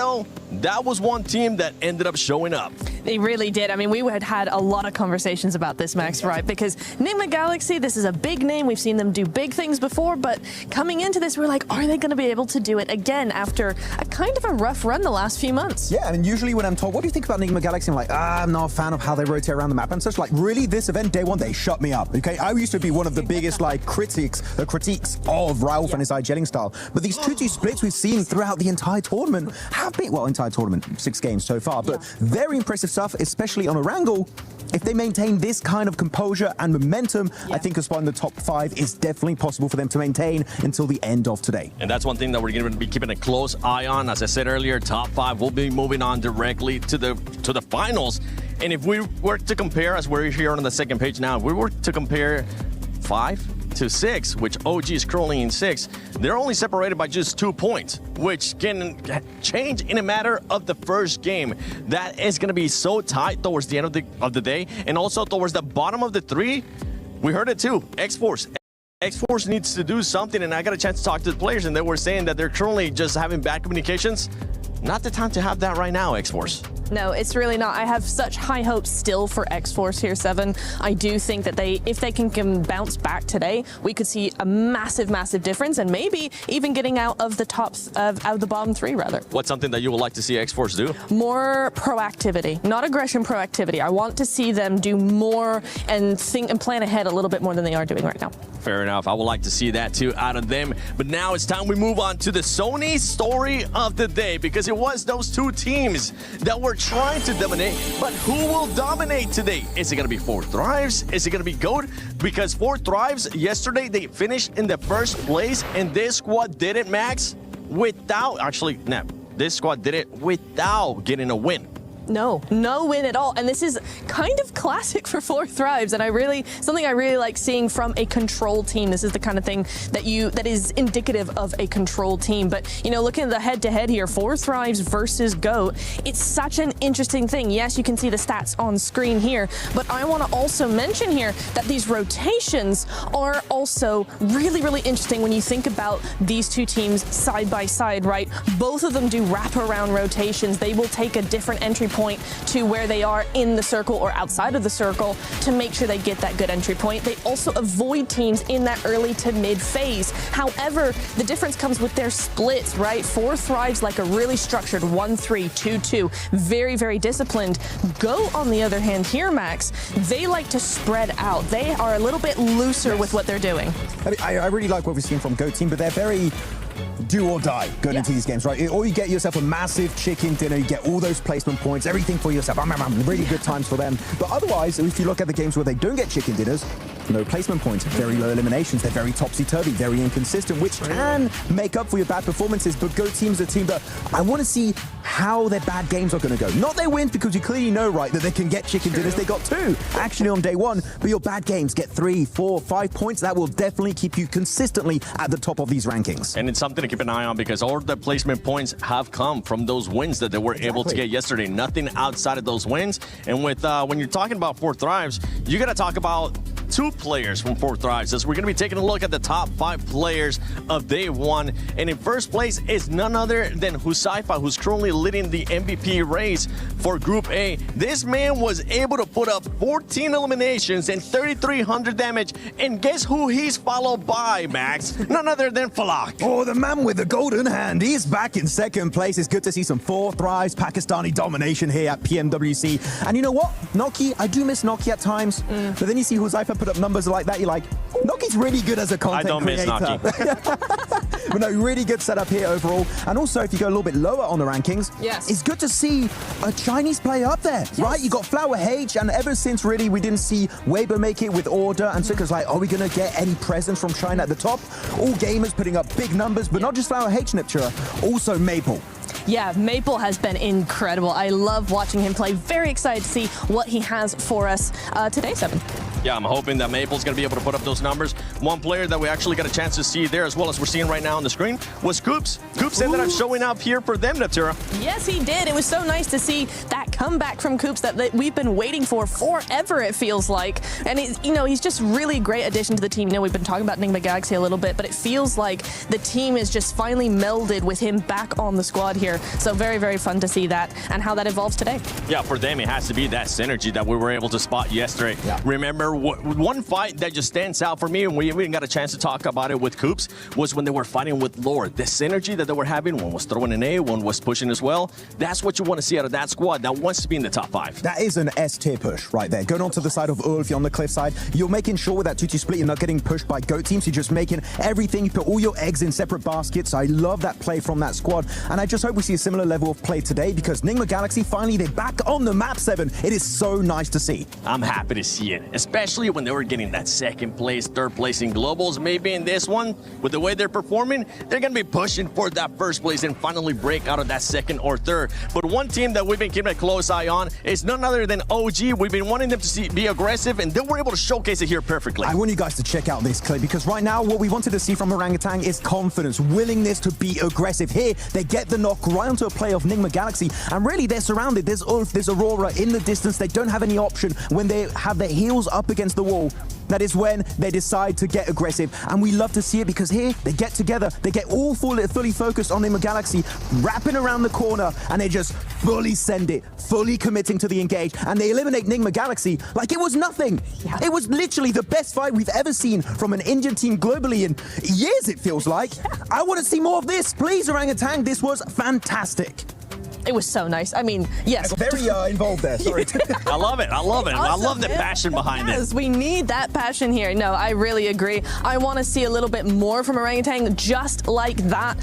well, that was one team that ended up showing up. They really did. I mean, we had a lot of conversations about this, Max, right? Because Enigma Galaxy, this is a big name. We've seen them do big things before, but coming into this, we're like, are they going to be able to do it again after a kind of a rough run the last few months? Yeah, I mean, usually when I'm told, what do you think about Enigma Galaxy? I'm like, I'm not a fan of how they rotate around the map and such. Like, really, this event, day one, they shut me up, okay? I used to be one of the biggest, like, critiques of Ralph and his eye-gelling style. But these 2-2 splits we've seen throughout the entire tournament have been, well, entire tournament, 6 games so far, but very impressive stuff, especially on a Wrangle. If they maintain this kind of composure and momentum, I think a spot in the top 5 is definitely possible for them to maintain until the end of today. And that's one thing that we're going to be keeping a close eye on. As I said earlier, top 5 will be moving on directly to the finals. And if we were to compare, as we're here on the second page now, if we were to compare 5 to 6, which OG is currently in 6, they're only separated by just 2 points, which can change in a matter of the first game. That is going to be so tight towards the end of the day, and also towards the bottom of the 3. We heard it too, X-Force. X-Force needs to do something, and I got a chance to talk to the players, and they were saying that they're currently just having bad communications. Not the time to have that right now, X-Force. No, it's really not. I have such high hopes still for X-Force here, Seven. I do think that if they can bounce back today, we could see a massive, massive difference, and maybe even getting out of the out of the bottom 3, rather. What's something that you would like to see X-Force do? More proactivity, not aggression, proactivity. I want to see them do more and think and plan ahead a little bit more than they are doing right now. Fair enough. I would like to see that too out of them. But now it's time we move on to the Sony story of the day, because it was those 2 teams that were trying to dominate, but who will dominate today? Is it going to be 4 Thrives? Is it going to be GOAT? Because 4 Thrives, yesterday they finished in the first place, and this squad did it, Max, without, actually, no, this squad did it without getting a win. No win at all. And this is kind of classic for 4 Thrives. And something I really like seeing from a control team. This is the kind of thing that is indicative of a control team. But, you know, looking at the head-to-head here, 4 Thrives versus GOAT, it's such an interesting thing. Yes, you can see the stats on screen here, but I want to also mention here that these rotations are also really, really interesting when you think about these 2 teams side by side, right? Both of them do wraparound rotations. They will take a different entry point to where they are in the circle or outside of the circle to make sure they get that good entry point. They also avoid teams in that early to mid phase. However, the difference comes with their splits, right? 4 Thrives like a really structured 1-3, 2-2, very, very disciplined. GOAT, on the other hand here, Max, they like to spread out. They are a little bit looser with what they're doing. I really like what we've seen from GOAT team, but they're very do or die going into these games, right? Or you get yourself a massive chicken dinner, you get all those placement points, everything for yourself. Really good times for them. But otherwise, if you look at the games where they don't get chicken dinners, no placement points, very low eliminations, they're very topsy-turvy, very inconsistent, which can make up for your bad performances. But GOAT team's a team that I want to see how their bad games are going to go. Not their wins, because you clearly know, right, that they can get chicken dinners. They got 2 actually on day 1, but your bad games get 3, 4, 5 points. That will definitely keep you consistently at the top of these rankings. And it's something to keep an eye on, because all the placement points have come from those wins that they were able to get yesterday. Nothing outside of those wins. And with when you're talking about 4 Thrives, you got to talk about 2 players from 4 Thrives, as we're going to be taking a look at the top 5 players of day 1. And in first place is none other than Husaifa, who's currently leading the MVP race for Group A. This man was able to put up 14 eliminations and 3,300 damage. And guess who he's followed by, Max? None other than Falak. Oh, the man with the golden hand. He's back in second place. It's good to see some 4 Thrives Pakistani domination here at PMWC. And you know what? Noki, I do miss Noki at times. But then you see Husaifa put up numbers like that, you're like, Noki's really good as a content creator. I don't miss Noki. But no, really good setup here overall. And also, if you go a little bit lower on the rankings, it's good to see a Chinese player up there, right? You got Flower H, and ever since really we didn't see Weibo make it with Order, and so it was like, are we going to get any presence from China at the top? All gamers putting up big numbers, but not just Flower H, Niptura, also Maple. Yeah, Maple has been incredible. I love watching him play. Very excited to see what he has for us today, Seven. Yeah, I'm hoping that Maple's going to be able to put up those numbers. One player that we actually got a chance to see there, as well as we're seeing right now on the screen, was Coops. Coops ended up showing up here for them, Natura. Yes, he did. It was so nice to see that comeback from Coops that we've been waiting for forever, it feels like. And he's just really a great addition to the team. We've been talking about Enigma Galaxy a little bit, but it feels like the team is just finally melded with him back on the squad here. So very, very fun to see that and how that evolves today. Yeah, for them, it has to be that synergy that we were able to spot yesterday. Yeah. Remember, one fight that just stands out for me, and we even got a chance to talk about it with Coops, was when they were fighting with Lord. The synergy that they were having, one was throwing an A, one was pushing as well. That's what you want to see out of that squad that wants to be in the top 5. That is an S-tier push right there. Going on to the side of Ulf, you're on the cliff side. You're making sure with that 2-2 split, you're not getting pushed by GOAT teams. You're just making everything. You put all your eggs in separate baskets. I love that play from that squad. And I just hope we see a similar level of play today because Enigma Galaxy, finally, they're back on the map, 7. It is so nice to see. I'm happy to see it, especially when they were getting that second place, third place in globals. Maybe in this one, with the way they're performing, they're going to be pushing for that first place and finally break out of that second or third. But one team that we've been keeping a close eye on is none other than OG. We've been wanting them to be aggressive, and they were able to showcase it here perfectly. I want you guys to check out this clip because right now what we wanted to see from Orangutan is confidence, willingness to be aggressive. Here, they get the knock right onto a play of Enigma Galaxy, and really they're surrounded. There's Ulf, there's Aurora in the distance. They don't have any option when they have their heels up against the wall. That is when they decide to get aggressive. And we love to see it because here, they get together, they get all fully focused on Enigma Galaxy, wrapping around the corner, and they just fully send it, fully committing to the engage, and they eliminate Enigma Galaxy like it was nothing. Yeah. It was literally the best fight we've ever seen from an Indian team globally in years, it feels like. I want to see more of this. Please, Orangutan, this was fantastic. It was so nice. I mean, yes. Very involved there, sorry. I love it. I love it. Awesome, I love the passion behind it. We need that passion here. No, I really agree. I want to see a little bit more from Orangutan just like that.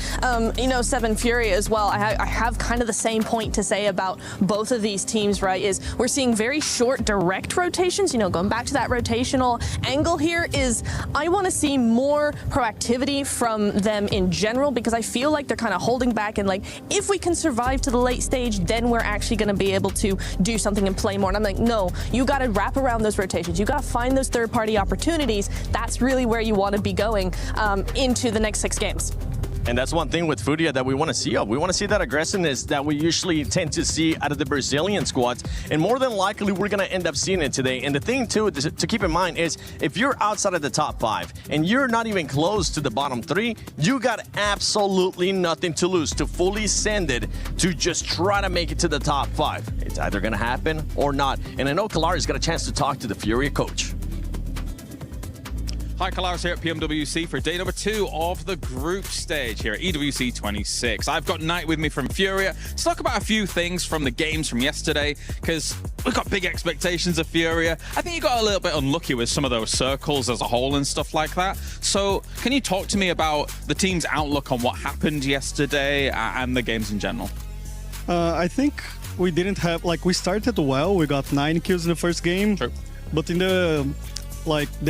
Seven Fury as well. I have kind of the same point to say about both of these teams, right, is we're seeing very short direct rotations, going back to that rotational angle here is I want to see more proactivity from them in general because I feel like they're kind of holding back and like, if we can survive to the late stage, then we're actually going to be able to do something and play more. And I'm like, no, you got to wrap around those rotations. You got to find those third-party opportunities. That's really where you want to be going into the next 6 games. And that's one thing with Furia that we want to see. We want to see that aggressiveness that we usually tend to see out of the Brazilian squads. And more than likely, we're going to end up seeing it today. And the thing, too, to keep in mind is if you're outside of the top 5 and you're not even close to the bottom 3, you got absolutely nothing to lose to fully send it to just try to make it to the top 5. It's either going to happen or not. And I know Kalari's got a chance to talk to the Furia coach. Hi, Kalaris here at PMWC for day number 2 of the group stage here at EWC 26. I've got Knight with me from Furia to talk about a few things from the games from yesterday, because we've got big expectations of Furia. I think you got a little bit unlucky with some of those circles as a whole and stuff like that. So can you talk to me about the team's outlook on what happened yesterday and the games in general? I think we didn't have, we started well. We got 9 kills in the first game. True. But in the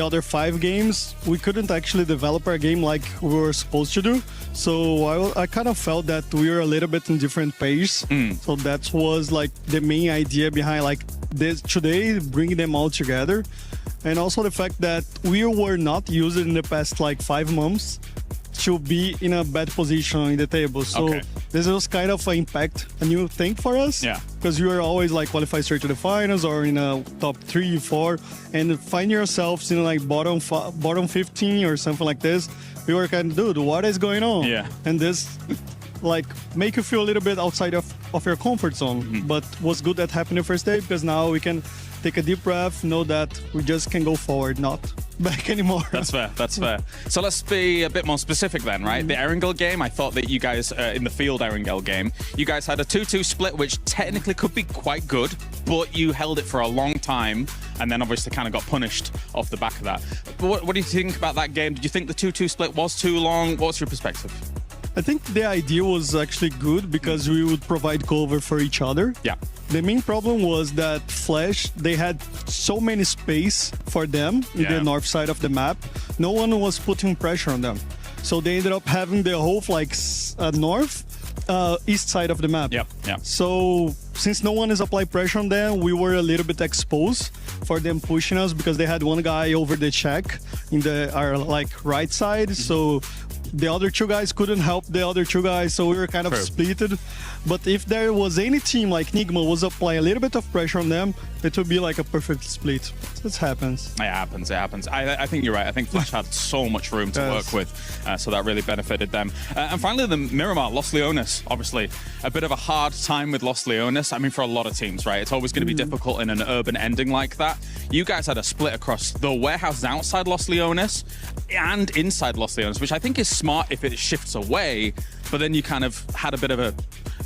other 5 games, we couldn't actually develop our game like we were supposed to do. So I kind of felt that we were a little bit in different pace. So that was the main idea behind this today, bringing them all together. And also the fact that we were not used in the past 5 months to be in a bad position in the table. So this was kind of an impact, a new thing for us. Yeah. Because you were always qualified straight to the finals or in a top 3, 4, and find yourselves in bottom 15 or something like this. We were kind of, dude, what is going on? Yeah. And this make you feel a little bit outside of your comfort zone. But was good that happened the first day because now we can take a deep breath, know that we just can go forward, not back anymore. That's fair, that's fair. So let's be a bit more specific then, right? The Erangel game, I thought that you guys, in the field Erangel game, you guys had a 2-2 split, which technically could be quite good, but you held it for a long time, and then obviously kind of got punished off the back of that. But what do you think about that game? Did you think the 2-2 split was too long? What's your perspective? I think the idea was actually good because we would provide cover for each other. Yeah. The main problem was that Flash, they had so many space for them in the north side of the map. No one was putting pressure on them. So they ended up having the whole east side of the map. Yeah. So since no one is applying pressure on them, we were a little bit exposed for them pushing us because they had one guy over the check in our right side. So the other two guys couldn't help the other two guys, so we were kind of splitted. But if there was any team like Nigma was applying a little bit of pressure on them, it would be like a perfect split. This happens. It happens. It happens. I think you're right. I think Flash had so much room to work with, so that really benefited them. And finally, the Miramar, Los Leones. Obviously, a bit of a hard time with Los Leones. I mean, for a lot of teams, right? It's always going to be difficult in an urban ending like that. You guys had a split across the warehouses outside Los Leones and inside Los Leones, which I think is smart if it shifts away, but then you kind of had a bit of a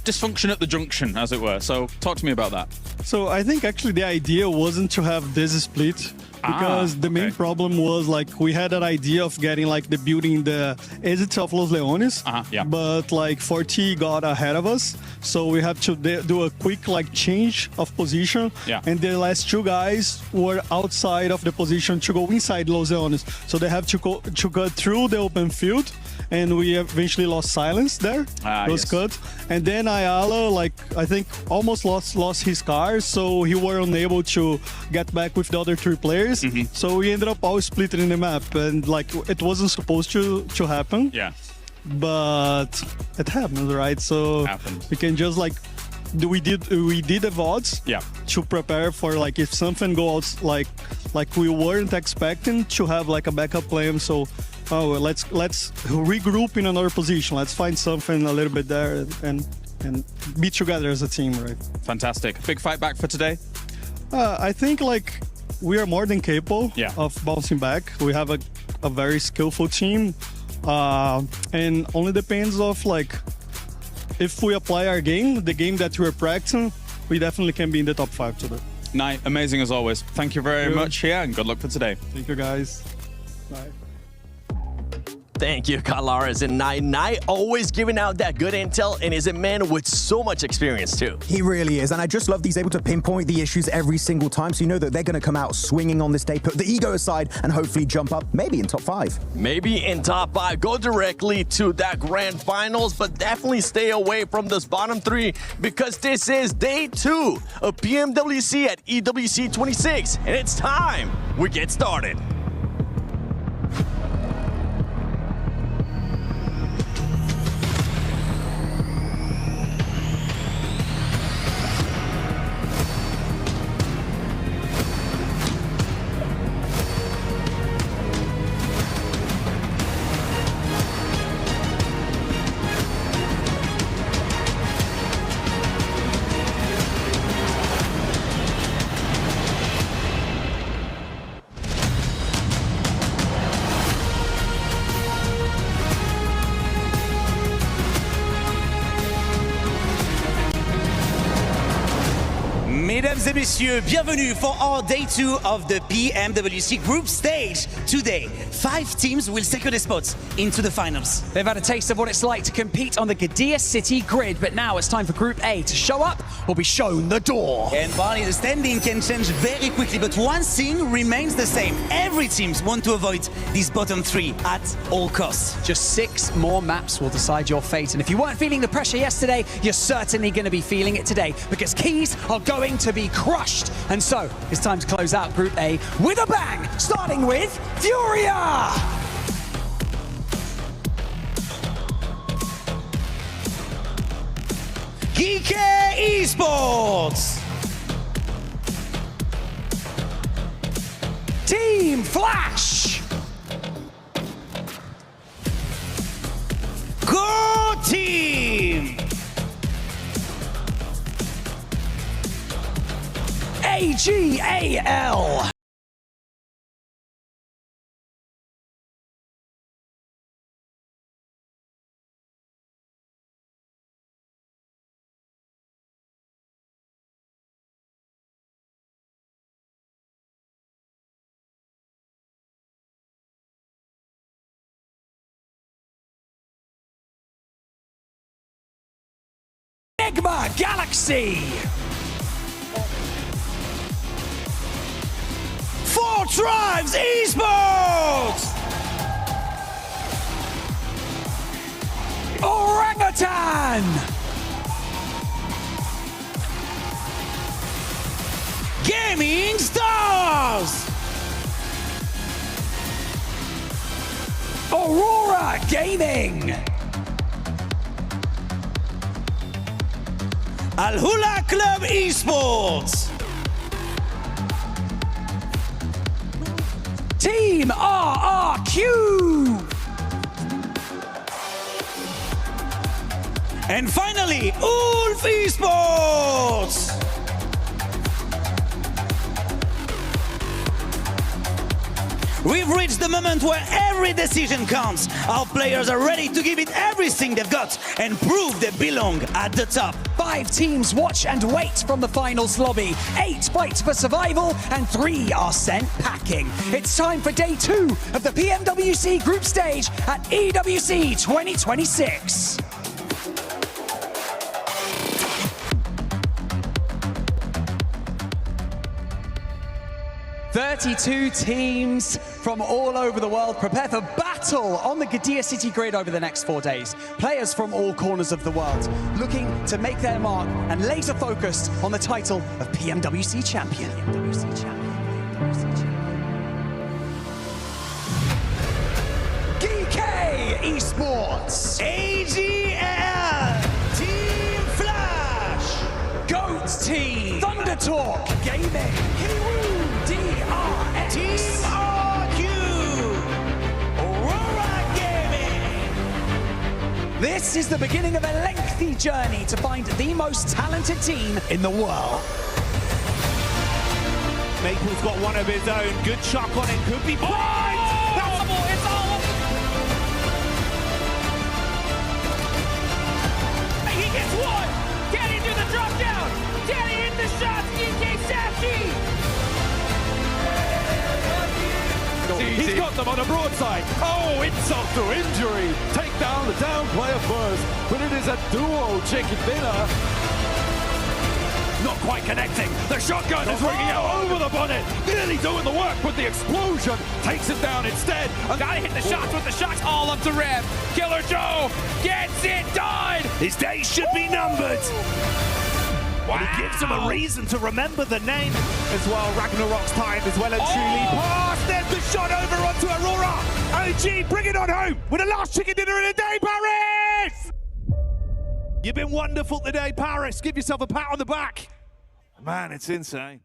dysfunction at the junction, as it were. So talk to me about that. So I think actually the idea wasn't to have this split, because the main problem was like we had an idea of getting like the building the exits of Los Leones, but like 4T got ahead of us, so we have to do a quick like change of position, and the last two guys were outside of the position to go inside Los Leones, so they have to go through the open field, and we eventually lost Silence there. Those cut, and then Ayala, like I think almost lost his car, so he were unable to get back with the other three players. So we ended up all split in the map, and like it wasn't supposed to happen. But it happens, right? So we can just like we did the VODs to prepare for like if something goes like we weren't expecting, to have like a backup plan. So let's regroup in another position. Let's find something a little bit there and be together as a team, right? Fantastic. Big fight back for today. I think like we are more than capable of bouncing back. We have a very skillful team, and only depends of like if we apply our game, the game that we're practicing, we definitely can be in the top 5 today. Knight, amazing as always. Thank you very much here, and good luck for today. Thank you, guys. Bye. Thank you, Calares and Knight always giving out that good intel, and is a man with so much experience too. He really is, and I just love that he's able to pinpoint the issues every single time, so you know that they're going to come out swinging on this day, put the ego aside, and hopefully jump up, maybe in top 5. Maybe in top 5, go directly to that grand finals, but definitely stay away from this bottom 3, because this is day 2 of PMWC at EWC 26, and it's time we get started. Mesdames et messieurs, bienvenue for our day 2 of the PMWC group stage. Today, 5 teams will secure their spots into the finals. They've had a taste of what it's like to compete on the Gadia City grid, but now it's time for Group A to show up or be shown the door. And Barney, the standing can change very quickly, but one thing remains the same. Every team wants to avoid these bottom 3 at all costs. Just 6 more maps will decide your fate, and if you weren't feeling the pressure yesterday, you're certainly going to be feeling it today, because keys are going to be crushed. And so it's time to close out Group A with a bang, starting with Furia! Geeky Esports! Team Flash! Go Team! AGAL! Enigma Galaxy! 4 Tribes Esports! Orangutan! Gaming Stars! Aurora Gaming. Al Hula Club Esports. Team RRQ. And finally, Ulf Esports. We've reached the moment where every decision counts. Our players are ready to give it everything they've got and prove they belong at the top. 5 teams watch and wait from the finals lobby. 8 fight for survival and 3 are sent packing. It's time for day 2 of the PMWC group stage at EWC 2026. "32 teams from all over the world prepare for battle on the Gadia City grid over the next 4 days. Players from all corners of the world looking to make their mark and laser focused on the title of PMWC champion. GK Esports, AGL, Team Flash, Goat Team, Thunder Talk Gaming, Kiwoo DRX, Team RQ, Aurora Gaming. This is the beginning of a lengthy journey to find the most talented team in the world. Maple's got one of his own. Good chuck on it. Could be blind. It's all. He gets one. Can he do the drop down? Can he hit the shots? DK Sashi. He's got them on a broadside. Oh, insult to injury. Take down the down player first. But it is a duo chicken dinner. Not quite connecting. The shotgun is ringing out over the bonnet. Nearly doing the work, but the explosion takes it down instead. Gotta hit the shots with the shots all up to Rev. Killer Joe gets it done. His days should be numbered. Wow. And he gives him a reason to remember the name as well. Ragnarok's time is well and truly past. There's the shot over onto Aurora. OG, bring it on home with the last chicken dinner of the day, Paris! You've been wonderful today, Paris. Give yourself a pat on the back. Man, it's insane.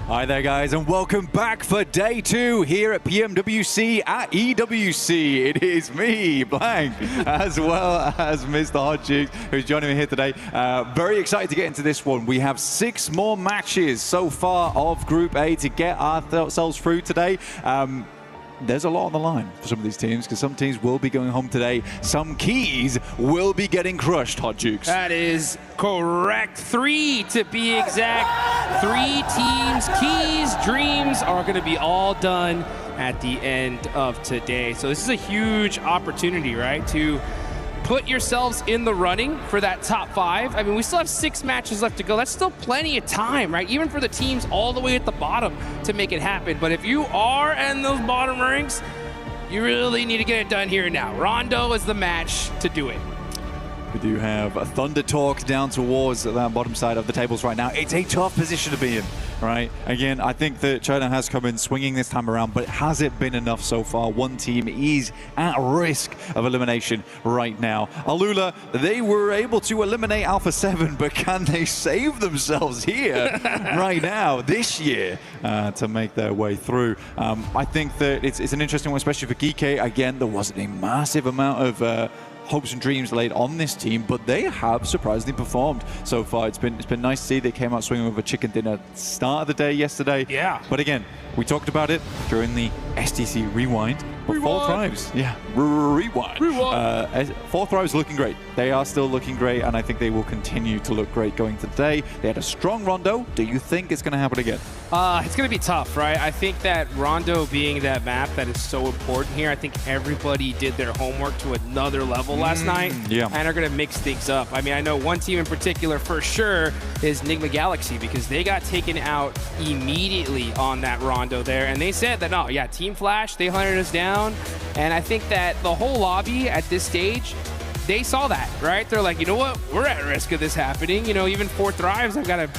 Hi there, guys, and welcome back for day 2 here at PMWC at EWC. It is me, Blank, as well as Mr. Hot Cheeks, who's joining me here today. Very excited to get into this one. We have 6 more matches so far of Group A to get ourselves through today. There's a lot on the line for some of these teams, because some teams will be going home today. Some keys will be getting crushed, Hot Jukes. That is correct. 3 to be exact. 3 teams, keys, dreams are going to be all done at the end of today. So this is a huge opportunity, right, to put yourselves in the running for that top 5. I mean, we still have 6 matches left to go. That's still plenty of time, right? Even for the teams all the way at the bottom to make it happen. But if you are in those bottom ranks, you really need to get it done here and now. Rondo is the match to do it. We do have a Thunder Talk down towards the bottom side of the tables right now. It's a tough position to be in, right? Again, I think that China has come in swinging this time around, but has it been enough so far? One team is at risk of elimination right now. Alula, they were able to eliminate Alpha 7, but can they save themselves here right now, this year, to make their way through? I think that it's an interesting one, especially for Geeky. Again, there wasn't a massive amount of hopes and dreams laid on this team, but they have surprisingly performed so far. It's been nice to see they came out swinging with a chicken dinner start of the day yesterday. Yeah. But again, we talked about it during the STC Rewind. But 4 Thrives, yeah, Rewind. 4 Thrives looking great. They are still looking great, and I think they will continue to look great going to today. They had a strong Rondo. Do you think it's going to happen again? It's going to be tough, right? I think that Rondo being that map that is so important here, I think everybody did their homework to another level last night, and are going to mix things up. I mean, I know one team in particular for sure is Enigma Galaxy, because they got taken out immediately on that Rondo there, and they said that, no, yeah, Team Flash, they hunted us down, and I think that the whole lobby at this stage, they saw that, right? They're like, you know what? We're at risk of this happening. You know, even 4 Thrives, I've got to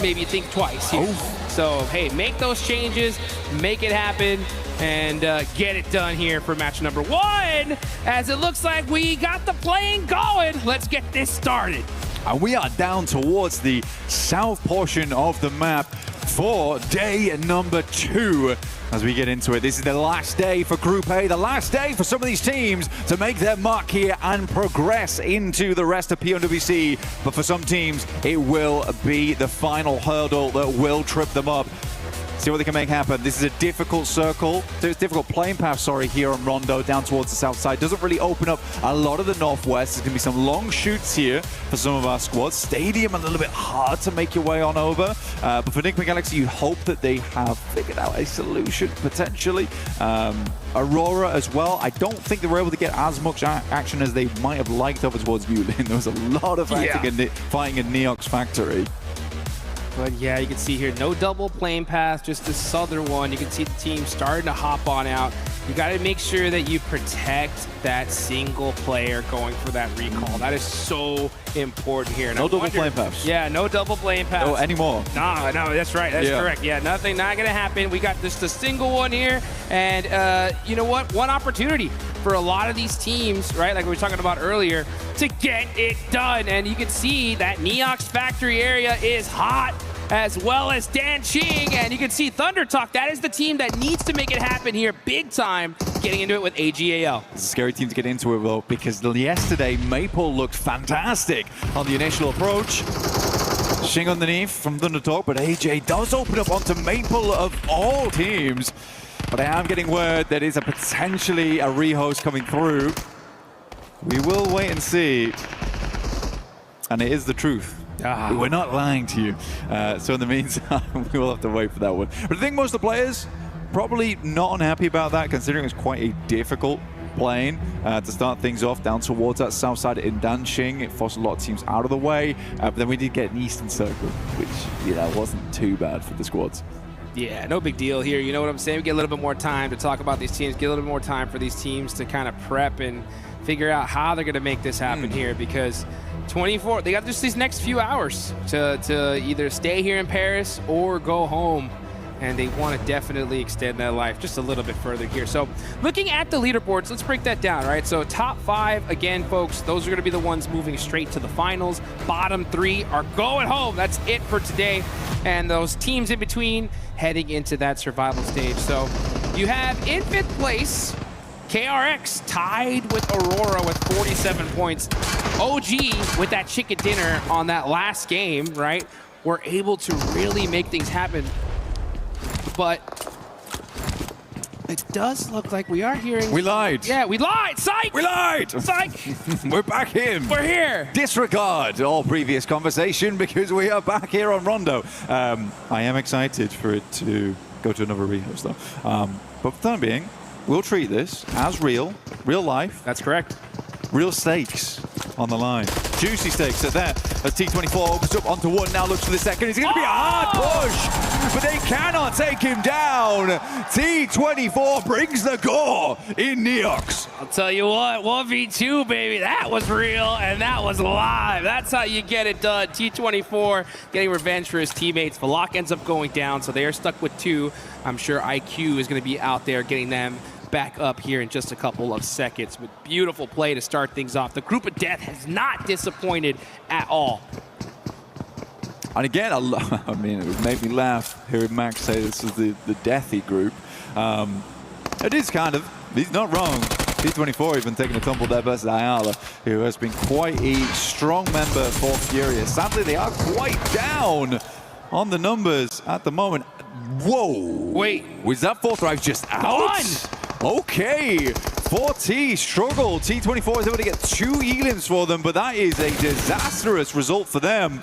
maybe think twice here. So, hey, make those changes, make it happen. and get it done here for match number 1, as it looks like we got the playing going. Let's get this started. And we are down towards the south portion of the map for day number 2. As we get into it, this is the last day for Group A, the last day for some of these teams to make their mark here and progress into the rest of PMWC. But for some teams, it will be the final hurdle that will trip them up. See what they can make happen. This is a difficult circle, difficult playing path, sorry, here on Rondo down towards the south side. Doesn't really open up a lot of the northwest. There's going to be some long shoots here for some of our squads. Stadium a little bit hard to make your way on over. But for Nick Galaxy, you hope that they have figured out a solution, potentially. Aurora as well. I don't think they were able to get as much action as they might have liked over towards Yulin. There was a lot of fighting in Neox Factory. But yeah, you can see here, no double plane path, just the southern one. You can see the team starting to hop on out. You got to make sure that you protect that single player going for that recall. That is so important here. And no double plane paths. Yeah, no double plane paths. No, anymore. No, that's right. That's correct. Yeah, not going to happen. We got just a single one here. And you know what? One opportunity for a lot of these teams, right, like we were talking about earlier, to get it done. And you can see that Neox Factory area is hot, as well as Dan Ching, and you can see Thunder Talk. That is the team that needs to make it happen here big time, getting into it with AGAL. It's a scary team to get into it, though, because yesterday Maple looked fantastic on the initial approach. Ching underneath from Thunder Talk, but AJ does open up onto Maple of all teams. But I am getting word that is potentially a rehost coming through. We will wait and see. And it is the truth. We're not lying to you. So in the meantime, we will have to wait for that one. But I think most of the players probably not unhappy about that, considering it's quite a difficult plane to start things off down towards that south side in Danqing. It forced a lot of teams out of the way. But then we did get an eastern circle, which wasn't too bad for the squads. Yeah, no big deal here. You know what I'm saying? We get a little bit more time to talk about these teams, get a little bit more time for these teams to kind of prep and figure out how they're going to make this happen here, because 24, they got just these next few hours to either stay here in Paris or go home, and they want to definitely extend that life just a little bit further here. So looking at the leaderboards, let's break that down, right? So top 5, again, folks, those are going to be the ones moving straight to the finals. Bottom 3 are going home. That's it for today. And those teams in between heading into that survival stage. So you have in 5th place, KRX tied with Aurora with 47 points. OG with that chicken dinner on that last game, right? Were able to really make things happen. But it does look like we are hearing... We lied. Yeah, we lied. Psych! We lied! Psych! We're back in. We're here. Disregard all previous conversation because we are back here on Rondo. I am excited for it to go to another rehost, though. But for the time being, we'll treat this as real life. That's correct. Real stakes on the line. Juicy stakes at that. As T24 opens up onto one, now looks for the second. It's going to be a hard push, but they cannot take him down. T24 brings the gore in Neox. I'll tell you what, 1v2, baby, that was real and that was live. That's how you get it done. T24 getting revenge for his teammates. Valak ends up going down, so they are stuck with 2. I'm sure IQ is going to be out there getting them back up here in just a couple of seconds with beautiful play to start things off. The group of death has not disappointed at all. And again, I mean, it would make me laugh hearing Max say this is the deathy group. It is kind of, he's not wrong. T24 even taking a tumble there versus Ayala, who has been quite a strong member for Furious. Sadly, they are quite down on the numbers at the moment. Whoa! Wait. Was that 4th drive just out? Okay. 4T struggle. T24 is able to get 2 elims for them, but that is a disastrous result for them.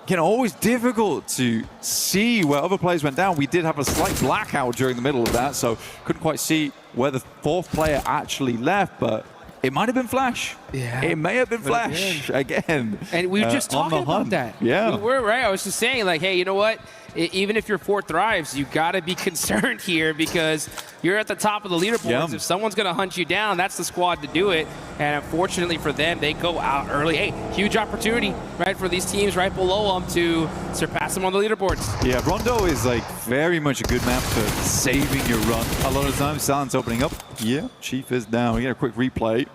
Again, always difficult to see where other players went down. We did have a slight blackout during the middle of that, so couldn't quite see where the 4th player actually left, but it might have been Flash. Yeah. It may have been Flash again. And we were just on the talking about hunt. that. Yeah. We were, right? I was just saying, like, hey, you know what? Even if you're 4 thrives, you got to be concerned here because you're at the top of the leaderboards. Yeah. If someone's going to hunt you down, that's the squad to do it. And unfortunately for them, they go out early. Hey, huge opportunity, right, for these teams right below them to surpass them on the leaderboards. Yeah, Rondo is like very much a good map for saving your run. A lot of times, Silence opening up. Yeah, Chief is down. We get a quick replay.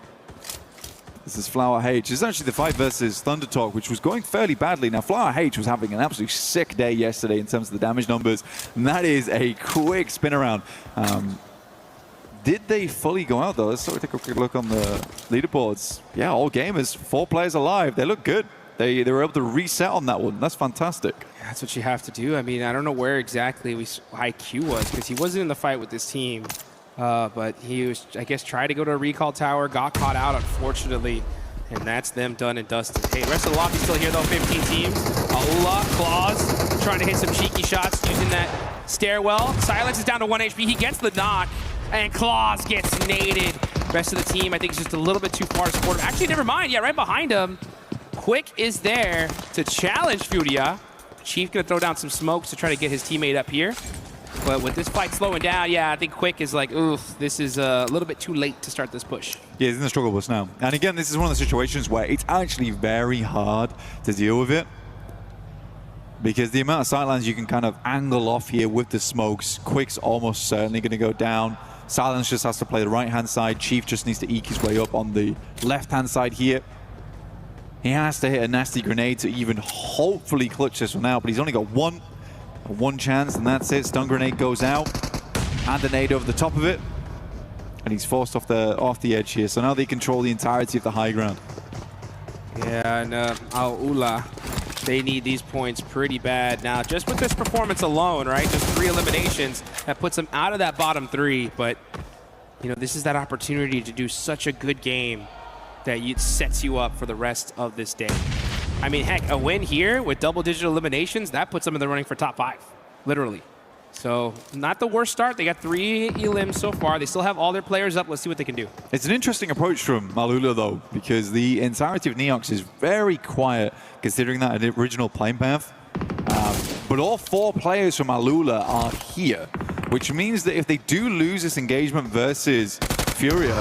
This is Flower H. This is actually the fight versus Thunder Talk, which was going fairly badly. Now, Flower H was having an absolutely sick day yesterday in terms of the damage numbers, and that is a quick spin around. Did they fully go out, though? Let's take a quick look on the leaderboards. Yeah, all gamers, 4 players alive. They look good. They were able to reset on that one. That's fantastic. That's what you have to do. I mean, I don't know where exactly IQ was because he wasn't in the fight with this team. But he was, I guess, tried to go to a recall tower, got caught out, unfortunately. And that's them done and dusted. Hey, the rest of the lobby's still here, though, 15 teams. Aula, Claws, trying to hit some cheeky shots using that stairwell. Silence is down to 1 HP. He gets the knock, and Claws gets naded. Rest of the team, I think, is just a little bit too far to support him. Actually, never mind. Yeah, right behind him. Quick is there to challenge Furia. Chief going to throw down some smokes to try to get his teammate up here. But with this fight slowing down, yeah, I think Quick is like, oof, this is a little bit too late to start this push. Yeah, he's in the struggle bus now. And again, this is one of the situations where it's actually very hard to deal with it. Because the amount of sightlines you can kind of angle off here with the smokes, Quick's almost certainly going to go down. Silence just has to play the right-hand side. Chief just needs to eke his way up on the left-hand side here. He has to hit a nasty grenade to even hopefully clutch this one out, but he's only got one chance, and that's it. Stun grenade goes out, and a nade over the top of it, and he's forced off the edge here. So now they control the entirety of the high ground. Yeah, and Aula, they need these points pretty bad now. Just with this performance alone, right? Just 3 eliminations that puts them out of that bottom 3. But you know, this is that opportunity to do such a good game that it sets you up for the rest of this day. I mean, heck, a win here with double-digit eliminations, that puts them in the running for top 5, literally. So, not the worst start. They got 3 elims so far. They still have all their players up. Let's see what they can do. It's an interesting approach from Malula, though, because the entirety of Neox is very quiet, considering that original playing path. But all 4 players from Malula are here, which means that if they do lose this engagement versus Furia,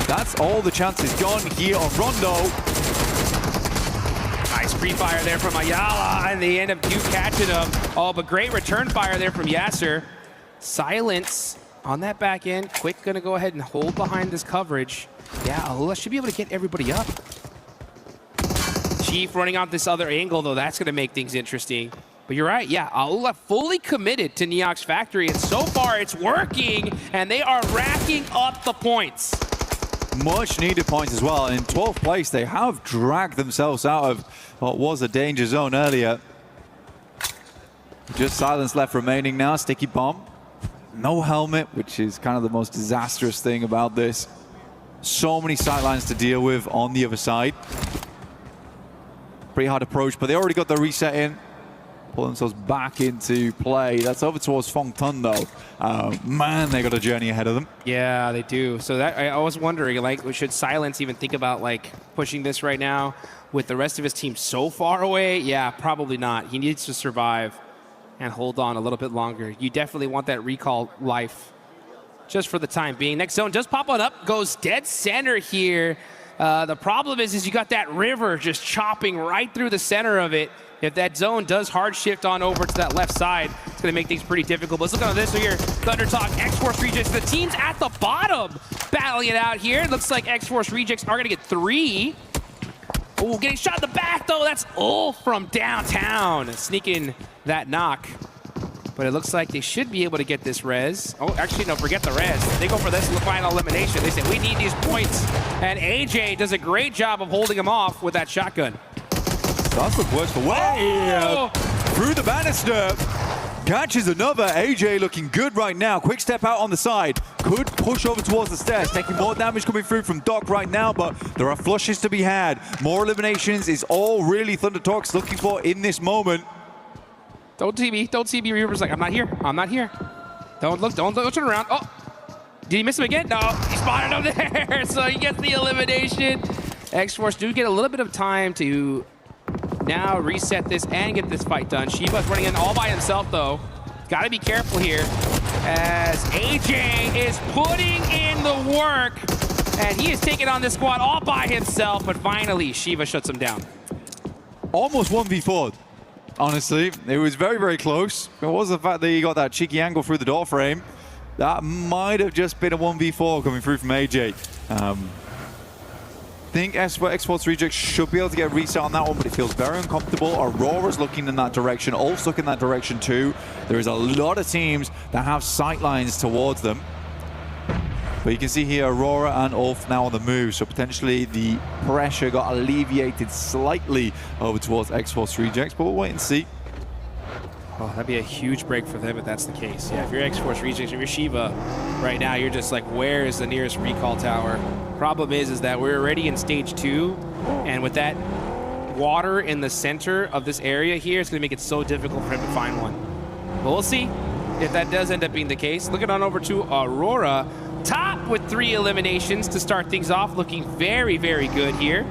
that's all the chances gone here on Rondo. Nice pre-fire there from Ayala, and they end up catching him. Oh, but great return fire there from Yasser. Silence on that back end. Quick gonna go ahead and hold behind this coverage. Yeah, Alula should be able to get everybody up. Chief running out this other angle, though. That's gonna make things interesting. But you're right, yeah, Aula fully committed to Neox Factory, and so far it's working, and they are racking up the points. Much needed points as well. And in 12th place, they have dragged themselves out of what was a danger zone earlier. Just Silence left remaining now. Sticky bomb. No helmet, which is kind of the most disastrous thing about this. So many sightlines to deal with on the other side. Pretty hard approach, but they already got the reset in. Pull themselves back into play. That's over towards Fong Tun, though. Man, they got a journey ahead of them. Yeah, they do. So that I was wondering, like, should Silence even think about, like, pushing this right now with the rest of his team so far away? Yeah, probably not. He needs to survive and hold on a little bit longer. You definitely want that recall life just for the time being. Next zone does pop on up, goes dead center here. The problem is you got that river just chopping right through the center of it. If that zone does hard shift on over to that left side, it's going to make things pretty difficult. Let's look at this here. Thunder Talk, X-Force Rejects. The team's at the bottom battling it out here. It looks like X-Force Rejects are going to get 3. Oh, getting shot in the back, though. That's Ulf from downtown. Sneaking that knock. But it looks like they should be able to get this res. Oh, actually, no, forget the res. They go for this in the final elimination. They say, we need these points. And AJ does a great job of holding him off with that shotgun. That's the worst for way. Through the banister. Catches another. AJ looking good right now. Quick step out on the side. Could push over towards the stairs. Taking more damage coming through from Doc right now, but there are flushes to be had. More eliminations is all really Thunder Talk's looking for in this moment. Don't see me. Don't see me. Reaper's like, I'm not here. I'm not here. Don't look. Don't turn around. Oh, did he miss him again? No, he spotted him there. So he gets the elimination. X-Force do get a little bit of time to now reset this and get this fight done. Shiva's running in all by himself, though. Got to be careful here, as AJ is putting in the work, and he is taking on this squad all by himself, but finally, Shiva shuts him down. Almost 1v4. Honestly, it was very, very close. It was the fact that he got that cheeky angle through the door frame. That might have just been a 1v4 coming through from AJ. I think Esports Rejects should be able to get a reset on that one, but it feels very uncomfortable. Aurora's looking in that direction. Ulf's looking in that direction too. There is a lot of teams that have sight lines towards them. But you can see here Aurora and Ulf now on the move, so potentially the pressure got alleviated slightly over towards X-Force Rejects, but we'll wait and see. Oh, that'd be a huge break for them if that's the case. Yeah, if you're X-Force Rejects, if you're Shiva, right now you're just like, where is the nearest recall tower? Problem is that we're already in stage 2, and with that water in the center of this area here, it's gonna make it so difficult for him to find one. But we'll see if that does end up being the case. Looking on over to Aurora, top with 3 eliminations to start things off, looking very, very good here.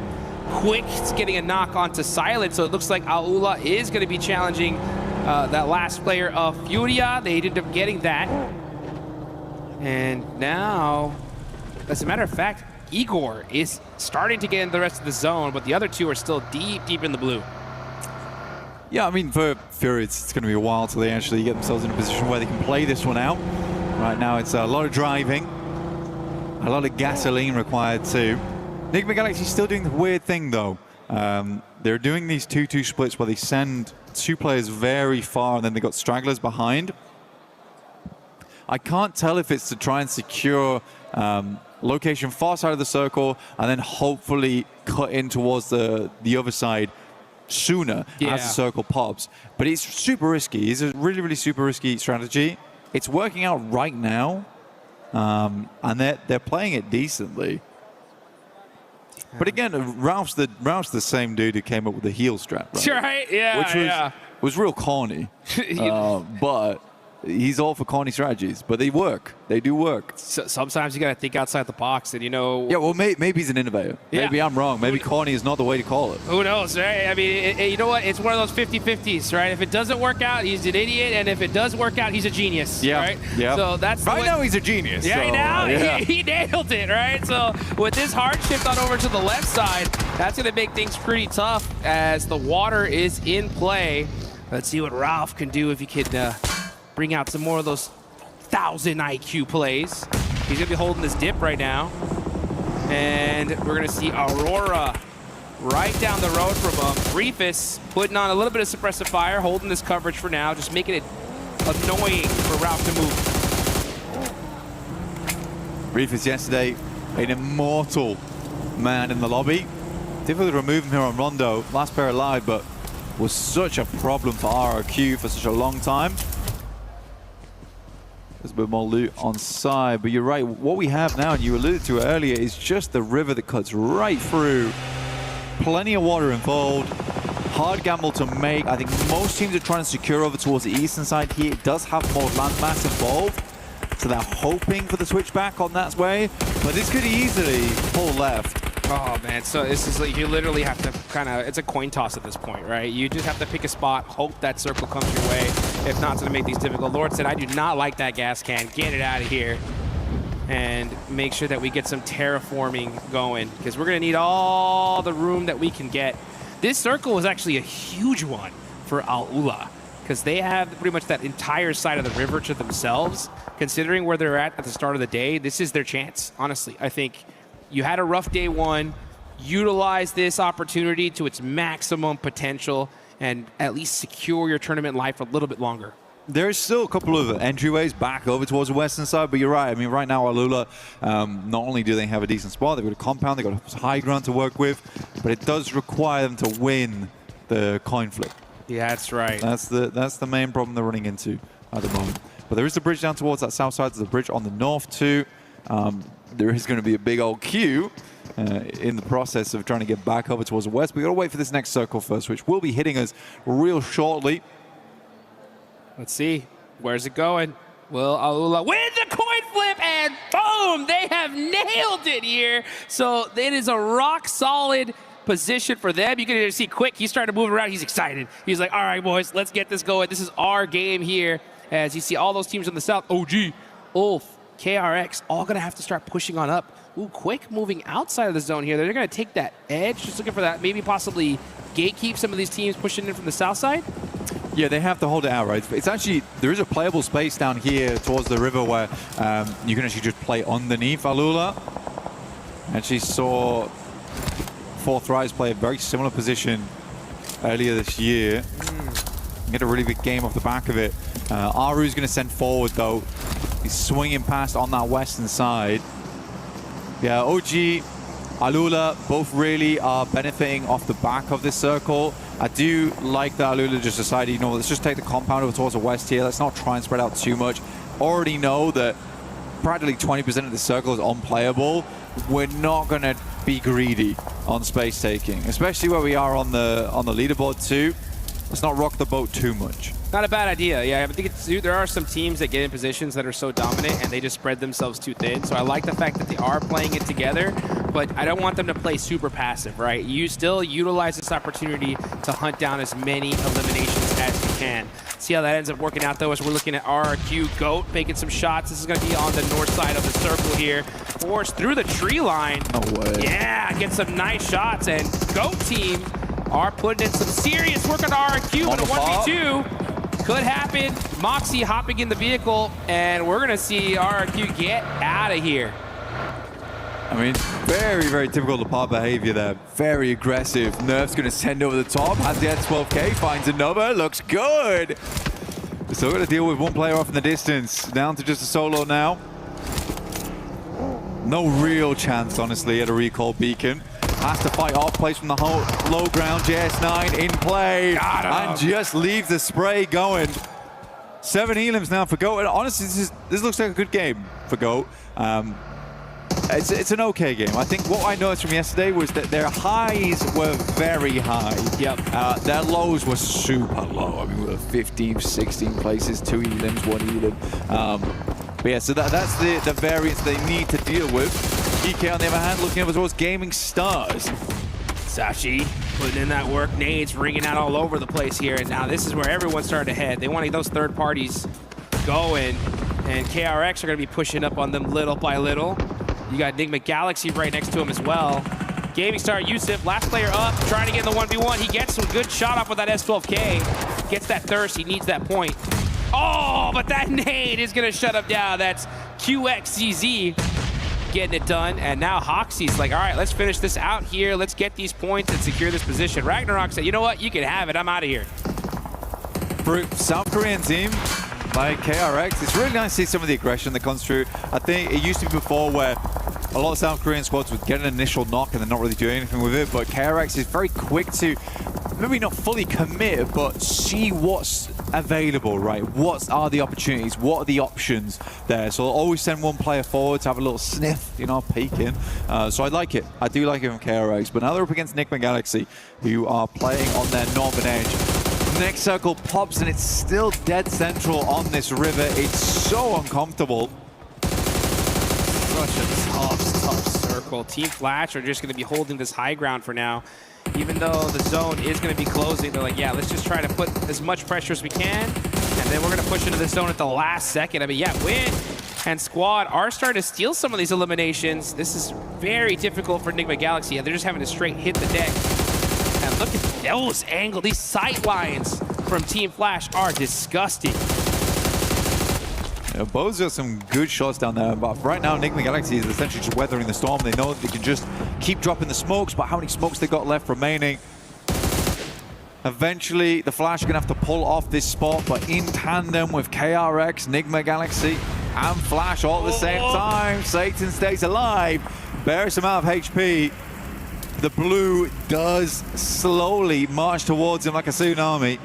Quick getting a knock onto Silent, so it looks like Aula is going to be challenging that last player of Furia. They ended up getting that. And now, as a matter of fact, Igor is starting to get in the rest of the zone, but the other 2 are still deep, deep in the blue. Yeah, I mean, for Fury, it's going to be a while till they actually get themselves in a position where they can play this one out. Right now, it's a lot of driving, a lot of gasoline required too. Enigma Galaxy still doing the weird thing though. They're doing these 2-2 splits where they send 2 players very far and then they got stragglers behind. I can't tell if it's to try and secure location far side of the circle and then hopefully cut in towards the other side sooner as the circle pops. But it's super risky. It's a really, really super risky strategy. It's working out right now, and they're playing it decently. But again, Ralph's the same dude who came up with the heel strap, right? Right? Yeah, Which was real corny, but he's all for corny strategies. But they work. They do work. So, sometimes you got to think outside the box, and you know. Yeah, well, maybe he's an innovator. Yeah. Maybe I'm wrong. Maybe corny is not the way to call it. Who knows, right? I mean, you know what? It's one of those 50-50s, right? If it doesn't work out, he's an idiot, and if it does work out, he's a genius, right? Yeah. So that's right now he's a genius. Yeah, so, now yeah. he nailed it, right? So with this hard shift on over to the left side, that's going to make things pretty tough as the water is in play. Let's see what Ralph can do if he can bring out some more of those 1,000 IQ plays. He's going to be holding this dip right now. And we're going to see Aurora right down the road from him. Reefus putting on a little bit of suppressive fire, holding this coverage for now, just making it annoying for Ralph to move. Reefus yesterday, an immortal man in the lobby. Difficult to remove him here on Rondo. Last pair alive, but was such a problem for RRQ for such a long time. There's a bit more loot on side, but you're right. What we have now, and you alluded to it earlier, is just the river that cuts right through. Plenty of water involved. Hard gamble to make. I think most teams are trying to secure over towards the eastern side here. It does have more landmass involved, so they're hoping for the switchback on that way, but this could easily pull left. Oh, man. So this is like, you literally have to kind of, it's a coin toss at this point, right? You just have to pick a spot, hope that circle comes your way. If not, it's going to make these difficult. Lord said, I do not like that gas can. Get it out of here. And make sure that we get some terraforming going, because we're going to need all the room that we can get. This circle was actually a huge one for Al-Ula, because they have pretty much that entire side of the river to themselves. Considering where they're at the start of the day, this is their chance, honestly. I think you had a rough day one, utilize this opportunity to its maximum potential, and at least secure your tournament life a little bit longer. There's still a couple of entryways back over towards the western side, but you're right. I mean, right now, Alula, not only do they have a decent spot, they've got a compound, they've got a high ground to work with, but it does require them to win the coin flip. Yeah, that's right. That's the main problem they're running into at the moment. But there is a bridge down towards that south side. There's a bridge on the north too. There is going to be a big old queue in the process of trying to get back over towards the west. But we've got to wait for this next circle first, which will be hitting us real shortly. Let's see. Where's it going? Will Alula win the coin flip? And boom! They have nailed it here. So it is a rock solid position for them. You can see Quick, he's starting to move around. He's excited. He's like, all right, boys, let's get this going. This is our game here. As you see all those teams on the south, OG, Ulf, KRX, all going to have to start pushing on up. Ooh, Quick moving outside of the zone here. They're going to take that edge, just looking for that, maybe possibly gatekeep some of these teams pushing in from the south side. Yeah, they have to hold it out, right? It's actually, there is a playable space down here towards the river where you can actually just play underneath Alula. Actually saw Four Thrives play a very similar position earlier this year. Get a really big game off the back of it. Aru's going to send forward, though. He's swinging past on that western side. Yeah, OG, Alula, both really are benefiting off the back of this circle. I do like that Alula just decided, you know, let's just take the compound over towards the west here. Let's not try and spread out too much. Already know that practically 20% of the circle is unplayable. We're not going to be greedy on space taking, especially where we are on the leaderboard too. Let's not rock the boat too much. Not a bad idea. Yeah, I think there are some teams that get in positions that are so dominant and they just spread themselves too thin. So I like the fact that they are playing it together, but I don't want them to play super passive, right? You still utilize this opportunity to hunt down as many eliminations as you can. See how that ends up working out, though, as we're looking at RRQ Goat making some shots. This is going to be on the north side of the circle here. Forced through the tree line. No way. Yeah, get some nice shots, and Goat team are putting in some serious work on RRQ, but a 1v2 could happen. Moxie hopping in the vehicle, and we're going to see RRQ get out of here. I mean, very, very typical Lepar behavior there. Very aggressive. Nerf's going to send over the top. Has the S12K, finds another. Looks good. Still going to deal with one player off in the distance. Down to just a solo now. No real chance, honestly, at a recall beacon. Has to fight off, plays from the low ground. JS9 in play. And just leaves the spray going. 7 elims now for GOAT. And honestly, this looks like a good game for GOAT. It's an okay game. I think what I noticed from yesterday was that their highs were very high. Yep. Their lows were super low. I mean, we were 15, 16 places, 2 elims, 1 elim. But yeah, so that's the variance they need to deal with. EK, on the other hand, looking over towards Gaming Stars. Sashi putting in that work. Nades ringing out all over the place here. And now this is where everyone's starting to head. They want to get those third parties going. And KRX are going to be pushing up on them little by little. You got Enigma Galaxy right next to him as well. Gaming Star Yusuf, last player up, trying to get in the 1v1. He gets some good shot off with that S12K. Gets that thirst. He needs that point. Oh, but that nade is going to shut him down. That's QXCZ getting it done. And now Hoxie's like, all right, let's finish this out here. Let's get these points and secure this position. Ragnarok said, you know what? You can have it. I'm out of here. For South Korean team by KRX, it's really nice to see some of the aggression that comes through. I think it used to be before where a lot of South Korean squads would get an initial knock and then not really do anything with it, but KRX is very quick to maybe not fully commit, but see what's available, right? What are the opportunities? What are the options there? So I'll always send one player forward to have a little sniff, you know, peek in. So I like it. I do like it from KRX. But now they're up against Enigma Galaxy, who are playing on their northern edge. Next circle pops, and it's still dead central on this river. It's so uncomfortable. Such a tough circle. Team Flash are just going to be holding this high ground for now. Even though the zone is going to be closing, they're like, yeah, let's just try to put as much pressure as we can, and then we're going to push into the zone at the last second. I mean, yeah, Win and Squad are starting to steal some of these eliminations. This is very difficult for Enigma Galaxy. Yeah, they're just having to straight hit the deck. And look at those angles. These sight lines from Team Flash are disgusting. Yeah, Bo's got some good shots down there, but right now Enigma Galaxy is essentially just weathering the storm. They know that they can just keep dropping the smokes, but how many smokes they got left remaining? Eventually, the Flash are going to have to pull off this spot, but in tandem with KRX, Enigma Galaxy, and Flash all at the same time. Satan stays alive, bears him out of HP. The blue does slowly march towards him like a tsunami.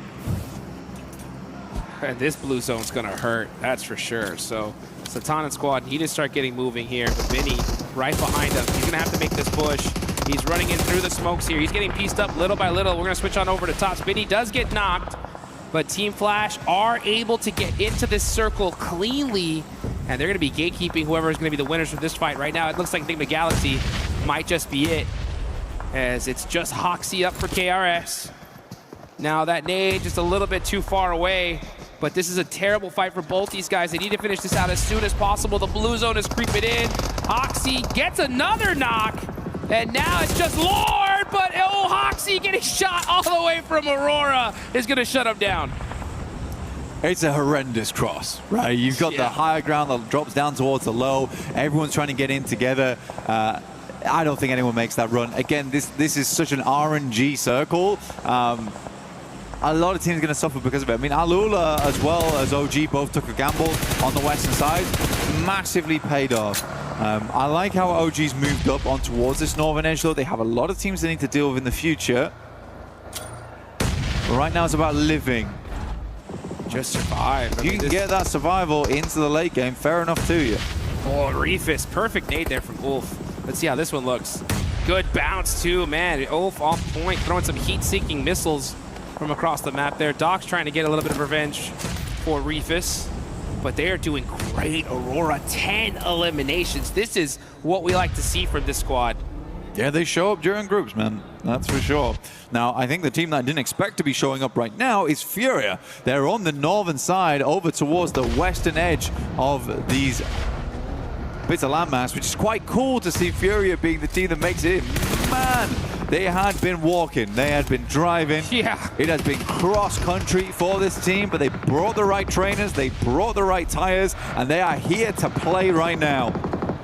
And this blue zone's gonna hurt, that's for sure. So Satan and Squad need to start getting moving here. But Vinny right behind him. He's gonna have to make this push. He's running in through the smokes here. He's getting pieced up little by little. We're gonna switch on over to top. Vinny does get knocked, but Team Flash are able to get into this circle cleanly and they're going to be gatekeeping whoever is going to be the winners of this fight. Right now, it looks like Enigma Galaxy might just be it, as it's just Hoxie up for KRS. Now that nade just a little bit too far away, but this is a terrible fight for both these guys. They need to finish this out as soon as possible. The blue zone is creeping in. Hoxie gets another knock, and now it's just Lord, but oh, Hoxie getting shot all the way from Aurora is going to shut him down. It's a horrendous cross, right? You've got the higher ground that drops down towards the low. Everyone's trying to get in together. I don't think anyone makes that run. Again, this is such an RNG circle. A lot of teams are going to suffer because of it. I mean, Alula as well as OG both took a gamble on the western side. Massively paid off. I like how OG's moved up on towards this northern edge, though. They have a lot of teams they need to deal with in the future. But right now, it's about living. Just survive. If you can get that survival into the late game, fair enough to you. Oh, Reefus, perfect nade there from Ulf. Let's see how this one looks. Good bounce too, man. Ulf on point, throwing some heat-seeking missiles from across the map there. Doc's trying to get a little bit of revenge for Reefus, but they are doing great. Aurora, 10 eliminations. This is what we like to see from this squad. Yeah, they show up during groups, man. That's for sure. Now, I think the team that I didn't expect to be showing up right now is Furia. They're on the northern side over towards the western edge of these bits of landmass, which is quite cool to see Furia being the team that makes it. Man, they had been walking, they had been driving. Yeah. It has been cross-country for this team, but they brought the right trainers, they brought the right tires, and they are here to play right now.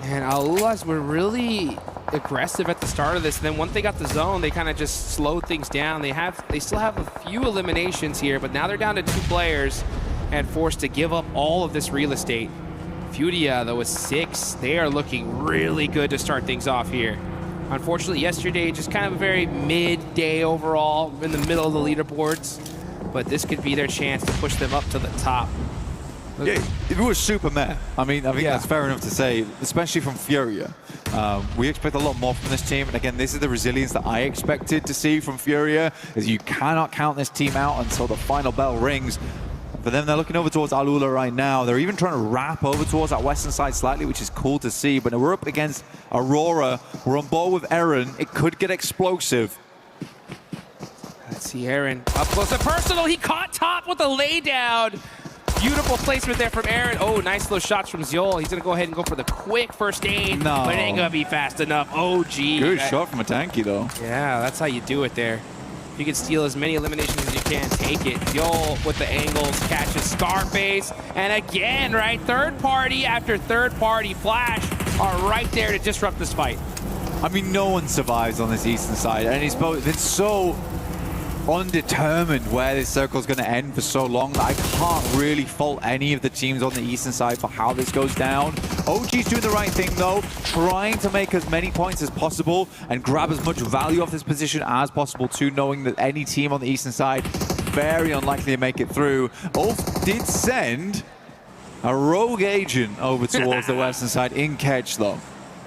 And Alulas were really aggressive at the start of this, and then once they got the zone, they kind of just slowed things down. They still have a few eliminations here, but now they're down to 2 players and forced to give up all of this real estate. Furia, though, with 6. They are looking really good to start things off here. Unfortunately, yesterday, just kind of a very mid-day overall, in the middle of the leaderboards. But this could be their chance to push them up to the top. Yeah, it was super meh. I mean, I think that's fair enough to say, especially from Furia. We expect a lot more from this team, and again, this is the resilience that I expected to see from Furia, is you cannot count this team out until the final bell rings. For them, they're looking over towards Alula right now. They're even trying to wrap over towards that western side slightly, which is cool to see. But we're up against Aurora. We're on board with Eren. It could get explosive. Let's see Eren up close and personal. He caught top with a laydown. Beautiful placement there from Eren. Oh, nice little shots from Ziol. He's going to go ahead and go for the quick first aid. No. But it ain't going to be fast enough. Oh, gee. Good shot from a tanky, though. Yeah, that's how you do it there. If you can steal as many eliminations as you can, take it. Ziol with the angles, catches Scarface. And again, right, third party after third party, Flash are right there to disrupt this fight. I mean, no one survives on this eastern side. And it's been so undetermined where this circle is going to end for so long that I can't really fault any of the teams on the eastern side for how this goes down. OG's doing the right thing, though, trying to make as many points as possible and grab as much value off this position as possible too, knowing that any team on the eastern side very unlikely to make it through. Ulf did send a rogue agent over towards the western side in catch, though.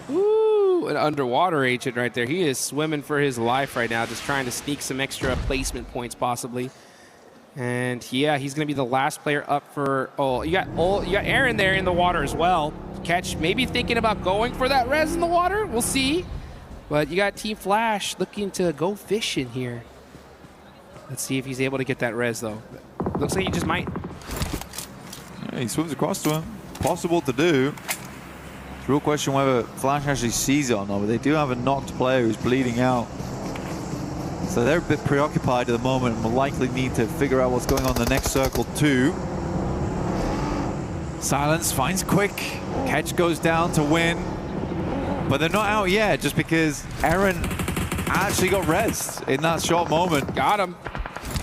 Ooh, an underwater agent right there. He is swimming for his life right now, just trying to sneak some extra placement points possibly. And yeah, he's going to be the last player up for. Oh, you got Eren there in the water as well. Catch maybe thinking about going for that res in the water. We'll see. But you got Team Flash looking to go fishing here. Let's see if he's able to get that res though. Looks like he just might. Yeah, he swims across to him. Possible to do. It's a real question whether Flash actually sees it or not, but they do have a knocked player who's bleeding out. So they're a bit preoccupied at the moment and will likely need to figure out what's going on in the next circle too. Silence finds Quick. Catch goes down to win. But they're not out yet just because Eren actually got rezzed in that short moment. Got him.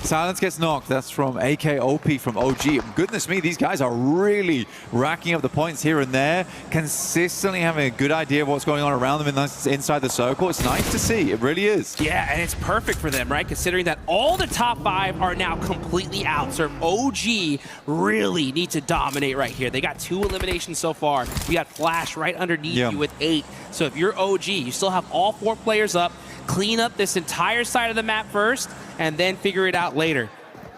Silence gets knocked. That's from AKOP from OG. Goodness me, these guys are really racking up the points here and there, consistently having a good idea of what's going on around them inside the circle. It's nice to see. It really is. Yeah, and it's perfect for them, right? Considering that all the top 5 are now completely out. So OG really need to dominate right here. They got 2 eliminations so far. We got Flash right underneath you with 8. So if you're OG, you still have all 4 players up. Clean up this entire side of the map first, and then figure it out later.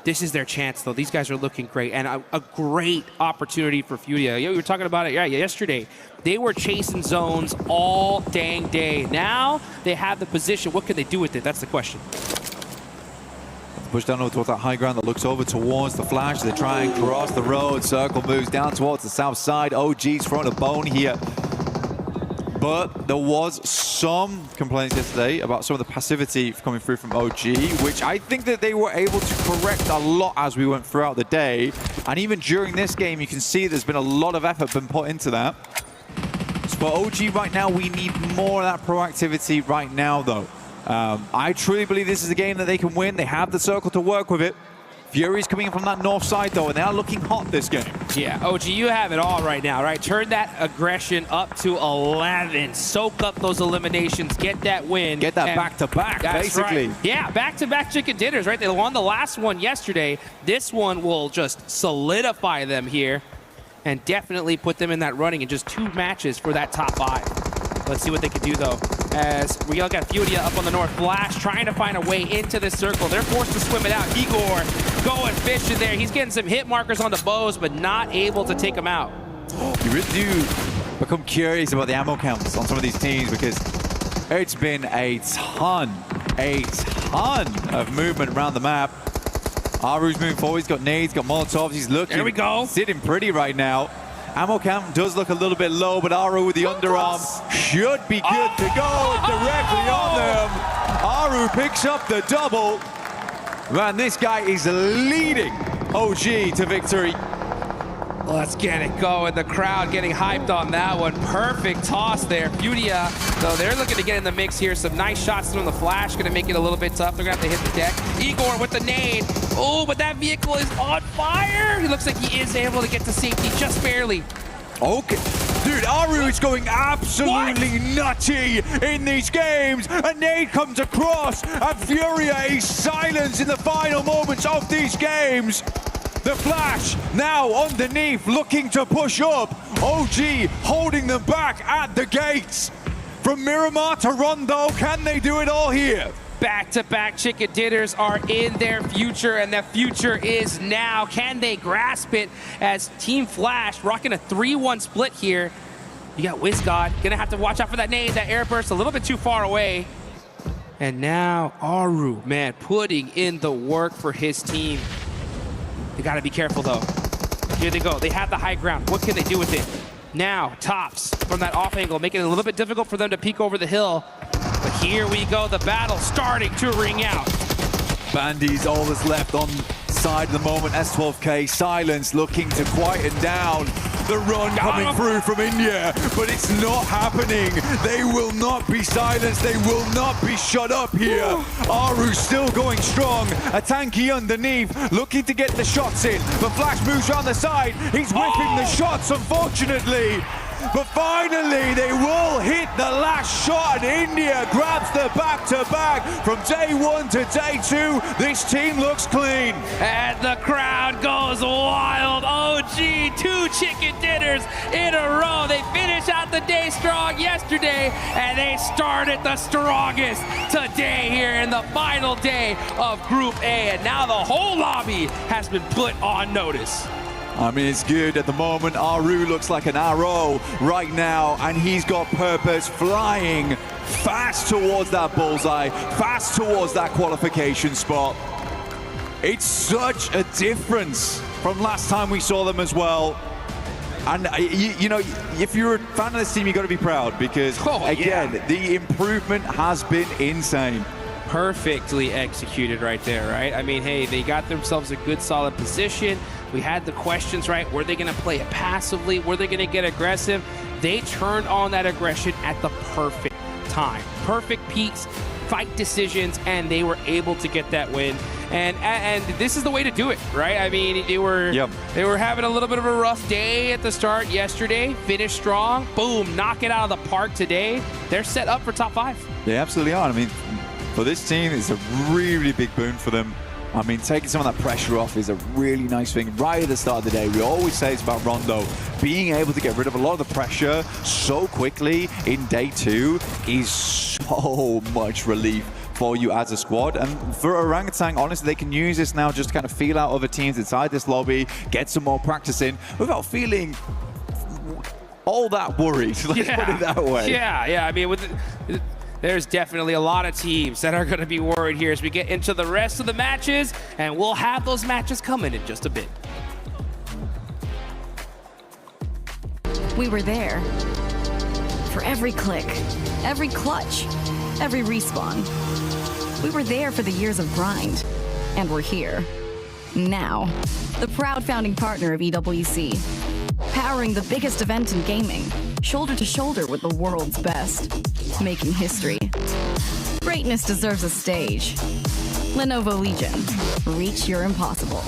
This is their chance, though. These guys are looking great, and a great opportunity for Furia. Yeah, we were talking about it yesterday. They were chasing zones all dang day. Now they have the position. What can they do with it? That's the question. Push down over towards that high ground that looks over towards the Flash. They try and cross the road. Circle moves down towards the south side. OG's throwing a bone here. But there was some complaints yesterday about some of the passivity coming through from OG, which I think that they were able to correct a lot as we went throughout the day. And even during this game, you can see there's been a lot of effort been put into that. So for OG right now, we need more of that proactivity right now, though. I truly believe this is a game that they can win. They have the circle to work with it. Fury's coming in from that north side, though, and they are looking hot this game. Yeah, OG, you have it all right now, right? Turn that aggression up to 11. Soak up those eliminations. Get that win. Get that back-to-back, basically. Right. Yeah, back-to-back chicken dinners, right? They won the last one yesterday. This one will just solidify them here and definitely put them in that running in just 2 matches for that top 5. Let's see what they can do, though. As we all got Furia up on the north. Flash trying to find a way into this circle. They're forced to swim it out. Igor going fishing there. He's getting some hit markers on the bows, but not able to take them out. You really do become curious about the ammo counts on some of these teams because it's been a ton of movement around the map. Aru's moving forward. He's got nades, got molotovs. He's looking. There we go. Sitting pretty right now. Ammo count does look a little bit low, but Aru with the underarm should be good to go directly on them. Aru picks up the double. Man, this guy is leading OG to victory. Let's get it going. The crowd getting hyped on that one. Perfect toss there. Furia, though, they're looking to get in the mix here. Some nice shots from the Flash. Going to make it a little bit tough. They're going to have to hit the deck. Igor with the nade. Oh, but that vehicle is on fire. He looks like he is able to get to safety just barely. Okay. Dude, Aru is going absolutely nutty in these games. A nade comes across, and Furia is silenced in the final moments of these games. The Flash now underneath, looking to push up. OG holding them back at the gates. From Miramar to Rondo, can they do it all here? Back-to-back chicken dinners are in their future, and the future is now. Can they grasp it as Team Flash rocking a 3-1 split here? You got WizGod, gonna have to watch out for that nade, that air burst a little bit too far away. And now Aru, man, putting in the work for his team. They gotta be careful though. Here they go, they have the high ground. What can they do with it? Now, Tops from that off angle, making it a little bit difficult for them to peek over the hill. But here we go, the battle starting to ring out. Bandy's all that's left on side of the moment. S12K, Silence looking to quieten down the run coming through from India, but it's not happening. They will not be silenced. They will not be shut up here. Aru still going strong. A tanky underneath, looking to get the shots in, but Flash moves around the side. He's whipping the shots, unfortunately. But finally, they will hit the last shot, and India grabs the back-to-back. From day 1 to day 2, this team looks clean. And the crowd goes wild. OG, 2 chicken dinners in a row. They finish out the day strong yesterday, and they started the strongest today here in the final day of Group A. And now the whole lobby has been put on notice. I mean, it's good at the moment. Aru looks like an arrow right now, and he's got purpose, flying fast towards that bullseye, fast towards that qualification spot. It's such a difference from last time we saw them as well. And, you know, if you're a fan of this team, you've got to be proud because, again, the improvement has been insane. Perfectly executed right there, right? I mean, hey, they got themselves a good, solid position. We had the questions, right? Were they going to play it passively? Were they going to get aggressive? They turned on that aggression at the perfect time. Perfect peaks, fight decisions, and they were able to get that win. And this is the way to do it, right? I mean, they were having a little bit of a rough day at the start yesterday. Finished strong. Boom, knock it out of the park today. They're set up for top 5. They absolutely are. I mean, for this team, it's a really big boon for them. I mean, taking some of that pressure off is a really nice thing right at the start of the day. We always say it's about Rondo. Being able to get rid of a lot of the pressure so quickly in day 2 is so much relief for you as a squad. And for Orangutan, honestly, they can use this now just to kind of feel out other teams inside this lobby, get some more practice in without feeling all that worried. Let's put it that way. Yeah. I mean, there's definitely a lot of teams that are going to be worried here as we get into the rest of the matches, and we'll have those matches coming in just a bit. We were there. For every click, every clutch, every respawn. We were there for the years of grind. And we're here. Now. The proud founding partner of EWC. Powering the biggest event in gaming. Shoulder to shoulder with the world's best. Making history. Greatness deserves a stage. Lenovo Legion. Reach your impossible.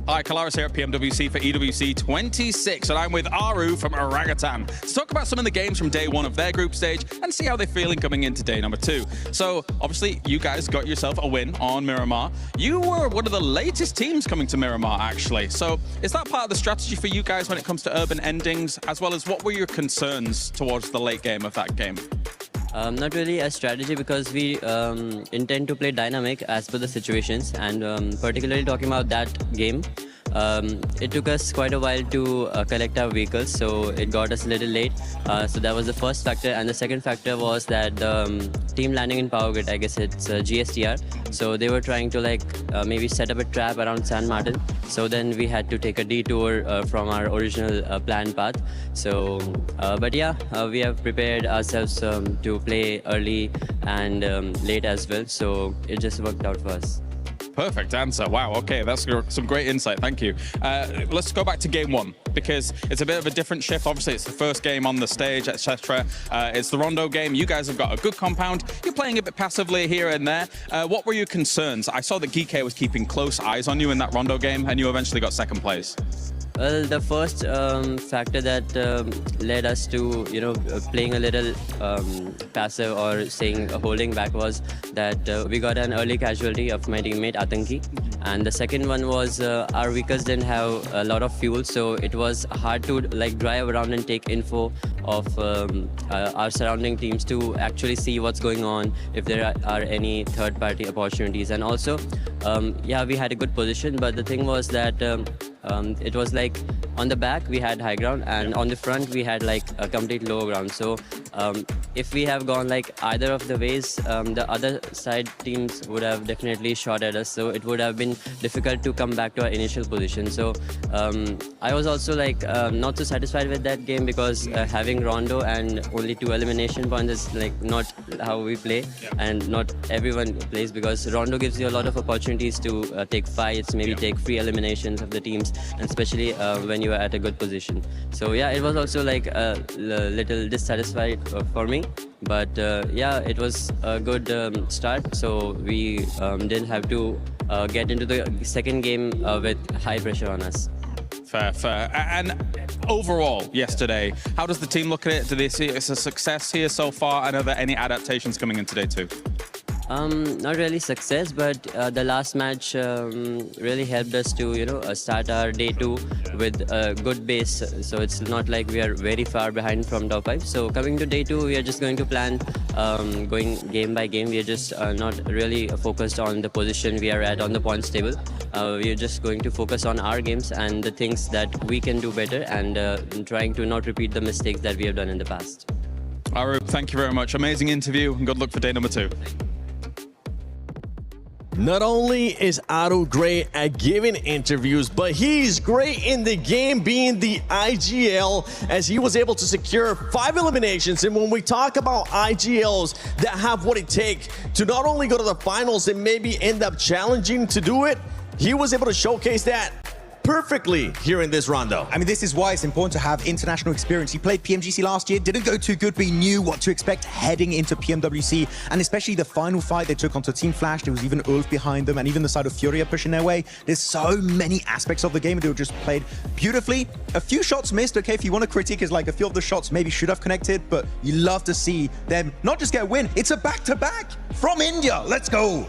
Hi, Kalaris here at PMWC for EWC 26, and I'm with Aru from Orangutan to talk about some of the games from day one of their group stage and see how they're feeling coming into day number 2. So, obviously, you guys got yourself a win on Miramar. You were one of the latest teams coming to Miramar, actually. So, is that part of the strategy for you guys when it comes to urban endings, as well as what were your concerns towards the late game of that game? Not really a strategy, because we intend to play dynamic as per the situations, and particularly talking about that game, it took us quite a while to collect our vehicles, so it got us a little late. So that was the first factor, and the second factor was that team landing in Power Grid, I guess it's GSTR, so they were trying to maybe set up a trap around San Martin, so then we had to take a detour from our original planned path. So but yeah, we have prepared ourselves to play early and late as well, so it just worked out for us. Perfect answer. Wow, okay, that's some great insight. Thank you. Let's go back to game 1, because it's a bit of a different shift. Obviously, it's the first game on the stage, etc. It's the Rondo game. You guys have got a good compound. You're playing a bit passively here and there. What were your concerns? I saw that Geeky was keeping close eyes on you in that Rondo game, and you eventually got second place. Well, the first factor that led us to, playing a little passive or holding back was that we got an early casualty of my teammate Atanki, and the second one was our vehicles didn't have a lot of fuel, so it was hard to drive around and take info of our surrounding teams to actually see what's going on, if there are any third-party opportunities. And also, yeah, we had a good position, but the thing was that it was on the back we had high ground, and on the front we had a complete low ground. So if we have gone either of the ways, the other side teams would have definitely shot at us, so it would have been difficult to come back to our initial position. So I was also not so satisfied with that game, because having Rondo and only 2 elimination points is not how we play, and not everyone plays, because Rondo gives you a lot of opportunities to take fights, maybe take free eliminations of the teams, and especially when you are at a good position. So yeah, it was also a little dissatisfied for me, but yeah, it was a good start, so we didn't have to get into the second game with high pressure on us. Fair. And overall, yesterday, how does the team look at it? Do they see it as a success here so far? And are there any adaptations coming in today too? Not really success, but the last match really helped us to start our day 2 with a good base. So it's not like we are very far behind from top 5. So coming to day 2, we are just going to plan going game by game. We are just not really focused on the position we are at on the points table. We are just going to focus on our games and the things that we can do better, and trying to not repeat the mistakes that we have done in the past. Aru, thank you very much. Amazing interview, and good luck for day number 2. Not only is Aru great at giving interviews, but he's great in the game being the IGL, as he was able to secure 5 eliminations. And when we talk about IGLs that have what it takes to not only go to the finals and maybe end up challenging to do it, he was able to showcase that perfectly here in this rondo. I mean, this is why it's important to have international experience. He played PMGC last year, didn't go too good, but he knew what to expect heading into PMWC, and especially the final fight they took onto Team Flash. There was even Ulf behind them, and even the side of Furia pushing their way. There's so many aspects of the game, and they were just played beautifully. A few shots missed, okay, if you want to critique, is like a few of the shots maybe should have connected, but you love to see them not just get a win, it's a back-to-back from India. Let's go.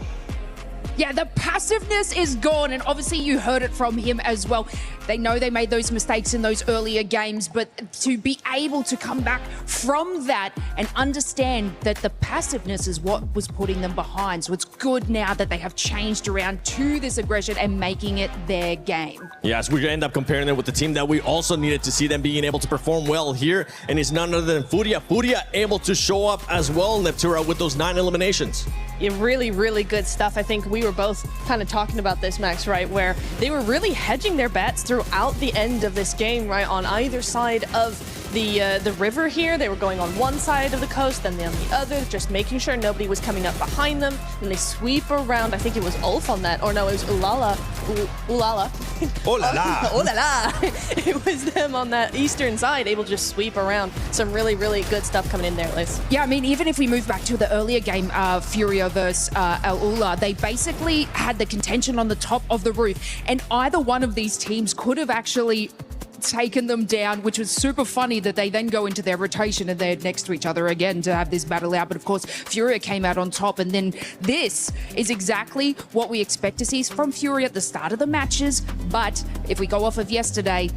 Yeah, the passiveness is gone, and obviously you heard it from him as well. They know they made those mistakes in those earlier games, but to be able to come back from that and understand that the passiveness is what was putting them behind. So it's good now that they have changed around to this aggression and making it their game. Yes, we end up comparing it with the team that we also needed to see them being able to perform well here, and it's none other than Furia. Furia able to show up as well, Neptura, with those 9 eliminations. Yeah, really, really good stuff. I think we were both kind of talking about this, Max, right? Where they were really hedging their bets throughout the end of this game, right? On either side of the river here. They were going on one side of the coast, then on the other, just making sure nobody was coming up behind them. And they sweep around. I think it was Ulf on that. Or no, it was Ulala. Ulala. Oh la la. Oh la la. It was them on that eastern side, able to just sweep around. Some really, really good stuff coming in there, Liz. Yeah, I mean, even if we move back to the earlier game, Furia versus Al Ula, they basically had the contention on the top of the roof. And either one of these teams could have actually taken them down, which was super funny that they then go into their rotation and they're next to each other again to have this battle out. But of course, Furia came out on top, and then this is exactly what we expect to see from Furia at the start of the matches. But if we go off of yesterday,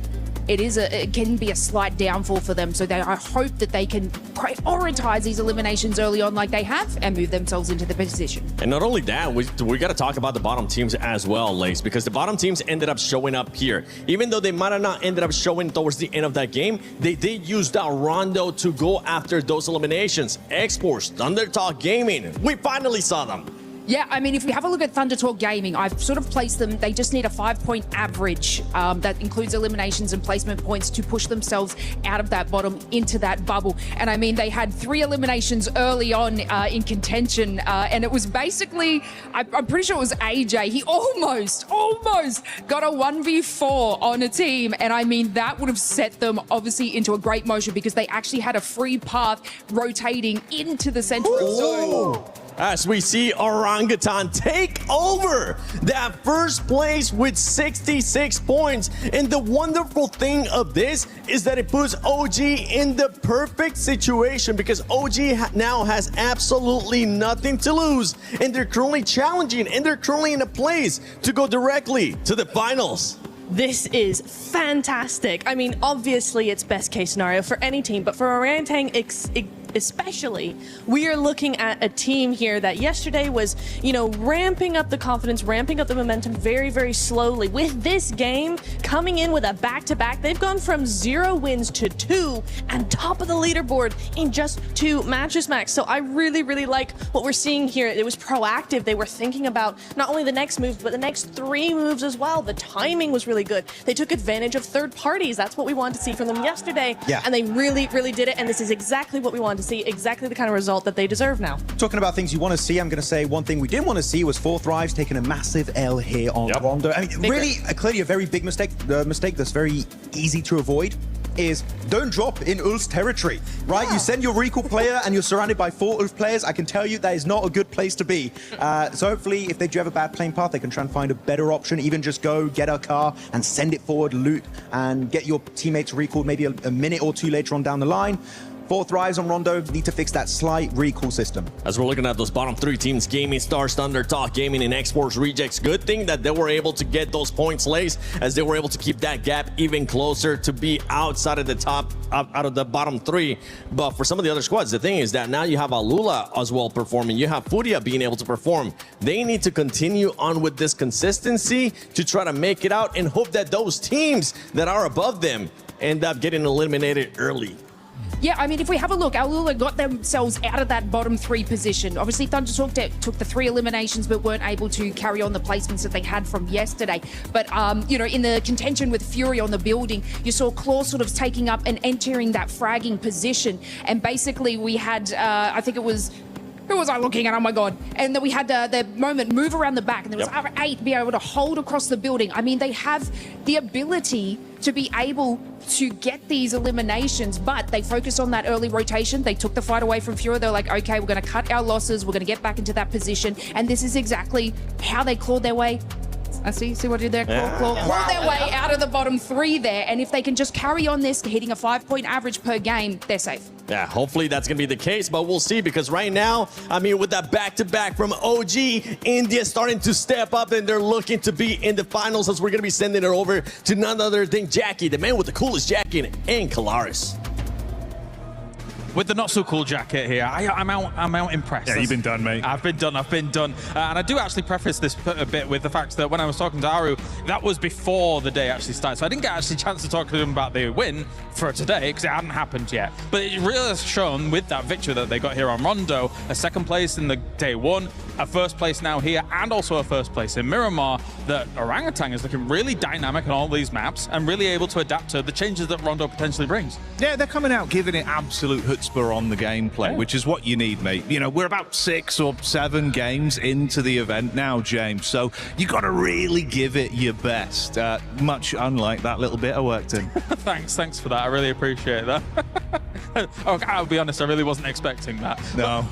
it can be a slight downfall for them. So I hope that they can prioritize these eliminations early on like they have and move themselves into the position. And not only that, we got to talk about the bottom teams as well, Lace, because the bottom teams ended up showing up here. Even though they might have not ended up showing towards the end of that game, they did use that rondo to go after those eliminations. Esports, Thundertalk Gaming, we finally saw them. Yeah, I mean, if we have a look at Thunder Talk Gaming, I've sort of placed them, they just need a 5-point average that includes eliminations and placement points to push themselves out of that bottom into that bubble. And I mean, they had 3 eliminations early on in contention, and it was basically, I'm pretty sure it was AJ. He almost got a 1v4 on a team. And I mean, that would have set them obviously into a great motion because they actually had a free path rotating into the center of zone. As we see Orangutan take over that first place with 66 points. And the wonderful thing of this is that it puts OG in the perfect situation because OG now has absolutely nothing to lose. And they're currently challenging, and they're currently in a place to go directly to the finals. This is fantastic. I mean, obviously it's best case scenario for any team, but for Orangutan especially, we are looking at a team here that yesterday was, you know, ramping up the confidence, ramping up the momentum very, very slowly. With this game coming in with a back-to-back, they've gone from 0 wins to 2 and top of the leaderboard in just 2 matches, Max. So I really, really like what we're seeing here. It was proactive. They were thinking about not only the next move, but the next 3 moves as well. The timing was really good. They took advantage of third parties. That's what we wanted to see from them yesterday. Yeah. And they really, really did it. And this is exactly what we wanted to see, exactly the kind of result that they deserve now. Talking about things you want to see, I'm going to say one thing we didn't want to see was 4 Thrives taking a massive L here on Rondo. I mean, really, clearly a very big mistake. The mistake that's very easy to avoid is don't drop in Ulf's territory, right? You send your recall player and you're surrounded by 4 Ulf players. I can tell you that is not a good place to be. So hopefully, if they do have a bad playing path, they can try and find a better option. Even just go get a car and send it forward, loot, and get your teammates recalled maybe a minute or 2 later on down the line. 4 Thrives on Rondo need to fix that slight recall system. As we're looking at those bottom 3 teams, Gaming Stars, Thundertalk Gaming, and Esports Rejects, good thing that they were able to get those points laced, as they were able to keep that gap even closer to be outside of the top, out of the bottom 3. But for some of the other squads, the thing is that now you have Alula as well performing. You have Furia being able to perform. They need to continue on with this consistency to try to make it out and hope that those teams that are above them end up getting eliminated early. Yeah, I mean, if we have a look, Alula got themselves out of that bottom 3 position. Obviously, Thundertalk took the 3 eliminations, but weren't able to carry on the placements that they had from yesterday. But, you know, in the contention with Fury on the building, you saw Claw sort of taking up and entering that fragging position. And basically, we had, I think it was who was I looking at? Oh my God. And then we had the moment move around the back, and there was R8 be able to hold across the building. I mean, they have the ability to be able to get these eliminations, but they focused on that early rotation. They took the fight away from Fura. They're like, okay, we're going to cut our losses. We're going to get back into that position. And this is exactly how they clawed their way. I see what you did there. Claw their way out of the bottom 3 there. And if they can just carry on this, hitting a 5-point average per game, they're safe. Yeah, hopefully that's going to be the case, but we'll see, because right now, I mean, with that back-to-back from OG, India's starting to step up, and they're looking to be in the finals, as we're going to be sending it over to none other than Jackie, the man with the coolest jacket, and Kalaris. With the not-so-cool jacket here, I'm out impressed. Yeah, you've been done, mate. I've been done. And I do actually preface this a bit with the fact that when I was talking to Aru, that was before the day actually started. So I didn't get actually a chance to talk to him about the win for today, because it hadn't happened yet. But it really has shown with that victory that they got here on Rondo, a 2nd place in the day 1, a 1st place now here, and also a 1st place in Miramar, that Orangutan is looking really dynamic on all these maps and really able to adapt to the changes that Rondo potentially brings. Yeah, they're coming out giving it absolute chutzpah on the gameplay, which is what you need, mate. You know, we're about 6 or 7 games into the event now, James, so you got to really give it your best, much unlike that little bit I worked in. Thanks for that. I really appreciate that. I'll be honest, I really wasn't expecting that. No.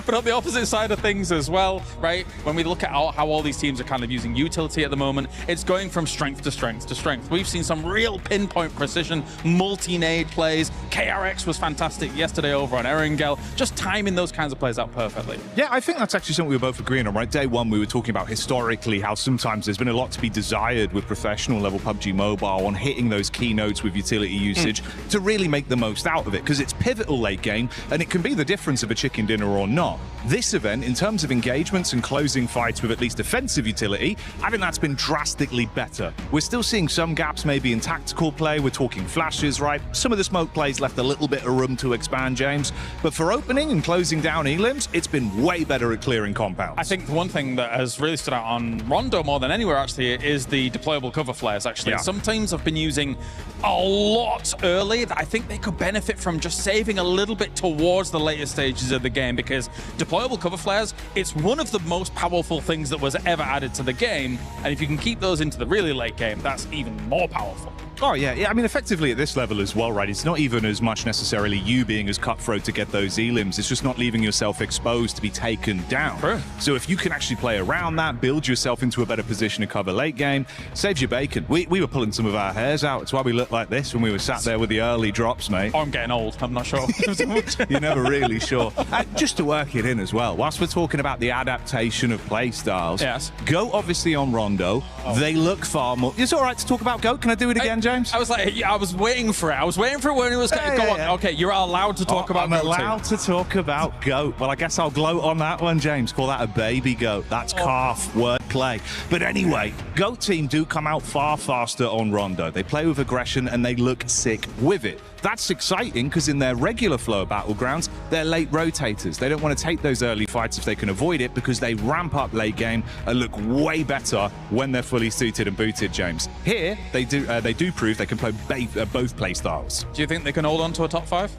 But on the opposite side of things as well, right, when we look at how all these teams are kind of using utility at the moment, it's going from strength to strength to strength. We've seen some real pinpoint precision, multi-nade plays. KRX was fantastic yesterday over on Erangel, just timing those kinds of plays out perfectly. Yeah, I think that's actually something we were both agreeing on, right? Day 1, we were talking about historically how sometimes there's been a lot to be desired with professional level PUBG Mobile on hitting those key nodes with utility usage to really make the most out of it, because it's pivotal late game, and it can be the difference of a chicken dinner or not. This event, in terms of engagements and closing fights with at least defensive utility, I think that's been drastically better. We're still seeing some gaps maybe in tactical play. We're talking flashes, right? Some of the smoke plays left a little bit of room to expand, James. But for opening and closing down elims, it's been way better at clearing compounds. I think the one thing that has really stood out on Rondo more than anywhere actually is the deployable cover flares, actually. Yeah. Some teams have been using a lot early that I think they could benefit from just saving a little bit towards the later stages of the game, because deployable cover flares, it's one of the most powerful things that was ever added to the game, and if you can keep those into the really late game, that's even more powerful. Oh, yeah. I mean, effectively at this level as well, right? It's not even as much necessarily you being as cutthroat to get those elims. It's just not leaving yourself exposed to be taken down. True. So if you can actually play around that, build yourself into a better position to cover late game, saves your bacon. We were pulling some of our hairs out. It's why we looked like this when we were sat there with the early drops, mate. Oh, I'm getting old. I'm not sure. You're never really sure. Just to work it in as well, whilst we're talking about the adaptation of play styles, yes. GOAT obviously on Rondo. They look far more... It's all right to talk about GOAT. Can I do it again, James? I was like, yeah, I was waiting for it. I was waiting for it when it was going to go on. Okay, you're allowed to talk about GOAT. I'm allowed to talk about GOAT. Well, I guess I'll gloat on that one, James. Call that a baby GOAT. That's calf wordplay. But anyway, GOAT team do come out far faster on Rondo. They play with aggression and they look sick with it. That's exciting because in their regular flow of battlegrounds, they're late rotators. They don't want to take those early fights if they can avoid it, because they ramp up late game and look way better when they're fully suited and booted, James. Here, they do prove they can play both play styles. Do you think they can hold on to a top 5?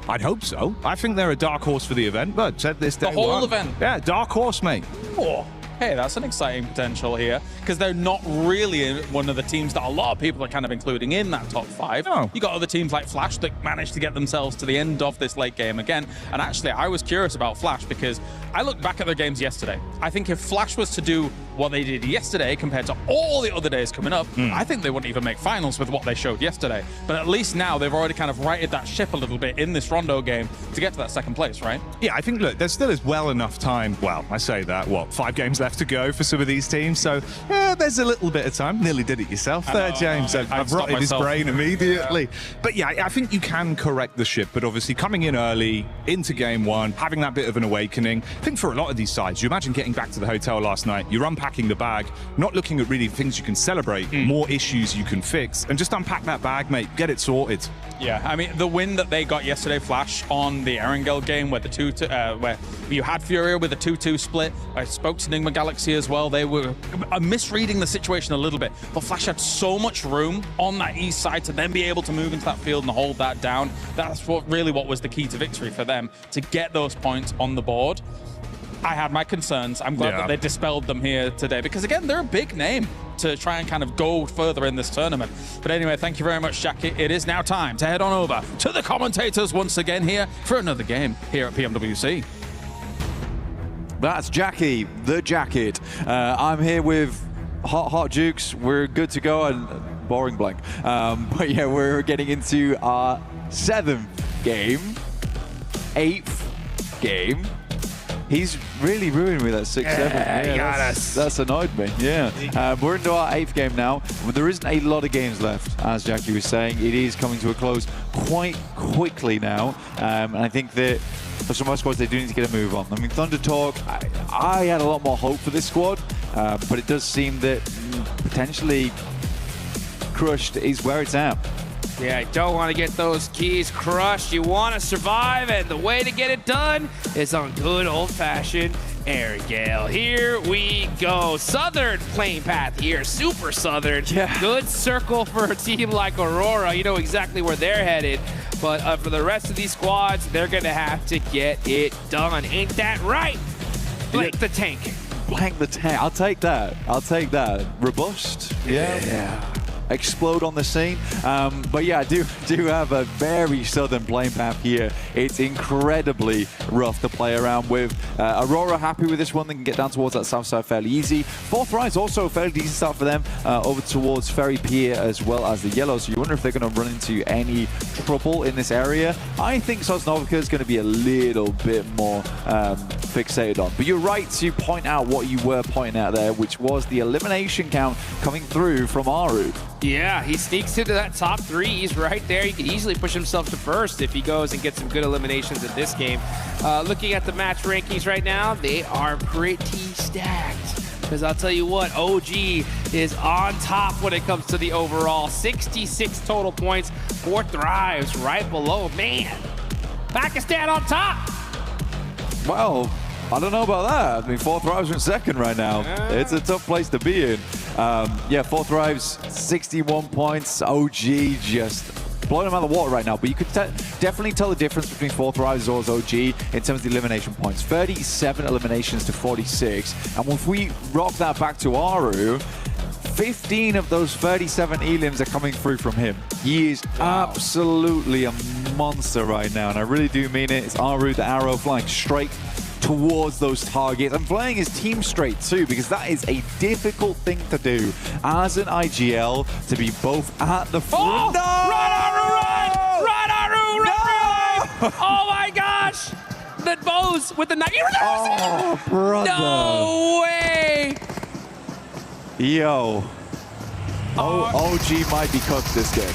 I'd hope so. I think they're a dark horse for the event, but said this day the whole event? Yeah, dark horse, mate. Oh. Hey, that's an exciting potential here, because they're not really one of the teams that a lot of people are kind of including in that top 5. No. You got other teams like Flash that managed to get themselves to the end of this late game again. And actually, I was curious about Flash because I looked back at their games yesterday. I think if Flash was to do what they did yesterday compared to all the other days coming up, I think they wouldn't even make finals with what they showed yesterday. But at least now they've already kind of righted that ship a little bit in this Rondo game to get to that 2nd place, right? Yeah, I think, look, there still is well enough time. Well, I say that, 5 games left to go for some of these teams, so there's a little bit of time. Nearly did it yourself there, James. I've rotted his brain immediately. Yeah. But yeah, I think you can correct the ship, but obviously coming in early into game 1, having that bit of an awakening, I think for a lot of these sides, you imagine getting getting back to the hotel last night, you're unpacking the bag, not looking at really things you can celebrate, more issues you can fix, and just unpack that bag, mate, get it sorted. Yeah, I mean, the win that they got yesterday, Flash, on the Erangel game where where you had Furia with a 2-2 split. I spoke to Nigma Galaxy as well. They were misreading the situation a little bit, but Flash had so much room on that east side to then be able to move into that field and hold that down. That's what was the key to victory for them, to get those points on the board. I had my concerns. I'm glad that they dispelled them here today because, again, they're a big name to try and kind of go further in this tournament. But anyway, thank you very much, Jackie. It is now time to head on over to the commentators once again here for another game here at PMWC. That's Jackie, the Jacket. I'm here with Hot Jukes. We're good to go and boring blank. But yeah, we're getting into our 7th game, 8th game. He's really ruined me that 6-7. Yeah, he got us. That's annoyed me. Yeah. We're into our 8th game now. There isn't a lot of games left, as Jackie was saying. It is coming to a close quite quickly now. And I think that for some of our squads, they do need to get a move on. I mean, Thunder Talk, I had a lot more hope for this squad, but it does seem that potentially Crushed is where it's at. Yeah, I don't want to get those keys crushed. You want to survive, and the way to get it done is on good old-fashioned Erangel. Here we go. Southern playing path here. Super Southern. Yeah. Good circle for a team like Aurora. You know exactly where they're headed. But for the rest of these squads, they're going to have to get it done. Ain't that right? Blank the tank. Blank the tank. I'll take that. I'll take that. Robust. Yeah. Explode on the scene. But yeah, I do have a very southern playing path here. It's incredibly rough to play around with. Aurora happy with this one. They can get down towards that south side fairly easy. Fourth Rise also a fairly decent start for them over towards Ferry Pier as well as the yellow. So you wonder if they're going to run into any trouble in this area. I think Sosnovica is going to be a little bit more fixated on. But you're right to point out what you were pointing out there, which was the elimination count coming through from Aru. Yeah, he sneaks into that top 3. He's right there. He could easily push himself to first if he goes and gets some good eliminations in this game. Looking at the match rankings right now, they are pretty stacked. Because I'll tell you what, OG is on top when it comes to the overall. 66 total points, 4 Thrives right below. Man, Pakistan on top. Well, I don't know about that. I mean, 4 Thrives in second right now. It's a tough place to be in. Yeah, 4 Thrives, 61 points. OG just blowing them out of the water right now. But you could definitely tell the difference between 4 Thrives as well as OG in terms of the elimination points. 37 eliminations to 46. And if we rock that back to Aru, 15 of those 37 elims are coming through from him. He is absolutely a monster right now. And I really do mean it. It's Aru, the arrow flying straight towards those targets and playing his team straight too, because that is a difficult thing to do as an IGL, to be both at the front. No! Run, Aru, run! Run, Aru, run! Oh my gosh! The bows with the knife. Oh, brother. No way! Yo. OG might be cooked this game.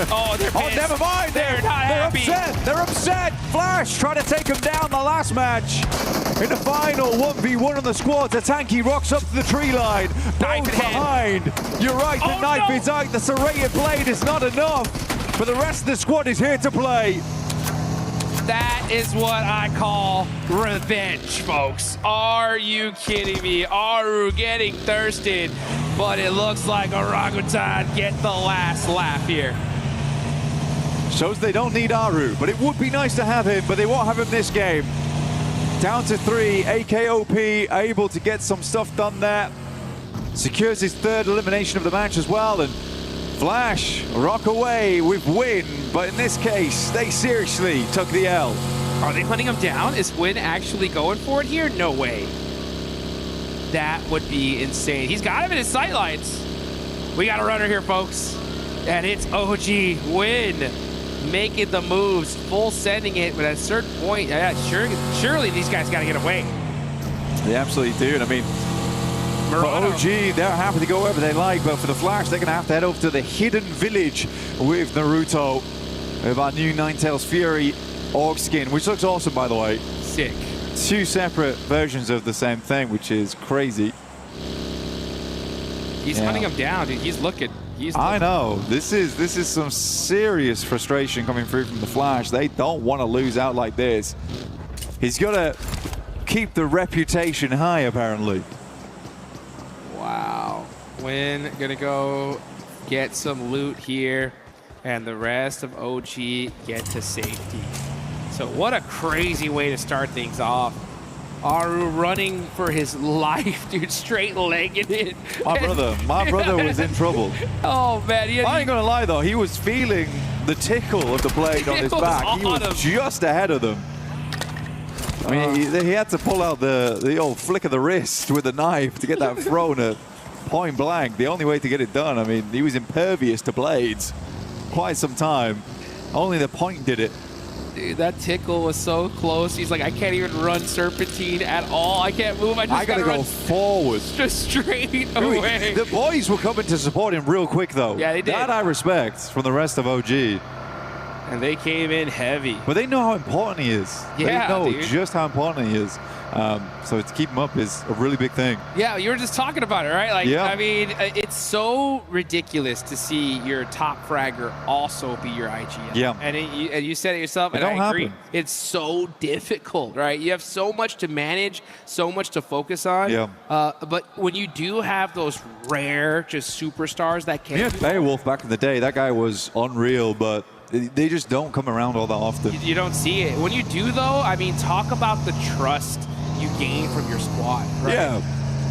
Oh, they're pissed. Oh, never mind. They're not happy. Upset. They're upset. Flash trying to take him down the last match. In the final 1v1 on the squad, Tatanki rocks up to the tree line. Both behind. You're right, the knife is out. The serrated blade is not enough. But the rest of the squad is here to play. That is what I call revenge, folks. Are you kidding me? Aru getting thirsted, but it looks like Orangutan get the last laugh here. Shows they don't need Aru, but it would be nice to have him, but they won't have him this game. Down to 3, AKOP able to get some stuff done there. Secures his 3rd elimination of the match as well, and Flash rock away with Win, but in this case, they seriously took the L. Are they hunting him down? Is Win actually going for it here? No way. That would be insane. He's got him in his sightlines. We got a runner here, folks. And it's OG Win making the moves, full sending it, but at a certain point, surely these guys got to get away. They absolutely do, and I mean, for OG, they're happy to go wherever they like, but for the Flash, they're going to have to head over to the hidden village with Naruto, with our new Ninetales Fury orc skin, which looks awesome, by the way. Sick. two separate versions of the same thing, which is crazy. He's hunting him down, dude. He's looking. I know. This is some serious frustration coming through from the Flash. They don't want to lose out like this. He's got to keep the reputation high, apparently. Wow. Win gonna go get some loot here, and the rest of OG get to safety. So what a crazy way to start things off. Aru running for his life, dude, straight legged it. My brother was in trouble. Oh man, I ain't gonna lie though, he was feeling the tickle of the blade on his back. He was just ahead of them. I mean, he had to pull out the old flick of the wrist with a knife to get that thrown at point blank. The only way to get it done. I mean, he was impervious to blades quite some time. Only the point did it. Dude, that tickle was so close. He's like, I can't even run Serpentine at all. I can't move. I gotta go forward. Just straight away. The boys were coming to support him real quick, though. Yeah, they did. That I respect from the rest of OG. And they came in heavy. But they know how important he is. Yeah, they know dude. just how important he is. So to keep him up is a really big thing. Yeah, you were just talking about it, right? Like, yeah. I mean, it's so ridiculous to see your top fragger also be your IGL. Yeah. And you said it yourself, and I agree. It's so difficult, right? You have so much to manage, so much to focus on. Yeah. But when you do have those rare, just superstars that can... Yeah, Beowulf back in the day, that guy was unreal, but they just don't come around all that often. You don't see it. When you do, though, I mean, talk about the trust you gain from your squad, right? Yeah.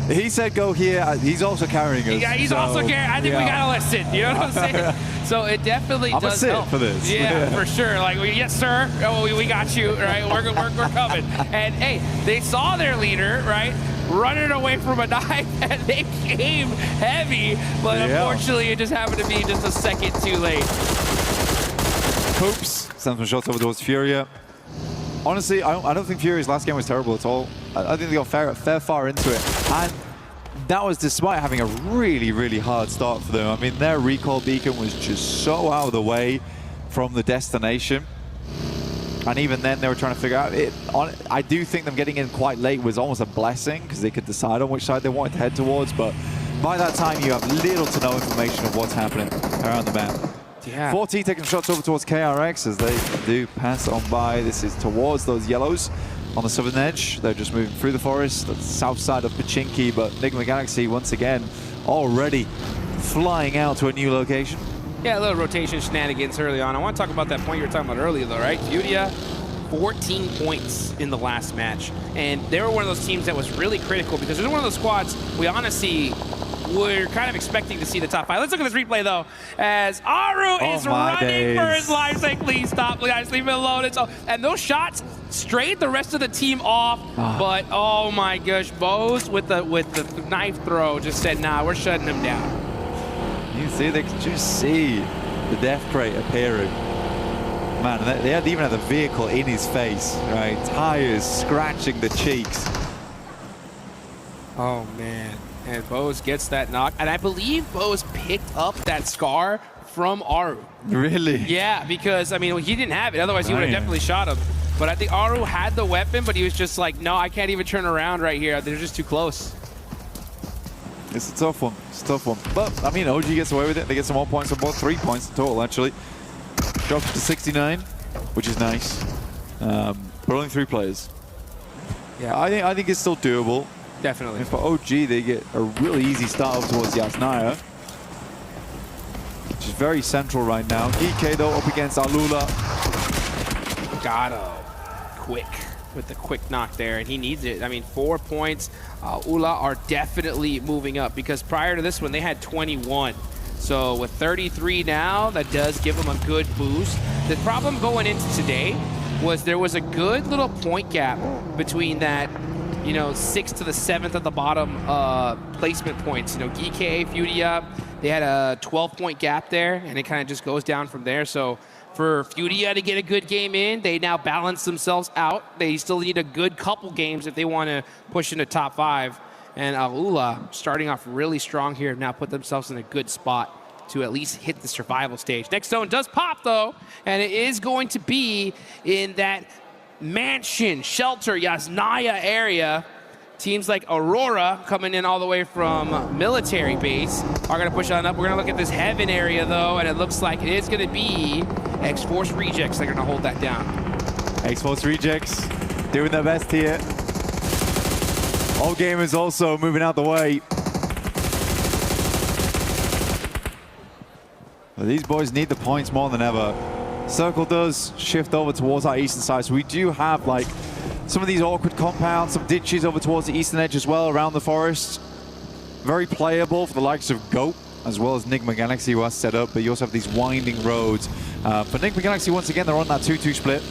He said go here. He's also carrying us. Yeah, he's also carrying. I think we got to listen. You know what I'm saying? So it definitely does help. for this. Yeah, for sure. Like, yes, sir. Oh, we got you, right? We're coming. And, hey, they saw their leader, right? Running away from a knife, and they came heavy. But unfortunately, it just happened to be just a second too late. Coops sends some shots over towards Furia. Honestly, I don't think Furia's last game was terrible at all. I think they got fair far into it. And that was despite having a really, really hard start for them. I mean, their recall beacon was just so out of the way from the destination. And even then, they were trying to figure out it. I do think them getting in quite late was almost a blessing because they could decide on which side they wanted to head towards. But by that time, you have little to no information of what's happening around the map. Yeah. 4T taking shots over towards KRX as they do pass on by. This is towards those yellows on the southern edge. They're just moving through the forest, the south side of Pachinki, but Enigma Galaxy once again already flying out to a new location. Yeah, a little rotation shenanigans early on. I want to talk about that point you were talking about earlier, though, right? Furia, 14 points in the last match. And they were one of those teams that was really critical because they're one of those squads we honestly we're kind of expecting to see the top 5. Let's look at this replay, though, as Aru is running for his life, saying, please stop, guys, leave me alone. And those shots strayed the rest of the team off, but oh my gosh, Bose with the knife throw just said, nah, we're shutting them down. You see, they could just see the death crate appearing. Man, they even had the vehicle in his face, right? Tires scratching the cheeks. Oh, man. And Bose gets that knock. And I believe Bose picked up that scar from Aru. Really? Yeah, because, I mean, he didn't have it. Otherwise, he would have definitely shot him. But I think Aru had the weapon, but he was just like, no, I can't even turn around right here. They're just too close. It's a tough one. It's a tough one. But, I mean, OG gets away with it. They get some more points on both. 3 points in total, actually. Drops to 69, which is nice. But only 3 players. Yeah, I think it's still doable. Definitely. And for OG, they get a really easy start up towards Yasnaya, which is very central right now. DK, though, up against Alula. Got him. Quick. With the quick knock there, and he needs it. I mean, 4 points. Ula are definitely moving up because prior to this one, they had 21. So with 33 now, that does give them a good boost. The problem going into today was there was a good little point gap between that, you know, 6th to the 7th at the bottom placement points. You know, GK, Furia, they had a 12-point gap there, and it kind of just goes down from there. So for Furia to get a good game in, they now balance themselves out. They still need a good couple games if they want to push into top 5. And Alula, starting off really strong here, now put themselves in a good spot to at least hit the survival stage. Next zone does pop, though, and it is going to be in that Mansion, Shelter, Yasnaya area. Teams like Aurora, coming in all the way from military base, are going to push on up. We're going to look at this Heaven area, though, and it looks like it is going to be X-Force Rejects. They're going to hold that down. X-Force Rejects doing their best here. All Gamers also moving out the way. But these boys need the points more than ever. Circle does shift over towards our eastern side, so we do have like some of these awkward compounds, some ditches over towards the eastern edge as well around the forest. Very playable for the likes of GOAT, as well as Nigma Galaxy, who has set up, but you also have these winding roads. For Nigma Galaxy, once again, they're on that 2-2 split.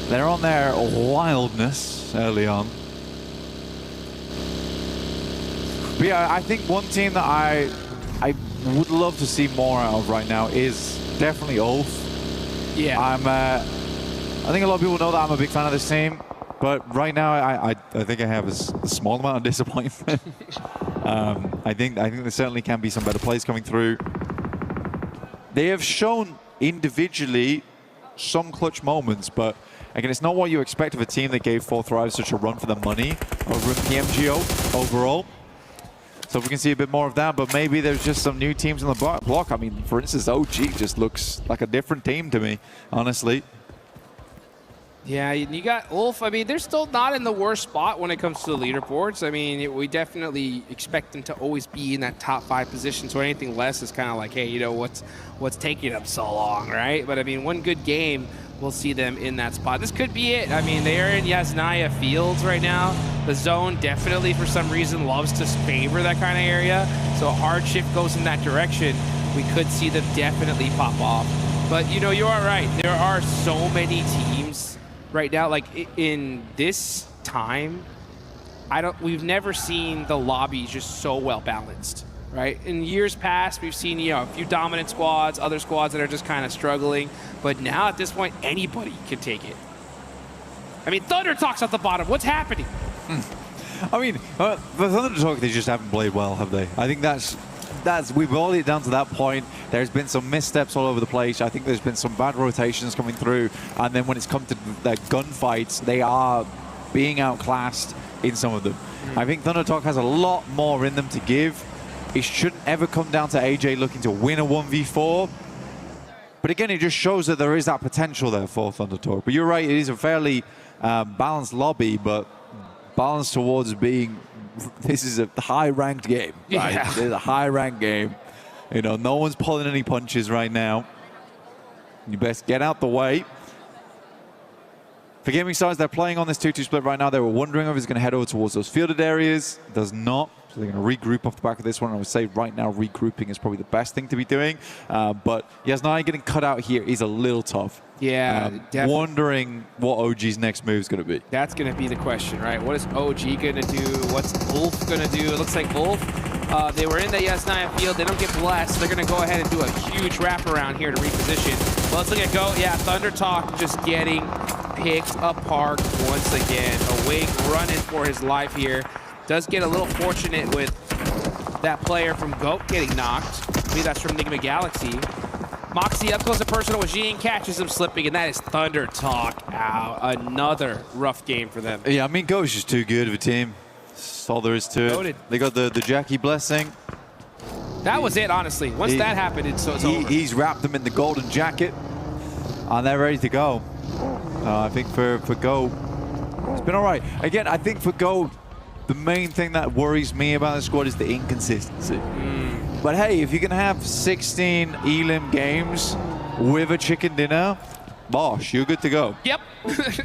They're on their wildness early on. But yeah, I think one team that I would love to see more out of right now is definitely Ulf. Yeah. I think a lot of people know that I'm a big fan of this team, but right now I think I have a small amount of disappointment. I think there certainly can be some better plays coming through. They have shown individually some clutch moments, but again, it's not what you expect of a team that gave 4 Thrives such a run for the money over in PMGO overall. So if we can see a bit more of that, but maybe there's just some new teams on the block. I mean, for instance, OG just looks like a different team to me, honestly. Yeah, you got Ulf. I mean, they're still not in the worst spot when it comes to the leaderboards. I mean, we definitely expect them to always be in that top 5 position. So anything less is kind of like, hey, you know, what's taking them so long, right? But I mean, one good game, we'll see them in that spot. This could be it. I mean, they are in Yasnaya Fields right now. The zone definitely, for some reason, loves to favor that kind of area. So a hard shift goes in that direction. We could see them definitely pop off. But, you know, you are right. There are so many teams right now. Like, in this time, we've never seen the lobby just so well balanced. Right? In years past, we've seen, you know, a few dominant squads, other squads that are just kind of struggling. But now, at this point, anybody can take it. I mean, Thunder Talk's at the bottom. What's happening? I mean, the Thunder Talk, they just haven't played well, have they? I think that's we've boiled it down to that point. There's been some missteps all over the place. I think there's been some bad rotations coming through. And then when it's come to their gunfights, they are being outclassed in some of them. I think Thunder Talk has a lot more in them to give. It shouldn't ever come down to AJ looking to win a 1v4. But again, it just shows that there is that potential there for Thunder Talk. But you're right, it is a fairly balanced lobby, but balanced towards being, this is a high-ranked game. Right? Yeah. It's a high-ranked game. You know, no one's pulling any punches right now. You best get out the way. For Gaming Stars, they're playing on this 2-2 split right now. They were wondering if he's going to head over towards those fielded areas. Does not. So they're going to regroup off the back of this one. I would say right now regrouping is probably the best thing to be doing. But Yasnaya getting cut out here is a little tough. Yeah, definitely. Wondering what OG's next move is going to be. That's going to be the question, right? What is OG going to do? What's Ulf going to do? It looks like Ulf, they were in the Yasnaya field. They don't get blessed. They're going to go ahead and do a huge wraparound here to reposition. Well, let's look at Go. Yeah, Thunder Talk just getting picked apart once again. Awake running for his life here. Does get a little fortunate with that player from GOAT getting knocked. I believe that's from Nigma Galaxy. Moxie up close and personal with Jean, catches him slipping, and that is Thunder Talk out. Another rough game for them. Yeah, I mean, GOAT's just too good of a team. That's all there is to it. Goated. They got the Jackie blessing. That was it, honestly. Once that happened, it's over. He's wrapped them in the golden jacket, and they're ready to go. I think for GOAT, it's been all right. Again, I think for GOAT, the main thing that worries me about the squad is the inconsistency. But hey, if you can have 16 Elim games with a chicken dinner, bosh, you're good to go. Yep.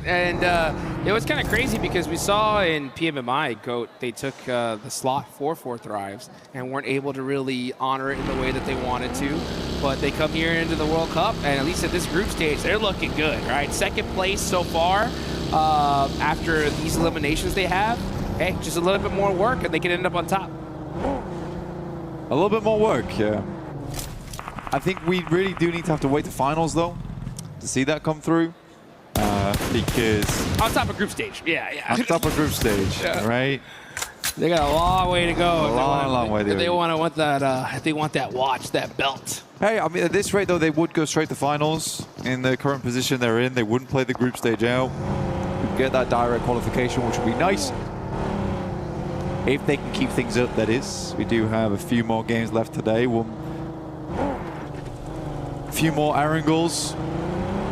And it was kind of crazy because we saw in PMMI, GOAT, they took the slot for 4 Thrives and weren't able to really honor it in the way that they wanted to. But they come here into the World Cup, and at least at this group stage, they're looking good, right? Second place so far after these eliminations they have. Hey, just a little bit more work, and they can end up on top. A little bit more work, yeah. I think we really do need to have to wait to finals, though, to see that come through. Because... On top of group stage, yeah. On top of group stage, right? They got a long way to go. A long way to go. If they want that watch, that belt. Hey, I mean, at this rate, though, they would go straight to finals. In the current position they're in, they wouldn't play the group stage out. Get that direct qualification, which would be nice. If they can keep things up, that is. We do have a few more games left today. A few more Erangels.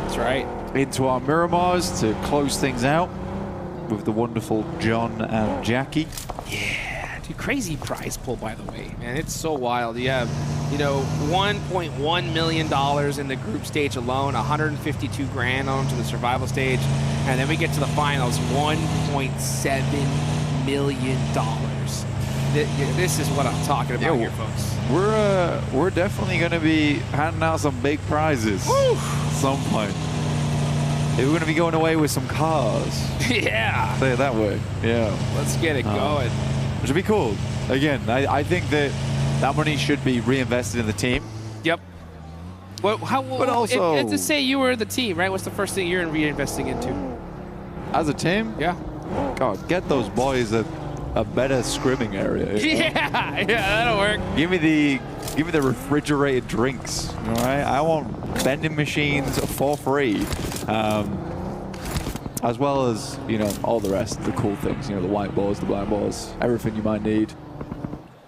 That's right. Into our Miramars to close things out with the wonderful John and Jackie. Yeah, dude, crazy prize pool, by the way, man. It's so wild. You have, you know, $1.1 million in the group stage alone, 152 grand on to the survival stage, and then we get to the finals, $1.7 million. This is what I'm talking about here, folks. We're definitely going to be handing out some big prizes at some point. We're going to be going away with some cars. Yeah. Say it that way. Yeah. Let's get it going. Which would be cool. Again, I think that money should be reinvested in the team. Yep. Well, but also, to say you were the team, right? What's the first thing you're reinvesting into? As a team? Yeah. God, get those boys a better scrimming area. Yeah, that'll work. Give me the refrigerated drinks. All right, I want vending machines for free, as well as, you know, all the rest, the cool things. You know, the whiteboards, the blackboards, everything you might need,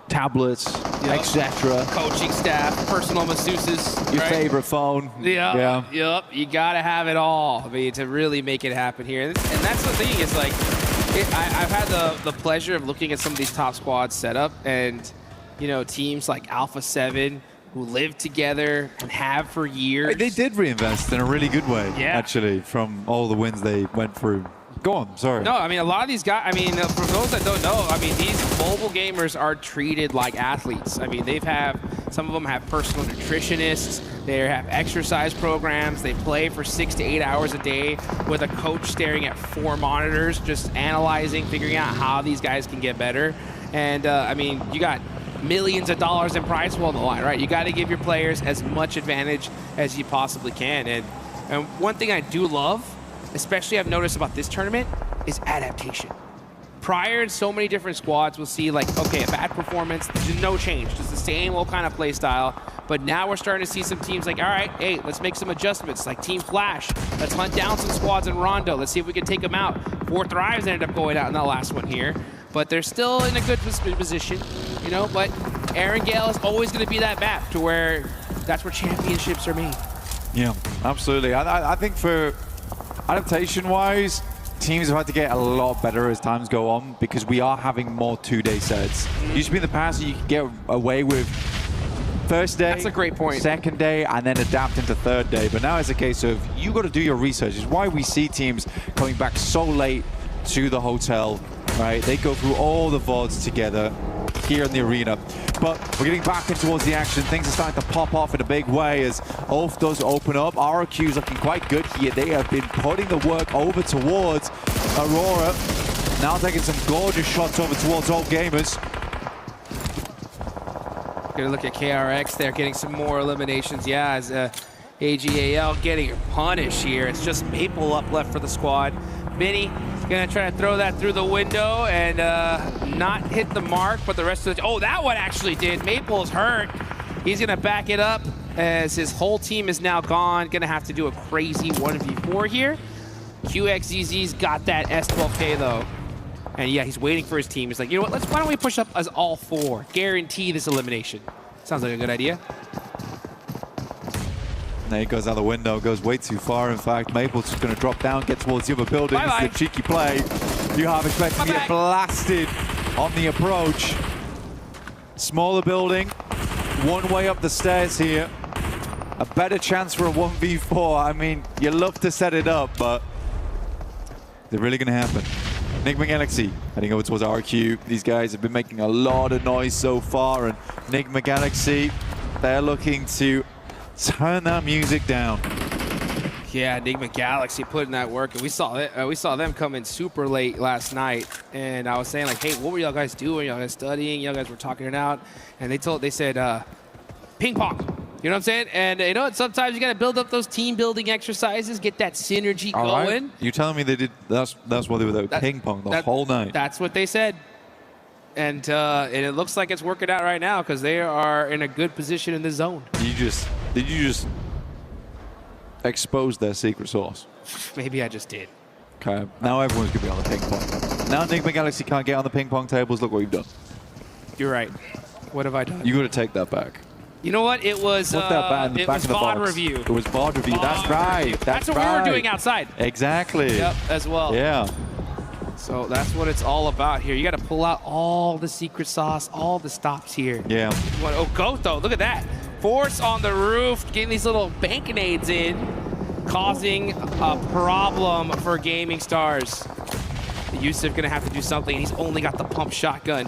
tablets, etc. Coaching staff, personal masseuses. Your favorite phone. Yeah. Yep. You gotta have it all. I mean, to really make it happen here, and that's the thing. It's like, I've had the pleasure of looking at some of these top squads set up, and, you know, teams like Alpha 7 who live together and have for years. They did reinvest in a really good way, actually, from all the wins they went through. Go on, sorry. No, I mean, a lot of these guys, I mean, for those that don't know, I mean, these mobile gamers are treated like athletes. I mean, some of them have personal nutritionists, they have exercise programs, they play for 6 to 8 hours a day with a coach staring at 4 monitors, just analyzing, figuring out how these guys can get better. And, I mean, you got millions of dollars in prize pool on the line, right? You got to give your players as much advantage as you possibly can. And one thing I do love, especially I've noticed about this tournament, is adaptation. Prior in so many different squads, we'll see like, okay, a bad performance, there's no change, just the same old kind of play style. But now we're starting to see some teams like, all right, hey, let's make some adjustments, like Team Flash. Let's hunt down some squads in Rondo. Let's see if we can take them out. 4 Thrives ended up going out in the last one here. But they're still in a good position, you know, but Erangel is always going to be that map to where that's where championships are made. Yeah, absolutely. I think for adaptation-wise, teams have had to get a lot better as times go on because we are having more 2-day sets. Used to be in the past you could get away with first day, that's a great point, second day, and then adapt into third day. But now it's a case of you got to do your research. It's why we see teams coming back so late to the hotel, right? They go through all the VODs together here in the arena. But we're getting back in towards the action. Things are starting to pop off in a big way as Ulf does open up. ROQ is looking quite good here. They have been putting the work over towards Aurora. Now taking some gorgeous shots over towards All Gamers. Gonna look at KRX there, getting some more eliminations. Yeah, as AGAL getting punished here. It's just Maple up left for the squad. Vinny gonna try to throw that through the window and not hit the mark, but the rest of the... Oh, that one actually did. Maple's hurt. He's gonna back it up as his whole team is now gone. Gonna have to do a crazy 1v4 here. QXZZ's got that S12K though. And yeah, he's waiting for his team. He's like, you know what, why don't we push up as all 4? Guarantee this elimination. Sounds like a good idea. There he goes out the window, goes way too far. In fact, Maple's just going to drop down, get towards the other building. This is a cheeky play. You have expected to get blasted on the approach. Smaller building, one way up the stairs here. A better chance for a 1v4. I mean, you love to set it up, but is it really going to happen? Enigma Galaxy heading over towards RQ. These guys have been making a lot of noise so far, and Enigma Galaxy, they're looking to turn that music down. Yeah, Enigma Galaxy putting that work, and we saw them come in super late last night. And I was saying like, hey, what were y'all guys doing? Y'all guys studying? Y'all guys were talking it out, and they said ping pong. You know what I'm saying? And you know what? Sometimes you got to build up those team building exercises, get that synergy going. Right. You're telling me they did? That's what they were doing. Ping pong the whole night. That's what they said. And it looks like it's working out right now because they are in a good position in the zone. Did you just expose their secret sauce? Maybe I just did. Okay, now everyone's going to be on the ping pong. Now Enigma Galaxy can't get on the ping pong tables. Look what you've done. You're right. What have I done? You got to take that back. You know what? It was Put that back in the back of the VOD box. review. It was VOD review. That's VOD right. review. That's what right. we were doing outside. Exactly. Yep, as well. Yeah. So that's what it's all about here. You got to pull out all the secret sauce, all the stops here. Yeah. Oh, Goat though, look at that. Force on the roof, getting these little bank-nades in, causing a problem for Gaming Stars. Yusuf gonna have to do something. He's only got the pump shotgun.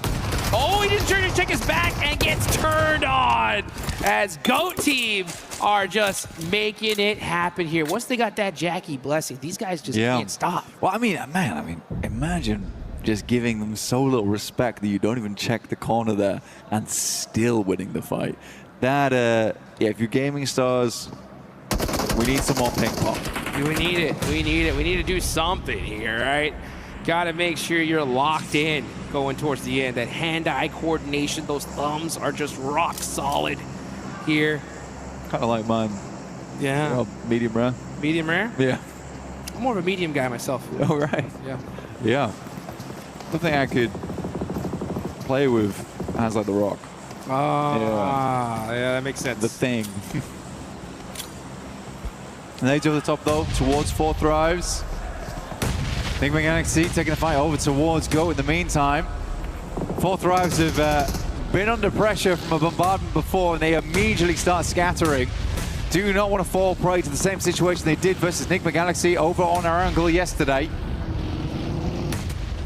Oh, he just turned to check his back and gets turned on as Goat Team are just making it happen here. Once they got that Jackie blessing, these guys just can't stop. Well, I mean, man, imagine just giving them so little respect that you don't even check the corner there and still winning the fight. That, yeah, if you're Gaming Stars, we need some more ping pong. We need it. We need it. We need to do something here, right? Got to make sure you're locked in going towards the end. That hand-eye coordination, those thumbs are just rock solid here. Kind of like mine. Yeah. Well, medium rare. Medium rare? Yeah. I'm more of a medium guy myself. Oh, right. Yeah. Yeah. Something I could play with hands like the rock. Yeah, that makes sense. The thing. And they do the top though, towards 4 Thrives. Enigma Galaxy taking the fight over towards Go in the meantime. 4 Thrives have been under pressure from a bombardment before and they immediately start scattering. Do not want to fall prey to the same situation they did versus Enigma Galaxy over on our angle yesterday.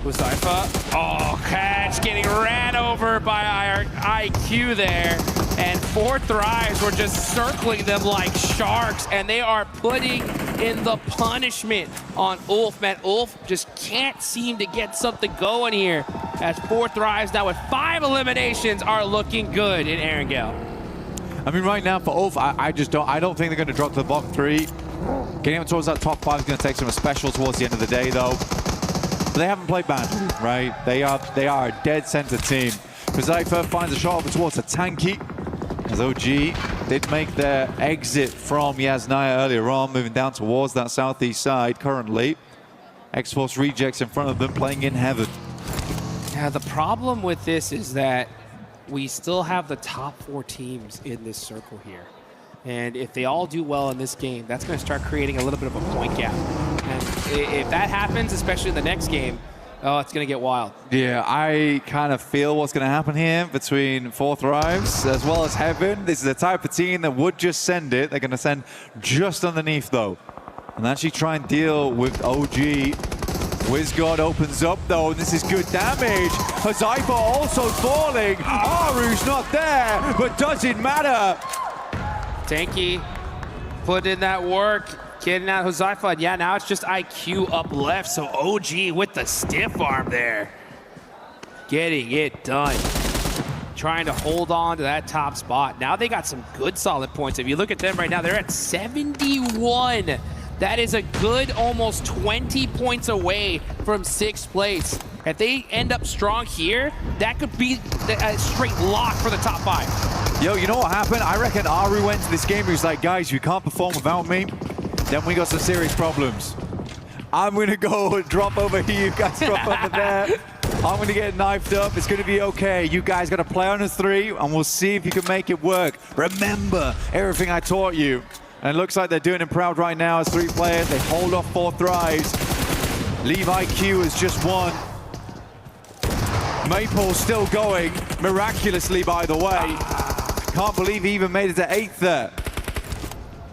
Uzaifa. Oh, catch getting ran over by our IQ there. And 4 Thrives were just circling them like sharks. And they are putting in the punishment on Ulf. Man, Ulf just can't seem to get something going here. As 4 Thrives now with 5 eliminations are looking good in Erangel. I mean, right now for Ulf, I don't think they're going to drop to the bottom 3. Getting them towards that top 5 is going to take some special towards the end of the day, though. But they haven't played bad, right? They are a dead center team. Uzaifa finds a shot over towards a tanky. As OG did make their exit from Yasnaya earlier on, moving down towards that southeast side currently. X-Force rejects in front of them, playing in heaven. Yeah, the problem with this is that we still have the top 4 teams in this circle here. And if they all do well in this game, that's going to start creating a little bit of a point gap. And if that happens, especially in the next game, oh, it's going to get wild. Yeah, I kind of feel what's going to happen here between 4 Thrives as well as Heaven. This is the type of team that would just send it. They're going to send just underneath, though. And actually try and deal with OG. WizGod opens up, though, and this is good damage. Uzaifa also falling. Aru's not there, but doesn't matter. Tanky put in that work, getting out Uzaifa. Yeah, now it's just IQ up left, so OG with the stiff arm there. Getting it done. Trying to hold on to that top spot. Now they got some good solid points. If you look at them right now, they're at 71. That is a good almost 20 points away from 6th place. If they end up strong here, that could be a straight lock for the top 5. Yo, you know what happened? I reckon Aru went to this game. He was like, guys, you can't perform without me. Then we got some serious problems. I'm going to go drop over here. You guys drop over there. I'm going to get knifed up. It's going to be okay. You guys got to play on a 3, and we'll see if you can make it work. Remember everything I taught you. And it looks like they're doing it proud right now as 3 players. They hold off 4 Thrives. Leave IQ as just 1. Maple still going, miraculously, by the way. Can't believe he even made it to 8th there.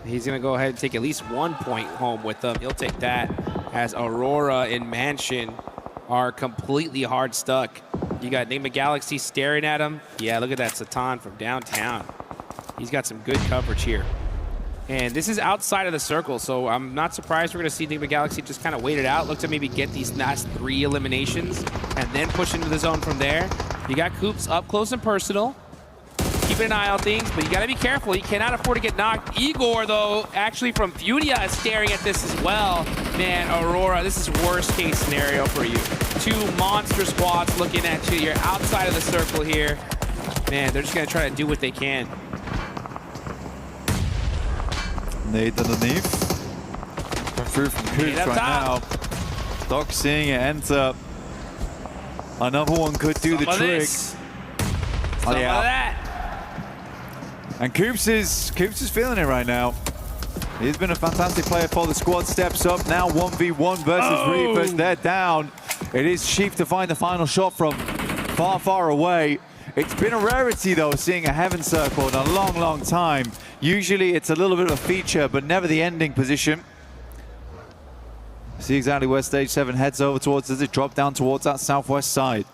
He's going to go ahead and take at least 1 point home with them. He'll take that as Aurora and Mansion are completely hard stuck. You got Enigma Galaxy staring at him. Yeah, look at that Satan from downtown. He's got some good coverage here. And this is outside of the circle, so I'm not surprised we're going to see Enigma Galaxy just kind of wait it out, look to maybe get these last 3 eliminations, and then push into the zone from there. You got Coops up close and personal. Keeping keeping an eye on things, but you got to be careful. You cannot afford to get knocked. Igor, though, actually from Furia is staring at this as well. Man, Aurora, this is worst case scenario for you. 2 monster squads looking at you. You're outside of the circle here. Man, they're just going to try to do what they can. Nade underneath. Through from Coops right now. Doc seeing it enter. Another one could do the trick. Some of that. And Coops is feeling it right now. He's been a fantastic player for the squad. Steps up now 1v1 versus Reapers. They're down. It is Sheep to find the final shot from far, far away. It's been a rarity, though, seeing a Heaven Circle in a long, long time. Usually it's a little bit of a feature, but never the ending position. See exactly where Stage 7 heads over towards. Does it drop down towards that southwest side?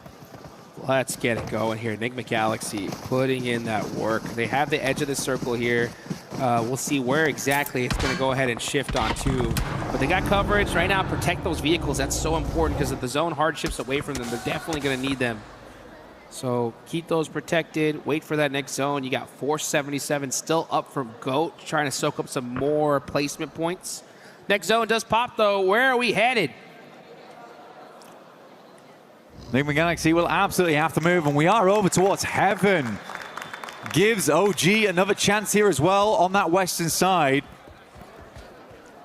Let's get it going here. Enigma Galaxy putting in that work. They have the edge of the circle here. We'll see where exactly it's going to go ahead and shift onto. But they got coverage right now. Protect those vehicles. That's so important because if the zone hard shifts away from them, they're definitely going to need them. So keep those protected. Wait for that next zone. You got 477 still up from GOAT, trying to soak up some more placement points. Next zone does pop, though. Where are we headed? Enigma Galaxy will absolutely have to move, and we are over towards Heaven. Gives OG another chance here as well on that western side.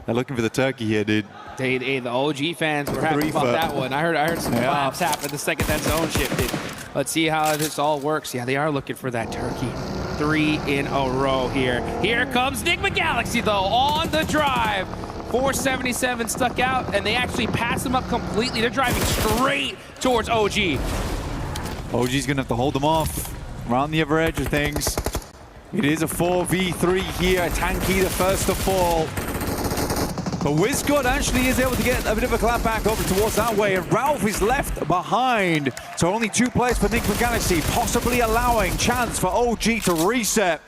They're looking for the turkey here, dude. The OG fans were happy about that one. I heard some claps happen the second that zone shifted. Let's see how this all works. Yeah, they are looking for that turkey. 3 in a row here. Here comes Enigma Galaxy, though, on the drive. 477 stuck out, and they actually pass them up completely. They're driving straight towards OG. OG's gonna have to hold them off around the other edge of things. It is a 4v3 here. Tanky the first to fall. But WizGod actually is able to get a bit of a clap back over towards that way, and Ralph is left behind. So only 2 players for Enigma Galaxy, possibly allowing chance for OG to reset.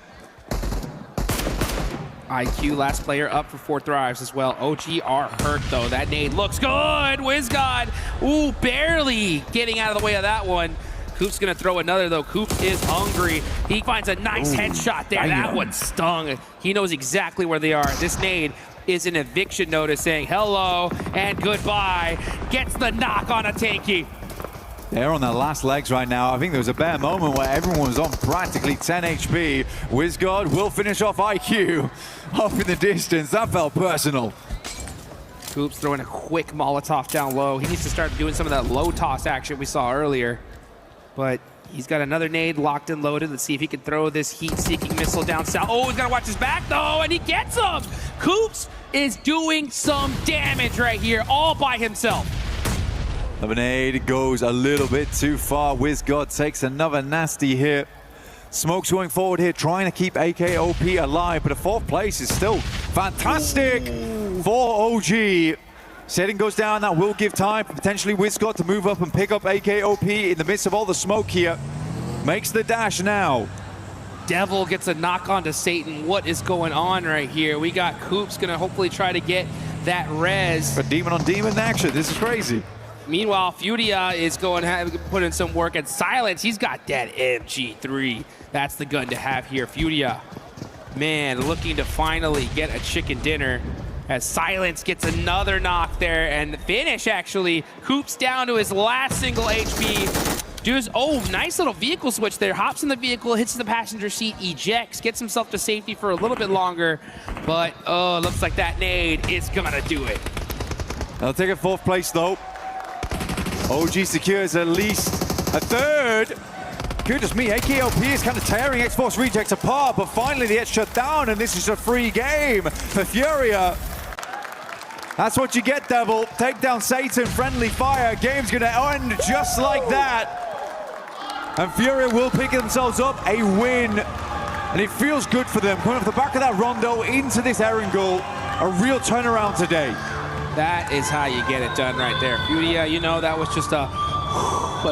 IQ, last player up for 4 thrives as well. OG are hurt, though. That nade looks good. WizGod, ooh, barely getting out of the way of that one. Coop's gonna throw another, though. Coop is hungry. He finds a nice headshot there. That one stung. He knows exactly where they are. This nade is an eviction notice saying hello and goodbye. Gets the knock on a Tanky. They're on their last legs right now. I think there was a bare moment where everyone was on practically 10 HP. WizGod will finish off IQ off in the distance. That felt personal. Coop's throwing a quick Molotov down low. He needs to start doing some of that low toss action we saw earlier. But he's got another nade locked and loaded. Let's see if he can throw this heat-seeking missile down south. Oh, he's got to watch his back, though, and he gets him. Coops is doing some damage right here all by himself. Lemonade goes a little bit too far. WizGod takes another nasty hit. Smoke's going forward here, trying to keep AKOP alive, but a 4th place is still fantastic for OG. Setting goes down, that will give time for potentially WizGod to move up and pick up AKOP in the midst of all the smoke here. Makes the dash now. Devil gets a knock onto Satan. What is going on right here? We got Coops gonna hopefully try to get that res. But demon on demon action, this is crazy. Meanwhile, Furia is going to put in some work, and Silence, he's got that MG3. That's the gun to have here. Furia, man, looking to finally get a chicken dinner as Silence gets another knock there, and the finish actually. Coops down to his last single HP. Does, oh, nice little vehicle switch there. Hops in the vehicle, hits the passenger seat, ejects, gets himself to safety for a little bit longer. But, oh, looks like that nade is gonna do it. They'll take a 4th place, though. OG secures at least a 3rd. Goodness me, AKOP is kind of tearing X-Force Rejects apart, but finally they get shut down, and this is a free game for Furia. That's what you get, Devil. Take down Satan, friendly fire. Game's gonna end just like that. And Furia will pick themselves up a win. And it feels good for them. Coming off the back of that Rondo into this Erangel. A real turnaround today. That is how you get it done right there. Furia, you know, that was just a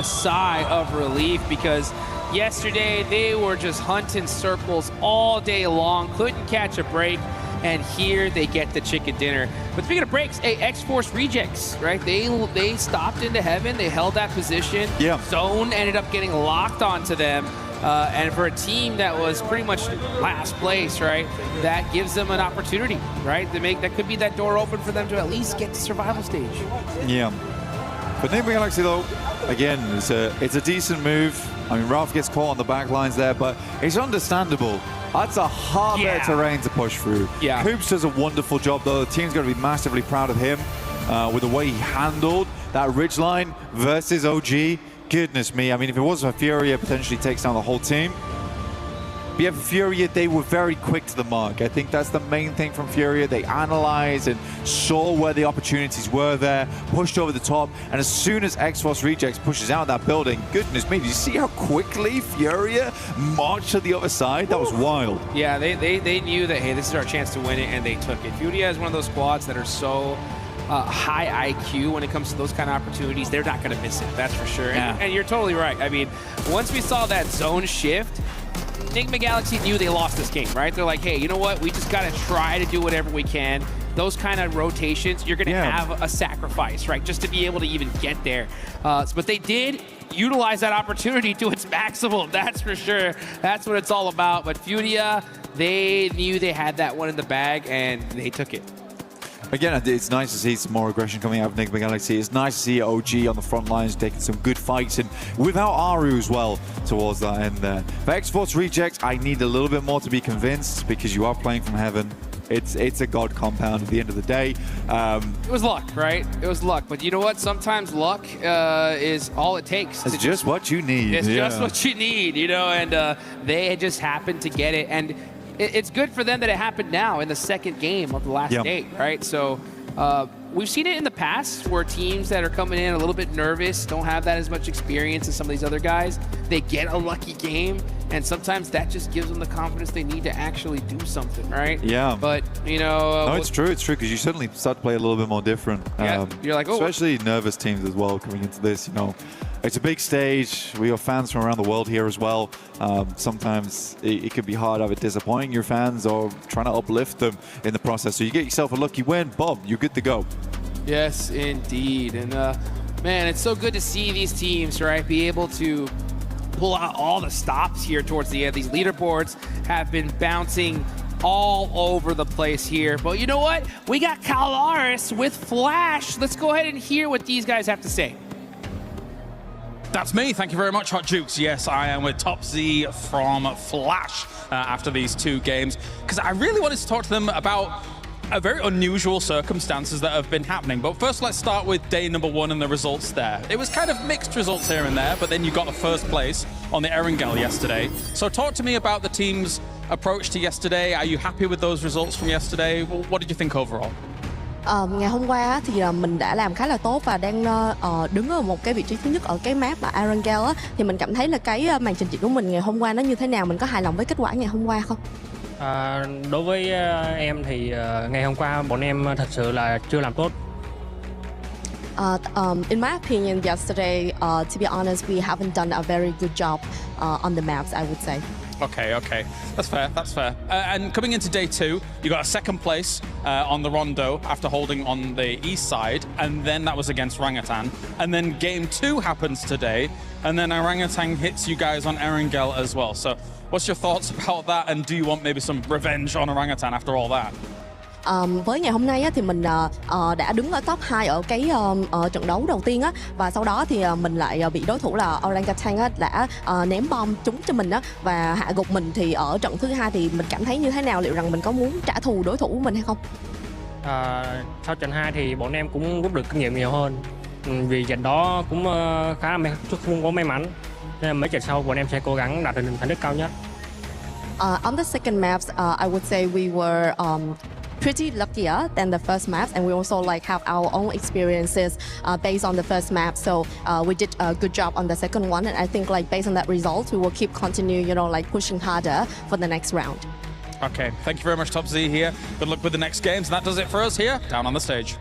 sigh of relief, because yesterday they were just hunting circles all day long, couldn't catch a break, and here they get the chicken dinner. But speaking of breaks, X-Force Rejects, right? They stopped into Heaven, they held that position. Yeah. Zone ended up getting locked onto them. And for a team that was pretty much last place, right, that gives them an opportunity, right? That could be that door open for them to at least get to survival stage. Yeah. But PMWC though, again, it's a decent move. I mean, Ralph gets caught on the back lines there, but it's understandable. That's a hard bit of terrain to push through. Yeah. Coops does a wonderful job though. The team's going to be massively proud of him with the way he handled that ridgeline versus OG. Goodness me, I mean, if it wasn't for Furia, potentially takes down the whole team. But yeah, for Furia, they were very quick to the mark. I think that's the main thing from Furia. They analyzed and saw where the opportunities were there, pushed over the top, and as soon as X-Force Rejects pushes out that building, goodness me, did you see how quickly Furia marched to the other side? That was wild. Yeah, they knew that, hey, this is our chance to win it, and they took it. Furia is one of those squads that are so high IQ when it comes to those kind of opportunities. They're not going to miss it, that's for sure. Yeah. And you're totally right. I mean, once we saw that zone shift, PMWC knew they lost this game, right? They're like, hey, you know what? We just got to try to do whatever we can. Those kind of rotations, you're going to have a sacrifice, right? Just to be able to even get there. But they did utilize that opportunity to its maximum, that's for sure. That's what it's all about. But Furia, they knew they had that one in the bag, and they took it. Again, it's nice to see some more aggression coming out of PMWC. It's nice to see OG on the front lines taking some good fights, and without Aru as well towards that end there. For X-Force Rejects, I need a little bit more to be convinced because you are playing from heaven. It's a god compound at the end of the day. It was luck, right? It was luck. But you know what? Sometimes luck is all it takes. It's just what you need. It's just what you need, you know, and they just happened to get it. And it's good for them that it happened now in the second game of the last day, right? So we've seen it in the past where teams that are coming in a little bit nervous, don't have that as much experience as some of these other guys, they get a lucky game, and sometimes that just gives them the confidence they need to actually do something, right? Yeah. But, you know... no, it's true, because you suddenly start to play a little bit more different. Yeah, you're like, oh... Especially nervous teams as well coming into this, you know. It's a big stage. We have fans from around the world here as well. Sometimes it can be hard either disappointing your fans or trying to uplift them in the process. So you get yourself a lucky win, boom, you're good to go. Yes, indeed. And man, it's so good to see these teams, right, be able to pull out all the stops here towards the end. These leaderboards have been bouncing all over the place here. But you know what? We got Calaris with Flash. Let's go ahead and hear what these guys have to say. That's me. Thank you very much, Hot Jukes. Yes, I am with Top Z from Flash after these two games, because I really wanted to talk to them about very unusual circumstances that have been happening. But first, let's start with day number one and the results there. It was kind of mixed results here and there, but then you got a first place on the Erangel yesterday. So talk to me about the team's approach to yesterday. Are you happy with those results from yesterday? What did you think overall? Ngày hôm qua thì mình đã làm khá là tốt và đang đứng ở một cái vị trí thứ nhất ở cái map là Erangel á, thì mình cảm thấy là cái màn trình diễn của mình ngày hôm qua nó như thế nào, mình có hài lòng với kết quả ngày hôm qua không? Đối với em thì ngày hôm qua bọn em thật sự là chưa làm tốt. In my opinion, yesterday, to be honest, we haven't done a very good job on the maps, I would say. Okay. That's fair, and coming into day two, you got a second place on the Rondo after holding on the east side, and then that was against Orangutan. And then game two happens today, and then Orangutan hits you guys on Erangel as well. So what's your thoughts about that, and do you want maybe some revenge on Orangutan after all that? Với ngày hôm nay á, thì mình đã đứng ở top 2 ở cái trận đấu đầu tiên á, và sau đó thì mình lại bị đối thủ là Orangutan á, đã ném bom trúng cho mình á, và hạ gục mình. Thì ở trận thứ hai thì mình cảm thấy như thế nào, liệu rằng mình có muốn trả thù đối thủ của mình hay không? Sau trận 2 thì bọn em cũng rút được kinh nghiệm nhiều hơn, vì trận đó cũng khá là không có may mắn, nên mấy trận sau bọn em sẽ cố gắng đạt được thành tích cao nhất. On the second maps, I would say we were pretty luckier than the first maps, and we also like have our own experiences based on the first map. So we did a good job on the second one, and I think like based on that result, we will keep continue, you know, like pushing harder for the next round. Okay, thank you very much, Top Z here. Good luck with the next games, and that does it for us here down on the stage.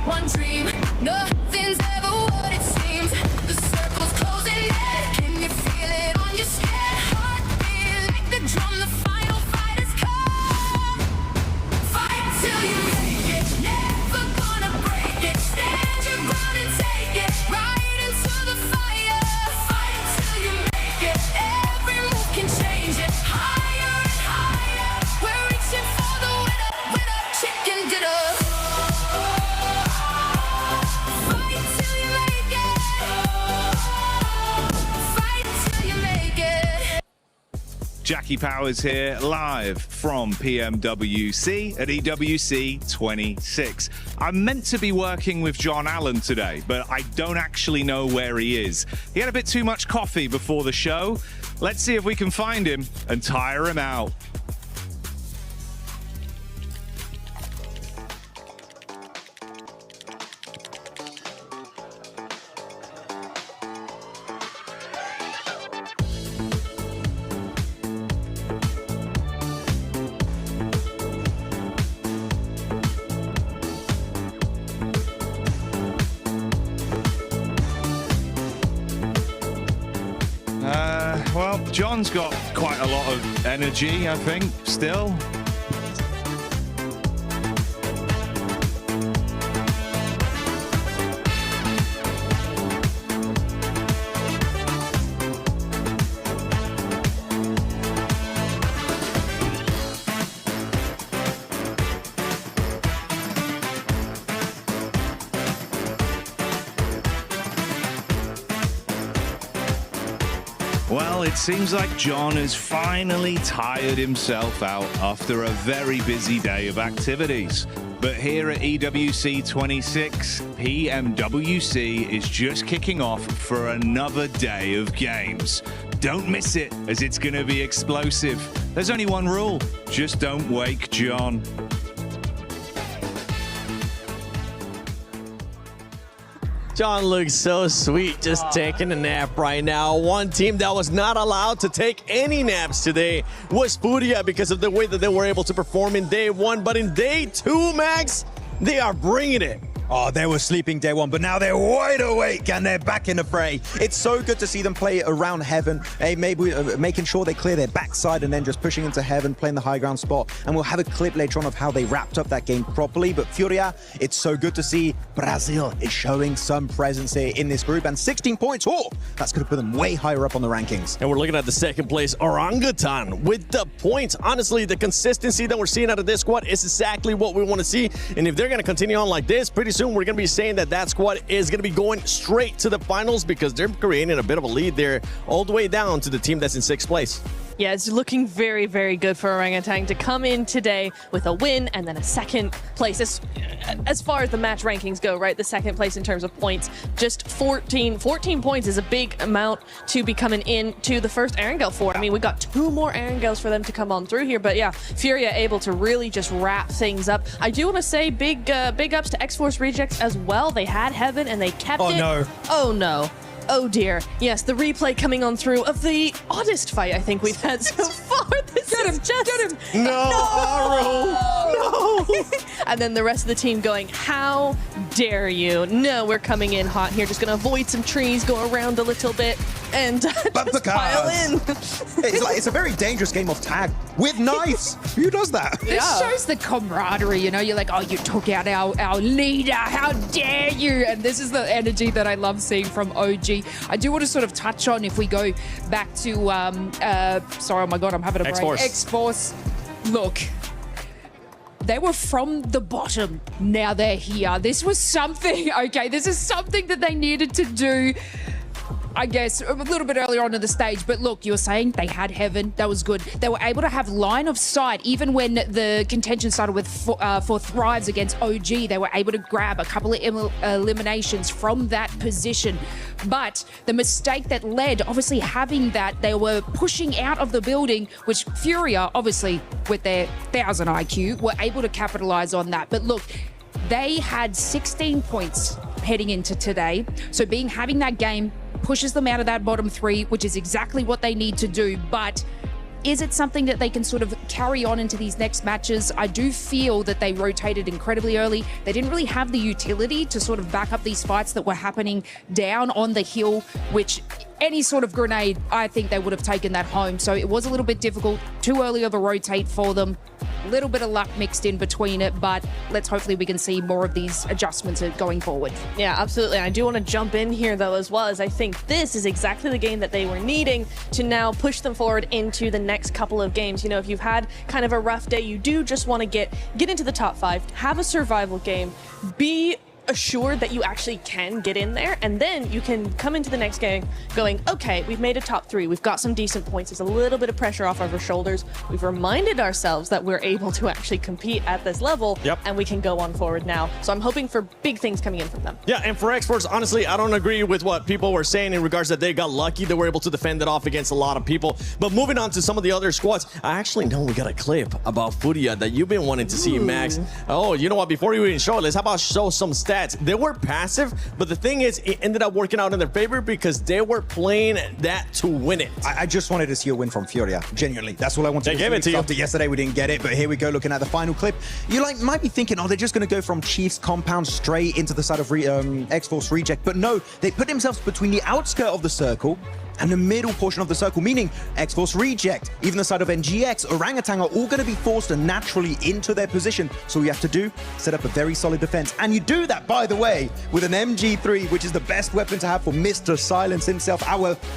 one dream. Nothing's ever what it seems. The circle's closing in. Can you feel it on your skin? Heartbeat like the drum. The final fight has come. Fight till you make it. Never gonna break it. Stand your ground and take it. Right into the fire. Fight till you make it. Every move can change it. Higher and higher. We're reaching for the winner. Winner, chicken dinner. Fight till you make it. Fight till you make it. Jackie Powers here, live from PMWC at EWC 26. I'm meant to be working with John Allen today, but I don't actually know where he is. He had a bit too much coffee before the show. Let's see if we can find him and tire him out. Well, John's got quite a lot of energy, I think, still. Well, it seems like John has finally tired himself out after a very busy day of activities. But here at EWC 26, PMWC is just kicking off for another day of games. Don't miss it, as it's going to be explosive. There's only one rule: just don't wake John. John looks so sweet just taking a nap right now. One team that was not allowed to take any naps today was Furia because of the way that they were able to perform in day one. But in day two, Max, they are bringing it. Oh, they were sleeping day one, but now they're wide awake and they're back in the fray. It's so good to see them play around heaven, maybe making sure they clear their backside and then just pushing into heaven, playing the high ground spot. And we'll have a clip later on of how they wrapped up that game properly. But Furia, it's so good to see Brazil is showing some presence here in this group. And 16 points, oh, that's going to put them way higher up on the rankings. And we're looking at the second place Orangutan with the points. Honestly, the consistency that we're seeing out of this squad is exactly what we want to see. And if they're going to continue on like this, pretty soon we're going to be saying that that squad is going to be going straight to the finals because they're creating a bit of a lead there all the way down to the team that's in sixth place. Yeah, it's looking very, very good for Orangutan to come in today with a win and then a second place. As far as the match rankings go, right? The second place in terms of points, just 14 points is a big amount to be coming into the first Erangel for. I mean, we got 2 more Erangels for them to come on through here, but yeah, Furia able to really just wrap things up. I do want to say big ups to X-Force Rejects as well. They had Heaven and they kept it. Oh no. Oh no. Oh dear. Yes, the replay coming on through of the oddest fight I think we've had so far. Get him! No! And then the rest of the team going, how dare you? No, we're coming in hot here. Just going to avoid some trees, go around a little bit, and just pile in. It's a very dangerous game of tag with knives. Who does that? This shows the camaraderie, you know? You're like, oh, you took out our leader. How dare you? And this is the energy that I love seeing from OG. I do want to sort of touch on, if we go back to, sorry, oh my God, I'm having a brain. X-Force. Look, they were from the bottom. Now they're here. This was something, okay, this is something that they needed to do, I guess, a little bit earlier on in the stage. But look, you were saying they had Heaven. That was good. They were able to have line of sight. Even when the contention started with for Thrives against OG, they were able to grab a couple of eliminations from that position. But the mistake that led, obviously having that, they were pushing out of the building, which Furia, obviously with their 1000 IQ, were able to capitalize on that. But look, they had 16 points heading into today. So having that game pushes them out of that bottom 3, which is exactly what they need to do. But Is it something that they can sort of carry on into these next matches? I do feel that they rotated incredibly early. They didn't really have the utility to sort of back up these fights that were happening down on the hill, which any sort of grenade, I think they would have taken that home. So it was a little bit difficult, too early of a rotate for them. A little bit of luck mixed in between it, but hopefully we can see more of these adjustments going forward. Yeah, absolutely. I do want to jump in here though as well, as I think this is exactly the game that they were needing to now push them forward into the next couple of games. You know, if you've had kind of a rough day, you do just want to get into the top 5, have a survival game, be assured that you actually can get in there, and then you can come into the next game going, okay, we've made a top 3, we've got some decent points, there's a little bit of pressure off of our shoulders, we've reminded ourselves that we're able to actually compete at this level, and we can go on forward now. So I'm hoping for big things coming in from them. Yeah, and for Esports, honestly, I don't agree with what people were saying in regards that they got lucky, they were able to defend it off against a lot of people. But moving on to some of the other squads, I actually know we got a clip about Furia that you've been wanting to see, Max. Oh, you know what, before you even show it, let's how about show some stats. They were passive, but the thing is, it ended up working out in their favor because they were playing that to win it. I just wanted to see a win from Furia, genuinely. That's all I wanted to see. They gave it to you. After yesterday, we didn't get it, but here we go, looking at the final clip. You might be thinking, oh, they're just going to go from Chief's compound straight into the side of X-Force Reject, but no, they put themselves between the outskirt of the circle and the middle portion of the circle, meaning X-Force Reject, even the side of NGX, Orangutan are all going to be forced naturally into their position. So all you have to do, set up a very solid defense. And you do that, by the way, with an MG3, which is the best weapon to have for Mr. Silence himself,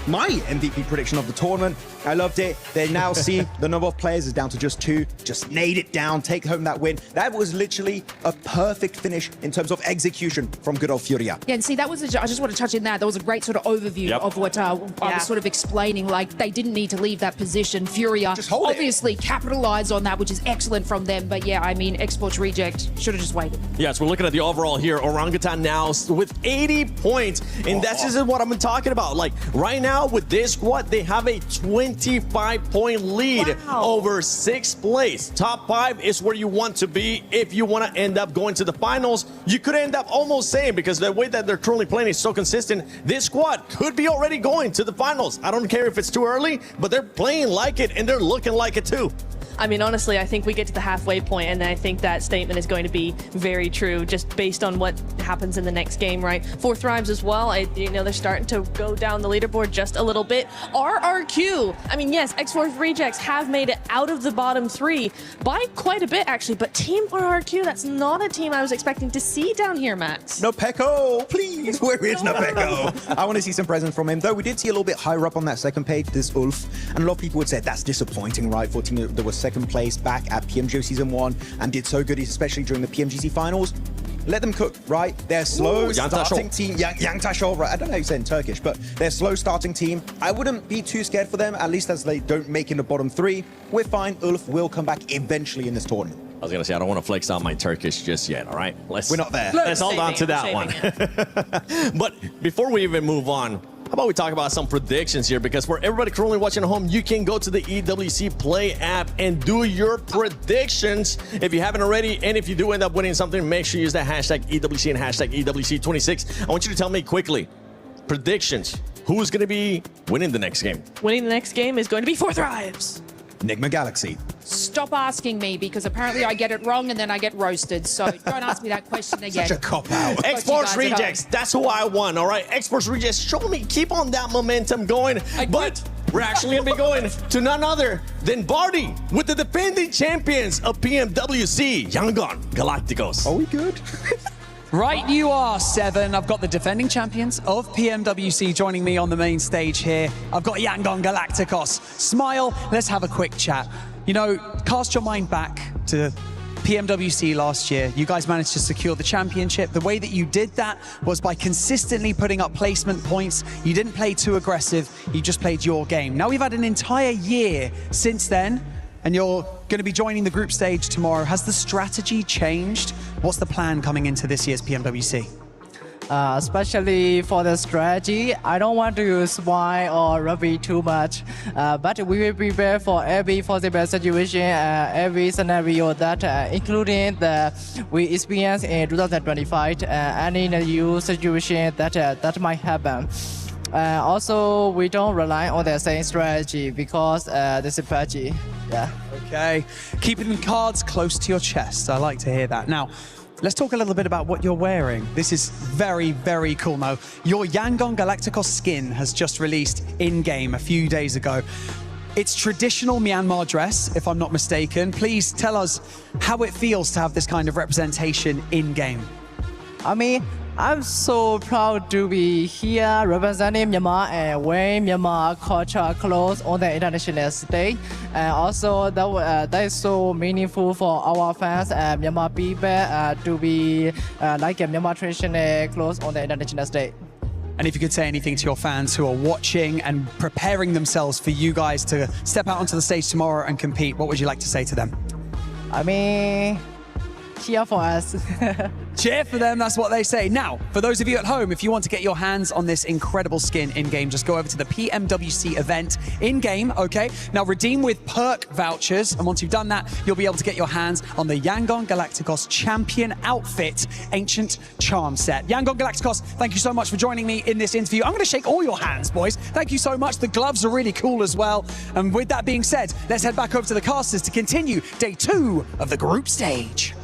my MVP prediction of the tournament. I loved it. They now see the number of players is down to just 2. Just nade it down, take home that win. That was literally a perfect finish in terms of execution from good old Furia. Yeah, and see, that was I just want to touch in that. That was a great sort of overview of what I was sort of explaining. Like, they didn't need to leave that position. Furia obviously capitalized on that, which is excellent from them. But yeah, I mean, Esports Reject should have just waited. Yes, we're looking at the overall here. Orangutan now with 80 points, and that's just what I've been talking about. Like, right now with this squad, they have a 25-point lead over 6th place. Top 5 is where you want to be if you want to end up going to the finals. You could end up almost saying, because the way that they're currently playing is so consistent, this squad could be already going to the finals. I don't care if it's too early, but they're playing like it and they're looking like it too. I mean, honestly, I think we get to the halfway point, and I think that statement is going to be very true, just based on what happens in the next game, right? 4th Rhymes as well, they're starting to go down the leaderboard just a little bit. RRQ, I mean, yes, X-Force Rejects have made it out of the bottom 3 by quite a bit, actually, but Team RRQ, that's not a team I was expecting to see down here, Max. No Peko, please, where is No Peko? I want to see some presence from him, though we did see a little bit higher up on that second page, this Ulf, and a lot of people would say that's disappointing, right, for a team that was second place back at PMGO Season 1 and did so good, especially during the PMGC finals. Let them cook, right? They're slow starting team. Yang Tashol, right? I don't know how you say it in Turkish, but they're slow starting team. I wouldn't be too scared for them, at least as they don't make in the bottom 3. We're fine. Ulf will come back eventually in this tournament. I was going to say, I don't want to flex on my Turkish just yet, all right? We're not there. Let's hold on to that one. But before we even move on, how about we talk about some predictions here? Because for everybody currently watching at home, you can go to the EWC Play app and do your predictions if you haven't already. And if you do end up winning something, make sure you use that hashtag EWC and hashtag EWC26. I want you to tell me quickly, predictions. Who's going to be winning the next game? Winning the next game is going to be 4th Rhymes. Enigma Galaxy. Stop asking me, because apparently I get it wrong and then I get roasted. So don't ask me that question again. Such a cop-out. X-Force Rejects, that's who I won, all right? X-Force Rejects, show me, keep on that momentum going. But we're actually going to be going to none other than Barty with the defending champions of PMWC, Yangon Galacticos. Are we good? Right you are, Seven. I've got the defending champions of PMWC joining me on the main stage here. I've got Yangon Galacticos. Smile, let's have a quick chat. You know, cast your mind back to PMWC last year. You guys managed to secure the championship. The way that you did that was by consistently putting up placement points. You didn't play too aggressive. You just played your game. Now we've had an entire year since then, and you're going to be joining the group stage tomorrow. Has the strategy changed? What's the plan coming into this year's PMWC? Especially for the strategy, I don't want to use wine or rugby too much, but we will prepare for every possible situation, every scenario that, including the we experience in 2025, any new situation that might happen. Also, we don't rely on the same strategy because this is PUBG. Yeah. Okay. Keeping the cards close to your chest. I like to hear that. Now, let's talk a little bit about what you're wearing. This is very, very cool. Now, your Yangon Galacticos skin has just released in-game a few days ago. It's traditional Myanmar dress, if I'm not mistaken. Please tell us how it feels to have this kind of representation in-game. I mean, I'm so proud to be here representing Myanmar and wearing Myanmar culture clothes on the international stage. And also, that is so meaningful for our fans and Myanmar people to be like a Myanmar traditional clothes on the international stage. And if you could say anything to your fans who are watching and preparing themselves for you guys to step out onto the stage tomorrow and compete, what would you like to say to them? I mean, cheer for us. Cheer for them, that's what they say. Now, for those of you at home, if you want to get your hands on this incredible skin in-game, just go over to the PMWC event in-game, okay? Now, redeem with perk vouchers, and once you've done that, you'll be able to get your hands on the Yangon Galacticos Champion Outfit Ancient Charm Set. Yangon Galacticos, thank you so much for joining me in this interview. I'm going to shake all your hands, boys. Thank you so much. The gloves are really cool as well. And with that being said, let's head back over to the casters to continue day 2 of the group stage.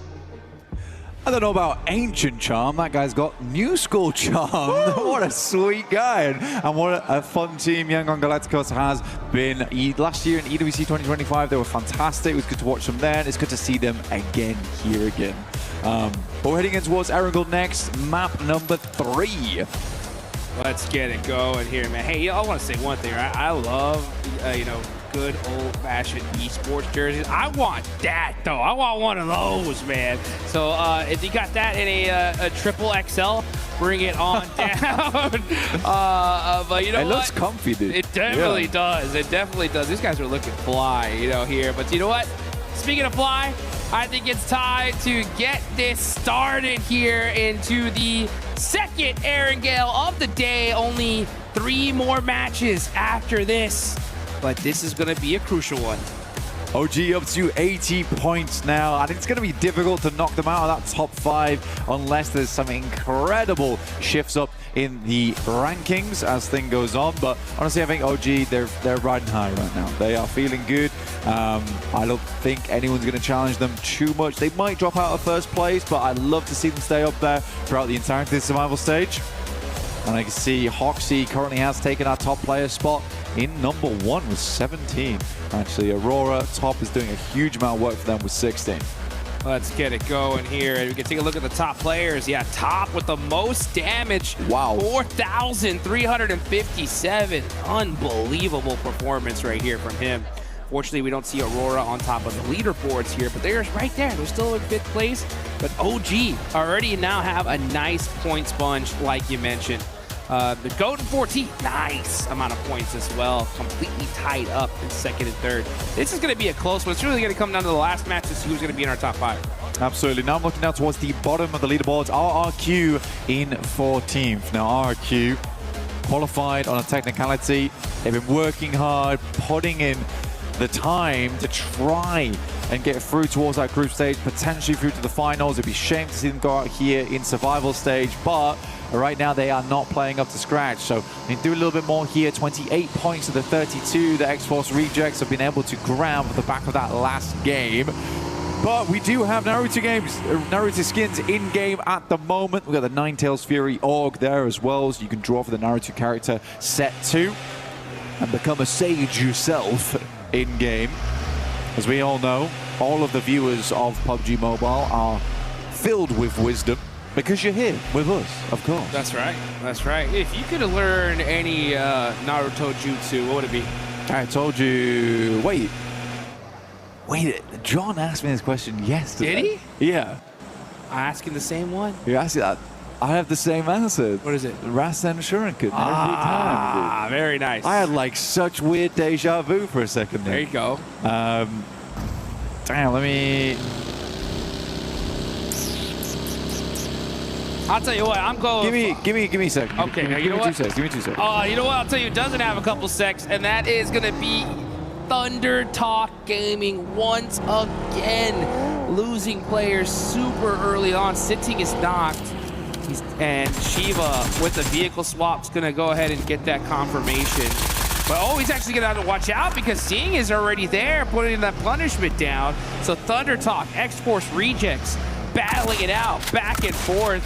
I don't know about ancient charm. That guy's got new school charm. What a sweet guy. And what a fun team Yangon Galacticos has been. Last year in EWC 2025, they were fantastic. It was good to watch them then. It's good to see them again here again. But we're heading in towards Erangel next. Map number 3. Let's get it going here, man. Hey, I want to say one thing, right? I love, good old-fashioned esports jerseys. I want that, though. I want one of those, man. So if you got that in a triple XL, bring it on down. But you know what? It looks comfy, dude. It definitely does. It definitely does. These guys are looking fly, here. But you know what? Speaking of fly, I think it's time to get this started here into the second Erangel of the day. Only 3 more matches after this. But this is going to be a crucial one. OG up to 80 points now. I think it's going to be difficult to knock them out of that top 5 unless there's some incredible shifts up in the rankings as thing goes on. But honestly, I think OG, they're riding high right now. They are feeling good. I don't think anyone's going to challenge them too much. They might drop out of first place, but I'd love to see them stay up there throughout the entirety of the survival stage. And I can see Hoxie currently has taken our top player spot in number 1 with 17. Actually, Aurora top is doing a huge amount of work for them with 16. Let's get it going here. And we can take a look at the top players. Yeah, top with the most damage. Wow. 4,357. Unbelievable performance right here from him. Fortunately, we don't see Aurora on top of the leaderboards here, but they're right there. They're still in 5th place. But OG already now have a nice point sponge, like you mentioned. The Golden 14, nice amount of points as well. Completely tied up in 2nd and 3rd. This is going to be a close one. It's really going to come down to the last match to see who's going to be in our top 5. Absolutely. Now I'm looking down towards the bottom of the leaderboards. RRQ in 14th. Now RRQ qualified on a technicality. They've been working hard, putting in the time to try and get through towards that group stage, potentially through to the finals. It'd be a shame to see them go out here in survival stage, but right now they are not playing up to scratch. So they do a little bit more here. 28 points of the 32 the X-Force Rejects have been able to grab at the back of that last game. But we do have Naruto skins in game at the moment. We've got the Ninetales Fury Org there as well, so you can draw for the Naruto character set 2 and become a sage yourself in game. As we all know, all of the viewers of PUBG Mobile are filled with wisdom because you're here with us, of course. That's right. That's right. If you could learn any Naruto jutsu, what would it be? I told you. Wait, John asked me this question yesterday. Did he? Yeah. I asked him the same one. You asked that. I have the same answer. What is it? Rasen Shuriken every time. Dude. Very nice. I had like such weird deja vu for a second there. There you go. Damn, let me... I'll tell you what, I'm going... Give me a second. Okay, give you know what? 2 seconds. Give me 2 seconds. You know what? I'll tell you, it doesn't have a couple secs, and that is going to be Thunder Talk Gaming once again. Losing players super early on. Sitting is knocked. And Shiva with the vehicle swap is going to go ahead and get that confirmation. But oh, he's actually going to have to watch out because Sing is already there, putting that punishment down. So Thunder Talk, X-Force Rejects, battling it out, back and forth.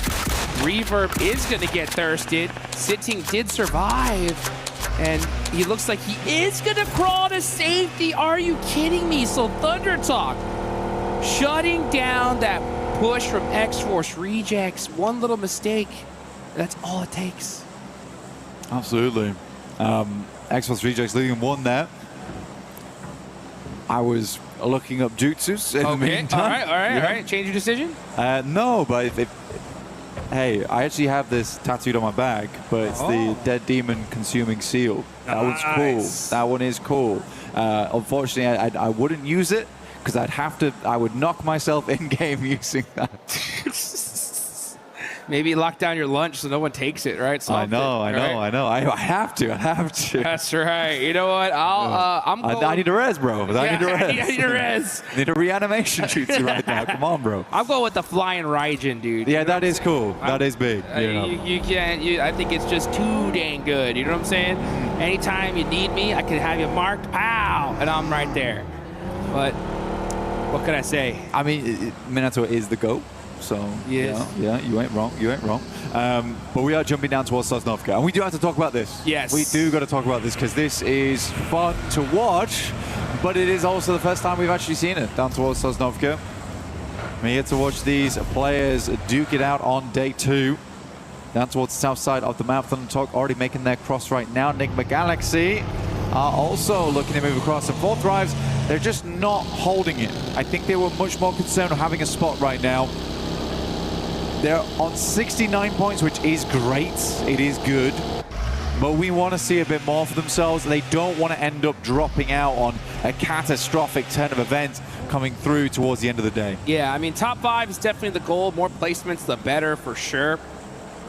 Reverb is going to get thirsted. Sitting did survive. And he looks like he is going to crawl to safety. Are you kidding me? So Thunder Talk shutting down that push from X-Force Rejects. One little mistake. That's all it takes. Absolutely. X-Force Rejects leading 1 there. I was looking up jutsus in the meantime. All right. Change your decision? No, but hey, I actually have this tattooed on my back, but it's the Dead Demon Consuming Seal. That one's cool. That one is cool. Unfortunately, I wouldn't use it because I would knock myself in-game using that. Maybe lock down your lunch so no one takes it, right? I know. I have to. That's right. You know what? I need a res, bro. I need a res. I need a res. Need a reanimation jutsu right now. Come on, bro. I'm going with the flying Raijin, dude. Yeah, that is cool. That is big. You can't. I think it's just too dang good. You know what I'm saying? Anytime you need me, I can have you marked, pow, and I'm right there. But what can I say? I mean, Minato is the GOAT. So, yes. yeah, you ain't wrong. But we are jumping down towards Sosnovka. And we do have to talk about this. Yes. We do got to talk about this because this is fun to watch, but it is also the first time we've actually seen it down towards Sosnovka. We get to watch these players duke it out on day 2. Down towards the south side of the map. Thunder Talk already making their cross right now. Enigma Galaxy are also looking to move across. And 4 Thrives, they're just not holding it. I think they were much more concerned with having a spot right now. They're on 69 points, which is great. It is good. But we want to see a bit more for themselves. They don't want to end up dropping out on a catastrophic turn of events coming through towards the end of the day. Yeah, I mean, top 5 is definitely the goal. More placements, the better for sure.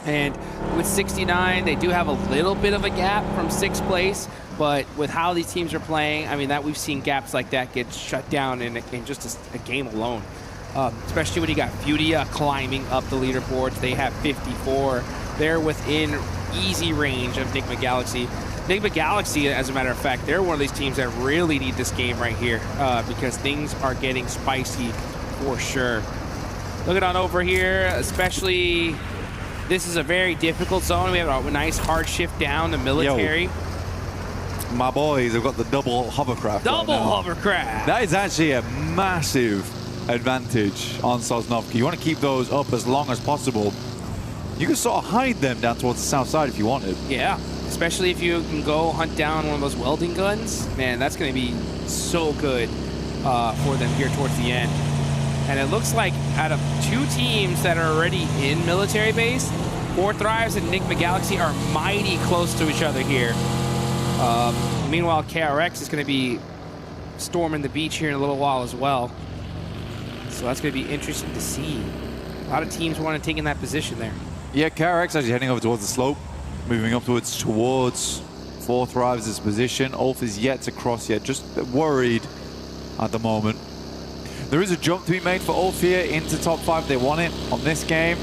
And with 69, they do have a little bit of a gap from 6th place. But with how these teams are playing, I mean, that we've seen gaps like that get shut down in just a game alone. Especially when you got Furia climbing up the leaderboards. They have 54. They're within easy range of Enigma Galaxy. Enigma Galaxy, as a matter of fact, they're one of these teams that really need this game right here because things are getting spicy for sure. Looking on over here, especially, this is a very difficult zone. We have a nice hard shift down the military. Yo, my boys have got the double hovercraft. Double hovercraft. That is actually a massive advantage on Sosnovka. You want to keep those up as long as possible. You can sort of hide them down towards the south side if you wanted. Yeah, especially if you can go hunt down one of those welding guns. Man, that's going to be so good for them here towards the end. And it looks like out of 2 teams that are already in military base, 4 Thrives and Enigma Galaxy are mighty close to each other here. Meanwhile, KRX is going to be storming the beach here in a little while as well. So that's going to be interesting to see. A lot of teams want to take in that position there. Yeah, KRX actually heading over towards the slope, moving upwards towards 4 Thrives' position. Ulf is yet to cross yet, just worried at the moment. There is a jump to be made for Ulf here into top 5. They want it on this game.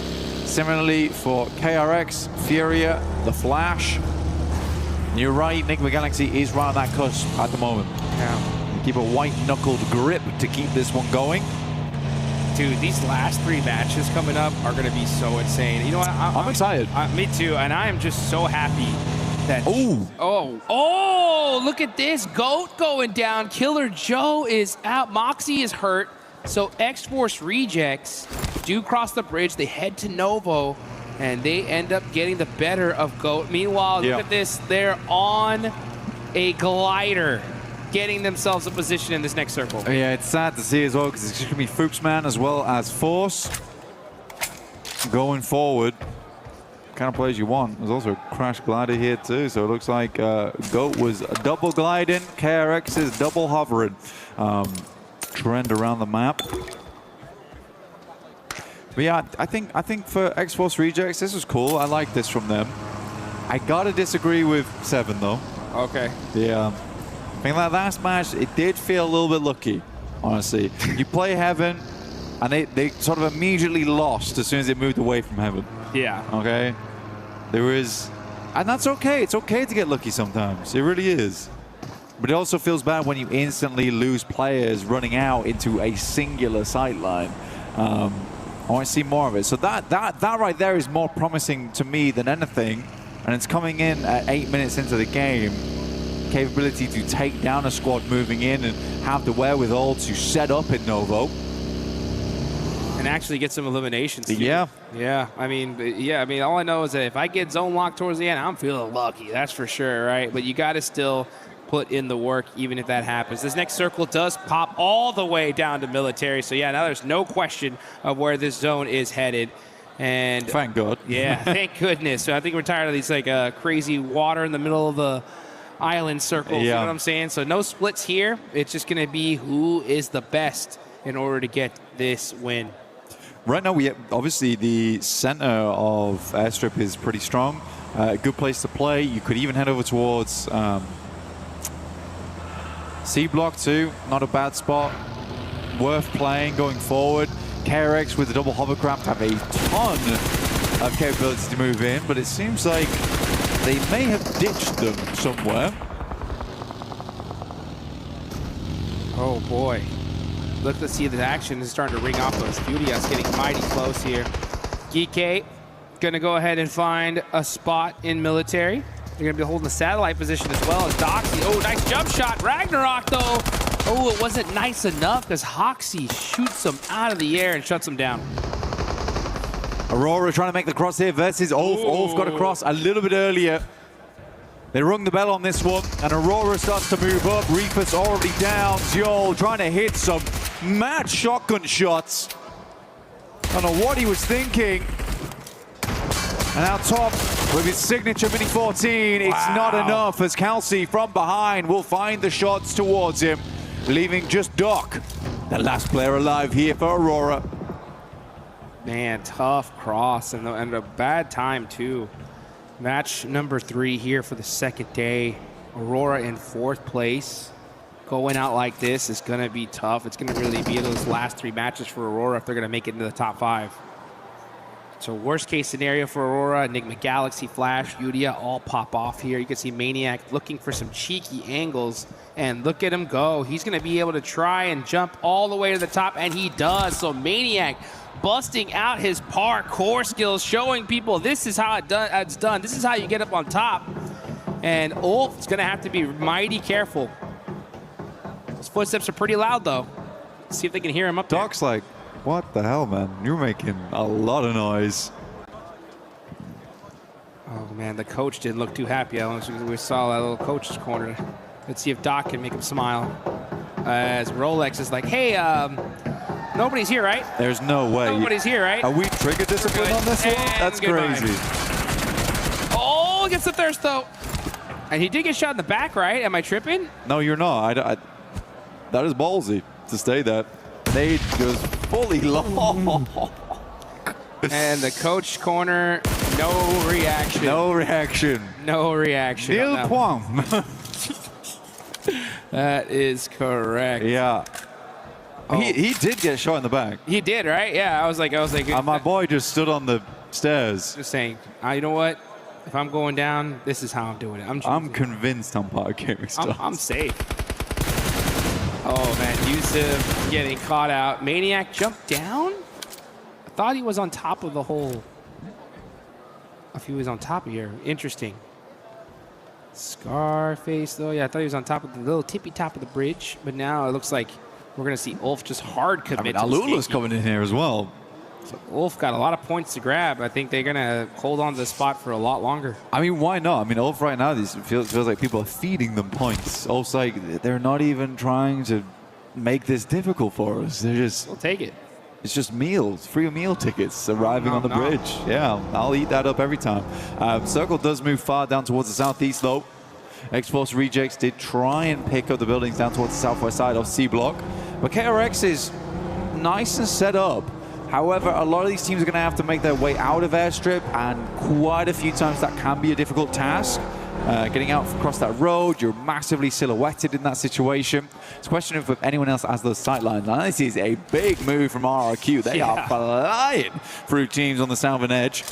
Similarly for KRX, Furia, The Flash. You're right, Enigma Galaxy is right on that cusp at the moment. Yeah. Keep a white-knuckled grip to keep this one going. Dude, these last 3 matches coming up are going to be so insane. You know what? I'm excited. Me too, and I am just so happy that... Oh, look at this. GOAT going down. Killer Joe is out. Moxie is hurt. So X-Force Rejects do cross the bridge. They head to Novo, and they end up getting the better of GOAT. Meanwhile, look at this. They're on a glider, getting themselves a position in this next circle. Yeah, it's sad to see as well because it's going to be Fuchsman as well as Force going forward. Kind of players you want. There's also a crash glider here too, so it looks like GOAT was double gliding, KRX is double hovering. Trend around the map. But yeah, I think for X-Force Rejects, this was cool. I like this from them. I gotta disagree with 7 though. Okay. Yeah. I think that last match, it did feel a little bit lucky, honestly. You play Heaven, and they sort of immediately lost as soon as it moved away from Heaven. Yeah. Okay? There is... And that's okay. It's okay to get lucky sometimes. It really is. But it also feels bad when you instantly lose players running out into a singular sightline. I want to see more of it. So that right there is more promising to me than anything. And it's coming in at 8 minutes into the game. Capability to take down a squad moving in and have the wherewithal to set up in Novo. And actually get some eliminations. Too. Yeah. Yeah. I mean, all I know is that if I get zone locked towards the end, I'm feeling lucky. That's for sure, right? But you got to still put in the work, even if that happens. This next circle does pop all the way down to military. So, yeah, now there's no question of where this zone is headed. And thank God. Yeah, thank goodness. So I think we're tired of these, like, crazy water in the middle of the island circles. Yeah. You know what I'm saying? So no splits here. It's just going to be who is the best in order to get this win. Right now, obviously the center of Airstrip is pretty strong. Good place to play. You could even head over towards C block too. Not a bad spot. Worth playing going forward. KRX with the double hovercraft have a ton of capability to move in, but it seems like they may have ditched them somewhere. Oh boy. Look to see the action is starting to ring off those. Fudia's getting mighty close here. Geekay gonna go ahead and find a spot in military. They're gonna be holding the satellite position as well as Doxy. Oh, nice jump shot. Ragnarok though. Oh, it wasn't nice enough because Hoxie shoots him out of the air and shuts him down. Aurora trying to make the cross here versus Ulf. Ulf got across a little bit earlier. They rung the bell on this one, and Aurora starts to move up. Reaper's already down. Zjol trying to hit some mad shotgun shots. I don't know what he was thinking. And out top with his signature Mini 14, it's not enough as Kelsey from behind will find the shots towards him, leaving just Doc, the last player alive here for Aurora. Man, tough cross and a bad time too. Match number 3 here for the second day. Aurora in 4th place. Going out like this is going to be tough. It's going to really be those last 3 matches for Aurora if they're going to make it into the top 5. So worst case scenario for Aurora, Enigma Galaxy, Flash, Yudia all pop off here. You can see Maniac looking for some cheeky angles, and look at him go. He's going to be able to try and jump all the way to the top, and he does. So Maniac busting out his parkour skills, showing people this is how it's done. This is how you get up on top. And Ulf is going to have to be mighty careful. Those footsteps are pretty loud, though. Let's see if they can hear him up there. Doc's like, what the hell, man? You're making a lot of noise. Oh, man, the coach didn't look too happy. We saw that little coach's corner. Let's see if Doc can make him smile. As Rolex is like, hey, nobody's here, right? There's no way. Nobody's here, right? Are we trigger discipline on this one? That's goodbye. crazy. Oh, gets the thirst, though. And he did get shot in the back, right? Am I tripping? No, you're not. That is ballsy to stay that. Nade goes fully long. And the coach corner, no reaction. No reaction. No reaction. Nil point. That is correct. Yeah. Oh. He did get shot in the back. He did, right? Yeah, I was like. My boy just stood on the stairs. Just saying, you know what? If I'm going down, this is how I'm doing it. I'm convinced I'm part of Gaming Stars. I'm safe. Oh, man, Yusuf getting caught out. Maniac jumped down? I thought he was on top of the hole. If he was on top of here. Interesting. Scarface, though. Yeah, I thought he was on top of the little tippy top of the bridge. But now it looks like we're going to see Ulf just hard commit. Alula's coming in here as well. So Ulf got a lot of points to grab. I think they're going to hold on to the spot for a lot longer. I mean, why not? I mean, Ulf right now, feels like people are feeding them points. Ulf's like, they're not even trying to make this difficult for us. They're just... We'll take it. It's just meals, free meal tickets arriving on the bridge. Yeah, I'll eat that up every time. Circle does move far down towards the southeast, though. X-Force Rejects did try and pick up the buildings down towards the southwest side of C block. But KRX is nice and set up. However, a lot of these teams are going to have to make their way out of Airstrip, and quite a few times that can be a difficult task. Getting out across that road, you're massively silhouetted in that situation. It's a question of if anyone else has those sight lines. Now, this is a big move from RRQ. They are flying through teams on the southern edge.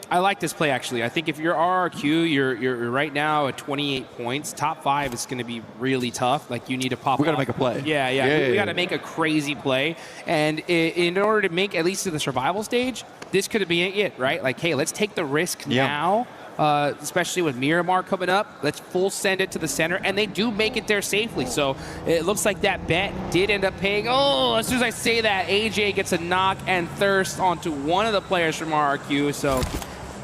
I like this play, actually. I think if you're RRQ, you're right now at 28 points. Top 5 is going to be really tough. Like, you need to pop We got to off. make a play. Yeah. We got to make a crazy play. And in order to make at least to the survival stage, this could be it, right? Like, hey, let's take the risk now, especially with Miramar coming up. Let's full send it to the center. And they do make it there safely. So it looks like that bet did end up paying. Oh, as soon as I say that, AJ gets a knock and thirst onto one of the players from RRQ. So...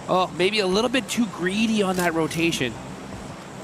oh, maybe a little bit too greedy on that rotation.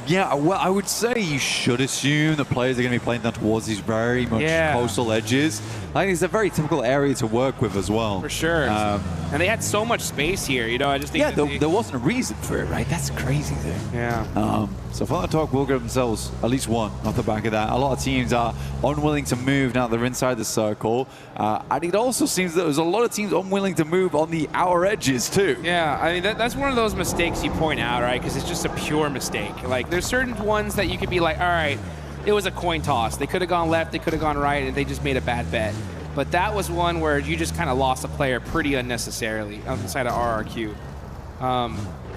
Yeah, well, I would say you should assume that players are going to be playing down towards these very much coastal edges. I think it's a very typical area to work with as well. For sure. And they had so much space here, you know, I just think... yeah, there wasn't a reason for it, right? That's a crazy thing. Yeah. So Thunder Talk will give themselves at least one off the back of that. A lot of teams are unwilling to move now that they're inside the circle. And it also seems that there's a lot of teams unwilling to move on the outer edges too. Yeah, I mean, that's one of those mistakes you point out, right? Because it's just a pure mistake. Like, there's certain ones that you could be like, all right, it was a coin toss. They could have gone left, they could have gone right, and they just made a bad bet. But that was one where you just kind of lost a player pretty unnecessarily on the side of RRQ.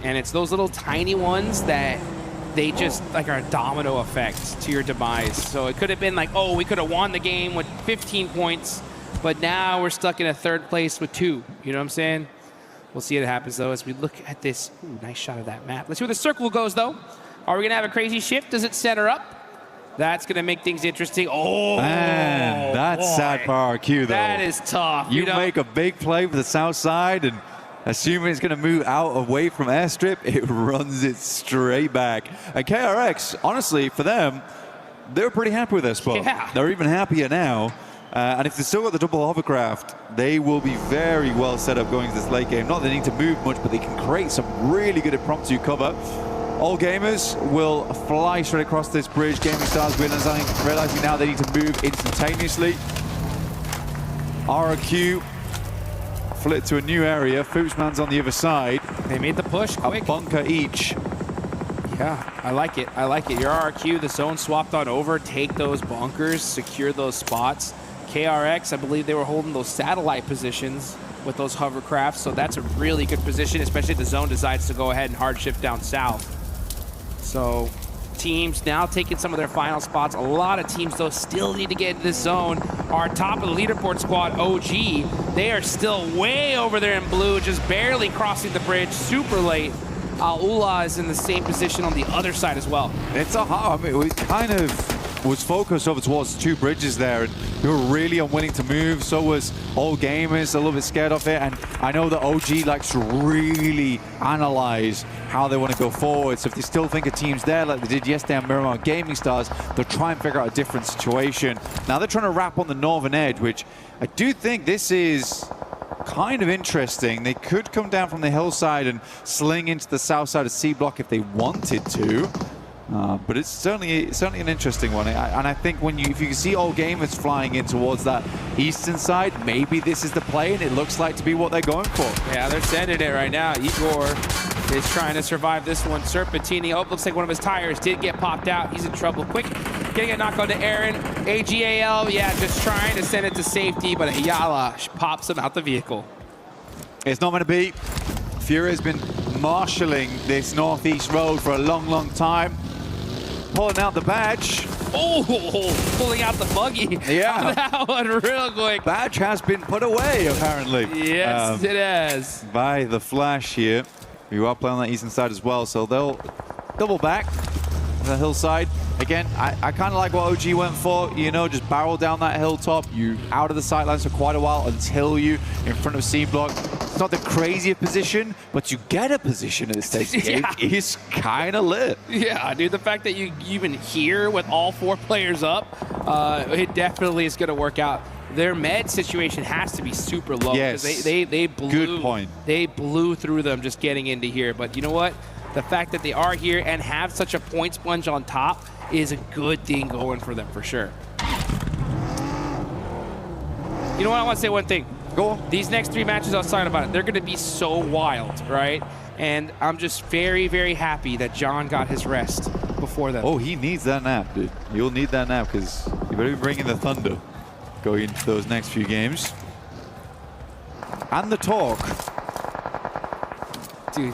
And it's those little tiny ones that they just like are a domino effect to your demise. So it could have been like, oh, we could have won the game with 15 points, but now we're stuck in a third place with 2. You know what I'm saying? We'll see what happens, though, as we look at this. Ooh, nice shot of that map. Let's see where the circle goes, though. Are we going to have a crazy shift? Does it center up? That's going to make things interesting. Oh, man, that's boy. sad for RQ, though. That is tough. You make a big play for the south side, and assuming it's going to move out away from airstrip, it runs it straight back. And KRX, honestly, for them, they're pretty happy with their spot. Yeah. They're even happier now. And if they still got the double hovercraft, they will be very well set up going into this late game. Not that they need to move much, but they can create some really good impromptu cover. All gamers will fly straight across this bridge. Gaming Stars realizing now they need to move instantaneously. RRQ flip to a new area. Foosman's on the other side. They made the push quick. A bunker each. Yeah, I like it. I like it. Your RRQ, the zone swapped on over. Take those bunkers, secure those spots. KRX, I believe they were holding those satellite positions with those hovercrafts, so that's a really good position, especially if the zone decides to go ahead and hard shift down south. So teams now taking some of their final spots. A lot of teams, though, still need to get into this zone. Our top of the leaderboard squad, OG, they are still way over there in blue, just barely crossing the bridge, super late. Al-Ula is in the same position on the other side as well. It's a hard, I mean, we kind of was focused over towards the 2 bridges there, and we were really unwilling to move. So was All Gamers, a little bit scared of it. And I know that OG likes to really analyze how they want to go forward. So if they still think a team's there, like they did yesterday on Miramar Gaming Stars, they'll try and figure out a different situation. Now they're trying to wrap on the northern edge, which I do think this is kind of interesting. They could come down from the hillside and sling into the south side of C block if they wanted to. But it's certainly an interesting one. And I think if you can see all gamers flying in towards that eastern side, maybe this is the play, and it looks like to be what they're going for. Yeah, they're sending it right now. Igor is trying to survive this one. Serpentini, looks like one of his tires did get popped out. He's in trouble. Quick, getting a knock on to Aaron. AGAL, yeah, just trying to send it to safety, but Ayala pops him out the vehicle. It's not going to be. Fury has been marshalling this northeast road for a long, long time. Pulling out the badge. Oh, pulling out the buggy. Yeah. That one real quick. Badge has been put away, apparently. Yes, it has. By the Flash here. We are playing on the eastern side as well, so they'll double back the hillside. Again, I kind of like what OG went for, you know, just barrel down that hilltop. You out of the sightlines for quite a while until you in front of C block. It's not the craziest position, but you get a position at this stage. Yeah. It is kind of lit. Yeah, dude, the fact that you even here with all 4 players up, it definitely is going to work out. Their med situation has to be super low. Yes. They blew. Good point. They blew through them just getting into here. But you know what? The fact that they are here and have such a point sponge on top is a good thing going for them for sure. You know what? I want to say one thing. Go on. These next 3 matches, I was talking about it, they're going to be so wild, right? And I'm just very, very happy that John got his rest before them. Oh, he needs that nap, dude. You'll need that nap because you better be bringing the thunder going into those next few games. And the talk. Dude,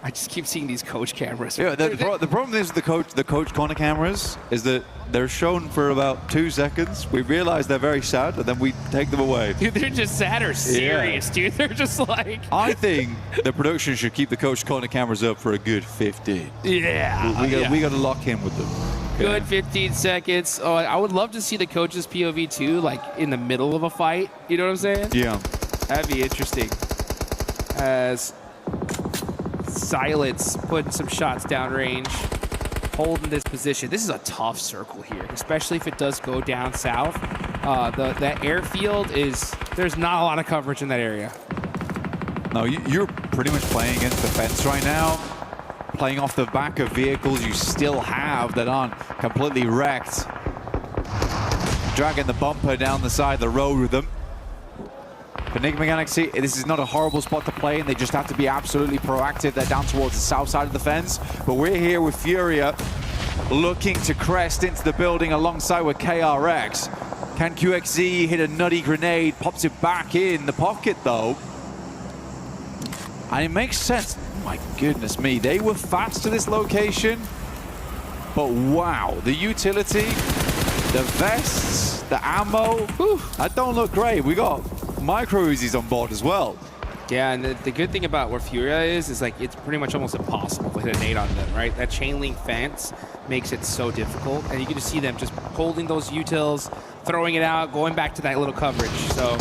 I just keep seeing these coach cameras. Yeah, the problem is the coach corner cameras is that they're shown for about 2 seconds. We realize they're very sad, and then we take them away. Dude, they're just sad or serious, dude. They're just like... I think the production should keep the coach corner cameras up for a good 15. Yeah. We got to lock in with them. Good 15 seconds. Oh, I would love to see the coach's POV too, like in the middle of a fight. You know what I'm saying? Yeah. That'd be interesting. As Silence putting some shots downrange, holding this position. This is a tough circle here, especially if it does go down south. That airfield is, there's not a lot of coverage in that area. No, you're pretty much playing against the fence right now. Playing off the back of vehicles you still have that aren't completely wrecked. Dragging the bumper down the side of the road with them. For Enigma Galaxy, this is not a horrible spot to play, and they just have to be absolutely proactive. They're down towards the south side of the fence. But we're here with Furia, looking to crest into the building alongside with KRX. Can QXZ hit a nutty grenade? Pops it back in the pocket, though. And it makes sense. Oh my goodness me. They were fast to this location. But wow, the utility, the vests, the ammo, that don't look great. We got micro Uzis on board as well. Yeah, and the good thing about where Furia is like it's pretty much almost impossible to hit a nade on them, right? That chain link fence makes it so difficult, and you can just see them just holding those utils, throwing it out, going back to that little coverage. So,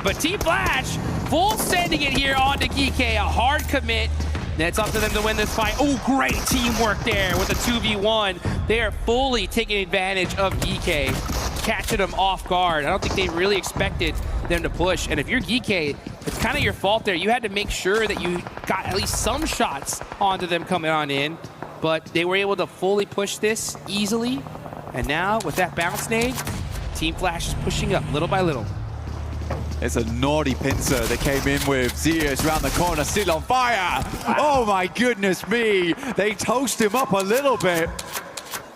but Team Flash, full sending it here onto Geeky, a hard commit. It's up to them to win this fight. Oh, great teamwork there with a 2v1. They are fully taking advantage of Geeky, catching them off guard. I don't think they really expected them to push. And if you're Geeky, it's kind of your fault there. You had to make sure that you got at least some shots onto them coming on in. But they were able to fully push this easily. And now with that bounce nade, Team Flash is pushing up little by little. It's a naughty pincer that came in with. Zeus around the corner, still on fire. Oh my goodness me. They toast him up a little bit,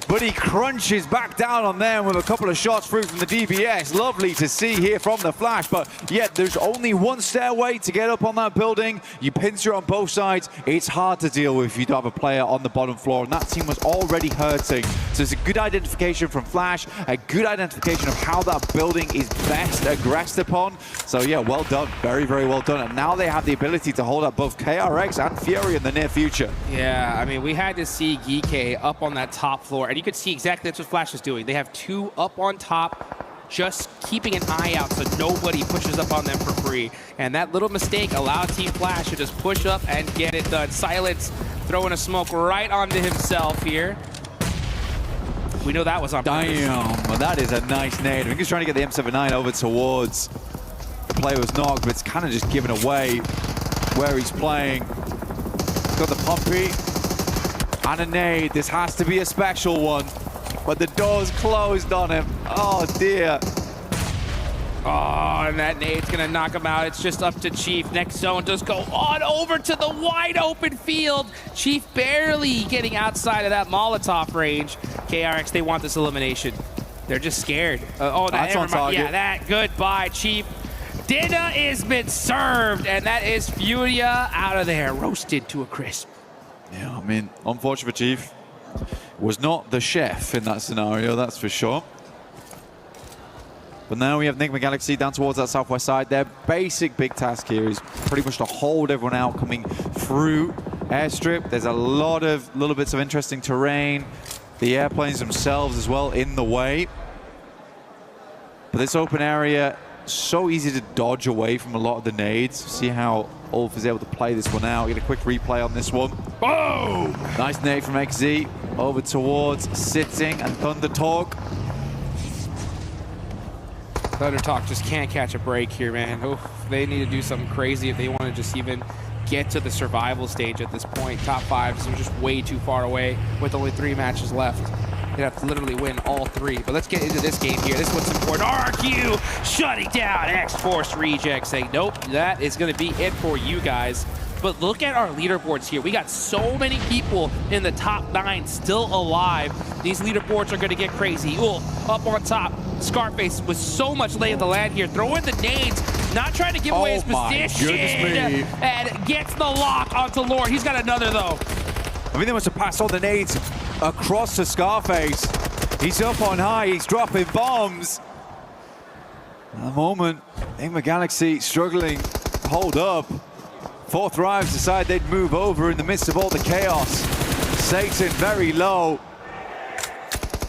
but he crunches back down on them with a couple of shots through from the DBS. Lovely to see here from the Flash, but yet there's only one stairway to get up on that building. You pincer on both sides. It's hard to deal with if you don't have a player on the bottom floor, and that team was already hurting. So it's a good identification from Flash, a good identification of how that building is best aggressed upon. So yeah, well done. Very, very well done. And now they have the ability to hold up both KRX and Fury in the near future. Yeah, I mean, we had to see Geeky up on that top floor, and you could see exactly that's what Flash is doing. They have two up on top, just keeping an eye out so nobody pushes up on them for free. And that little mistake allowed Team Flash to just push up and get it done. Silence throwing a smoke right onto himself here. We know that was on purpose. Damn, well, that is a nice nade. I think he's trying to get the M79 over towards the player was knocked, but it's kind of just given away where he's playing. Got the pumpy and a nade. This has to be a special one, but the door's closed on him. Oh dear. Oh, and that nade's gonna knock him out. It's just up to Chief. Next zone does go on over to the wide open field. Chief barely getting outside of that Molotov range. KRX, they want this elimination. They're just scared. That's on target. Yeah, that. Goodbye, Chief. Dinner has been served, and that is Furia out of there, roasted to a crisp. Yeah, I mean, unfortunate for Chief. Was not the chef in that scenario, that's for sure. But now we have Enigma Galaxy down towards that southwest side. Their basic big task here is pretty much to hold everyone out coming through airstrip. There's a lot of little bits of interesting terrain. The airplanes themselves as well in the way. But this open area, so easy to dodge away from a lot of the nades. See how Ulf is able to play this one out. Get a quick replay on this one. Boom! Nice nade from XZ over towards Sitting and Thunder Talk. Thunder Talk just can't catch a break here, man. Oof, they need to do something crazy if they want to just even get to the survival stage at this point. Top 5 is just way too far away with only 3 matches left. They'd have to literally win all 3. But let's get into this game here. This is what's important. RQ shutting down X-Force Reject, saying, nope, that is going to be it for you guys. But look at our leaderboards here. We got so many people in the top 9 still alive. These leaderboards are going to get crazy. Ooh, up on top, Scarface with so much lay of the land here. Throwing the nades, not trying to give away his position, and gets the lock onto Lord. He's got another, though. I mean, they must have passed all the nades across to Scarface. He's up on high, he's dropping bombs. At the moment, Enigma Galaxy struggling to hold up. Fourth Thrives decide they'd move over in the midst of all the chaos. Satan very low.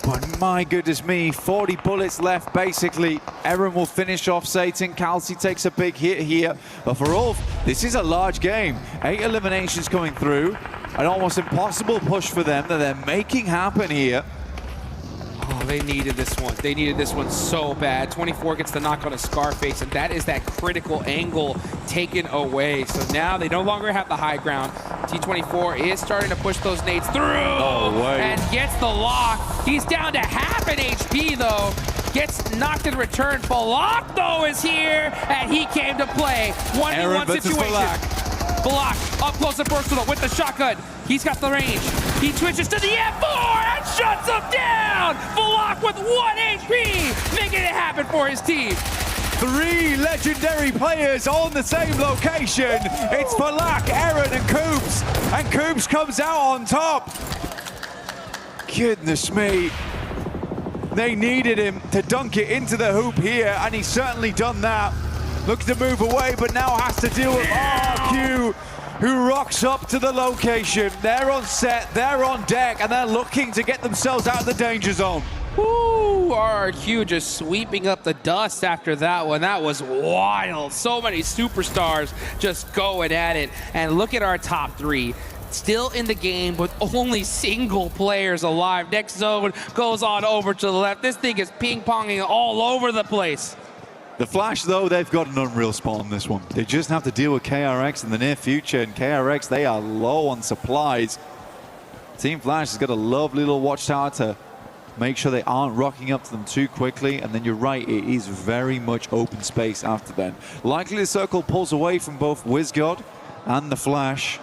But my goodness me, 40 bullets left basically. Eren will finish off Satan. Kelsey takes a big hit here. But for Ulf, this is a large game. 8 eliminations coming through. An almost impossible push for them that they're making happen here. Oh, they needed this one. They needed this one so bad. 24 gets the knock on a Scarface, and that is that critical angle taken away. So now they no longer have the high ground. T24 is starting to push those nades through and gets the lock. He's down to half an HP, though. Gets knocked in return. Falak, though, is here, and he came to play. 1v1 situation. Falak up close and personal with the shotgun. He's got the range. He twitches to the F4 and shuts him down. Falak with 1 HP, making it happen for his team. 3 legendary players on the same location. It's Falak, Eren, and Coops. And Coops comes out on top. Goodness me. They needed him to dunk it into the hoop here, and he's certainly done that. Looks to move away, but now has to deal with RQ, who rocks up to the location. They're on set, they're on deck, and they're looking to get themselves out of the danger zone. Woo! RQ just sweeping up the dust after that one. That was wild. So many superstars just going at it. And look at our top 3. Still in the game, but only single players alive. Next zone goes on over to the left. This thing is ping-ponging all over the place. The Flash, though, they've got an unreal spot on this one. They just have to deal with KRX in the near future, and KRX, they are low on supplies. Team Flash has got a lovely little watchtower to make sure they aren't rocking up to them too quickly, and then you're right, it is very much open space after then. Likely the circle pulls away from both WizGod and the Flash.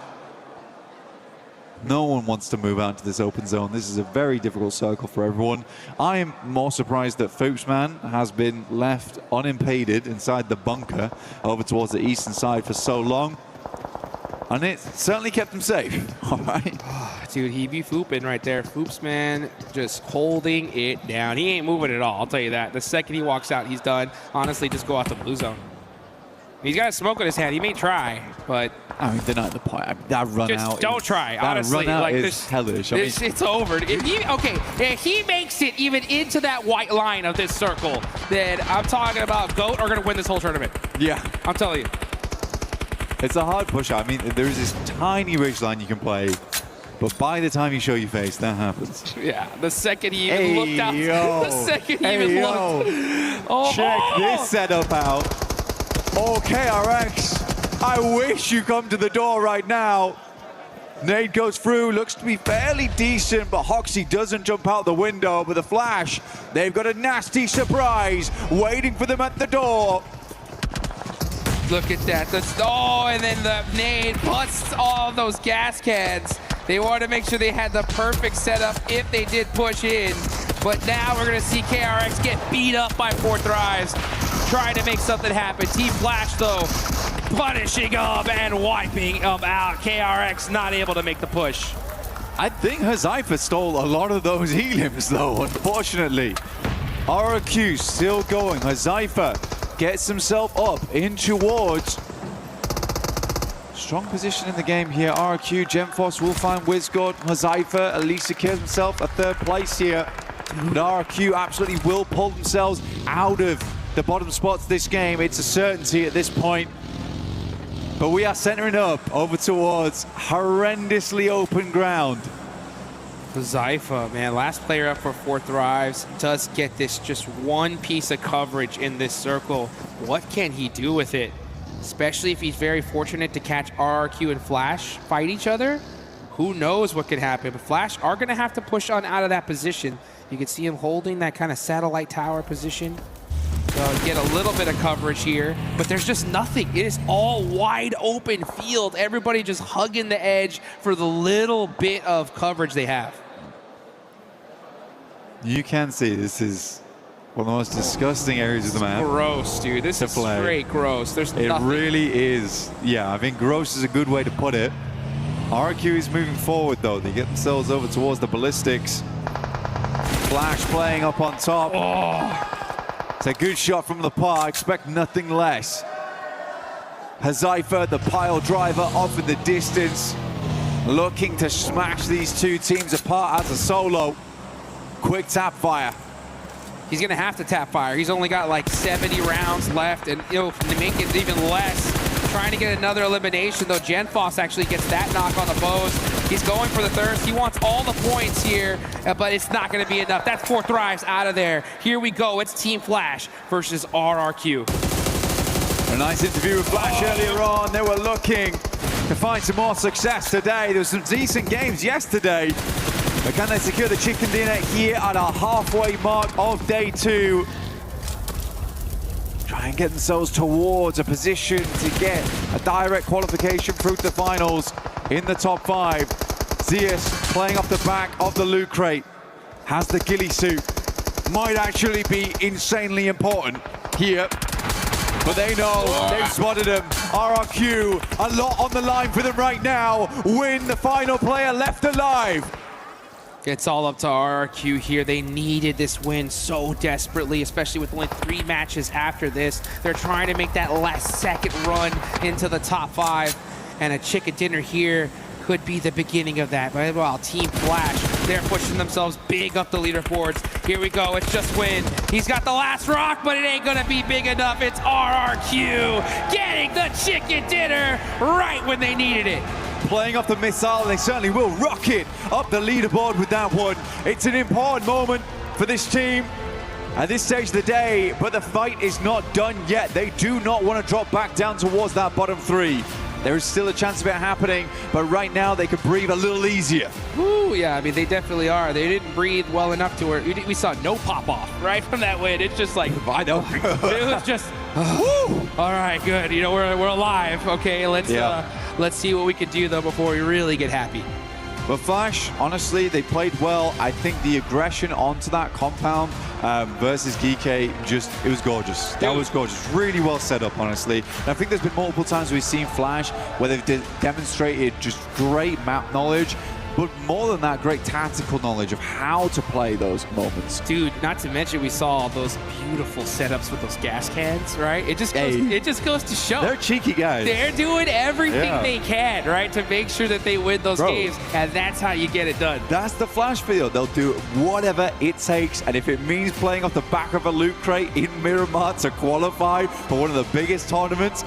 No one wants to move out to this open zone. This is a very difficult circle for everyone. I am more surprised that Foopsman has been left unimpeded inside the bunker over towards the eastern side for so long. And it certainly kept him safe. All right. Dude, he be fooping right there. Foopsman just holding it down. He ain't moving at all, I'll tell you that. The second he walks out, he's done. Honestly, just go out to blue zone. He's got a smoke in his hand. He may try, but... I mean, they're not the point. That run just out. Don't try, honestly. That run out like is this, hellish. It's over. If he makes it even into that white line of this circle, then I'm talking about GOAT are going to win this whole tournament. Yeah. I'm telling you. It's a hard push out. I mean, there's this tiny ridge line you can play, but by the time you show your face, that happens. Yeah, the second he even looked out. The second he even looked. Oh. Check this setup out. Oh, KRX. I wish you come to the door right now. Nade goes through, looks to be fairly decent, but Hoxie doesn't jump out the window. But the Flash, they've got a nasty surprise waiting for them at the door. Look at that. And then the nade busts all those gas cans. They wanted to make sure they had the perfect setup if they did push in. But now we're going to see KRX get beat up by 4 Thrives, trying to make something happen. Team Flash, though, punishing them and wiping them out. KRX not able to make the push. I think Hazaifa stole a lot of those heliums, though, unfortunately. RQ still going. Hazaifa gets himself up in towards. Strong position in the game here. RQ, Gemforce will find WizGod. Hazaifa at least secures himself a 3rd place here. But RQ absolutely will pull themselves out of the bottom spots this game. It's a certainty at this point. But we are centering up over towards horrendously open ground. Zypha, man, last player up for 4 Thrives, does get this just one piece of coverage in this circle. What can he do with it? Especially if he's very fortunate to catch RRQ and Flash fight each other. Who knows what could happen? But Flash are going to have to push on out of that position. You can see him holding that kind of satellite tower position. So get a little bit of coverage here, but there's just nothing. It is all wide open field. Everybody just hugging the edge for the little bit of coverage they have. You can see this is one of the most disgusting areas of the map. Gross, dude. This is play. straight gross. There's It nothing. really is. Yeah, I think gross is a good way to put it. RQ is moving forward, though. They get themselves over towards the ballistics. Flash playing up on top. Oh, it's a good shot from the par. Expect nothing less. Hazaifa, the pile driver, off in the distance, looking to smash these two teams apart as a solo. Quick tap fire. He's going to have to tap fire. He's only got like 70 rounds left, and to make it even less, trying to get another elimination, though. Genfoss actually gets that knock on the bows. He's going for the thirst. He wants all the points here, but it's not going to be enough. That's 4 Thrives out of there. Here we go. It's Team Flash versus RRQ. A nice interview with Flash earlier on. They were looking to find some more success today. There was some decent games yesterday. But can they secure the chicken dinner here at our halfway mark of day 2? Try and get themselves towards a position to get a direct qualification through to the finals in the top 5. Zeus playing off the back of the loot crate. Has the ghillie suit. Might actually be insanely important here. But they know they've spotted him. RRQ, a lot on the line for them right now. Win, the final player left alive. It's all up to RRQ here. They needed this win so desperately, especially with only 3 matches after this. They're trying to make that last second run into the top 5. And a chicken dinner here could be the beginning of that. But well, Team Flash, they're pushing themselves big up the leaderboards. Here we go, it's just Win. He's got the last rock, but it ain't gonna be big enough. It's RRQ getting the chicken dinner right when they needed it. Playing off the missile, they certainly will rocket up the leaderboard with that one. It's an important moment for this team at this stage of the day, but the fight is not done yet. They do not want to drop back down towards that bottom 3. There is still a chance of it happening, but right now they could breathe a little easier. Ooh, yeah, I mean, they definitely are. They didn't breathe well enough to where we saw no pop-off right from that win. It's just like, I know. It was just, woo! All right, good. You know, we're alive. Okay, let's see what we can do, though, before we really get happy. But Flash, honestly, they played well. I think the aggression onto that compound versus Geeky, it was gorgeous. That was gorgeous. Really well set up, honestly. And I think there's been multiple times we've seen Flash where they've demonstrated just great map knowledge, but more than that, great tactical knowledge of how to play those moments. Dude, not to mention we saw those beautiful setups with those gas cans, right? It just goes to show. They're cheeky guys. They're doing everything they can, right, to make sure that they win those games, and that's how you get it done. That's the Flash video. They'll do whatever it takes, and if it means playing off the back of a loot crate in Miramar to qualify for one of the biggest tournaments,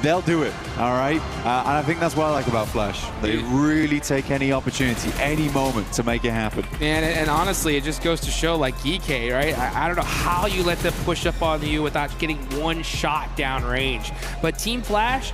they'll do it, all right? And I think that's what I like about Flash. They really take any opportunity, any moment to make it happen. And honestly, it just goes to show, like Geeky, right? I don't know how you let them push up on you without getting one shot down range. But Team Flash,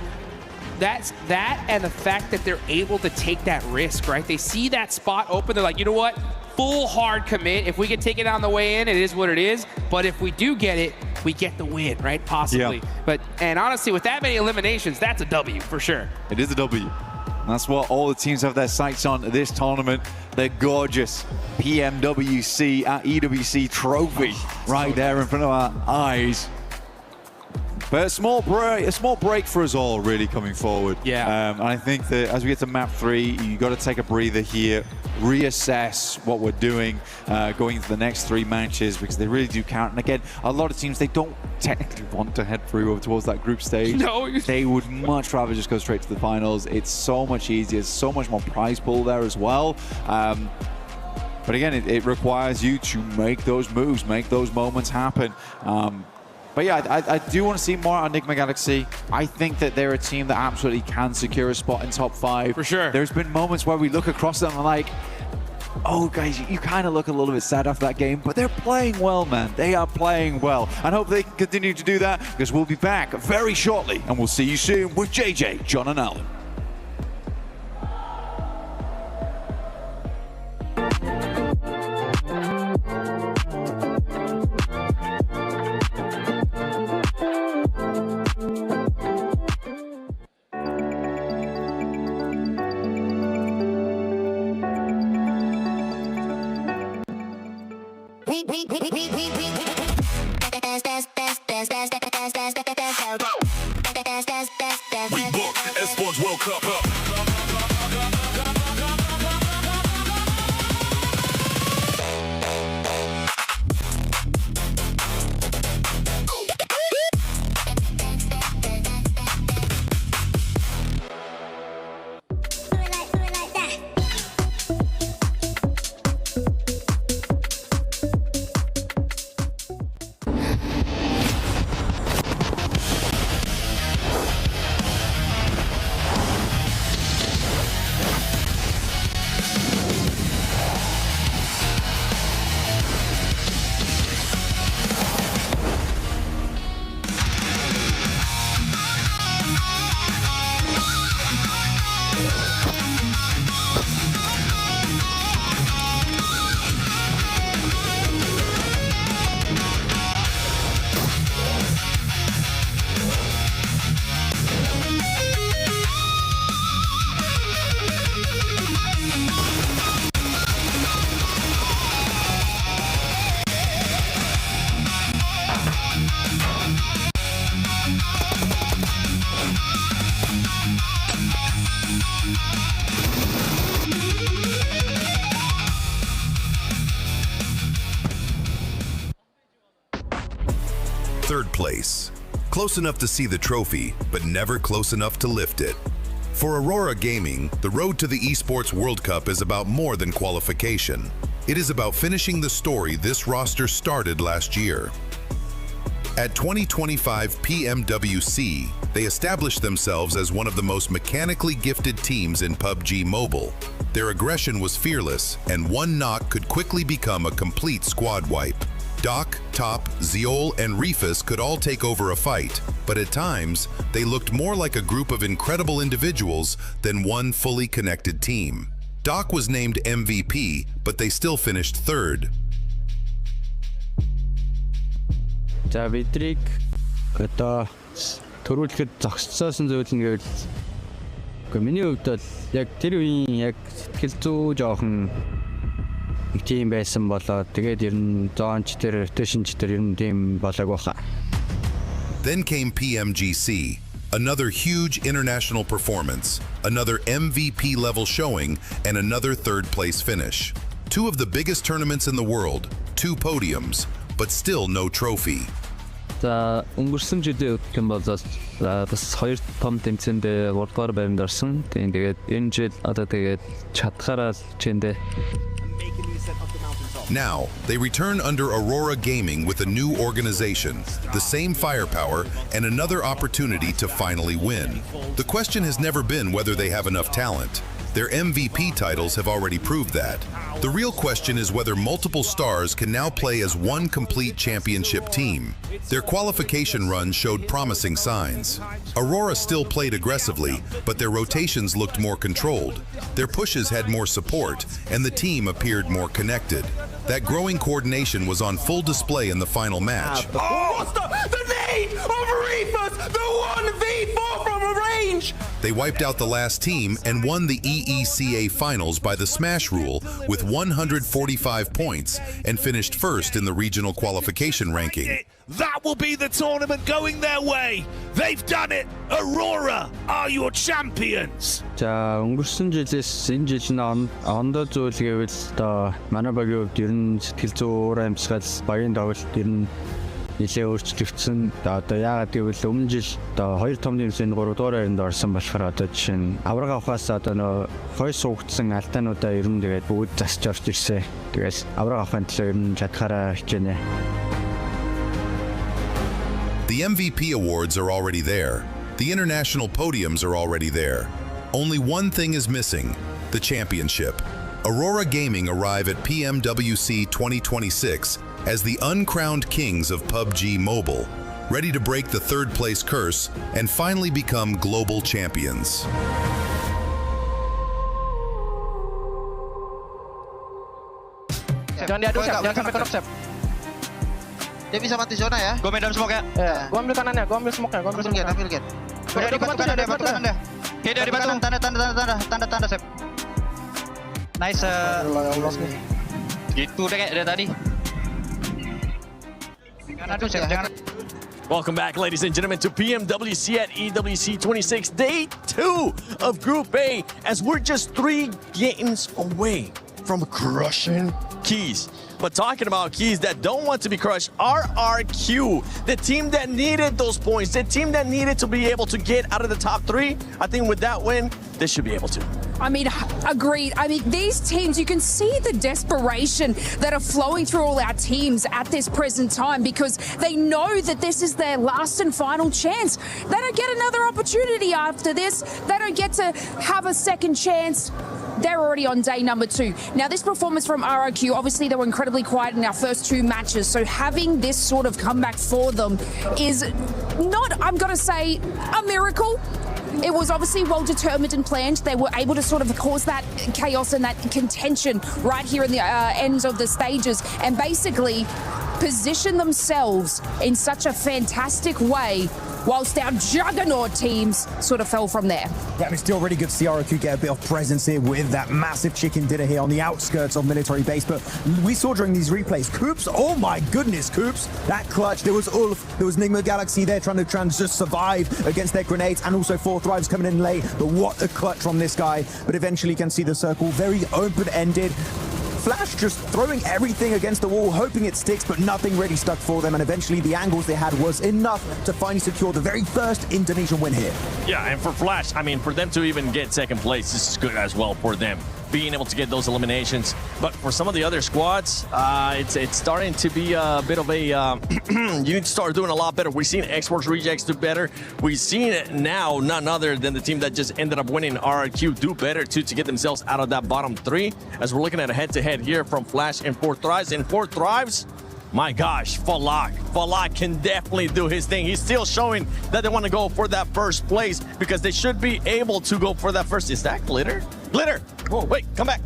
that's that, and the fact that they're able to take that risk, right? They see that spot open, they're like, you know what? Full hard commit. If we can take it on the way in, it is what it is. But if we do get it, we get the win, right? Possibly. Yeah. And honestly, with that many eliminations, that's a W for sure. It is a W. And that's what all the teams have their sights on this tournament. The gorgeous PMWC at EWC trophy right there in front of our eyes. But a small break for us all, really, coming forward. Yeah. And I think that as we get to map 3, you got to take a breather here, reassess what we're doing going into the next 3 matches, because they really do count. And again, a lot of teams, they don't technically want to head through over towards that group stage. No. They would much rather just go straight to the finals. It's so much easier, so much more prize pool there as well. But again, it requires you to make those moves, make those moments happen. But yeah, I do want to see more on Enigma Galaxy. I think that they're a team that absolutely can secure a spot in top 5. For sure. There's been moments where we look across them and like, oh guys, you kind of look a little bit sad after that game, but they're playing well, man. They are playing well. And hope they can continue to do that, because we'll be back very shortly, and we'll see you soon with JJ, John and Alan. Esports World Cup up. Third place. Close enough to see the trophy, but never close enough to lift it. For Aurora Gaming, the road to the Esports World Cup is about more than qualification. It is about finishing the story this roster started last year. At 2025 PMWC, they established themselves as one of the most mechanically gifted teams in PUBG Mobile. Their aggression was fearless, and one knock could quickly become a complete squad wipe. Doc, Top, Zeol, and Refus could all take over a fight, but at times, they looked more like a group of incredible individuals than one fully connected team. Doc was named MVP, but they still finished third. За бидрийг одоо төрүүлэхэд зогсоосон зүйл нь гэвэл үгүй миний хувьд бол яг тэр үеийн яг сэтгэл зүй жоохон нэг тийм байсан болоод тэгээд ер нь зоонч тэр rotationч тэр ер нь тийм болоог баха. Then came PMGC, another huge international performance, another MVP level showing, and another third place finish. Two of the biggest tournaments in the world, 2 podiums, but still no trophy. За өнгөрсөн жилийн гэх юм бол бас 2 том тэмцээнд 3 дугаар байранд орсон. Тэгээд энэ жил одоо тэгээд чадхаараа чэндэ. Now, they return under Aurora Gaming with a new organization, the same firepower, and another opportunity to finally win. The question has never been whether they have enough talent. Their MVP titles have already proved that. The real question is whether multiple stars can now play as one complete championship team. Their qualification run showed promising signs. Aurora still played aggressively, but their rotations looked more controlled. Their pushes had more support, and the team appeared more connected. That growing coordination was on full display in the final match. Oh, the nade of Refus, the 1v4 from a range! They wiped out the last team and won the EECA finals by the smash rule with 145 points and finished first in the regional qualification ranking. That will be the tournament going their way. They've done it. Aurora are your champions. За өнгөрсөн жилээс энэ жил нь ондоо зүйл гэвэл одоо манай багийн хувьд ер нь сэтгэл зүй уур амьсгал багийн тоглолт ер нь нэлээд өөрчлөгдсөн. Одоо яагаад гэвэл өмнө жил одоо 2 том тэмцээнд 3 дугаар байранд орсон болохоор одоо жишээ нь авраг авахаас одоо нөө хой суугдсан алдаануудаа ер нь тэгээд бүгд засч орж ирсэн. Тэгээс авраг авахын төлөө ер нь чадхаараа хичээнэ. The MVP awards are already there. The international podiums are already there. Only one thing is missing, the championship. Aurora Gaming arrive at PMWC 2026 as the uncrowned kings of PUBG Mobile, ready to break the third place curse and finally become global champions. Jangan diadu, Sep. Jangan sampai kedok, Sep. Dia bisa mati zona ya? Gue main dalam smoke ya. Gue ambil kanannya, gue ambil smoke-nya, gue ambil smoke-nya. Ambil get. Udah di batu kanan dia. Oke, dari batu. Tanda, Sep. Nice. Gitu deh kayak dari tadi. Jangan adu, Sep. Jangan. Welcome back, ladies and gentlemen, to PMWC at EWC 26, day 2 of Group A, as we're just 3 games away from crushing Keys. But talking about Keys that don't want to be crushed, RRQ, the team that needed those points, the team that needed to be able to get out of the top 3, I think with that win, they should be able to. I mean, agreed. I mean, these teams, you can see the desperation that are flowing through all our teams at this present time because they know that this is their last and final chance. They don't get another opportunity after this. They don't get to have a second chance. They're already on day number 2. Now, this performance from RRQ, obviously they were incredibly quiet in our first 2 matches, so having this sort of comeback for them is not, I'm going to say, a miracle. It was obviously well determined and planned. They were able to sort of cause that chaos and that contention right here in the ends of the stages and basically position themselves in such a fantastic way whilst our juggernaut teams sort of fell from there. Yeah, and it's still really good to see RRQ get a bit of presence here with that massive chicken dinner here on the outskirts of military base. But we saw during these replays, Coops, oh my goodness, Coops, that clutch. There was Ulf, there was Nigma Galaxy there trying to just survive against their grenades, and also 4 Thrives coming in late. But what a clutch from this guy. But eventually you can see the circle very open-ended. Flash just throwing everything against the wall, hoping it sticks, but nothing really stuck for them. And eventually the angles they had was enough to finally secure the very first Indonesian win here. Yeah, and for Flash, I mean, for them to even get second place, this is good as well for them, being able to get those eliminations. But for some of the other squads, it's starting to be a bit of a, you need to start doing a lot better. We've seen Esports Rejects do better. We've seen it now, none other than the team that just ended up winning, RRQ, do better too to get themselves out of that bottom 3. As we're looking at a head-to-head here from Flash and 4 Thrives. And 4 Thrives, my gosh, Falak can definitely do his thing. He's still showing that they want to go for that first place because they should be able to go for that first. Is that Glitter? Glitter! Whoa, wait, come back.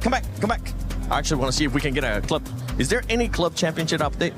I actually want to see if we can get a club. Is there any club championship update?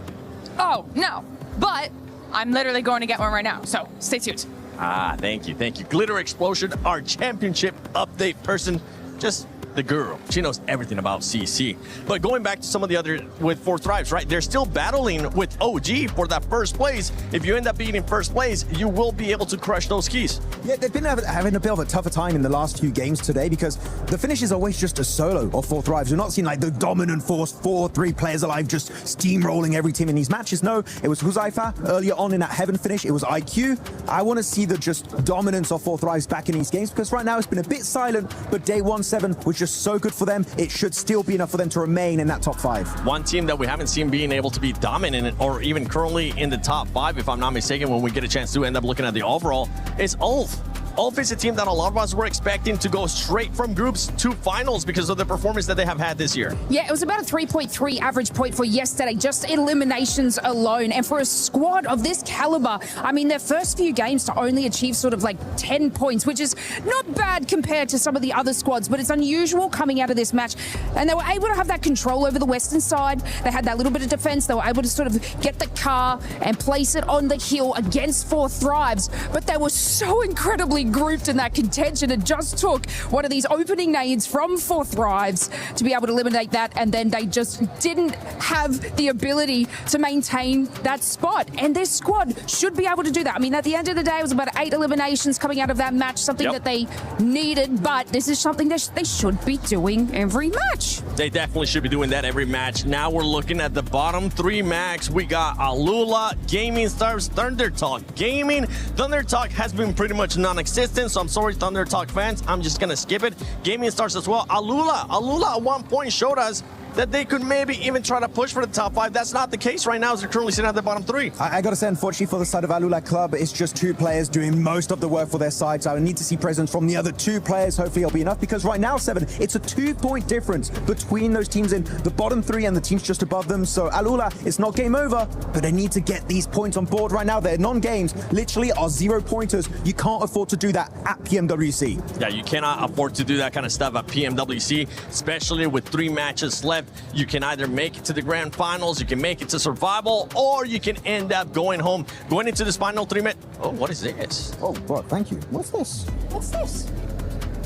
Oh, no, but I'm literally going to get one right now, so stay tuned. Thank you. Glitter Explosion, our championship update person, just the girl. She knows everything about CC. But going back to some of the other with 4 Thrives, right? They're still battling with OG for that first place. If you end up being in first place, you will be able to crush those keys. Yeah, they've been having a bit of a tougher time in the last few games today because the finish is always just a solo of 4 Thrives. We're not seeing like the dominant force, 3 players alive just steamrolling every team in these matches. No, it was Huzaifa earlier on in that Heaven finish. It was IQ. I want to see the just dominance of 4 Thrives back in these games because right now it's been a bit silent, but day 1-7 was just so good for them. It should still be enough for them to remain in that top 5. One team that we haven't seen being able to be dominant or even currently in the top 5, if I'm not mistaken, when we get a chance to end up looking at the overall, is Ulf. Ulf is a team that a lot of us were expecting to go straight from groups to finals because of the performance that they have had this year. Yeah, it was about a 3.3 average point for yesterday, just eliminations alone. And for a squad of this caliber, I mean, their first few games to only achieve sort of like 10 points, which is not bad compared to some of the other squads, but it's unusual coming out of this match. And they were able to have that control over the western side. They had that little bit of defense. They were able to sort of get the car and place it on the hill against 4 Thrives. But they were so incredibly grouped in that contention. It just took one of these opening nades from 4 Thrives to be able to eliminate that, and then they just didn't have the ability to maintain that spot. And this squad should be able to do that. I mean, at the end of the day, it was about 8 eliminations coming out of that match, something that they needed, but this is something that they should be doing every match. They definitely should be doing that every match. Now we're looking at the bottom 3 max. We got Alula, Gaming Stars, Thunder Talk Gaming. Thunder Talk has been pretty much non-existent, so I'm sorry, Thunder Talk fans. I'm just gonna skip it. Gaming Stars as well. Alula at one point showed us that they could maybe even try to push for the top 5. That's not the case right now, as they're currently sitting at the bottom 3. I gotta say, unfortunately for the side of Alula Club, it's just 2 players doing most of the work for their side. So I need to see presence from the other 2 players. Hopefully it'll be enough, because right now, 7, it's a 2-point difference between those teams in the bottom 3 and the teams just above them. So Alula, it's not game over, but they need to get these points on board right now. Their non-games literally are 0-pointers. You can't afford to do that at PMWC. Yeah, you cannot afford to do that kind of stuff at PMWC, especially with 3 matches left. You can either make it to the grand finals, you can make it to survival, or you can end up going home, going into this final 3 minute. Oh, what is this? Oh, bro, thank you. What's this? What's this?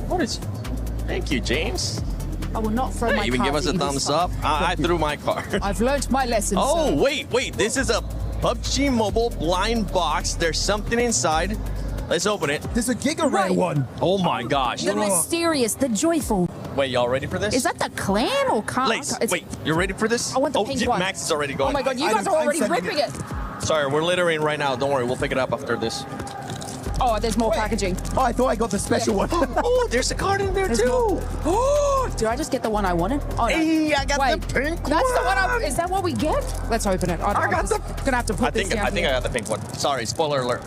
What is? Thank you, James. I will not throw my even card give us a thumbs up. I threw my card. I've learned my lessons. Oh, wait. This is a PUBG Mobile blind box. There's something inside. Let's open it. There's a Giga Rare one. Oh my gosh. The mysterious, the joyful. Wait, y'all ready for this? Is that the clan or can't? Lace, wait, you ready for this? I want the pink one. Max is already going. Oh my god, you guys are already ripping it. Sorry, we're littering right now. Don't worry, we'll pick it up after this. Oh, there's more packaging. Oh, I thought I got the special one. Oh, there's a card in there There's too. Oh, did I just get the one I wanted? Oh, no. Hey, I got the pink one. That's the one. Is that what we get? Let's open it. I'm got just gonna have to put this down I think I here. got the pink one. Sorry, spoiler alert.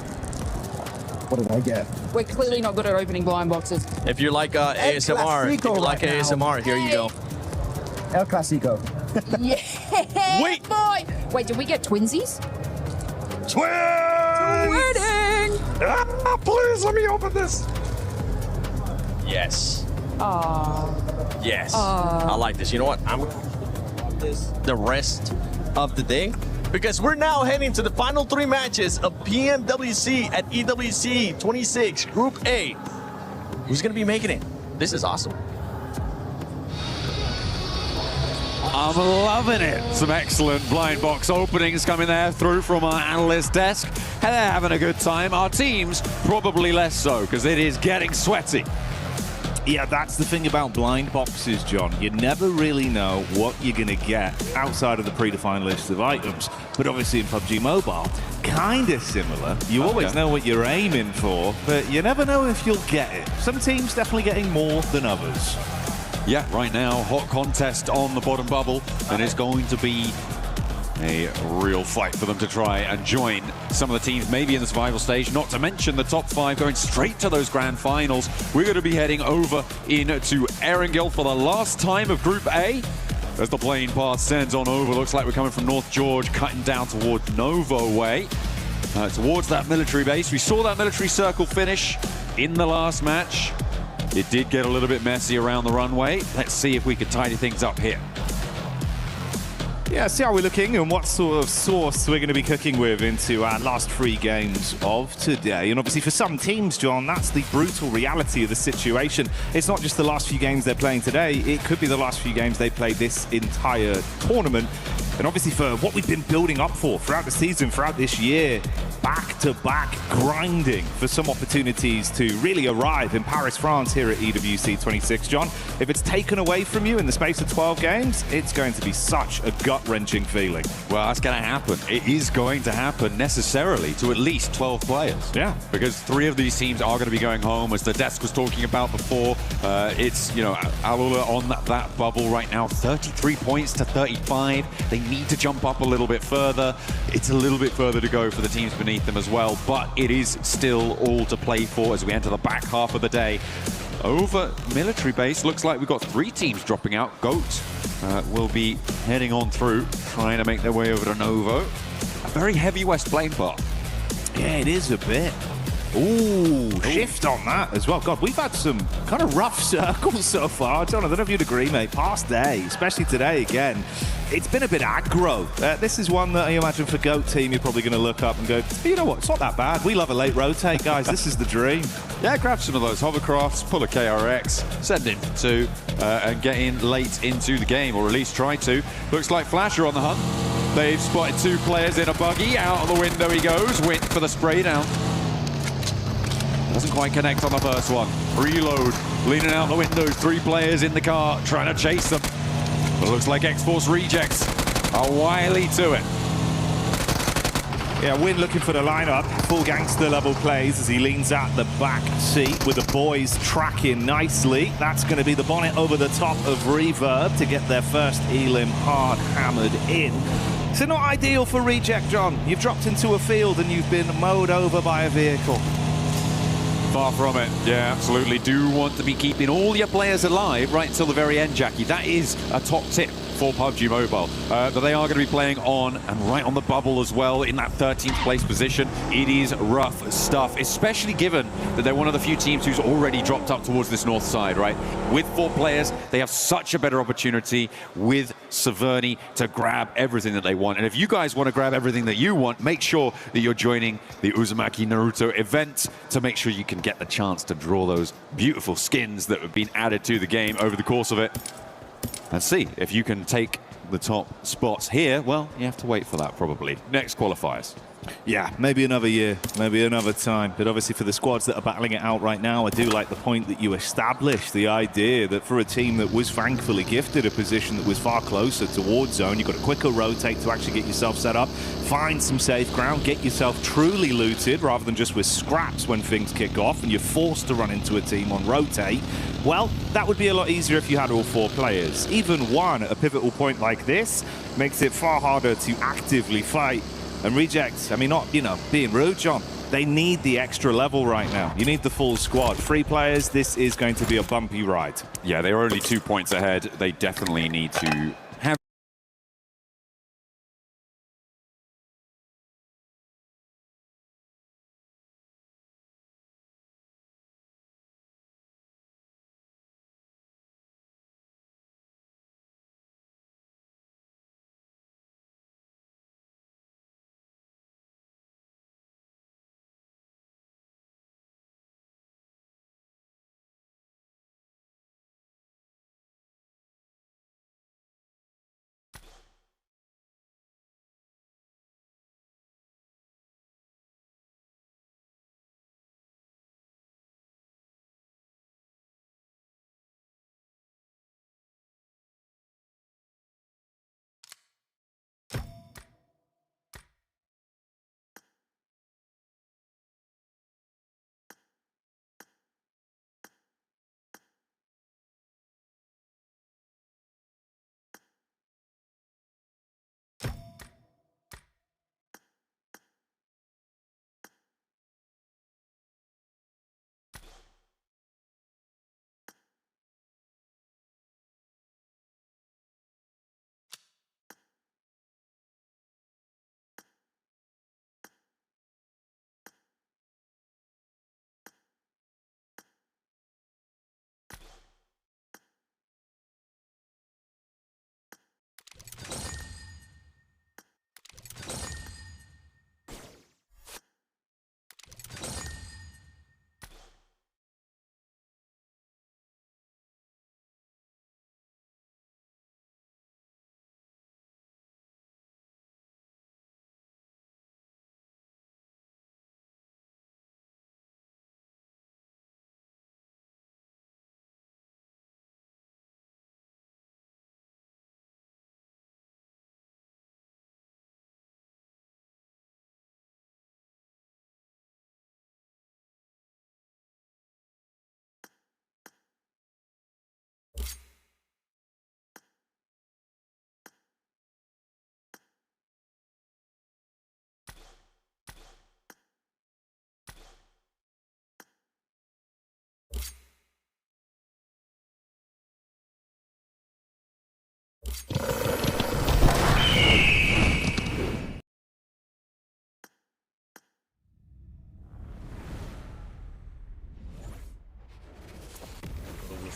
What did I get? We're clearly not good at opening blind boxes. If you like ASMR, here you go. El Clasico. Yeah, Wait. boy. Wait, did we get twinsies? Wedding! Ah, please let me open this. Yes. Aww. Yes. I like this. You know what? I'm going to this the rest of the day because we're now heading to the final 3 matches of PMWC at EWC 26 Group A. Who's going to be making it? This is awesome. I'm loving it. Some excellent blind box openings coming there through from our analyst desk. And they're having a good time. Our teams probably less so because it is getting sweaty. Yeah, that's the thing about blind boxes, John. You never really know what you're going to get outside of the predefined list of items. But obviously in PUBG Mobile, kind of similar. You always know what you're aiming for, but you never know if you'll get it. Some teams definitely getting more than others. Yeah, right now, hot contest on the bottom bubble, and it's going to be a real fight for them to try and join some of the teams maybe in the survival stage, not to mention the top 5 going straight to those grand finals. We're going to be heading over into Erangel for the last time of Group A. As the plane path sends on over, looks like we're coming from North George, cutting down towards Novo way, towards that military base. We saw that military circle finish in the last match. It did get a little bit messy around the runway. Let's see if we can tidy things up here. Yeah, see how we're looking and what sort of sauce we're going to be cooking with into our last 3 games of today. And obviously for some teams, John, that's the brutal reality of the situation. It's not just the last few games they're playing today, it could be the last few games they played this entire tournament. And obviously for what we've been building up for throughout the season, throughout this year, back-to-back grinding for some opportunities to really arrive in Paris, France here at EWC 26, John. If it's taken away from you in the space of 12 games, it's going to be such a gut-wrenching feeling. Well, that's going to happen. It is going to happen necessarily to at least 12 players. Yeah. Because 3 of these teams are going to be going home, as the desk was talking about before. It's, you know, Alula on that bubble right now, 33 points to 35. They need to jump up a little bit further. It's a little bit further to go for the teams beneath them as well, but it is still all to play for as we enter the back half of the day. Over military base, looks like we've got 3 teams dropping out. GOAT will be heading on through, trying to make their way over to Novo. A very heavy west plane path. Yeah, it is a bit. Ooh, shift on that as well. God, we've had some kind of rough circles so far. John, I don't know if you'd agree, mate. Past day, especially today again, it's been a bit aggro. This is one that I imagine for GOAT team, you're probably going to look up and go, you know what, it's not that bad. We love a late rotate, guys. This is the dream. Yeah, grab some of those hovercrafts, pull a KRX, send in 2, and get in late into the game, or at least try to. Looks like Flash are on the hunt. They've spotted 2 players in a buggy. Out of the window he goes. Wint for the spray down. Doesn't quite connect on the first one. Reload, leaning out the windows. 3 players in the car, trying to chase them. But it looks like X-Force rejects are wily to it. Yeah, Win looking for the lineup. Full gangster level plays as he leans out the back seat with the boys tracking nicely. That's going to be the bonnet over the top of Reverb to get their first Elim hard hammered in. So not ideal for reject, John. You've dropped into a field and you've been mowed over by a vehicle. Far from it. Yeah, absolutely. Do want to be keeping all your players alive right until the very end, Jackie. That is a top tip for PUBG Mobile. That they are going to be playing on and right on the bubble as well in that 13th place position. It is rough stuff, especially given that they're one of the few teams who's already dropped up towards this north side, right? With 4 players, they have such a better opportunity with Severny to grab everything that they want. And if you guys want to grab everything that you want, make sure that you're joining the Uzumaki Naruto event to make sure you can get the chance to draw those beautiful skins that have been added to the game over the course of it. And see if you can take the top spots here, well, you have to wait for that probably. Next qualifiers. Yeah, maybe another year, maybe another time. But obviously for the squads that are battling it out right now, I do like the point that you established, the idea that for a team that was thankfully gifted a position that was far closer towards zone, you've got a quicker rotate to actually get yourself set up, find some safe ground, get yourself truly looted rather than just with scraps when things kick off and you're forced to run into a team on rotate. Well, that would be a lot easier if you had all 4 players. Even one at a pivotal point like this makes it far harder to actively fight. And Reject, I mean, not, you know, being rude, John, they need the extra level right now. You need the full squad. 3 players, this is going to be a bumpy ride. Yeah, they are only 2 points ahead. They definitely need to have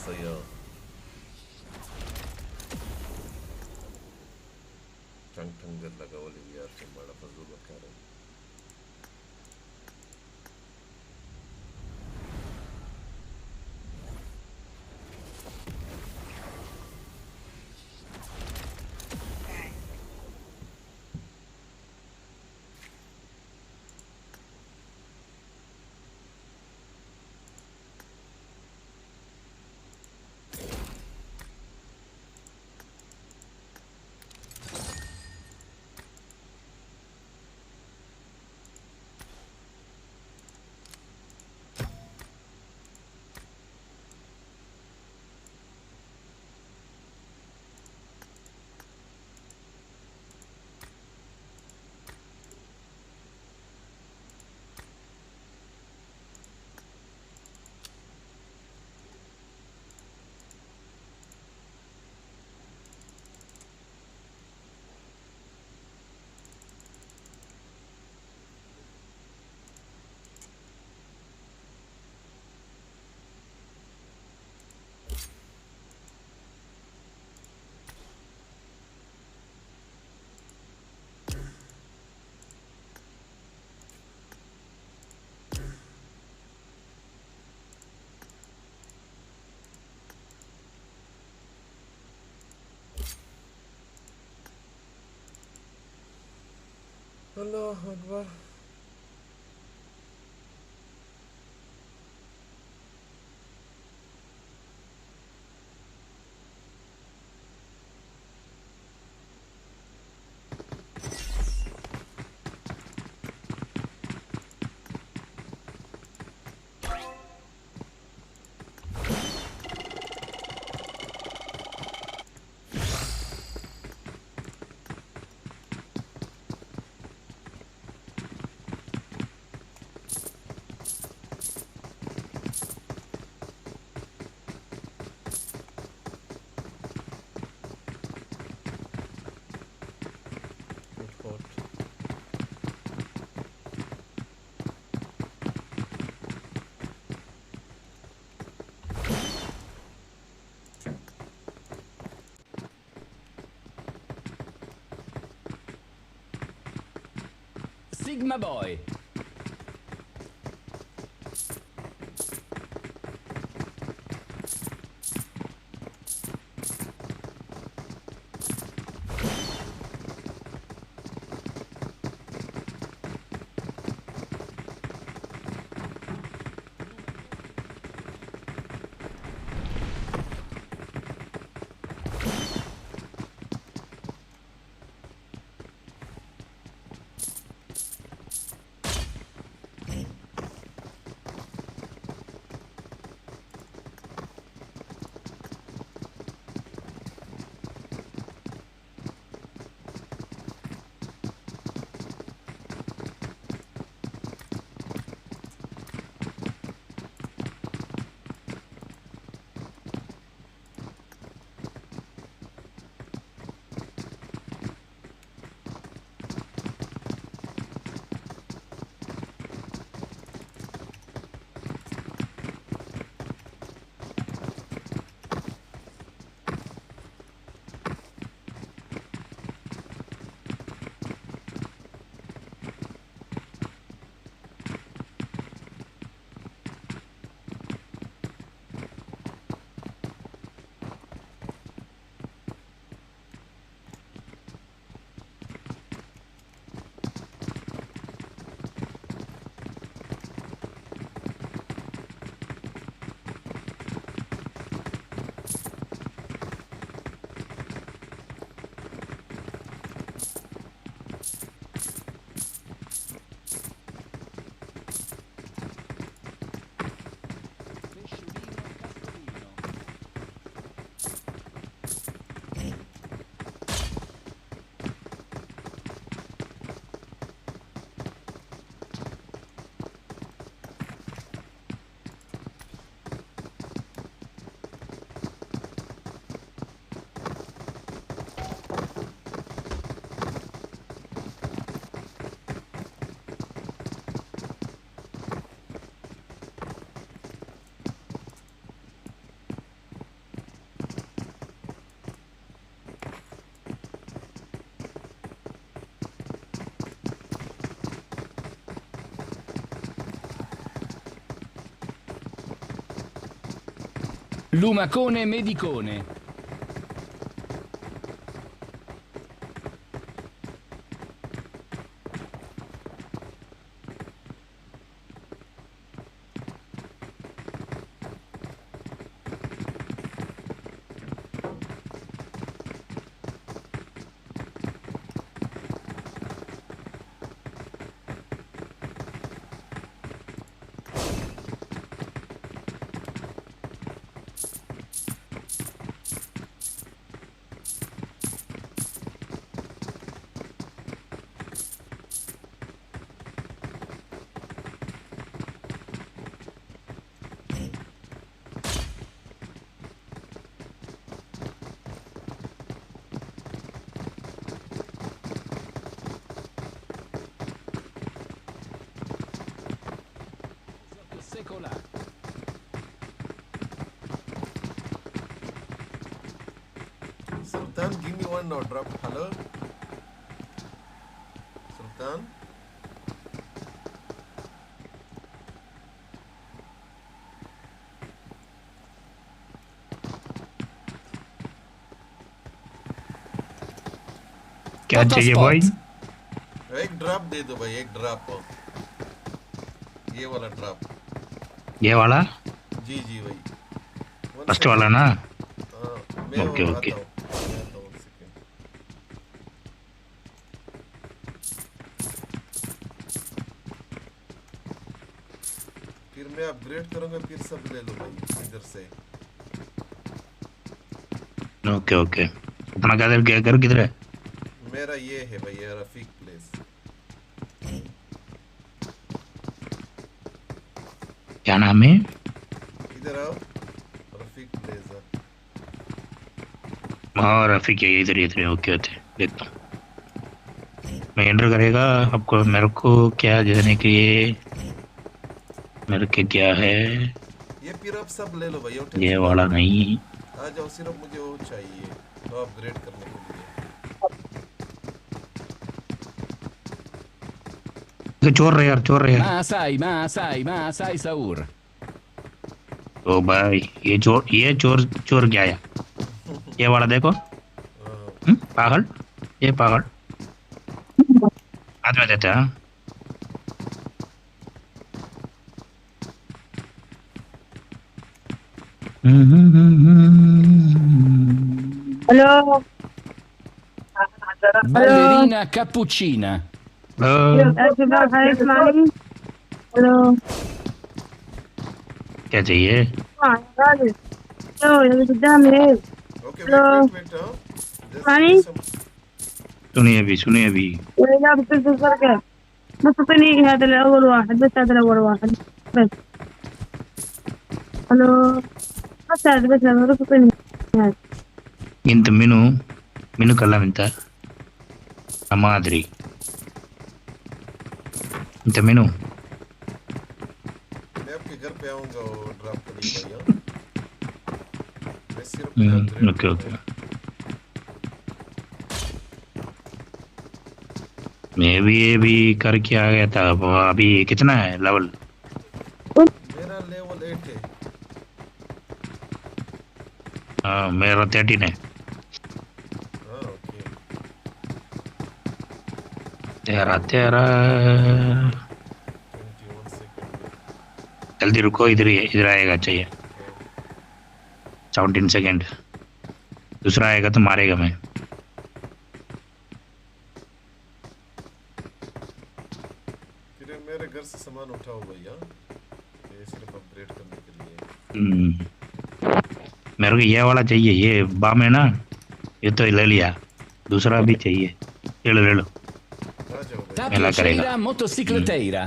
saya tanggal lagawali biar cuma dapat dulu sekarang. Allah Akbar. Sigma Boy. Lumacone Medicone. Sultan, give me one now. Drop. Hello? Sultan? क्या चाहिए भाई? Hey? एक drop दे दो भाई, एक drop. ये वाला drop. ये वाला? जी जी भाई। फर्स्ट वाला ना? मैं ओके ओके। फिर मैं अपग्रेड करूंगा, फिर सब ले लो भाई इधर से। Okay okay. अपना घर किधर है? मेरा ये है भाई, ये रफीक प्लेस। क्या नाम है? इधर आओ, रफीक प्लेस। हाँ रफीक है, इधर इधर है। ओके ओके, देखता हूँ। मैं एंटर करेगा आपको, मेरे को क्या देने के लिए, मेरे के क्या है? ये फिर अब सब ले लो भाई। ये वाला नहीं। आ जाओ, सिर्फ मुझे वो चाहिए तो अपग्रेड करने के लिए। चोर रहे यार, चोर रहे। ما ساي ساور. ओ भाई ये चोर क्या है? ये वाला देखो। पागल, ये पागल। हाथ में देते हैं। Hello Ballerina cappuccina. हेलो क्या चाहिए? सुनिए अभी بس اعطيني هذا الاول واحد، بس هذا الاول واحد بس. الو بس هذا بس اعطيني هذا. इंत मीनू कल्ला मिंता अमादरी इंत मीनू। मैं आपके घर पे आऊंगा और ड्रॉप करूंगा भैया। मैं सिर्फ ओके ओके। मैं भी ये भी करके आ गया था। अभी कितना है लेवल? मेरा लेवल 8 है। हाँ मेरा 13 है। तेरा जल्दी रुको, इधर आएगा चाहिए। 17 सेकेंड। दूसरा आएगा तो मारेगा मैं। फिर मेरे घर से सामान उठाओ भैया, ये सिर्फ अपग्रेड करने के लिए। मेरे को ये वाला चाहिए, ये बाम है ना, ये तो ले लिया। दूसरा भी चाहिए, ले लो। Tapioceira motocicleteira.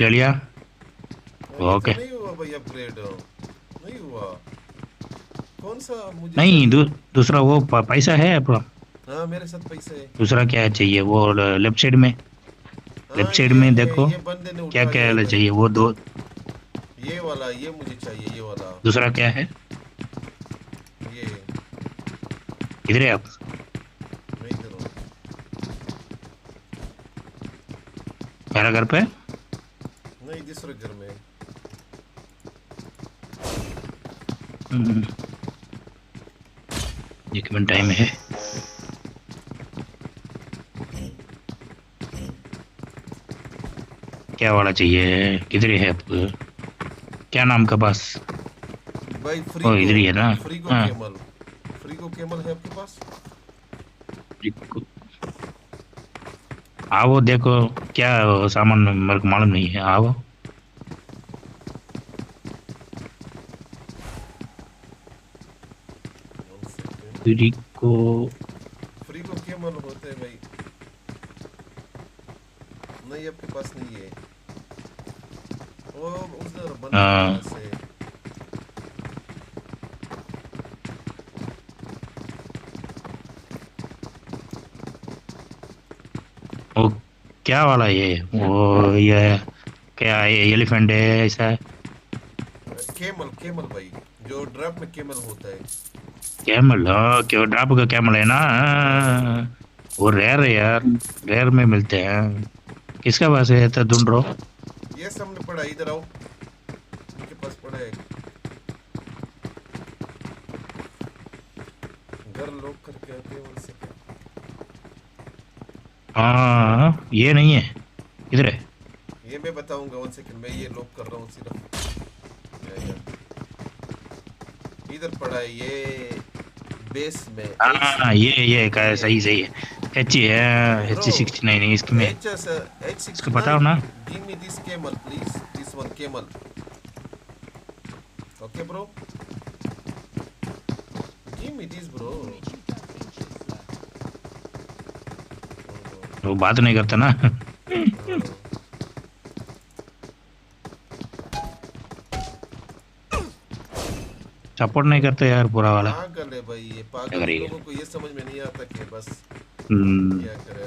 ले लिया। ओके। नहीं हुआ भाई अपग्रेड, नहीं हुआ। कौन सा मुझे नहीं दूसरा वो पैसा है आपका? हाँ मेरे साथ पैसा है। दूसरा क्या चाहिए? वो लेफ्ट साइड में, लेफ्ट साइड में देखो क्या क्या चाहिए। वो दो, ये वाला, ये मुझे चाहिए, ये वाला। दूसरा क्या है? ये इधर है आप? मैं इधर हूँ। मेरा घर पे नहीं, दूसरे घर में। एक मिनट टाइम है। क्या वाला चाहिए? किधर है आपको? क्या नाम का पास? भाई फ्री ओ इधर ही है ना। फ्रीगो हाँ केमल, फ्रीगो केमल है आपके पास? आओ देखो क्या सामान मेरे को मालूम नहीं है। आओ फ्रीगो केमल होते हैं भाई। नहीं आपके पास नहीं है। वो उधर बना से। वो क्या वाला ये? वो ये क्या है? एलिफेंट है ऐसा? केमल भाई, जो ड्रॉप में केमल होता है। कैमल? हाँ क्यों, ड्रॉप का कैमल है ना। वो रेयर है यार, रेयर में मिलते हैं। किसका पास है तो ढूंढ रहो। ये सामने पड़ा, इधर आओ, इनके पास पड़ा है, घर लॉक करके आते हैं वहाँ से। हाँ ये नहीं है, इधर है। ये मैं बताऊंगा, 1 सेकंड, मैं ये लॉक कर रहा हूँ सिर्फ। इधर पड़ा है ये बेस में। हाँ ये का सही सही है। H69 है इसमें, इसको पता हो ना। Give me this camel, please. This one camel. Okay, bro. Give me this, bro. वो बात नहीं करता ना। सपोर्ट नहीं करते यार पूरा वाला। पागल है भाई ये, पागल लोगों को ये समझ में नहीं आता कि बस क्या करे।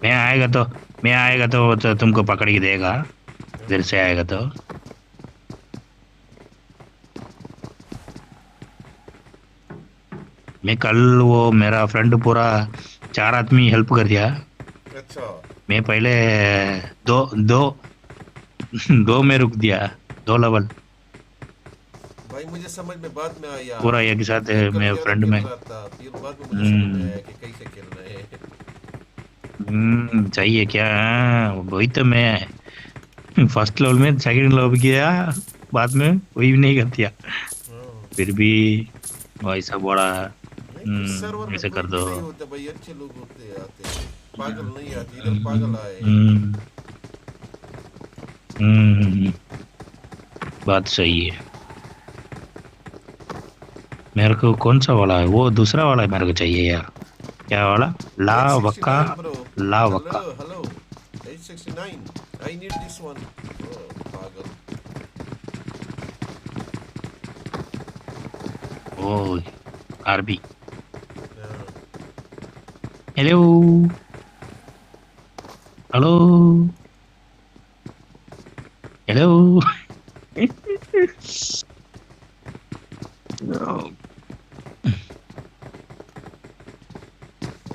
मैं आएगा तो तुमको पकड़ के देगा, इधर से आएगा तो। मैं कल वो मेरा फ्रेंड पूरा 4 आदमी हेल्प कर दिया। अच्छा। मैं पहले दो में रुक दिया, 2 लेवल। भाई मुझे समझ में बाद में आया पूरा एक साथ मैं फ्रेंड में। फिर बाद में मुझे समझ में आया कि कैसे खेलना है। सही है क्या? वही तो मैं फर्स्ट लेवल में सेकंड लेवल किया, बाद में वही भी नहीं कर दिया। फिर भी वैसा बड़ा ऐसे कर दो। भाई अच्छे लोग होते आते हैं, पागल नहीं आते, इधर पागल आए। बात सही है। मेरे को कौन सा वाला है? वो दूसरा वाला मेरे को चाहिए यार। क्या वाला? ला वक्का। Hello 869 I need this one. पागल। ओ RB. Hello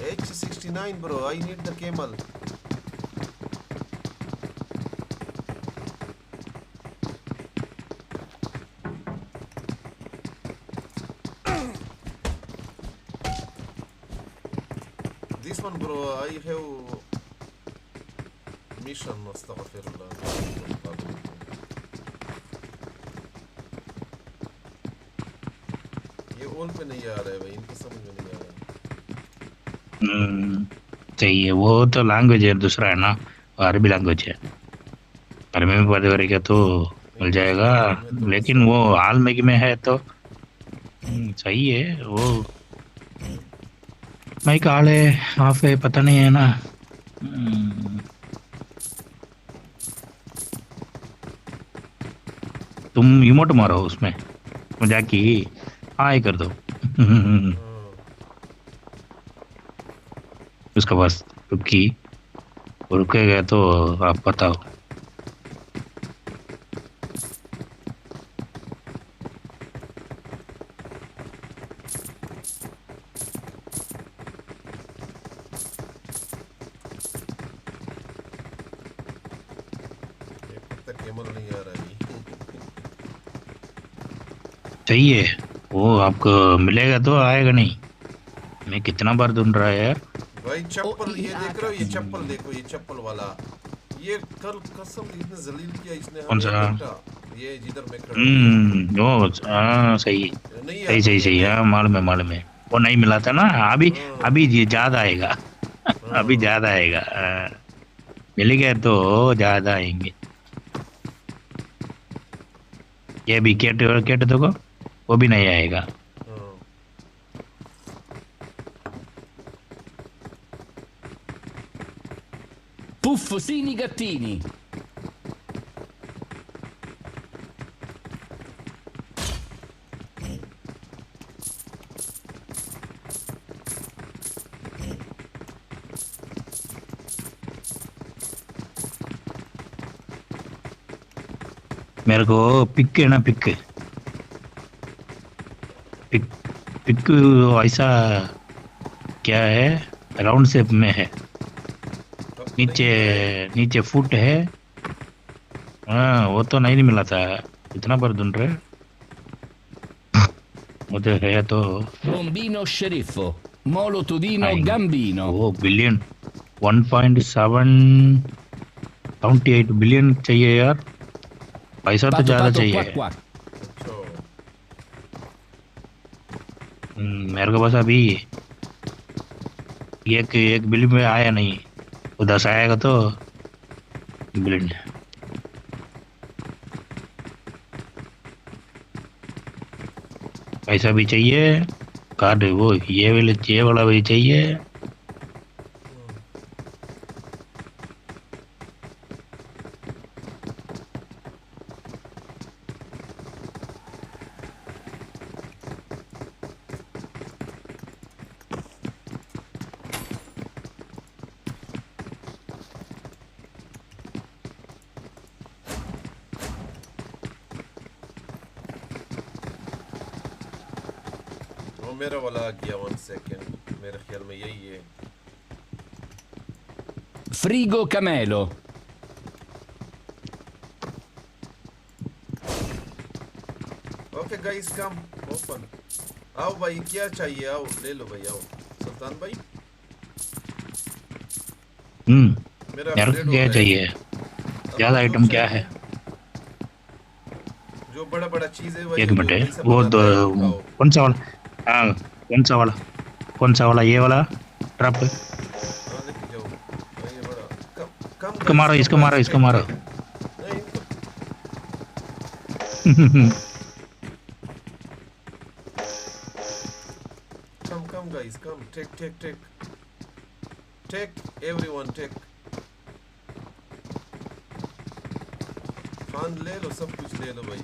H69 bro, I need the camel. This one bro, I have mission, astaghfirullah. ये ऑल पे नहीं आ रहा है भाई, इनको समझ में नहीं आ रहा। सही है। वो तो लैंग्वेज है, दूसरा है ना, अरबी लैंग्वेज है। अरबी में पढ़े करेगा तो मिल जाएगा, लेकिन वो हाल में है तो सही है। वो माइक हाल है हाफ है पता नहीं है ना। तुम इमोट मारो उसमें मजाक की, हाँ ही कर दो। उसके पास रुकी, रुकेगा तो आप बताओ। सही है। वो आपको मिलेगा तो आएगा नहीं। मैं कितना बार ढूंढ रहा है यार। भाई चप्पल ये देख रहे हो, ये चप्पल देखो, ये चप्पल वाला, ये कल कसम इतने जलील किया इसने। कौन सा? ये जिधर मैं खड़ा वो सही हाँ, मालूम है। वो नहीं मिला था ना। अभी ये ज्यादा आएगा। अभी ज्यादा आएगा। मिल गया तो ज्यादा आएंगे। ये भी केट देखो, वो भी नहीं आएगा। Puffosini gattini. मेरे को पिक है ना, पिक ऐसा क्या है, राउंड शेप में है। नीचे फुट है। हाँ वो तो नहीं मिला था। इतना पर ढूंढ रहे वो तो है तो Bombino sceriffo. Molo Tudino Gambino. वो बिलियन 1.778 बिलियन चाहिए यार। पैसा तो ज्यादा चाहिए। मेरे को बस अभी एक बिलियन में आया नहीं। वो 10 आएगा तो बिलियन। पैसा भी चाहिए। कार्ड वो ये वाला भी चाहिए। मेरा वाला आ गया 1 सेकंड मेरे ख्याल में यही है। Frigo Camelo. Okay guys come open. आओ भाई क्या चाहिए आओ ले लो भाई आओ सुल्तान भाई। यार क्या चाहिए ज्यादा आइटम क्या है? जो बड़ा चीज है एक मिनट है वो कौन सा वाला? हाँ कौन सा वाला ये वाला ट्रैप? इसको मारो come guys come take everyone take Khan ले लो सब कुछ ले लो भाई।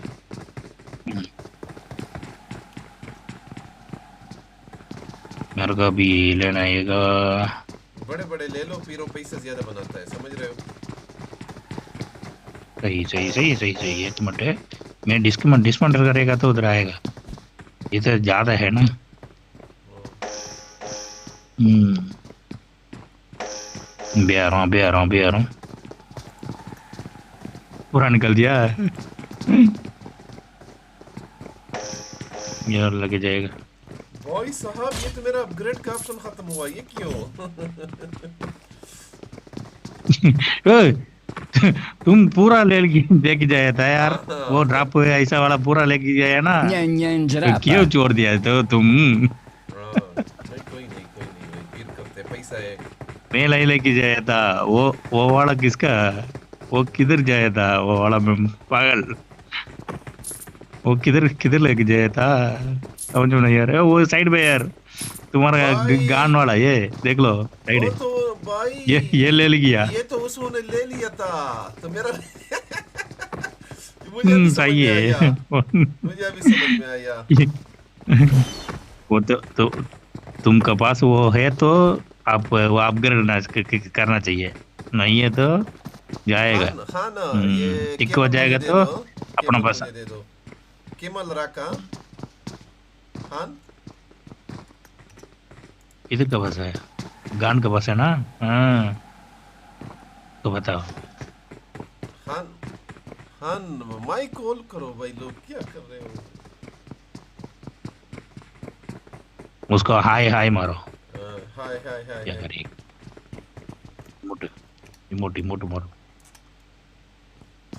मेरे को भी लेना आएगा। बड़े ले लो फिर वो पैसा ज्यादा बनाता है समझ रहे हो? सही एक मिनट है मैं डिस्काउंट करेगा तो उधर आएगा। ये तो ज्यादा है ना। भी आ रहा हूँ पूरा निकल दिया यार लग जाएगा। भाई साहब ये तो मेरा अपग्रेड का ऑप्शन खत्म हुआ ये क्यों? तुम पूरा लेके जाया था यार। वो ड्रॉप हुआ ऐसा वाला पूरा लेके जाया ना तो क्यों छोड़ दिया तो तुम? कोई नहीं फिर करते पैसा है। मैं लेके जाया था वो वाला किसका? वो किधर जाया था वो वाला? मैं पागल वो किधर लेके जाया था समझ में नहीं आ रहा। वो साइड में यार तुम्हारा गान वाला ये देख लो साइड तो भाई ये ले लिया। ये तो उसने ले लिया था तो मेरा मुझे सही है। मुझे अभी समझ में आया। वो तो तुमके पास वो है तो आप वो अपग्रेड करना चाहिए। नहीं है तो जाएगा। हाँ ना ये टिक हो जाएगा तो अपना पास दे दो। केमल रखा खान इधर का बस है गान का बस है ना। हाँ तो बताओ खान माइक कॉल करो भाई लोग क्या कर रहे हो? उसको हाय मारो। हाय क्या करें मोटी मारो।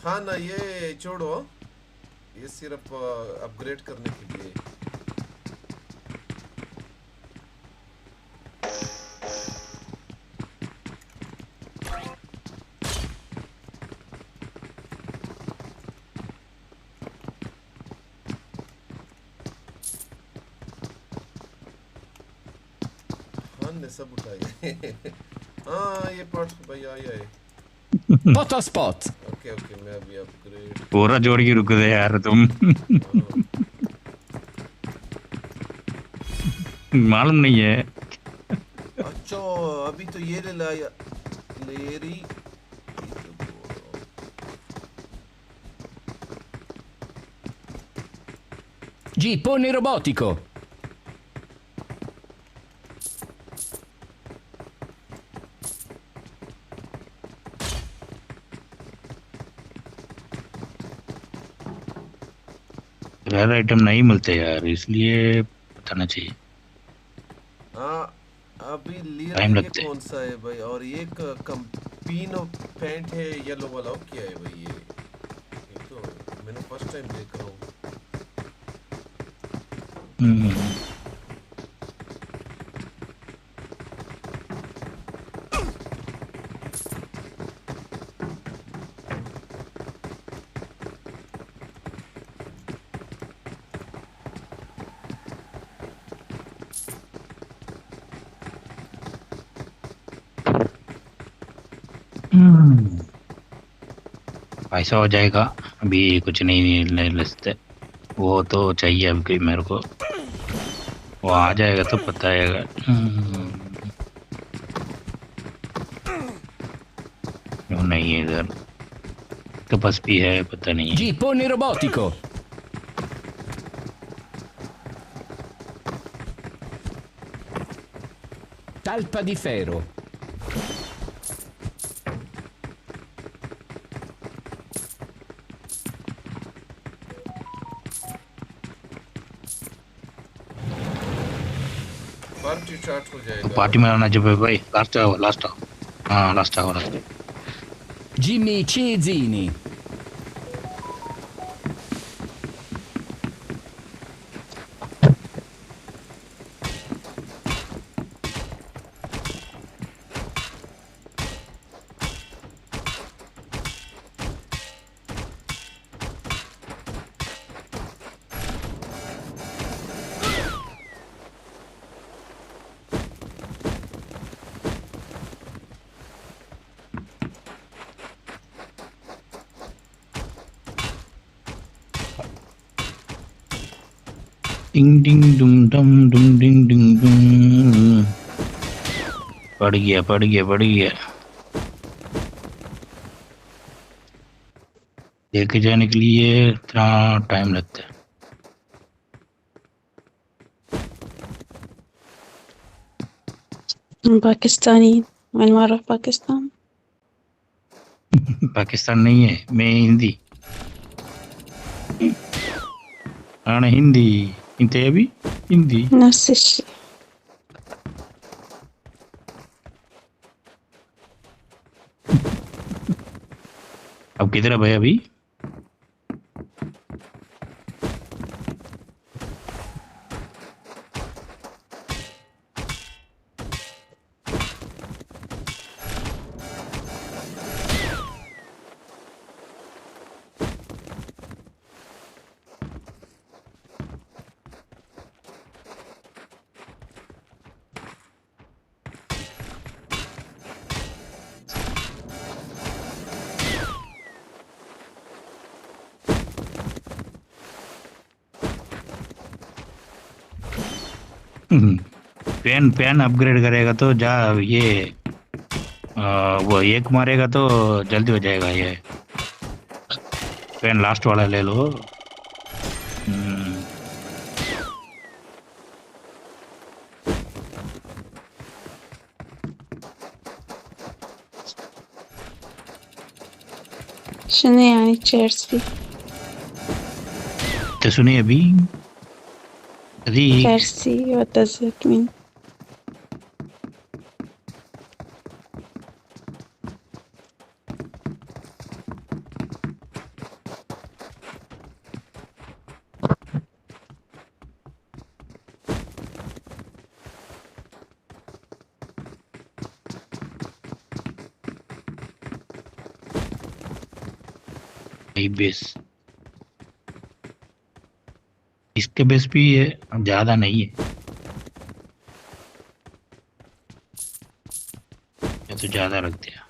हाँ ना ये छोड़ो ये सिर्फ अपग्रेड करने के लिए। ने सब उठाए। हाँ ये पार्ट भाई आया है। Photo spot. ओके मैं अभी अपग्रेड पूरा जोड़ के रुक गए यार तुम। मालूम नहीं है। अच्छा अभी तो ये ले लाया लेरी Gippone robotico. रेयर आइटम नहीं मिलते यार, इसलिए बताना चाहिए। अभी लिया टाइम ये लगते कौन सा है भाई? और एक कंपीनो पैंट है येलो वाला, क्या है भाई ये तो मैंने फर्स्ट टाइम देख रहा हूँ। पैसा हो जाएगा, अभी कुछ नहीं लिखते, वो तो चाहिए अभी मेरे को, वो आ जाएगा तो पता आएगा। वो नहीं है इधर तो बस भी है, पता नहीं है। Gippone robotico. Talpa di ferro. Party start हो जाएगा। पार्टी में आना चाहिए भाई, लास्ट आओ हाँ लास्ट आओ। Jimmy Cezzini. डिंग डिंग डुम डम डुम डिंग डिंग डुम। पड़ गया लेके जाने के लिए इतना टाइम लगता है। पाकिस्तानी मैं मारा पाकिस्तान। पाकिस्तान नहीं है, मैं हिंदी। أنا هندي، أنت أبي هندي. نفس الشيء. अब किधर है भाई अभी? पैन अपग्रेड करेगा तो जा ये वो एक मारेगा तो जल्दी हो जाएगा। ये पैन लास्ट वाला ले लो। شنو يعني تشيرسي؟ تسوني أبي هذيك تشيرسي what does it mean؟ Base इसके बेस भी है, ज्यादा नहीं है, ये तो ज्यादा रख दिया।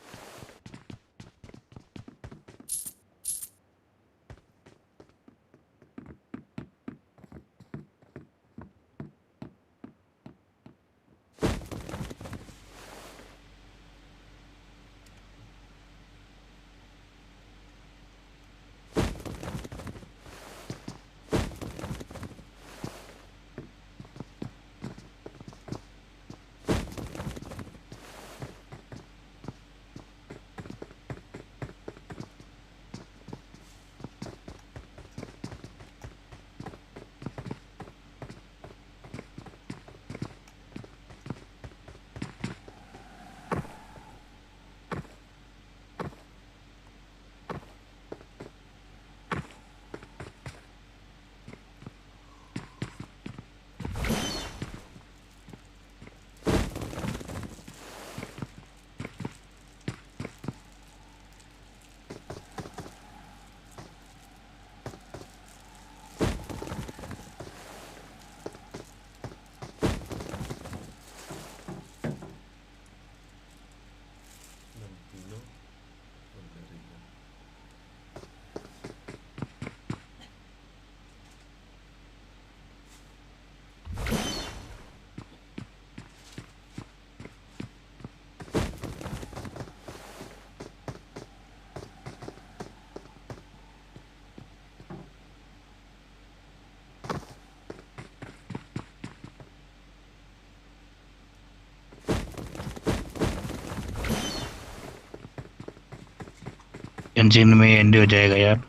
टेंशन में एंड हो जाएगा यार।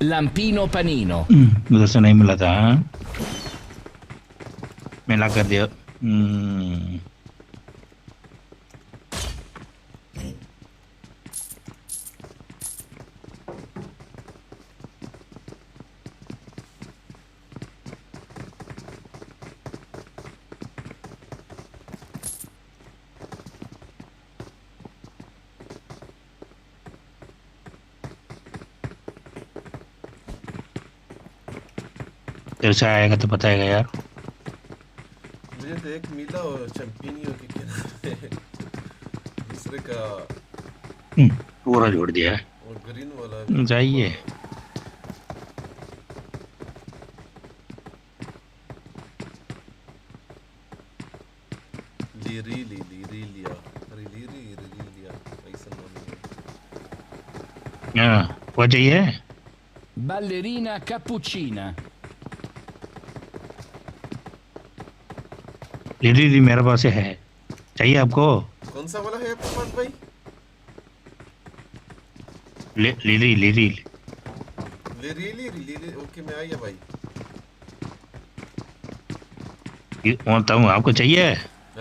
Lampino panino. उधर से नहीं मिला था। हाँ? मिला कर दिया। तेरे से आएगा तो बताएगा यार। मुझे तो एक मिला और चैंपियनियों के किनारे दूसरे का पूरा जोड़ दिया है। और ग्रीन वाला जाइए। लिया ऐसा हाँ वो चाहिए। Ballerina cappuccina. लिली मेरे पास है, चाहिए आपको? कौन सा वाला है आपके पास भाई? लिली ओके मैं आया भाई। बोलता हूँ आपको चाहिए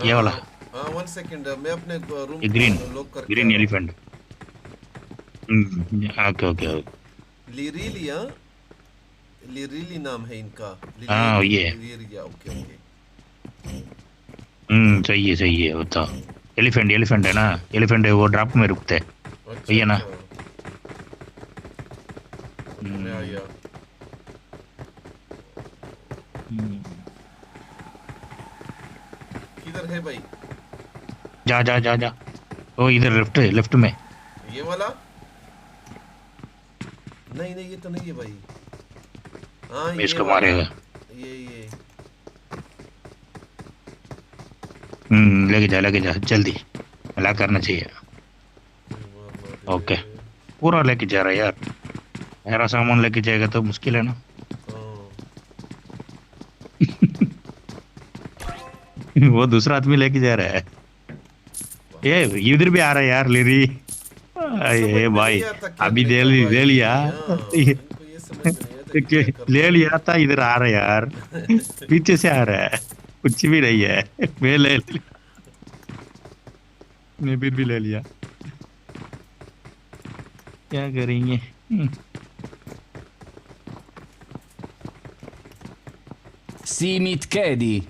ये वाला। हाँ 1 सेकंड मैं अपने रूम लॉक करके ग्रीन एलिफेंट। ओके लिरिली नाम है इनका। हाँ ये ओके चाहिए बताओ। एलिफेंट है ना, एलिफेंट है वो ड्रॉप में रुकते हैं भैया ना। मैं आया। किधर है भाई? जा वो इधर लेफ्ट में। ये वाला? नहीं ये तो नहीं है भाई। हाँ ये इसको मारेगा। ये लेके जा जल्दी मिला करना चाहिए। ओके पूरा लेके जा रहा है यार। मेरा सामान लेके जाएगा तो मुश्किल है ना। वो दूसरा आदमी लेके जा रहा है। ये इधर भी आ रहा है यार लिरी। ये भाई अभी ले लिया ले लिया था। इधर आ रहा है यार, पीछे से आ रहा है, कुछ भी नहीं है। मैं भी ले लिया, क्या करेंगे। Simit Kedi.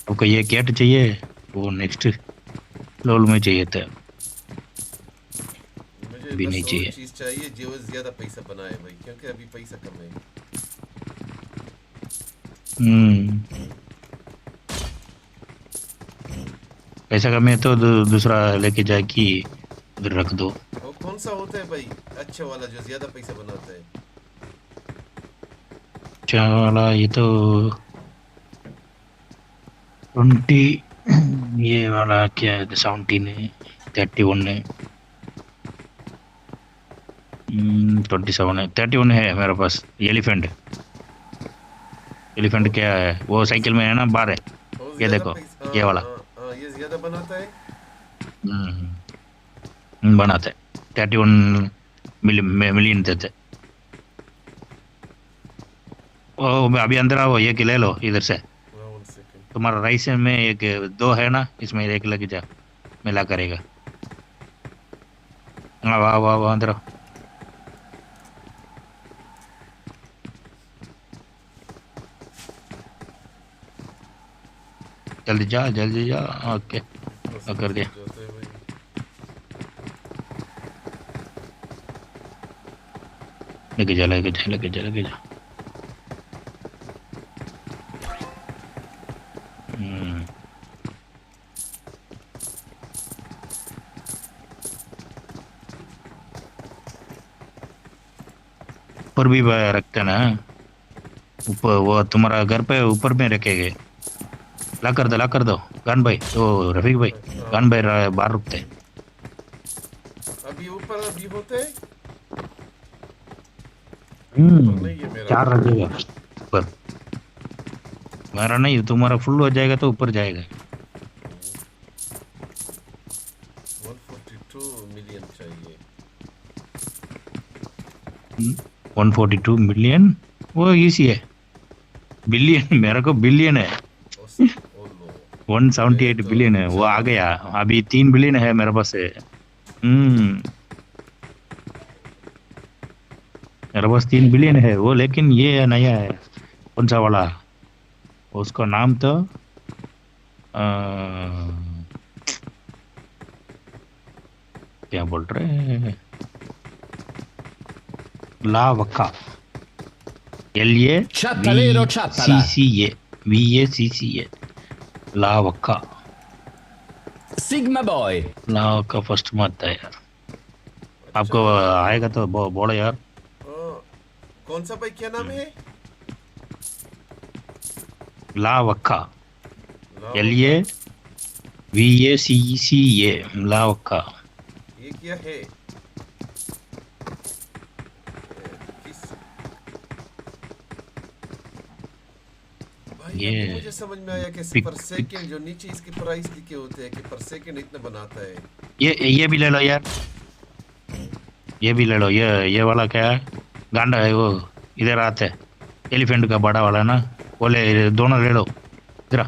आपको ये कैट चाहिए? वो नेक्स्ट लेवल में चाहिए था। मुझे भी नहीं चाहिए। चीज चाहिए जो ज्यादा पैसा बनाए भाई, क्योंकि अभी पैसा कम है। पैसा कम है तो दूसरा लेके जाके उधर रख दो। वो कौन सा होता है भाई अच्छा वाला जो ज्यादा पैसा बनाता है? अच्छा वाला ये तो 20 ये वाला क्या है 17 है 31 है 27 है 31 है मेरे पास। एलिफेंट क्या है वो साइकिल में है ना बाहर है। ये देखो ये वाला ये ज्यादा बनाता है। बनाते 31 मिलियन देते। ओ अभी अंदर आओ, ये ले लो इधर से। तुम्हारा राइस में एक 2 है ना, इसमें एक लग जा मिला करेगा। वाह अंदर आओ। जल्दी जा। ओके कर दिया। लेके जा। ऊपर भी रखते ना, ऊपर वो तुम्हारा घर पे ऊपर में रखेंगे। ला कर दो गान भाई। तो रफीक भाई गान भाई बाहर रुकते हैं। अभी ऊपर अभी होते हैं। 4 रखेगा ऊपर। तुम्हारा नहीं, तुम्हारा फुल हो जाएगा तो ऊपर जाएगा। 142 मिलियन चाहिए। 142 मिलियन वो इजी है। बिलियन मेरे को बिलियन है। 178 बिलियन है, वो आ गया। अभी 3 बिलियन है मेरे पास है। मेरे पास 3 बिलियन है वो, लेकिन ये नया है। कौन सा वाला, उसका नाम तो क्या बोल रहे हैं, लावक्का, LAVCCA लावक्का। सिग्मा बॉय लावक्का फर्स्ट मत है यार। आपको आएगा तो बोलो यार। कौन सा भाई, क्या नाम है? लावक्का, LAVCCA लावक्का। ये क्या है? ये मुझे समझ में आया कि पर सेकंड जो नीचे इसके प्राइस लिखे होते हैं कि पर सेकंड इतना बनाता है। ये भी ले लो यार, ये भी ले लो। ये वाला क्या है, गांडा है वो। इधर आते हैं एलिफेंट का बड़ा वाला ना, वो ले, दोनों ले लो। इधर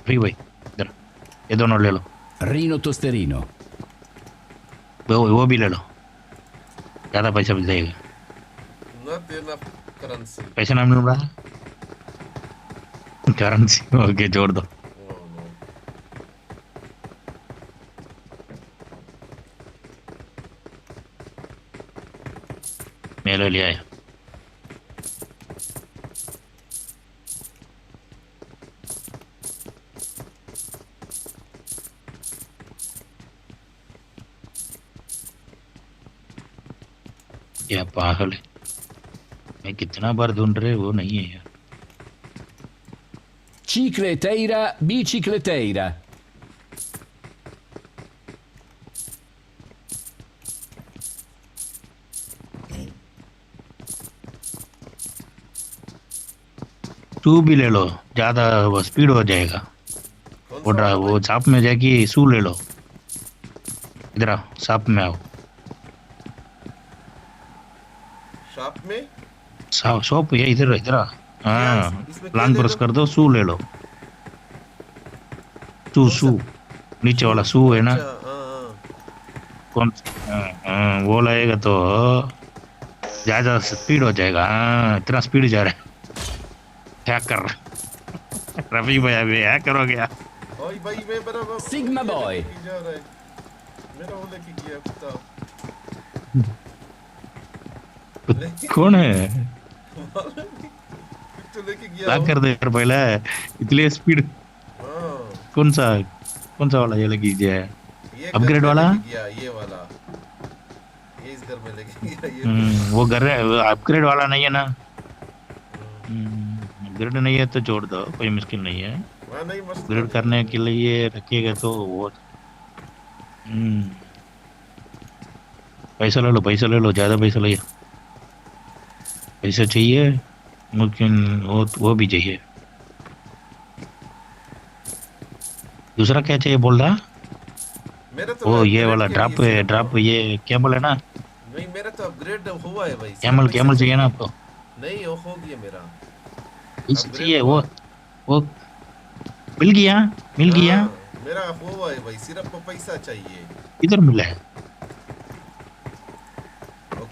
फ्री भाई, इधर ये दोनों ले लो। रीनो टोस्टेरिनो वो भी ले लो, ज्यादा पैसा मिल जाएगा। पैसा ना मिल रहा, करेंसी ओके जोड़ दो। मेरे लिए आया। क्या पागल है, मैं कितना बार ढूंढ रहे, वो नहीं है यार। Cicleteira, bicicleteira. शू भी ले लो, ज्यादा स्पीड हो जाएगा। वो शॉप में जाके शू ले लो। इधर आओ, शॉप में आओ। शॉप है इधर, इधर आ। हाँ, प्लान प्रेस कर दो, शू ले लो। शू नीचे वाला शू है ना, कौन वो लगेगा तो ज्यादा स्पीड हो जाएगा। इतना स्पीड जा रहा है, हैक कर रफी भाई, अभी हैक करोगे यार। सिग्मा बॉय कौन है, लॉक कर दे यार पहले, इतनी स्पीड। कौन सा वाला ये लगी है, अपग्रेड वाला? ये वाला, ये इस घर में लगी है। वो घर अपग्रेड वाला नहीं है ना। अपग्रेड नहीं है तो छोड़ दो, कोई मुश्किल नहीं है। अपग्रेड करने के लिए रखिएगा तो वो पैसा ले लो, पैसा ले लो, ज्यादा पैसा ले। पैसा चाहिए, मुमकिन वो भी चाहिए। दूसरा क्या चाहिए बोल रहा? वो ये वाला ड्रॉप है, ड्रॉप ये कैमल है ना? नहीं, मेरा तो अपग्रेड हुआ है भाई। कैमल चाहिए ना आपको? नहीं, वो हो गया मेरा। इसे चाहिए, वो मिल गया। मेरा हुआ है भाई, सिर्फ पैसा चाहिए। किधर मिला है?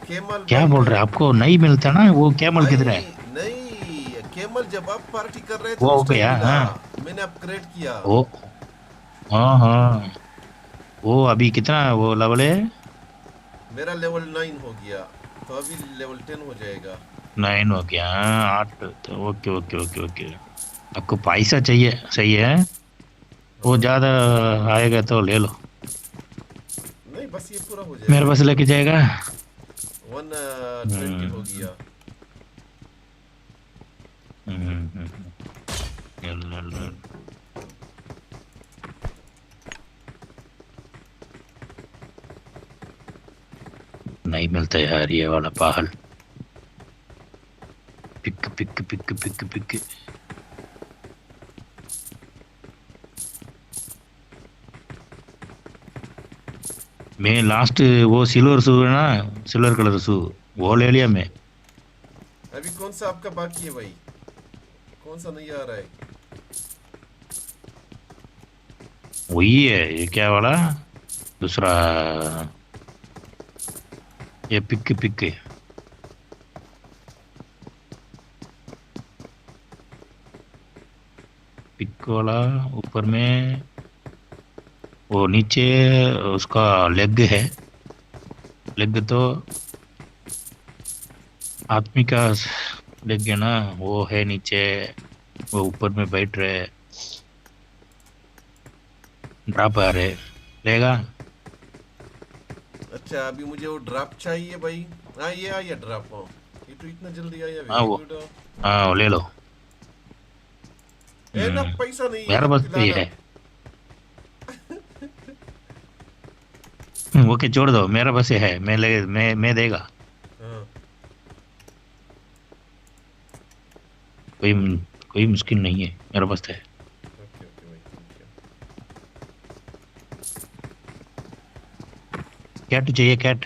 क्या बोल रहे हैं, आपको नहीं मिलता ना? वो कैमल किधर है? नहीं, कैमल जब आप पार्टी कर रहे थे वो हो गया। हाँ, मैंने अपग्रेड किया। हाँ, वो अभी कितना वो लेवल है? मेरा लेवल 9 हो गया, तो अभी लेवल 10 हो जाएगा। 9 हो गया, 8 तो ओके। आपको पैसा चाहिए, सही है। वो ज्यादा आएगा तो ले लो। नहीं, बस ये पूरा हो जाएगा। मेरे पास लेके जाएगा। 120 हो गया। नहीं मिलता यार ये वाला पागल। पिक मैं लास्ट वो सिल्वर शू है ना, सिल्वर कलर शू वो ले लिया मैं। अभी कौन सा आपका बाकी है भाई? कौन सा नहीं आ रहा है? वही है ये क्या वाला दूसरा, ये पिक पिक पिक वाला ऊपर में, वो नीचे उसका लेग है, लेग तो आदमी का लेग है ना, वो है नीचे, वो ऊपर में बैठ रहे, ड्रॉप आ रहे, लेगा। अच्छा अभी मुझे वो ड्रॉप चाहिए भाई। हाँ ये आया ड्रॉप। ये तो इतना जल्दी आया। हाँ वो, हाँ वो ले लो। ना पैसा नहीं है मेरा बस ये है। ओके छोड़ दो, मेरा बस ये है, मैं देगा। कोई मुश्किल नहीं है, मेरा बस है। कैट चाहिए? कैट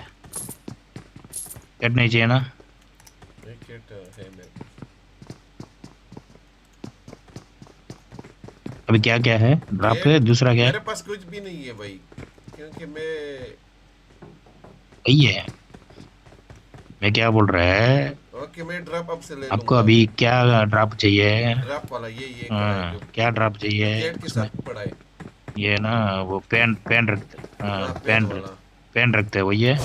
नहीं चाहिए ना? कैट है मेरे। अभी क्या क्या है ड्रॉप है? दूसरा क्या है? मेरे पास कुछ भी नहीं है भाई, क्योंकि यही है। मैं क्या बोल रहा है? ओके मैं ड्रॉप अब से ले लूंगा। आपको अभी क्या ड्रॉप चाहिए? ड्रॉप वाला ये क्या ड्रॉप चाहिए? कैट के साथ पड़ा है ये ना वो पेन रखते, पेन रखते हैं वही है।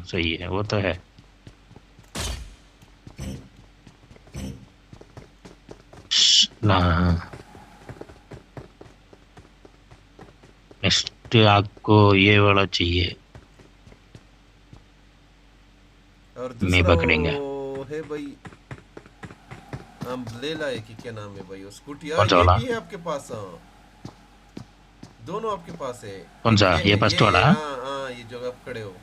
सही है, वो तो है। नेक्स्ट आपको ये वाला चाहिए, और मैं पकड़ेंगे है भाई। हम ले लाए कि क्या नाम है भाई वो स्कूटी? कौन सा वाला? ये है आपके पास? दोनों आपके पास है। कौन सा? ये फर्स्ट वाला? हाँ ये जो आप खड़े हो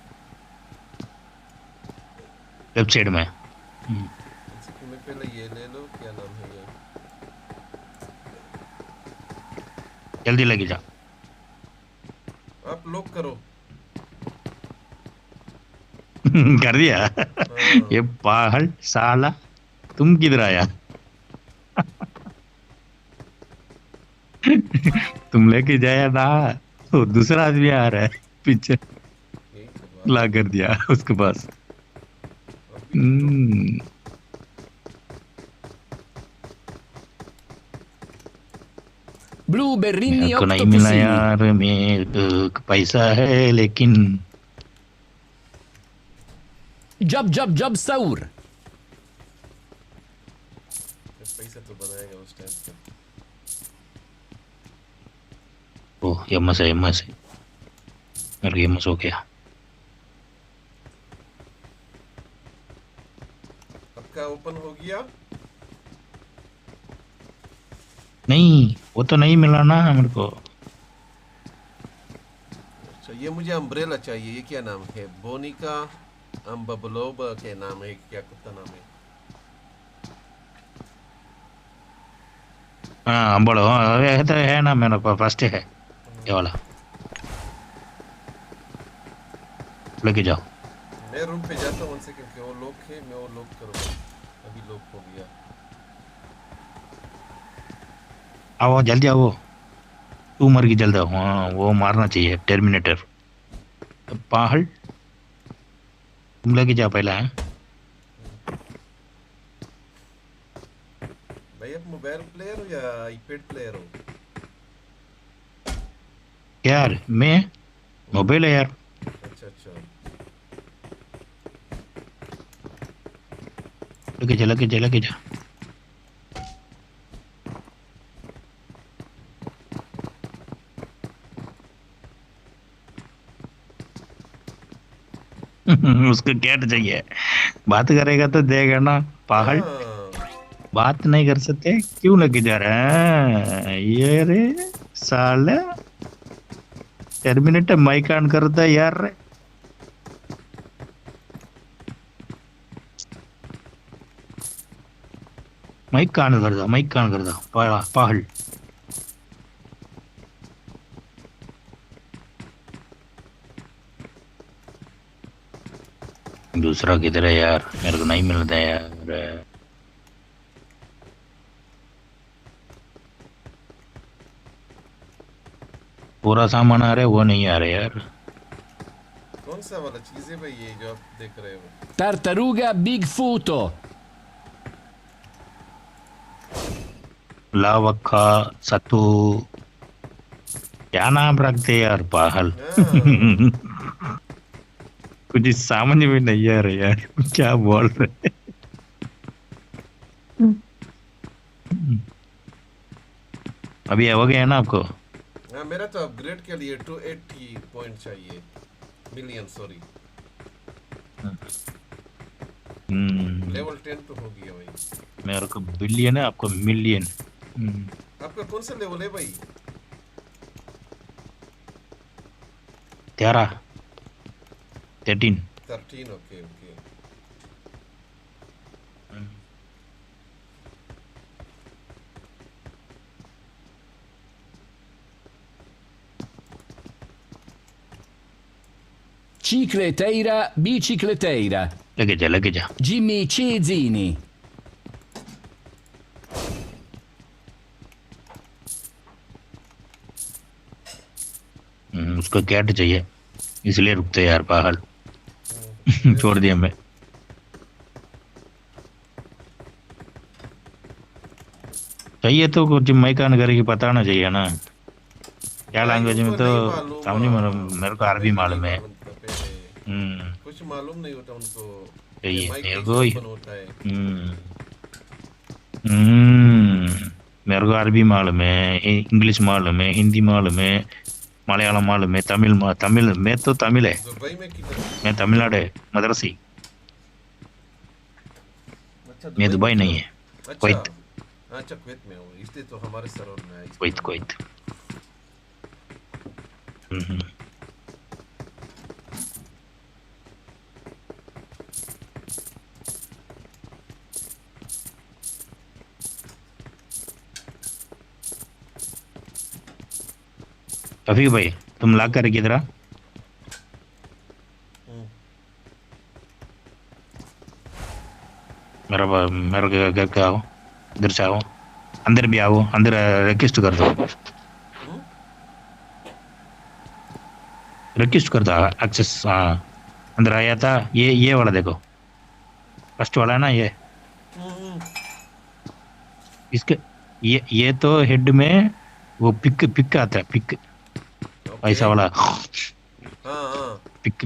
लेफ्ट साइड में। मैं पहले ये ले लो, क्या नाम है ये? जल्दी लगी जा। आप लॉक करो। कर दिया। ये पागल साला, तुम किधर आया? तुम लेके जाया ना, तो दूसरा आदमी आ रहा है पीछे, ला कर दिया उसके पास। ब्लू बेर्रिनी को नहीं मिला यार, मेरे पैसा है लेकिन जब सौर पैसा तो बनाएगा उस टाइम पे। ओह यमस है मेरे यमस हो गया। आपका ओपन हो गया? नहीं वो तो नहीं मिला ना मेरे को। अच्छा ये मुझे अम्ब्रेला चाहिए। ये क्या नाम है? बोनिका अम्बबलोबा के नाम है, क्या कुत्ता नाम है? हाँ बोलो, ये तो है ना मेरे पास, फर्स्ट है ये वाला, लेके जाओ। मैं रूम पे जाता हूँ उनसे, क्योंकि वो लोग है, मैं वो लोग करूँगा। अभी लोग हो गया। आओ जल्दी आओ, तू मर गई जल्दी। हाँ वो मारना चाहिए, टर्मिनेटर। पाहल तुम लेके जाओ पहला है। भाई आप मोबाइल प्लेयर हो या आईपैड प्लेयर हो? यार मैं मोबाइल है यार। अच्छा लेके जा। उसको कैट चाहिए, बात करेगा तो देगा ना पागल। बात नहीं कर सकते, क्यों लेके जा रहे हैं ये रे साले? टर्मिनेटर माइक ऑन करता है यार रे। माइक ऑन कर दो पागल। दूसरा किधर है यार, मेरे को नहीं मिलता है यार। पूरा सामान आ रहा है, वो नहीं आ रहा यार। कौन सा वाला चीज है भाई ये जो आप देख रहे हो? Tartaruga Bigfooto. लावक्का सत्तू, क्या नाम रखते यार पागल। कुछ समझ में नहीं आ रहा यार, क्या बोल रहे। अभी हो गया ना आपको? हाँ मेरा तो अपग्रेड के लिए 280 पॉइंट चाहिए, मिलियन सॉरी। लेवल 10 तो हो गया भाई। मेरे को बिलियन है, आपको मिलियन। आपका कौन सा लेवल है भाई? 13 ओके ओके। Cicleteira Bicicleteira. लगे जा। Jimmy Cizzini. उसको कैट चाहिए, इसलिए रुकते यार पागल। छोड़ दिया मैं। चाहिए तो कुछ मैकान करके बताना चाहिए ना, क्या लैंग्वेज में तो समझ मेरे को अरबी मालूम है। कुछ मालूम नहीं होता उनको। चाहिए मेरे को। मेरे को अरबी मालूम है, इंग्लिश मालूम है, हिंदी मालूम है, मलयालम मालूम है, तमिल मैं तो तमिल है, मैं तमिलनाडु है मदरसी। मैं दुबई नहीं है, कुवैत। अच्छा कुवैत में हो, इसलिए तो हमारे सरवर में है। कुवैत। रफीक भाई तुम ला कर किधर? मेरा घर का आओ, इधर से आओ, अंदर भी आओ, अंदर रिक्वेस्ट कर दो, रिक्वेस्ट कर दो एक्सेस। हाँ अंदर आया था, ये वाला देखो, फर्स्ट वाला है ना ये। इसके ये तो हेड में वो पिक आता है, पिक ऐसा वाला। पिक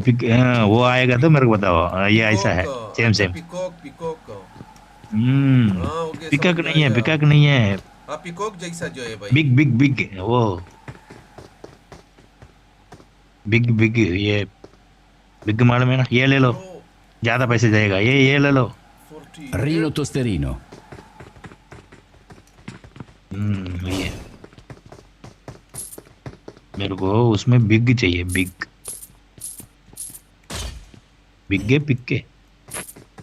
वो आएगा तो मेरे को बताओ, ये ऐसा है सेम। पिकॉक नहीं है, पिकॉक नहीं है, पिकॉक जैसा जो है भाई। बिग वो बिग ये बिग मालूम है ना, ये ले लो, ज्यादा पैसे जाएगा, ये ले लो। Rino Tosterino. ये मेरे को उसमें बिग चाहिए, बिग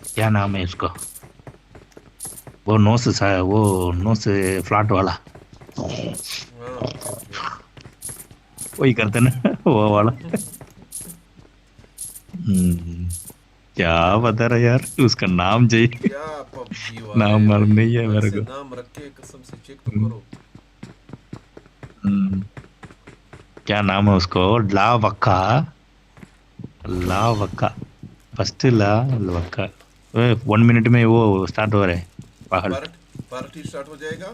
क्या नाम है उसका, वो नोस फ्लैट वाला, वही करते ना वो वाला। क्या बता रहा यार, उसका नाम चाहिए। नाम मालूम नहीं है मेरे को। नाम रख के कसम से चेक तो करो। क्या नाम है उसको? लावक्का फर्स्ट लावक्का। 1 मिनट में वो स्टार्ट हो रहा है पागल। पार्टी स्टार्ट हो जाएगा।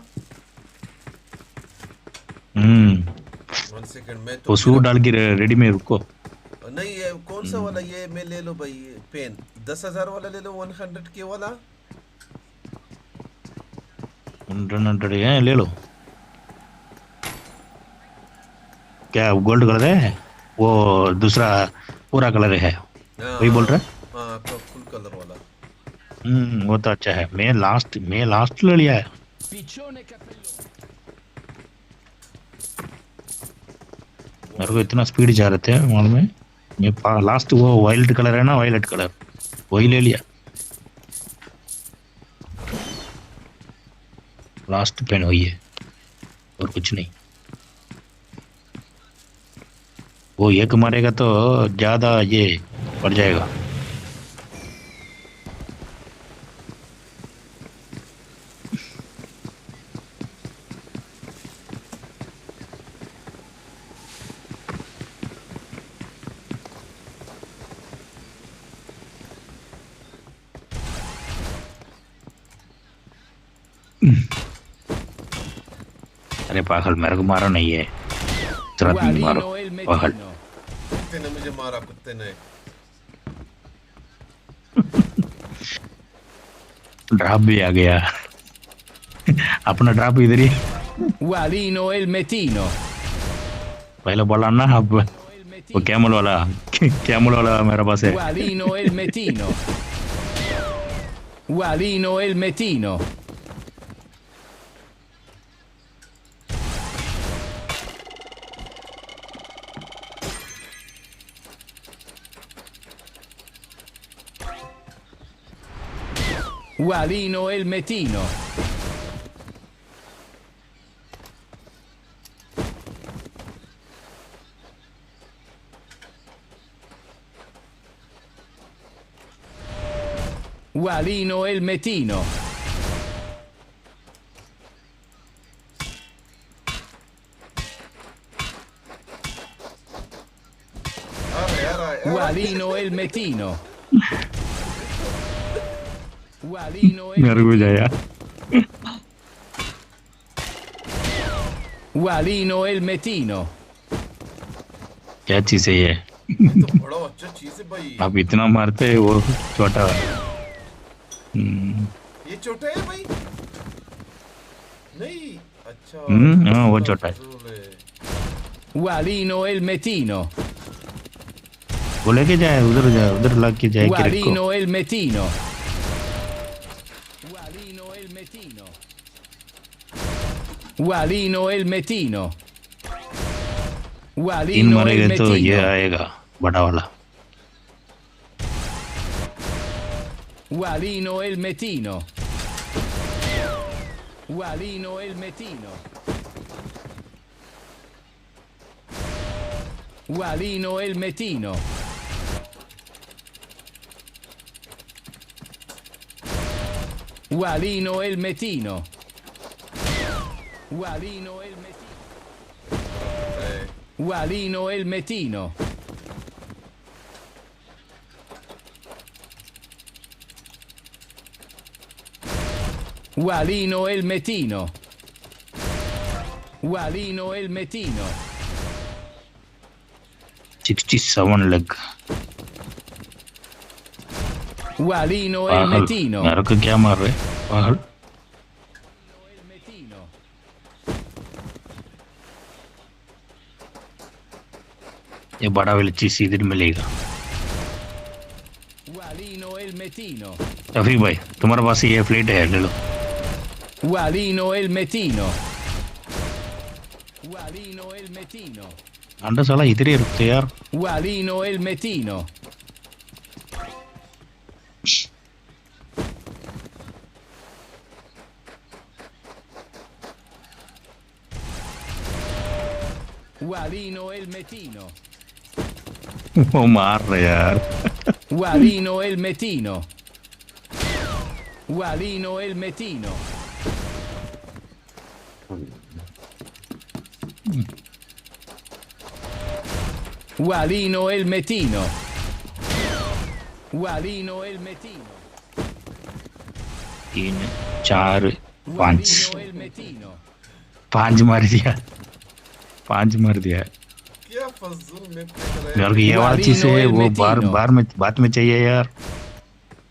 1 सेकंड में तो वो सूट डाल के रेडी में रुको। नहीं ये कौन सा वाला, ये मैं ले लो भाई, पेन 10,000 वाला ले लो, 100 के वाला। 100 है, ले लो। क्या गोल्ड कलर है? वो दूसरा पूरा कलर है, वही बोल रहा है। हाँ फुल कलर वाला। वो तो अच्छा है। मैं लास्ट ले लिया है। मेरे को इतना स्पीड जा रहे थे मालूम है। मैं लास्ट वो वायलेट कलर है ना, वायलेट कलर वही ले लिया। लास्ट पेन वही है और कुछ नहीं। वो एक मारेगा तो ज्यादा ये पड़ जाएगा। अरे पागल मेरे को मारो नहीं है तुरंत मारो पागल कुत्ते ने मुझे मारा कुत्ते ने ड्रॉप भी आ गया अपना ड्रॉप इधर ही Walino e il Metino. पहले बोला ना अब वो कैमल वाला मेरे पास है Walino e il Metino. Walino e il Metino. Walino e il Metino. Walino e il Metino. Walino e il Metino. Walino e il मेरे को जाया Walino e il Metino. क्या चीज है ये तो बड़ा अच्छा चीज है भाई आप इतना मारते हैं वो छोटा ये छोटा है भाई नहीं अच्छा हाँ वो छोटा है Walino e il Metino. वो लेके जाए उधर लग के जाए कि रखो Walino e il Metino. Walino e il Metino. तीन Walino e il मारेगा तो ये Metino. आएगा बड़ा वाला Walino e il Metino. Walino e il Metino. Walino e il Metino. Walino e il Metino. Walino e il Metino. Walino e il Metino. Walino e il Metino. Walino e il Metino. 67 लग Walino e il पागल Metino. मेरे को क्या मार रहे पागल ये बड़ा वाला चीज इधर मिलेगा Walino e il Metino. Rafi भाई तुम्हारे पास ये फ्लीट है ले लो Walino e il Metino. Walino e il Metino. अंडा साला इधर ही रुकते यार Walino e il Metino. Walino e il Metino. वो मार रहे यार Walino e il Metino. Walino e il Metino. Walino e il Metino. Walino e il Metino. 3 4 5 Walino e il Metino. 5 मार दिया 5 मार दिया क्या फजूल में मेरे को ये वाला चीज है वो बार में बाद में चाहिए यार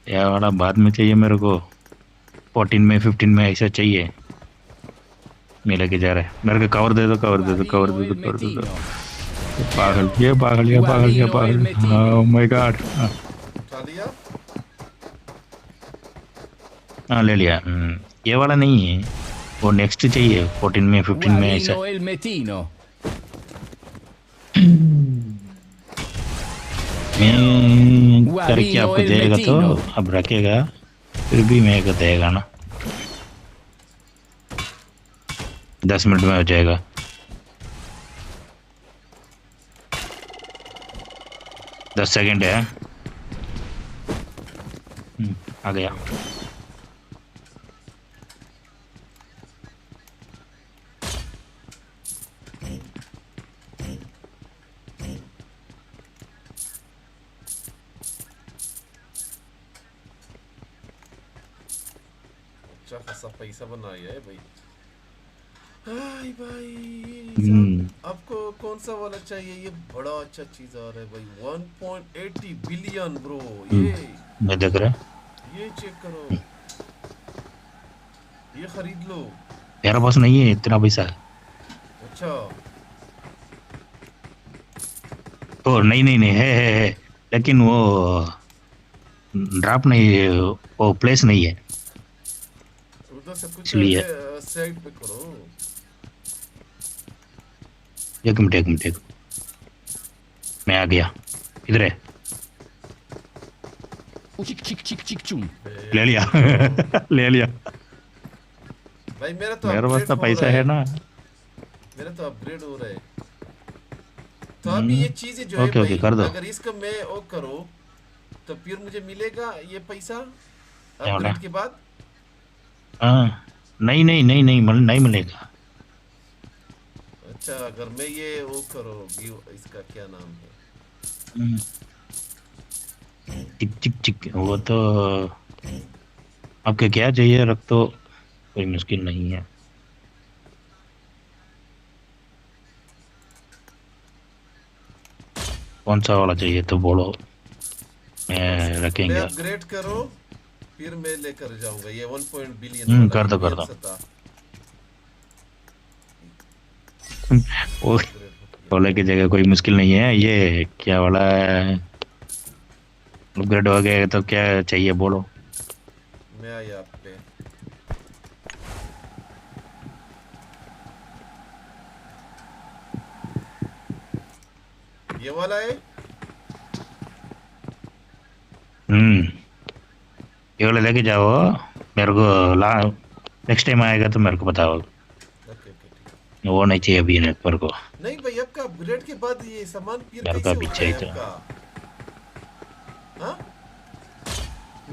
ये वाला बाद में चाहिए मेरे को 14 में 15 में ऐसा चाहिए मैं लेके जा रहा है मेरे को कवर दे दो पागल ये पागल ओह माय गॉड हाँ ले लिया ये वाला नहीं है वो नेक्स्ट चाहिए 14 में 15 में ऐसा Walino e il Metino. मैं करके आपको देगा तो अब रखेगा फिर भी मेरे को देगा ना 10 मिनट में हो जाएगा दस सेकंड है आ गया अच्छा खासा पैसा बनाया है भाई। हाय भाई आपको कौन सा वाला चाहिए? ये बड़ा अच्छा चीज आ रहा है भाई 1.80 बिलियन ब्रो। ये मैं देख रहा ये चेक करो, ये खरीद लो। मेरे पास नहीं है इतना पैसा। अच्छा ओ नहीं नहीं नहीं है लेकिन वो ड्रॉप नहीं है, वो प्लेस नहीं है उधर से कुछ इसलिए। साइड पे करो। एक मिनट मैं आ गया। इधर है, ले लिया ले लिया भाई मेरा तो मेरे पास तो अपग्रेड हो पैसा रहा है ना। मेरा तो अपग्रेड हो रहा है। तो अभी ये चीजें जो है ओके भाई कर दो। अगर इसका मैं वो करो तो फिर मुझे मिलेगा ये पैसा क्या होना? अपग्रेड के बाद? हाँ नहीं नहीं नहीं नहीं नहीं मिलेगा। अच्छा अगर मैं ये वो करो इसका क्या नाम है? चिक चिक चिक वो तो आपके क्या चाहिए रख तो कोई मुश्किल नहीं है। कौन सा वाला चाहिए तो बोलो मैं रखेंगे। मैं अपग्रेड करो फिर मैं लेकर जाऊंगा ये 1 बिलियन। कर दो वो लेके जगह कोई मुश्किल नहीं है। ये क्या वाला अपग्रेड हो गया तो क्या चाहिए बोलो। मैं आया आप पे। ये वाला है। ये वाला लेके जाओ मेरे को। नेक्स्ट टाइम आएगा तो मेरे को बताओ। वो नहीं चाहिए अभी मेरे को। नहीं भाई आपका अपग्रेड के बाद ये सामान फिर मेरे को कैसे अभी होता चाहिए है था। आपका? हाँ?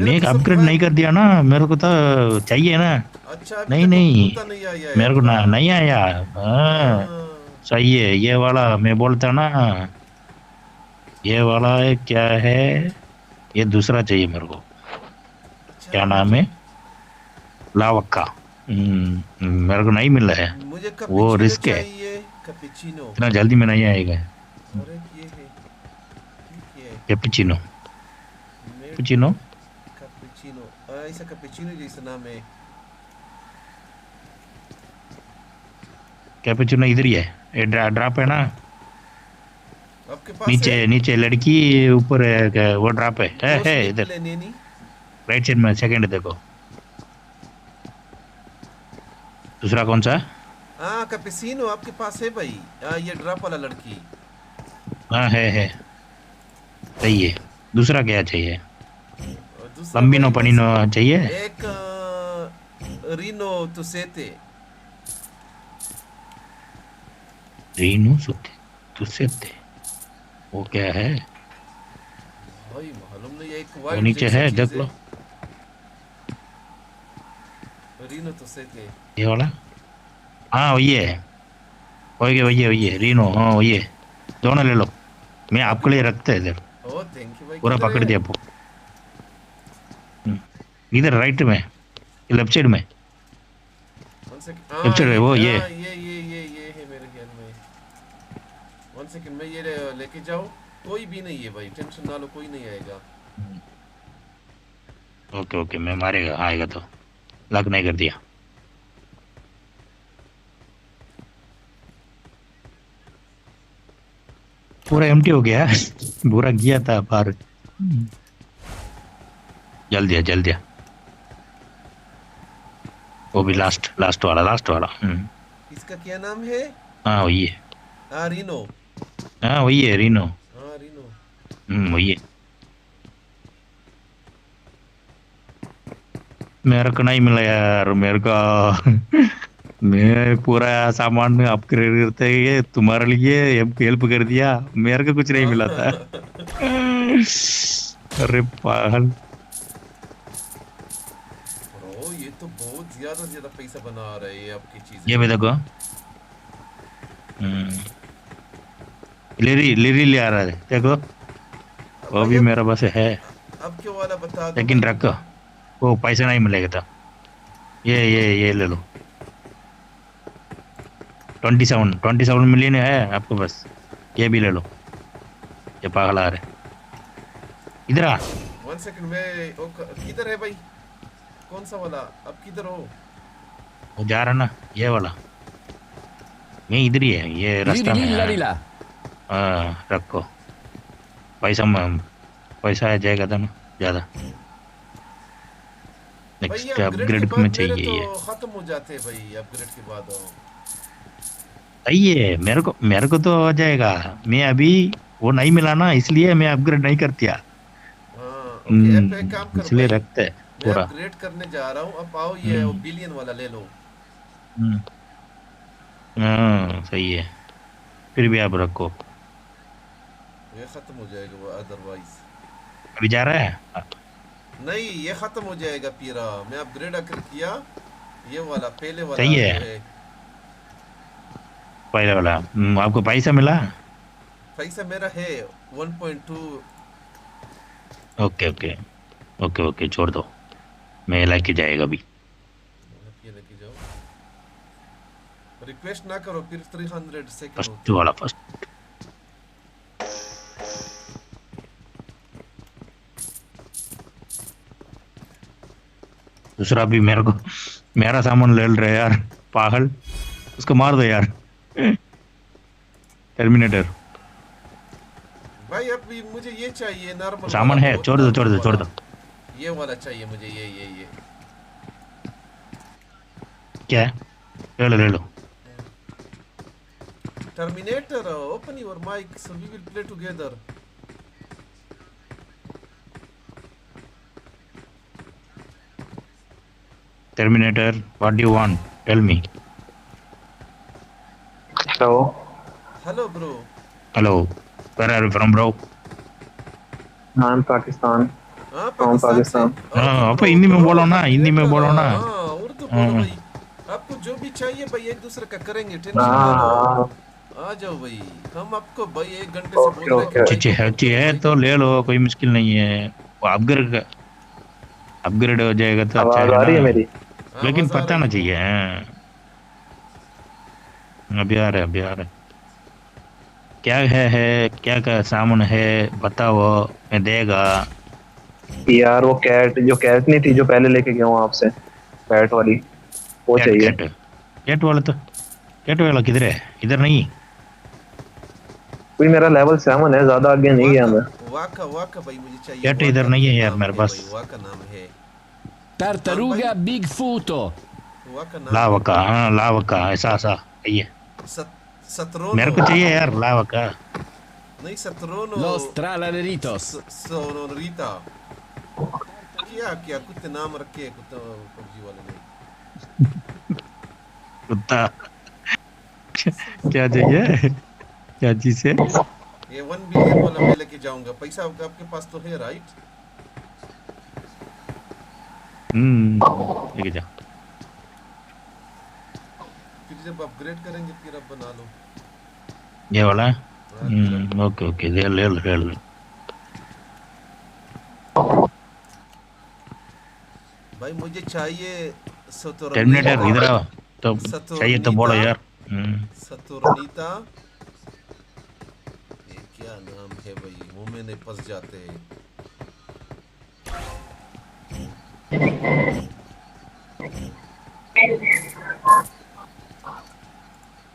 नहीं अपग्रेड नहीं कर दिया ना, मेरे को तो चाहिए ना। अच्छा नहीं नहीं नहीं आया मेरे को नहीं आया। हाँ सही है ये वाला मैं बोलता ना। ये वाला है क्या है, ये दूसरा चाहिए मेरे को। क्या नाम है? लावक्का। मेरे को नहीं मिल रहा है, वो रिस्क है। इतना जल्दी में नहीं आएगा। कैपुचिनो कैपुचिनो ऐसा कैपुचिनो जैसा नाम है। कैपुचिनो इधर ही है, ये ड्रॉप है ना आपके पास नीचे नीचे लड़की ऊपर वो ड्रॉप है इधर राइट साइड में। सेकंड देखो दूसरा कौन सा? हाँ कैपुचिनो आपके पास है भाई। ये ड्रॉप वाला लड़की। हाँ है सही है। दूसरा क्या चाहिए? लंबिनो पनीनो चाहिए। एक रीनो तुसेते। रीनो तुसेते वो क्या है? भाई मालूम नहीं एक वो नीचे है देख लो। रीनो तुसेते ये वाला हाँ वही है वही है रीनो। हाँ वही है, दोनों ले लो। मैं आपके लिए रखते हैं इधर। ओ थैंक यू भाई। पूरा पकड़ दिया आपको। इधर राइट में लेफ्ट साइड में लेफ्ट साइड में वो ये है मेरे ख्याल में। 1 सेकंड में ये लेके जाओ। कोई भी नहीं है भाई, टेंशन ना लो, कोई नहीं आएगा। ओके मैं मारेगा आएगा तो। लॉक नहीं कर दिया। पूरा एम्प्टी हो गया पूरा गया था बाहर। जल दिया वो भी लास्ट वाला। इसका क्या नाम है? हाँ वही है। रीनो। हाँ वही है रीनो। हाँ रीनो वही है। मेरे को नहीं मिला यार मेरे को मैं पूरा सामान में अपग्रेड करते ही तुम्हारे लिए हेल्प कर दिया, मेरे को कुछ नहीं मिला था। अरे पागल ब्रो ये तो बहुत ज्यादा पैसा बना रहे हैं आपकी चीज। ये भी देखो लिरी ले आ रहा है देखो। वो भी मेरा पास है। अब क्यों वाला बता दो। लेकिन रखो वो पैसा नहीं मिलेगा था। ये ले लो 27 मिलियन है आपके पास, ये भी ले लो। ये पागल आ रहे इधर आ। 1 सेकंड में किधर है भाई? कौन सा वाला? अब किधर हो? वो जा रहा ना ये वाला, मैं इधर ही है, ये रास्ता में है। रखो पैसा आ जाएगा था ना ज़्यादा। नेक्स्ट अपग्रेड में चाहिए ये। तो खत्म हो जाते हैं भाई अपग्रेड के बाद। सही है, मेरे को तो हो जाएगा। मैं अभी वो नहीं मिला ना, इसलिए मैं अपग्रेड नहीं करती। इसलिए रखते हैं पूरा। मैं अपग्रेड करने जा रहा हूँ, अब आओ ये बिलियन वाला ले लो। हाँ सही है, फिर भी आप रखो। ये खत्म हो जाएगा वो अदरवाइज। अभी जा रहा है? नहीं ये खत्म हो जाएगा पीरा। मैं अपग्रेड किया ये वाला पहले वाला। सही है पहले वाला। आपको पैसा मिला? पैसा मेरा है 1.2। ओके छोड़ दो, मैं लेके जाएगा अभी। लेके जाओ, रिक्वेस्ट ना करो फिर 300 सेकंड। फर्स्ट वाला फर्स्ट। दूसरा भी मेरा सामान ले रहे यार, पागल। उसको मार दो यार। टर्मिनेटर भाई। अब मुझे ये चाहिए नॉर्मल सामान है, छोड़ दो। ये वाला चाहिए मुझे, ये क्या है? ले लो। Terminator, open your mic so we will play together. Terminator, what do you want? Tell me. Hello, bro. Hello. Where are you from, bro? I'm Pakistan. From Pakistan. आप हिंदी में बोलो ना, उर्दू बोलो भाई। आपको जो भी चाहिए भाई एक दूसरे का करेंगे, टेंशन आ जाओ भाई। हम आपको भाई 1 घंटे से बोल रहे हैं। अच्छी है तो ले लो, कोई मुश्किल नहीं है। वो अपग्रेड हो जाएगा तो अच्छा है। आ रही है मेरी, लेकिन पता ना चाहिए। अभी आ रहे। क्या है क्या सामान है बताओ, मैं देगा। यार वो कैट नहीं थी जो पहले लेके गया हूँ आपसे, कैट वाली वो चाहिए। कैट वाला किधर है? इधर नहीं। कोई मेरा लेवल 7 है, ज्यादा आगे नहीं गया मैं। वाका भाई मुझे चाहिए। कैट इधर नहीं है यार मेरे पास। वाका नाम है। Tartaruga Bigfooto. लावका ऐसा ये मेरे को चाहिए यार लावका। नहीं सत्रोनो। Los Tralaleritos. Sonorita। क्या कुत्ते नाम रखे कुत्ते PUBG वाले ने। कुत्ता क्या चाहिए? क्या चीज है? ये 1 बिलियन वाला मैं लेके जाऊंगा। पैसा आपके पास तो है राइट? लेके जा। फिर जब अपग्रेड करेंगे फिर आप बना लो ये वाला। ओके ले लो। भाई मुझे चाहिए टर्मिनेटर। इधर आओ तो चाहिए तो बोलो यार। सतुरनीता। ये क्या नाम है भाई, मुंह में नहीं फंस जाते हैं।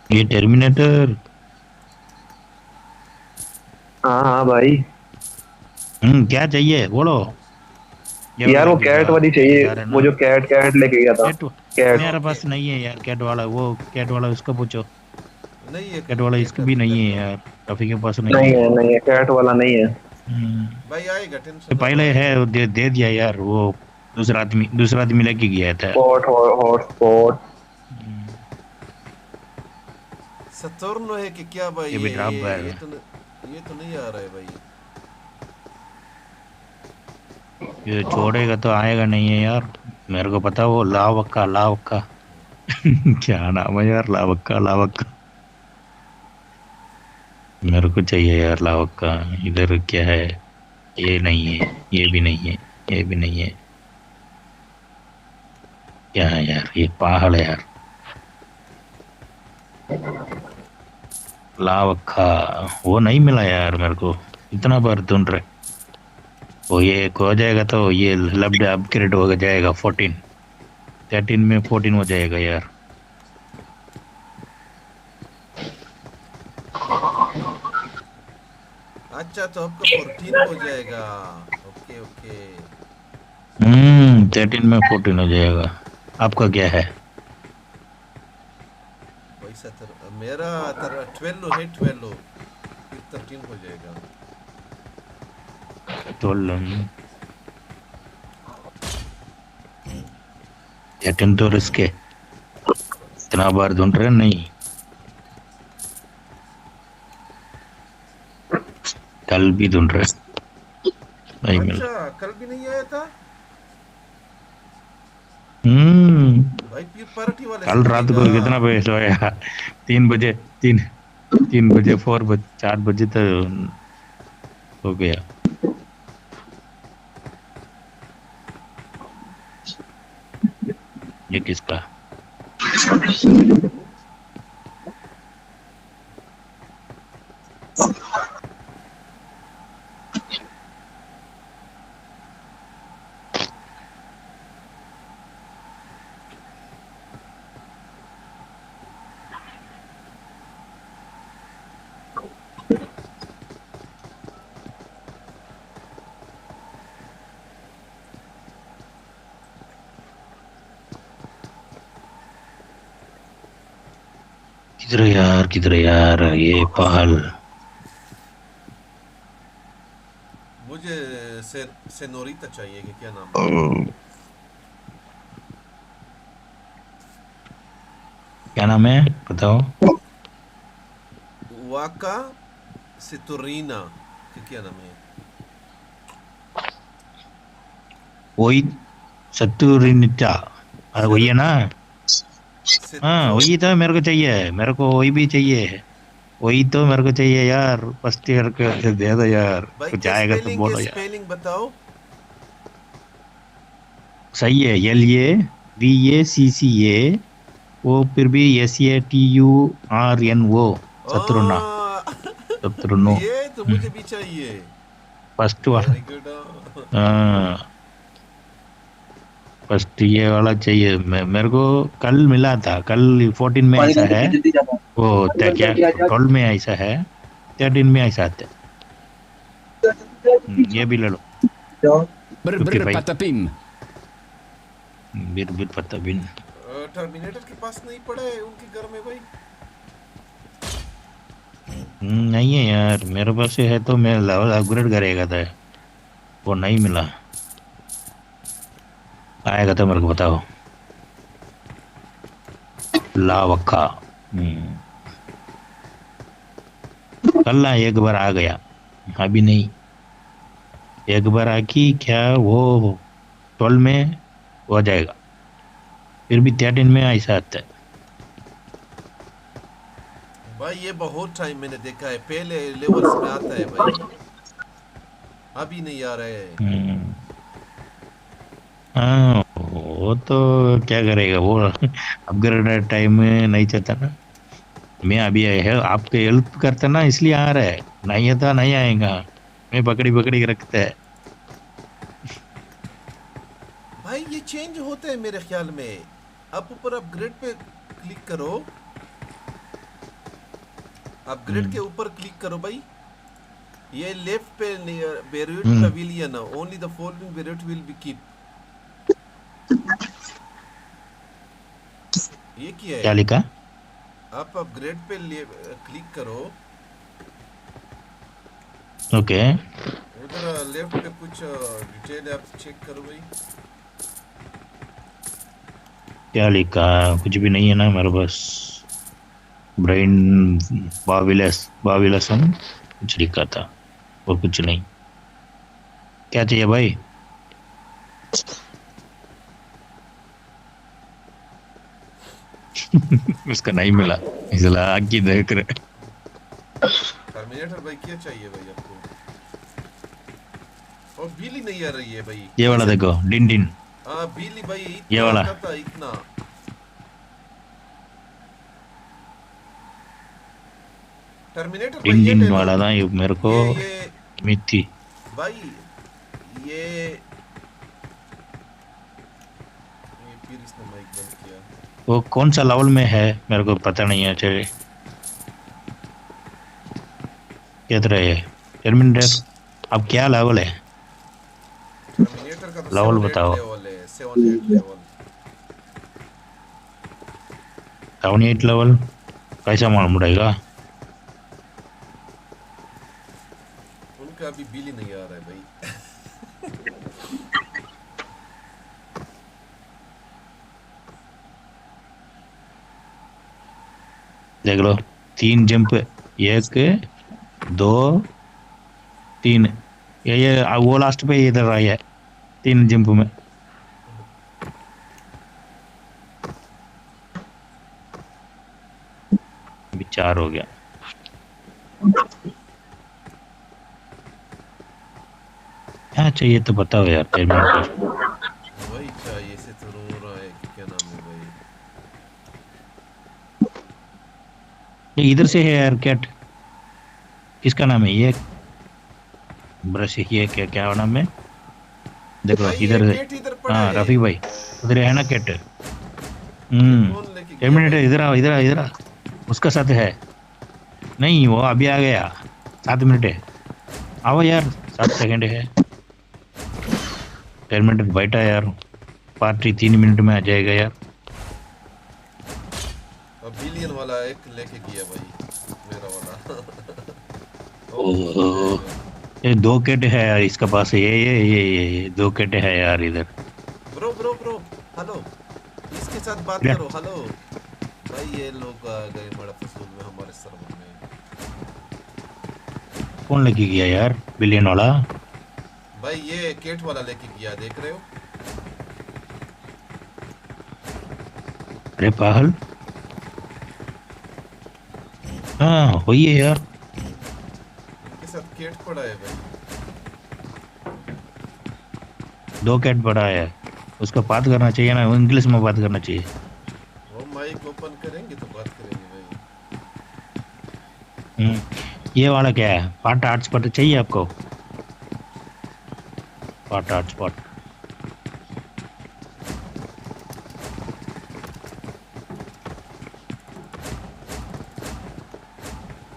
ये टर्मिनेटर। हाँ भाई। क्या चाहिए बोलो यार वो कैट वाली चाहिए, वो जो कैट लेके गया था। कैट मेरे पास नहीं है यार। कैट वाला उसको पूछो। नहीं है कैट वाला इसका भी नहीं है यार, काफी के पास नहीं है कैट वाला नहीं है भाई। आएगा टेंशन। पहले है दे दिया यार, वो दूसरा आदमी लेके गया था। हॉटस्पॉट सतुर्नो है कि क्या भाई? ये तो नहीं आ रहा है भाई। ये छोड़ेगा तो आएगा नहीं है यार, मेरे को पता। वो लावक्का क्या नाम है यार? लावक्का मेरे को चाहिए यार लावक्का। इधर क्या है? ये नहीं है, ये भी नहीं है, ये भी नहीं है। क्या है यार, ये पागल है यार। लावखा वो नहीं मिला यार मेरे को, इतना बार ढूंढ रहे। वो ये एक हो जाएगा तो ये लेफ्ट अपग्रेड हो जाएगा 14, 13 में 14 हो जाएगा यार। अच्छा तो आपका 14 हो जाएगा। ओके ओके 13 में 14 हो जाएगा। आपका क्या है? वैसा मेरा 12 है, 12 फिर 13 हो जाएगा। 13 तो रिस्क है, इतना बार ढूंढ रहे नहीं। कल भी ढूंढ रहे नहीं मिला। अच्छा कल भी नहीं आया था भाई। फिर पार्टी वाले कल रात को कितना बजे सोया? 3 बजे, 3 बजे 4 बजे 4 बजे तक हो गया। ये किसका? किधर यार ये पहल। मुझे सेनोरिटा चाहिए कि क्या नाम है? क्या नाम है बताओ? वाका सितुरीना कि क्या नाम है? वही सतुरिनिटा, वही है ना? हाँ वही तो मेरे को चाहिए, मेरे को वही भी चाहिए, वही तो मेरे को चाहिए यार। फर्स्ट ईयर के दे दो यार, कुछ आएगा तो बोलो यार। स्पेलिंग बताओ। सही है, LAVACCA वो फिर भी SATURNO सतुरना। सतुरनो ये तो मुझे भी चाहिए फर्स्ट वाला। हाँ फर्स्ट ये वाला चाहिए। मेरे को कल मिला था, कल 14 में ऐसा है वो क्या 12 में ऐसा है, 13 में ऐसा है। ये भी ले लो। Patapim. बिर पताबिन। टर्मिनेटर के पास नहीं पड़ा है उनके घर में भाई? नहीं है यार, मेरे पास है तो मैं लेवल अपग्रेड करेगा था, वो नहीं मिला। आएगा तो मेरे को बताओ। लावक्का कल ना एक बार आ गया, अभी नहीं। एक बार आकी क्या वो 12 में हो जाएगा, फिर भी 13 में ऐसा आता है। भाई ये बहुत टाइम मैंने देखा है, पहले लेवल्स में आता है भाई, अभी नहीं आ रहा है। हाँ वो तो क्या करेगा वो, अपग्रेड टाइम में नहीं चाहता ना। मैं अभी है आपके हेल्प करता ना, इसलिए आ रहा है, नहीं है तो नहीं आएगा। मैं पकड़ी रखता है भाई। ये चेंज होते हैं मेरे ख्याल में। आप ऊपर अपग्रेड पे क्लिक करो, अपग्रेड के ऊपर क्लिक करो भाई। ये लेफ्ट पे Beirut pavilion, only the following Beirut will be keep. ये क्या है? क्या लिखा? आप अपग्रेड पे क्लिक करो। ओके उधर लेफ्ट पे कुछ डिटेल आप चेक करो भाई। क्या लिखा? कुछ भी नहीं है ना मेरे पास। ब्रेन बाविलसन कुछ लिखा था और कुछ नहीं। क्या चाहिए भाई? उसका नहीं मिला, इसलिए आगे देख रहे। टर्मिनेटर भाई क्या चाहिए भाई आपको? और बिल ही नहीं आ रही है भाई। ये वाला देखो, डिन डिन। हाँ बिली भाई ये वाला इतना टर्मिनेटर इंडियन वाला था ये मेरे को मिथी भाई ये फिर इसने माइक बंद किया वो कौन सा लेवल में है मेरे को पता नहीं है चलिए किधर है टर्मिनेटर अब क्या लेवल है टर्मिनेटर का तो लेवल बताओ 7-8 लेवल कैसा मालूम पड़ेगा उनका अभी बिल ही नहीं आ रहा है भाई देख लो 3 जंप 1 2 3 ये वो लास्ट पे इधर आई है 3 जंप में विचार हो गया क्या चाहिए तो बताओ यार टर्मिनेटर वही चाहिए से तो रो रहा है कि क्या नाम है भाई ये इधर से है यार कैट किसका नाम है ये ब्रश ये क्या नाम है देखो इधर हाँ रफी भाई उधर है ना कैट टर्मिनेटर इधर आ उसका साथ है नहीं वो अभी आ गया 7 मिनट है आओ यार 7 सेकंड है टर्मिनेटर बैठा यार पार्टी 3 मिनट में आ जाएगा यार अब बिलियन वाला एक लेके गया भाई मेरा वाला ओह ये 2 कैट है यार इसके पास ये 2 कैट है यार इधर ब्रो हेलो इसके साथ बात करो हेलो भाई ये लोग आ गए बड़ा फसूल में हमारे सर्वर में कौन लेके गया यार बिलियन वाला भाई ये केट वाला लेके गया देख रहे हो अरे पागल हाँ वही है यार इनके साथ केट पड़ा है भाई 2 कैट पड़ा है उसका बात करना चाहिए ना इंग्लिश में बात करना चाहिए वो माइक ओपन करेंगे तो बात करेंगे भाई ये वाला क्या है पार्ट आर्ट स्पॉट चाहिए आपको पार्ट आर्ट स्पॉट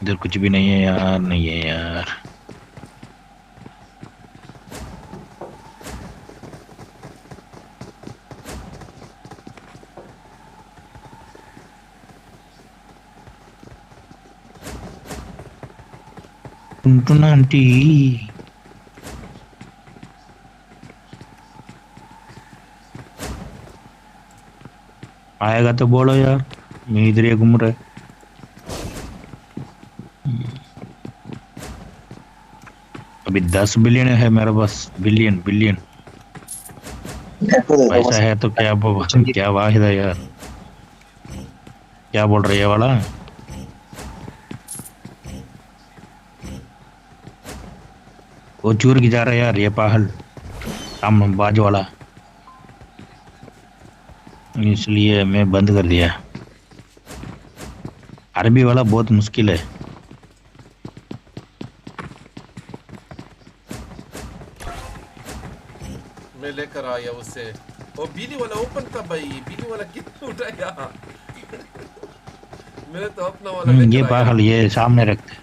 इधर कुछ भी नहीं है यार नहीं है यार टुनटुना आंटी आएगा तो बोलो यार मैं इधर ही घूम रहा है अभी 10 बिलियन है मेरे पास बिलियन पैसा है तो क्या वाहिद है यार क्या बोल रही है वाला वो चूर की जा रहा है यार ये पागल काम बाज वाला इसलिए मैं बंद कर दिया अरबी वाला बहुत मुश्किल है मैं लेकर आया उससे वो बिली वाला ओपन था भाई बिली वाला कितना उठाया मैंने तो अपना वाला लेकर ये पागल ये सामने रखते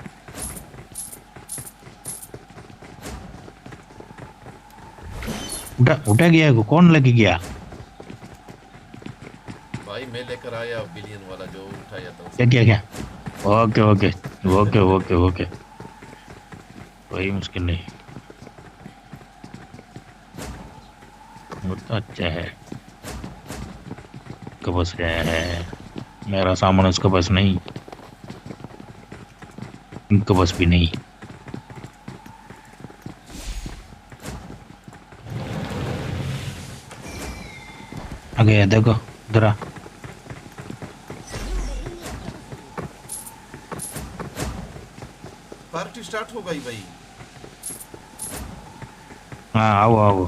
उठा गया कौन लेके गया भाई मैं लेकर आया बिलियन वाला जो उठाया था क्या ओके कोई मुश्किल नहीं वो तो अच्छा है उसके पास है मेरा सामान उसके पास नहीं उनके पास भी नहीं आ गया देखो इधर आ पार्टी स्टार्ट हो गई भाई हाँ आओ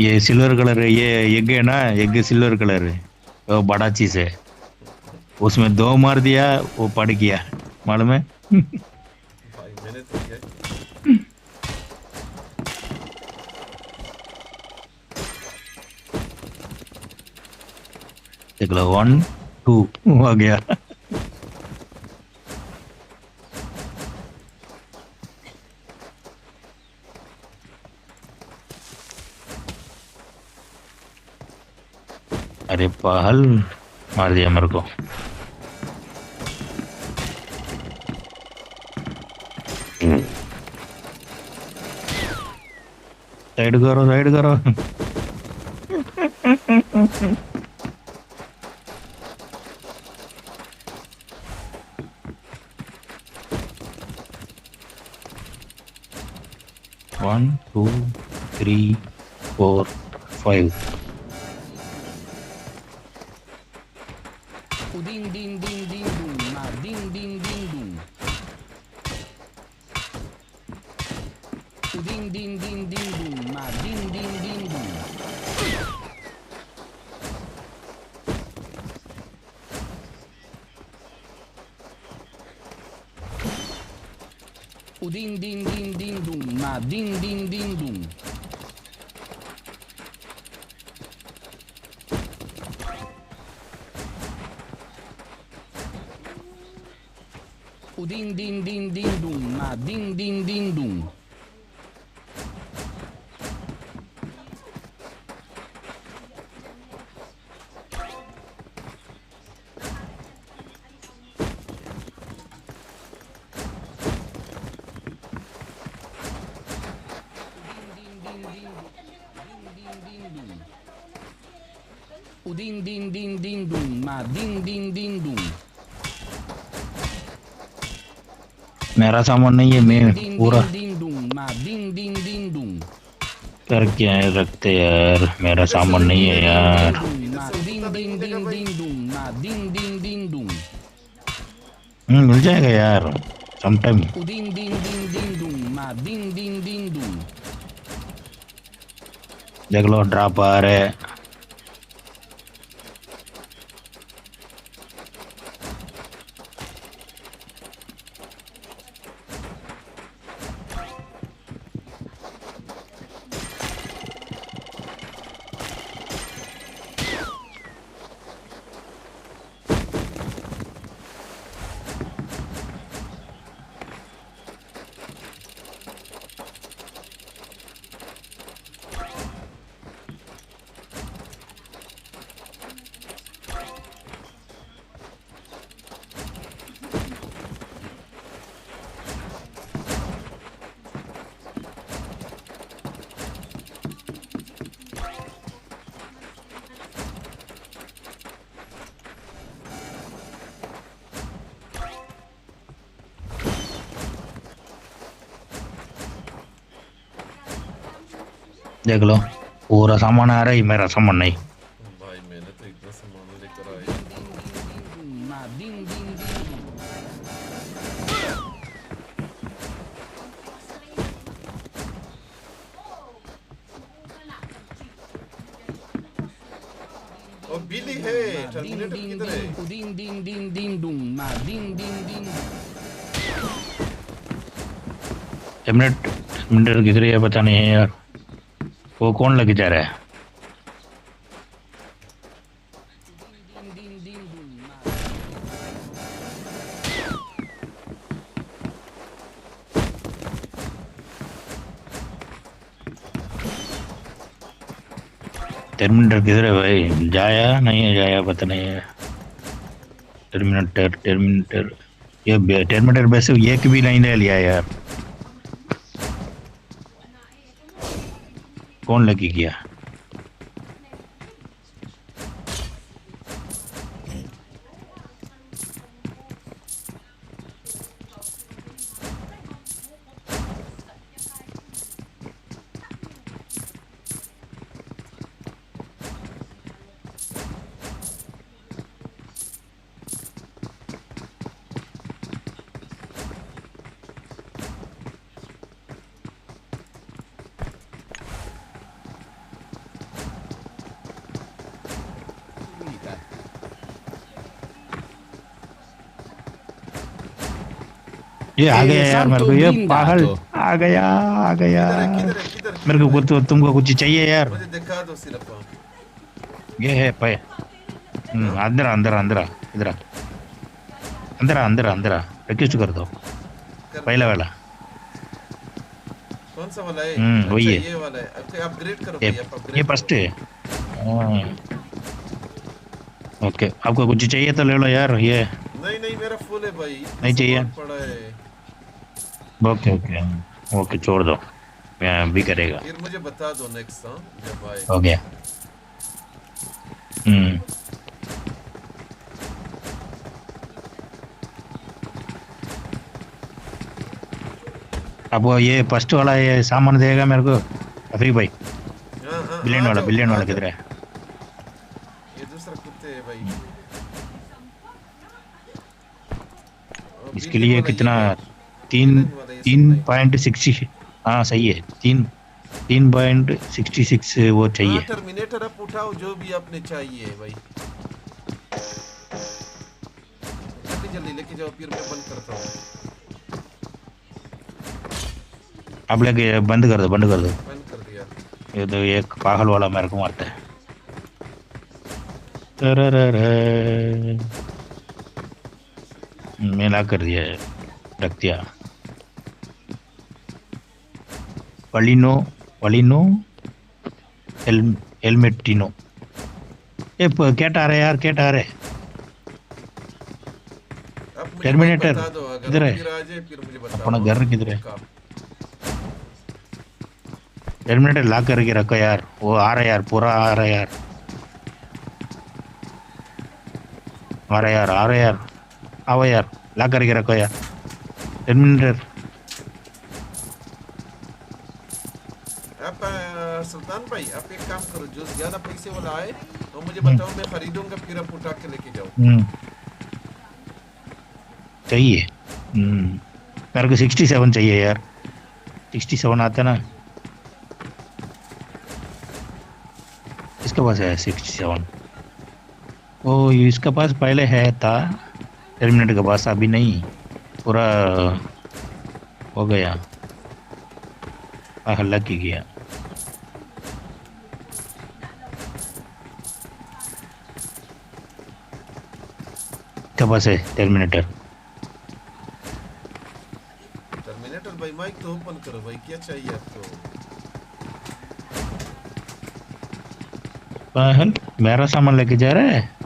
ये सिल्वर कलर है, ये एग है ना, एग सिल्वर कलर है, वो बड़ा चीज है, उसमें 2 मार दिया, वो पड़ गया, मालूम है? भाई मैंने तो किया देख लो 1 2 हो गया। अरे पहल मार दिया मेरे को। साइड करो, साइड करो। One, 2, 3, 4, 5. Ding ding ding ding boom, ma ding ding ding boom. Ding ding ding ding boom, ma ding ding ding boom. Ding ding ding ding boom, ma ding ding ding boom. Ding ding ding ding boom, ma ding ding ding boom. Ding ding ding ding boom, ma ding ding ding boom. मेरा सामान नहीं है, मैं पूरा कर क्या है रखते यार, मेरा सामान नहीं है यार। मिल जाएगा यार समटाइम। देख लो ड्रॉप आ रहे हैं। देख लो पूरा सामान आ रहा है, मेरा सामान नहीं। भाई मैंने तो इतना सामान लेकर आया। और बिली है, टर्मिनेटर किधर है? Ding ding ding ding boom, ma ding ding ding. Terminator किधर है पता नहीं है यार, वो कौन लेके जा रहा है? टर्मिनेटर किधर है भाई? जाया नहीं है, जाया पता नहीं है। टर्मिनेटर ये टर्मिनेटर वैसे एक भी नहीं ले लिया यार, कौन लेके गया? ये आ गया यार मेरे को, ये पागल आ गया मेरे को तुमको कुछ चाहिए यार? मुझे दिखा दो सिर्फ। ये है पे अंदर अंदर अंदर इधर अंदर अंदर अंदर रिक्वेस्ट कर दो पहला वाला। कौन सा वाला है? वही है, ये वाला है। ओके अपग्रेड करो ये, भैया, अपग्रेड ये फर्स्ट है। ओके आपको कुछ चाहिए तो ले लो यार। ये नहीं नहीं मेरा फुल है भाई, नहीं चाहिए? पड़ा है। ओके ओके ओके छोड़ दो, मैं भी करेगा। फिर मुझे बता दो नेक्स्ट जब आए। हो गया। अब वो ये फर्स्ट वाला ये सामान देगा मेरे को अफरी भाई? बिलियन वाला किधर है? ये दूसरा कुत्ते है भाई। इसके लिए कितना? 3.60। हाँ सही है, 3.66 वो चाहिए। टर्मिनेटर आप उठाओ जो भी आपने चाहिए भाई, जल्दी जल्दी लेके जाओ, फिर मैं बंद करता हूँ। अब लेके बंद कर दो। बंद कर दिया। ये तो एक पागल वाला मेरे को मारता है। मेला कर दिया है, रख दिया। वलिनो हेलमेटिनो। ये कैट आ रहे यार, कैट आ रहे। टर्मिनेटर किधर है? अपना घर किधर है? टर्मिनेटर ला करके रखो यार, वो आ रहा है यार, पूरा आ रहा है यार, आ रहा है यार, आओ यार, ला करके रखो यार टर्मिनेटर। आप सुल्तान भाई आप एक काम करो, जो ज्यादा पैसे वाला आए तो मुझे बताओ, मैं खरीदूंगा, फिर आप उठा के लेके जाओ। चाहिए मेरे को 67 चाहिए यार, 67 आता ना? इसके पास है 67। ओ इसके पास पहले है था टर्मिनेटर के पास, अभी नहीं, पूरा हो गया, हल्ला की गया। इसके पास है टर्मिनेटर भाई। माइक तो ओपन करो भाई, क्या चाहिए आपको? पागल मेरा सामान लेके जा रहा है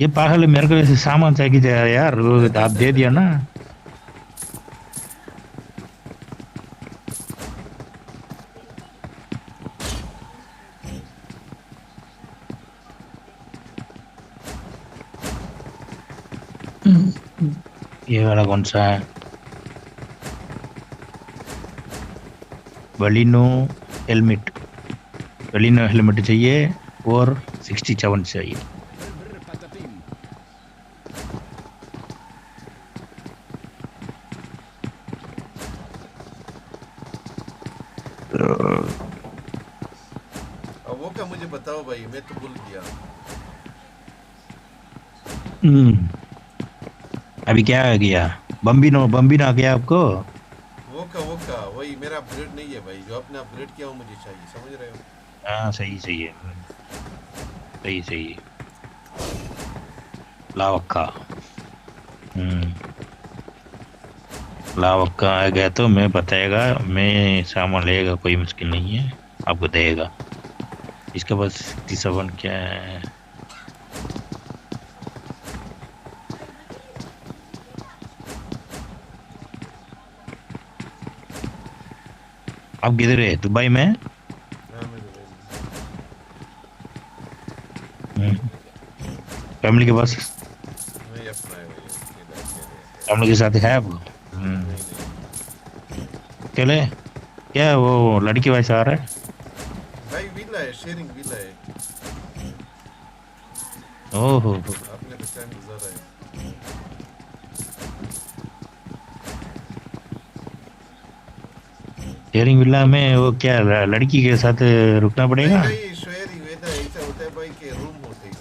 ये पागल, मेरे को ऐसे सामान चाहिए जा रहा है यार, आप दे दिया ना। ये वाला कौन सा है? बलिनो हेलमेट चाहिए और 67 चाहिए। अब वो क्या मुझे बताओ भाई, मैं तो भूल गया। अभी क्या आ गया? बम्बिनो आ गया आपको? वो का वही मेरा अपग्रेड नहीं है भाई, जो आपने अपग्रेड किया वो मुझे चाहिए, समझ रहे हो? हाँ सही है, सही लावक्का। लावक्का आ गया तो मैं बताएगा, मैं सामान लेगा, कोई मुश्किल नहीं है, आपको देगा। इसके पास 67 क्या है? आप किधर है? दुबई में? फैमिली के पास? फैमिली के साथ है आप? अकेले? क्या वो लड़की वैसे आ रहा है? भाई विला है, शेयरिंग विला है। ओहो आपने तो टाइम गुजारा है। शेयरिंग विला में वो क्या लड़की के साथ रुकना पड़ेगा? नहीं शेयरिंग वेदा ऐसा होता है भाई के रूम होते हैं।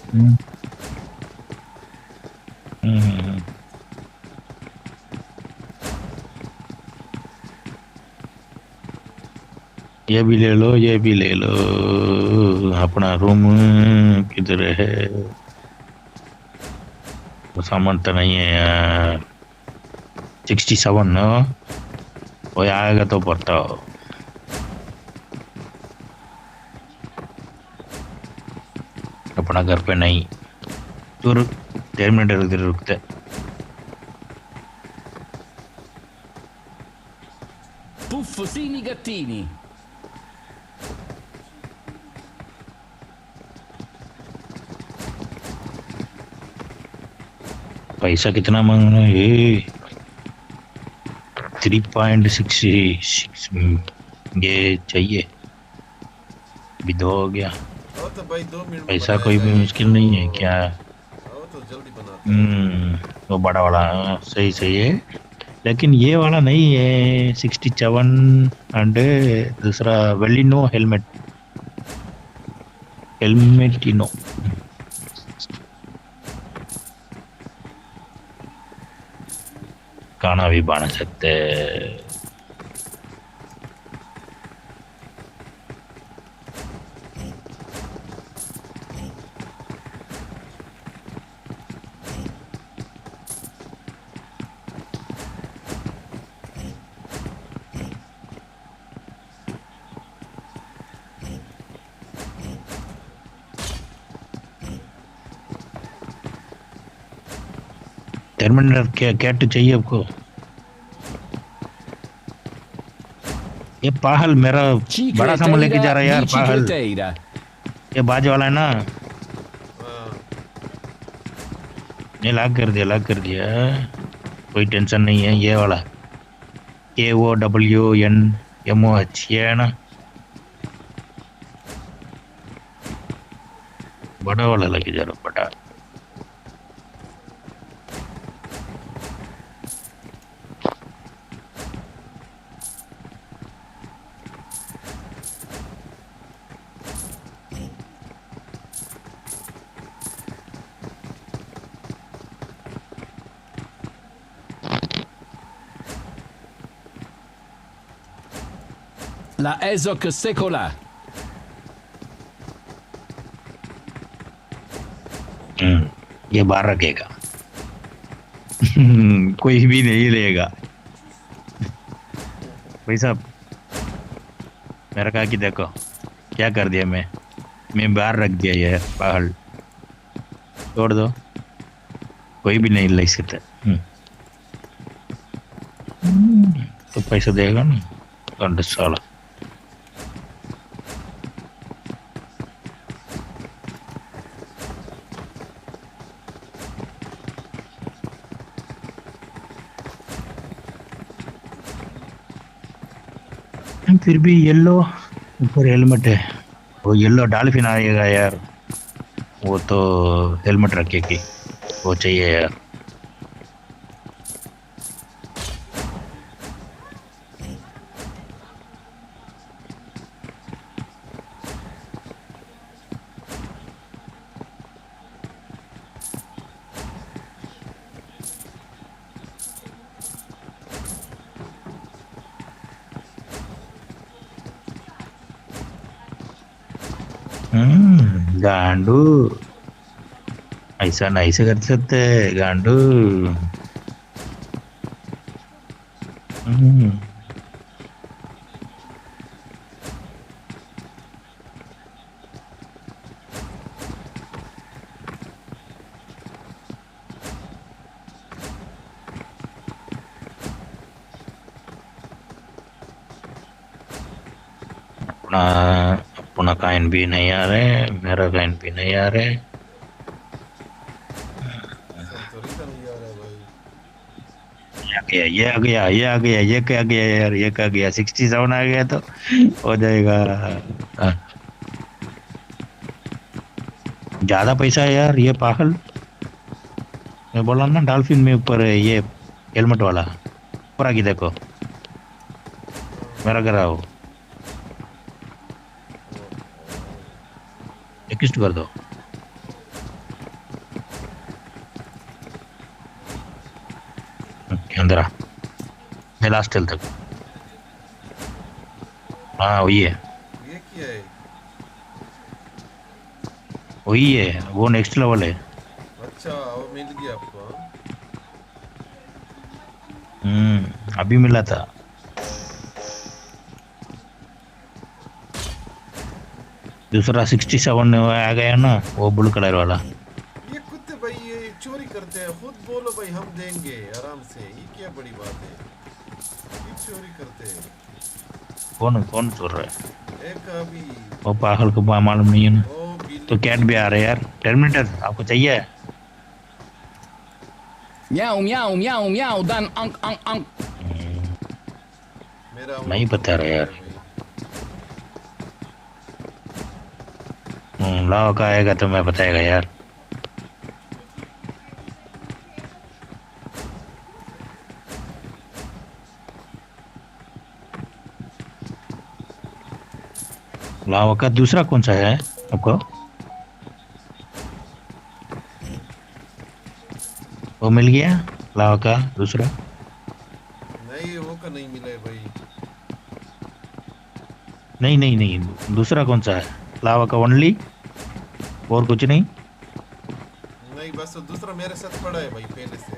ये भी ले लो, ये भी ले लो। अपना रूम किधर है? वो सामान तो नहीं है यार। 67 ना, वो आएगा तो बताओ। अपना घर पे नहीं। तो रुक, 10 मिनट रुकते। Puffosini gattini. पैसा कितना मांग रहा है ये? 3.66 ये चाहिए। अभी 2 हो गया। तो भाई 2 मिनट में पैसा कोई भी मुश्किल नहीं है क्या? तो जल्दी बनाते वो बड़ा वाला सही सही है, लेकिन ये वाला नहीं है। 67 एंड दूसरा वेलिनो हेलमेटिनो गाना भी बना सकते हैं। टर्मिनल क्या कैट चाहिए आपको? ये पाहल मेरा बड़ा सामान लेके जा रहा है यार। पाहल ये बाज वाला है ना, ये लॉक कर दिया। कोई टेंशन नहीं है। ये वाला KOWNMOH ये है ना, बड़ा वाला लेके जा रहा हूँ। बड़ा La Esoc Secola. ये बाहर रखेगा। कोई भी नहीं लेगा। भाई साहब मेरा कहा कि देखो क्या कर दिया मैं बाहर रख दिया यार। पागल छोड़ दो, कोई भी नहीं ले सकता। तो पैसा देगा ना कंड साला। फिर भी येलो ऊपर हेलमेट है। वो येलो डॉल्फिन आएगा यार, वो तो हेलमेट रखेगी, वो चाहिए यार। गांडू ऐसा नहीं से कर सकते गांडू। अपना काइन भी नहीं आ रहे, मेरा काइन भी नहीं आ रहे। ये आ गया ये क्या गया यार, ये क्या गया। 67 आ गया तो हो जाएगा। ज्यादा पैसा है यार ये पागल। मैं बोला ना डॉल्फिन में ऊपर है ये हेलमेट वाला। ऊपर आगे देखो मेरा घर आओ, रिक्वेस्ट कर दो। अंदर आ, मैं लास्ट टेल तक हाँ वही है, ये क्या है? वही है, वो नेक्स्ट लेवल है। अच्छा वो मिल गया आपको? अभी मिला था। दूसरा 67 आ गया ना, वो ब्लू कलर वाला। ये कुत्ते भाई ये चोरी करते हैं, खुद बोलो भाई हम देंगे आराम से, ये क्या बड़ी बात है? ये चोरी करते हैं। कौन कौन चोर रहा है? एक अभी वो पागल को मालूम नहीं है ना। तो कैट भी आ रहे हैं यार। टर्मिनेटर आपको चाहिए? म्याऊ म्याऊ म्याऊ म्याऊ dan अंक अंक अंक। नहीं बता रहा यार। लाओ का आएगा तो मैं बताएगा यार। लावा का दूसरा कौन सा है आपको? वो मिल गया लावा का दूसरा? नहीं वो का नहीं मिला है भाई। नहीं नहीं नहीं, दूसरा कौन सा है? लावा का ओनली, और कुछ नहीं? नहीं बस दूसरा मेरे साथ पड़ा है भाई पहले से।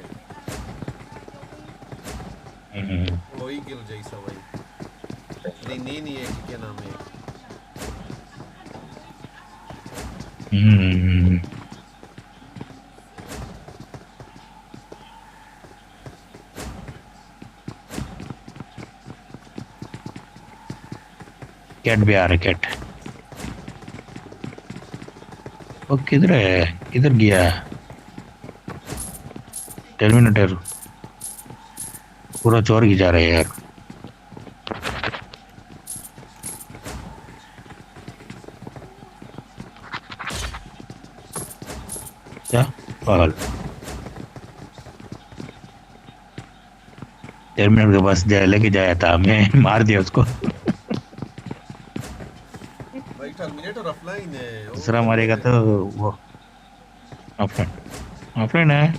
वही गिल जैसा भाई। नहीं नहीं है क्या नाम है? कैट भी आ रहा है, कैट। वो किधर है, किधर गया? टर्मिनेटर पूरा चोर की जा रहा है यार। क्या पागल? टर्मिनेटर के पास लेके जाया था, मैं मार दिया उसको। भाई टर्मिनेटर ऑफलाइन है। दूसरा मारेगा तो वो ऑफलाइन है।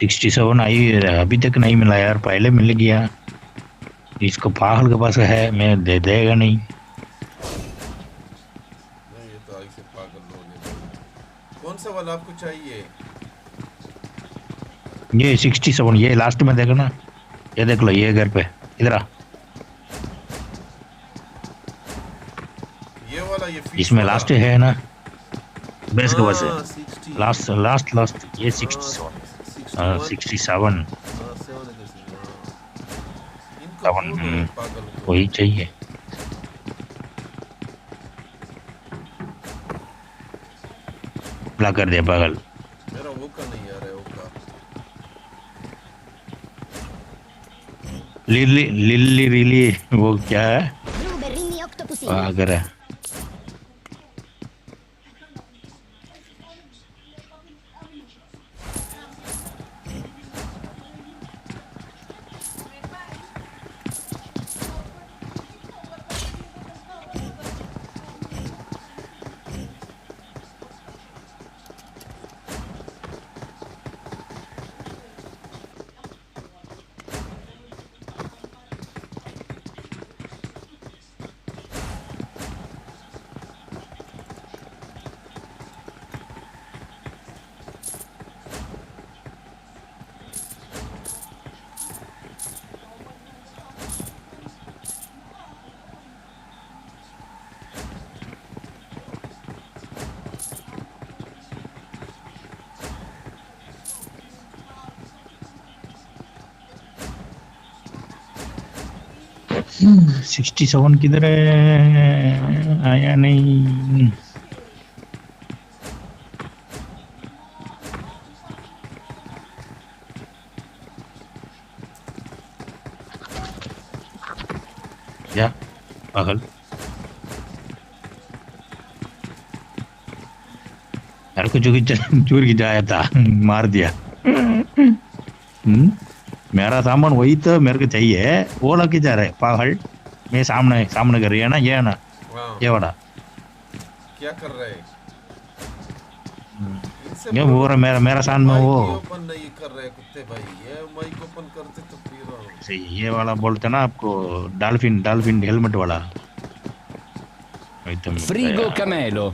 $67 आई, अभी तक नहीं मिला यार, पहले मिल गया। इसको पागल के पास है, मैं दे देगा नहीं। ये तो ऐसे पागल लोग हैं। कौन सा वाला आपको चाहिए? ये 67, ये लास्ट में देखो ना, ये देख लो, ये घर पे इधर आ। ये वाला ये इसमें लास्ट है ना, बेस के पास है। लास्ट लास्ट लास्ट ये 67। 67 वही चाहिए। ब्लॉक कर दिया पागल। मेरा वो का नहीं आ रहा है, वो का लिली लिली रिली वो क्या है? अगर है हम्म। 67 किधर है? आया नहीं। क्या पागल? इसको चूर की जाया था, मार दिया। मेरा सामान वही तो मेरे को चाहिए, वो लग जा रहा है पागल। मैं सामने कर रही है ना, ये है ना, ये वाला क्या कर रहे हैं ये वो रहा मेरा सामने वो ओपन नहीं कर रहे कुत्ते भाई, ये माइक ओपन करते तो फिर सही, ये वाला बोलते ना आपको, डॉल्फिन हेलमेट वाला। Frigo Camelo.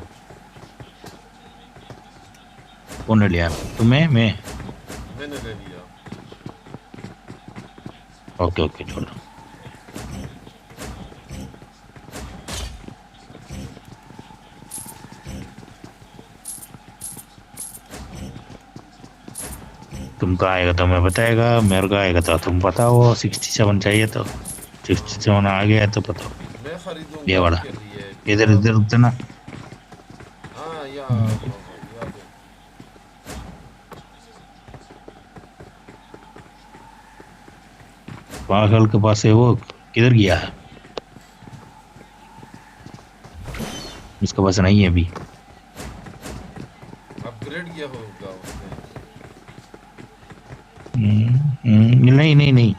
कौन ने लिया? तुम्हें? मैंने ले लिया। ओके छोड़ो। तुमको आएगा तो मैं बताएगा, मेरे को आएगा तो तुम बताओ। 67 चाहिए तो 67 आ गया तो बताओ। मैं खरीदूंगा ये वाला इधर रुकते ना। हाँ यार पागल के पास है वो, किधर गया है? इसके पास नहीं है अभी। अपग्रेड किया होगा उसने। नहीं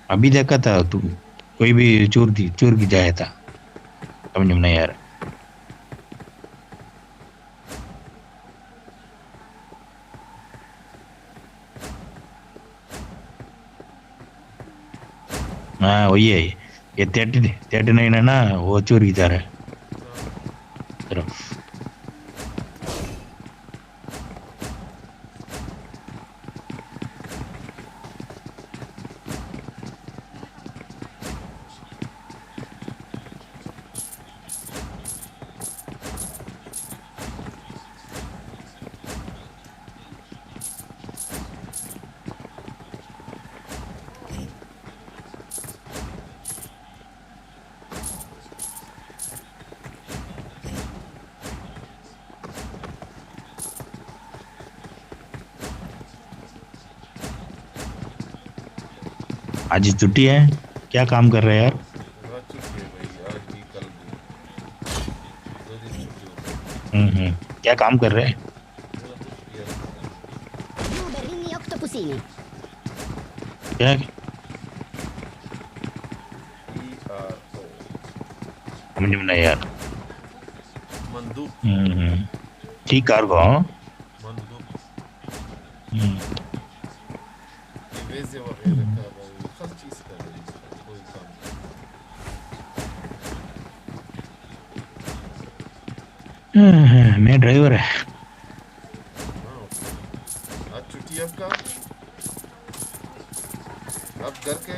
अभी देखा था तू, कोई भी चोर की जाया था, समझ में नहीं आ रहा। हाँ वही है, ये 39 है ना, वो चोर की जा रहा है। आज छुट्टी है, क्या काम कर रहे हैं यार? क्या काम कर रहे हैं? क्या समझ में नहीं यार। ठीक कार को मैं ड्राइवर है। आज छुट्टी आपका? आप घर के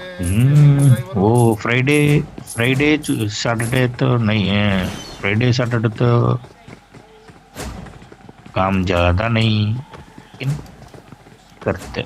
वो फ्राइडे सैटरडे तो नहीं है, फ्राइडे सैटरडे तो काम ज्यादा नहीं करते।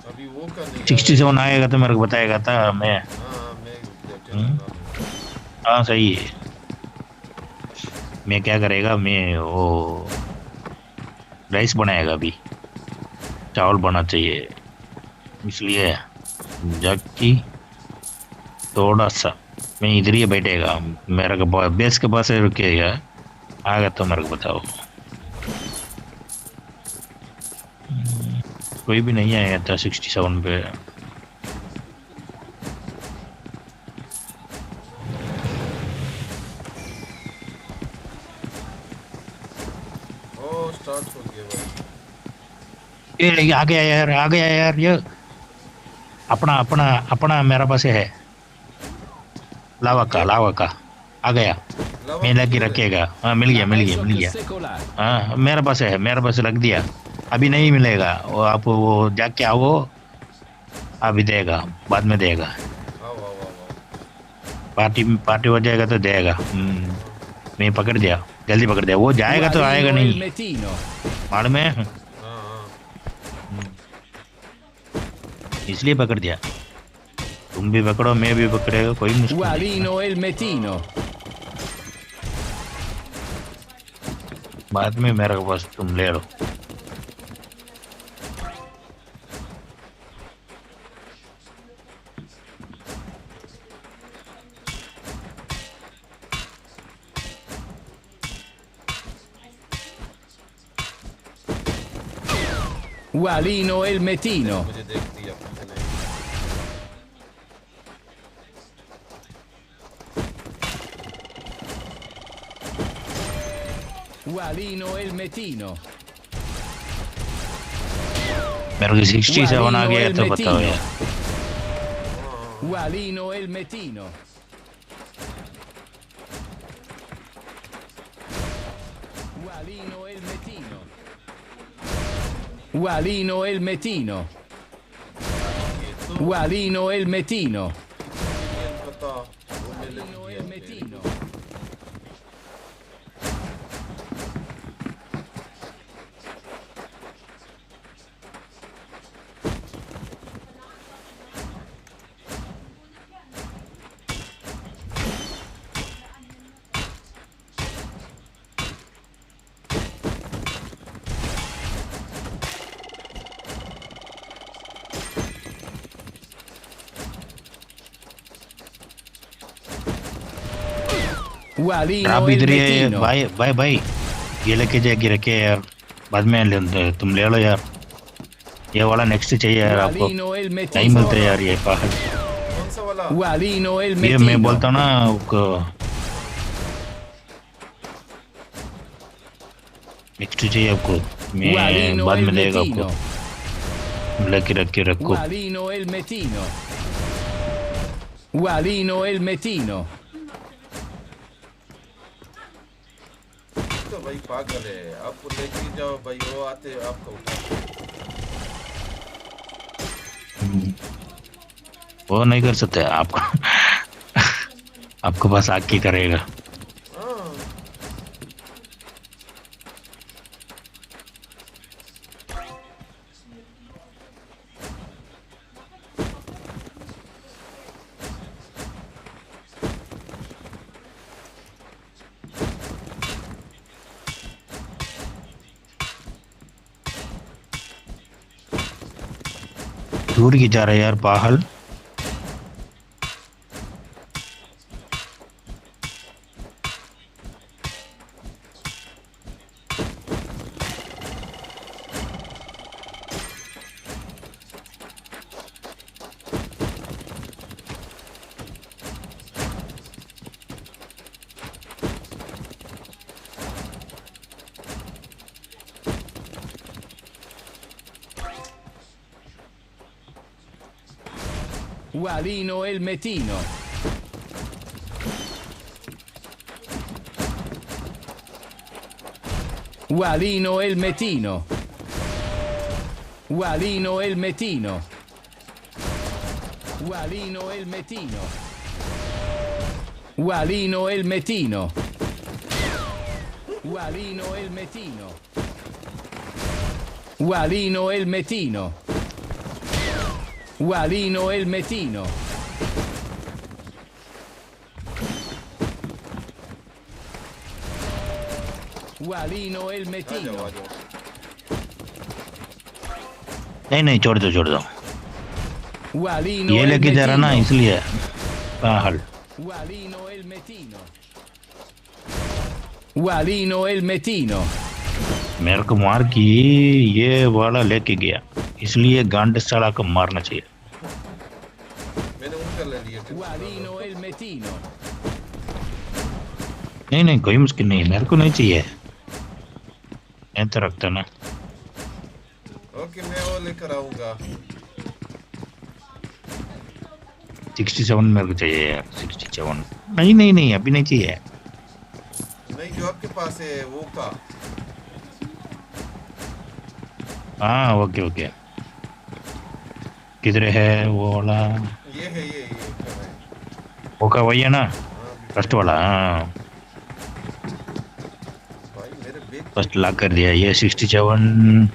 अभी वो का नहीं 67 आएगा तो मेरे को बताएगा था मैं। हाँ सही है। मैं क्या करेगा, मैं वो राइस बनाएगा, अभी चावल बना चाहिए, इसलिए जाके थोड़ा सा मैं इधर ही बैठेगा, मेरे को बेस के पास रुकेगा। आएगा तो मेरे को बताओ। कोई भी नहीं आया था 67 पे। स्टार्ट हो गया भाई। ये आ गया यार, ये अपना मेरा पास है लावा का आ गया। मैं लगी रखेगा। हाँ मिल गया। हाँ मेरे पास रख दिया, अभी नहीं मिलेगा। वो आप वो जाके आओ, अभी देगा, बाद में देगा। पार्टी हो जाएगा तो देगा। मैं पकड़ दिया, जल्दी पकड़ दिया। वो जाएगा तो आएगा नहीं मार में, इसलिए पकड़ दिया। तुम भी पकड़ो, मैं भी पकड़ेगा, कोई मुश्किल नहीं। बाद में मेरे पास तुम ले लो। Walino El Metino. Walino El Metino. मेरे को 67 आ गया तो बताओ यार। Walino El Metino. Walino El Metino. Walino El Metino. Walino El Metino. Walino El Metino. आप इधर ही भाई भाई भाई ये लेके जाके रखे यार, बाद में तुम ले लो यार, ये वाला नेक्स्ट चाहिए यार आपको, नहीं मिलते यार ये पागल। ये मैं बोलता हूँ ना आपको, नेक्स्ट चाहिए आपको, मैं बाद में देगा आपको, लेके रख के रखो। Walino El Metino. तो भाई पागल है, आपको लेके जाओ भाई, वो आते आपको उठाते। वो नहीं कर सकते आपको आपको बस आके करेगा। दूर की जा रहा है यार पागल। Walino El Metino. Walino El Metino. Walino El Metino. Walino El Metino. Walino El Metino. Walino El Metino. Walino El Metino. Walino El Metino. Walino El Metino. नहीं छोड़ दो ये लेके जा रहा ना इसलिए पागल। Walino El Metino. Walino El Metino. मेरे को मार की ये वाला लेके गया, इसलिए गांड साला को मारना चाहिए। Walino El Metino. नहीं कोई मुश्किल नहीं, मेरे को नहीं चाहिए, मैं तो रखता ना। ओके मैं वो लेकर आऊंगा। 67 मेरे को चाहिए यार, 67। नहीं अभी नहीं चाहिए। नहीं जो आपके पास है वो का। हाँ ओके किधर है वो वाला? ये है वो का वही है ना, फर्स्ट वाला। हाँ फर्स्ट लॉक कर दिया ये 67।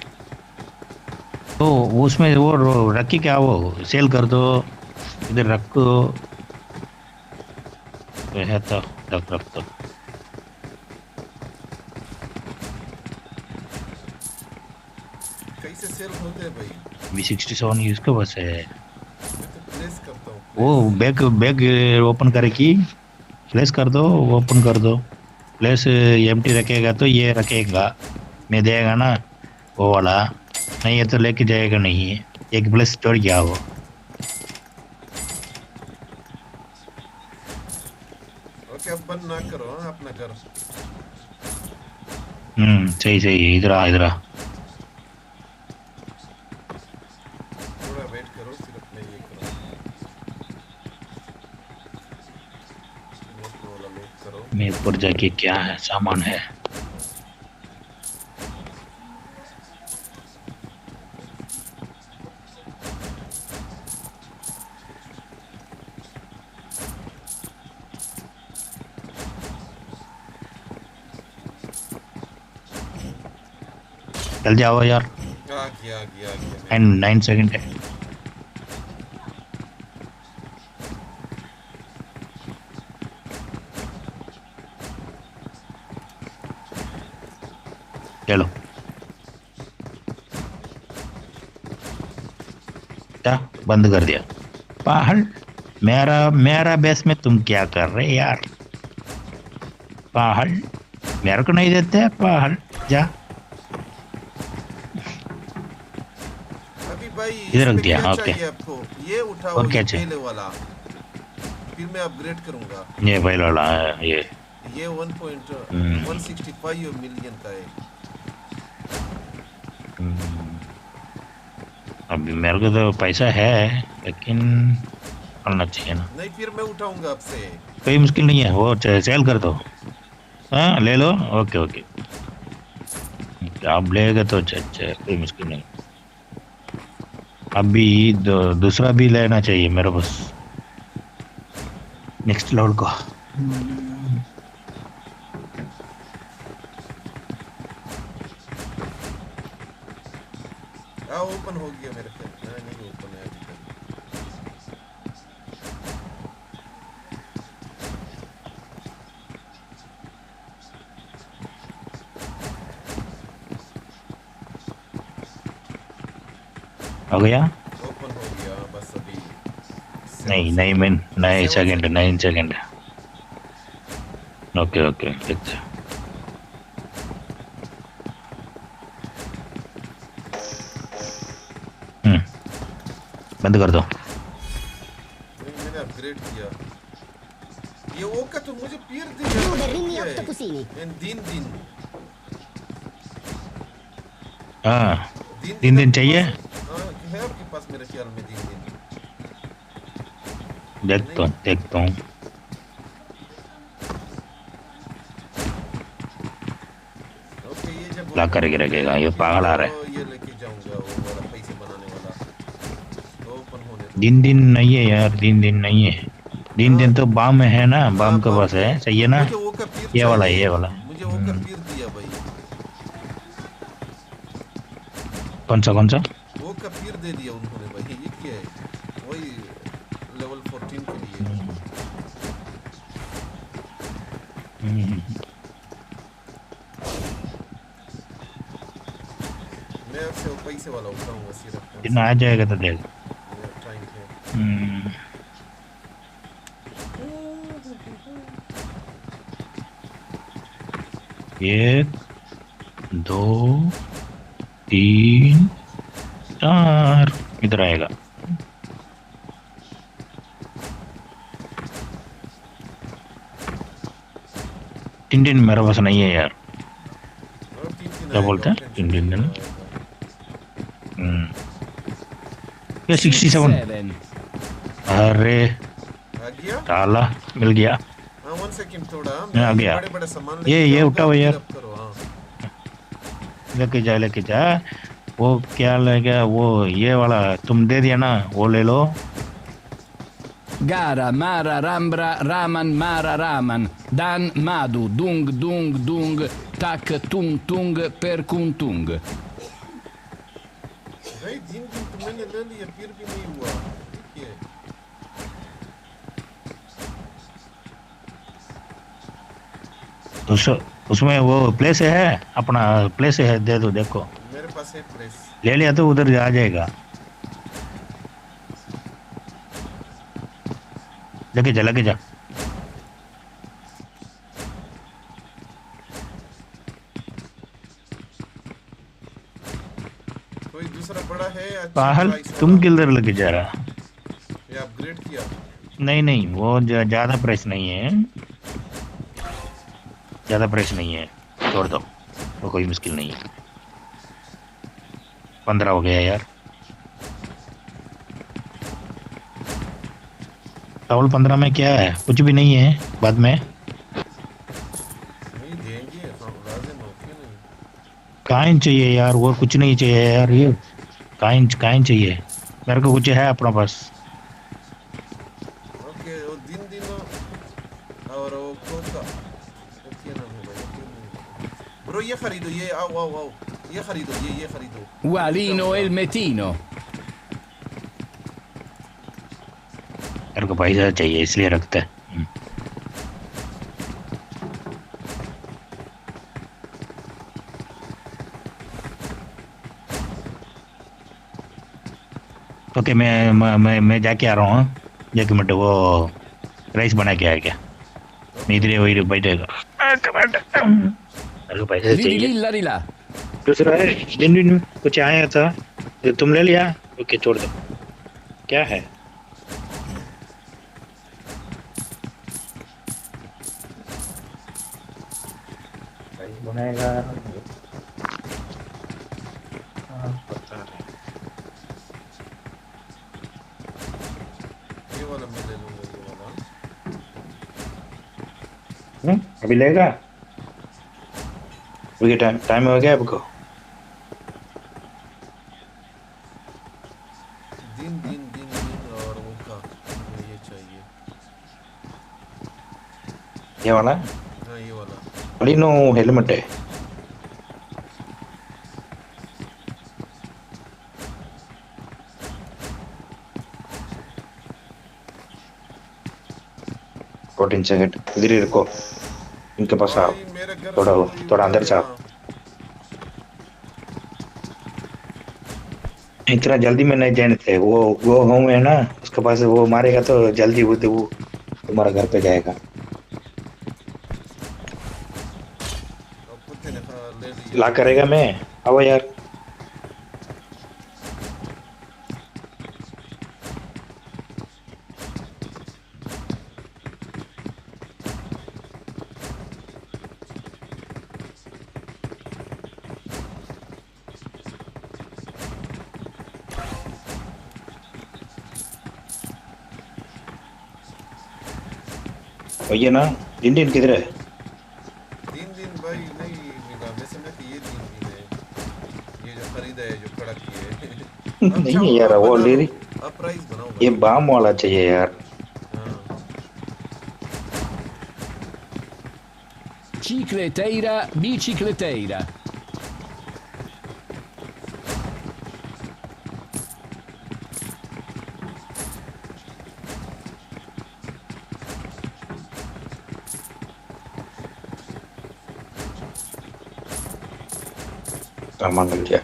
तो उसमें वो रखी क्या, वो सेल कर दो, इधर रखो है तो रख दो। कैसे सेल होते हैं भाई? V67 इसका बस है। तो प्लेस करता हूँ। वो बैग ओपन करे की प्लेस कर दो, ओपन कर दो। प्लेस एम्प्टी रखेगा तो ये रखेगा, मैं देगा ना वो वाला, नहीं ये तो लेके जाएगा नहीं है। एक प्लेस छोड़ गया वो। ओके अब बंद ना करो अपना घर। सही सही, इधर आ इधर आ। थोड़ा वेट करो, सिर्फ मैं ये करूँ। मैं ऊपर जाके क्या है सामान है। चल जाओ यार। आ गया 9 सेकंड है। चलो क्या बंद कर दिया? पाहल मेरा बेस में तुम क्या कर रहे यार? पाहल मेरे को नहीं देते पाहल, जा इधर रख दिया। ओके ये उठाओ, और क्या पहले वाला, फिर मैं अपग्रेड करूंगा। ये पहले वाला है ये 1.165 मिलियन का है। अभी मेरे को तो पैसा है लेकिन करना चाहिए ना। नहीं फिर मैं उठाऊंगा आपसे। कोई मुश्किल नहीं है, वो सेल कर दो। हाँ ले लो। ओके ओके आप लेगा तो अच्छा, कोई मुश्किल नहीं। अभी दूसरा भी लेना चाहिए मेरे पास, नेक्स्ट लोड को। ओपन हो गया मेरे पे। नहीं ओपन है अभी तक। हो गया? ओपन हो गया बस अभी। नहीं मैं 9 सेकंड। ओके ओके देखते हैं। बंद कर दो। मैंने अपग्रेड किया। ये ओका तो मुझे पीर दिया दिन। हाँ दिन चाहिए। है आपके पास मेरे ख्याल में दिन। देखता हूँ। ला करके रखेगा ये पागल आ रहा है। ये लेके जाऊंगा वो वाला पैसे बनाने वाला। ओपन होने दिन नहीं है यार, दिन नहीं है। दिन तो बाम में है ना, बाम के पास है, सही है ना? ये वाला मुझे वो का पीर दिया भाई। कौन सा वो का पीर दे दिया उन्होंने भाई। ये क्या है? वही लेवल 14 के लिए। मैं आपसे पैसे वाला उठाऊंगा सिर्फ। दिन आ जाएगा तो देख। एक 2 3 4 इधर आएगा। टिन मेरे पास नहीं है यार। क्या बोलते हैं टिन? ये 67। अरे ताला मिल गया। वन सेकंड थोड़ा आ गया। बड़े सामान ये उठाओ यार। लेके जा। वो क्या लेगा वो, ये वाला तुम दे दिया ना, वो ले लो। Gara, Mara, Rambra, Raman, Mara, Raman, Dan, Madu, Dung, Tak, Tung, Per Kuntung. भाई दिन तो मैंने ले लिया फिर भी नहीं हुआ। उसमें वो प्लेस है, अपना प्लेस है, दे दो। देखो मेरे पास है प्रेस ले लिया तो उधर आ जाएगा लगे जा कोई दूसरा बड़ा है पाहल तुम किधर लगे जा रहा ये अपग्रेड किया नहीं वो ज्यादा प्रेस नहीं है छोड़ दो वो कोई मुश्किल नहीं है 15 हो गया यार राहुल 15 में क्या है कुछ भी नहीं है बाद में नहीं देंगे लाजिम होती नहीं काइन चाहिए यार और कुछ नहीं चाहिए यार ये काइन चाहिए मेरे को कुछ है अपना पास ओके वो दिन और वो कोका क्या नाम है भाई ब्रो ये खरीदो ये आओ ये खरीदो ये खरीदो Walino Elmetino. मेरे को पैसा चाहिए इसलिए रखता है ओके मैं जाके आ रहा हूँ जाके मत वो राइस बना के आया क्या मैं इधर वही बैठेगा मेरे को पैसा चाहिए Lilla. दूसरा है दिन कुछ आया था जो तुम ले लिया ओके छोड़ दो क्या है बनाएगा ये वाला मैं ले लूंगा ये वाला अभी लेगा अभी टाइम हो गया आपको दिन और वो का ये चाहिए ये वाला हाँ ये वाला Walino helmet है प्रोटीन सेकंड इधर ही रखो इनके पास आओ थोड़ा अंदर से आओ इतना जल्दी में नहीं जाने थे वो गाँव है ना उसके पास वो मारेगा तो जल्दी वो तुम्हारा घर पे जाएगा ला करेगा मैं आओ यार भैया ना इंडियन किधर है दिन भाई नहीं मिला वैसे मैं कि ये दिन भी है ये जो खरीदा है जो कड़क की है नहीं है यार वो ले रही अब प्राइस बनाओ ये बाम वाला चाहिए यार Cicleteira, bicicleteira. सामान मिल गया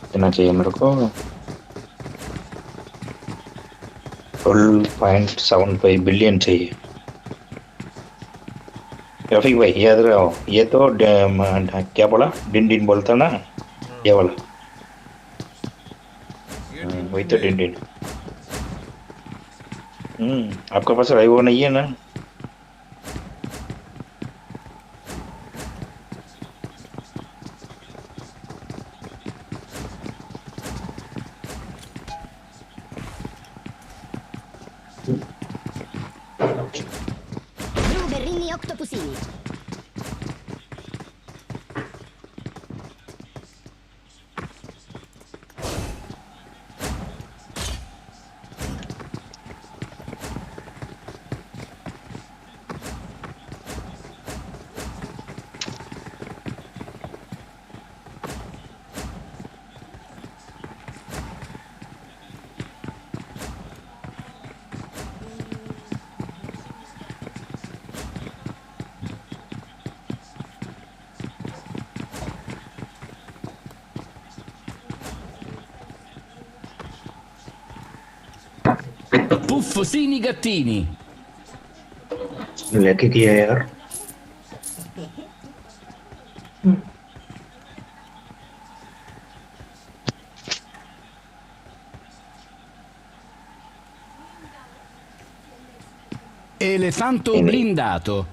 कितना चाहिए मेरे को 12.75 बिलियन चाहिए रफीक भाई याद रहो ये तो क्या बोला डिन बोलता ना ये वाला वही तो डिन आपका पास वो नहीं है ना Berrini octopusini. Puffosini gattini. लेके किया यार Elefanto blindato.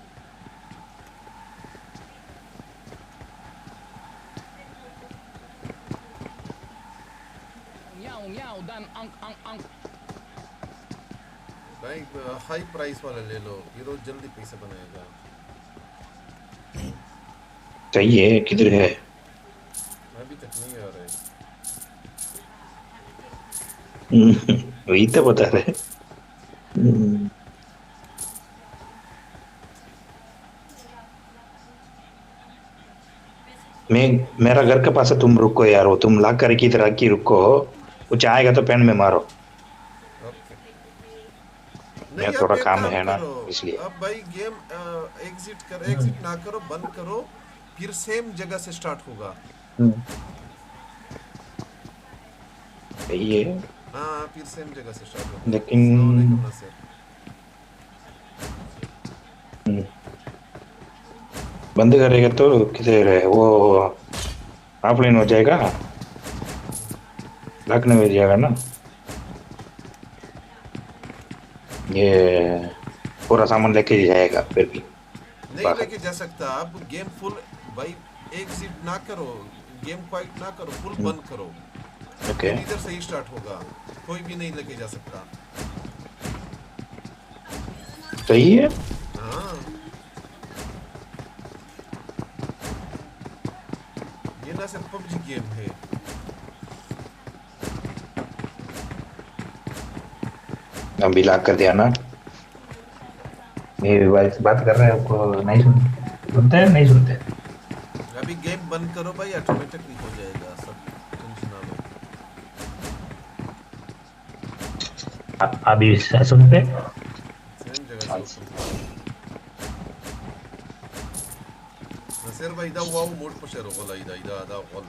भाई हाई प्राइस वाला ले लो, हीरो जल्दी पैसे बनाएगा। सही है किधर है अभी तक नहीं आ रहा है। वही तो बता रहे मेरा घर के पास है, तुम रुको यार, वो तुम ला कर की तरह की रुको, कुछ आएगा तो पेन में मारो। मैं थोड़ा काम है ना इसलिए। अब भाई गेम एग्जिट ना करो, बंद करो, फिर सेम जगह से स्टार्ट होगा। सही है। हाँ फिर सेम जगह से स्टार्ट होगा। लेकिन बंद करेगा तो किधर है वो, ऑफलाइन हो जाएगा, लॉक नहीं हो जाएगा ना, ये पूरा सामान लेके जाएगा फिर भी नहीं लेके जा सकता। आप गेम फुल भाई एग्जिट ना करो, गेम क्वाइट ना करो, फुल बंद करो। ओके इधर से ही स्टार्ट होगा, कोई भी नहीं लेके जा सकता। सही है। हाँ ये ना सिर्फ पबजी गेम है। अभी लॉक कर दिया ना, मेरे मोबाइल से बात कर रहे हैं, आपको नहीं सुनते हैं, नहीं सुनते। अभी गेम बंद करो भाई, ऑटोमेटिकली हो जाएगा सब, टेंशन ना लो। अभी सुनते सेम जगह से नसीर भाई दा वाओ मोड पर शेयर होगा इदा दा ऑल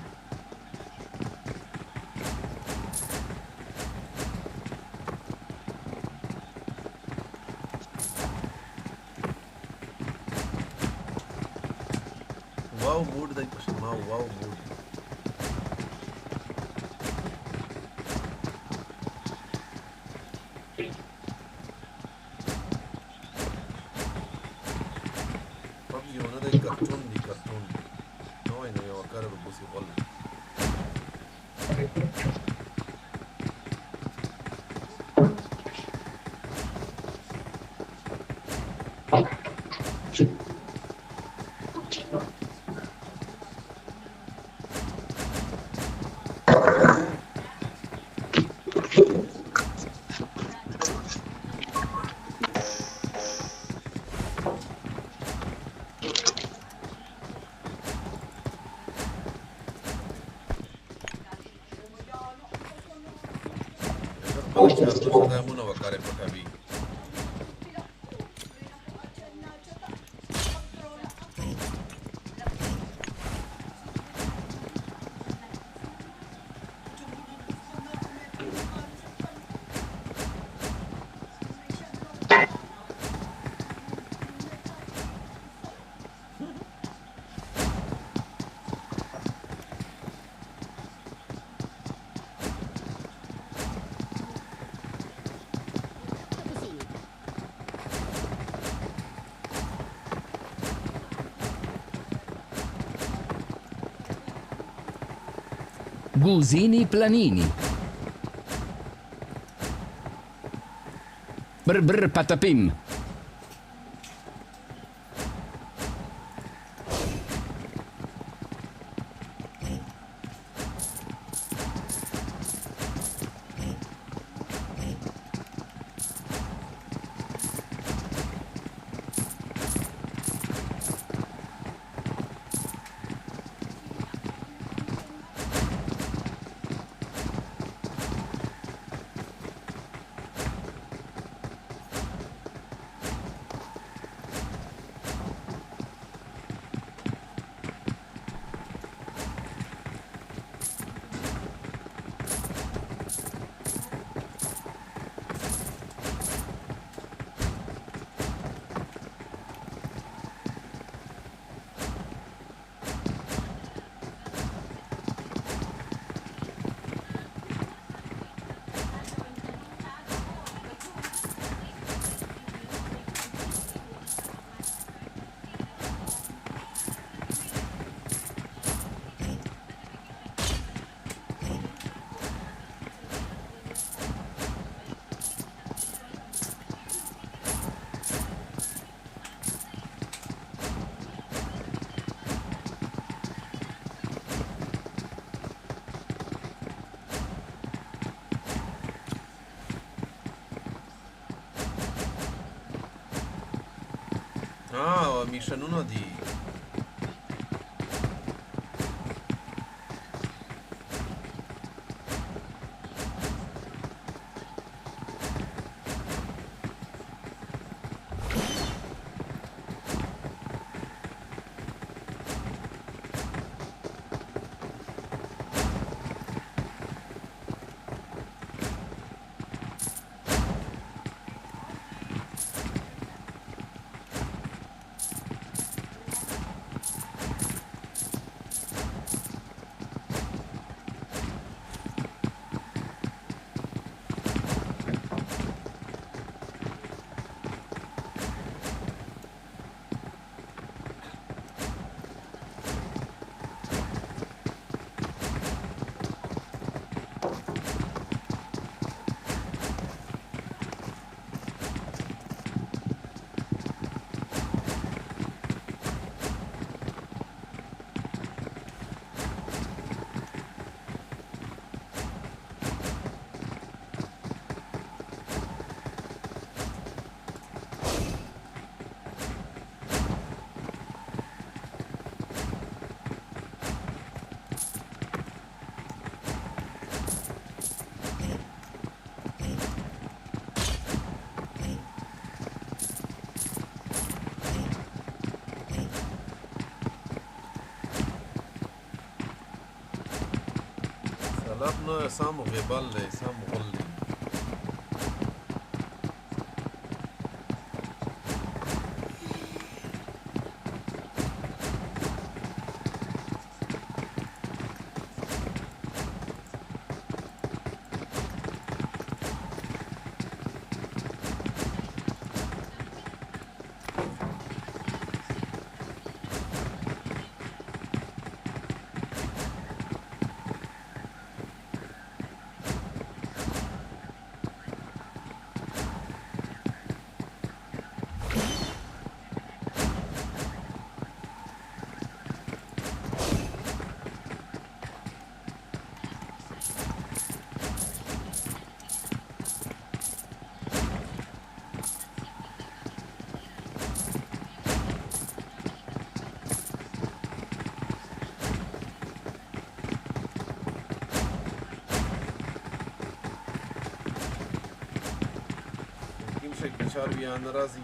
वाओ मोड दा पर wow mode Gusini planini. Brr brr patapim. missione di سلام سامو غيبالي سامو غلي شاربي أنا رازي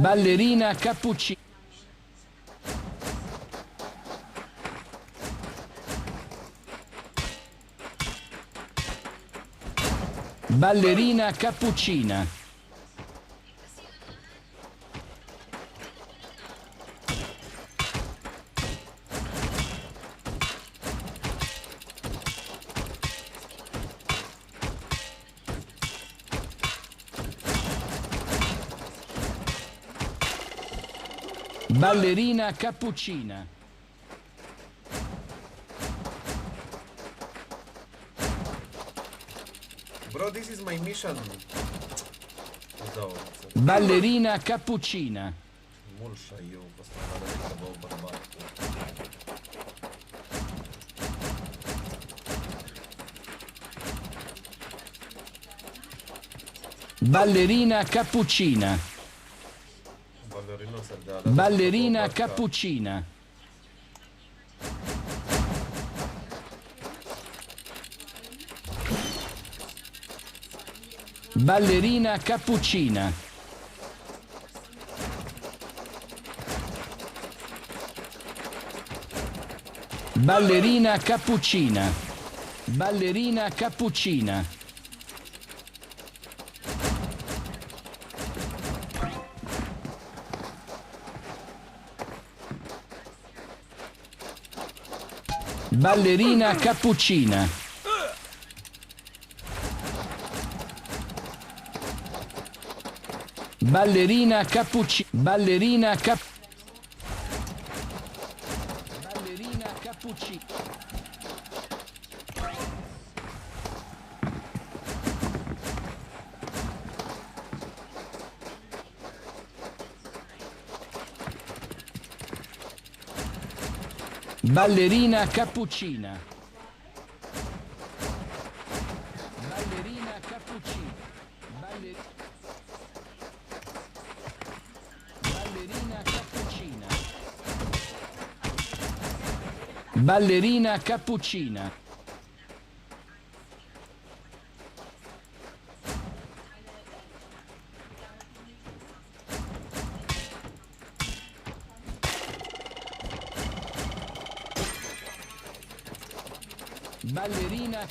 Ballerina cappuccina. Ballerina cappuccina. Ballerina cappuccina. Bro, this is my mission. Ballerina cappuccina. Ballerina cappuccina. Ballerino Sergala. Ballerina cappuccina. Ballerina cappuccina. Ballerina cappuccina. Ballerina cappuccina. Ballerina cappuccina. Ballerina cappuccina. Ballerina cappuccina. Ballerina cappuccina. Ballerina cappuccina. Ballerina cappuccina. Ballerina cappuccina. Ballerina.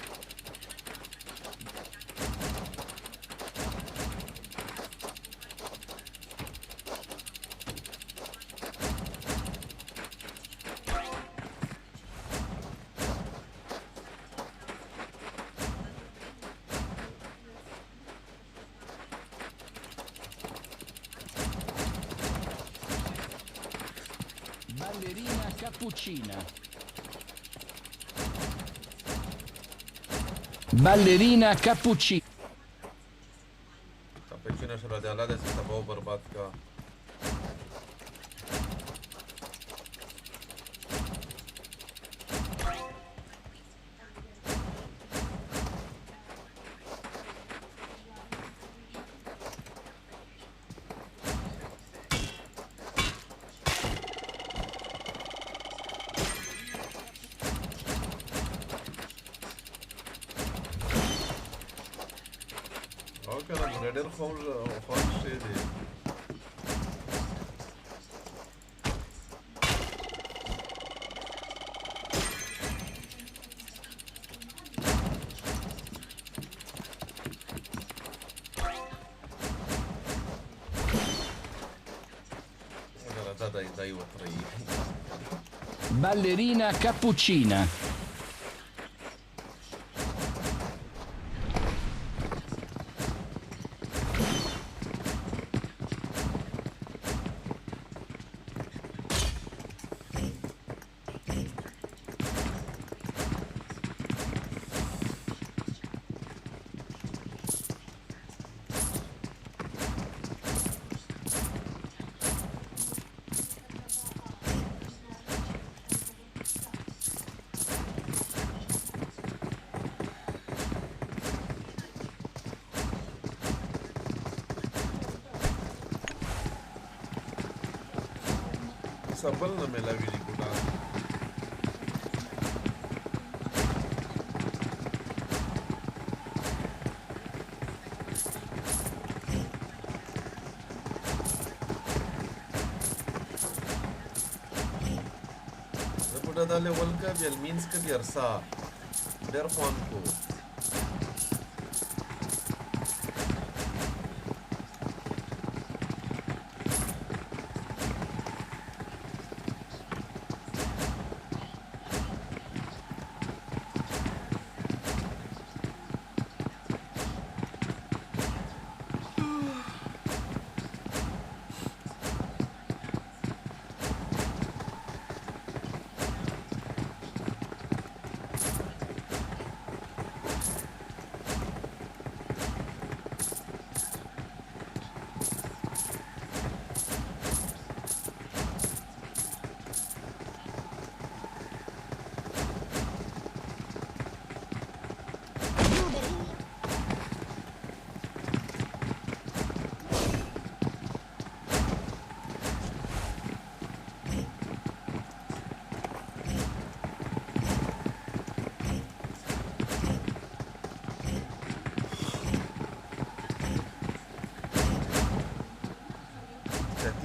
Ballerina cappuccina. Ballerina cappuccina. Cappuccino ce l'ho già là, adesso stavo बर्बाद का. Okay, I'm ready for shady. Ballerina cappuccina. Sabal na me lagi di kuda. Kuda level ka biar means ka biar sa. Der phone ko.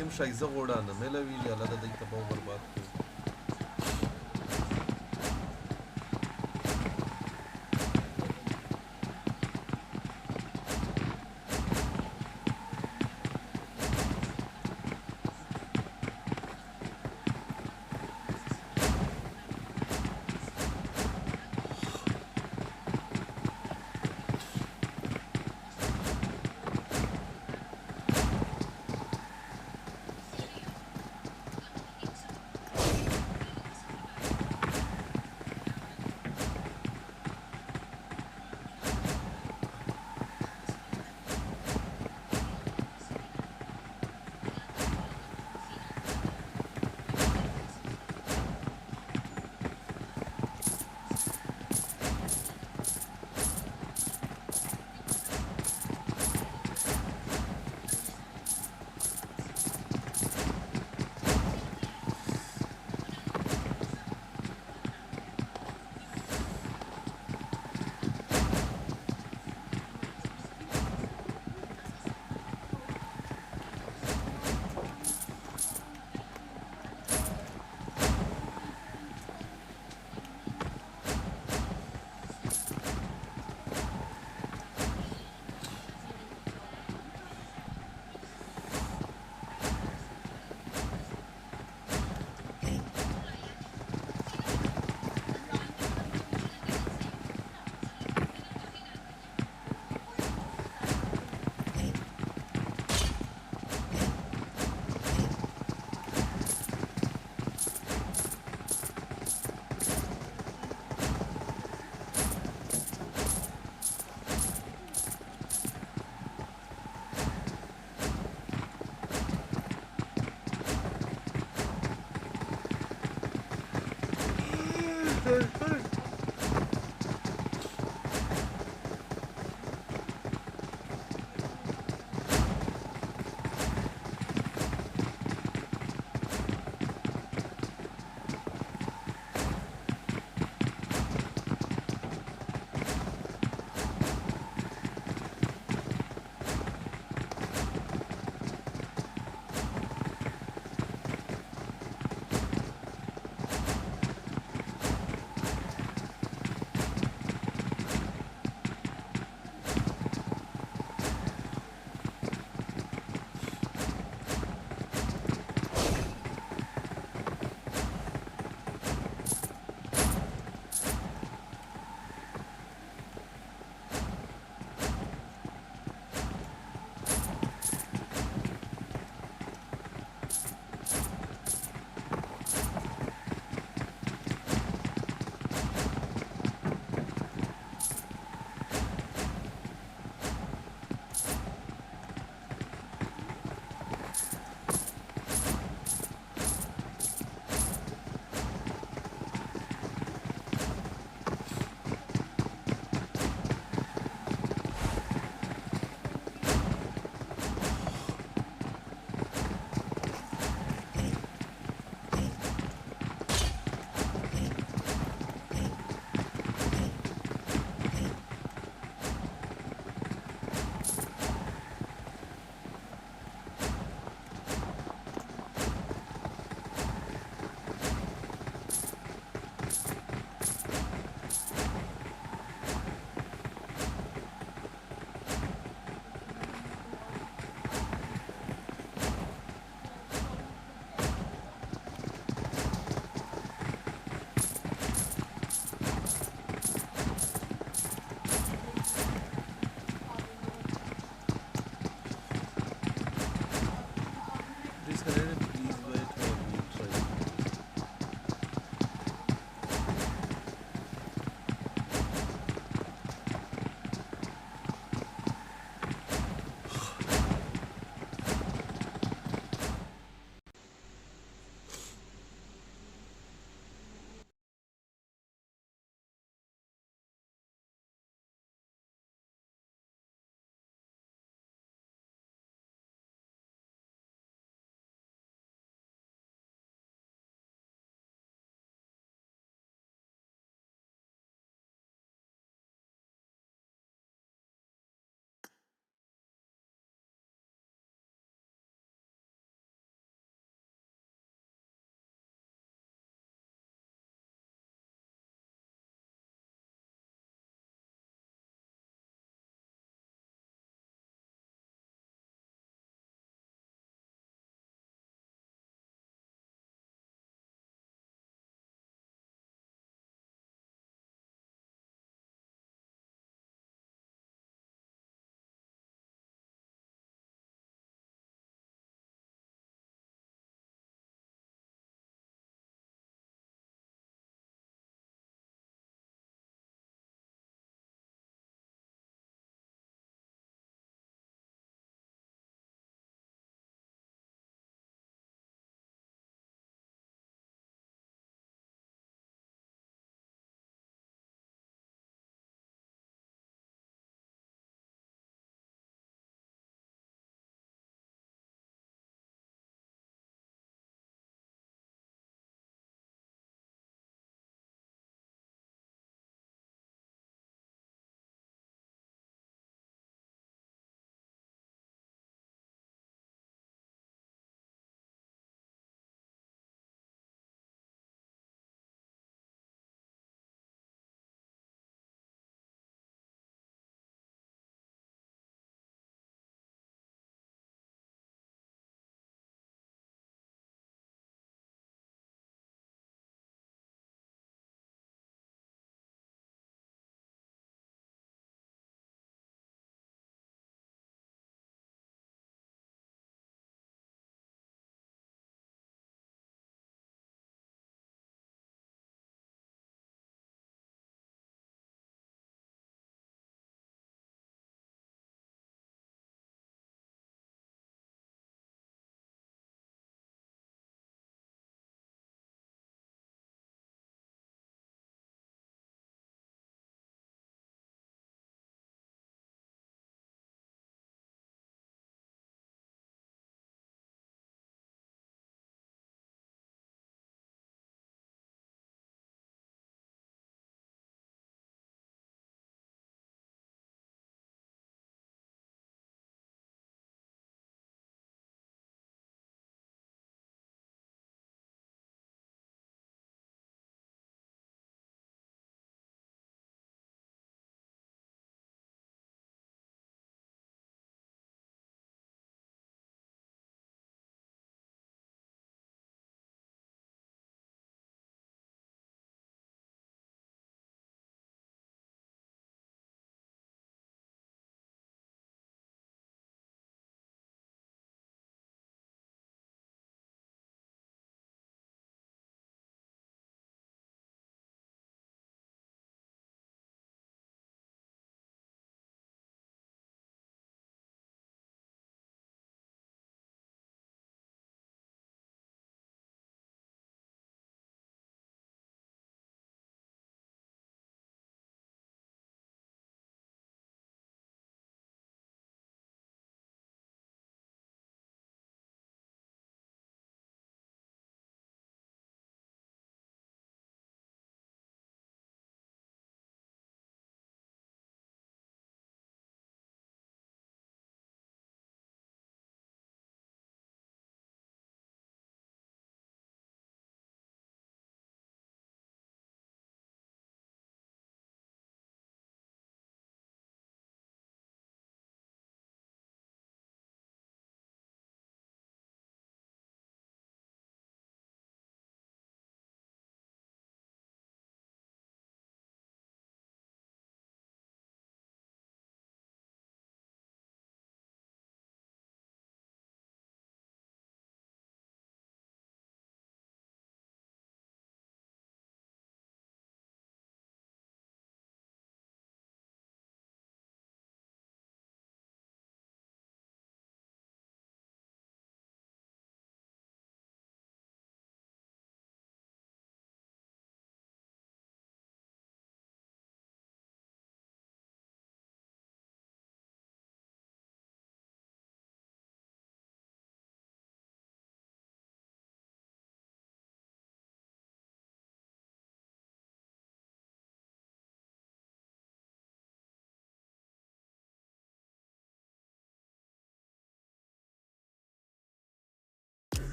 Game scheiße oder na mela vi ala da deita bom barbado.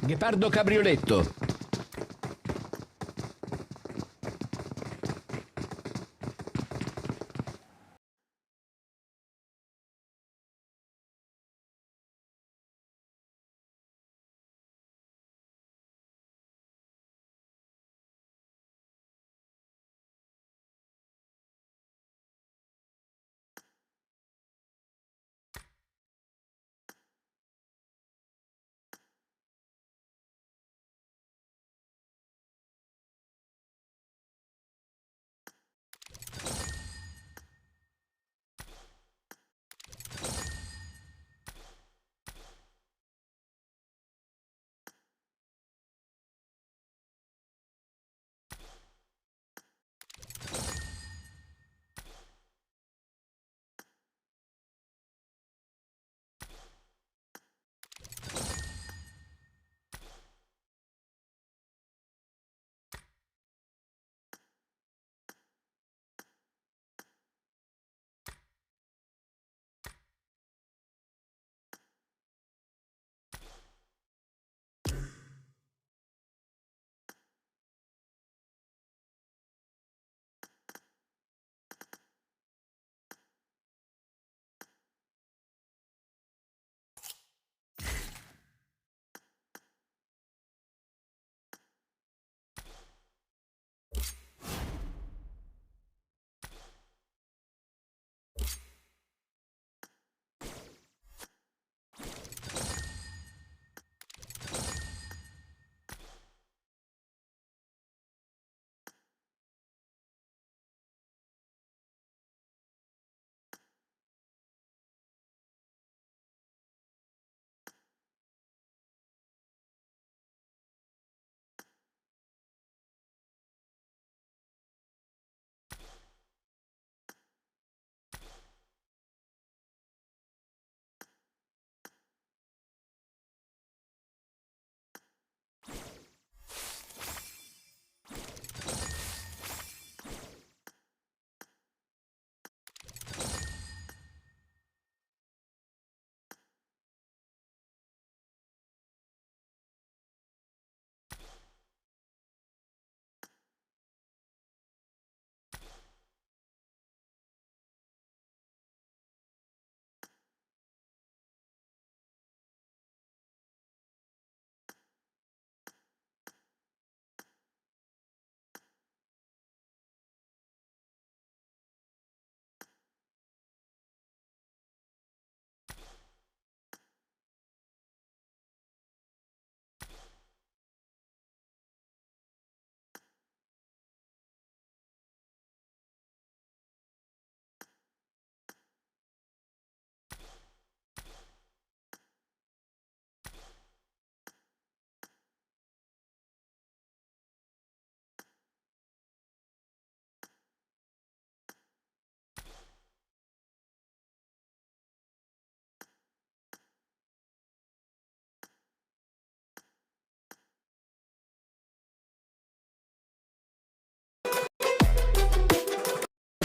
Ghepardo Cabrioletto.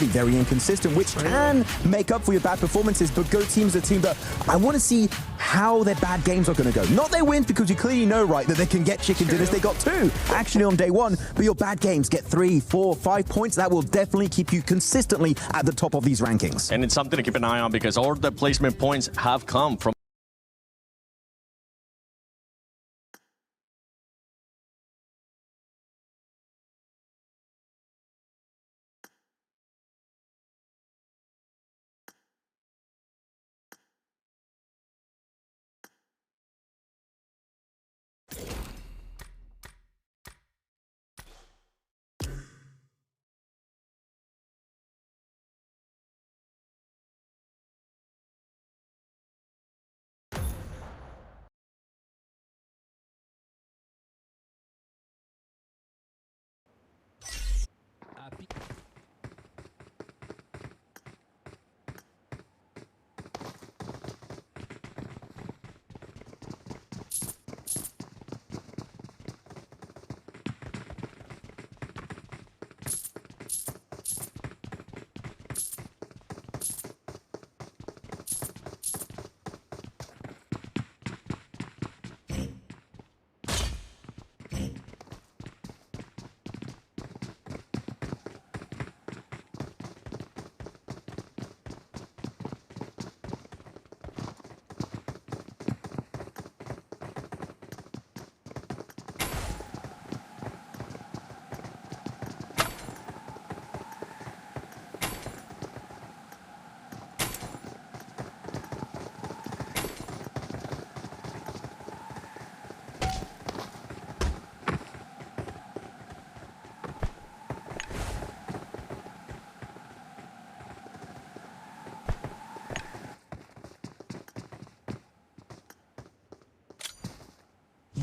Very inconsistent, which can make up for your bad performances, but Go Team's a team that I want to see how their bad games are going to go. Not their wins, because you clearly know, right, that they can get chicken dinners. They got 2 actually on day 1, but your bad games get 3, 4, 5 points. That will definitely keep you consistently at the top of these rankings. And it's something to keep an eye on, because all the placement points have come from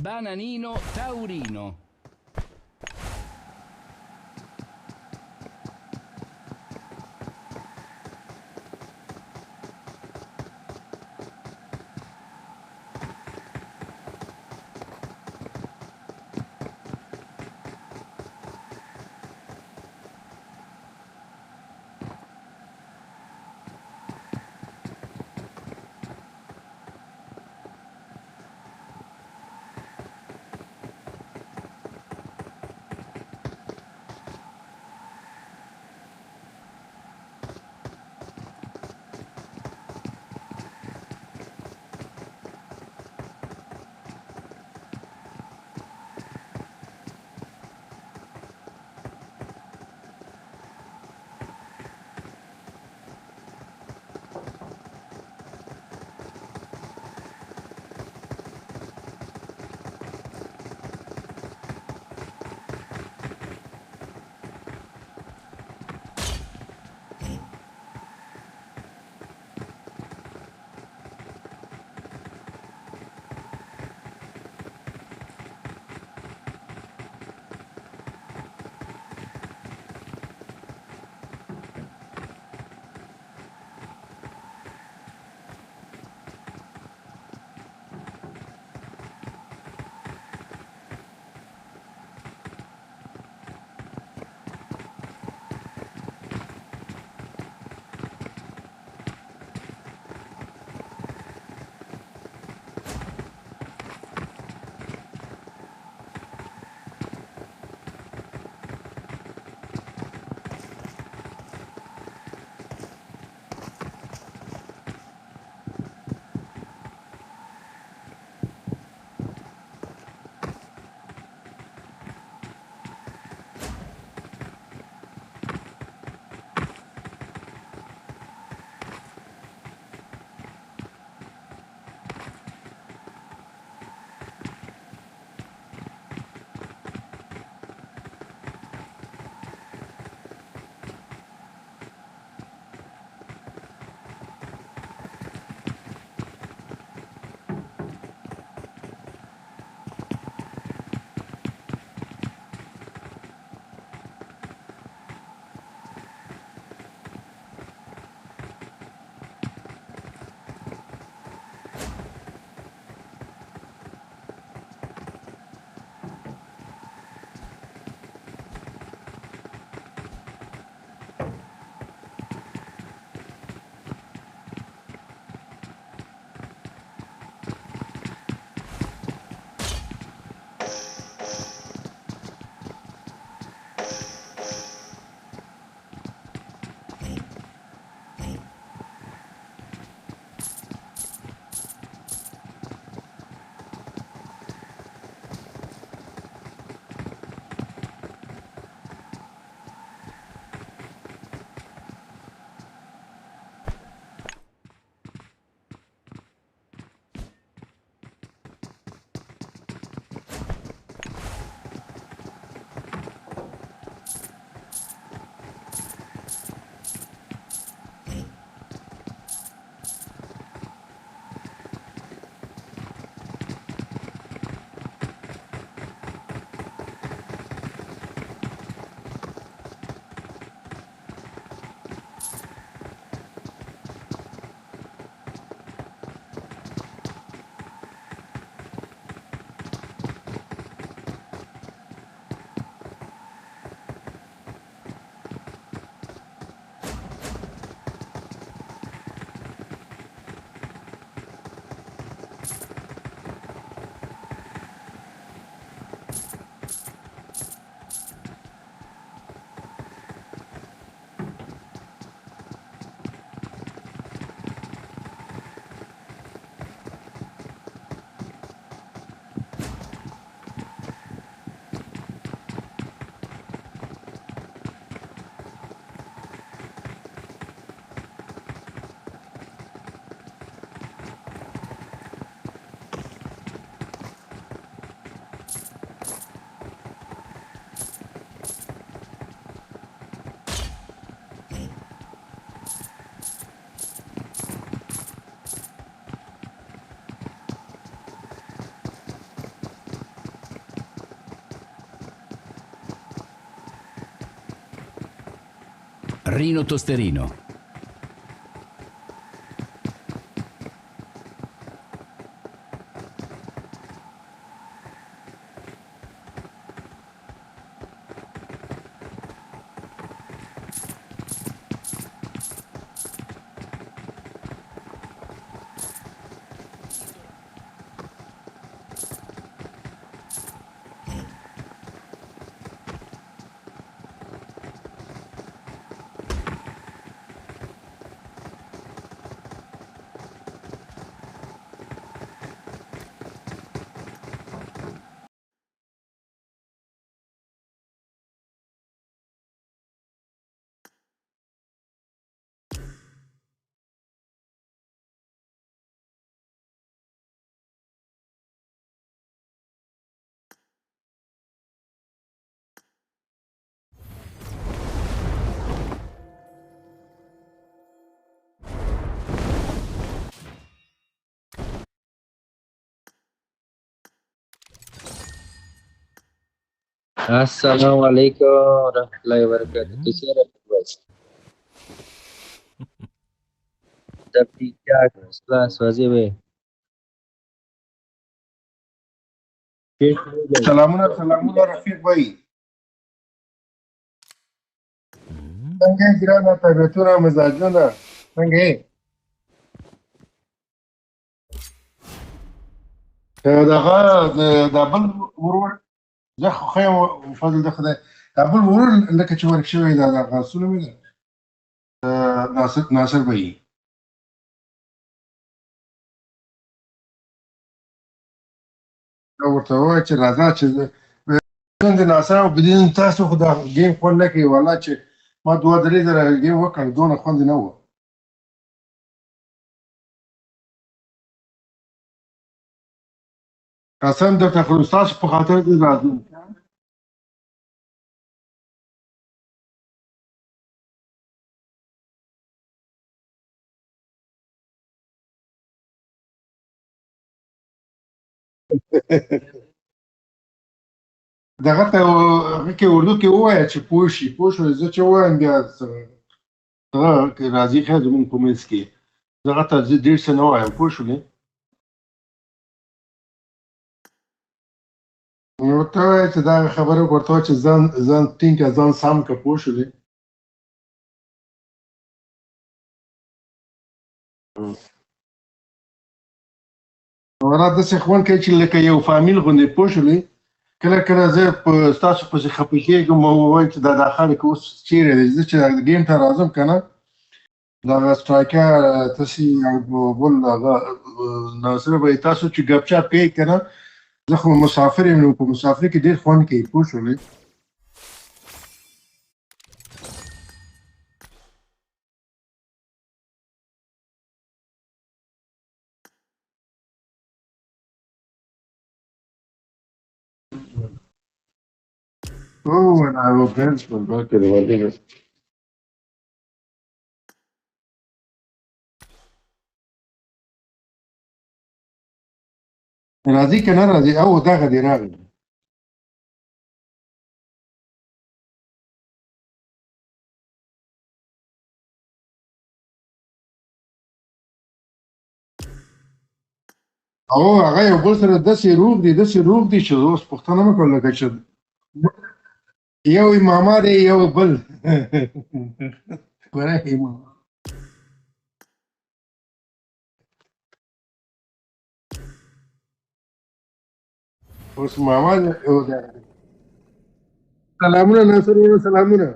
Bananino Taurino. Rino Tosterino. Assalamualaikum warahmatullahi wabarakatuh. कैसे हैं भाई? सब ठीक ठाक स्वाजी भाई سلامونه رفیق بھائی څنګه یې ګرانه طبیعتونه مزاجونه څنګه یې دغه د بل ورور زه خو ښه یم فضل د خدای دا بل ورور لکه چې ورک شوی دا دغه څه نوم یې دی ناصر بھائی ورته ووایه چې راځه چې د ناصر او بدین تاسو خو دا ګیم خوند نه کوي والله چې ما دوه درې ځله ګیم وکړ دونه خوند نه و قسم درته خو ستاسو په خاطر دې راځم دغه ته هغه کې اردو کې ووایه چې پوه شي پوه شوې زه چې ووایم بیا هغه راځي خیر زموږ په منځ کې دغه ته زه ډېر څه نه وایم پوه شولې ورته ووایه چې دغه خبره ورته وایه چې ځان ټینګ کړه ځان سم کړه پوه شولې والله داسې خوند کوي چې لکه یو فامیل غوندې پوه شولې کله کله زه په ستاسو پسې خفه کېږم او وایم چې دا خلک اوس چیرې دی زه چې ګیم ته راځم که نه دغه سټرایکر تاسې او بل هغه ناصر بھائی تاسو چې ګپ شپ کوئ که نه زه خو مسافر یم نو په مسافرۍ کې ډېر خوند کوي پوه شولې Oh, and I will bench from back to the wedding. راځي که نه راځي او دغه دی راغلی او هغه یو بل سره داسې روغ دي چې اوس پوښتنه مه کوه لکه چې یو اماما دی یو بل ګوره اماما اوس ماما یو دی سلامونه ناصر وروره سلامونه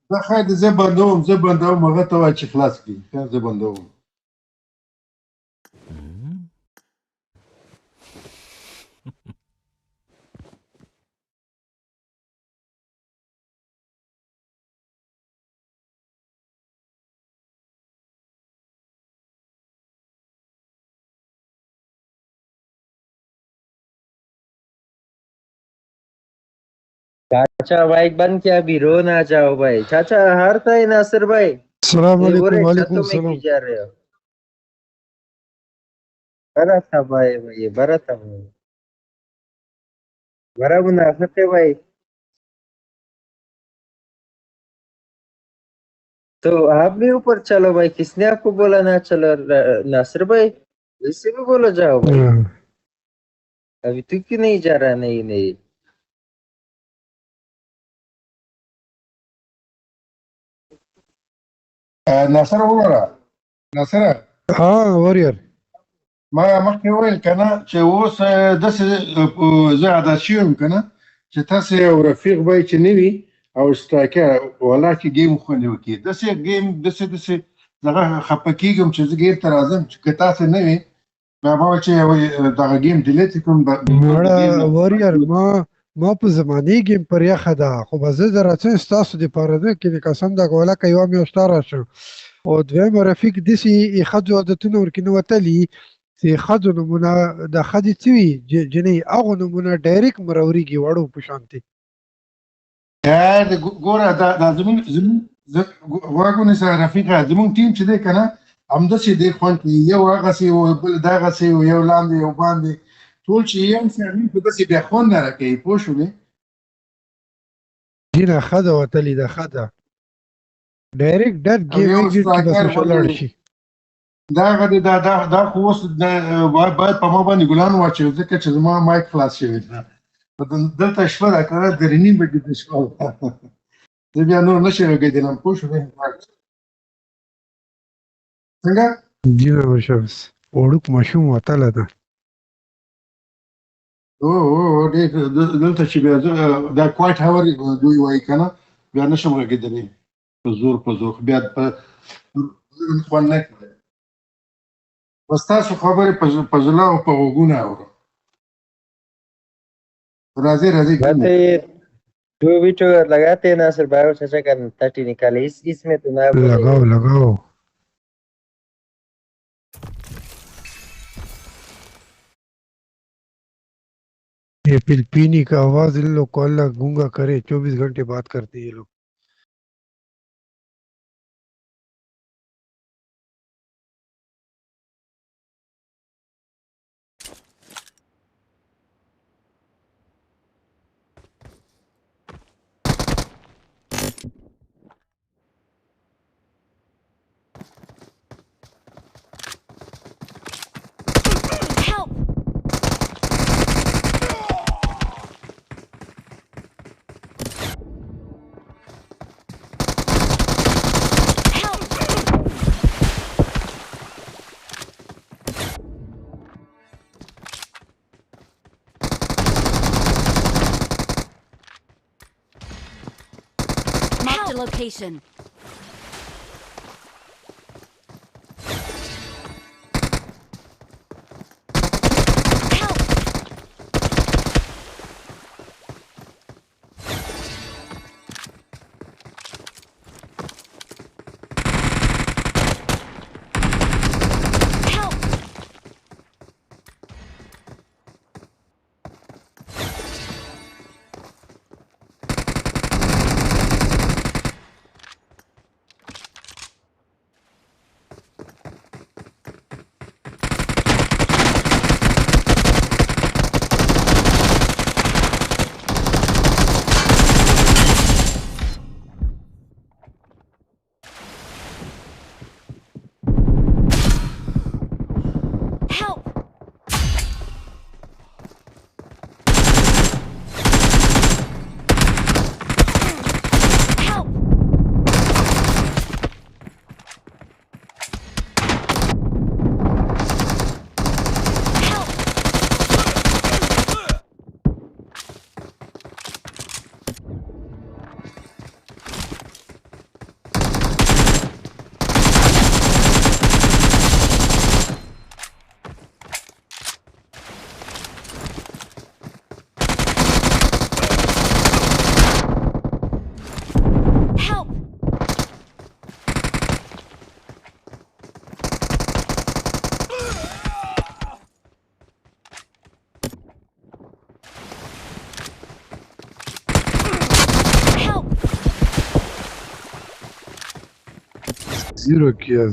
زه خیر دی زه بندوم هغه ته وایه چې خلاص کړي خیر زه بندوم चाचा mic बंद किया अभी रो ना जाओ भाई चाचा हारता है नासिर भाई अस्सलाम वालेकुम छतों वालेकुम में सलाम क्यों जा रहे हो बड़ा था भाई भाई बड़ा था भाई बड़ा मुनाफिक है भाई तो आप भी ऊपर चलो भाई किसने आपको बोला ना चलो नासिर भाई वैसे भी बोलो जाओ भाई अभी तू क्यों नहीं जा रहा नहीं नहीं ناصر وګوره ناصر ها وارير ما مخکې وویل کنه چې اوس داسې زه عادت شوی کنه چې تاسو یو رفیق وای چې نه وي او سټرایکر ولا چې گیم خوندې وکړي داسې گیم داسې دغه خفه کېږم چې زه ګیم ته راځم چې که تاسو نه وي بیا به چې دغه گیم ډیلیټ کړم مړه وارير ما په زماني گیم پر یخه ده خو به زه درته ستاسو د پاره نه کې قسم دا کوله کوي مې استاره شو او دویم رفیق دسی خځو عادتونه ورکینه وتلی چې خځو نمونه د خځې چوي جنې هغه نمونه ډایرک مروريږي وړو په شانتي ګوره دا زمون واګونه سره رفیقه زمون ټیم چې دی کنه همداسې دی خوند یو هغه سي او بل دغه سي یو لاندې یو باندې ټول چې یو سړي په داسې بیا خوند نه راکوي پوه شولې دینه خځه وتلی ده خځه ډایرکټ ډر گیم کې بس مشالړ شي دا خو اوس باید په ما باندې ګلان واچي ځکه چې زما مایک خلاص شوی دی دلته شپه ده که نه درې نیم بجې د شپه زه بیا نور نه شم غږېدلی پوه شولې څنګه دینه وشوس وړوک ماشوم وتله ده ډېر دلته چې بیا دا کوایټ هاور دوی وایي که نه بیا نه شم غږېدلی په زور بیا په خوند نه کړی بس تاسو خبرې په زړه او په غوږونه اورو راځي दो वीडियो लगाते हैं नासिर भाई और चाचा का 30 निकाले इसमें तो ना लगाओ ये फिलिपीनी का आवाज इन लोग को अल्लाह गूंगा करे 24 घंटे बात करते हैं ये लोग Location.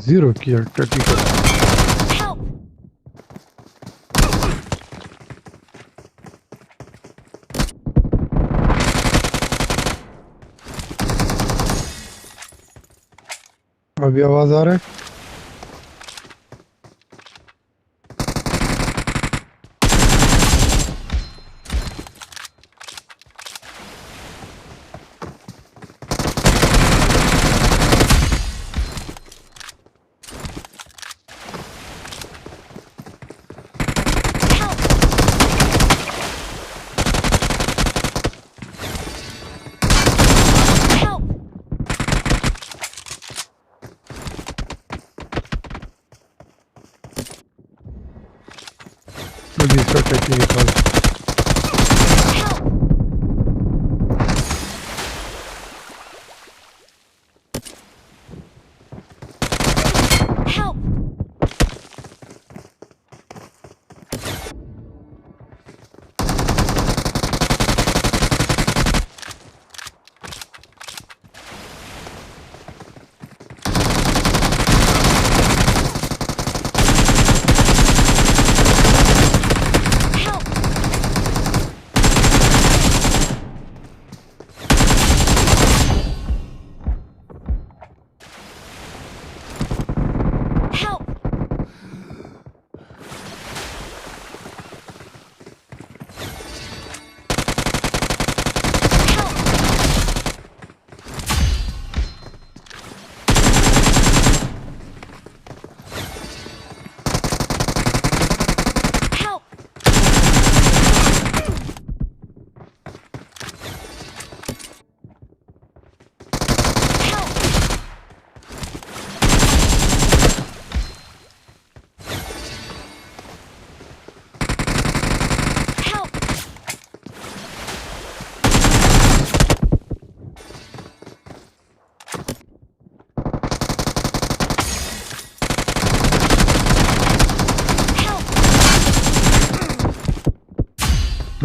जीरो किया 30 का अभी आवाज आ रहा है अभी इसका टेक्निकल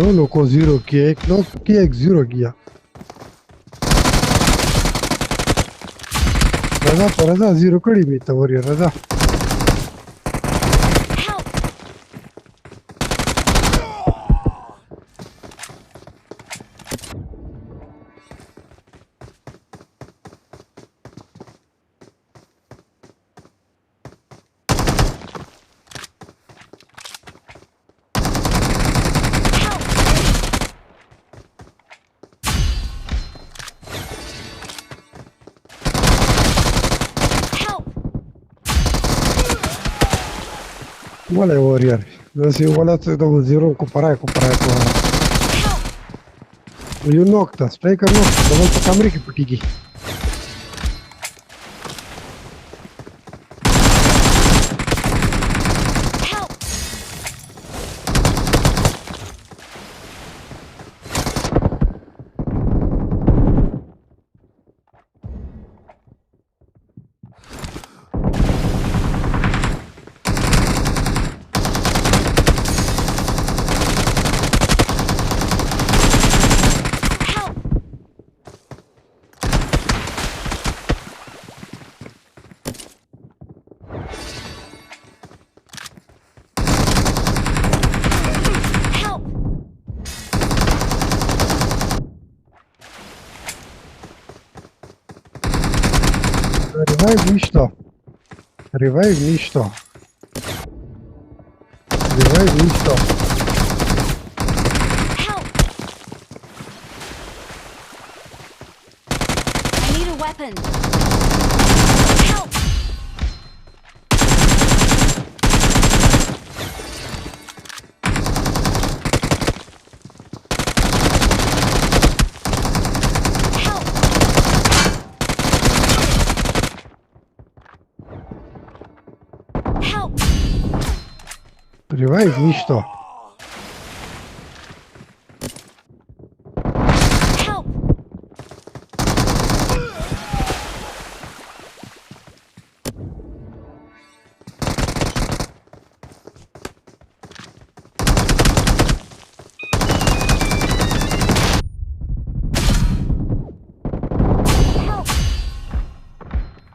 दोनों को जीरो किया एक नॉक किया एक जीरो किया रजा जीरो कड़ी में था वरियर रजा ولا وارير بس ولا تدو زيرو كوبراي يو نوكتا سترايكر نوكتا دبل كاميرا की पटीगी Revive nisto. I need a weapon. Help! Revive nisto.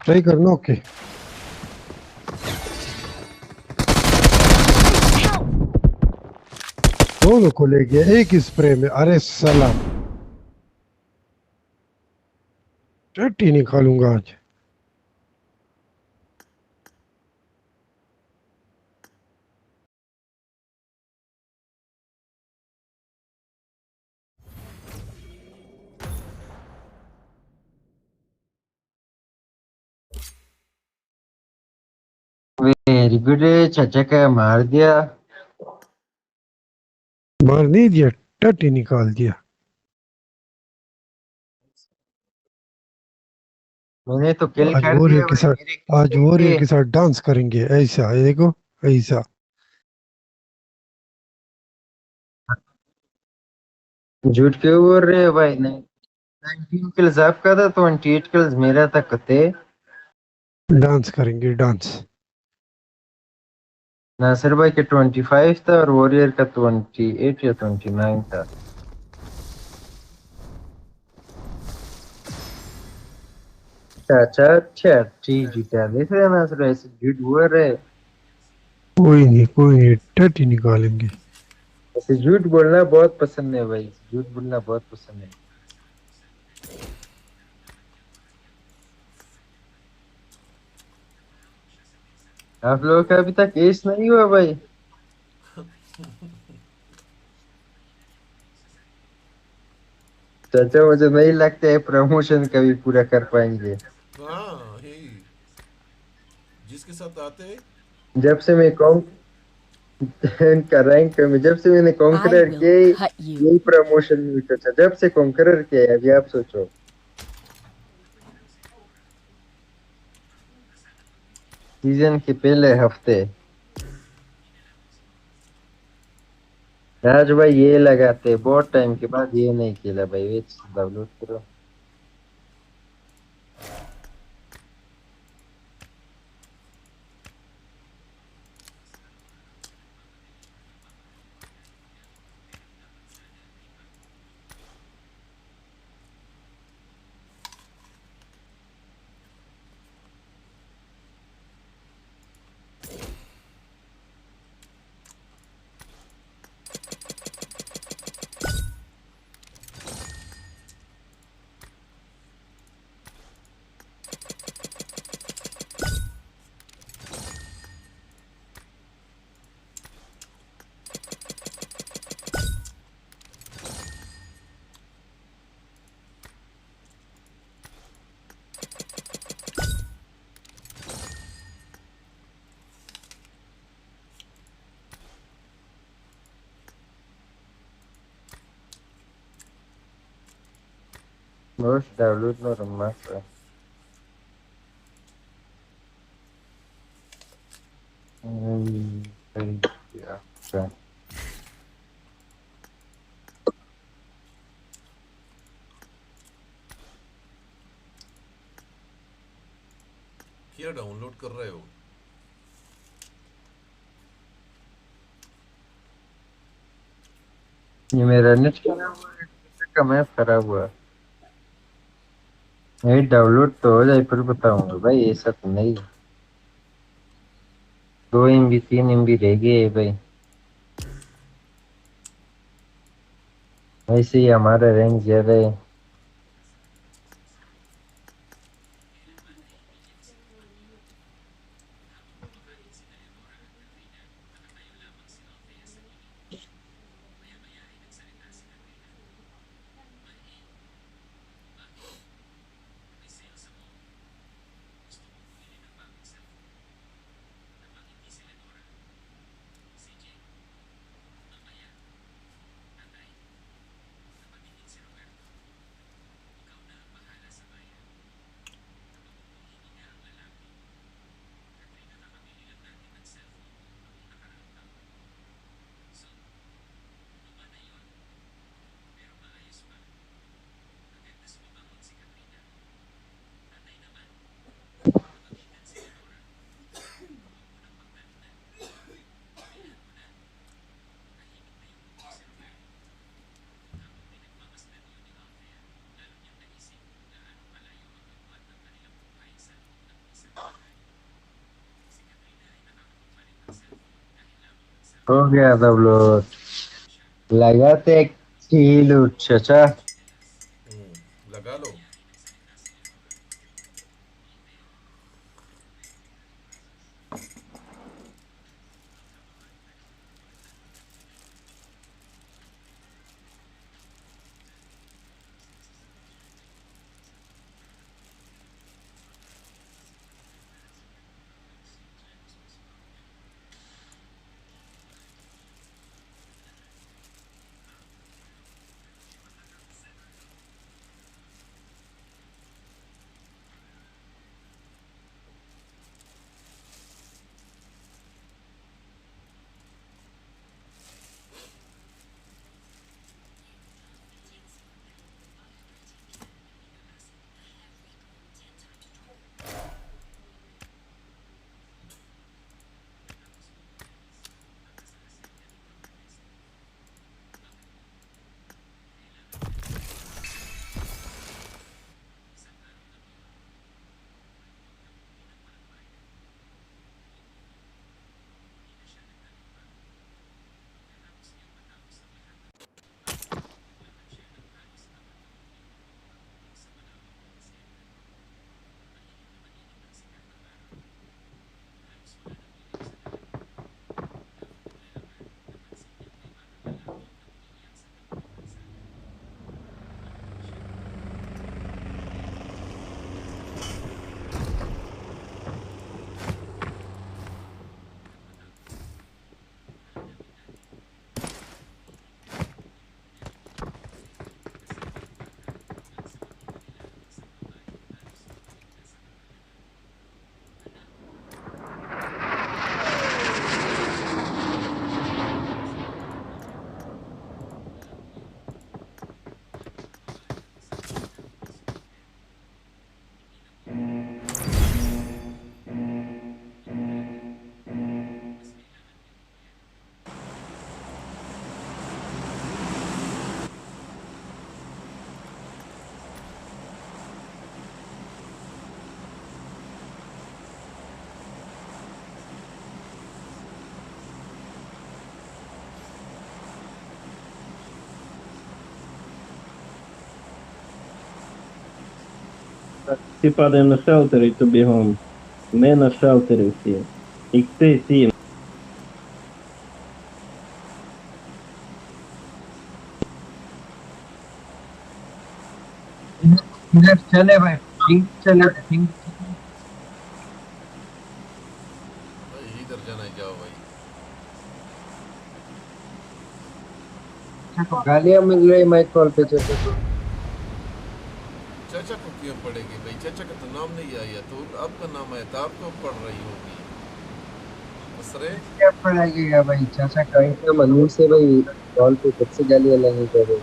Try करना ओके दोनों को ले गया एक ही स्प्रे में अरे साला टट्टी निकालूंगा आज वेरी गुड चाचा का मार दिया मार नहीं दिया, टट्टी निकाल दिया। मैंने तो किल आज कर वॉरियर दिया के भाई साथ, मेरे आज वॉरियर के साथ डांस करेंगे ऐसा, ये देखो ऐसा। झूठ क्यों बोल रहे हो भाई? 19 किल्स आपका था, 28 किल्स मेरा था कते। डांस करेंगे डांस। नासिर भाई के 25 था और वॉरियर का 28 या 29 था। चाचा अच्छा ठीक जीता देख रहे हैं नासिर भाई, ऐसे झूठ बोल रहे हैं। कोई नहीं, टट्टी निकालेंगे। ऐसे झूठ बोलना बहुत पसंद है भाई, झूठ बोलना बहुत पसंद है। आप लोगों का अभी तक एस नहीं हुआ भाई? चाचा मुझे नहीं लगता है प्रमोशन कभी पूरा कर पाएंगे। हाँ हे, जिसके साथ आते जब से मैं इनका रैंक में जब से मैंने कॉन्करर किया यही प्रमोशन मिलता था, जब से कॉन्करर किया है अभी आप सोचो। सीजन के पहले हफ्ते राज भाई ये लगाते बहुत टाइम के बाद, ये नहीं खेला भाई, वेट डाउनलोड करो। बस डाउनलोड नो रम्मा से अच्छा क्या डाउनलोड कर रहे हो? ये मेरा नेट खराब हुआ है, का मैप खराब हुआ। नहीं डाउनलोड तो हो जाए फिर बताऊंगा भाई, ऐसा तो नहीं। 2 MB 3 MB रह गए है भाई, वैसे ही हमारा रैंक ज्यादा है। हो गया डाउनलोड, लगाते किलो चाचा। लगा लो। Tippa them the shelter to be home. Men are shelter here. Ik see. इधर चले भाई पिंक चले पिंक इधर जाना जाओ भाई तो गालियां मिल रही माइक कॉल पे चाचा को चाचा को क्यों पड़ेगी भाई चाचा का तो नाम नहीं आया तो आपका नाम आया था आपको पढ़ रही होगी दूसरे क्या पढ़ाइएगा भाई चाचा का इतना मनूर से भाई कॉल पे खुद से गालियां नहीं कर रहे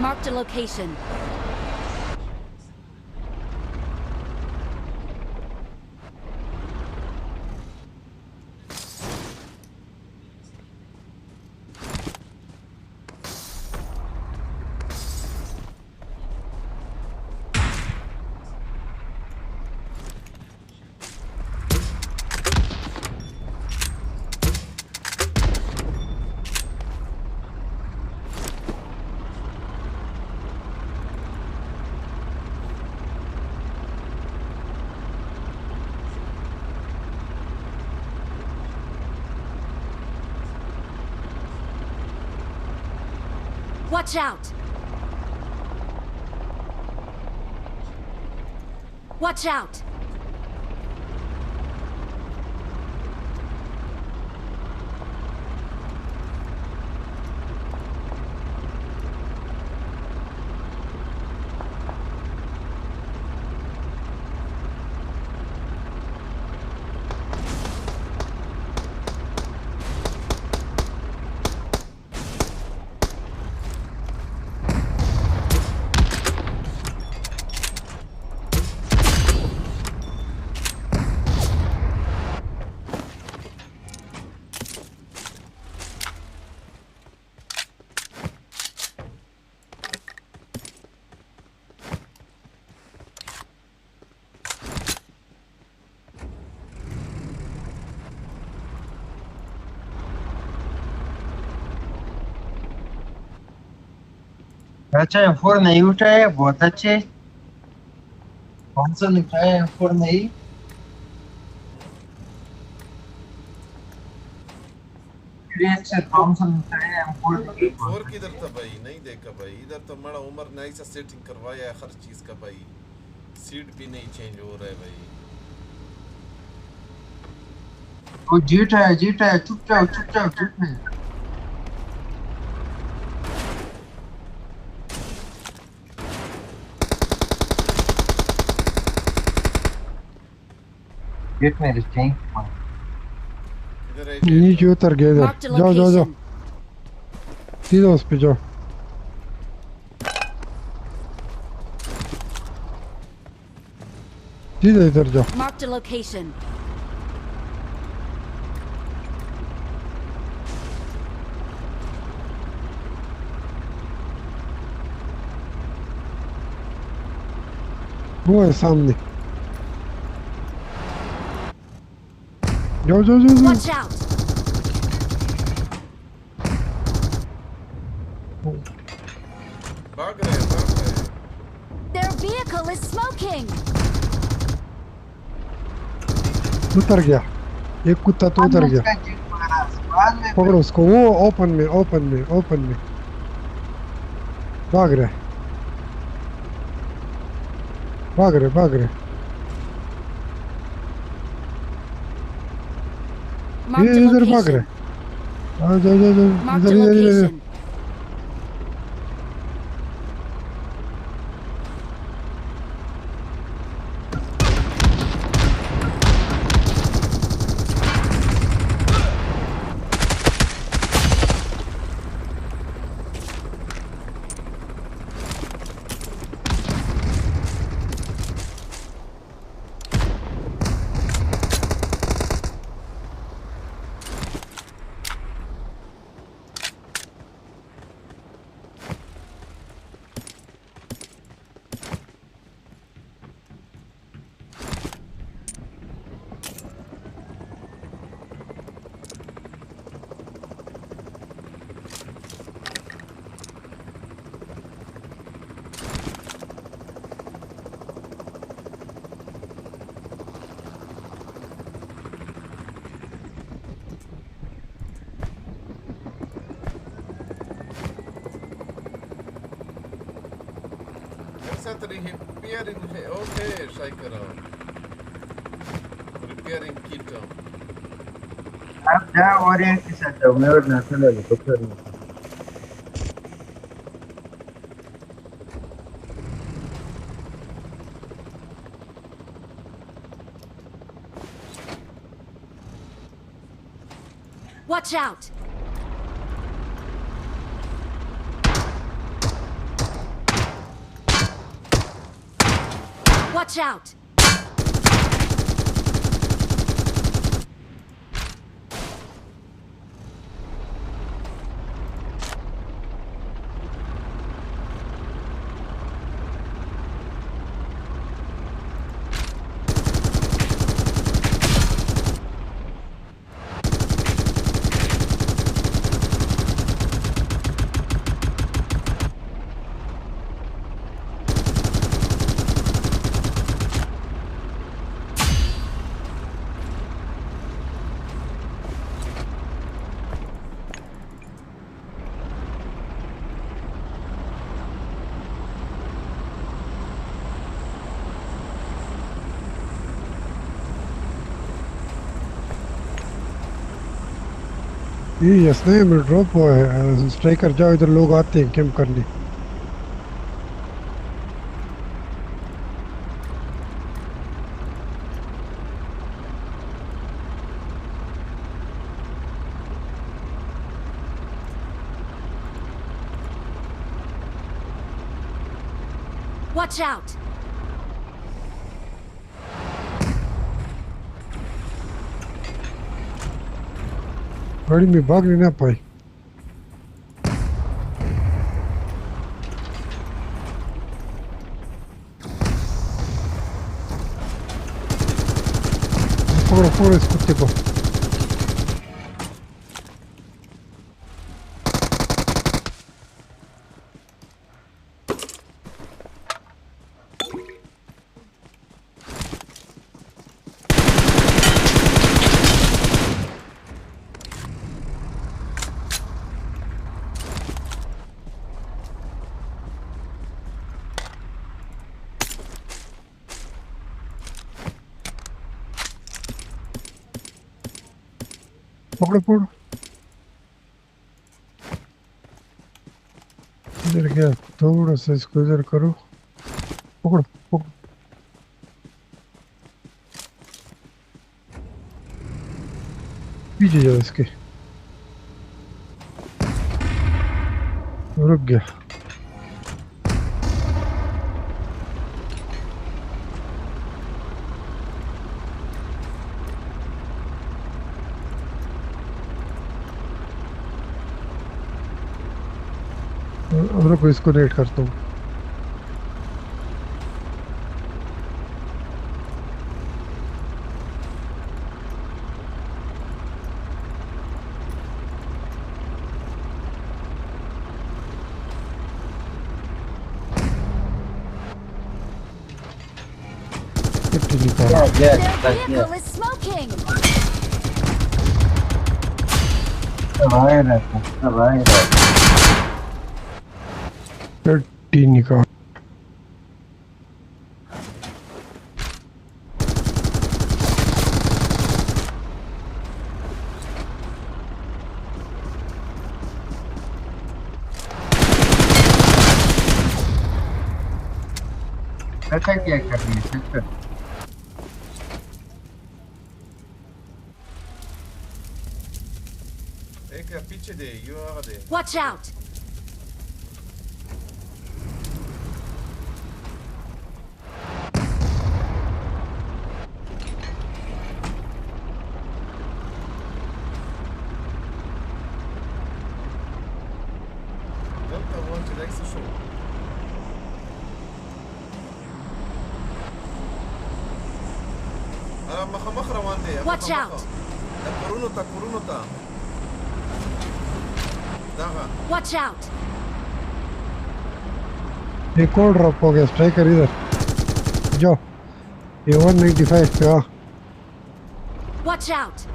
Marked a location. Watch out! Watch out! अच्छा M4 नहीं उठाए बहुत अच्छे कौन सा उठाए M4 नहीं से कौन सा उठाए M4 किधर था भाई नहीं देखा भाई इधर तो बड़ा उमर नई सा सेटिंग करवाया है हर चीज का भाई सीट भी नहीं चेंज हो रहा है भाई वो जीटा है चुप जाओ Get me this tank. नीचे उतर गए इधर जाओ सीधा उस पे जाओ सीधा इधर जाओ Marked a location. वो है सामने जाओ Watch out! भाग रहे Their vehicle is smoking. उतर गया एक कुत्ता तो उतर गया पकड़ो उसको वो ओपन में भाग रहे ये इधर भाग रहे जाओ इधर Repairing, okay, Shaikara. Repairing kit. आप जहाँ ओरिएंट के साथ जाओ मैं और नेशनल हेलीकॉप्टर में Watch out! Watch out! ये यस में ड्रॉप हुआ है स्ट्राइकर जाओ इधर लोग आते हैं कैंप करने Watch out! गाड़ी में भाग नहीं ना पाई पकड़ो इस कुत्ते को पकड़ो इधर गया थोड़ा सा इसको इधर करो पकड़ो पीछे जाओ इसके रुक गया रुको इसको रेड करता हूँ Their vehicle is smoking! 30 निकाल ऐसा क्या कर रही है सिस्टर एक पीछे दे यो आगे दे Watch out! Delta want to next show مخرة واندي Watch out! كورونو تا داغا Watch out! एक और ड्रॉप हो गया स्ट्राइकर इधर जो ये 195 पे आ Watch out!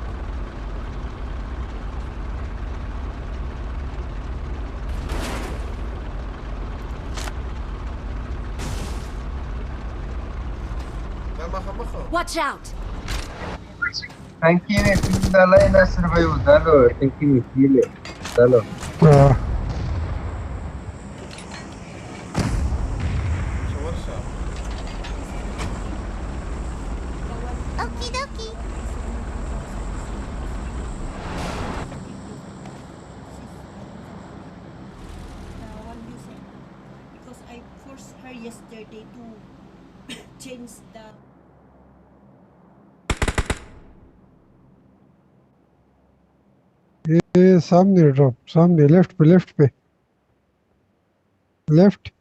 Watch out! टंकी में पील डाला है ना सर भाई डालो टंकी में पील डालो Okie dokie. Because I forced her yesterday to change the ये सामने ड्रॉप सामने लेफ्ट पे लेफ्ट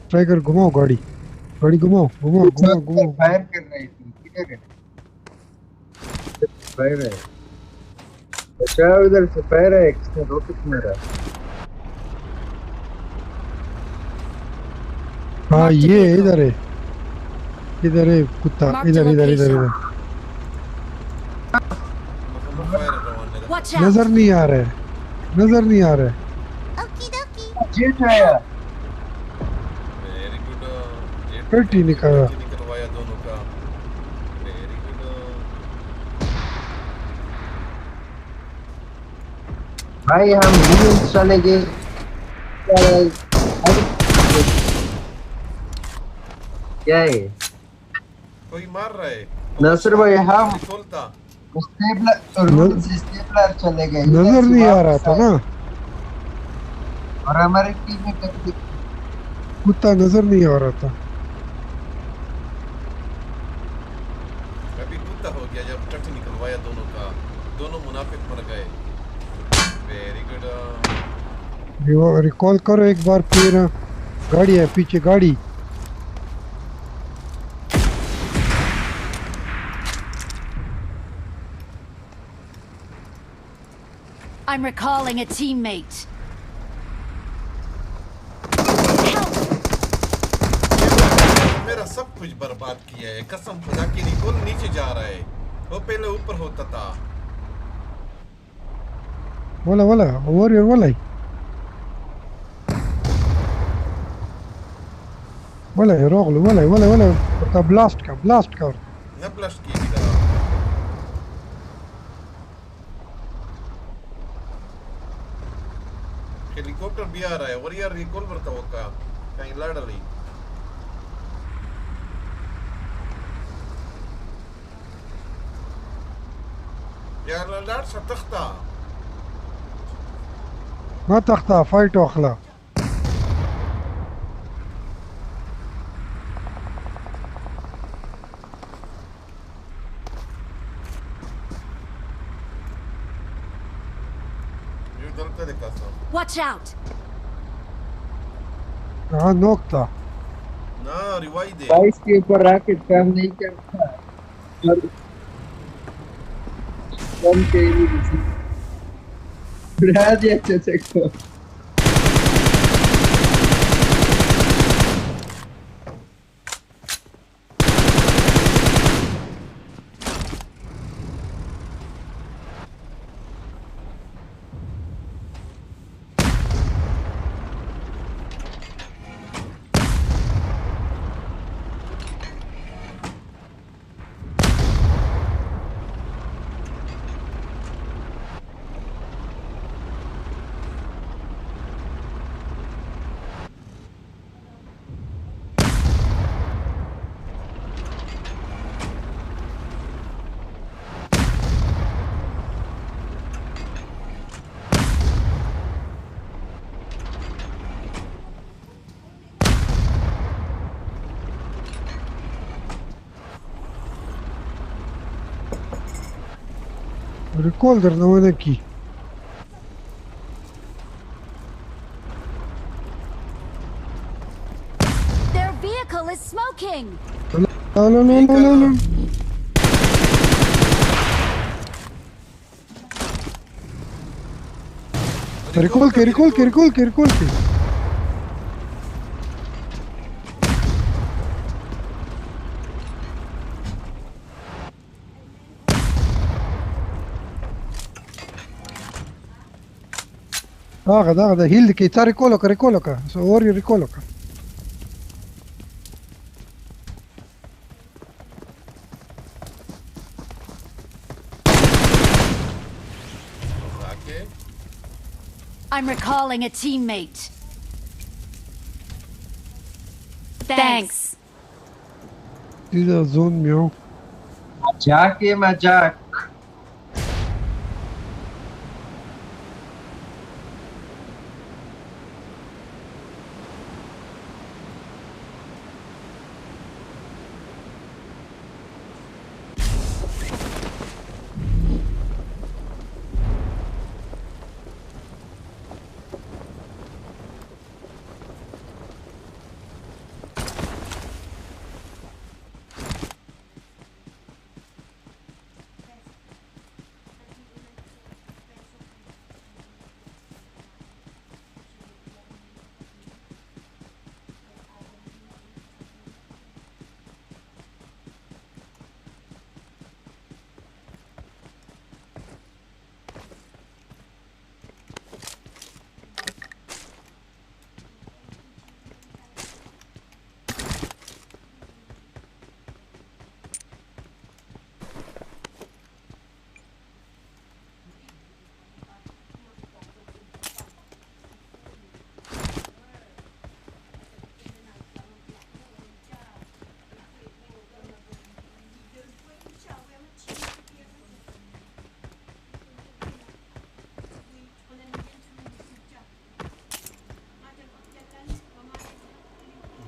स्ट्राइकर घुमाओ गाड़ी घुमाओ फायर कर रही थी किधर है फायर है अच्छा उधर से फायर है किसने रॉकेट मारा हाँ ये इधर है कुत्ता इधर नजर नहीं आ रहा है जेट आया वेरी गुड 30 निकाला निकलवाया दोनों का वेरी गुड भाई हम न्यूज़ चले गए क्या है कोई मार रहा है नसर भाई हम खोलता स्टेपलर चले गए नजर नहीं आ रहा था ना और हमारी टीम में कुत्ता नजर नहीं आ रहा था अभी कुत्ता हो गया जब टट निकलवाया दोनों का दोनों मुनाफिक मर गए वेरी गुड रिकॉल करो एक बार फिर गाड़ी है पीछे गाड़ी I'm recalling a teammate. मेरा सब कुछ बर्बाद किया है कसम खुदा की रिकॉल नीचे जा रहा है वो पहले ऊपर होता था वॉरियर ولا يروغل ولا بلاست كار ना ब्लास्ट की इधर हेलीकॉप्टर भी आ रहा है और यार रिकॉल करता होगा कहीं लड़ ली यार लड़ सकता ما تخطى فايت واخلا Watch out! हाँ नोकता ना रिवाइव दे बाइस के ऊपर रॉकेट काम नहीं करता और कम के लिए उड़ा दिया चाचा को रिकॉल करना मैंने की Their vehicle is smoking. لا recall के هذا هيل كي تا ريكولوكا سوري ريكولوكا I'm recalling a teammate. Thanks. إذا زون ميو مجاك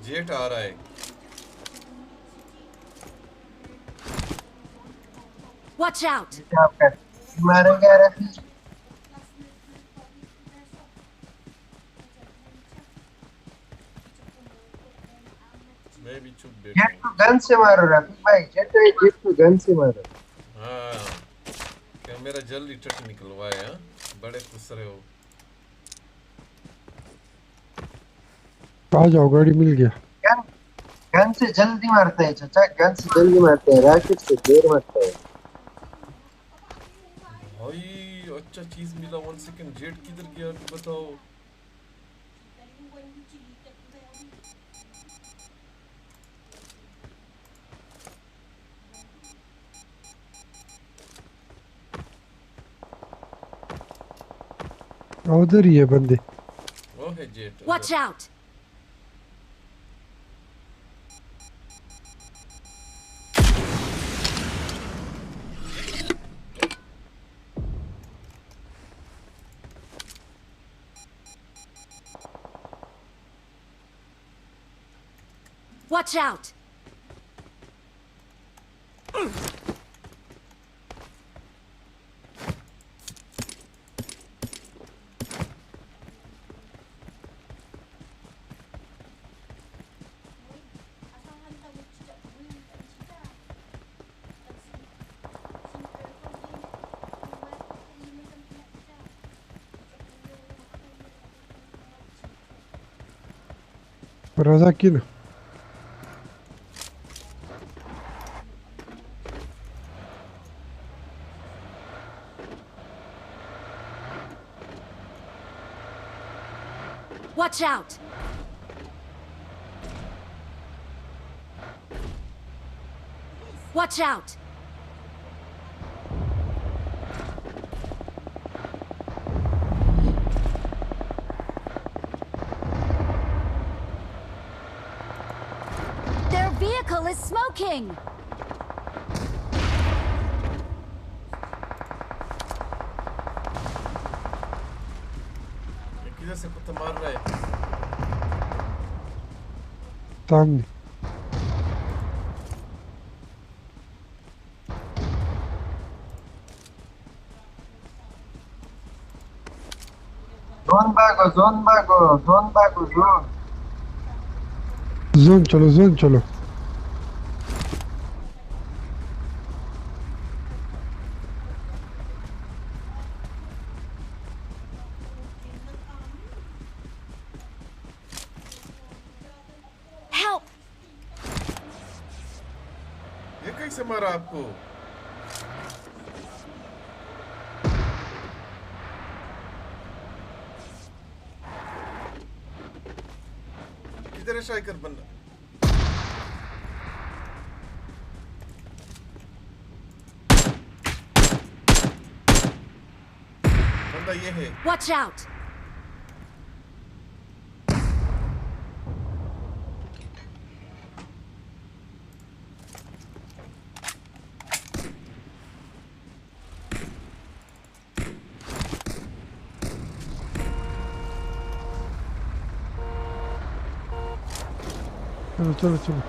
jet आ रहा है Watch out. मारेंगे यार मैं भी चुप जेट बैठा को गन से मारो रफीक भाई जेट को गन से मारो हाँ क्या मेरा जल्दी टट निकलवाया बड़े खुश रहे हो आ जाओ गाड़ी मिल गया गन से जल्दी मारता है चाचा गन से जल्दी मारता है रॉकेट से देर मारता है भाई अच्छा चीज मिला 1 सेकंड जेट किधर गया बताओ उधर ही है बंदे वो है jet Watch out. Watch out. Para aqui não. Watch out. Watch out. Their vehicle is smoking. किधर से कुत्ता मार रहा है सामने जोन चलो Help! ये कैसे मारा आपको? किधर है शाइकर बंदा? बंदा ये है। Watch out! चलो zoom.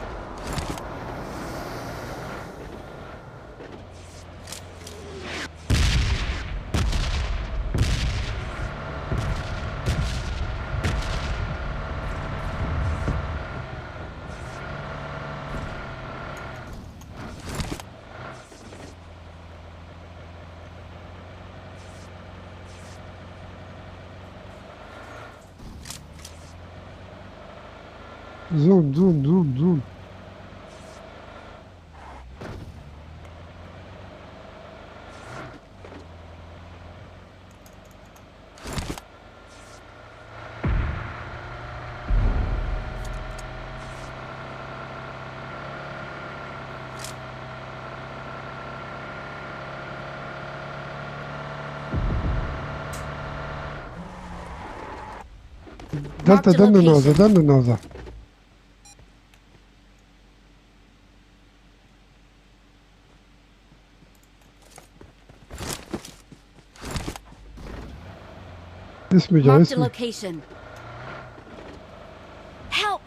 دنا نوزة اسمي جا Marked a اسمي location. Help!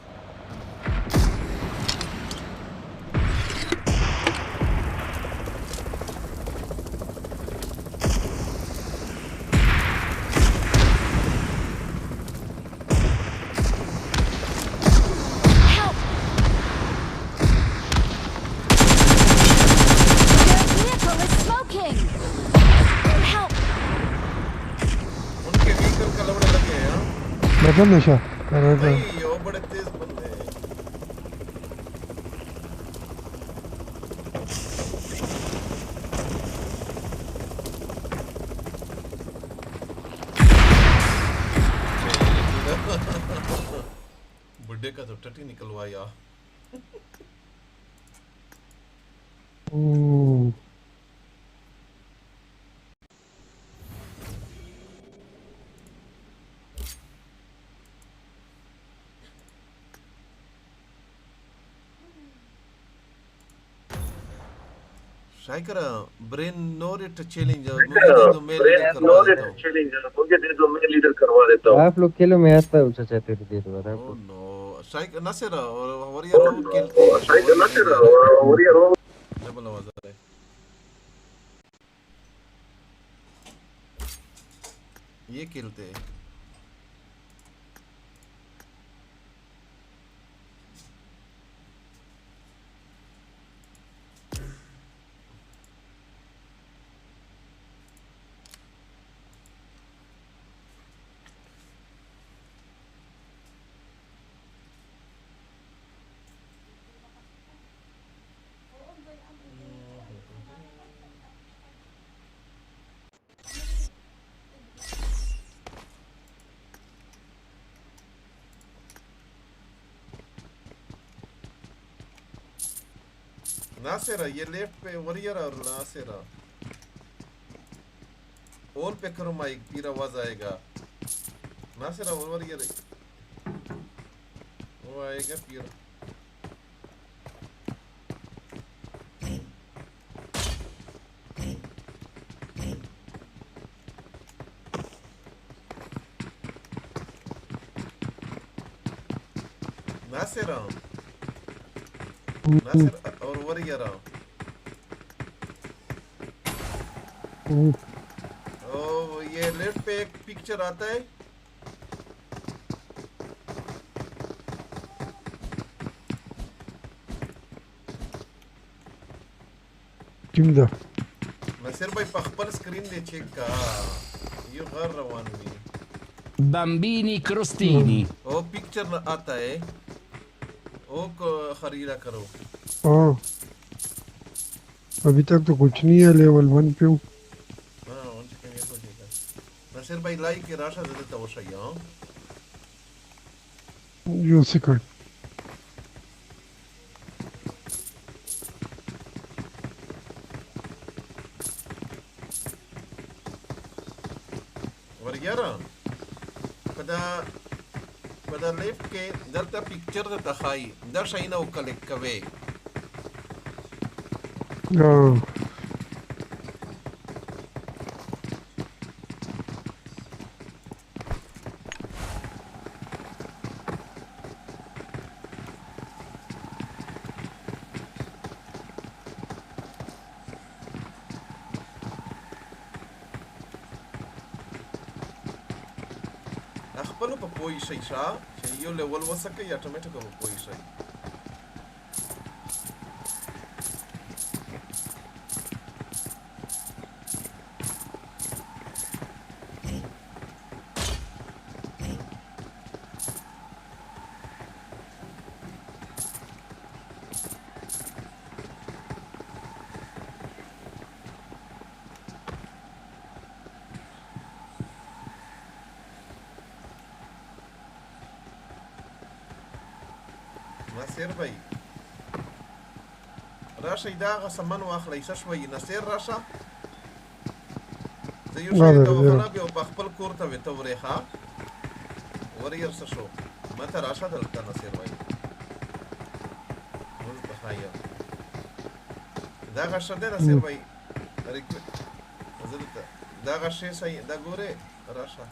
بدل نشا वो बड़े तेज बंदे हैं। बुड्ढे का तो टट्टी निकलवाया। शाइकर ब्रेन नो रेट चैलेंज मुझे दे दो मैं लीडर करवा देता हूं। आप लोग खेलो मैं आता हूं चाचा तेरे दे दो आप ओह नो शाइकर नसेर और वरियर रोड खेलते हैं शाइकर नसेर वरियर रोड डबल आवाज आ रहा है ये खेलते हैं नासेरा ये लेफ्ट पे वरियर और नासेरा ऑल पे करो माइक फिर आवाज आएगा नासेरा और वरियर वो आएगा फिर नासेरा नासेरा और वरियर ओ ये लेफ्ट पे एक पिक्चर आता है کوم ده نصیر بھائی په خپل سکرین دی چیک کا یو غیر روان وی Bambini crostini. वो पिक्चर आता है वो खरीदा करो हाँ अभी तक तो कुछ नहीं है लेवल 1 पे हूँ हाँ उनसे कहीं को देखा नसीर भाई लाइक के राशा दे देता वो सही हाँ यो सेकंड और यारा pada left ke dalta picture da takhai da shaina o click kave خپل په پوي شي چې یو لیول وسکه یا ټمیټو په پوي شي نصیر بھائی راشه دا غسمن واخلې شوي نصیر راشه زه یو شی ته وخلا بیا په خپل کور ته وته ورېخه وریر څه شو ماته راشه دلته نصیر بھائی ول په خایا دا غشه ده نصیر بھائی دا غشه صحیح دا ګوره راشه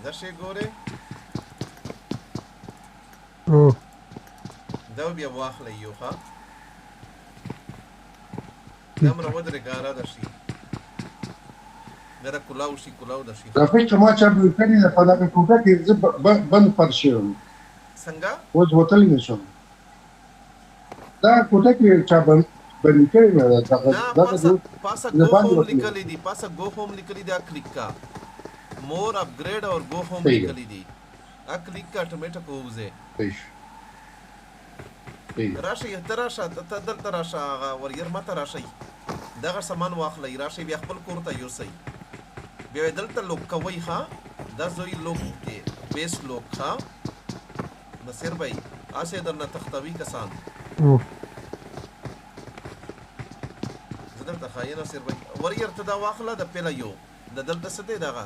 دا شی ګوره دا بیا واخلې یو ښه دمره ودرېږه ده شي دا کلاو شي کلاو ده شي رافیق چې ما چا کړي ده په دغه کوټه کې زه بند پاتې شوم څنګه اوس وتلی نه شم دا کوټه کې چا بند کړی نه ده پاسه گو ہوم لیکلی دي پاسه گو ہوم لیکلی دي کلیک کا مور اپګریډ اور گو ہوم لیکلی دي کلیک کا ټمیټو کو وځه راشي تراشه تراشه وریر ماته راشي دغه سامان واخلې راشي بیا خپل کور ته یوسي بیا دلته لوک کوي ها دا زوی لوک کې بیس لوک ها نصیر بھائی آسه درنه تختوي کسان زدل تخایل نصیر بھائی وریر ته دا واخله د پیلا یو د دلته څه دی دغه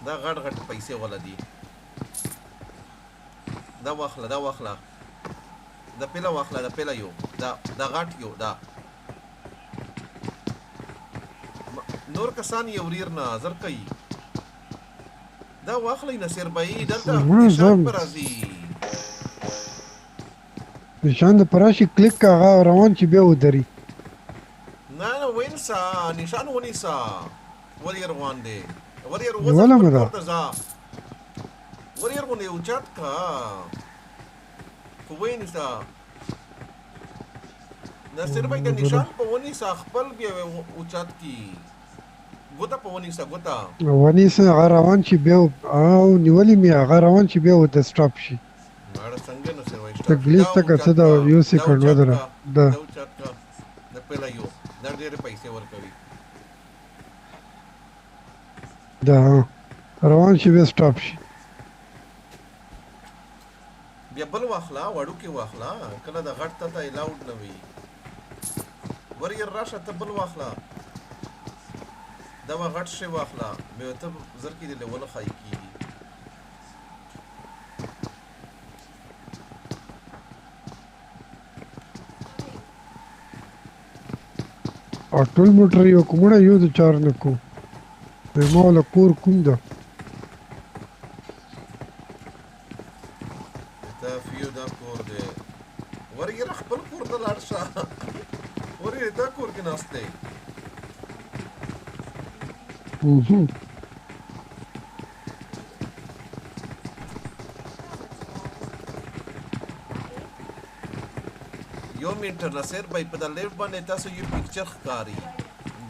دا غټ غټ پیسې ولدي دا واخله دا پیلا واخله دا پیلا یو دا غټ یو دا نور کسان یو وریر نه نظر کوي دا واخله نصیر بھائی دلته نشان پر راځي نشان د پراشي کلیک کاغه روان چې بیا ودري نه وینسا نشان ونیسا وریر روان دی وریر ولا مدا وریر غونې اوچات کا کوینسا نصیر بھائی د نشان په ونیسا خپل بیا اوچات کی ګوتا په ونیسا ګوتا ونیسا هغه روان چې بیا او نیولې می هغه روان چې بیا ود سټاپ شي ماړه څنګه نصیر بھائی تکلیف تک څه دا یو سکند ودره دا اوچات کا د پیلا یو دا ډېر پیسې ورکوي دا روان شي بیا سټاپ شي بیا بل واخلا وړو کې واخلا کله د غټ ته الاود نه وي وریر راشه ته بل واخلا دا غټ شي واخلا به ته زر کې دی لیول خای کیږي ټول موټر یو کومه یو د چار نه کو په مال کور کوم ده دا فیو دا کور دی وریر خپل کور ته لاړ شه وریر دا کور کې ناشته یو می پوینټ نصیر بای په د لیفټ باندې تاسو یو پکچر ښکاری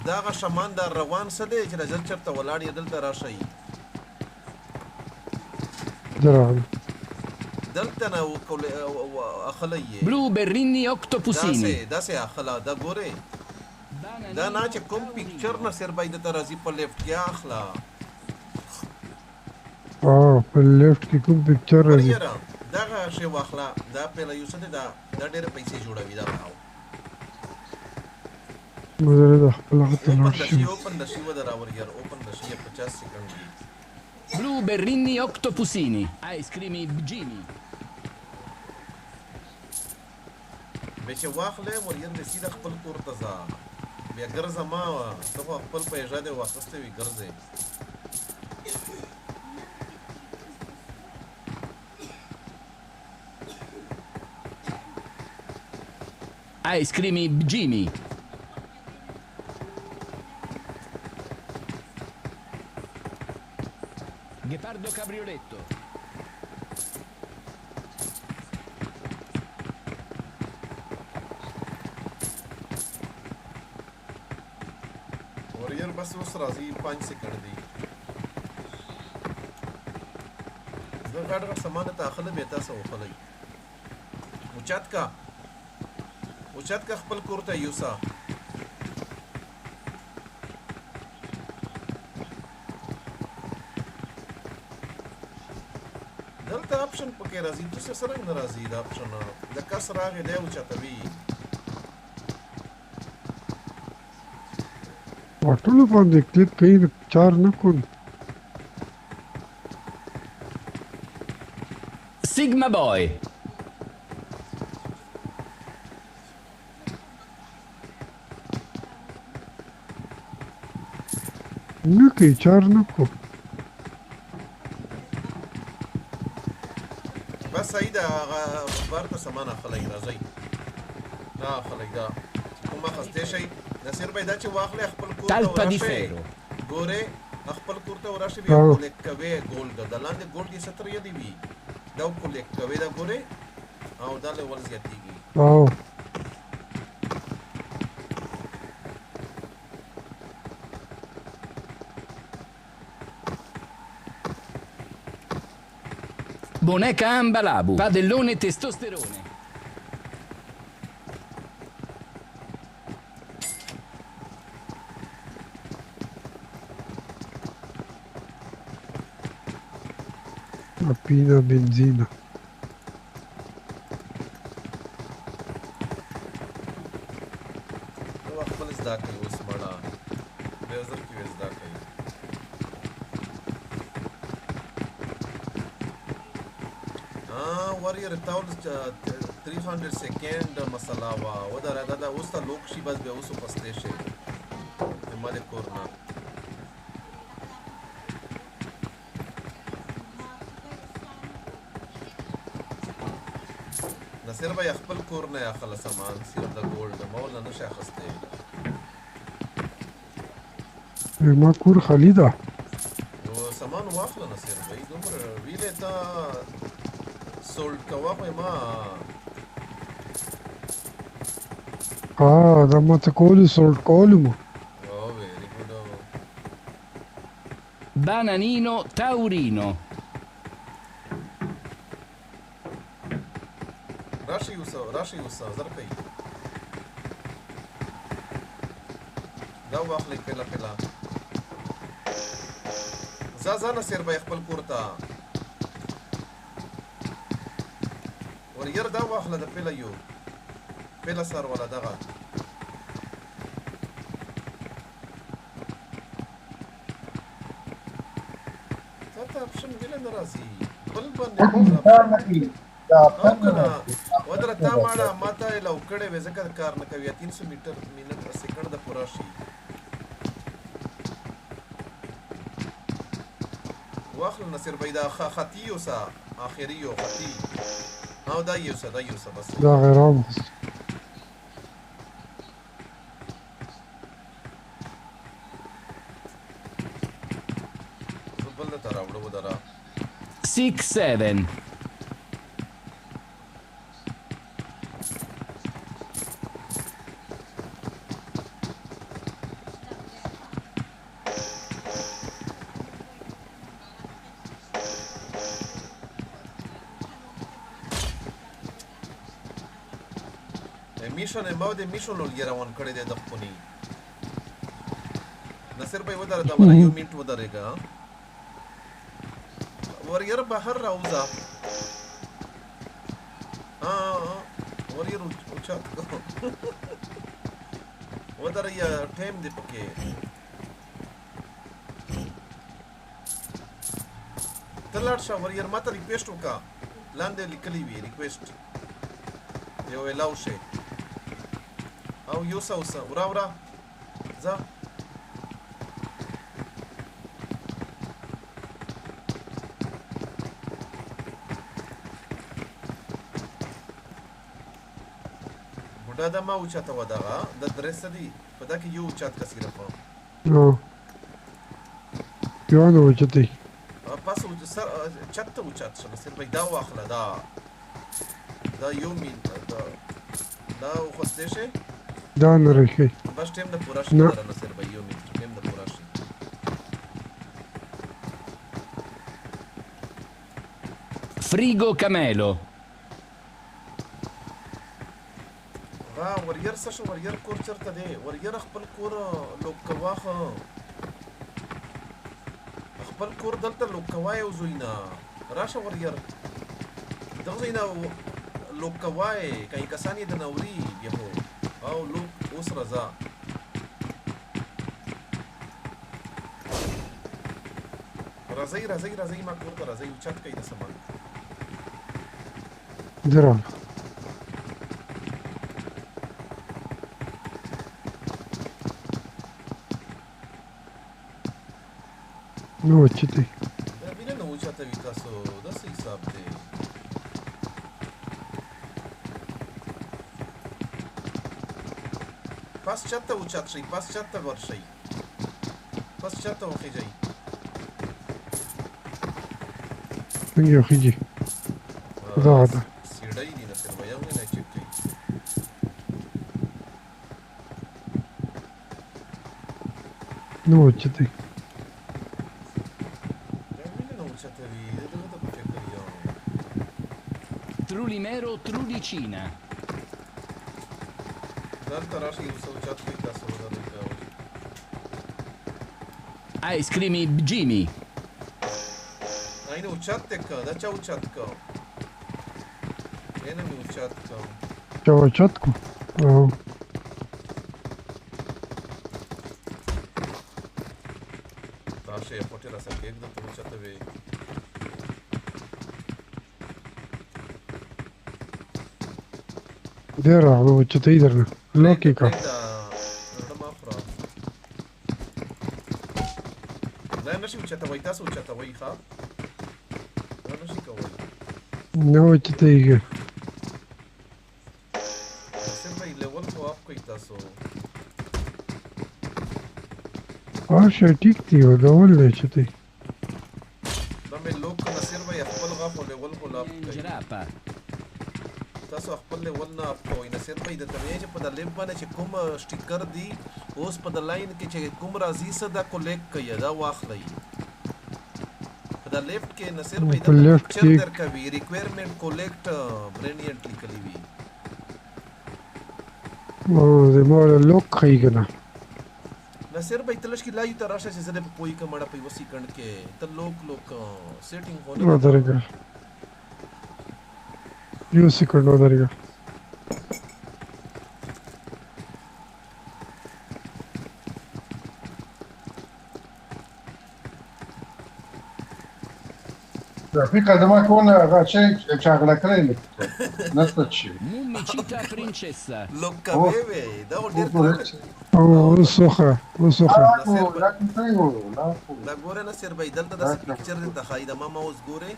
دغه شمان دا روان څه دی چې نظر چرته ولاړ یې دلته راشئ دلته نه اخلی یې Blu berrini octopusini. داسې اخله دا ګورې دا نه چې کوم پکچر نصیر بای دته راځي په لیفټ کې اخله په لیفټ کې کوم پکچر راځي دغه شی واخله دا پیله یو څه دی دا ډېرې پیسې جوړوي دا راو مزه د خپل هغه ته لاړ شي اوپن د شي ودر اور یار اوپن د شي 50 سکند دی Blu berrini octopusini. Ice creamy Jimmy. به چې واخلې ورین د سیده خپل کور ته ځه بیا ګرځه ما ته خپل پیژه دې واخسته وي ګرځې Ice creamy Jimmy. Ghepardo cabrioletto. وریر بس اوس راځي 5 سکند دی زه غاډ سامان ته اخله به تاسو وخلای اوچات کا خپل کور ته یوسا دلته اپشن پکې راځي تاسو سره نه راځي دا اپشن د کس راغی دی اوچاتوي ټولو باندې کلیک کوي چار نه کول Sigma Boy. نه کوي چار نه کو بس صحیح ده بار ته سامان اخلي راځي دا اخلي دا کومه خسته شي نصیر بای دا چې واخلې خپل کور ته ورشي ګوره خپل کور ته ورشي بیا کولیک کوي ګولډ د لاندې ګولډ یې 70 دی وی دا کولیک کوي دا ګوره او دا له ول زیاتېږي Boneca Ambalabu. Padellone testosterone. Appena benzina. warrior 300 second مساله وا ودره دا اوس ته لوک شي بس به اوس پسته شي ماده کورنا نصیر بھائی خپل کورنا یا خل سامان سیر د ګولډ مولا نشه خسته ما کور خالی ده او سامان واخله نصیر بھائی دومره ویله تا سولټ کوا ما دا ما ته کول سولټ کولم Bananino Taurino. راشي وسا زرقي دا واخلې پلا زازا نصیر بھائی خپل کورتا ور ير دا واخله د پلا یو پلا سر ولا دغه تا اپشن ویل ناراضي بل باندې ودره تا ماړه ماته لو کړه وې ذکر کار نه کوي 300 میټر منټ پر سکند د پورا شي واخل نصیر بيدا خطي وسا اخري او خطي او دا يوسا بس دا غرام زبل ترا وړو ودرا 6-7. میشن ما د میشن ولګي روان کړی دی د خپلې نصر بھائی ودره دا ولا یو منټ ودرېګا وریر بهر راوځه وریر اوچات ودره یا ټایم دی پکې تلاړ شه وریر ماته ریکویسټ وکړه لاندې لیکلی وي ریکویسټ یو الاو شي او یو سوسه ورا ځه بوډا د ما اوچاته ودغه د درس دی په دا کې یو اوچات کا صرف نو یو نو اوچتي پس سر چته اوچات شنه سر پیدا واخله دا یو مين دا خو څه دا نه راځي بس ټیم د پورا شي نه سر به یو مين ټیم د پورا شي Frigo Camelo. وریر څه شو وریر کور چرته دی وریر خپل کور لوکواخه خپل کور دلته لوکوای او زوینا راشه وریر دغه زوینا لوکوای کای کسانی د نوري یو او لوک اوس رضا راځي ما کور ته راځي چت کوي د سامان درا نو چتي وینه نو چاته وی تاسو د څه حساب دی پاس چاته و چات شي پاس چاته ور شي پاس چاته و خيجي یو خيجي دا سیړای دي نه سر وایو نه چک کوي نو چتي Trulimero Trudicina. Ice creamy Jimmy. Aynen uçattık da uçattık. Yine mi uçattık? Чавачатку? Ага. Taşı yapotera sanki ekdam uçattı ve Dera, no چتي درنه لوکي کا لا نشي uçattı vay tası uçattı vay ha. لا نشي كوي. نو چتي Sen भाई level को आप कोई तसो. अच्छा ठीक थी वो double ले चतي دمه لوک نصير भाई خپل غاف level को لاپ جرافه تاسو خپل لیول نه اپ کوئ نصیر بھائی د تمه چې په د لیب باندې چې کوم سټیکر دی اوس په د لاین کې چې کوم راځي صدا کولیکټ کوي دا واخلئ په د لیفت کې نصیر بھائی د پکچر درکوي ریکوایرمنٹ کولیکټ برینیانټ لیکلی وي او زه مور لوک خی کنه نصیر بھائی تلش کې لایو تراشه چې زده په پوي کمړه په وسی کڼ کې ته لوک سیټینګ هونه درګه یو سکند درګه Fica de mai con ce ceagla crede. Nu sta ci. Mummicita princessa. Locca beve, da ordir. او سوخه دا ګوره نصیر بھائی دلته د پکچر د تخای د ما ماوس ګوره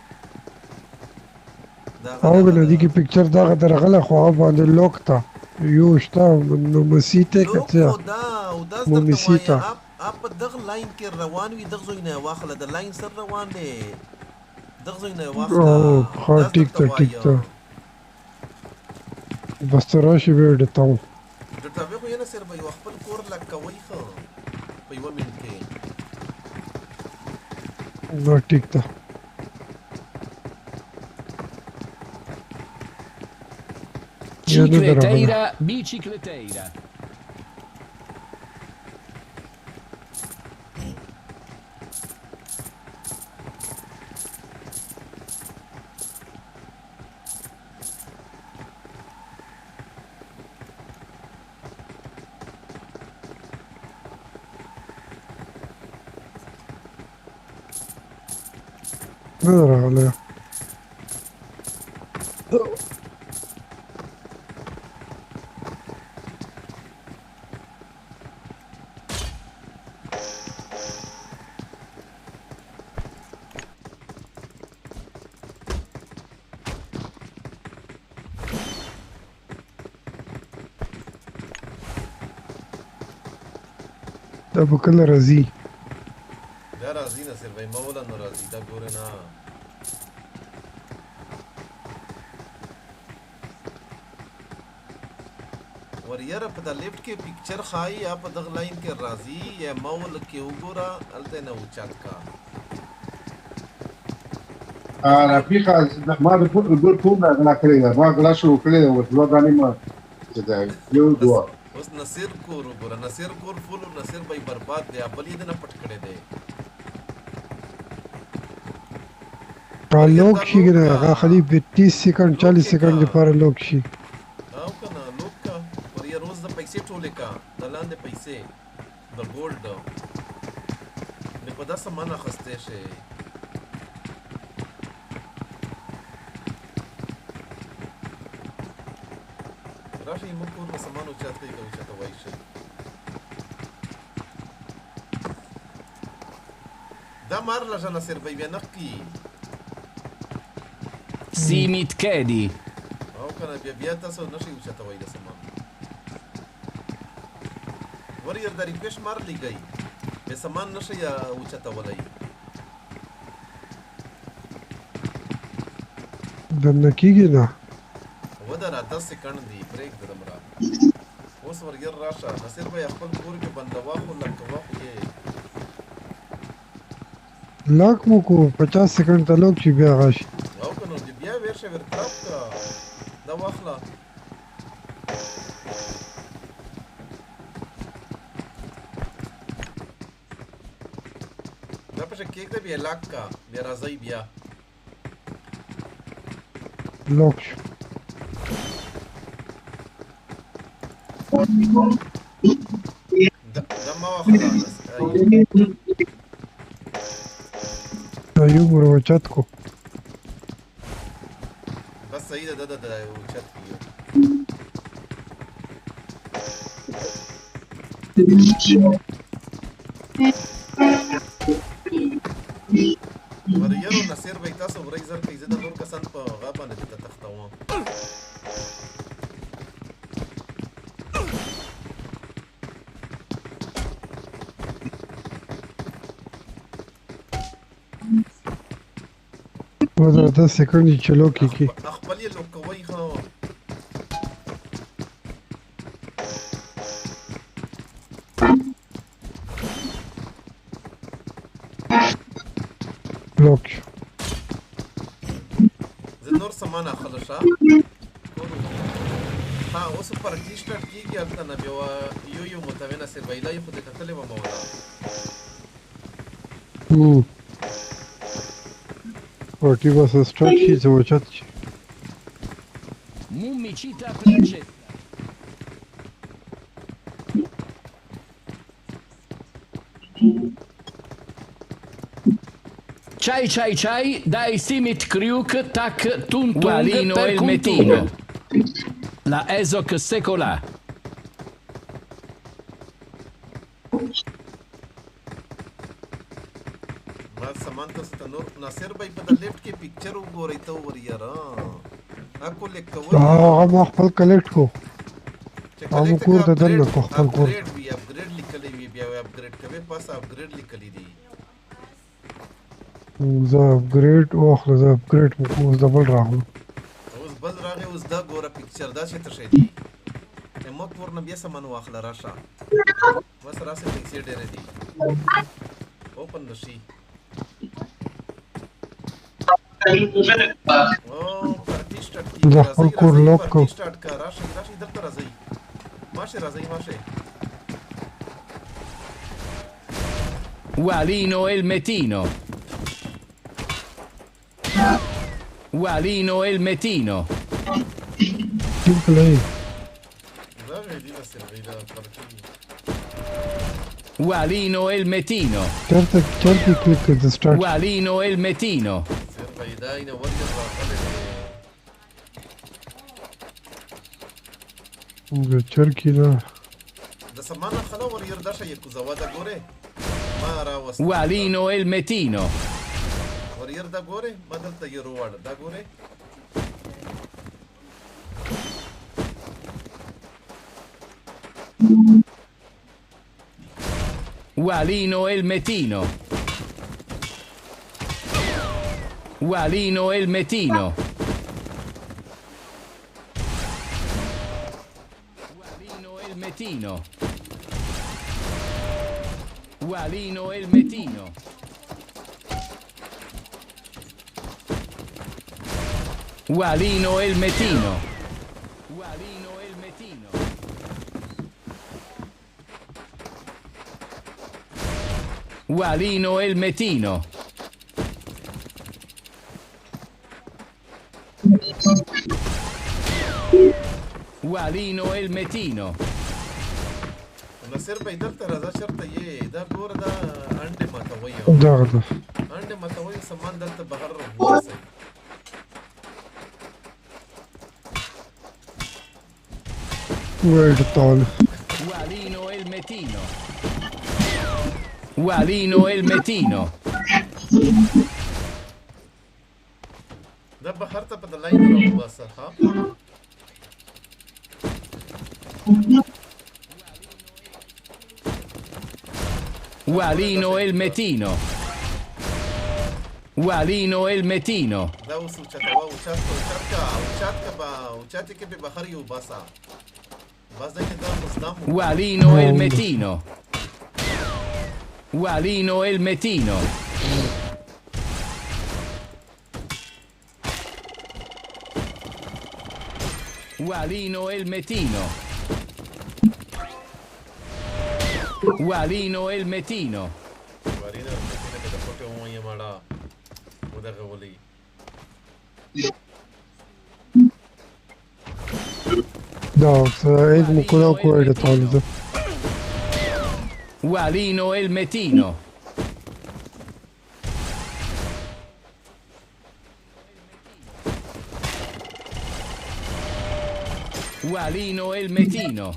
او بلدی کی پکچر دا درغله خو باندې لوک تا یو شتا نو مسیته کته مو مسیته اپ دغه لاین کې روان وي دغه زوینه واخله د لاین سر روان دی دغه زوینه واخله او خو ټیک ته بس راشي وړ ته د تابع خو نه سر به خپل کور لکوي خو په یو منټ کې نو ټیک ته Bicicleteira, bicicleteira. نه راغلی دا به کله راځي دا راځي نصیر بھائی ما ولا نه راځي دا ګوره نه وريره په د لیفټ کې پکچر خای یا په دغه لاین کې راځي یا مول کې وګوره الته نه اوچت کا رفیقه ما د ګور کوم نه کړی دا ما غلا شو کړی دا ورته دا نه ما چې دا یو دوا اوس نصیر کور وګوره نصیر کور فول نصیر بھائی برباد دی بل دې نه پټ کړی دی لوک شي کنه هغه خلی 30 سکند 40 سکند لپاره لوک شي او کنه لوک کا وریا روز د پیسې ټولې کا د لاندې پیسې د ګولډ نه په داسه معنا خسته شي راشي موږ کور نه سامان او چاته کوي چاته وایي شي دا مار لږه نصیر بھائی بیا نقي Simit Kedi. او کنه بیا تاسو نشي اوچته وای د سامان وریر د ریکویسټ مار لګي به سامان نشي اوچته ولای د نکیږي نه ودر 10 سکند دی بریک درمرا اوس ورګر راشه نصیر بھائی خپل کور کې بندوا خو لکوا خو یې لاک مو کو 50 سکند ته لوک شي بیا غاشي او کنه دی بیا ورشه ورکراپ کا دا واخلا دا په کېک دی بیا لاک کا بیا راځي بیا لوک شو دا ما واخلا یو ګور وچت کو بس صحیح ده د اوچت کیو وريرو نصیر بھائی تاسو ورای زر کې زده نور کسان په غابه نه ته تختاوم ودا 10 سکند چلو کی خپل یې لوک کوي خو لوک زه نور سامان اخلشه ها اوس پر ټی سټارټ کیږي البته نه بیا یو متوینه سر ویلای خو د کتلې و مولا پارټي بس سټارټ شي زه وچت شي Mumicita Placetta. Chai dai Simit Kriuk tac tuntung per Elmetino. La Esoc Secola. ناصر بھائی په د لیفټ کې پکچر وګورئ ته وريره اكو لیکول هغه خپل کلیکټ کو هغه کور ته دنه کو خپل کور وی اپګریډ لیکلی وی بیا اپګریډ کوي پاس اپګریډ لیکلی دی زه اپګریډ واخله زه اپګریډ مو ډبل راغلو اوس بل راغی اوس دا ګوره پکچر دا څه تشه دی مو کور نه بیا سامان واخله راشه بس راسه پیسې ډېرې دي اوپن نشي او پرتیش ریسټارټ د کیږي خپل کور لوک کو ریسټارټ کا راشي دلته راځي ماشه راځي ماشه Walino Elmetino. Walino Elmetino. ټیم پلی دا ویډی وسره ویډا پرکی Walino Elmetino. چرته کلیک کړه د سٹارټ Walino Elmetino. سر پیدا نه ورګر راغله د چرکی دا د سمانه خلا ورګر دشه یو زواده ګوره ما را وست Walino Elmetino. ورګر دا ګوره بدل ته یو وړ دا ګوره Walino Elmetino. Walino Elmetino. Walino Elmetino. Walino Elmetino. Walino Elmetino. Walino Elmetino. Walino Elmetino. Walino Elmetino. نصر بھائی دلته راځه چرته یې دا ګور دا انډه ماتوي دغه انډه ماتوي سامان دلته بهر راوځي ویډ تول Walino Elmetino. Walino Elmetino. دا بهر ته په لاین راو باسه ها Walino Elmetino. Walino Elmetino. دا اوس اوچاتکا با اوچاتې کې به بهر یو باسه بس دا کې دا مصدام Walino Elmetino. Walino Elmetino. Walino Elmetino. Walino Elmetino. وارینه په دې فوټو مو یې ماړه ودغه ولي دا اید مکولا کو ویډ تول ده Walino Elmetino. Walino Elmetino.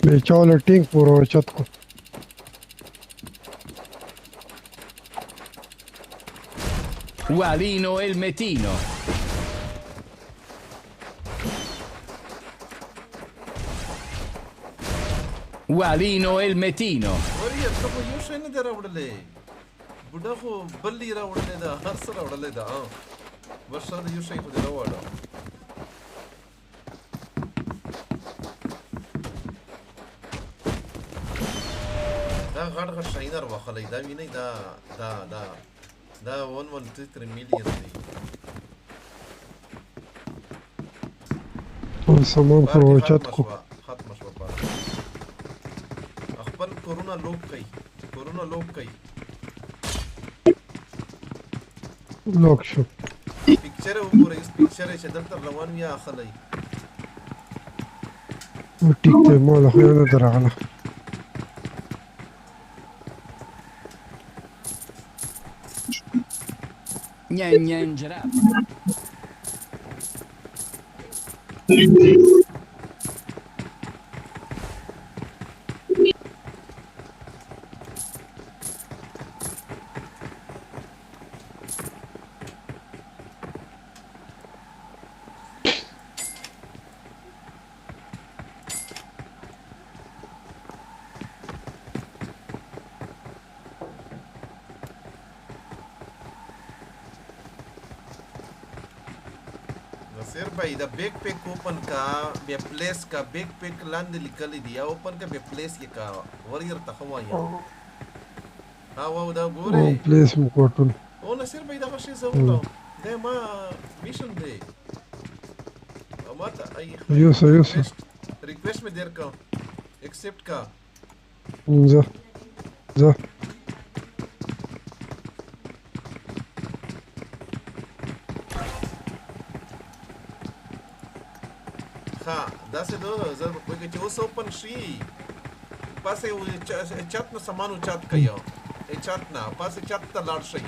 به چاله ټینګ پور اوچت کو Walino Elmetino. Walino Elmetino. وریا ته خو یو شی نه دی راوړلی بوډا خو بل یې راوړلی ده هر څه راوړلی ده بس شاید یو شی خو دې راوړه دا غټ غټ شاینر واخلی دا وینئ دا 1.3 میلیون دی سامان پر اوچت کو ختم شو خپل کورونا لوک کوي لوک شو پکچر وګورئ اس پکچر چې دلته روان وي اخلي ټیک ته مال خو نه درغله Nyanyanjara. نصیر بھائی دا بیک پیک اوپن کا بیا پلیس کا بیک پیک لاندې لیکلی دی یا اوپن کا بیا پلیس یې کا وریر تخوا یا ها واو دا ګوره پلیس مو کوټل او نصیر بھائی دا شی زو ده ما ميشن دي ماتا اي يوسف ريكويست में देर का accept का जा ها دا څه دوه زر په کې چې اوس اوپن شي پاسه چات نو سامانو چات کوي چات نه پاسه چات ته لاړ شي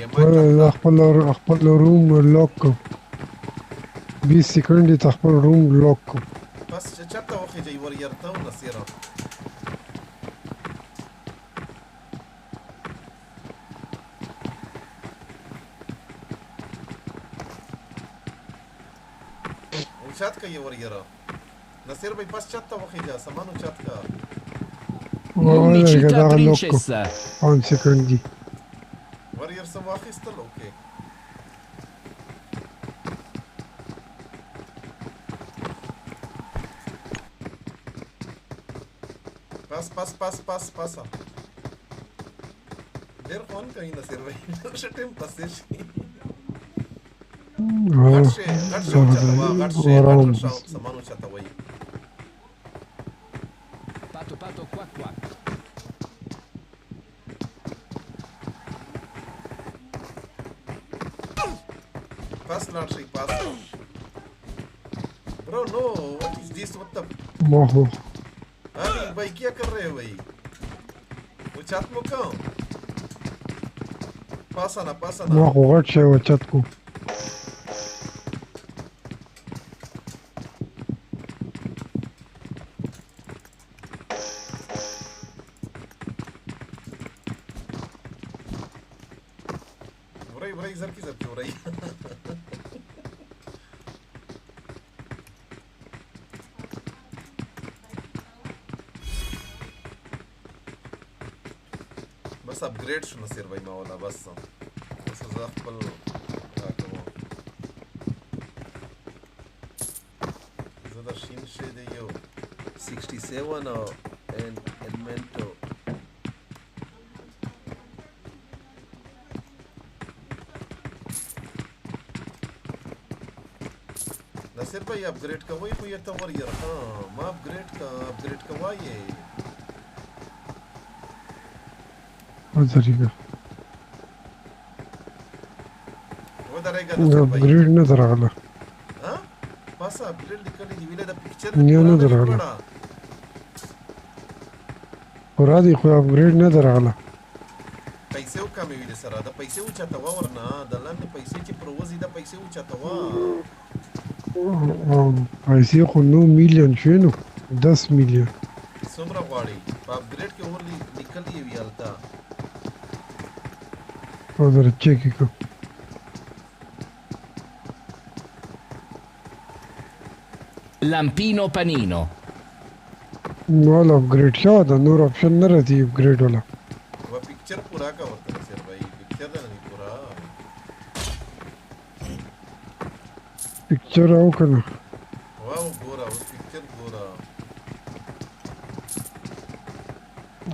خپل روم لوک 20 سکند ته خپل روم لوک بس چات ته وخی دی ور يرته نصيره چات کوي ور يره نصير भाई بس چات ته وخی دی سامانو چات کا Unicita princesa 5 سکند ور ير سم واخیستل اوکي पास देर phone कहीं ना सिर भाई शटेम पासे घट से सामान उठाता वही pato quack quack पास लड़ से पास bro no what is this what the मोहो अरे भाई क्या कर रहे हो भाई वो चाट मुका पास आना मोहो घट से वो चाट को बुराई इधर की हो रही بس अपग्रेड شو نصير भाई मावला बस زغفل راكبو زاد شين شي دي يو 67 او elemento نصير भाई अपग्रेड का वही कोई तो वर यार हां ما अपग्रेड का वाये तरीका वो दरेगा नसर भाई अपग्रेड न दरागला हां पास अपग्रेड निकली दी विले द पिक्चर न दरागला ورادي خو अपग्रेड न दरागला पैसे او कमी विले सर द पैसे او चाता वा वरना दलान पैसे ची प्रोवजी द पैसे او चाता वा पैसे खो 9 मिलियन شنو 10 मिलियन سمرا غواړي په अपग्रेड کې اور لیکلی وی التا उधर चेक को Lampino panino वाला अपग्रेड क्या होता नूर ऑप्शन न रहती अपग्रेड वाला वो पिक्चर पूरा का होता है सर भाई पिक्चर नहीं पूरा पिक्चर आओ करना वाह गोरा वो पिक्चर गोरा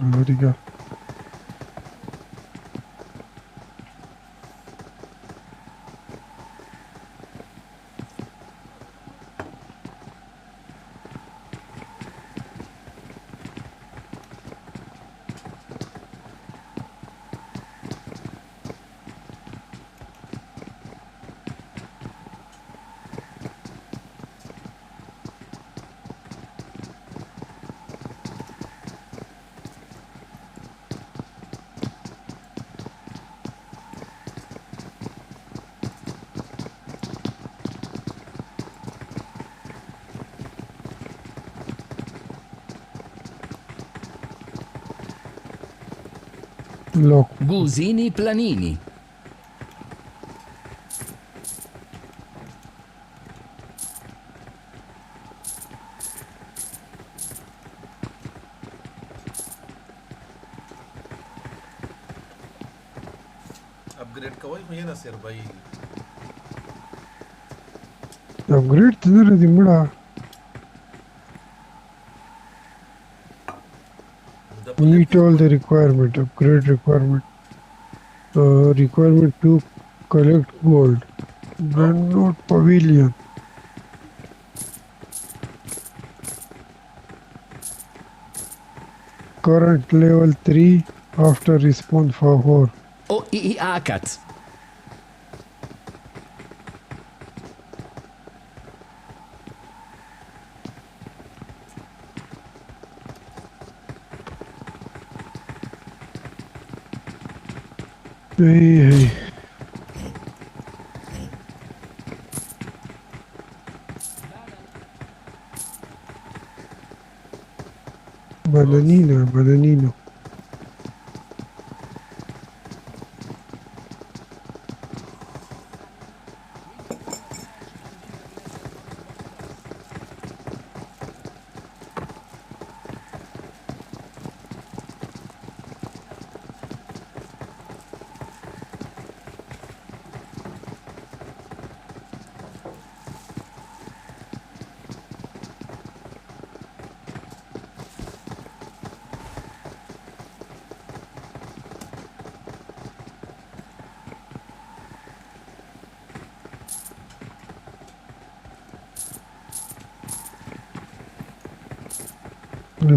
अमेरिका Gusini planini अपग्रेड का वही हुई ना सर भाई अपग्रेड तेरे दिमड़ा meet all the requirement upgrade requirement to collect gold Brentwood Pavilion. Current level 3 after respawn for 4. OIIAkat. Hey. Bananino.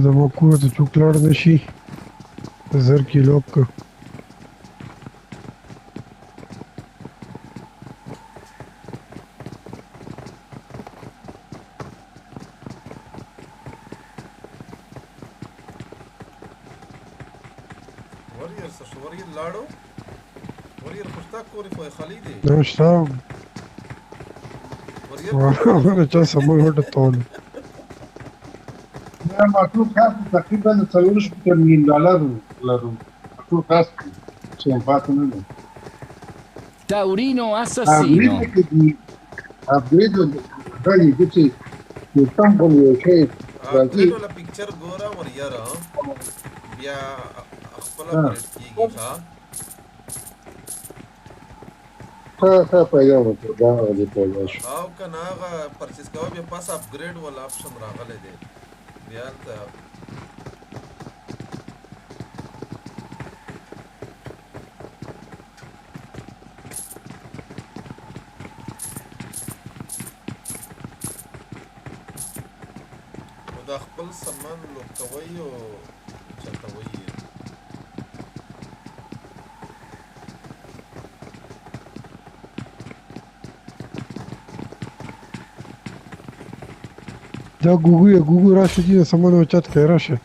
زما کور ته څوک لاړ نشي زر کې لوک کړ. دا شته هغه چا سامان وټول. ما ټول کار تقریبا $40 مليون لرو. ټول کار چې پاتې نه ده. Taurino assassino. Upgrade غالي چې تنقل یو شی راځي. ټول پکچر ګورا ور یاره بیا خپل اپډیټ کیږي ها پیدا وکړه دا دې په لاس او کنه هغه پرچیز کوو بیا پاس اپګریډ ول آپشن راغلی دی بیا ته دا خپل سامان لوټوي او چټوي دا ګوګو راشه دي سامان او چت کې راشه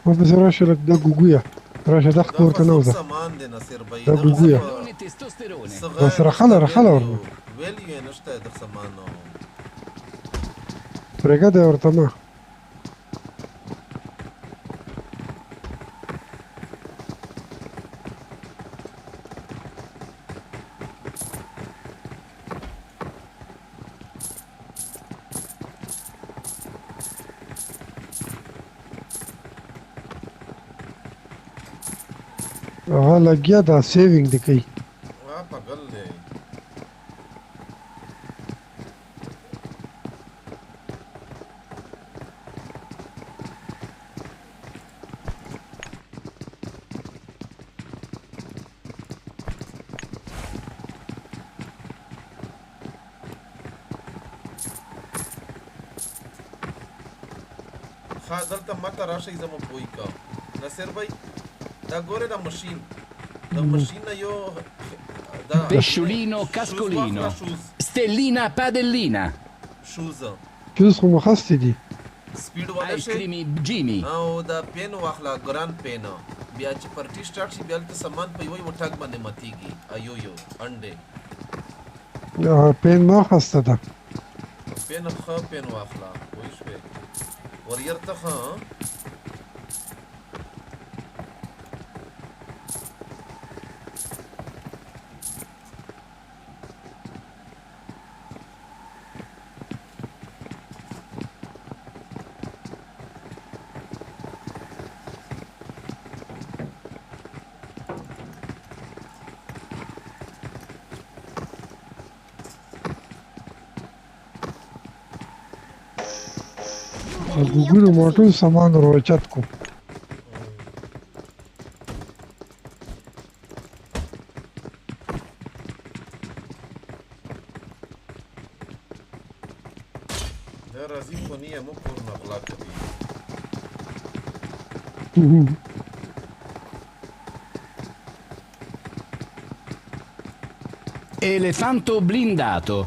ما په سره راشه دا ګوګو راشه د خپل ورته نو ده سامان دي نصير بای دا ګوګو بس رخله ورنه ویل یې نشته د سامان نو پرګه دا ورته ما هغه لګیا دا سیوینګ دی کوي پاگل دی دلته ماته راشي زمو پوي کا نصير بھائی da gore da machine io da pesciolino cascolino stellina padellina shoes خو مخسته دي سپیډ والا شي جیمی او دا پین واخلا ګران پین بیا چې پرټی سٹارټ شي بیا ته سامان په یوه وټاک باندې ماتيږي ایو انډه پین ما خسته ده پین خو پین واخلا وای شوي ورير ته ها ګوګو موټر سامان روچت کو Elefanto blindato.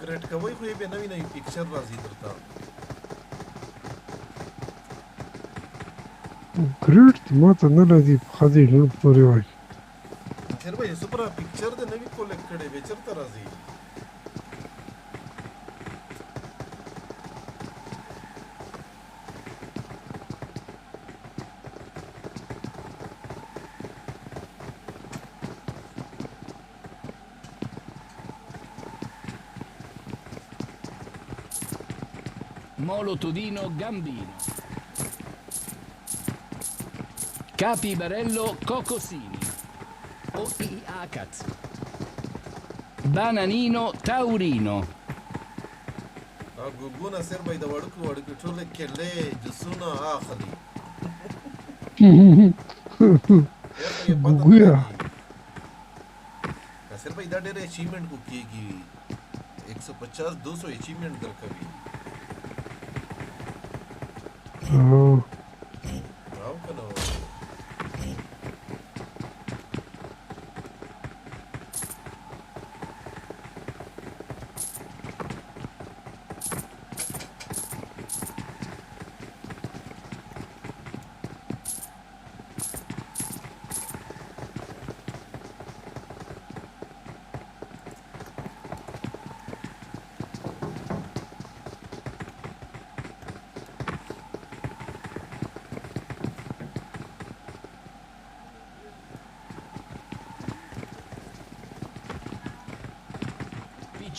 Upgrade कोई कोई भी नवी नवी picture राजी करता great ما ته نه لدی خدي نه پوری وای خیر به سپر picture د نوی کولیکټ کړي به چرته راځي Molotodino Gambino. Capibarello Cocosini. Oiacat. Bananino Taurino. ګوګونه سر به د وړکو وړکو ټول کله جسونه اخلي ګویا سر به دا ډېر اچیومنٹ کو کیږي 150 200 اچیومنٹ درکوي او کنه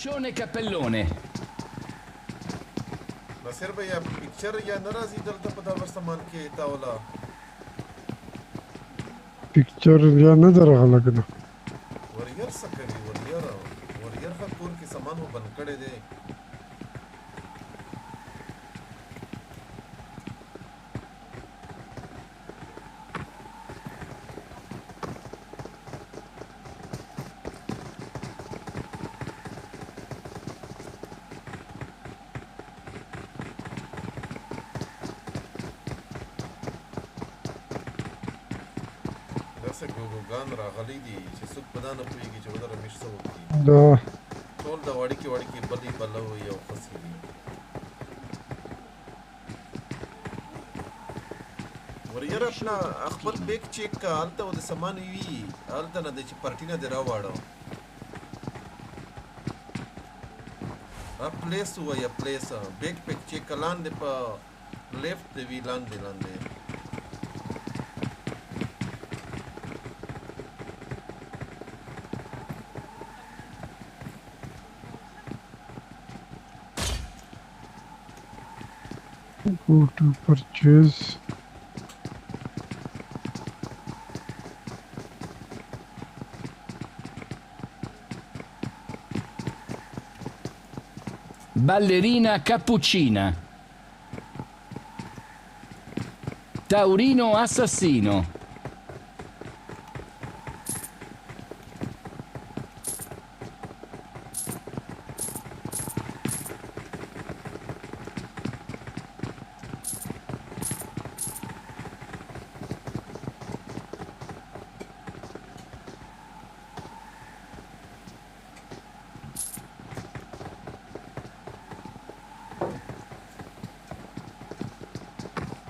Piccione Cappellone. ناصر بھائی آپ پکچر یا ناراضی دلته په دا ورسمان کې تاولا پکچر یا نه درغله کنه وریر سکري وریر خپور کې سامان و بند کړي دي ګوګان راغلي دي چې څوک په دا نه پوهېږي چې ودره مش څه وکړي ټول د وړکې بلې بله وي او خسي دي وریره خپله خپل بیگ چیک که هلته و د سامان وي هلته نه دی چې پارټي نه دې راواړه پلیس ووایه پلیس بیگ پیک چیک که لاندې په لیفټ دی وي لاندې Go to purchase. Ballerina cappuccina. Taurino assassino.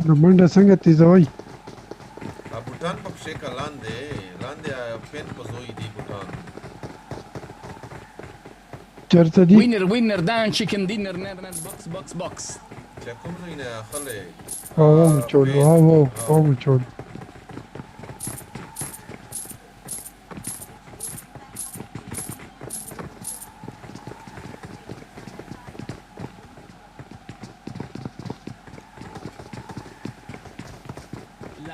د منډه څنګه تیزوي بوټان په پښې کا لاندې پین په زوی دی بوټان چرته دی winner dan chicken dinner box چا کوم زوی نه اخلي چول چول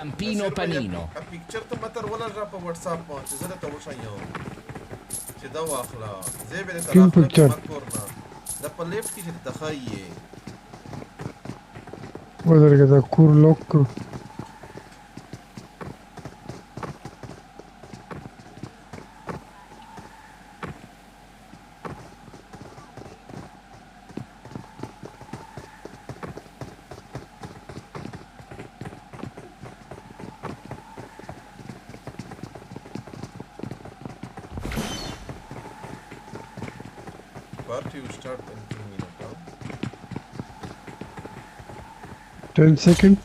Campino Panino. A picture ته متر ولا را په واتس اپ باندې زه ته وښایم چې دا واخلا زه به ته راخله مکورنا دا په لیفت کې چې تخایې ودرګه دا کور لوک party will start in 2 minutes. 10 seconds.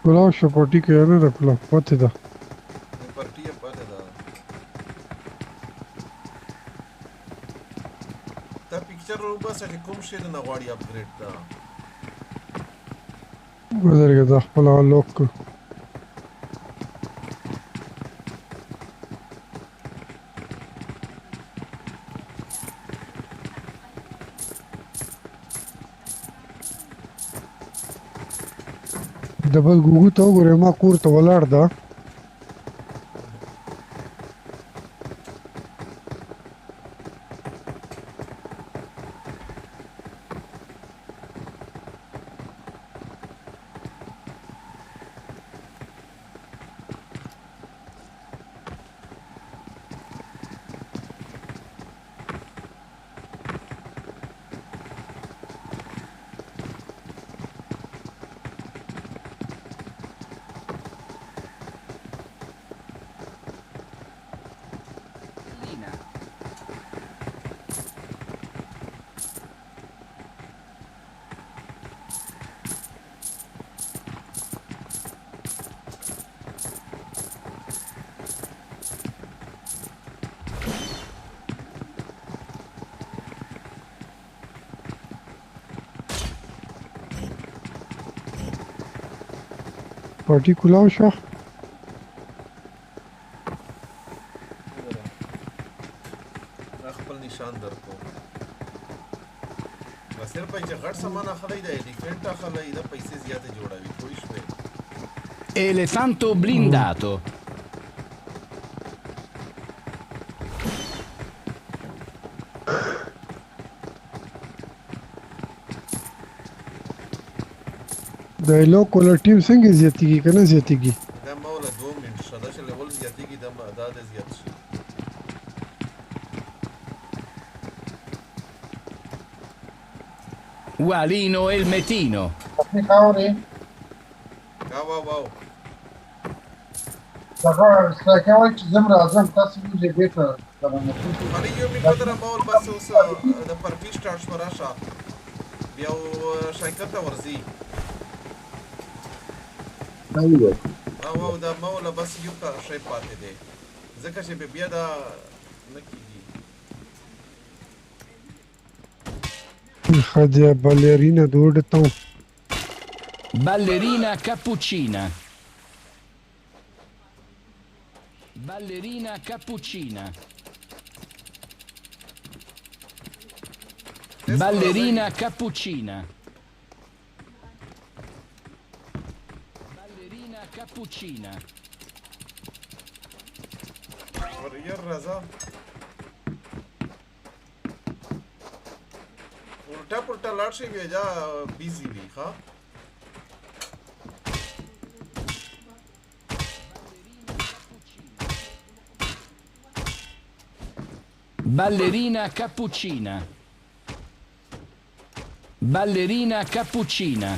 Kulav šo party ke yana da kulav pati da. Party je pati da. Ta picture roba sa koم شي نه غواړي اپګریډ دا. ودرګه دا خپل لوک دبل ګوګو ته وګوره ما کور ته ولاړ ده پارټي کلاو شو خپل نشان درکو بس صرف چې غټ سامان اخلي د ایلیفنٹ اخلي د پیسې زیاته جوړوي کوئی شوي Elefanto blindato. د لو کولر ټیم څنګه زیاتیږي کنه زیاتیږي دا مولا 2 منټ شاده چې لیول زیاتیږي دا د زیات شي Walino e il Metino. واو دغه سکهوي چې زمرا اعظم تاسو یې بیٹه خالي یو می قدره مول بس اوس د پارټي سٹارټ شو راشه بیا شایکر ته ورزي او دا مولا بس یو کا شی پاتې دی ځکه چې بیا دا نکیږي خدیا بالeriنا دوړتو Ballerina cappuccina. Ballerina cappuccina. Ballerina cappuccina. Ballerina cappuccina. ورير رضا उल्टा पुल्टा लाट से भेजा busy भी हाँ Ballerina cappuccina. Ballerina cappuccina.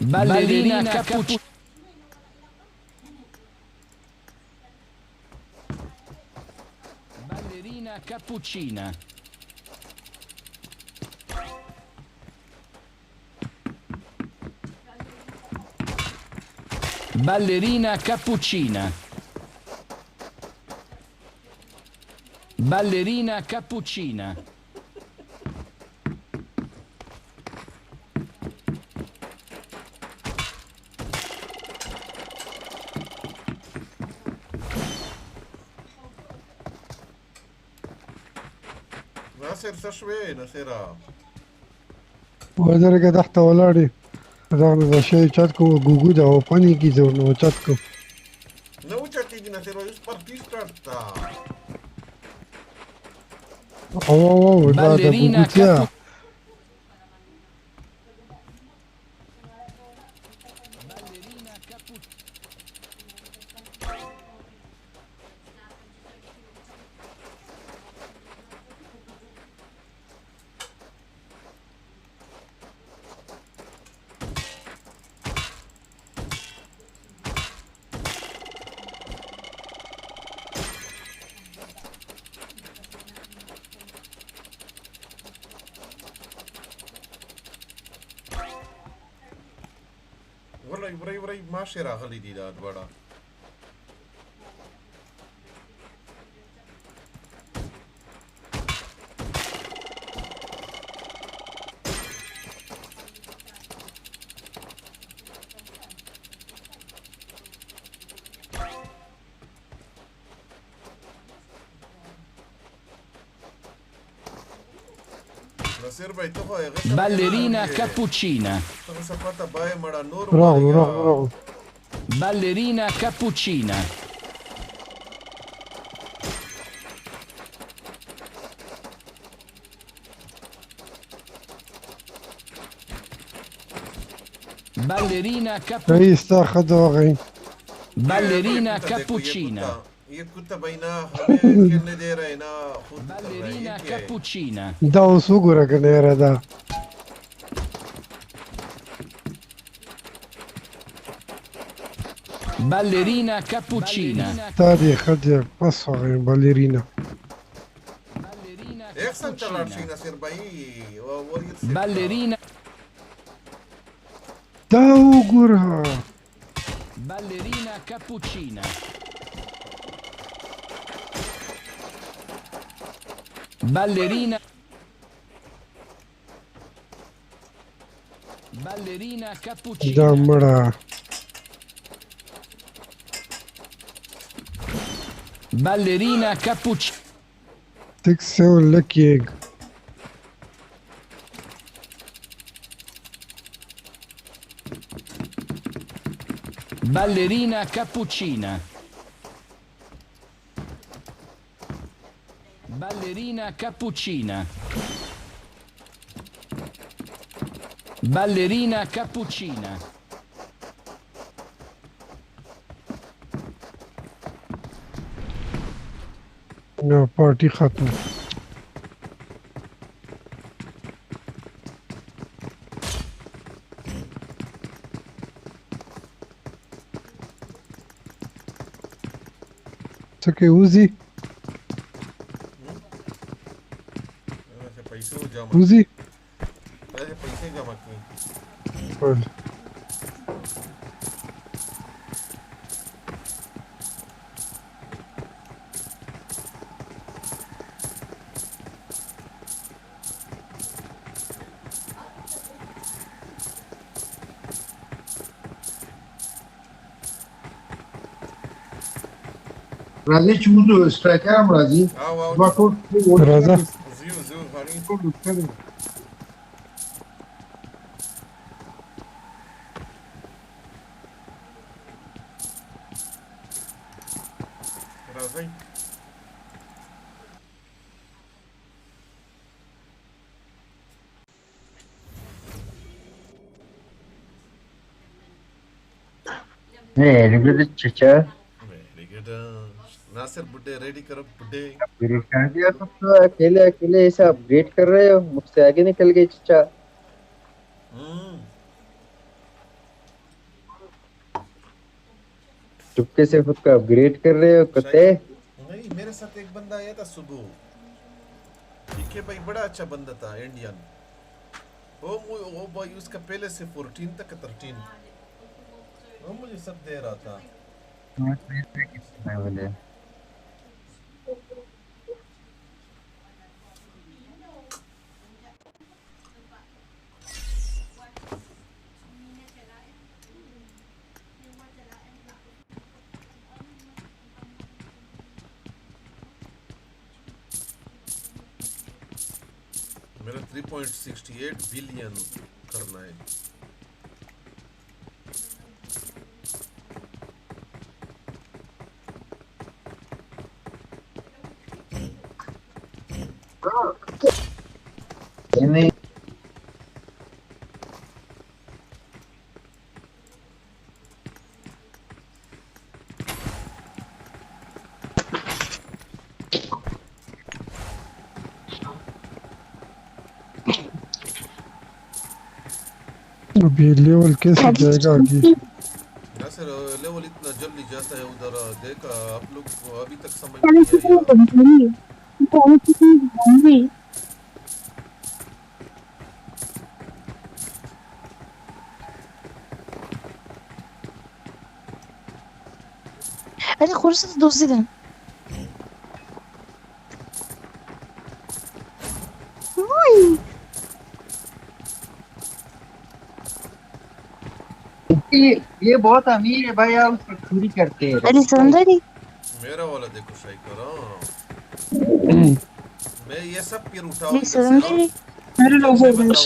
Ballerina cappuccina. Ballerina cappuccina. Ballerina cappuccina. Ballerina cappuccina. ناصر څه شوې ناصره ودرګه تحت ولاړې دا نو د شی چت کو ګوګو دا او پانی کی زو نو چت کو نو چتېږي ناصره اوس پارټي سټارټ تا او دا د ګوګوتیا ورای ماشه راغلی دي دا دواړه Ballerina cappuccina. Bravo. Ballerina cappuccina. Ballerina cappuccina. Ballerina cappuccina. Ballerina cappuccina. Da اوس وګوره کنه یاره دا Ballerina cappuccina. دا دې خدای پس وغه بالرینا Ballerina. دا وګوره Ballerina cappuccina. Ballerina. Ballerina cappuccina. دا مړه Ballerina cappuccina. 6-7 lucky egg. Ballerina cappuccina. Ballerina cappuccina. Ballerina cappuccina. No, party ختم څه کې وزي وزي पैसे जमा किए راځي چې وځو سټرایکر هم راځي دوه ټول راځه Very good, Chicha. Very good. Nasir बुड्ढे ready करो बुड्ढे upgrade कर दिया तुम तो अकेले अकेले ऐसा अपग्रेड कर रहे हो मुझसे आगे निकल गए चिचा चुपके से खुद का अपग्रेड कर रहे हो कुत्ते। नहीं, मेरे साथ एक बंदा आया था सुबह, ठीक है भाई, बड़ा अच्छा बंदा था, इंडियन। वो भाई उसका पहले से 14 तक 13 वो मुझे सब दे रहा था। मेरा 3.68 बिलियन करना है। नहीं अभी लेवल कैसे जाएगा आगे? सर लेवल इतना जल्दी जाता है उधर, देखा आप लोग को अभी तक समझ नहीं आया। هذه خلصت الدوز ده. ये बहुत अमीर है भाई, आप उसको चोरी करते हैं। अरे सुंदरी मेरा वाला देखो सही करो। मैं ये सब फिर उठाऊंगा। सुंदरी Avere lo fordamış.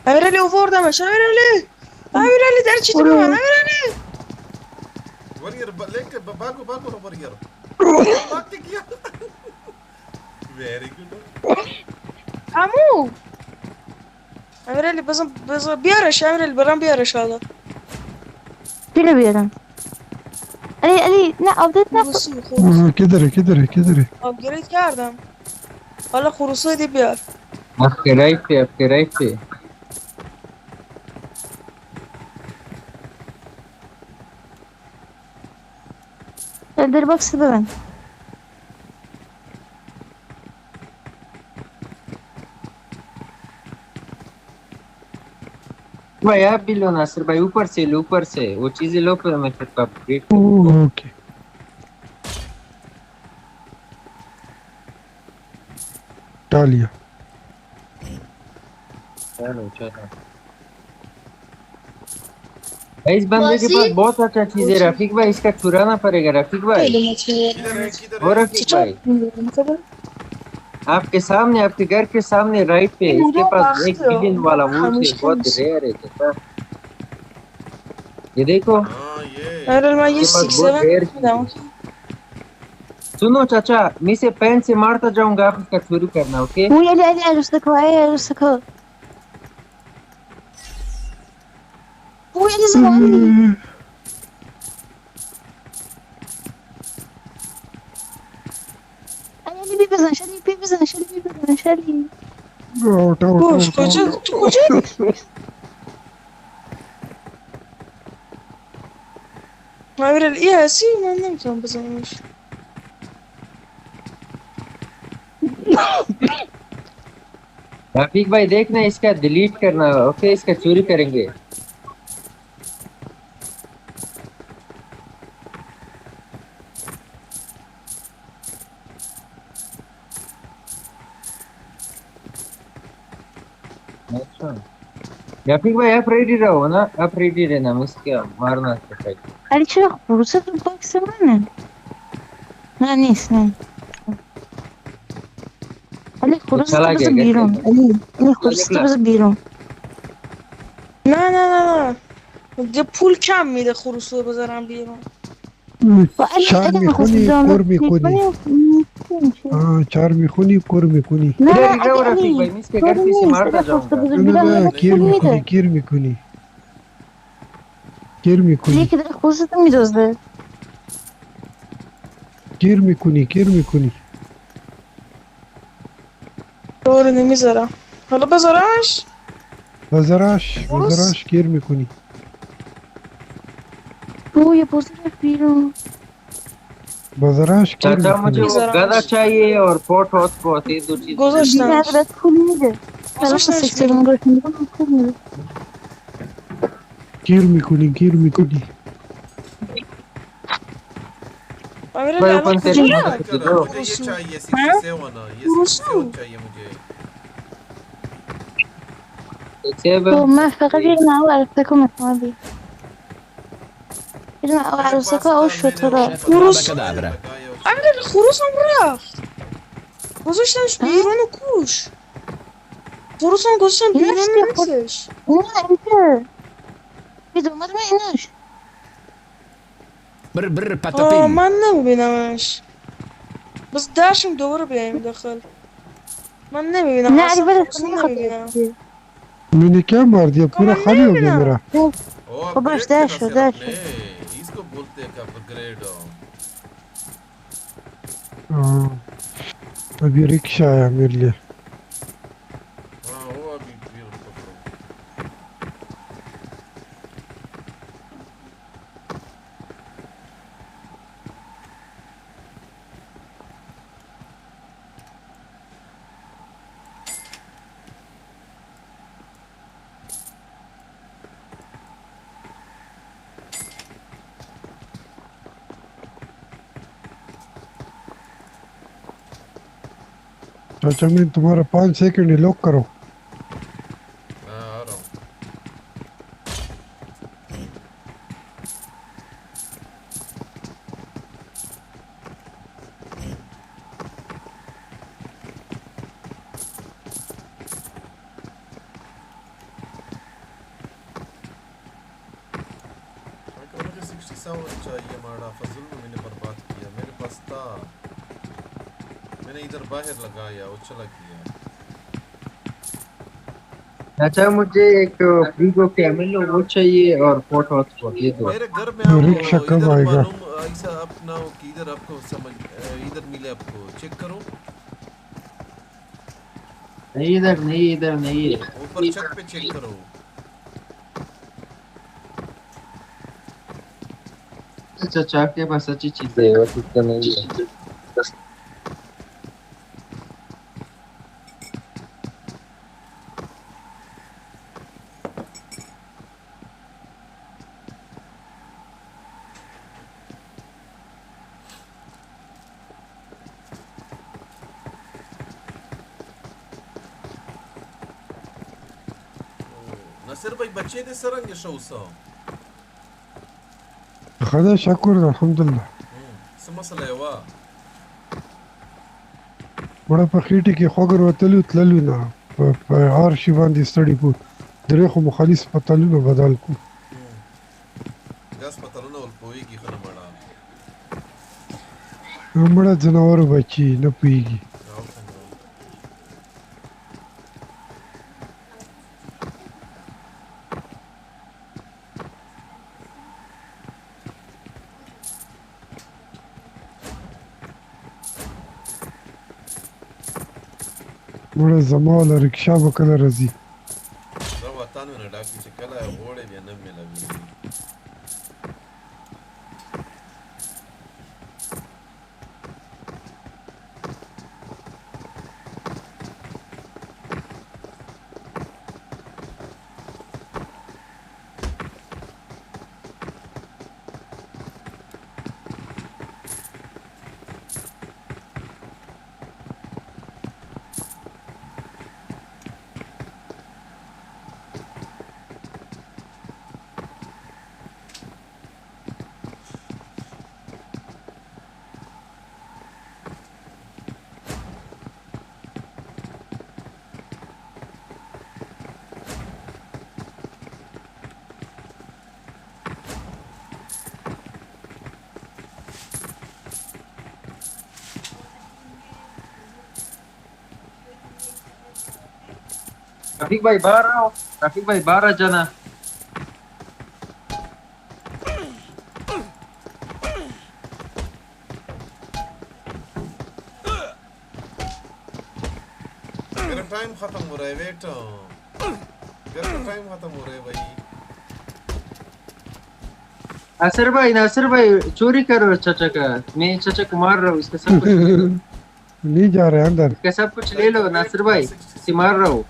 Avere lo fordamış. Avere li derçi mi var? Avere li. Warrior लेके बागो बागो ना वरियर। बाकी किया। Very good. Amu. Avere li bas bir araş, avere li baran bir araş hada. كده بيرم علي لا قضيتنا كده Upgrade kardam. Hala kurusu edip yer. आपके right पे اقدر بكسب بقى भाई आप भी लो नासिर भाई, ऊपर से वो चीजें लो, फिर मैं खुद का अपग्रेड ओके डालिया। चलो भाई, इस बंदे के पास बहुत अच्छा चीज है रफीक भाई, इसका चुराना पड़ेगा रफीक भाई। वो रफीक भाई आपके सामने, आपके घर के सामने राइट पे, इसके पास 1 बिलियन वाला वो है, बहुत रेयर है चाचा। ये देखो, Avere ma ये 6-7 सुनो चाचा, मैं से पेन से मारता जाऊंगा, आप इसका चोरी करना, okay? مو علي عروسك هاي عروسك هو مو علي زمان علي بيبزن شالي Avere li ya si ma nemmeno bazmış. Rafiq भाई देखना, इसका डिलीट करना, ओके? इसका चोरी करेंगे। अच्छा रफीक भाई, आप रेडी रहो ना, आप रेडी रहना, मैं इसका मारना चाहिए। علي شو فرصة البوكس معنا لا نسمع علي فرصة بس بيرون علي فرصة بس بيرون نه ده پول کم میده خروس رو بذارم بیرون. چار میخونی کور میکنی چار میخونی کور میکنی کیر میکنی ليه كده خصوصا میدوزده کیر میکنی دور نمیذارم. حالا بذارش بذارش کیر میکنی ये पोस्टर पीरो बजराश चाचा मुझे वो गदा चाहिए और पोट हॉटस्पॉट ये दो चीजें Güzel biraz kulüydü. Sarasa seçelim görüşmeyi. Gir mi kuni. भाई ओपन कर मुझे ये चाहिए 67 ये 67 चाहिए मुझे तो मैं فقط یک نوع عروسکو میخوام بی یک نوع عروسکو او شطوره عمل الخروس هم رفت گذاشتمش بیرون و کوش خروس هم گذاشتم بیرون نیستش نه اینجا بید اومد من ایناش بر پاتاپین من نمیبینمش بس درشم دوباره بیایم داخل من نمیبینم نه اصلا اگه خروس نمیبینم मैंने क्या मार दिया पूरा खाली हो गया मेरा ओ बस dash इसको बोलते हैं क्या अपग्रेड अभी रिक्शा आया मेरे लिए हां वो अभी चाचा मैं तुम्हारा 5 सेकंड ही लॉक करो चाहिए माड़ा फजल में मैंने बर्बाद किया मेरे पास था मैंने इधर बाहर लगाया वो चला गया अच्छा मुझे एक फ्री को कैमल वो चाहिए और पोट हॉटस्पॉट ये दो मेरे घर में आओ इधर मालूम ऐसा अपना किधर आपको समझ इधर मिले आपको चेक करो नहीं इधर नहीं है ऊपर छत पे चेक करो चाचा के पास अच्छी चीजें है और कुछ तो नहीं है नसर भाई बच्चे थे सरंग शौसा خدا شكر الحمدلله سمسله وا بڑا په خېټه کې خوګر وتلو نه په هر شي باندې ستړي کو درې خو مخالص پتالونه بدل کو ګاس پتالونه ول پويږي خنه مړه جناور بچي نه پويږي مړه زما له رکشا به کله راځي دا وطن نه ډاکې چې کله غوړې بیا نه ملوي रफीक भाई बाहर आओ रफीक भाई बाहर आ जाना मेरा टाइम खत्म हो रहा है वेट मेरा टाइम खत्म हो रहा है भाई नासिर भाई चोरी करो चाचा का, मैं चाचा को मार रहा हूँ, इसका सब कुछ ले लो। नहीं जा रहे अंदर। इसका सब कुछ ले लो नासिर भाई, इसे मार रहा हूँ।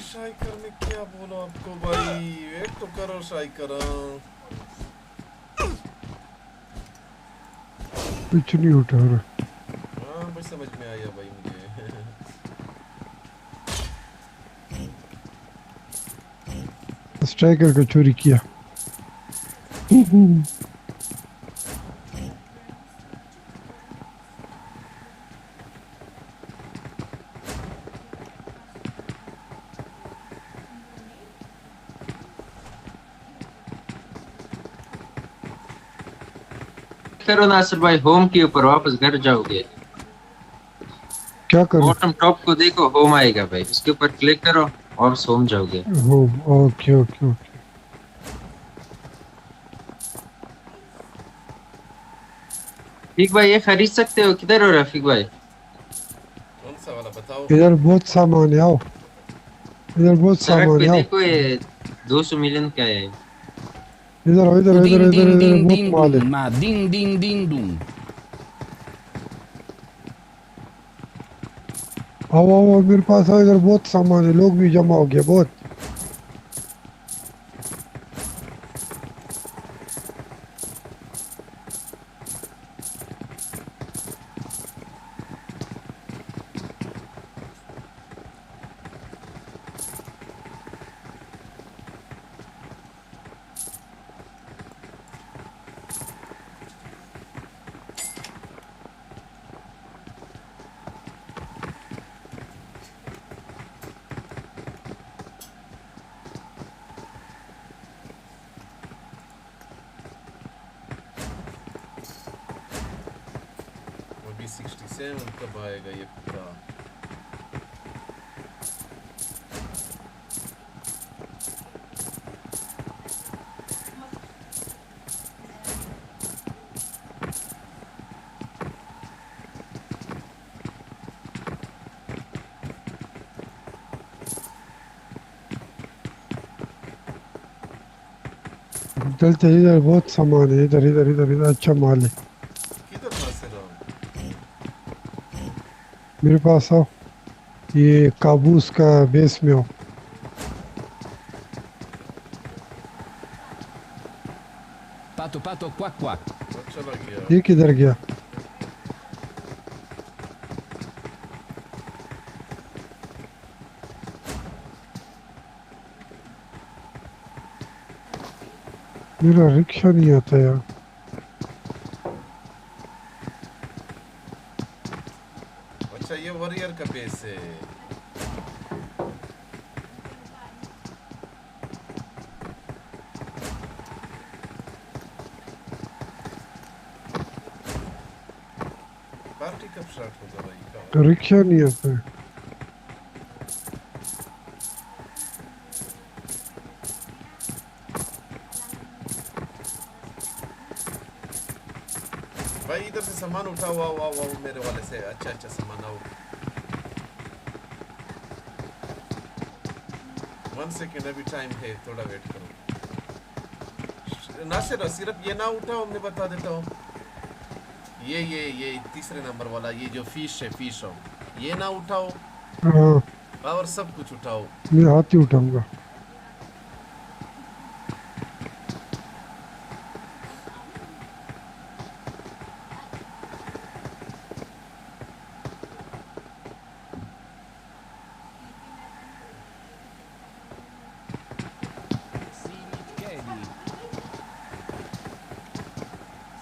शाइकर ने क्या बोला आपको भाई, वेट तो करो शाइकर। कुछ नहीं उठा रहा। हाँ बस समझ में आया भाई मुझे। स्ट्राइकर को चोरी किया। करो नासिर भाई, होम के ऊपर वापस घर जाओगे। क्या करो? बॉटम टॉप को देखो, होम आएगा भाई, उसके ऊपर क्लिक करो और होम जाओगे। Home, okay okay okay. Rafiq भाई ये खरीद सकते हो, किधर हो रफीक भाई? कौन सा वाला बताओ? इधर बहुत सामान है, आओ इधर बहुत सड़क सामान पे है, आओ देखो, ये 200 मिलियन का है। इधर आओ, इधर इधर इधर इधर बहुत माल है। Ma ding ding ding dong. आओ आओ मेरे पास आओ, इधर बहुत सामान है, लोग भी जमा हो गए बहुत। अभी 67 कब आएगा ये पूरा? चलते इधर बहुत सामान है, इधर इधर इधर इधर अच्छा माल है। किधर फंसे रहो? मेरे पास आओ, ये काबूस का बेस में हो। Pato pato quack quack. चला गया। ये किधर गया? मेरा रिक्शा नहीं आता यार। अच्छा ये वॉरियर का बेस है। पार्टी कब स्टार्ट होगा भाई? रिक्शा नहीं आता है। भाई इधर से सामान उठाओ, आओ आओ आओ मेरे वाले से, अच्छा अच्छा सामान आओ। 1 सेकेंड अभी टाइम है, थोड़ा वेट करो। नासिर सिर्फ ये ना उठाओ, मैं बता देता हूँ। ये तीसरे नंबर वाला, ये जो फिश है, फिश हो, ये ना उठाओ। हाँ और सब कुछ उठाओ। मैं हाथ ही उठाऊंगा।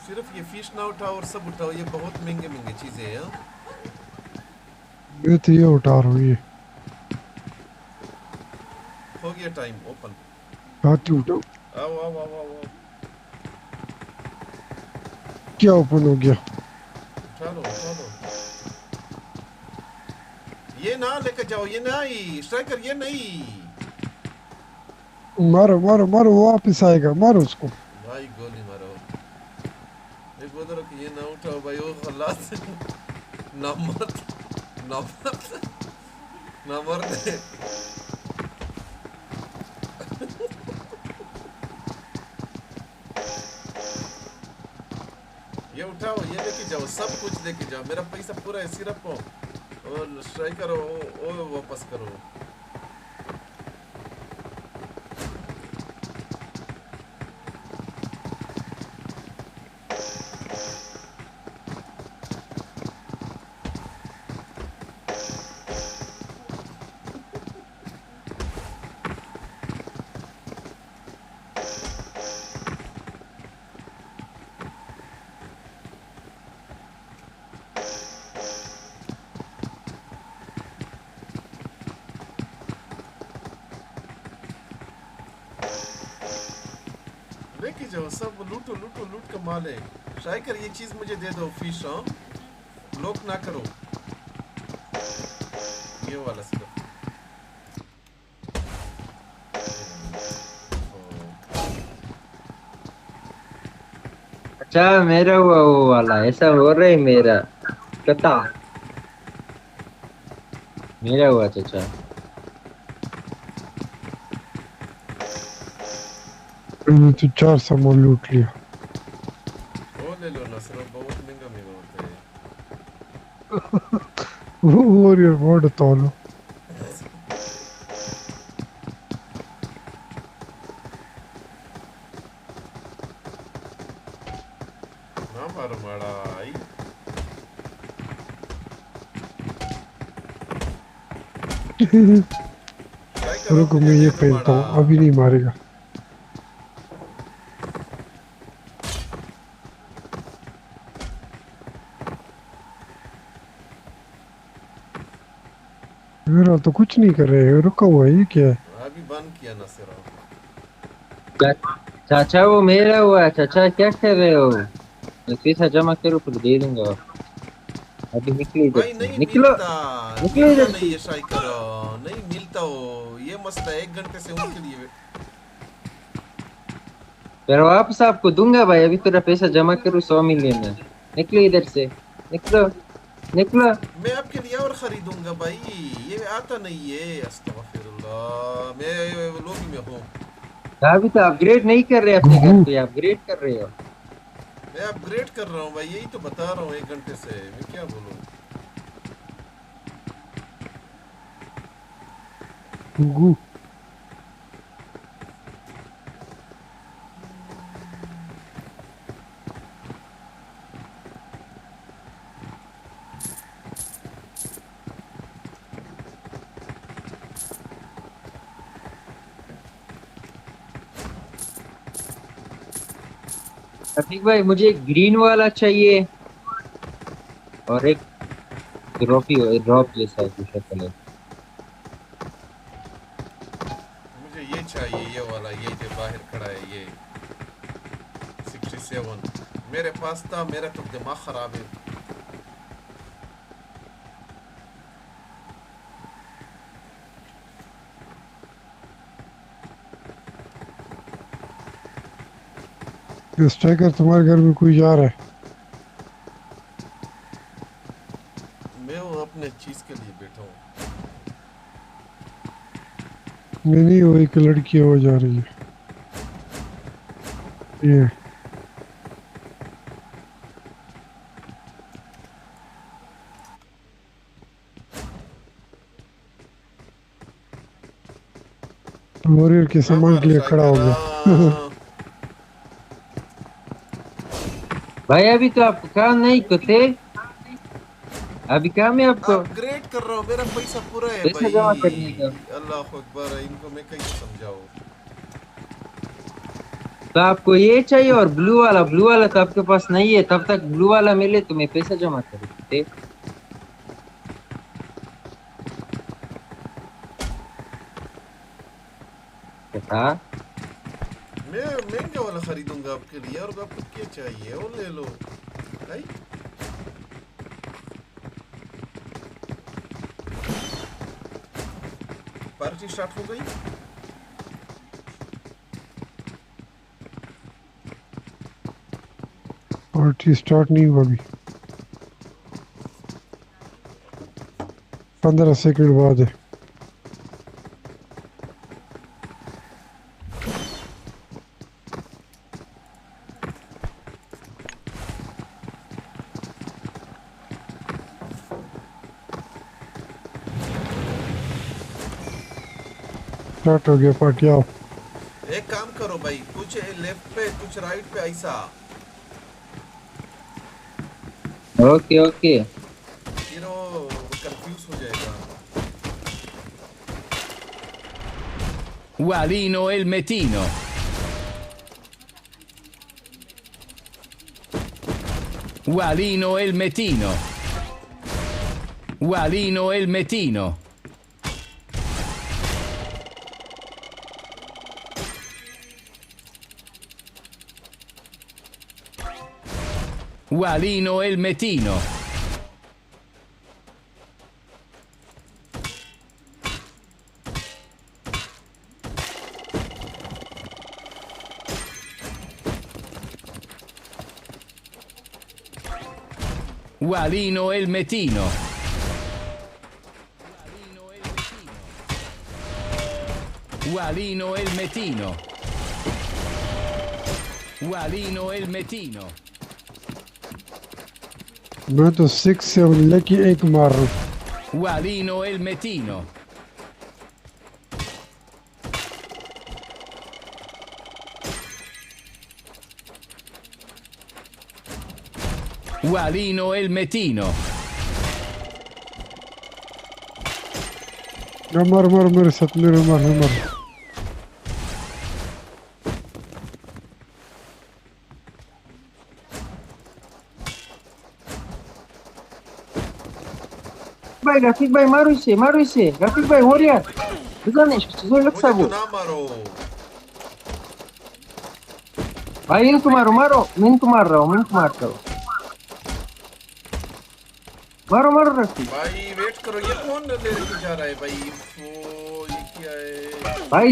सिर्फ ये फिश ना उठाओ और सब उठाओ, ये बहुत महंगे महंगे चीजें हैं। मैं तो ये उठा रहा हूँ, ये हो गया टाइम, ओपन। हाथ ही उठाओ। आओ आओ आओ आओ आओ। क्या ओपन हो गया? उठा लो उठा लो। ये ना लेकर जाओ, ये नहीं स्ट्राइकर, ये नहीं। मारो मारो मारो, वो वापस आएगा, मारो उसको। भाई गोली मारो। बोल रहा कि ये ना उठाओ भाई वो खलास नंबर दे ये उठाओ ये लेके जाओ सब कुछ लेके जाओ मेरा पैसा पूरा है सिर्फ और स्ट्राइकर वो वापस करो लेके जाओ सब लूटो लूट का माल है स्ट्राइकर ये चीज मुझे दे दो फिश ब्लॉक ना करो ये वाला सिर्फ अच्छा मेरा हुआ वो वाला ऐसा हो रहा है मेरा कता मेरा हुआ चाचा तो 4 सामान लूट लिया वो ले लो ना सिर्फ बहुत महंगा होता है वो यार वर्ड तो लो ना मारो माड़ा आई रुको मैं ये पहनता हूँ अभी नहीं मारेगा मेरा तो कुछ नहीं कर रहे रुका हुआ है ये क्या है अभी बंद किया ना सिर्फ चाचा वो मेरा हुआ चाचा क्या कर रहे हो मैं पैसा जमा करो फिर दे दूंगा अभी निकलो भाई नहीं निकलो मिलता नहीं ये स्ट्राइकर नहीं मिलता हो ये मसला 1 घंटे से उनके लिए फिर वापस आपको दूंगा भाई अभी तेरा पैसा जमा करो 100 मिलियन है निकलो इधर से निकलो निकलो मैं आपके लिए और खरीदूंगा भाई ये आता नहीं है अस्तगफिरुल्लाह मैं लॉबी में हूँ अभी तो अपग्रेड नहीं कर रहे अपने घर पे अपग्रेड कर रहे हो मैं अपग्रेड कर रहा हूँ भाई यही तो बता रहा हूँ 1 घंटे से मैं क्या बोलूँ गुगू अतीक भाई मुझे ग्रीन वाला चाहिए और एक ड्रॉप जैसा कुछ कलर मुझे ये चाहिए ये वाला ये जो बाहर खड़ा है ये 67 मेरे पास था मेरा तो दिमाग खराब है स्ट्राइकर तुम्हारे घर में कोई जा रहा है मैं वो अपने चीज के लिए बैठा हूँ नहीं वो एक लड़की है वो जा रही है ये वॉरियर के सामान के लिए खड़ा हो गया भाई अभी तो आप काम नहीं करते अभी काम है आपको अपग्रेड कर रहा हूँ मेरा पैसा पूरा है पैसा जमा करने का अल्लाह अकबर इनको मैं कैसे समझाऊं तो आपको ये चाहिए और ब्लू वाला तो आपके पास नहीं है तब तक ब्लू वाला मिले तो मैं पैसा जमा कर देते हाँ मैं महंगा वाला खरीदूंगा आपके लिए और आपको क्या चाहिए वो ले लो भाई पार्टी स्टार्ट हो गई पार्टी स्टार्ट नहीं हुआ अभी 15 सेकंड बाद है स्टार्ट हो गया पार्टी आओ एक काम करो भाई कुछ लेफ्ट पे कुछ राइट पे ऐसा ओके ओके फिर वो कंफ्यूज हो जाएगा Walino e il Metino. Walino e il Metino. Walino e il Metino. Walino e il Metino. Walino e il Metino. Walino e il Metino. Walino e il Metino. मैं तो 6 से लेके एक मार रहा हूँ Walino e il Metino. Walino e il Metino. मर मर मेरे साथ मेरे मर भाई रफीक भाई मारो इसे रफीक भाई हो यार बुझाने जो लग सब मुझे तो ना मारो भाई इनको मारो मैं मार रहा हूँ मारो रफीक भाई वेट करो ये कौन ले के जा रहा है भाई ओ ये क्या है भाई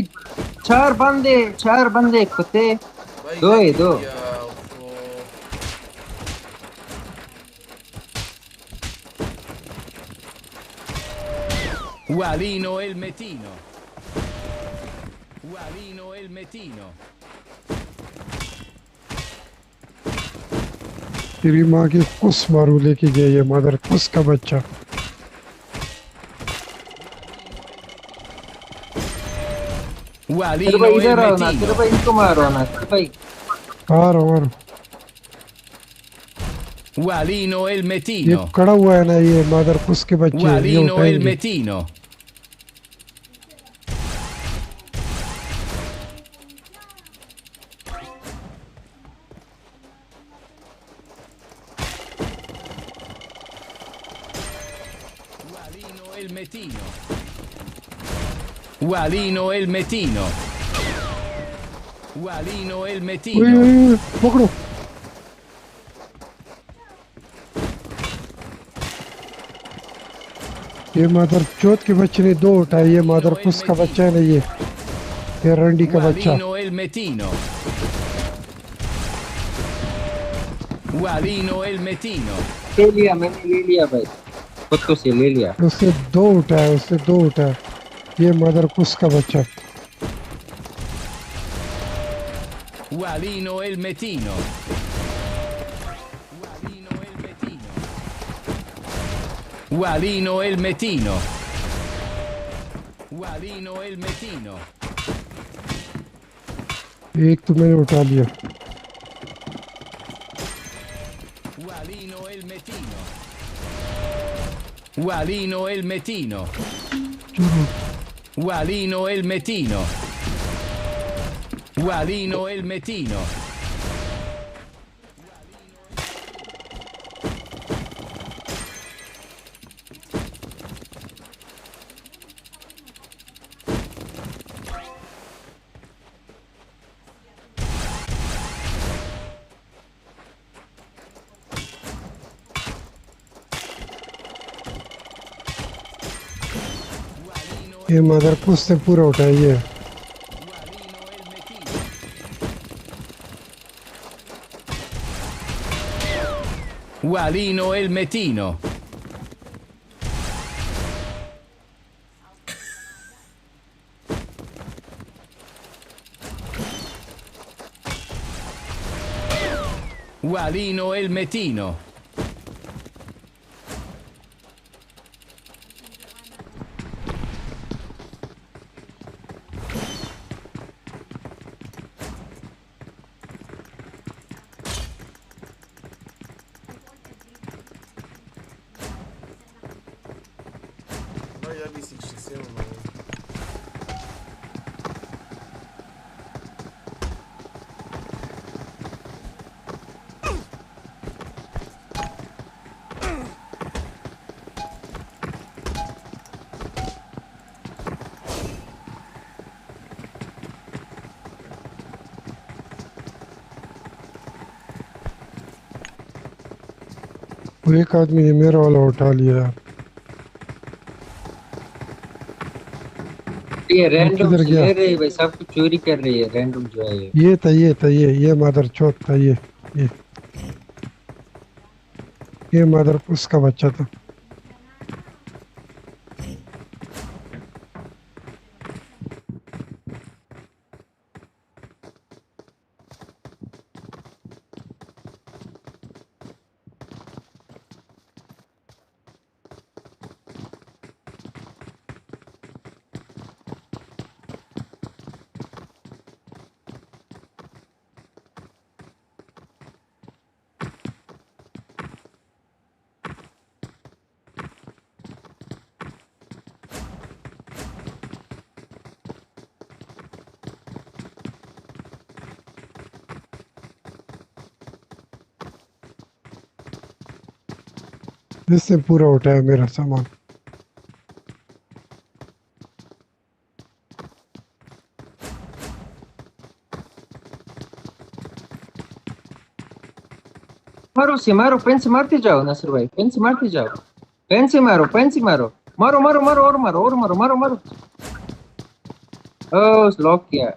चार बंदे कुत्ते दो Walino e il Metino. Walino e il Metino. तेरी माँ की कुस मारू लेके गया ये मदर कुस का बच्चा Walino e il Metino. भाई इनको मारो ना भाई मारो Walino e il ये Metino. कड़ा हुआ है ना ये मदर कुस के बच्चे ये Walino e il उठाएंगे Metino. Walino e il Metino. Walino e il Metino. Walino e il Metino. पकड़ो ये मदर चौथ के बच्चे ने 2 उठाए ये मदर कुस का बच्चा है ना ये रंडी का बच्चा Walino e il Metino. Walino e il Metino. मैंने ले लिया भाई खुद को से ले लिया उसने 2 उठाए ये मदर कुस का बच्चा Walino e il Metino. Walino e il Metino. Walino e il Metino. एक तो मैंने उठा लिया Walino e il Metino. Walino e il Metino. Walino e il Metino. Walino e il Metino. ये मदर कुस से पूरा उठाया ये Ualino e il Metino. Ualino e il Metino. वो एक आदमी ने मेरा वाला उठा लिया। ये रैंडम किधर गया? ले रही भाई, सब कुछ चोरी कर रही है रैंडम जो है ये। ये मदर चौथ था ये मदर उसका बच्चा था। इससे पूरा उठाया मेरा सामान। मारो से मारो, पेन से मारते जाओ नासिर भाई, पेन से मारते जाओ, पेन से मारो, मारो मारो मारो और मारो और मारो मारो मारो। ओह लॉक किया।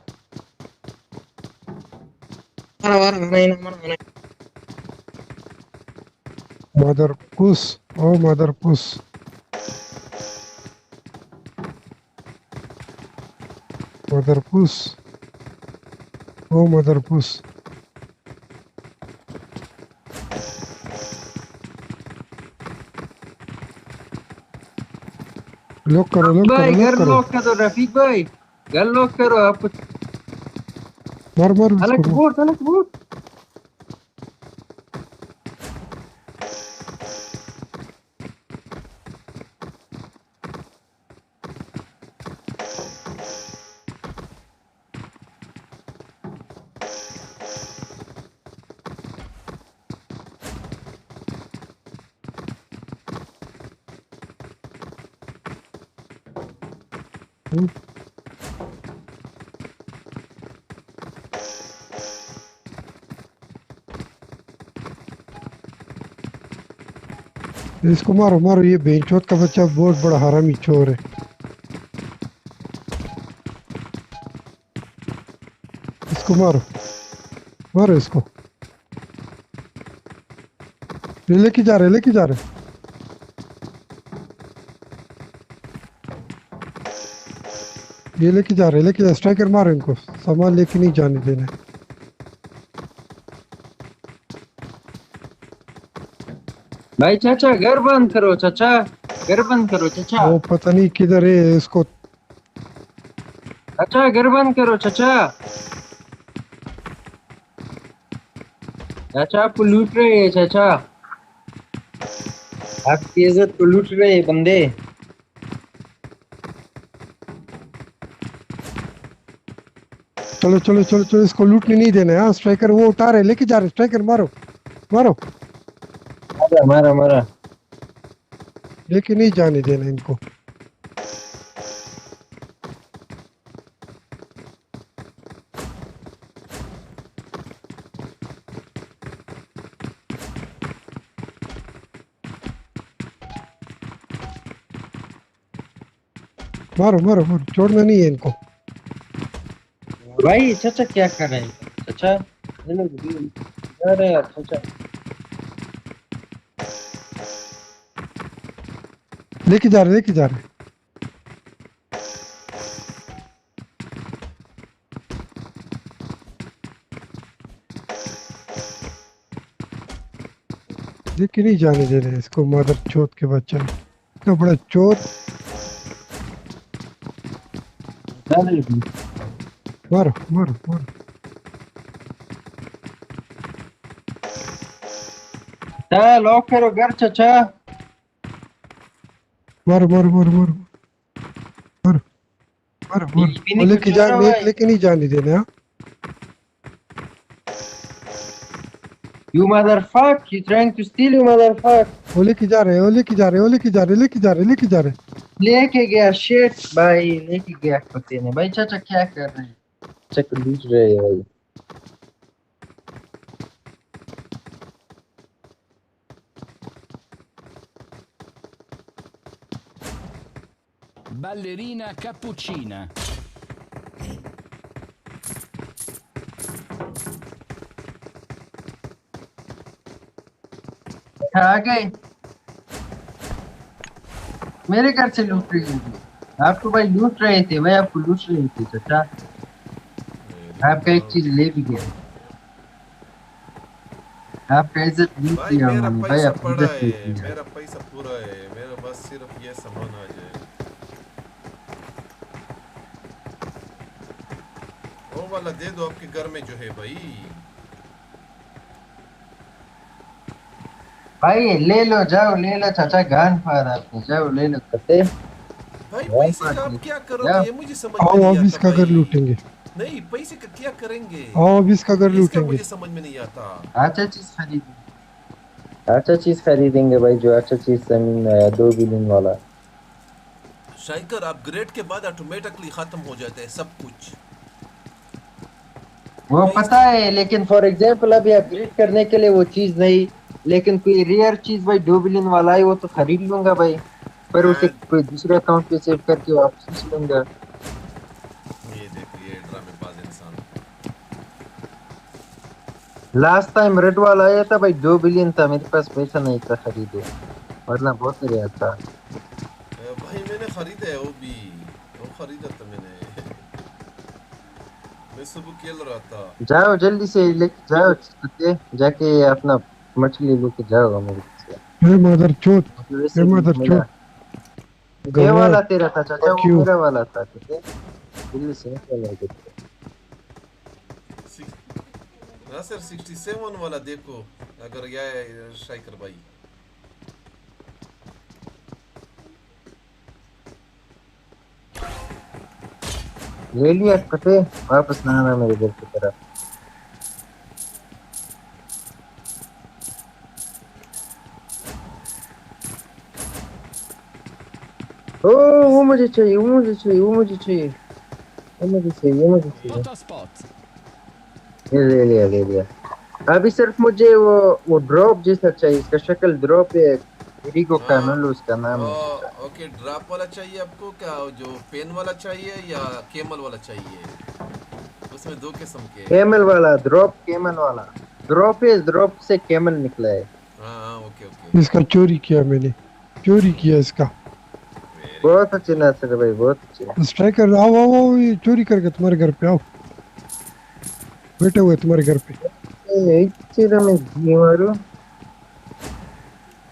मदर पुस, ओ मदर पुस। मदर पुस, ओ मदर पुस। लॉक करो, लॉक भाई करो, घर लॉक करो। लॉक कर दो रफीक भाई, घर लॉक करो आप। मार मार अलग उसको। बोट, अलग बोट। इसको मारो मारो, ये बेंचोत का बच्चा बहुत बड़ा हरामी चोर है। इसको मारो मारो इसको। ये लेके जा रहे, लेके जा रहे। ये लेके जा रहे, लेके जा। स्ट्राइकर मारो इनको, सामान लेके नहीं जाने देना। भाई चाचा घर बंद करो, चाचा घर बंद करो चाचा। वो पता नहीं किधर है इसको। चाचा घर बंद करो चाचा। चाचा आपको लूट रहे हैं चाचा, आपकी इज्जत को लूट रहे हैं बंदे। चलो चलो चलो चलो, इसको लूटने नहीं देना है। हाँ स्ट्राइकर वो उठा रहे, लेके जा रहे। स्ट्राइकर मारो मारो। मारा मारा मारा। लेके नहीं जाने देना इनको। मारो मारो मारो, छोड़ना नहीं है इनको। भाई चाचा क्या कर रहे हैं चाचा? अरे यार चाचा लेके जा रहे लेके नहीं जाने दे रहे इसको, मदर चोत के बच्चा इतना बड़ा चोत। मारो मारो मारो। लॉक करो घर चाचा। मारो मारो मारो मारो मारो मारो मारो। वो लेके नहीं जाने देना। You motherfucker, you trying to steal, you motherfucker. वो लेके जा रहे लेके गया शेट भाई, लेके गया कुत्ते ने भाई। चाचा क्या कर रहे हैं? चक लूट रहे हैं भाई। Ballerina cappuccina. आ गए मेरे घर से लूट रही है। आपको भाई लूट रहे थे भाई, आपको लूट रहे थे चाचा। आपका एक चीज ले भी गया, आपका इज्जत लूट लिया उन्होंने भाई। आपकी इज्जत लूट लिया। मेरा पैसा पूरा है, मेरा बस सिर्फ ये सामान आ जाए। वो वाला दे दो आपके घर में जो है भाई। भाई ले लो, जाओ ले लो चाचा। गान फाड़ आपने, जाओ ले लो कते। भाई पैसे का आप क्या करोगे ये मुझे समझ में आओ नहीं अब आता इसका घर लूटेंगे। नहीं पैसे का क्या करेंगे? आओ अब इसका घर लूटेंगे। मुझे समझ में नहीं आता। अच्छा चीज खरीदेंगे भाई, जो अच्छा चीज जमीन में आया 2 बिलियन वाला। शाइकर अपग्रेड के बाद ऑटोमेटिकली खत्म हो जाता है सब कुछ। वो पता है, लेकिन फॉर एग्जांपल अभी अपग्रेड करने के लिए वो चीज नहीं, लेकिन कोई रेयर चीज भाई 2 बिलियन वाला है वो तो खरीद लूंगा भाई। पर उसे कोई दूसरे अकाउंट पे सेव करके वापस लूंगा। ये देखिए ड्रामेबाज इंसान। लास्ट टाइम रेड वाला आया था भाई 2 बिलियन था, मेरे पास पैसा नहीं था खरीदे, वरना बहुत रेयर था भाई। मैंने खरीदा है वो भी, वो खरीदा था मैंने। मैं सुबह खेल रहा था। जाओ जल्दी से लेके जाओ, जाके अपना मछली लेके जाओ मेरे से। ये मदर चोत, ये मदर चोत। ये वाला तेरा था चाचा, वो मेरा वाला था। जल्दी से निकल। सर 67 वाला देखो अगर ये शाइकर भाई। ले लिया कटे, वापस ना आना मेरे घर की तरफ। ओ वो मुझे चाहिए, वो मुझे चाहिए, वो मुझे चाहिए, वो मुझे चाहिए, वो मुझे चाहिए। ले लिया ले लिया। अभी सिर्फ मुझे वो ड्रॉप जैसा चाहिए, इसका शक्ल ड्रॉप है। रिको कैमल उसका नाम है। ओके ड्रॉप वाला चाहिए आपको क्या? जो पेन वाला चाहिए या केमल वाला चाहिए? उसमें 2 किस्म के। केमल वाला ड्रॉप, केमल वाला ड्रॉप है। ड्रॉप से केमल निकला है। हाँ ओके ओके। इसका चोरी किया मैंने, चोरी किया इसका। बहुत अच्छे नाचर भाई, बहुत अच्छे। स्ट्राइकर आओ आओ आओ, ये चोरी करके तुम्हारे घर पे आओ, बैठे हुए तुम्हारे घर पे। एक चीज में घी मारो,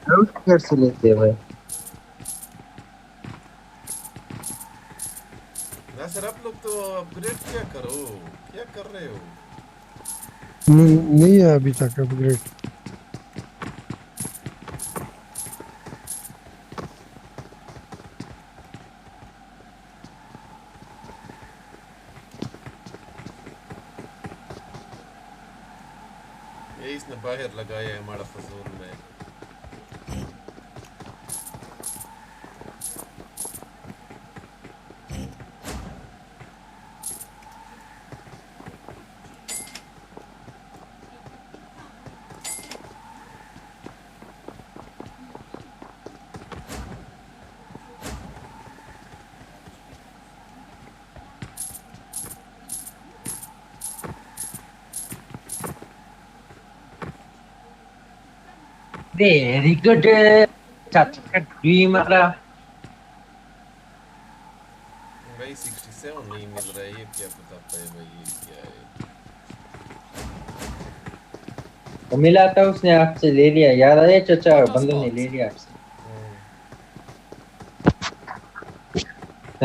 आउट कर से लेते हैं भाई। ना सर आप लोग तो अपग्रेड क्या करो, क्या कर रहे हो? नहीं है अभी तक अपग्रेड। ये इसने बाहर लगाया है हमारा फजूल में। Very good. Chacha ka dream mara. नहीं मिल रहा है, ये क्या पता पाए भाई, ये क्या है। मिला था उसने आपसे ले लिया, याद आया चाचा, बंदों ने ले लिया आपसे।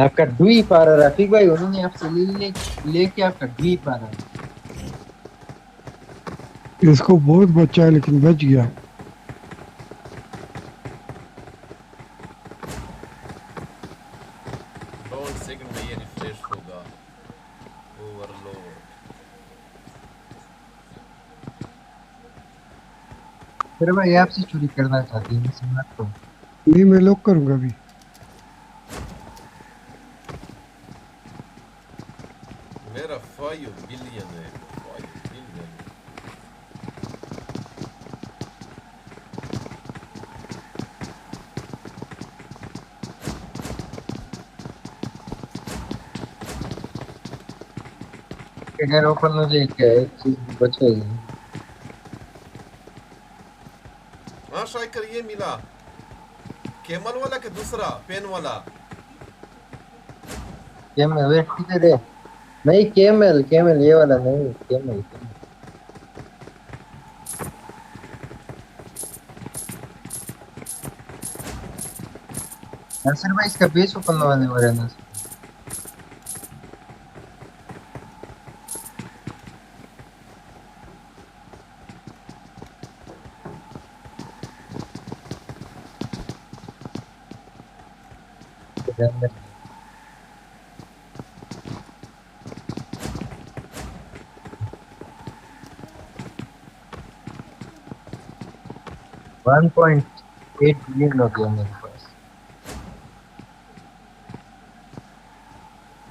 आपका डुई पारा रफीक भाई, उन्होंने आपसे लेके आपका डुई पारा। इसको बहुत बचा है लेकिन बच गया। लोड सेकंड में ये रिफ्रेश होगा, ओवरलोड। फिर भाई आपसे चोरी करना चाहती है, समझ तो नहीं, मैं लॉक करूंगा अभी। मेरा 5 बिलियन है, 5 बिलियन। अगर ओपन हो जाए क्या एक चीज बचेगी। हाँ स्ट्राइकर ये मिला, केमल वाला के दूसरा पेन वाला। केमल वे किधर है? नहीं केमल, केमल ये वाला नहीं, केमल। नसर भाई इसका बेस ओपन होने वाला है ना। $1.8 बिलियन हो गया मेरे पास।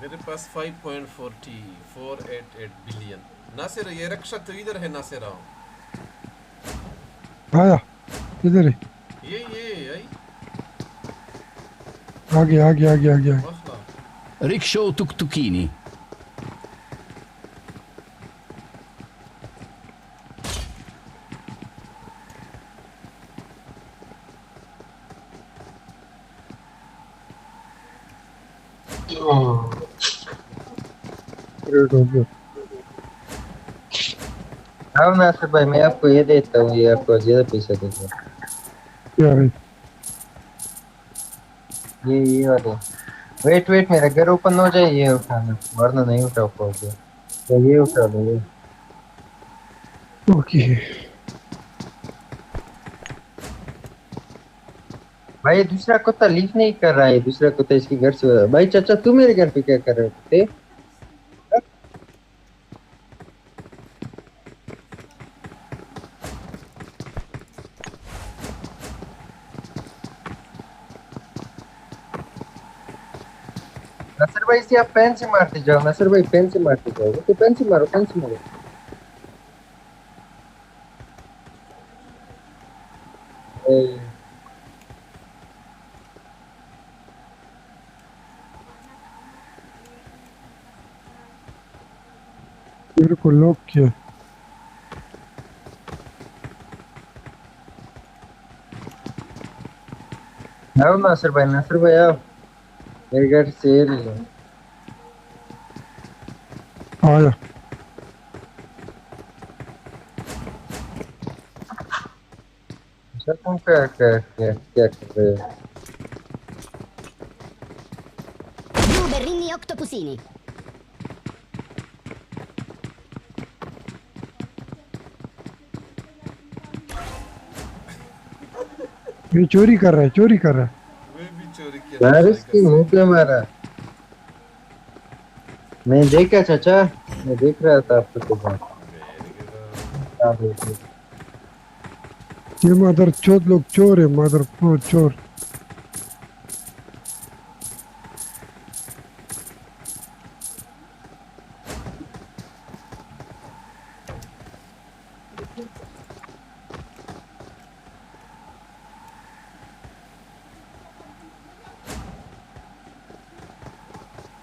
मेरे पास 5.488 बिलियन। नासिर ये रक्षा तो इधर है, नासिर आओ। आया किधर है? ये आई आगे आगे आगे आगे आगे। Rickshaw tuktukini. हाँ नासिर भाई, मैं आपको ये देता हूँ, ये आपको ज्यादा पैसा देता हूँ। क्या है? ये वाले। वेट मेरा घर ओपन हो जाए ये उठाना, वरना नहीं उठा पाओगे। तो ये उठा लो ये। ओके भाई दूसरा कुत्ता लीव नहीं कर रहा है, दूसरा कुत्ता इसके घर से हो रहा है। भाई चाचा तू मेरे घर पे क्या कर रहे थे? नसर भाई से आप पेन से मारते जाओ, नसर भाई पेन से मारते जाओ, तो पेन से मारो, पेन से मारो। मेरे को लॉक किया। आओ नसर भाई आओ मेरे घर से ले लो। आया तुम क्या कर रहे हो? Berrini Octopusini. ये चोरी कर रहा है, चोरी कर रहा है। मैं भी चोरी किया। यार इसकी मुंह पे मारा। मैं देखा चाचा, मैं देख रहा था आपको तो बात। ये मदर चोद लोग चोर है, मदर चोर।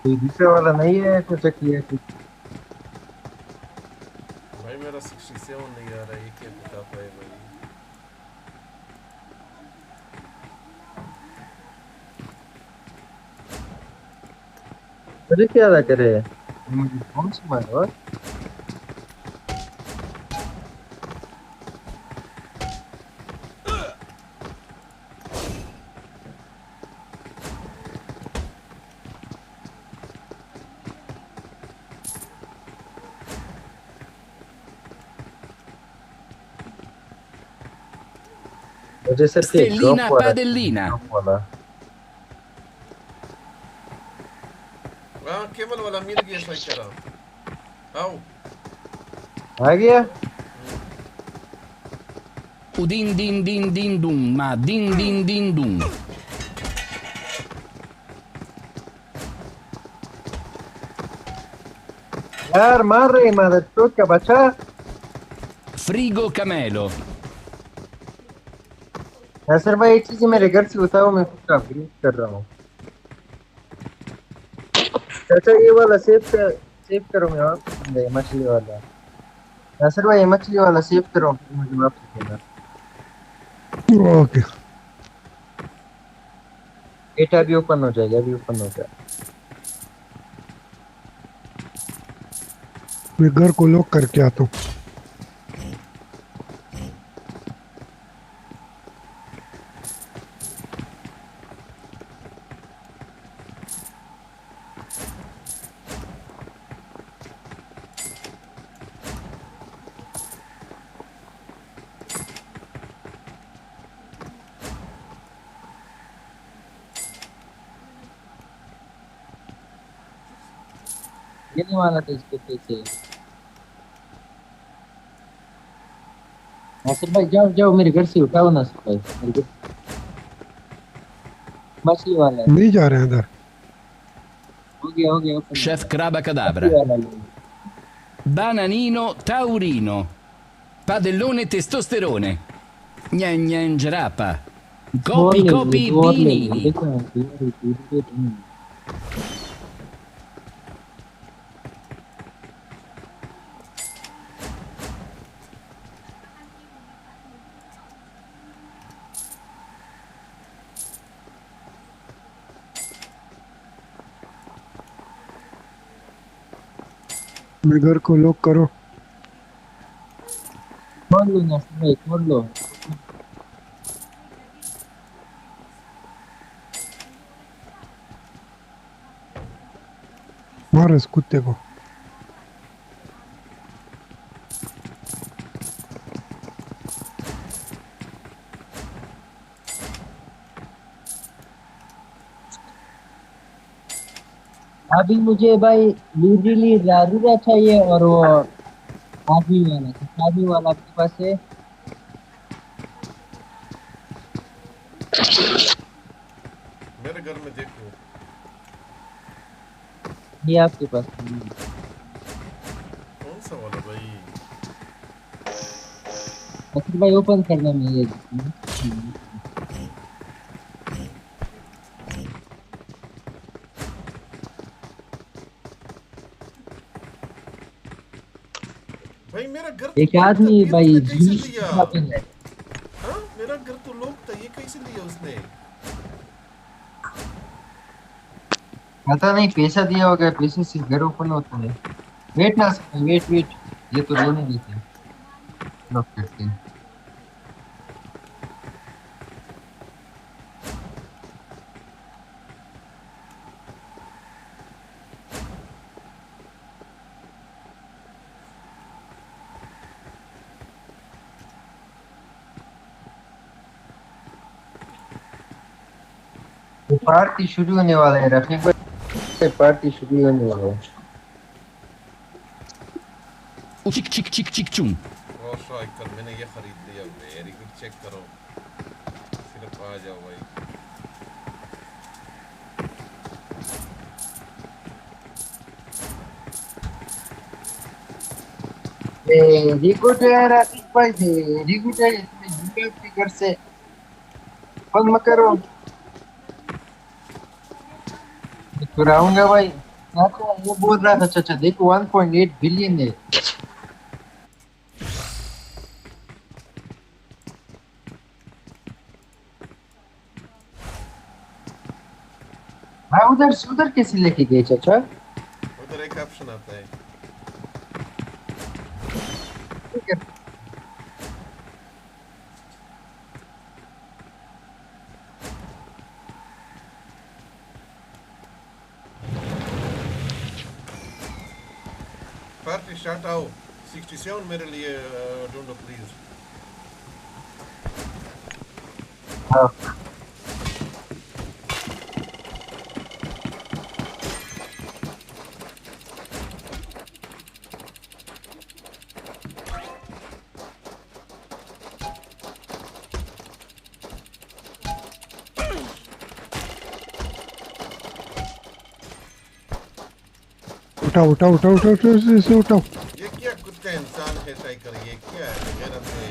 कोई दूसरा वाला नहीं है कुछ किया कुछ? भाई मेरा 67 नहीं आ रहा, ये क्या बता पाए भाई। मुझे क्या लग रहा है मुझे कौन सी मारो मुझे सिर्फ एक Stellina ड्रॉप padellina. वाला हाँ केवल वाला मिल गया सही करा आओ आ गया Udin din din din dum, ma din din din dum. यार मार रहे मदर चोट का बच्चा Frigo camelo. सर भाई एक चीज मेरे घर से बताओ मैं खुद का अपग्रेड कर रहा हूँ चाचा ये वाला सेव करो मैं वापस दे मछली वाला सर भाई ये मछली वाला सेव करो मुझे वापस देना ओके डेटा भी ओपन हो जाएगा अभी ओपन हो जाएगा मैं घर को लॉक करके आता हूँ ये नहीं वाला था इसके पीछे नासिर भाई जाओ जाओ मेरे घर से उठाओ नासिर भाई मेरे घर मछली वाला है नहीं जा रहे हैं अंदर हो गया Chef Craba Cadabra. Bananino taurino. Padellone testosterone. Gnan gnan gerapa. Copi copi binini. मैं घर को लॉक करो खोल लो नासिर भाई खोल लो मारो इस कुत्ते को अभी मुझे भाई लीजिली रारूरा चाहिए और वो आदमी वाला आपके पास है मेरे घर में देखो ये आपके पास कौन सा वाला भाई नासिर भाई ओपन करना मैं ये भाई मेरा घर एक आदमी भाई कैसे लिया हाँ मेरा घर तो लोग था ये कैसे लिया उसने पता नहीं पैसा दिया होगा पैसे से घर ओपन होता है वेट ना वेट ये तो लेने देते लॉक करते हैं पार्टी शुरू होने वाला है रफीक भाई पार्टी शुरू होने वाला है Chick chick chick chick chum. और स्ट्राइकर मैंने ये खरीद लिया वेरी गुड चेक करो सिर्फ आ जाओ भाई रिकॉर्ड है रफीक भाई रिकॉर्ड है इसमें यूट्यूब के घर से फोन मत करो कराऊंगा भाई चाचा ये बोल रहा था चाचा देखो 1.8 बिलियन है हाँ उधर कैसे लेके गए चाचा एक ऑप्शन आता है। पार्टी स्टार्ट आओ 67 मेरे लिए ढूंढो प्लीज। उठाओ उठाओ उठाओ उठाओ उठाओ इसे उठाओ। ये क्या कुत्ता इंसान है टाइगर, ये क्या है गैरत है।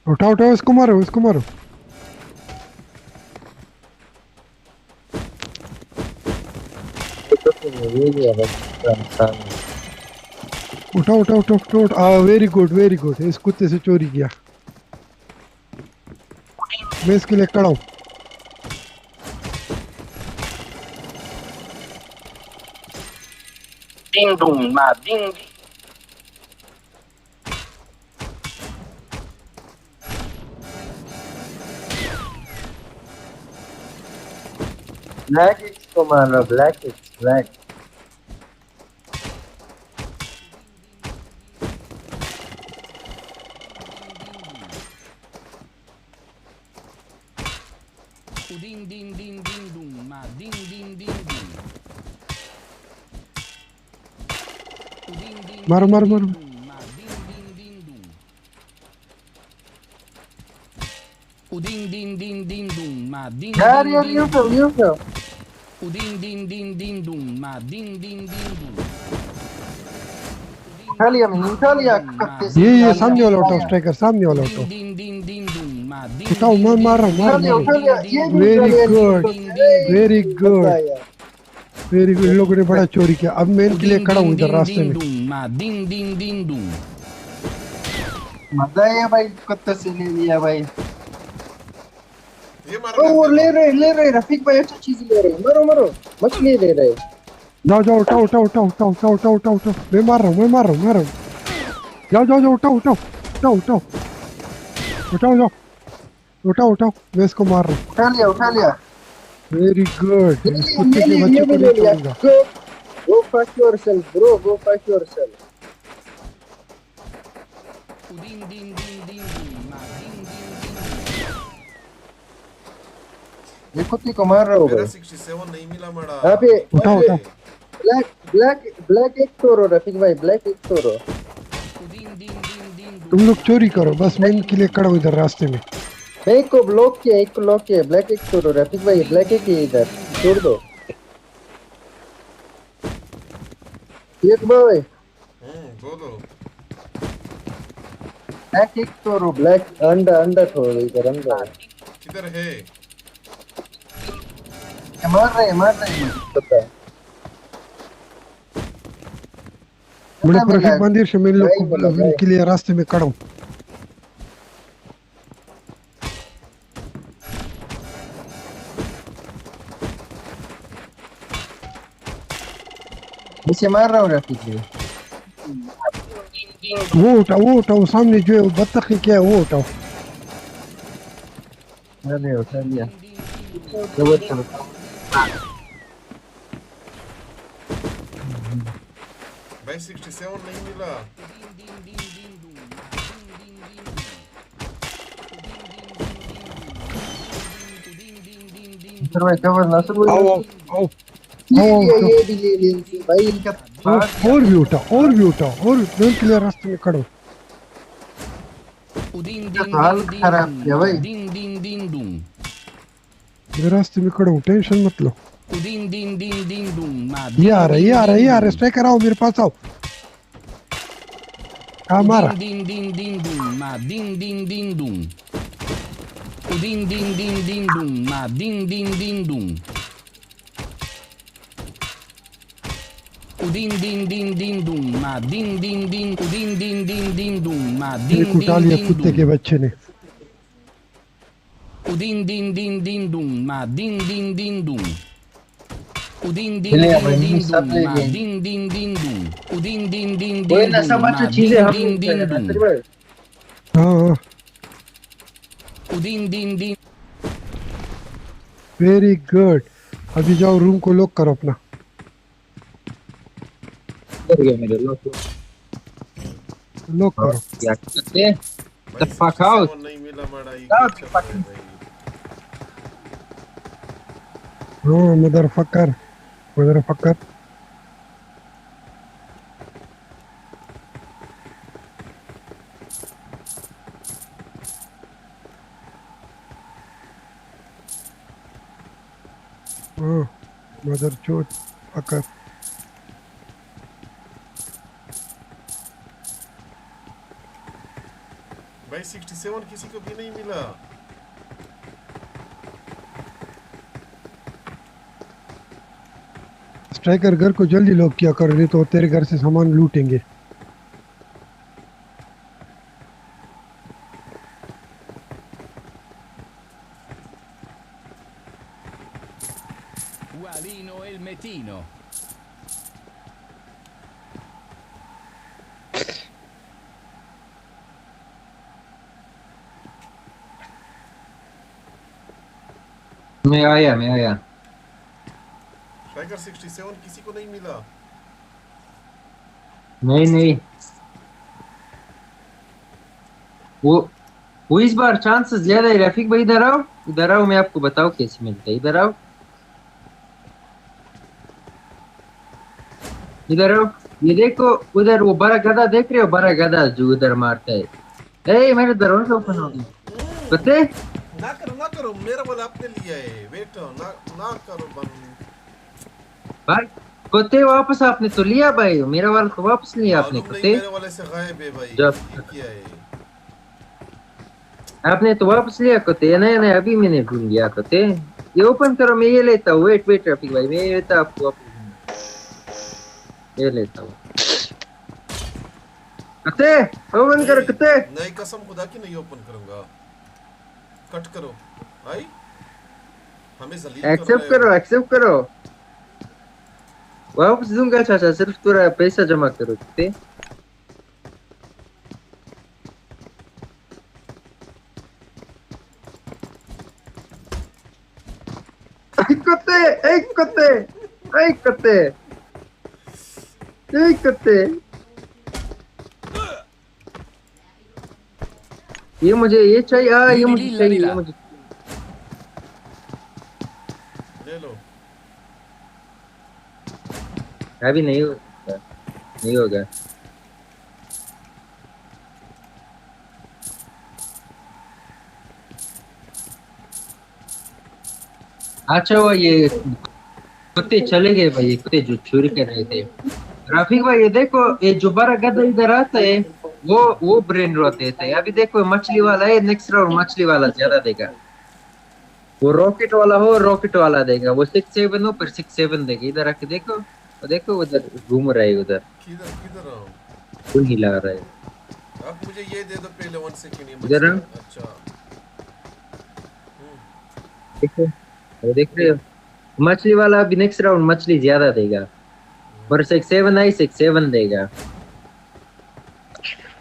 उठाओ उठाओ इसको मारो इसको मारो। उठाओ उठाओ उठाओ उठाओ। वेरी गुड इस कुत्ते से चोरी किया। मैं इसके लिए खड़ा हूँ। Ding dong ma ding. Black X commander, Black X, Black. Ding ding ding ding dong ma ding ding ding dong. मारो मारो मारो। Uding ding ding ding dong ma ding यार ding यार ding यूं dong. Uding ding ding ding dong ma ding ding ding dong. उठा लिया कत्ते से। ये सामने वाला उठाओ स्ट्राइकर सामने वाला उठाओ। Ding ding ding dong ma ding उठाओ ding मार ding मारो dong. मारो उठा लिया ये भी वेरी गुड वेरी गुड आया। Very good. इन लोगों ने बड़ा चोरी किया। अब मैं इनके लिए खड़ा हूँ इधर रास्ते में। Dong ma ding ding ding dong. मजा है भाई कत्ते से ले लिया भाई। ये मारो वो ले रहे रफीक भाई अच्छी चीज ले रहे। मारो मारो मछली ले रहे। जाओ जाओ उठाओ उठाओ उठाओ उठाओ उठाओ उठाओ उठाओ उठाओ। मैं मार रहा हूँ मार रहा हूँ। जाओ जाओ जाओ उठाओ उठाओ उठाओ उठाओ उठाओ जाओ उठाओ उठाओ। मैं इसको मार रहा हूँ। उठा लिया। Very good. कुत्ते के बच्चे को नहीं छोड़ूंगा। Go fuck yourself bro, go fuck yourself. Ding ding ding ding dong ma ding ding ding dong. ये कुत्ते को मार रहा हो मेरा भाई। 67 नहीं मिला मड़ा। यहाँ पे उठाओ उठाओ। ब्लैक एक तोड़ो रफीक भाई, ब्लैक एक तोड़ो। तुम लोग चोरी करो बस। मैं इनके लिए खड़ा हूँ इधर रास्ते में। एक को ब्लॉक किया ब्लैक एक तोड़ो रफीक भाई, ब्लैक एक ही इधर छोड़ दो। एक भाई बोलो ब्लैक एक तोड़ो, ब्लैक अंडा छोड़ो इधर अंदर। किधर है? मार रहे मुझे पता है। बड़े परफेक्ट मंदिर से मैं इन लोग को इनके लिए रास्ते में खड़ा हूँ। इसे मार रहा हूँ रफीक भाई। वो उठाओ सामने जो है वो बत्तख क्या है वो उठाओ। अरे उठा लिया। भाई 67 नहीं मिला। भाई कवर नासर भाई आओ ये भी ले भाई इनका। और भी उठाओ और मैं इनके लिए रास्ते में खड़ा हूँ। हाल खराब किया भाई। Ding ding ding dong. मैं रास्ते में खड़ा हूँ टेंशन मत लो। Ding ding ding ding dong ma ये आ रहा है स्ट्राइकर आओ मेरे पास आओ। मारा। ding ding ding dong ma ding ding ding dong. Ding ding ding ding dong ma ding ding ding dong. Ding ding ding ding dong ma ding ding ding ding ding ding ding dong ma ding उठा लिया ding कुत्ते ding के dong. बच्चे ने। Udin din din din dum ma din din din dum. Udin din चलिए din भाई din सब dum ले ma लिए din din din dum. Udin din din कोई din ना सब dum अच्छा ma चीजें din हम din ले din लेना dum. तेरे भाई हाँ Udin din din. Very good अभी जाओ रूम को लॉक करो अपना कर गया मेरे लोग लॉक करो क्या करते हैं भाई the fuck out 67 नहीं मिला माड़ा ये क्या चल रहा है भाई हाँ मदरफकर हाँ मदर चोट फकर भाई 67 किसी को भी नहीं मिला स्ट्राइकर घर को जल्दी लॉक किया करो नहीं तो तेरे घर से सामान लूटेंगे Ualino el metino. मैं आया टाइगर 67 किसी को नहीं मिला नहीं वो इस बार चांसेस ज्यादा है रफीक भाई इधर आओ मैं आपको बताऊं कैसे मिलता है इधर आओ ये देखो उधर वो बड़ा गधा देख रहे हो बड़ा गधा जो उधर मारता है ए मेरे दरवाजा ओपन हो गया पते ना करो मेरा वाला आपने लिया है वेट ना करो बंद भाई कुत्ते वापस आपने तो लिया भाई मेरा वाला तो वापस लिया आपने कुत्ते मेरे वाले से गायब है भाई जब ये किया है आपने तो वापस लिया कुत्ते नहीं अभी मैंने भूल गया कुत्ते ये ओपन करो मैं ये लेता हूँ वेट रफीक भाई मैं लेता आपको ये लेता हूँ कुत्ते ओपन करो कुत्ते नहीं कसम खुदा की नहीं ओपन करूंगा कट करो भाई हमें जलील एक्सेप्ट करो वापस दूंगा चाचा सिर्फ थोड़ा पैसा जमा करो कुत्ते कुत्ते ये मुझे ये चाहिए ये मुझे ले लो अभी नहीं होगा अच्छा वो ये कुत्ते चले गए भाई कुत्ते जो चोरी कर रहे थे रफीक भाई ये देखो ये जो बड़ा गधा इधर आता है वो ब्रेन रॉट देता है अभी देखो मछली वाला है नेक्स्ट राउंड मछली वाला ज्यादा देगा वो रॉकेट वाला हो रॉकेट वाला देगा वो 6-7 हो फिर 6-7 देगा इधर आके देखो देखो उधर घूम रहा है उधर किधर आओ फुल हिला रहा है आप मुझे ये दे दो पहले 1 सेकंड ये इधर अच्छा देखो वो देख रहे हो मछली वाला अभी नेक्स्ट राउंड मछली ज्यादा देगा और 6-7 आई 6-7 देगा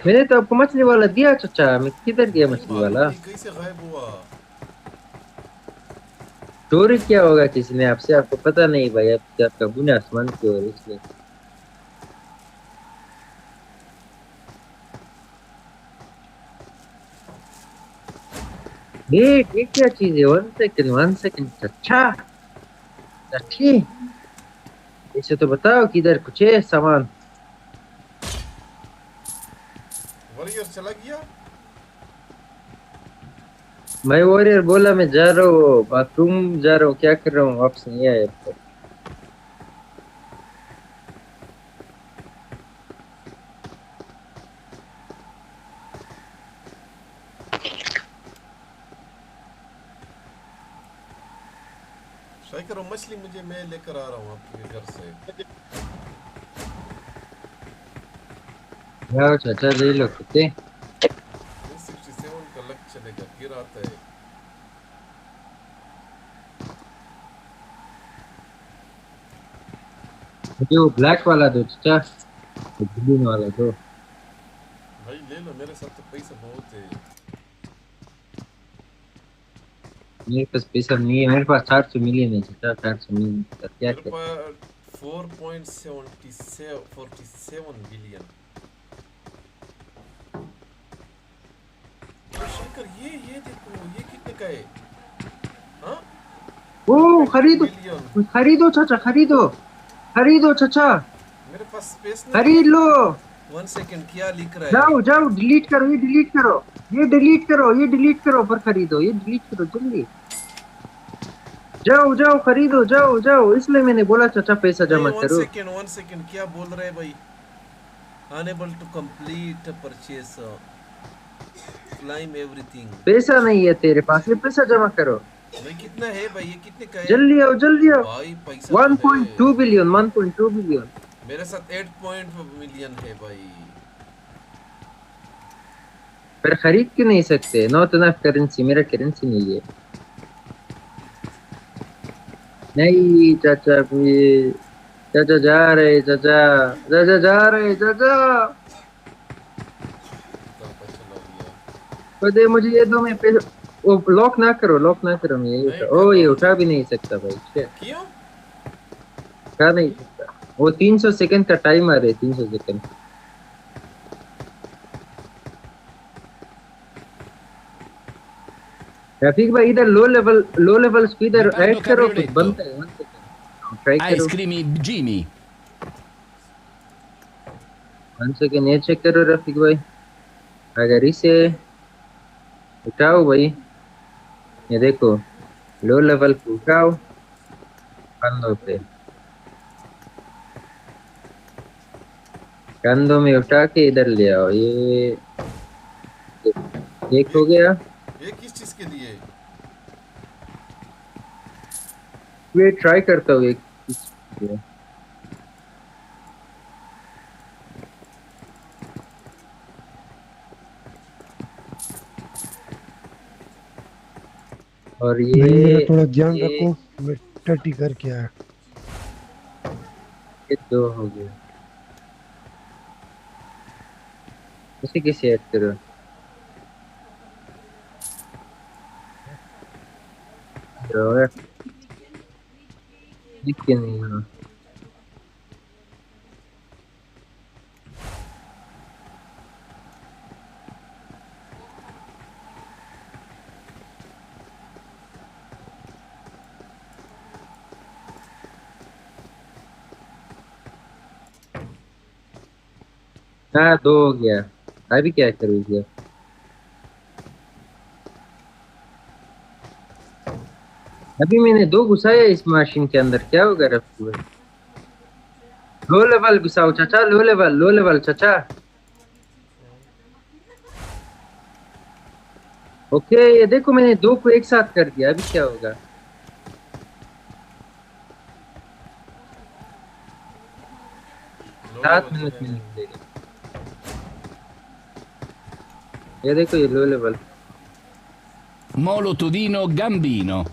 मैंने तो आपको मछली वाला दिया चाचा मैं किधर गया मछली वाला कैसे गायब हुआ चोरी क्या होगा किसी ने आपसे आपको पता नहीं भाई आपका गुना आसमान की ओर इसलिए ये क्या चीज है 1 सेकंड अच्छा ठीक इसे तो बताओ किधर कुछ है सामान वॉरियर चला गया मैं वॉरियर बोला मैं जा रहा हूँ बाथरूम जा रहा हूँ क्या कर रहा हूँ वापस नहीं आया तो शायद करो मछली मुझे मैं लेकर आ रहा हूँ आपके घर से यार चाचा ले लो कुत्ते 67 का लग चलेगा गिर आता है मुझे वो ब्लैक वाला दो चाचा, ग्रीन वाला दो। भाई ले लो, मेरे साथ तो पैसा बहुत है। मेरे पास पैसा नहीं है, मेरे पास 400 मिलियन है चाचा, 400 मिलियन का क्या मेरे क्या। पास 4.47 बिलियन। शंकर ये देखो, ये कितने का है? हाँ ओ खरीदो, खरीदो चाचा, खरीदो, खरीदो चाचा, मेरे पास स्पेस नहीं खरीद लो। 1 सेकंड, क्या लिख रहा है? जाओ जाओ, डिलीट करो, ये डिलीट करो, ये डिलीट करो, ये डिलीट करो, पर खरीदो, ये डिलीट करो जल्दी। जाओ जाओ खरीदो, जाओ जाओ, इसलिए मैंने बोला चाचा पैसा जमा करो। 1 सेकंड, क्या बोल रहे हैं भाई? Unable to complete purchase, claim everything. पैसा नहीं है तेरे पास, ये पैसा जमा करो। भाई कितना है भाई, ये कितने का है? जल्दी आओ, जल्दी आओ। भाई पैसा 1.2 बिलियन, 1.2 बिलियन। मेरे साथ 8 मिलियन है भाई। पर खरीद क्यों नहीं सकते? नॉट इनफ करेंसी, मेरा करेंसी नहीं है। नहीं चाचा, ये चाचा जा रहे, चाचा चाचा जा रहे, चाचा दे मुझे ये दो, मैं पैसा। वो लॉक ना करो, लॉक ना करो, मैं यही ओ ये उठा भी नहीं सकता भाई। क्यों उठा नहीं सकता? वो 300 सेकंड का टाइमर है, 300 सेकंड। रफीक भाई इधर लो लेवल स्पीड ऐड करो, कुछ बनता है। 1 सेकंड ट्राई करो। आइसक्रीमी जिमी 1 सेकंड ये चेक करो रफीक भाई, अगर इसे उठाओ भाई, ये देखो लो लेवल को उठाओ, कंधों पे, कंधों में उठा के इधर ले आओ। ये एक हो गया। ये किस चीज के लिए? वे ट्राई करता हूँ एक। और ये थोड़ा ध्यान रखो, मैं टटी करके आया। ये 2 हो गया। उसे कैसे ऐड करो? दिख के नहीं है। हाँ 2 हो गया। अभी क्या करोगे? अभी मैंने 2 घुसाया इस मशीन के अंदर, क्या होगा रफ्तू? लो लेवल घुसाओ चाचा, लो लेवल चाचा। ओके ये देखो मैंने 2 को एक साथ कर दिया, अभी क्या होगा? सात मिनट में निकलेगा। ये देखो ये low level. Molotodino Gambino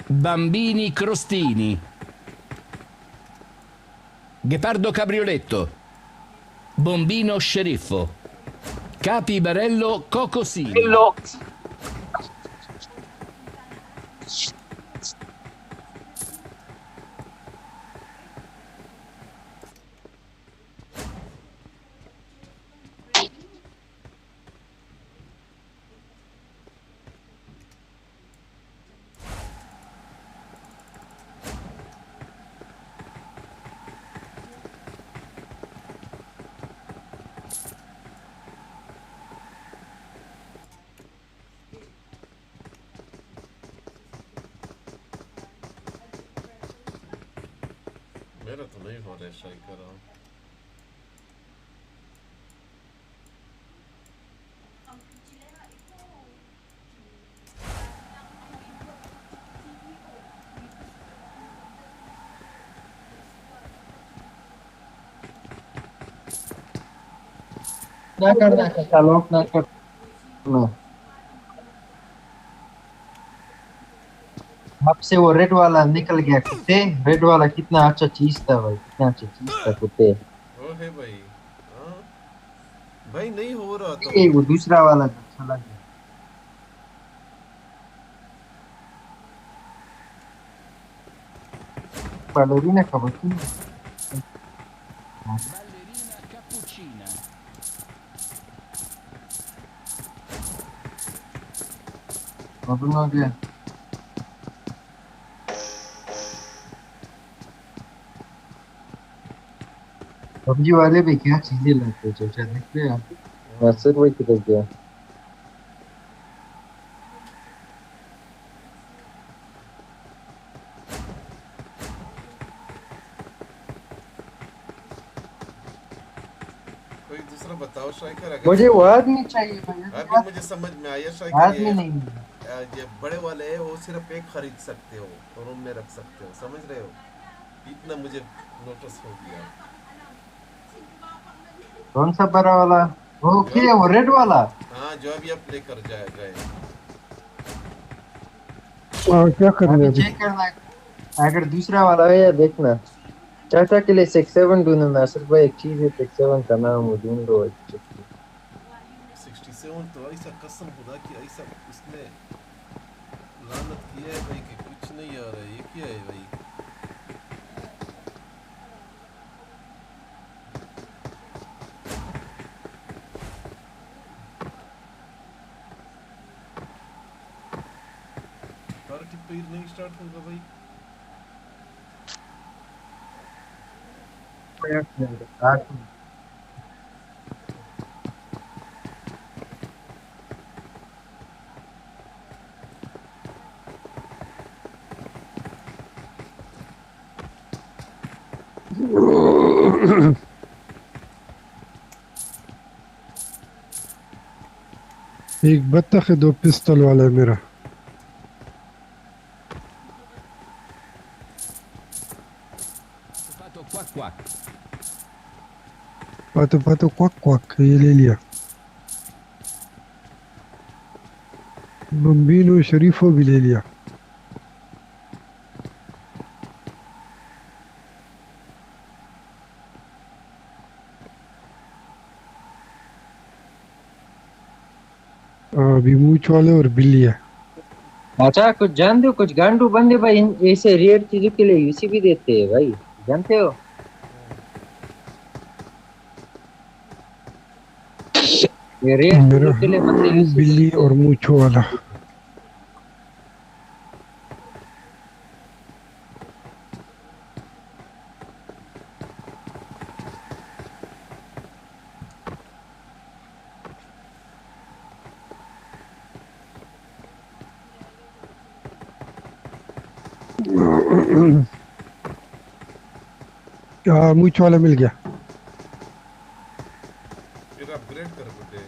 Bambini Crostini Ghepardo Cabrioletto Bombino Sceriffo Capi Barello Cocosini. मेरा तो नहीं हो रहा है, ट्राई कर रहा हूँ। ना करना चाचा, लॉक ना कर। आपसे वो रेड वाला निकल गया कुत्ते। रेड वाला कितना अच्छा चीज था भाई, कितना अच्छा चीज था कुत्ते। ओ है भाई। हाँ भाई नहीं हो रहा तो वो दूसरा वाला चला गया। ballerina cappuccino Ballerina cappuccina. Problem हो गया। पबजी वाले भी क्या चीजें लाते हैं चाचा, देख रहे हैं आप? मास्टर भाई किधर गया? कोई दूसरा बताओ स्ट्राइकर अगर मुझे वो आदमी चाहिए भाई। अभी मुझे समझ में आया स्ट्राइकर आदमी नहीं ये बड़े वाले है वो सिर्फ एक खरीद सकते हो और रूम में रख सकते हो, समझ रहे हो? इतना मुझे नोटिस हो गया। कौन सा बड़ा वाला? ओके वो रेड वाला। हाँ जो अभी आप लेकर गए। क्या करना है? चेक करना है। अगर दूसरा वाला है या देखना। चाचा के लिए 67 ढूंढना। नासिर भाई एक चीज है 67 का नाम वो ढूंढ लो। 67 तो ऐसा कसम खुदा की ऐसा उसने लानत किया है भाई कि कुछ नहीं आ रहा है। ये क्या है भाई? टारगेट पे नहीं स्टार्ट होगा भाई। एक बत्तख है, 2 पिस्तौल वाला है मेरा। पातो पातो क्वाक क्वाक, ये ले लिया। बम्बीनो शरीफो भी ले लिया। अभी मूछ वाले और बिल्ली है। अच्छा कुछ जानते हो? कुछ गांडू बंदे भाई ऐसे रेयर चीजों के लिए यूसी भी देते हैं भाई, जानते हो? ये रेयर चीजों के लिए बंदे बिल्ली और मूछो वाला। मूछ वाला मिल गया। फिर अपग्रेड कर बेटे।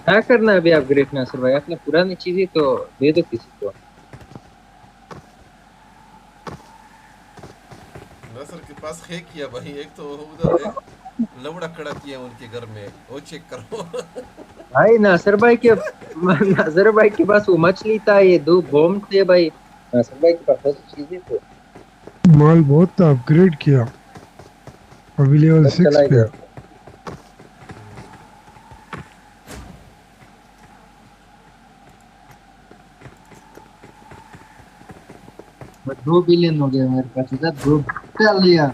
क्या करना है अभी अपग्रेड? नासिर भाई अपने पुरानी चीजें तो दे दो किसी को। नासिर के पास है किया भाई, एक तो उधर एक लवड़ा खड़ा किया उनके घर में, वो चेक करो। भाई नासिर भाई के पास वो मछली था, ये 2 बॉम्ब थे भाई। नासिर भाई के पास बहुत चीजें थे। माल बहुत था, अपग्रेड किया अभी लेवल 6 पे। बस 2 बिलियन हो गया मेरे पास। इधर 2 कर लिया।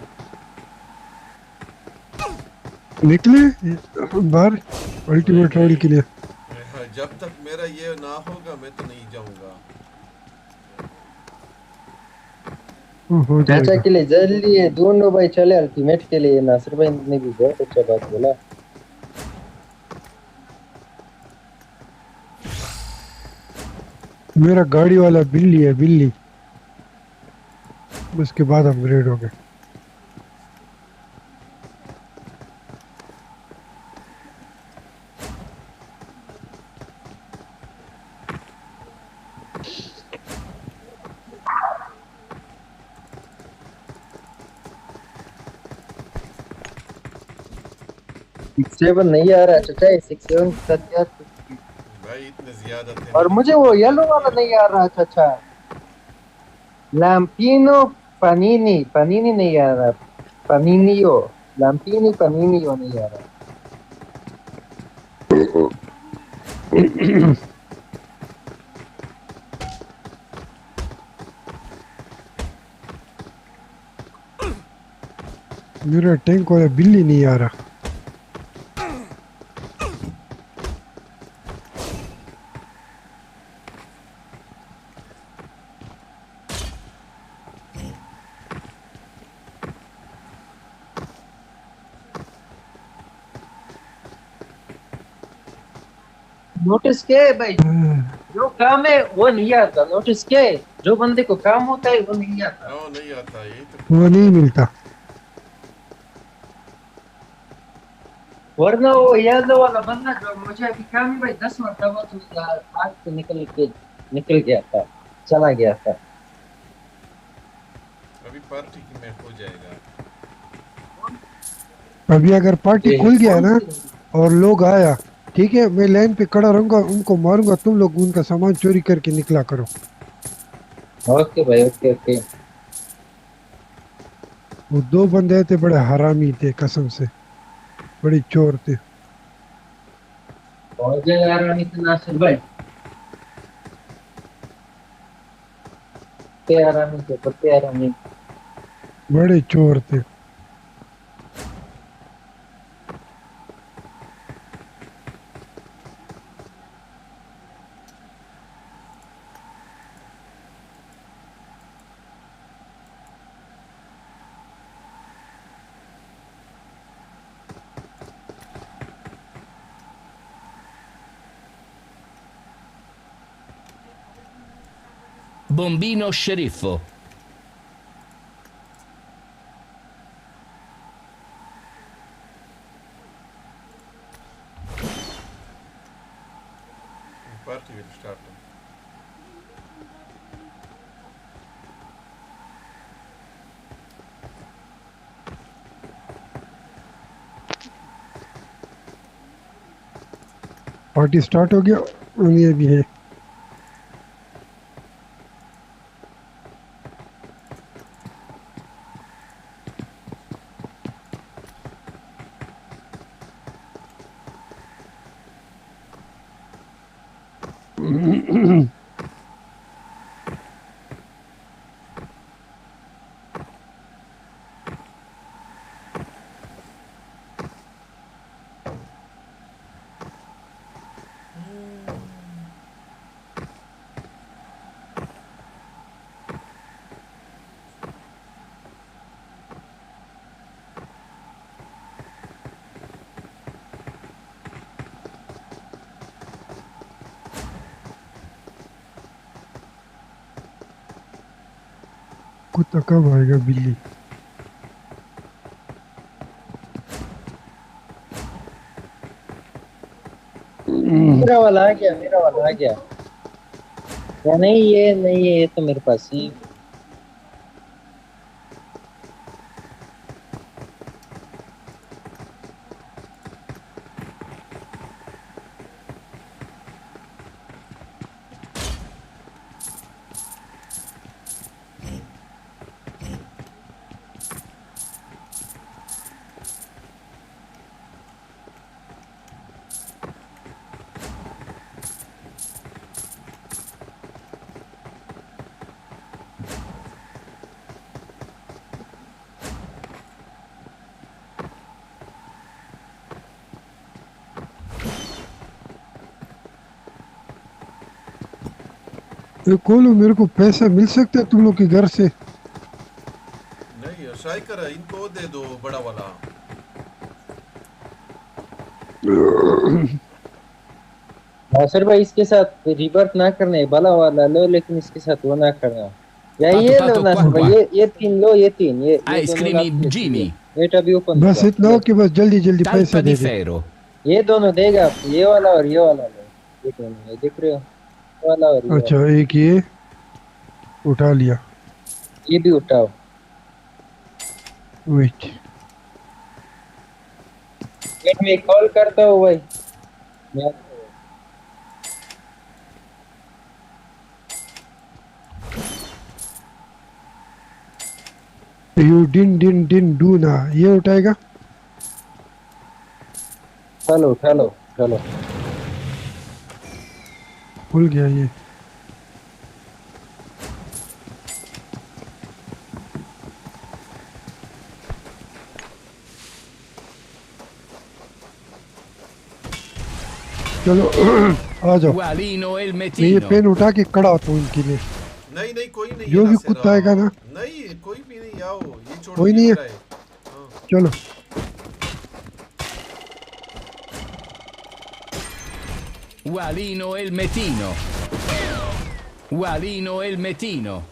निकले बाहर अल्टीमेट रॉयल के लिए। जब तक मेरा ये ना होगा मैं तो नहीं जाऊंगा। चाचा के लिए जल्दी है दोनों भाई चले अल्टीमेट के लिए। नासिर भाई ने भी बहुत अच्छा बात बोला। मेरा गाड़ी वाला बिल्ली है, बिल्ली। उसके बाद अपग्रेड हो गए। नहीं आ रहा चाचा, 67 के साथ क्या भाई इतने ज्यादा थे। और मुझे वो येलो वाला नहीं आ रहा। अच्छा लैम्पिनो पनीनी पनीनी नहीं आ रहा। पनीनियो लैम्पिनी पनीनियो नहीं आ रहा। मेरा टैंक वाला बिल्ली नहीं आ रहा। नोटिस के भाई जो काम है वो नहीं आता। नोटिस के जो बंदे को काम होता है वो नहीं आता। वो नहीं आता ये तो। वो नहीं मिलता। वरना वो येलो वाला बंदा जो मुझे अभी काम है भाई 10 मरतबा तो हाथ से निकल गया था, चला गया था। अभी पार्टी में हो जाएगा। अभी अगर पार्टी खुल गया ना और लोग आया, ठीक है, मैं लाइन पे खड़ा रहूंगा, उनको मारूंगा, तुम लोग उनका सामान चोरी करके निकला करो। ओके भाई ओके। वो 2 बंदे थे, बड़े हरामी थे कसम से, बड़े चोर थे। और जो यार नासिर भाई पत्ते आरामी बड़े चोर थे। Bombino sceriffo. Party will start. Party start हो गया और ये भी है। कुत्ता कब आएगा बिल्ली? मेरा वाला आ गया। या नहीं ये तो मेरे पास ही। कोलू, मेरे को पैसा मिल सकता है तुम लोग के घर से? नहीं शाइकर इनको दे दो बड़ा वाला। नासिर भाई इसके साथ रिवर्ट ना करना है, बड़ा वाला लो, लेकिन इसके साथ वो ना करना। या ये लो नासिर भाई, ये 3 लो, ये 3 ये Ice Jimmy. ये अभी ओपन बस इतना हो कि बस जल्दी पैसा दे दे। ये दोनों देगा आपको, ये वाला और ये वाला लो। ये दोनों ये देख रहे हो, ये वाला और ये अच्छा एक ये उठा लिया, ये भी उठाओ। वेट मैं कॉल करता हूँ भाई। You didn't do ना ये उठाएगा चलो चलो चलो भूल गया ये चलो आ जाओ Gualino e il मैं ये Metino. पेन उठा के खड़ा होता हूँ इनके लिए नहीं नहीं कोई नहीं जो है भी ना कुत्ता सेरा। आएगा ना नहीं कोई भी नहीं आओ ये छोड़ कोई के नहीं है मेरा है। चलो Gualino e il Metino. Gualino e il Metino.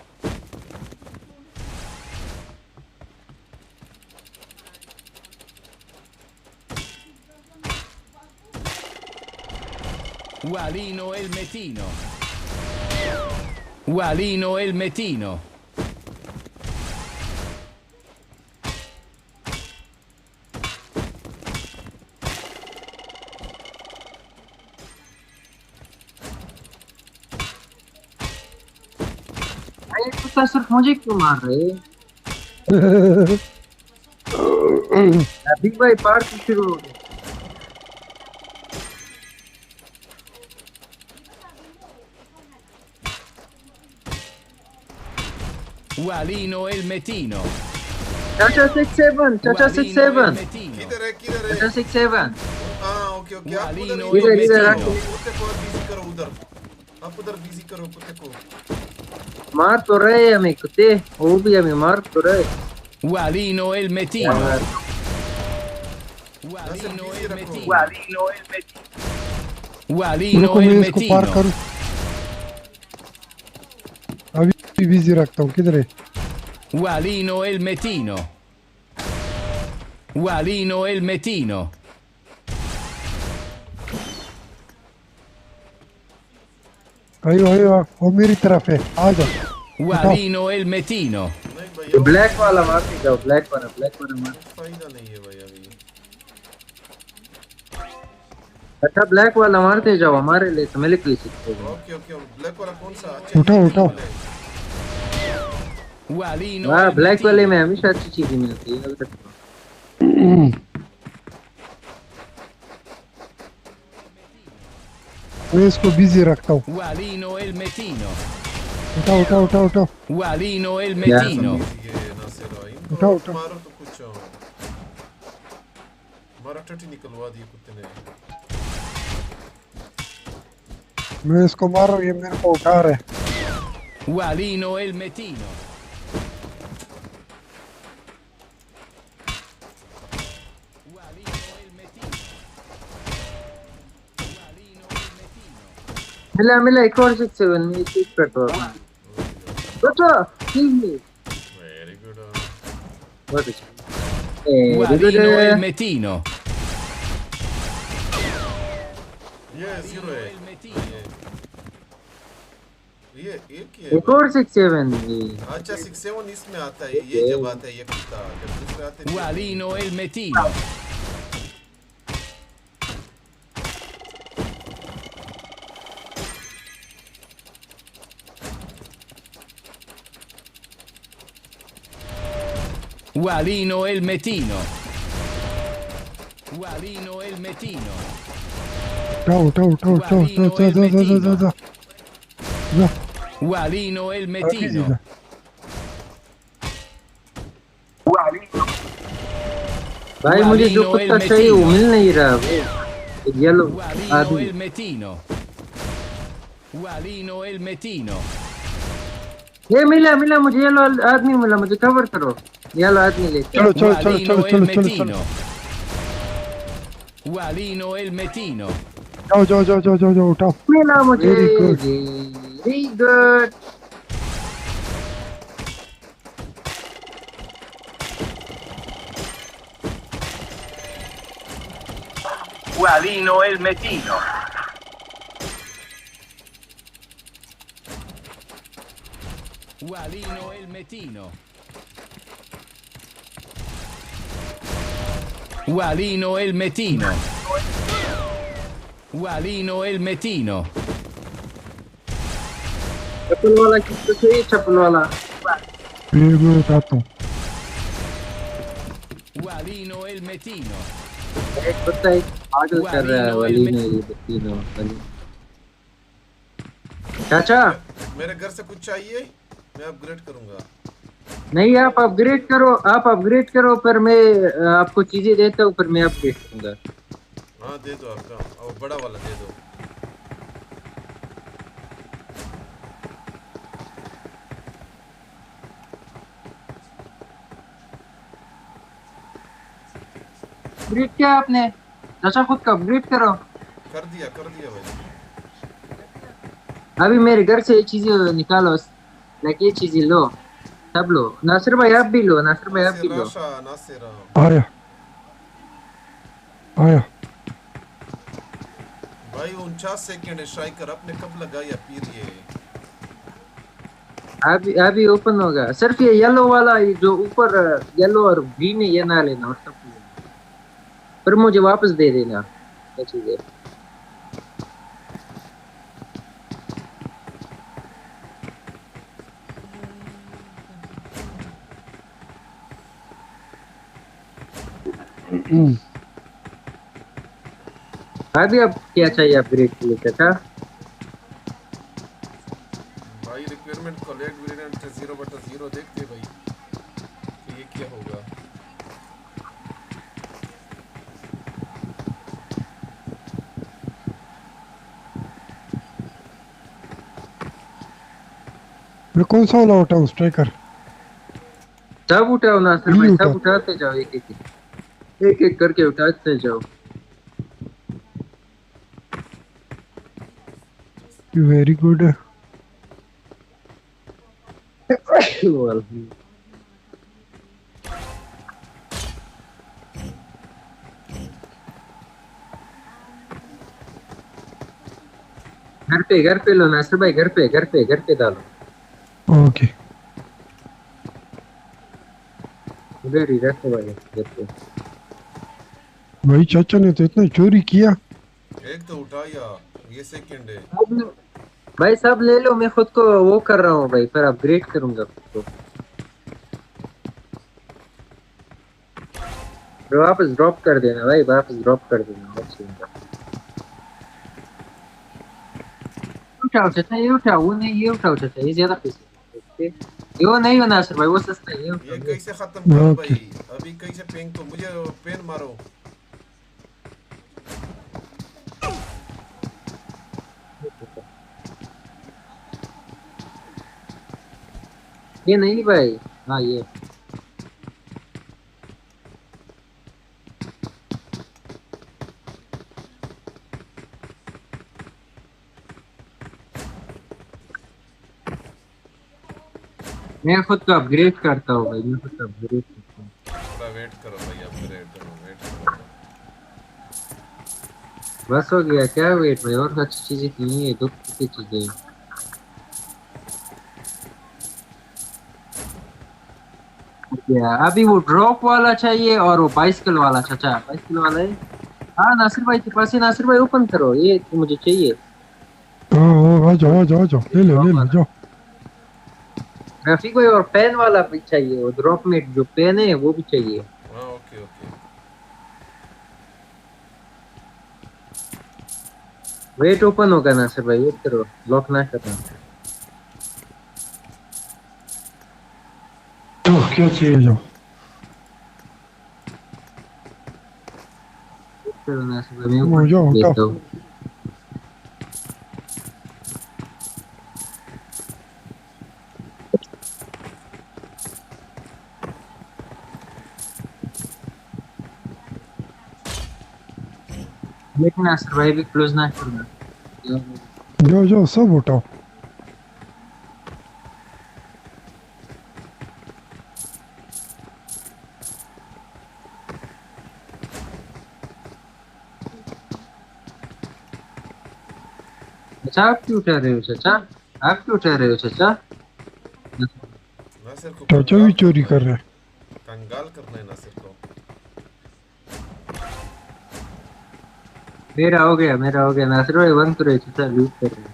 Gualino e il Metino. Gualino e il Metino. ये कुत्ता सिर्फ मुझे क्यों मार रहे बिग भाई पार्टी शुरू हो गई Gualino e il Metino. चाचा 6-7 चाचा 6-7 किधर है किधर है चाचा 6-7 हाँ ओके ओके आप उधर इधर इधर कुत्ते को बिजी करो उधर आप उधर बिजी करो कुत्ते को मार तो रहे हमें कुत्ते वो भी हमें मार तो रहे Gualino e il Metino. Gualino e il Metino. Gualino e il Metino. रुको Gualino e मैं il इसको पार Metino. करूँ अभी बिजी रखता हूँ किधर है Gualino e il Metino. Gualino e il Metino. आयो आयो वो मेरी तरफ है आ जाओ Gualino e il Metino. Black वाला मारते जाओ ब्लैक वाला मार फायदा नहीं है भाई अभी अच्छा ब्लैक वाला मारते जाओ हमारे लिए तो मिलिक ले सकते हो ओके ओके ब्लैक वाला कौन सा अच्छा उठाओ उठाओ Gualino हाँ e il ब्लैक Metino. वाले में हमेशा अच्छी चीजें मिलती है अभी तक मैं इसको बिजी रखता हूँ Gualino e il Metino. उठाओ उठाओ उठाओ उठाओ Gualino e il Metino. ये ना सेरा इनको उठाओ उठाओ मारो तो कुछ मारा टट्टी निकलवा दिए कुत्ते ने मैं इसको मारो ये मेरे को उठा रहे Gualino e il Metino. मिला मिला एक और 6-7 में एक करता हूँ अच्छा ठीक है वेरी गुड बहुत अच्छा Gualino e il Metino. ये जीरो है ये एक ही है एक और 6-7 अच्छा 6-7 इसमें आता है ये जब आता है ये कुत्ता जब दूसरे आते हैं Gualino e il Metino. Gualino e il Metino. Gualino e il Metino. उठाओ उठाओ उठाओ उठाओ जा जा जा जा जा जा जा Gualino e il आगे Metino. जा भाई मुझे जो कुत्ता चाहिए वो मिल नहीं रहा येलो Gualino e आदमी il Metino. Gualino e il Metino. ये मिला मिला मुझे येलो आदमी मिला मुझे कवर करो येलो आदमी लेके चलो चलो चलो चलो Gualino e il चलो चलो चलो Metino. Gualino e il Metino. जाओ जाओ जाओ जाओ जाओ जाओ उठाओ मिला मुझे Very good. Very good Gualino e il Metino. Gualino e il Metino. Gualino e il Metino. Gualino e il Metino. चप्पल वाला किसको चाहिए चप्पल वाला ये मैं उठाता हूँ Valino e il Metino. एक कुत्ता एक पागल कर रहा है वलीनो ये तीनों वली। चाचा मेरे घर से कुछ चाहिए मैं अपग्रेड करूंगा। नहीं आप अपग्रेड करो फिर मैं आपको चीजें देता हूँ फिर मैं अपग्रेड करूंगा। हाँ दे दो आपका और बड़ा वाला दे दो। अपग्रेड किया आपने चाचा खुद का अपग्रेड करो। कर दिया भाई। अभी मेरे घर से ये चीजें निकालो लाइक ये चीजें लो सब लो। नासिर भाई आप भी लो नासिर भाई आप भी लो। आया भाई 49 सेकंड है स्ट्राइकर अपने कब लगाया पीर ये अभी ओपन होगा सिर्फ ये येलो वाला जो ऊपर येलो और ग्रीन है ये ना लेना और सब फिर मुझे वापस दे देना ये चीजें। अभी अब क्या चाहिए अपग्रेड के लिए चाचा? भाई रिक्वायरमेंट कलेक्ट वेरिएंट 0/0 देखते भाई ये क्या होगा। मैं कौन सा वाला उठाऊं स्ट्राइकर? सब उठाओ ना सर भाई सब उठाते जाओ एक एक करके उठाते जाओ। Very good. घर पे लो नासिर भाई घर पे डालो। ओके उधर ही रखो भाई घर पे। भाई चाचा ने तो इतना चोरी किया। एक तो उठाया ये सेकंड है भाई सब ले लो मैं खुद को वो कर रहा हूँ भाई फिर अपग्रेड करूंगा खुद को। वापस ड्रॉप कर देना भाई वापस ड्रॉप कर देना। उठाओ चाचा ये उठाओ वो नहीं ये उठाओ चाचा ये ज्यादा पैसे ये वो नहीं होना सर भाई वो सस्ता है ये कैसे खत्म करो भाई अभी कैसे पेन को मुझे पेन मारो। ये नहीं भाई हाँ ये मैं खुद को अपग्रेड करता हूँ भाई मैं खुद को अपग्रेड करता हूँ। थोड़ा वेट करो भाई अपग्रेड करो वेट करो। बस हो गया क्या वेट भाई और अच्छी चीजें नहीं है दो की चीजें। अभी वो ड्रॉप वाला चाहिए और वो बाइसिकल वाला चाचा बाइसिकल वाला है। हाँ नासिर भाई के पास है नासिर भाई ओपन करो ये तो मुझे चाहिए। आ जाओ ले लो जाओ। रफीक भाई और पेन वाला भी चाहिए वो ड्रॉप में जो पेन है वो भी चाहिए। हाँ ओके वेट ओपन होगा नासिर भाई वेट करो लॉक ना करना। क्या चाहिए जाओ नासिर भाई मैं देता हूँ। लेकिन नासिर भाई भी क्लोज ना करना। जाओ सब उठाओ। अच्छा आप क्यों उठा रहे हो चाचा चाचा भी चोरी कर रहे हैं। कंगाल करना है नासिर को। मेरा हो गया नासिर भाई वन करो चाचा लूट कर रहे हैं।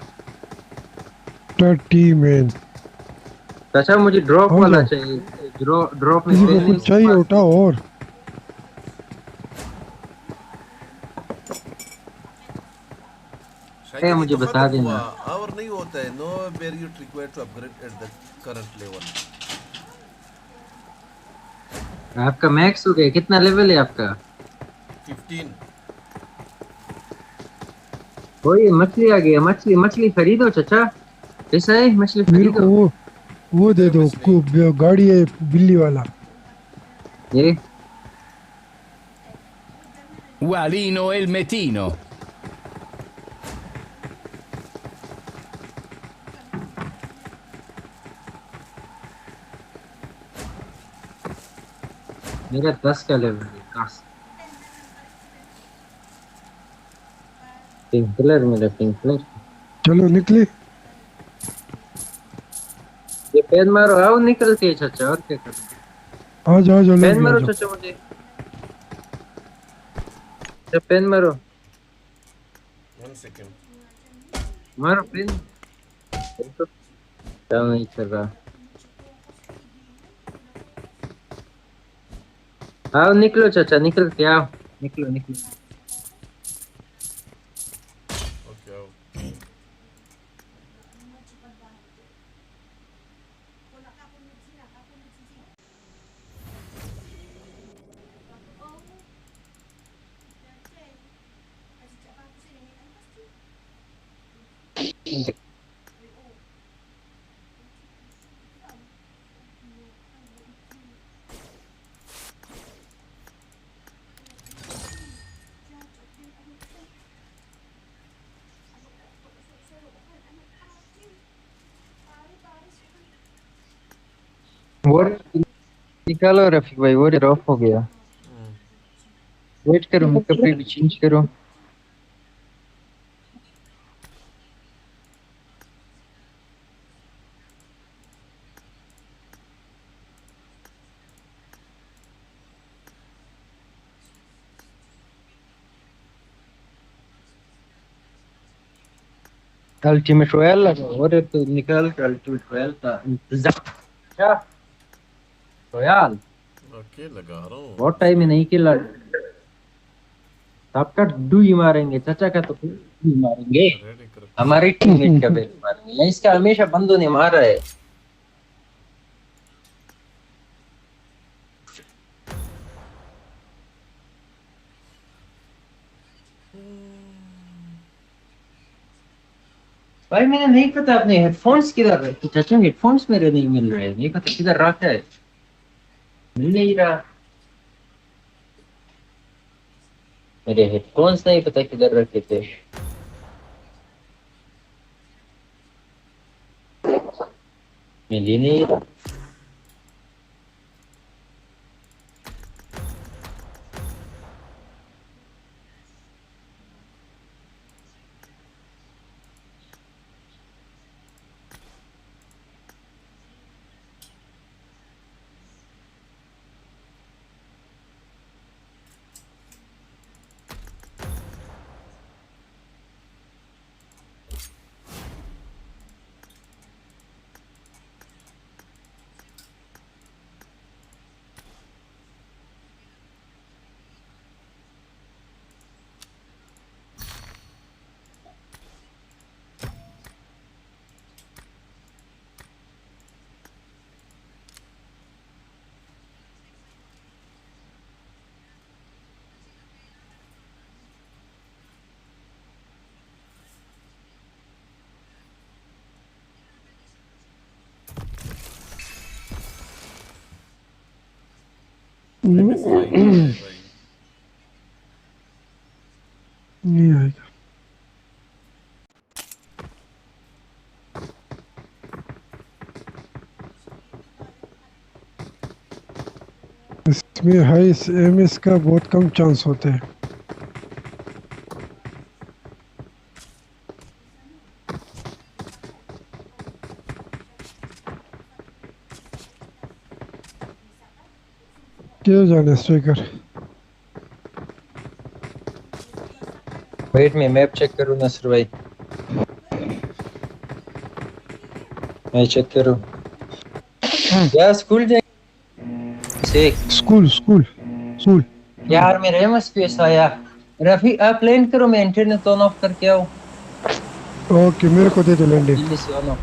30 मैन चाचा मुझे ड्रॉप वाला चाहिए ड्रॉप में किसी को कुछ चाहिए उठाओ और है मुझे बता देना। और नहीं होता है, no barrier required to upgrade at the current level. आपका मैक्स हो गया, कितना लेवल है आपका? 15। कोई मछली आ गया, मछली खरीदो चाचा, पैसा है मछली मेरे खरीदो। को वो दे दो, गाड़ी है बिल्ली वाला। ये Walino e il Metino. मेरा 10 का लेवल है, 10। पिंक कलर, मेरा पिंक कलर। चलो निकले। ये पेन मारो, आओ निकलते हैं चाचा, और क्या करो। आ जाओ पेन मारो चाचा, मुझे पेन मारो। 1 सेकंड मारो पेन। क्या नहीं कर रहा। आओ निकलो चाचा, निकल के आओ, निकलो निकलो। ओके आओ। वो निकालो रफीक भाई, वो ऑफ हो गया। वेट करो, मैं कपड़े भी चेंज करो। अल्टीमेट रॉयल लगा, और तो निकाल के अल्टीमेट रॉयल था इंतजार। क्या रॉयल? ओके लगा रहा हूँ। बहुत टाइम में नहीं खेला। सबका डू ही मारेंगे, चाचा का तो ही मारेंगे, हमारी टीममेट का भी मारेंगे। इसका हमेशा बंदों ने मारा है। भाई मैंने नहीं पता अपने हेडफोन्स किधर रखे। चाचा हेडफोन्स मेरे नहीं मिल रहे, नहीं पता किधर रखा है, मिल नहीं रहा। मेरे हेडफोन्स नहीं पता किधर रखे थे। मिल ही नहीं रहा। नहीं आएगा। इसमें हाई एमएस का बहुत कम चांस होते हैं। क्या जाने स्पीकर। वेट में मैप चेक करूँ नसर भाई, मैं चेक करूँ। यार स्कूल जाए स्कूल यार मेरे एमएस पे आया। रफी आप लैंड करो, मैं इंटरनेट ऑन ऑफ करके आऊँ। ओके मेरे को दे दो लैंडिंग। जल्दी से ऑन।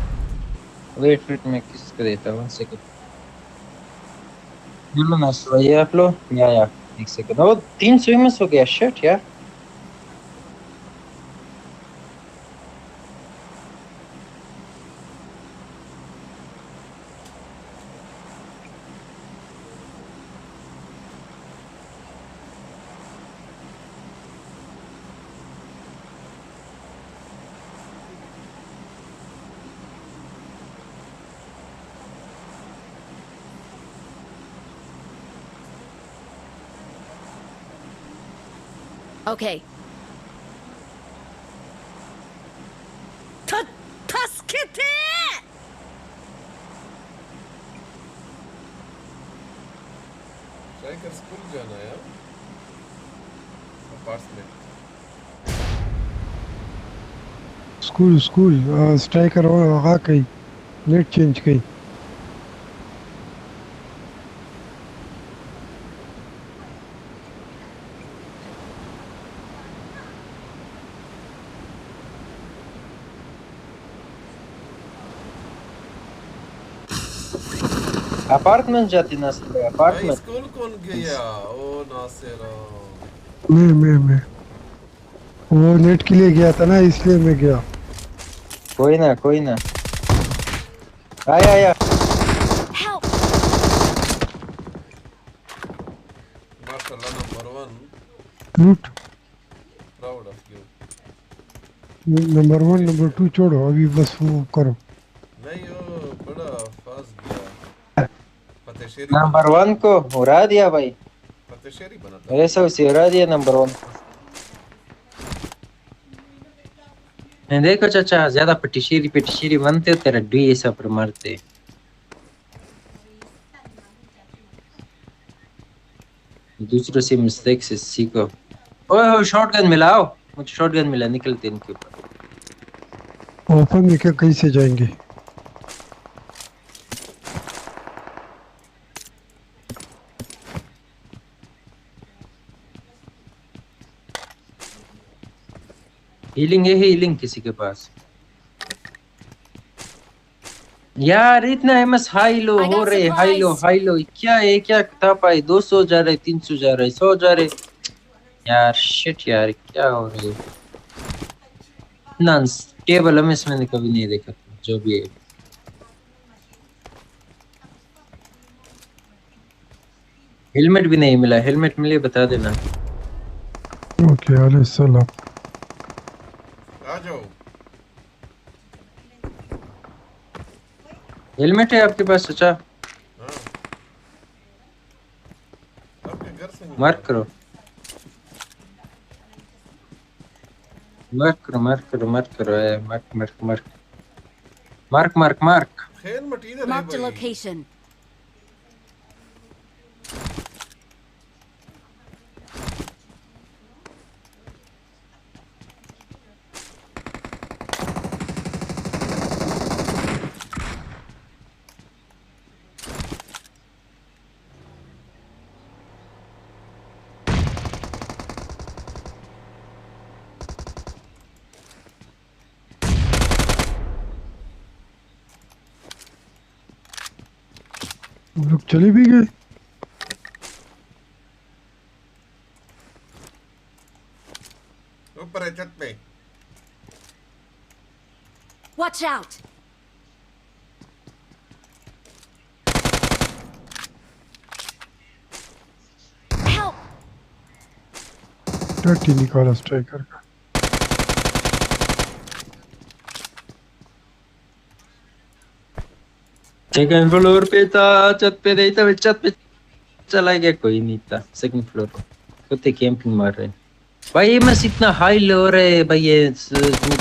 वेट मैं किसको देता हूँ 1 सेकंड। बोलो ना भाई आप लो या 1 सेकंड। ओ 3 स्विमर्स हो गया शिट यार। Okay. Tuskete! स्ट्राइकर स्कूल जाना है यार। अपार्टमेंट। स्कूल स्ट्राइकर आ गई नेट चेंज की। अपार्टमेंट जाती नासिर भाई भाई अपार्टमेंट। स्कूल कौन गया? ओ नासिर। मैं वो नेट के लिए गया था ना इसलिए मैं गया। कोई ना आया माशाल्लाह नंबर 1 लूट proud of you. Number 1 number 2 छोड़ो अभी बस वो करो। नहीं वो बड़ा फास्ट गया। फतेशेरी नंबर 1 को उड़ा दिया भाई। फतेशेरी बना था। मेरे से उसे उड़ा दिया नंबर 1 को। मैं देखो चाचा ज्यादा पटिशेरी बनते हो तेरा डी ऐसा पर मारते। दूसरों से मिस्टेक से सीखो। ओए शॉटगन मिलाओ। मुझे शॉटगन मिला निकलते इनके ऊपर। ओपन में क्या कैसे जाएंगे? हीलिंग किसी के पास यार इतना एमएस हाई लो हो रहे हाई लो क्या है क्या किताब आई 200 जा रहे 300 जा रहे 100 जा रहे यार शिट यार क्या हो रहा है ना टेबल एमएस मैंने कभी नहीं देखा जो भी है। हेलमेट भी नहीं मिला। हेलमेट मिले बता देना। ओके अलैहि सलाम। आ जाओ। हेलमेट है आपके पास चाचा? आपके घर से मार्क करो मार्क। हेलमेट इधर है Marked a भाई। location. लोग चले भी गए। ऊपर है छत पे। Watch out! Help! टट्टी निकाला स्ट्राइकर का। सेकंड फ्लोर पे था छत पे नहीं था छत पे चला गया कोई नहीं था। सेकंड फ्लोर पे कुत्ते कैंपिंग मार रहे भाई। ये मस इतना हाई लो रहे भाई ये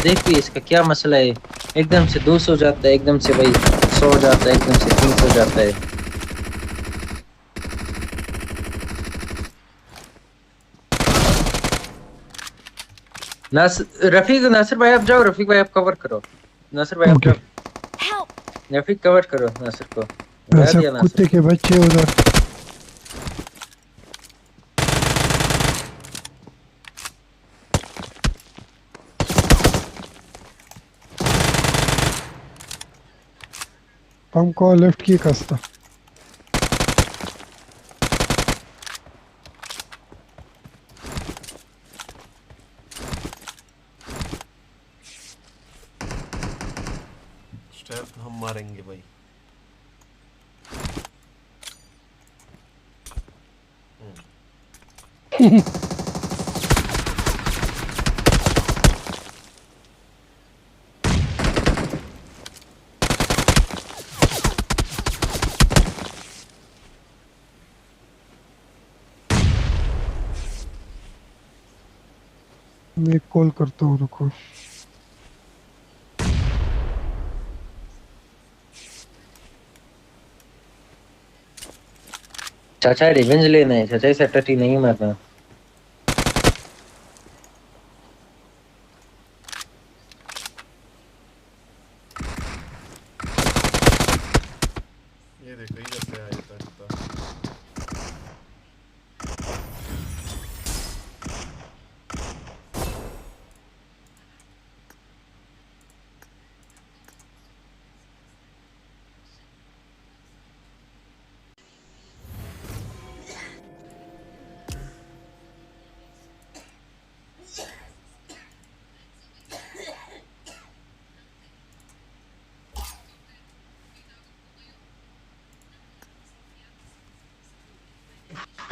देखिए इसका क्या मसला है। एकदम से 200 जाता है एकदम से भाई 100 जाता है एकदम से 300 जाता है। नासिर भाई आप जाओ। रफीक भाई आप कवर करो। नासिर भाई आप जाओ। रफीक कवर करो नासिर को। ऐसा कुत्ते के बच्चे उधर। हमको लेफ्ट की कस्ता स्टेल्थ हम मारेंगे भाई। मैं कॉल करता हूँ, रुको। चाचा रिवेंज लेना है, चाचा इस अटटी नहीं मारना। ये देखो इधर से आया था।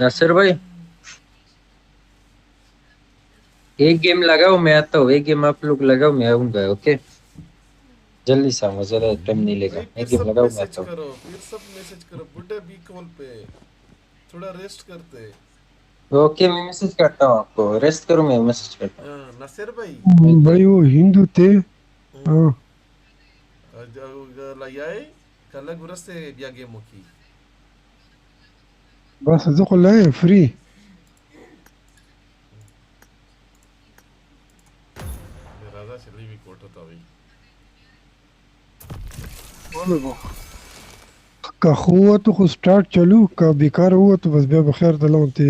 नासिर भाई एक गेम लगाओ, मैं आता हूँ। एक गेम आप लोग लगाओ, मैं आऊंगा। ओके जल्दी से आऊंगा, ज्यादा टाइम नहीं लेगा। एक गेम लगाओ, मैं आता हूँ। फिर सब मैसेज करो बुड्ढे बी कॉल पे, थोड़ा रेस्ट करते। ओके मैं मैसेज करता हूँ आपको, रेस्ट करो, मैं मैसेज करता हूँ। नसीर भाई भाई वो हिंदू थे। हाँ लायाई कल गुरस्ते बिया गेम की बस ادخل लाए फ्री राजा चली भी कोट होता भाई। का हुआ तो खुद स्टार्ट चलू का बेकार हुआ तो बस बे बखैर दलां ते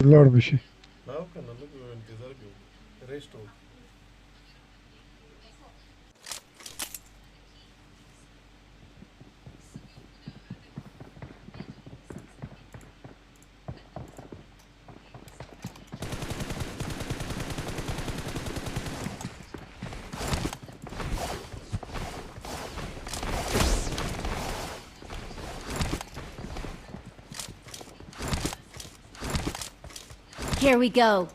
लड़ बशी लाओ का ना लोग इंतजार क्यों, रेस्ट हो। Here we go.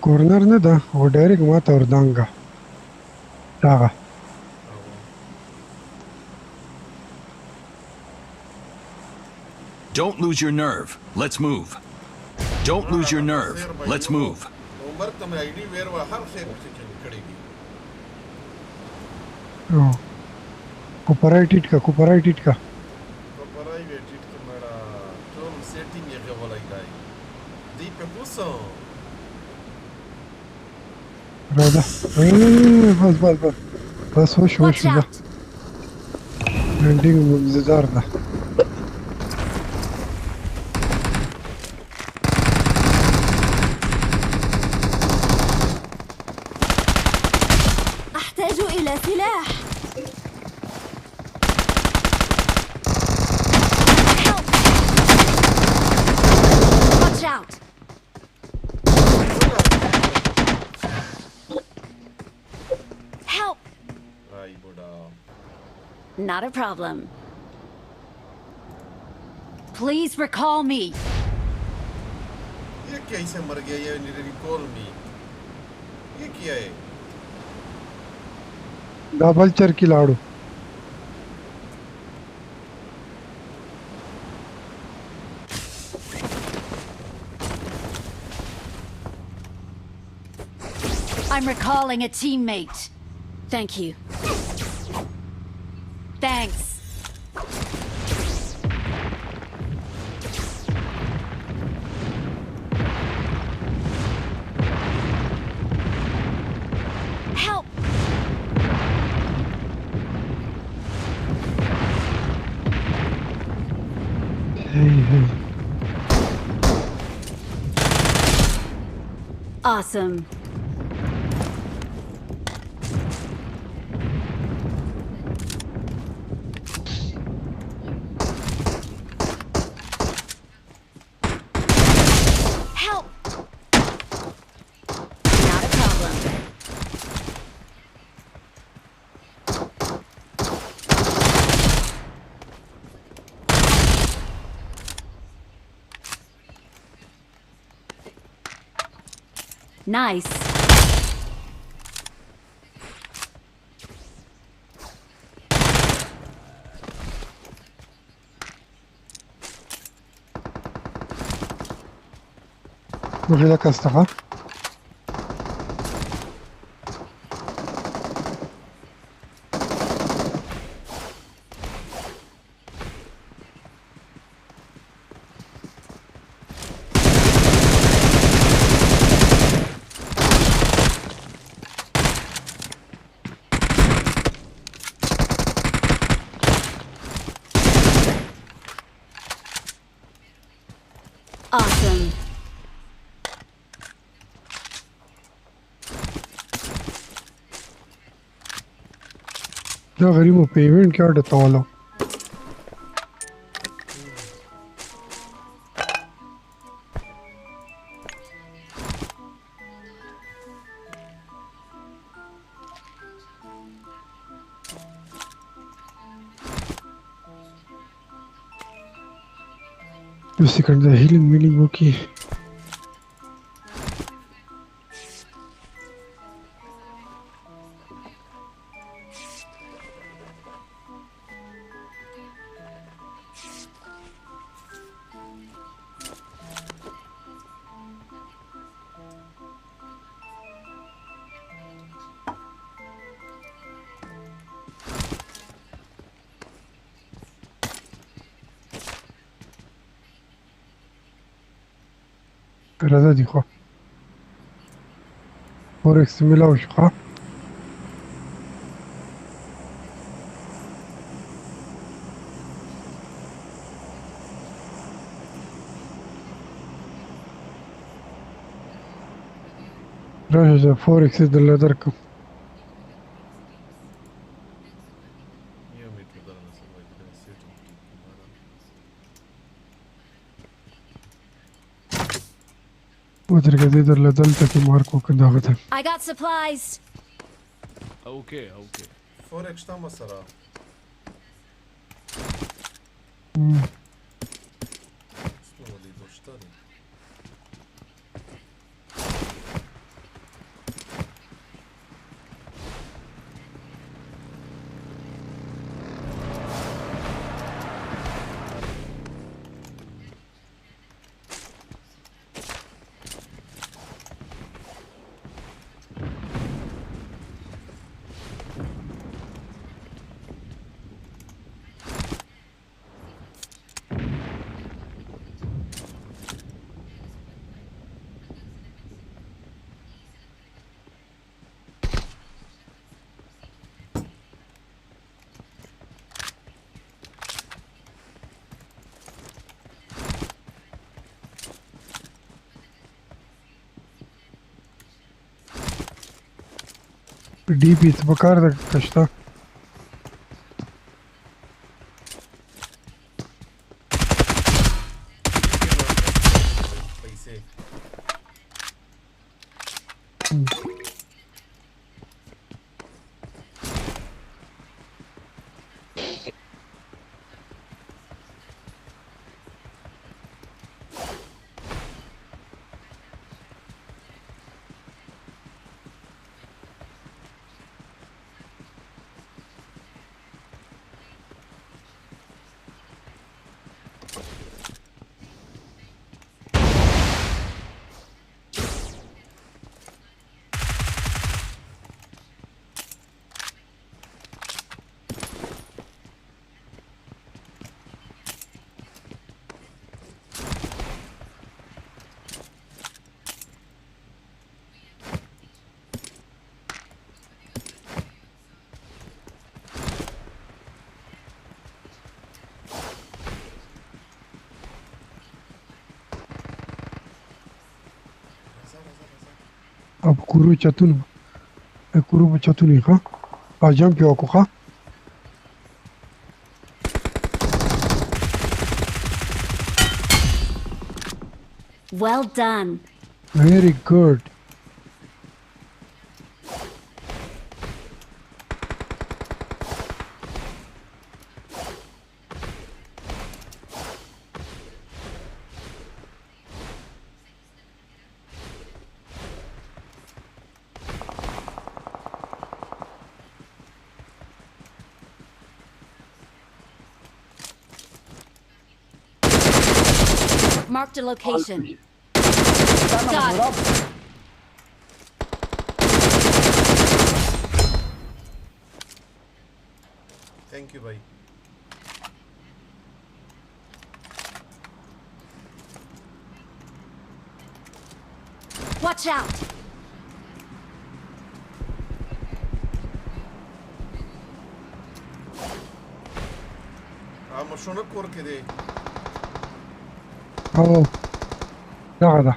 कॉर्नर ने दा वो डायरेक्ट माता और दांगा तागा Don't lose your nerve. Let's move. Don't lose your nerve. Let's move. Umar तो मैं आईडी वेयर वा हर से करेगी। कुपराई टिट का कोपराई वेटिट के मेरा तो सेटिंग ये वाला ही गाय दी पे पूछो राजा बस होश दा लैंडिंग इंतजार दा أحتاج إلى سلاح. Watch out. Help. Not a problem. Please recall me. ये कैसे मर गया ये रिकॉल मी ये क्या है डबल चर की लाड़ू I'm recalling a teammate. Thank you. Thanks. Help! Awesome. Help! Not a problem. Nice. روحي لك استغى Awesome. دا غریبو په ایونټ کې اډه تاوالو یو سیکنډ د هیلینګ میلینګ وکي راځه دی خو فورکس ملاو شو ښه راشه فورکس درله درکم ودرګه درله دلته کې مارکو کنداغه ده I got supplies. Okay, okay. Forex šta masara? Snova do šta li? डी पी څه پکار ده کشته اب کورو چتون کورو په چتونی ښه او جمپ یې وکړو ښه Well done. Very good. Marked a location. Got it. Thank you, bhai. Watch out. مشونه کور کې دی او دغه ده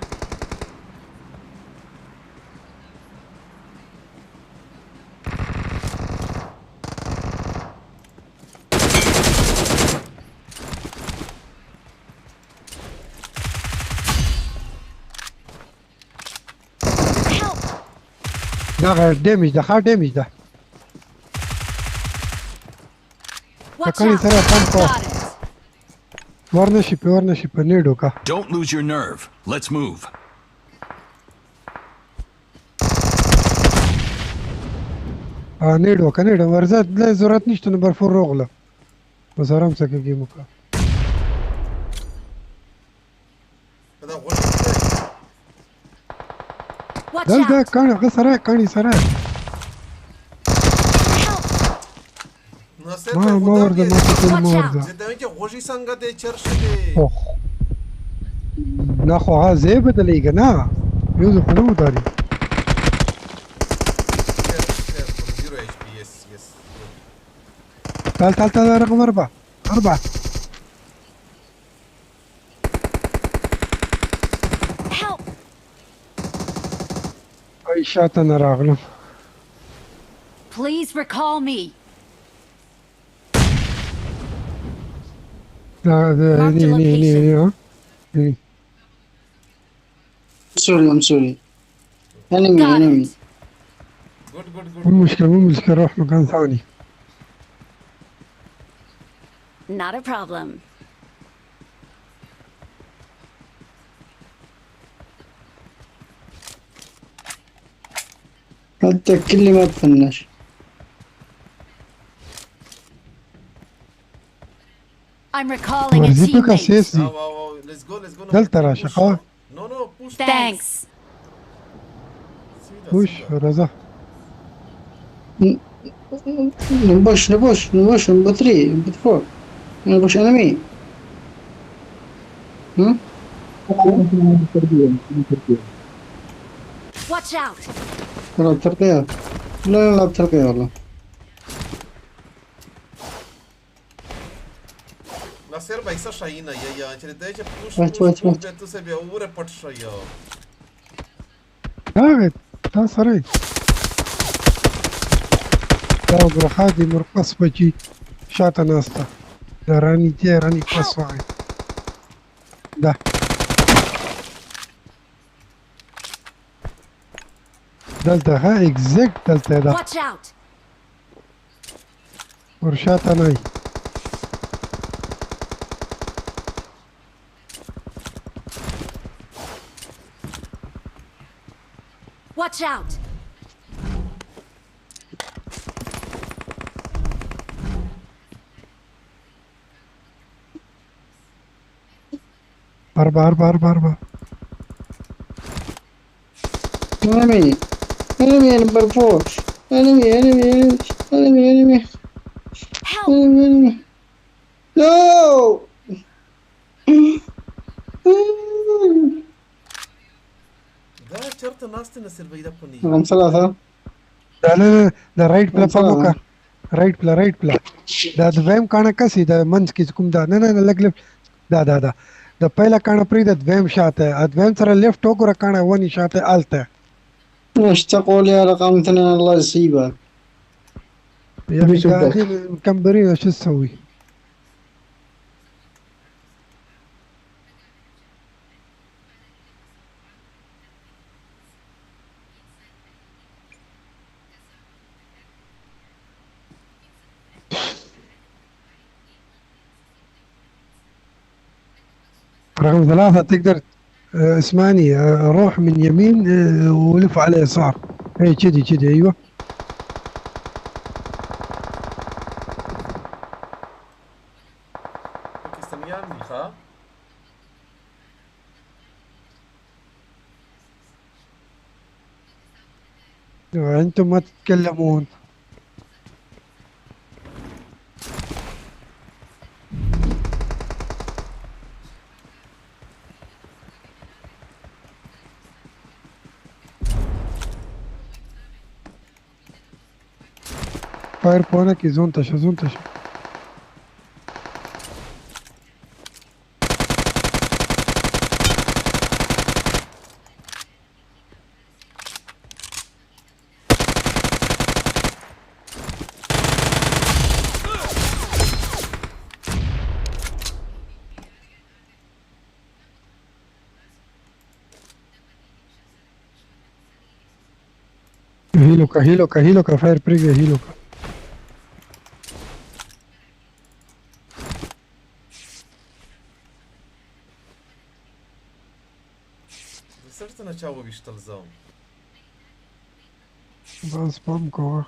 دغه ډیمیج ده ښه ډیمیج ده کړي سره پم کو ورنشي په نیډو کا Don't lose your nerve. Let's move. نیډو کنه ورزه د ضرورت نشته نمبر 4 روغله بس آرام سره کې گیم وکړه دلته کانه غسره کانی سره ما ورده ما ورده زه ته چې غوږی څنګه دې چرشه دې نه خو ها زه بدلېږه نه یو ځه خلو داري تعال رقم 4 اي شاته نه راغلم Please recall me. I'm sorry. Enemy. مو مشكلة روح مكان ثاني. Not a problem. حتى كل ما تفنش. I'm recalling a teammate. Let's go. دلتا را شقا. No, push. Thanks. Push, Raza. نبوش number 3, number 4. نبوش enemy. Watch out. لا ترقيها. لا ترقيها والله. ناصر भाई सा शाही ना ये यहाँ चले थे जब push तो से भी ओवर पट शाही हो تا سره دا برخادي مرقص بجي شاته ناستا دا راني قص واغي دا دلتا ها اكزاكت دلتا دا Watch out. ورشاته ناي Watch out. أربعة Enemy number 4. Enemy. Help. Enemy. No. ده شرط ناس تنسر بيدا بني رقم 3 دا رايت بلا پموکا رايت بلا دا دویم کانه کسي دا منځ کې کوم دا نه لګ دا د پهلا کانه پرې د دویم شاته ا دویم سره لیفت وګوره کانه ونی شاته آلته وش تقول يا رقم اثنين الله يصيبك. يا اخي قاعدين مكمبرين شو تسوي؟ رقم ثلاثة تقدر اسمعني روح من يمين ولف على يسار. اي كذي كذي ايوه. باكستانيان خا انتم ما تتكلمون. Fire pone aqui, zontaşı, zontaşı. Hiloka, hiloka, hiloka, fire prigge, hiloka. صرت انا تشاو بيشتغل زون بس بامكو.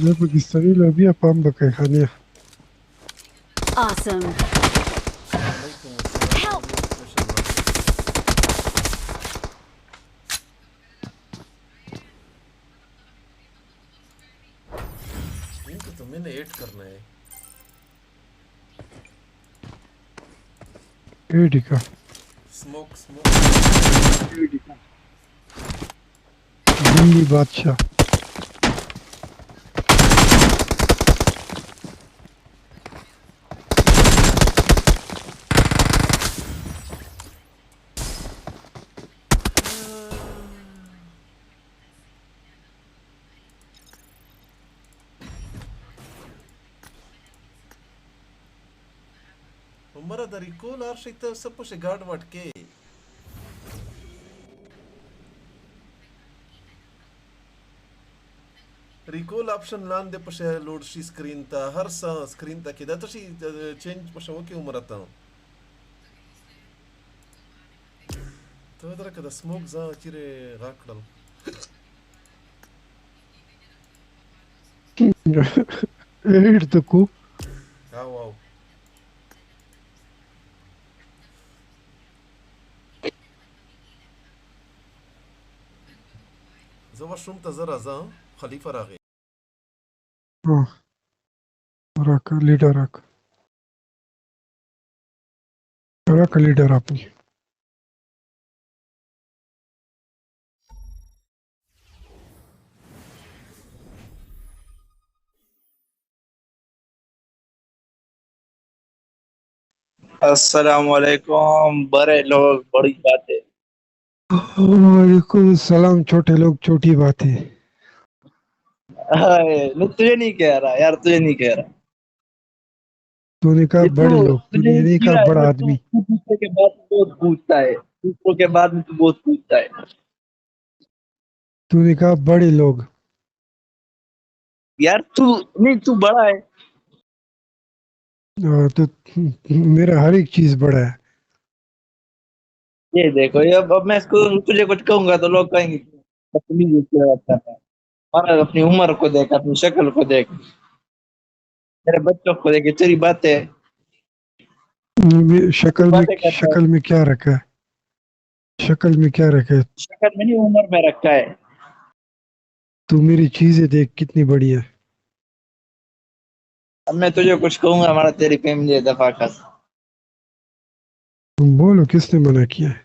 ده باكستاني لو بيها بامبا كي خانيها. Awesome. Help. इनको तो मैंने ऐड करना है। एडिका। Smoke smoke. एडिका। दिल्ली बादशाह। Umara da recall ar și să puși guard watke. Recall option lan de puși load și screen ta har sa screen ta kida to și change puși oke umara ta. To dra kada smoke za chire rakdal. Irtuku. Wow. زو شوم تزر ازا خلیفه راغی راك leader rock leader अपनी अस्सलामुअलैकुम बड़े लोग बड़ी बातें। वालेकुम सलाम छोटे लोग छोटी बातें। नहीं तुझे नहीं कह रहा यार, तुझे नहीं कह रहा। तूने कहा बड़े लोग, तूने नहीं कहा बड़ा आदमी। तू दूसरे के बाद बहुत पूछता है, दूसरों के बाद में तू बहुत पूछता है। तूने कहा बड़े लोग यार तू नहीं, तू बड़ा है तो मेरा हर एक चीज बड़ा है। ये देखो ये अब मैं इसको तुझे कुछ कहूंगा तो लोग कहेंगे बदतमीजी की बात कर रहा है। और अपनी उम्र को देख, अपनी शक्ल को देख, तेरे बच्चों को देख, तेरी बातें शक्ल में क्या रखा है? शक्ल में क्या रखा है? शक्ल में नहीं, उम्र में रखा है। तू मेरी चीजें देख कितनी बड़ी है। अब मैं तुझे कुछ कहूंगा, हमारा तेरी फैमिली दफा कर। तुम बोलो किसने मना किया है?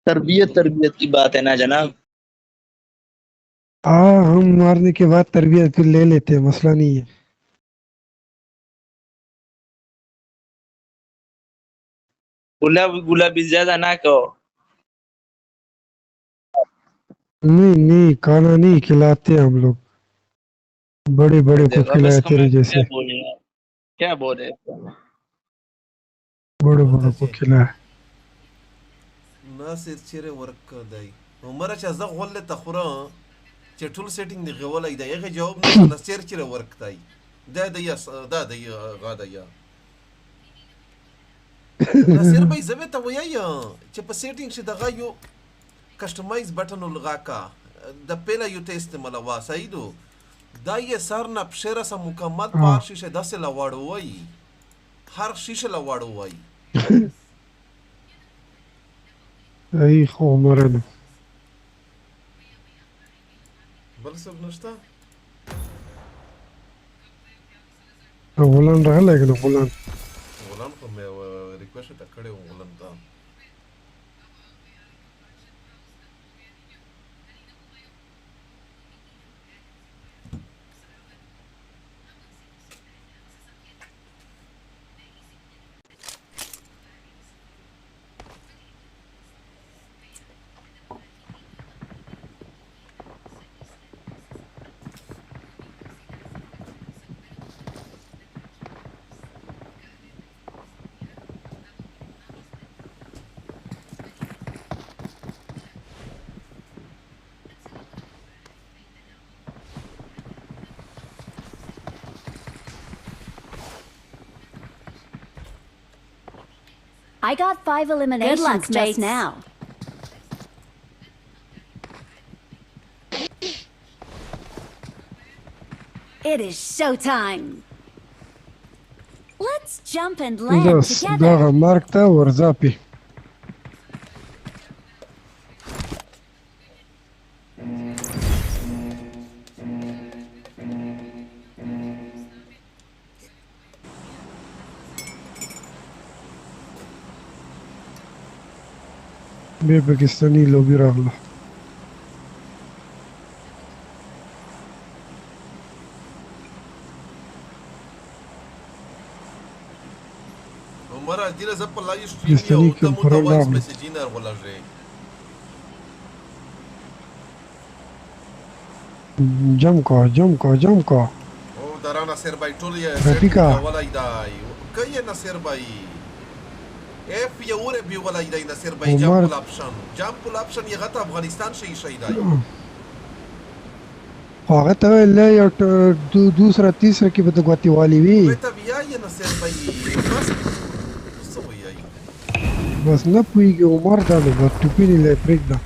तरबियत तरबियत की बात है ना जनाब। हाँ, हम मारने के बाद तरबियत फिर ले लेते हैं, मसला नहीं है। गुलाबी गुलाबी ज्यादा ना कहो। नहीं नहीं, खाना नहीं खिलाते हम लोग, बड़े बड़े को अब खिलाए इसको तेरे मैं क्या जैसे। बोले यार, क्या बोले। बड़े बड़ों को खिलाए। ناصر چیرې ورک دی عمره چې زه غول ته خوره چې ټول سیټینګ دی غولای دی هغه جواب نشته ناصر چیرې ورک دی دا دی غاده یا ناصر به زه به ته وایي چې په سیټینګ شي دغه یو کسٹمایز بٹن لغاکا د پیلا یو ټیسټ ملوا سیدو دا یې سر نه پښره سم مکمل پار شیشه داسې لواړو وای هر شیشه لواړو وای ای خو مرنه بل څه نشته غلان راغلی کنه غلان خو مې ریکویسټ ته کړی و غلان ته I got 5 eliminations Good luck, just mates. now. It is showtime. Let's jump and land بس together. دغه مارک ته ورځاپي بیا پاکستانی لوبي راغله عمره دې زه په لایو پاکستانی سټریم کوم یو ته پرول وایس راغله میسجینر ولږه جم کو او درا ناصر بای ټول یې رفیقا. ولای دی کای ناصر بای اف یو ور بي ولای دی ناصر بای عمر. جامپ اپشن یې غته افغانستان شي دی هغه ته ویل یو دوسرا تیسرا کې به د ګوتی والی وي ته بیا یې ناصر بای بس څه وایي بس نه پوهېږي عمر دا نو به ټوپي نه لای پرېږده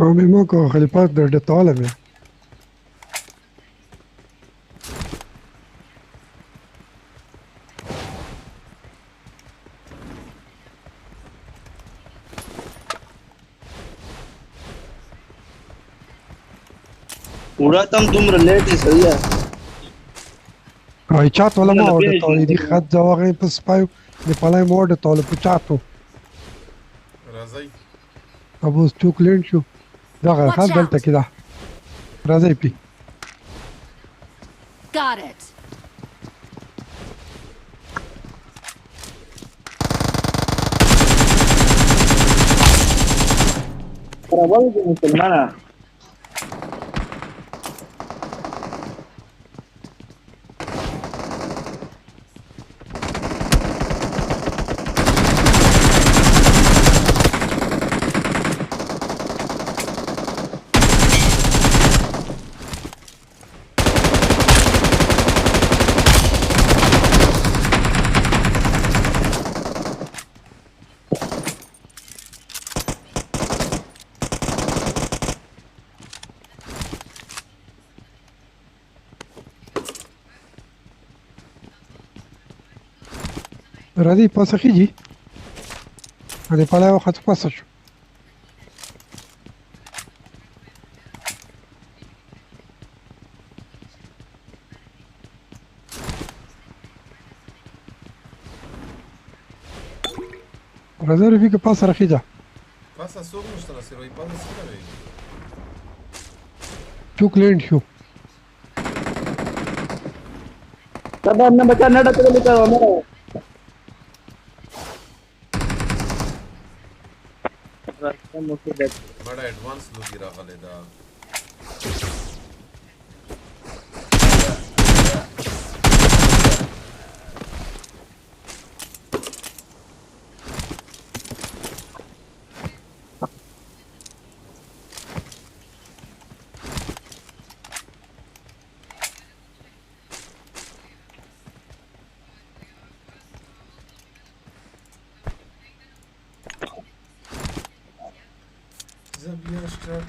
Mami Moko, خلیفات در دتاله می पूरा तम तुम लेट है सही है Ai chat wala ma order tole di خد زواغی په سپایو د پلای ما order tole په چاتو راځي ابو چوکلین شو دغه خد دلته کې ده راځي پی Got it. Trabajo con musulmana. راځي پاسه خيږي هغه په لاره وخت پاسه شو راځي رفیق پاسه راخیږه Pasa sokmuşlar Asiro'yu. Pasa sıkıntı yok. चुक land show तब हमने बचा नड़ा तो लेकर आओ मेरा बड़ा एडवांस लोग गिरा खालिदा Zabijesz trap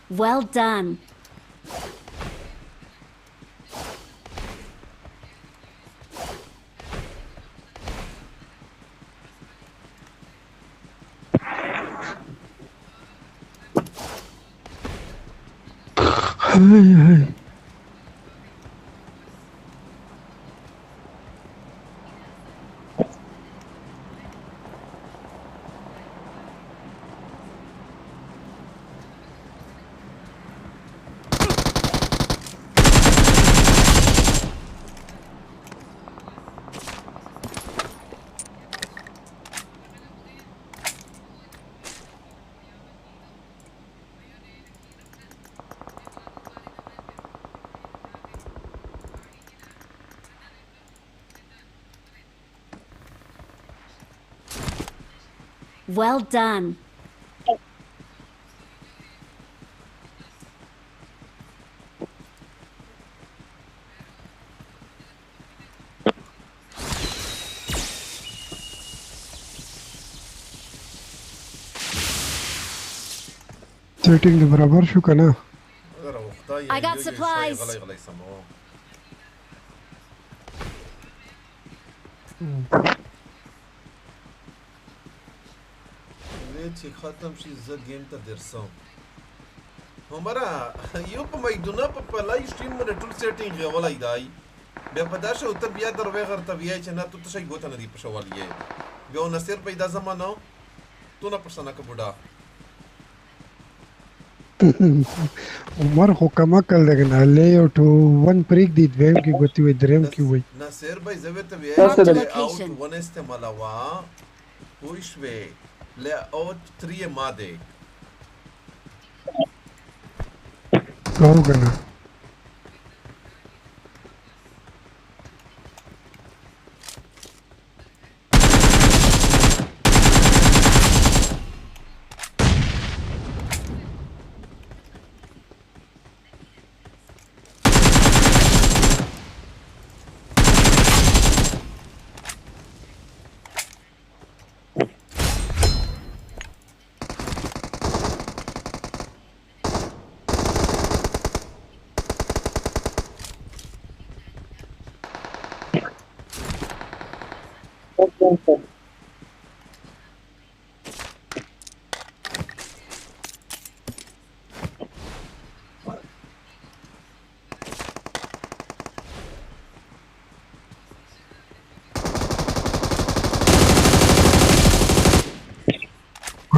Well done. Well done. Setting के बराबर शो कना I got supplies. چې ختم شي زه گیم ته درسم همرا یو په مېدونه په لایو سټریم باندې ټول سیټینګ غوړای دی بیا په داسه او ته بیا دروي غرته بیا چې نه ته څه ګوت نه دی په شوالې بیا نصر پیدا زمانو تو نه پرسنه کبوډا عمر خو کما کل دغه له یو ټو ون پریک دی دویم کې ګوتی وي دریم کې وي نصر بھائی زوی ته بیا اوټ ون استعمالوا پوښوي له اوټ 3 ماده کاو کنه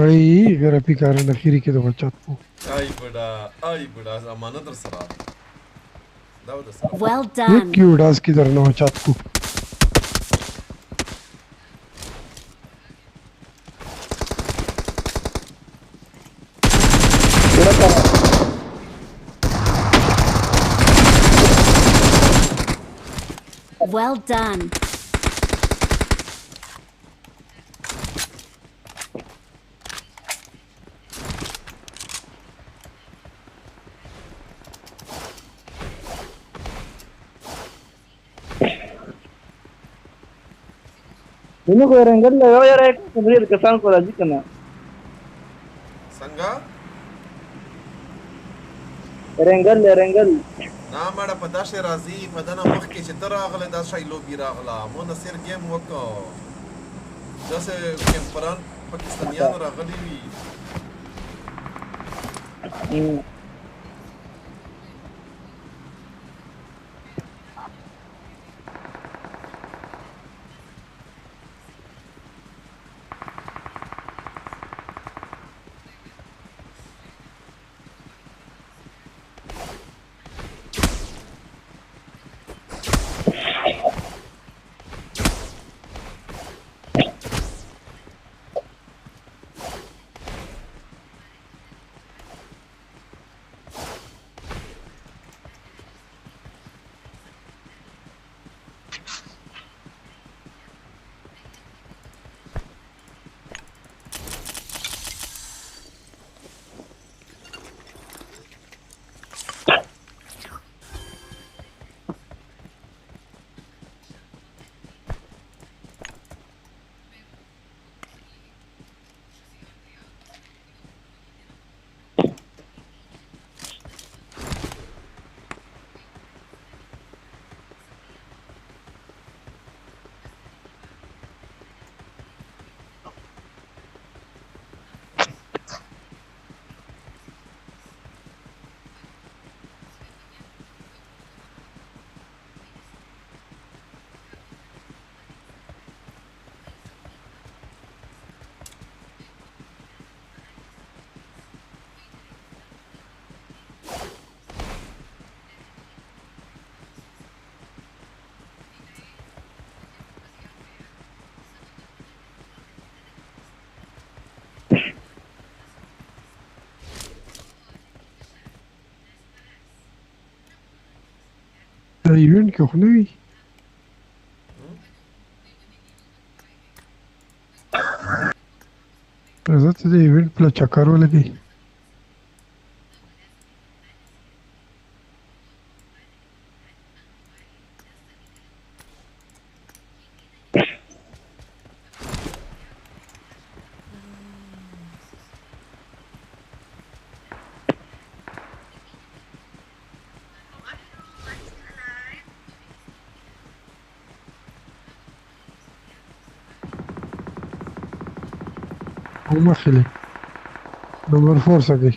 भाई ग्राफिक कारण अखिरी के तो बचत को आई बड़ा अमानत दर सरा दाव दर सरा Well done. क्यों डांस की तरह ना बचत को Well done. ini ko rengal लगाओ यार एक मुझे किसान को राजी करना संगा rengal ना माड़ा पदाशे राजी पदाना मख के चितरा अगले दास शाई लो बीरा अगला मो नसीर गेम वको जैसे कैंपरान पाकिस्तानियान रागली इवेंट क्यों नहीं इज्जत से इवेंट प्लस चक्कर वाले की وما خلي نمبر 4 سقي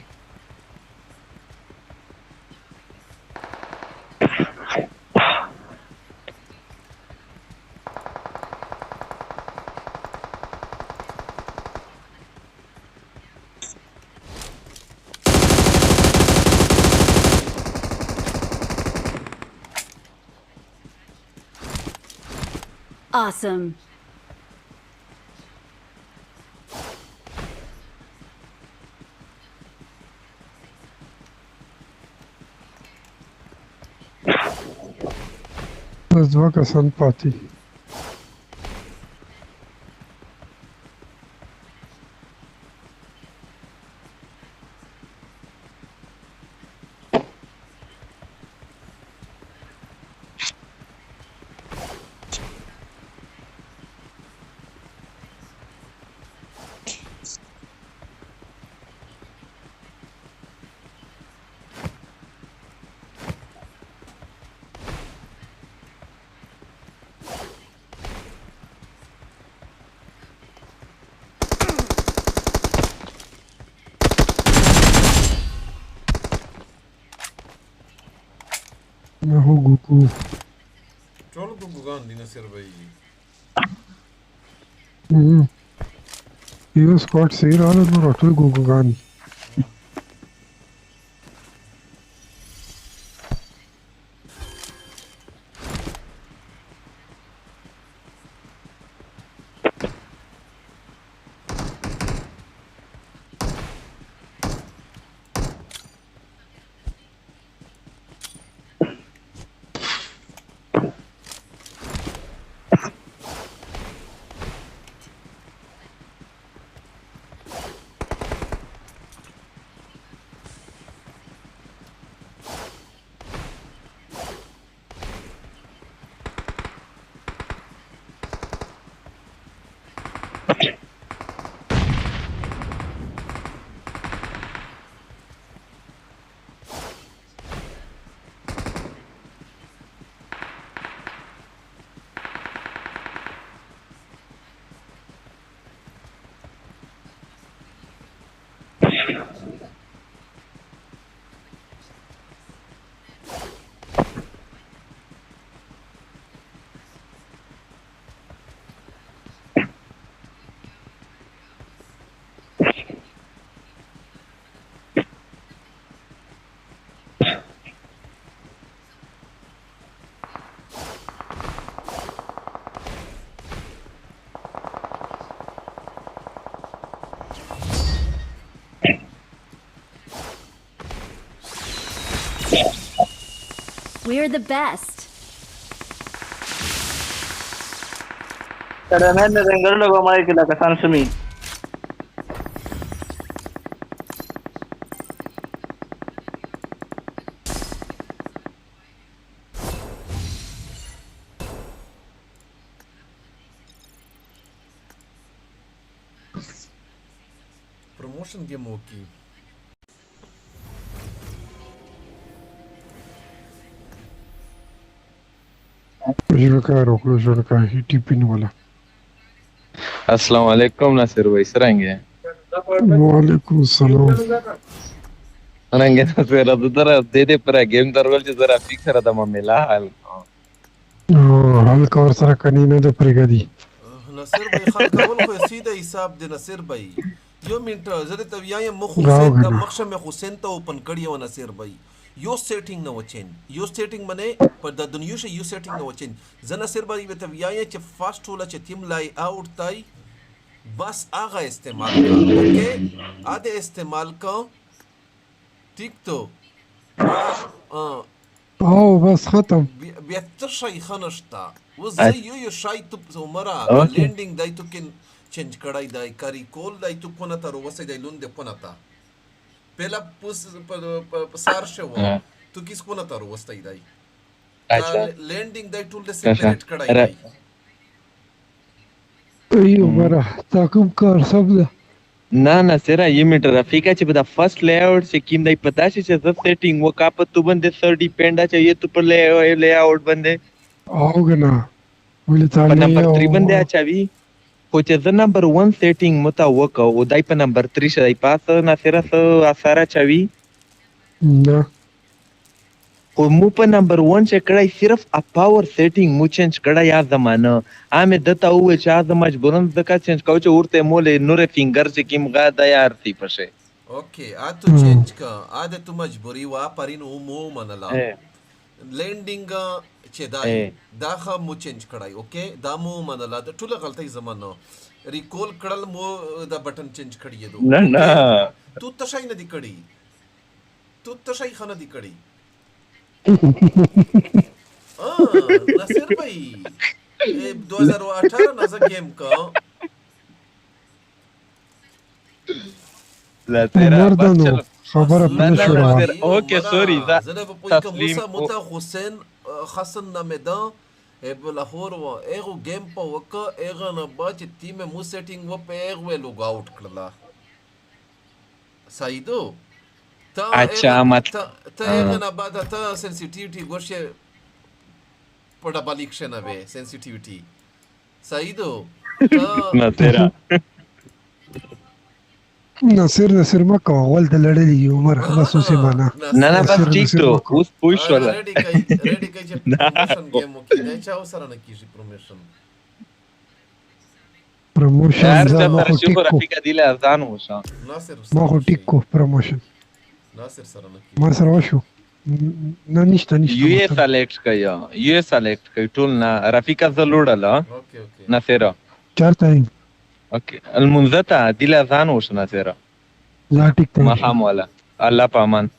Awesome. Nazwa Kasan Party. मैं हूँ गुकू चलो तुम गुगान दिन सिर भाई یو سکواډ سي رااله نو راټول ګوګوګان We're the best. Tremendo rengarlo como hay que la casan sumi. Promotion game होगी. टिपिन वाला अस्सलाम वालेकुम नासिर भाई सरेंगे वालेकुम सलाम अनंगे नासिर ಅದು ತರ ದೇದೆ ಪರ ಗೇಮ್ ತರವಲ್ಚ ಜರಾ ಫಿಕ್ಸ್ ರದ ಮಮ್ಮಿಲಾ ಹಾಲ್ हाल कवर सरा कनीने दे परिगदी نصير भाई خان کول خو سیده حساب دی نصير भाई یو منټ زه ته ویایم مخ حسین د مخشم حسین ته اوپن کړی و نصير भाई یو سیټینګ نه وچین یو سیټینګ منه پر د دنیو شه یو سیټینګ نه وچین زه نصير भाई ته ویایم چې فاست ټول چې تیم لای آوټ تای بس هغه استعمال کا اوکے اده استعمال کا ٹھیک تو او بس ختم بیا څه شي خنشتا و زه یو شای ته عمره لینډینګ دای تو کین چینج کړای دای کاری کول دای تو کو نه تر وسه دای لون د پناتا پهلا پوس سار شو تو کیس کو نه تر وسه دای اچھا لینډینګ دای ټول د سپریټ کړای دای ایو مرا تاکم کار سب ده نه نه سره یې میټر افریقا چې په فرست لی آوټ چې کیم دای پتا شي چې د سیټینګ وکا په تو باندې سر ډیپینډ चाहिए تو پر لی آوټ باندې اوګنا ولې تعالی نمبر 3 باندې اچوي خو چې د نمبر 1 سیټینګ متا وکاو او دای په نمبر 3 شای پاس نه سره اثر اچوي نه خو مو په نمبر 1 چې کړای صرف ا پاور سیټینګ مو چینج کړای یا زمانه امه دته او چې از مجبورن دکا چینج کوي چې ورته مولې نور فینګر چې کیم غا د یار تی پشه اوکے ا تو چینج کا ا د تو مجبوری وا پرین مو منلا لینډینګ چې دا خو مو چینج کړای اوکے دا مو منلا د ټوله غلطی زمانه ریکول کړل مو دا بٹن چینج کړی دو نه نه تو تشای نه دی کړی تو تشای خنه دی کړی نصير भाई 2018 نازا گیم کا لا تیرا بچل خبر اپنے شروع اوکے سوری زنه په پوی کا موسی متا حسین حسن نامدا لاهور و ایغو گیم په وک ایغه نه باچ ټیم مو سیټینګ و په ایغ و لوګ آوټ کړلا سایدو اچھا مت ته ایغه نه بعد ته سنسیټیوټی ګوشه په ډبل اکشن اوی سنسیټیوټی سایدو نه تیرا نصیر ما کاول د لړلې عمر خلاص اوسې معنا نه نه بس ټیک تو اوس پوښ ولا ریډی کای چې پروموشن گیم وکړي نه چا سره نه کیږي پروموشن پروموشن هر ځه چا ما سره خو شوف ټیک کو رفیقه دی له ځان وشه ناصر ما خو ټیک کو پروموشن ناصر سره نه ما سره وشو نه نشته یو ای مطلب سلیکټ کړه یو ای سلیکټ کړه ټول نه رفیقه زلوړل اوکې اوکې ناصر چارته اوکې المنزته دی له ځان وشه ناصر لا ټیک ته مخام والا الله پامان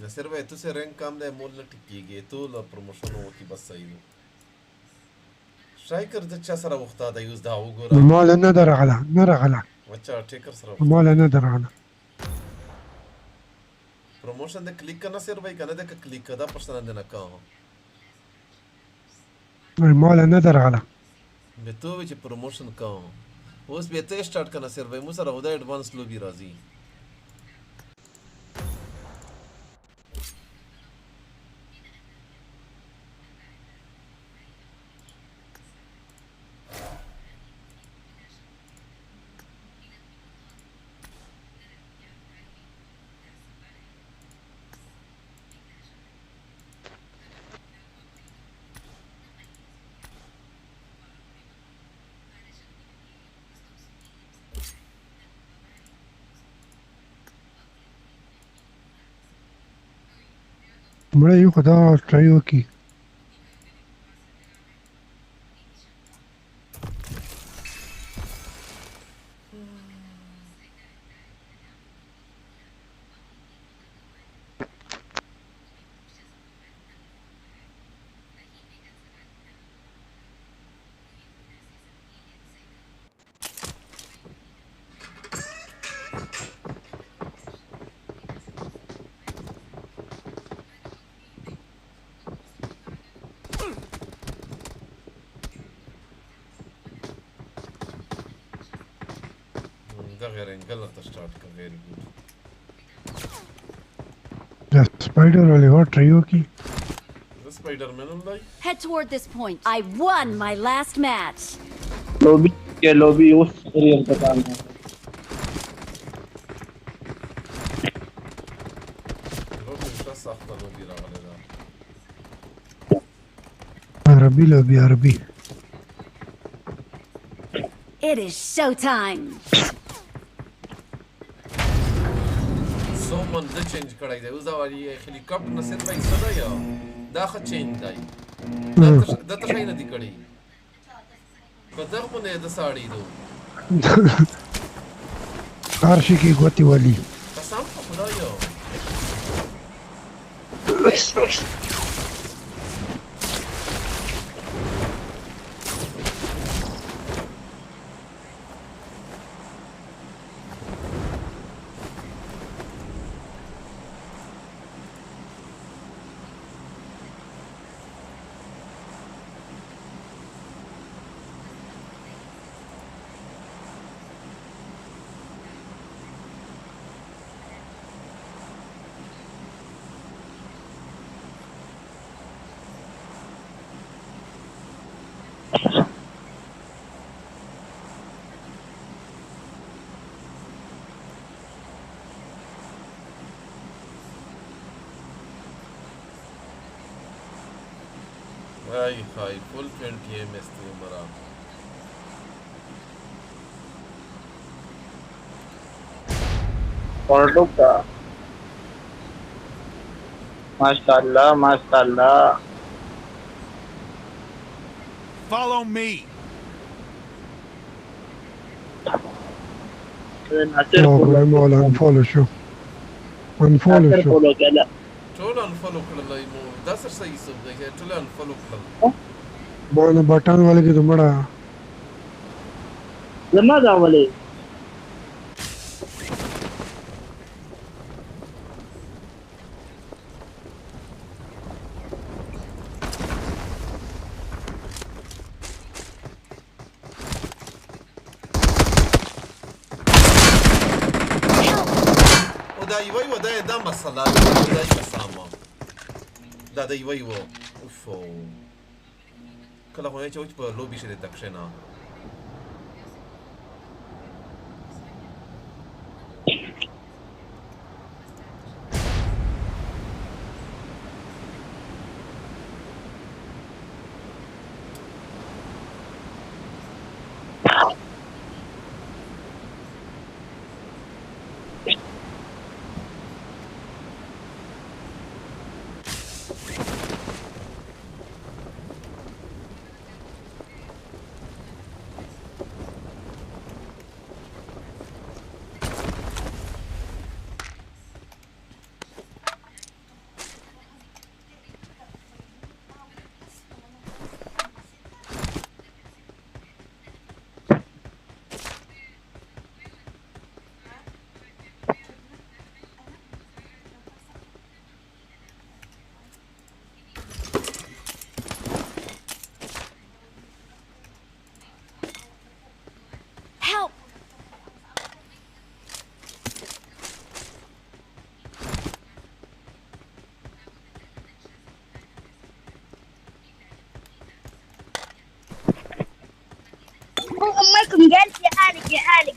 ناصر भाई تو سے رینک کم ده مول نه ټیکيږي تو له پروموشن وو کی بس صحیح شایکر د چا سره وخت دا یوز دا وګوره مال نه درغله اچھا ټیکر سره مال نه درغله پروموشن د کلیک کرنا سر भाई کنه د کلیک کدا پرسن نه کا مال نه درغله به تو چې پروموشن کا اوس به ته سٹارټ کرنا سر भाई مو سره ودا ایڈوانس لوبي راځي مړه یو خدا ټرای وکي Head toward this point. I won my last match. Lobby उस एरिया का काम है عربي It is showtime. سومن د چینج کړای دی اوس دا وایي هلیکاپټر نه سر پای سره یا دا خ چینج دی دا ته شي نه دی کړی کله خو نه د ساړی دو هر شي کې ګوتی والی قسم په خدایا Ay, hi, full 20 ms to Mara. Portuga. Mashallah, mashallah. Follow me. unfollow شو unfollow شو ټول انفولو کړل مو دا سر صحیح سب دی ټول انفولو کړل باندې بټن والے کې دومره زما دا ولې دا مسله دا مسامه دا یو اوف کله خو نه چې په لوبي شه د تکشنا جالس يا حالك يا حالك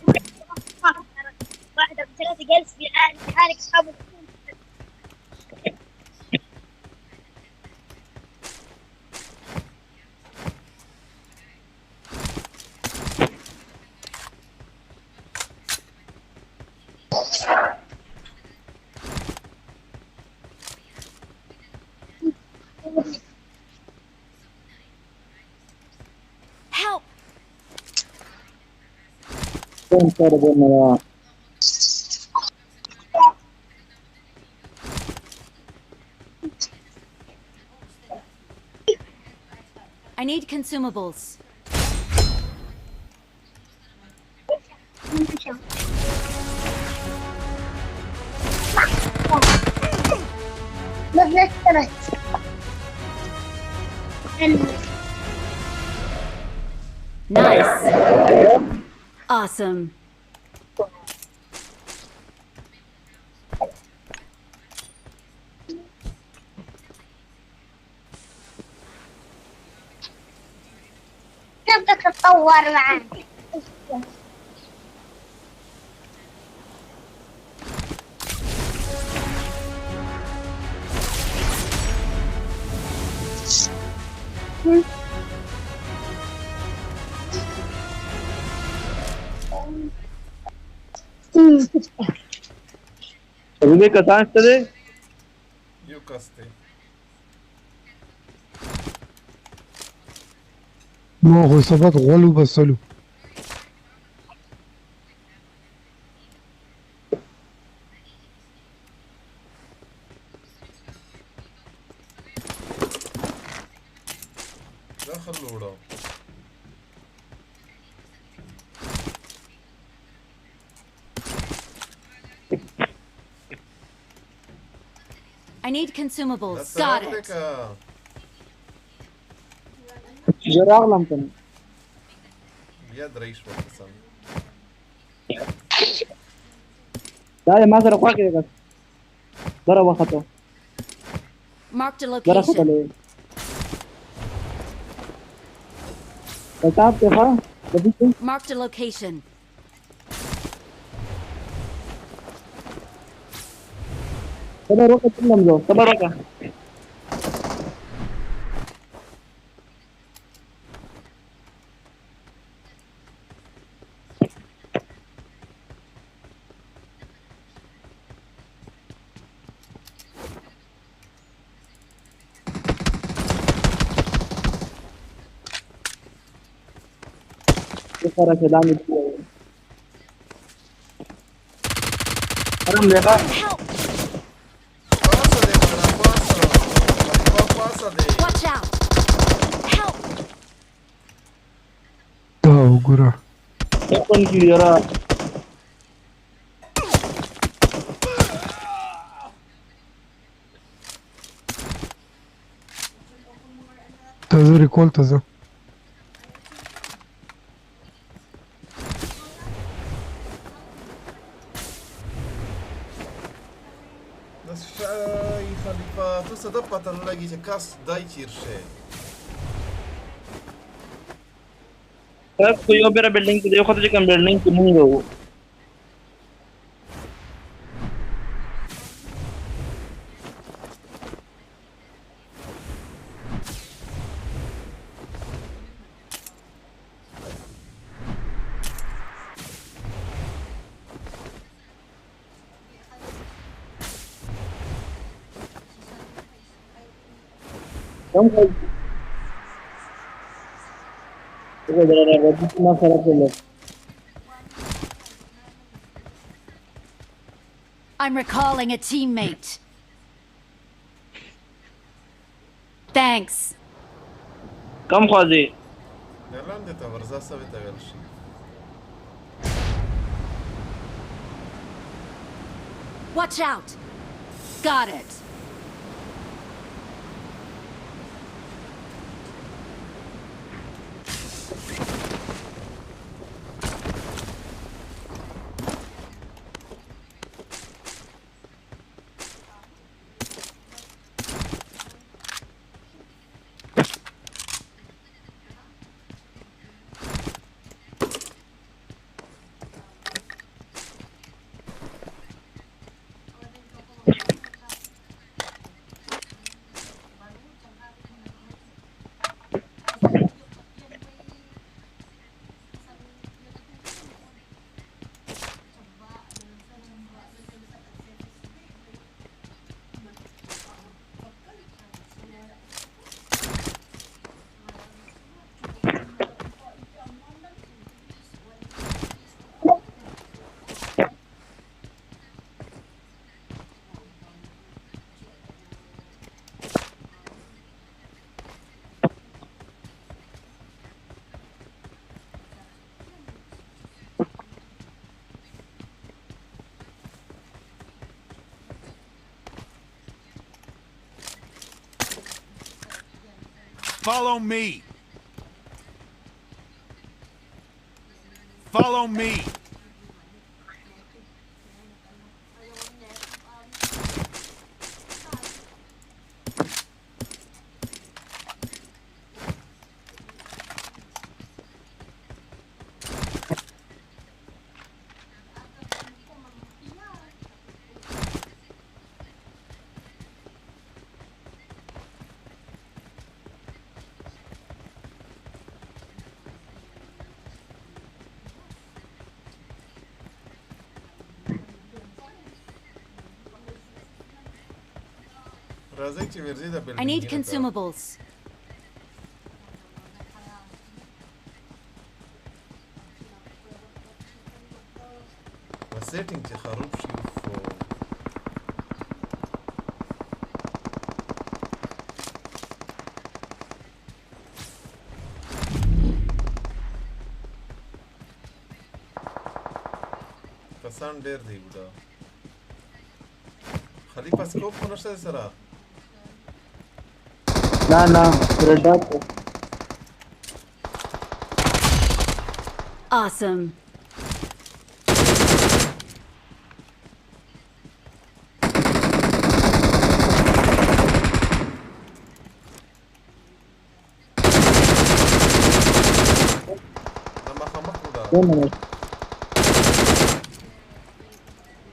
واحدة بثلاثة جالس يا حالك يا حالك أصحابه. Help! I need consumables. Nice. Awesome. بدك تتطور معاك. Ruby का सांस चले You caste. ما هو ثبت غلو بسلو. دخل لورا. I need consumables. Got it. जरा अगलम करें يد رئيس وقت لا ما زر أخوك كده ضرب وخطه Marked a ضرب location. خطه تعب كيفا Marked a location. تبى روح تنام له تبى روح Para que dame Aram देखा Watch out. Help. Oh, gura. अपन की जरा تزو ريكول تزو. خلیفه تو صدا پتن لگی چه کس دای چیرشه बस कोई और मेरा बिल्डिंग पे देखो तो जो कम बिल्डिंग पे नहीं है वो कम कर तो जरा वो कितना फर्क है I'm recalling a teammate. Thanks. Come ख्वाजे یلان دیتا ورزا سوی تاگل شی Watch out. Got it. Follow me. Follow me. I need consumables. setting خروب شوف کسان ډیر دی بودا خلیفہ سکوپ خو نشته سره نه ردات Awesome.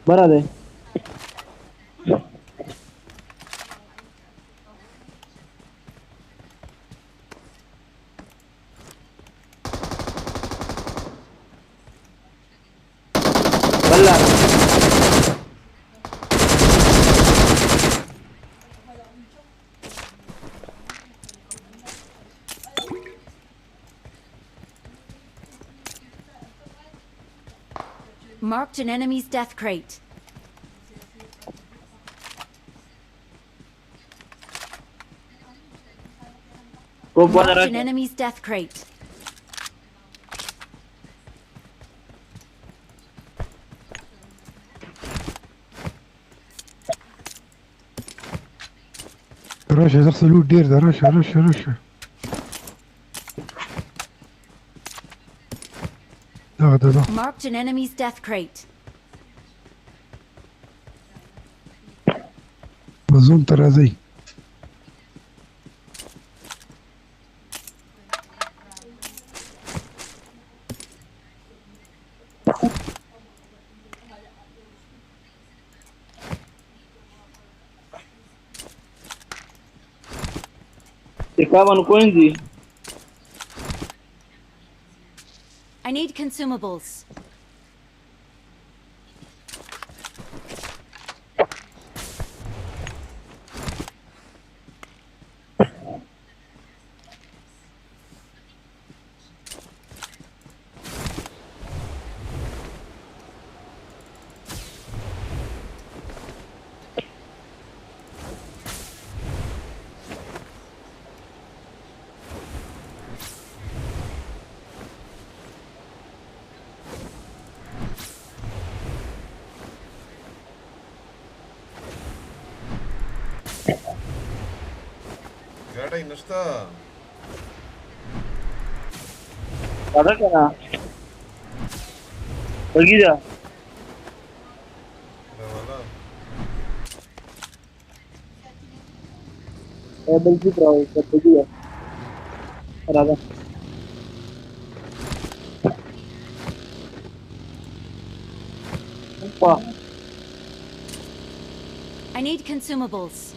बरा दे बल्ला Marked an enemy's death crate. Marked an enemy's death crate. رشا تغسلوا الدير ده رشا ده Marked an enemy's death crate. مظلوم ترازي I need consumables. गाड़ी नष्टा दादा क्या बगी जा बल्कि प्राउ बगी जा Radha I need consumables.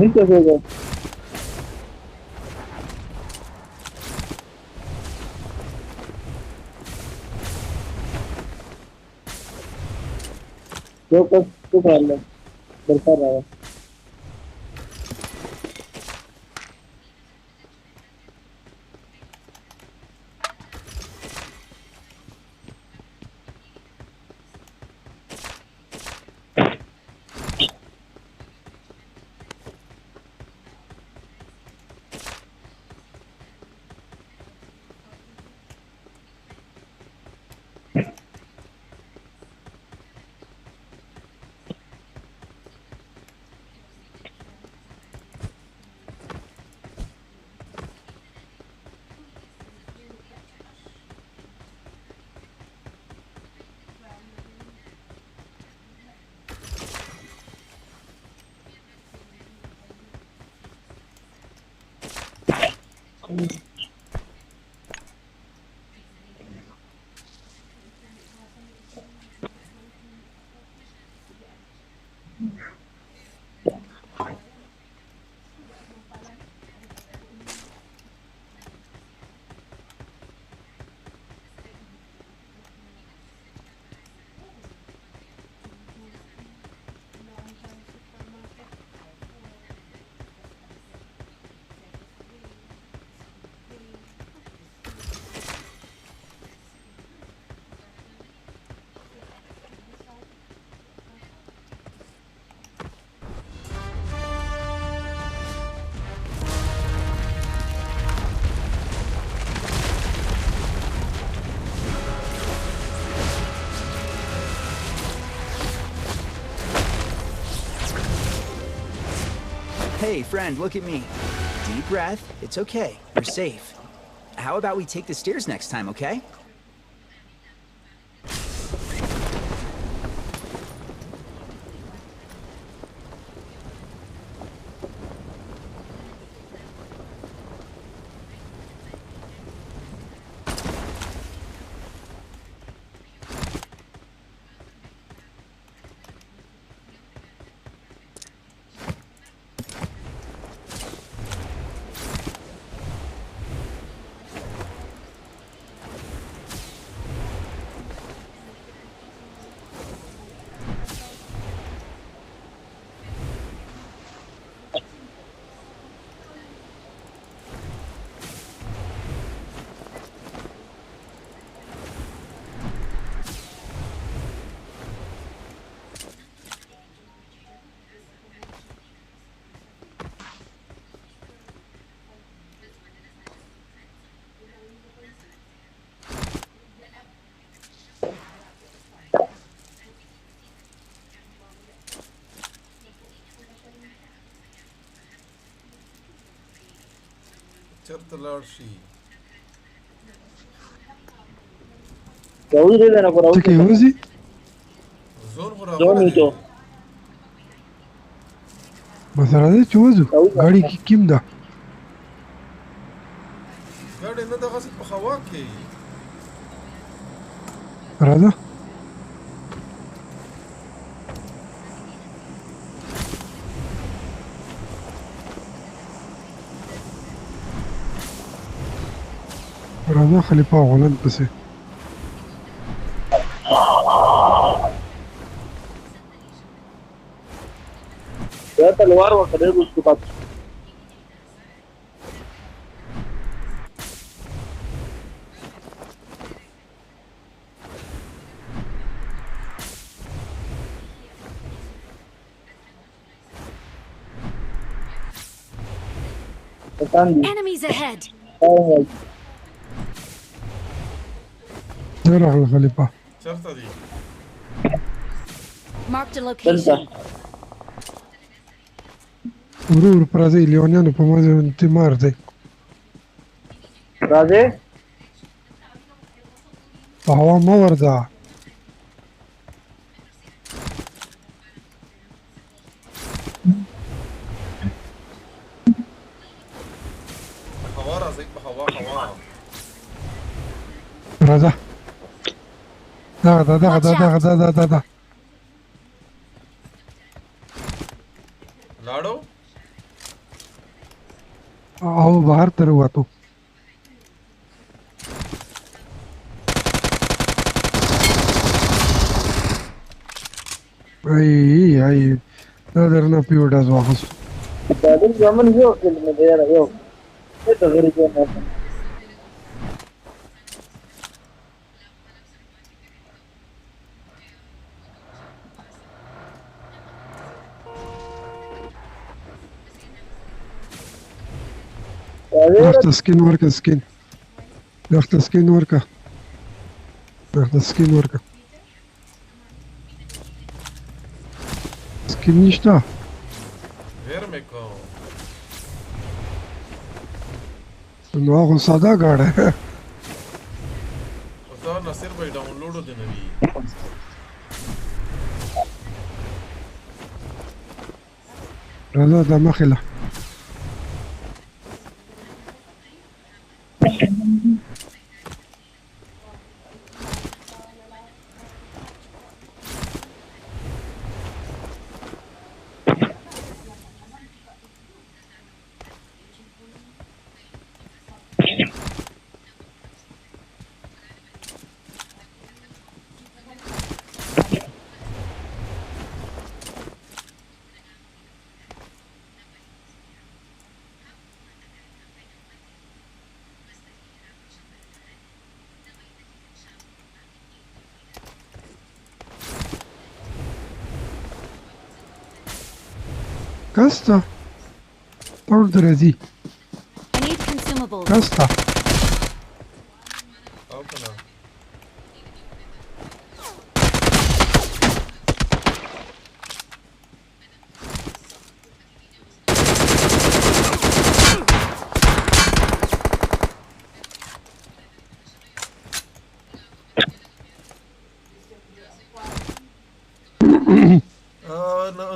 Nunca juego. Yo pues tú hablas. Berparada. Hey, friend, look at me. Deep breath. It's okay. You're safe. How about we take the stairs next time, okay? چرته لاړ شي راوځي دې نه راوځي څه کوي زون خو زون راغلی ته مسره دې چې وځو غاړي کې کیم ده ګاډي نه دغه په هوا کې راځه راځه خلیفه غولن پسې دا تلوار وکړې روسو پات Enemies ahead. راغله خلیفه چرته دي Marked a location. ورور پرځي لیونیانو په مازه انتمار دی راځي په هوا مو ورځه هوا راځي په هوا راځه دا لاړو او بهر ته وروتو ای دا درنه پیو ډز واغستو دا دې زمون یو کلمه دی یو څه غری کې نه دغه سکین ورکه سکین دغه سکین ورکه دغه سکین ورکه سکین نشته verme con نو هغه ساده گاډه دا نصیر به ډاونلوډ دي نوی راځه د مخله Kasta. Orada Razi. I need consumables. Kasta.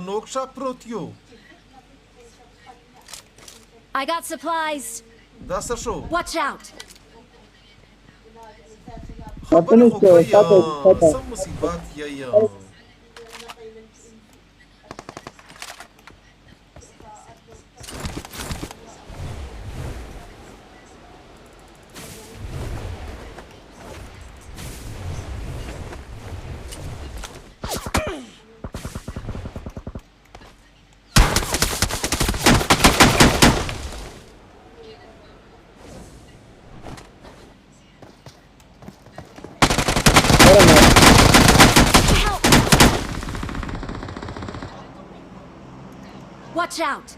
Noksha protio. I got supplies. That's a show. Watch out. خبره خو کوي سم مصیبات یا Watch out.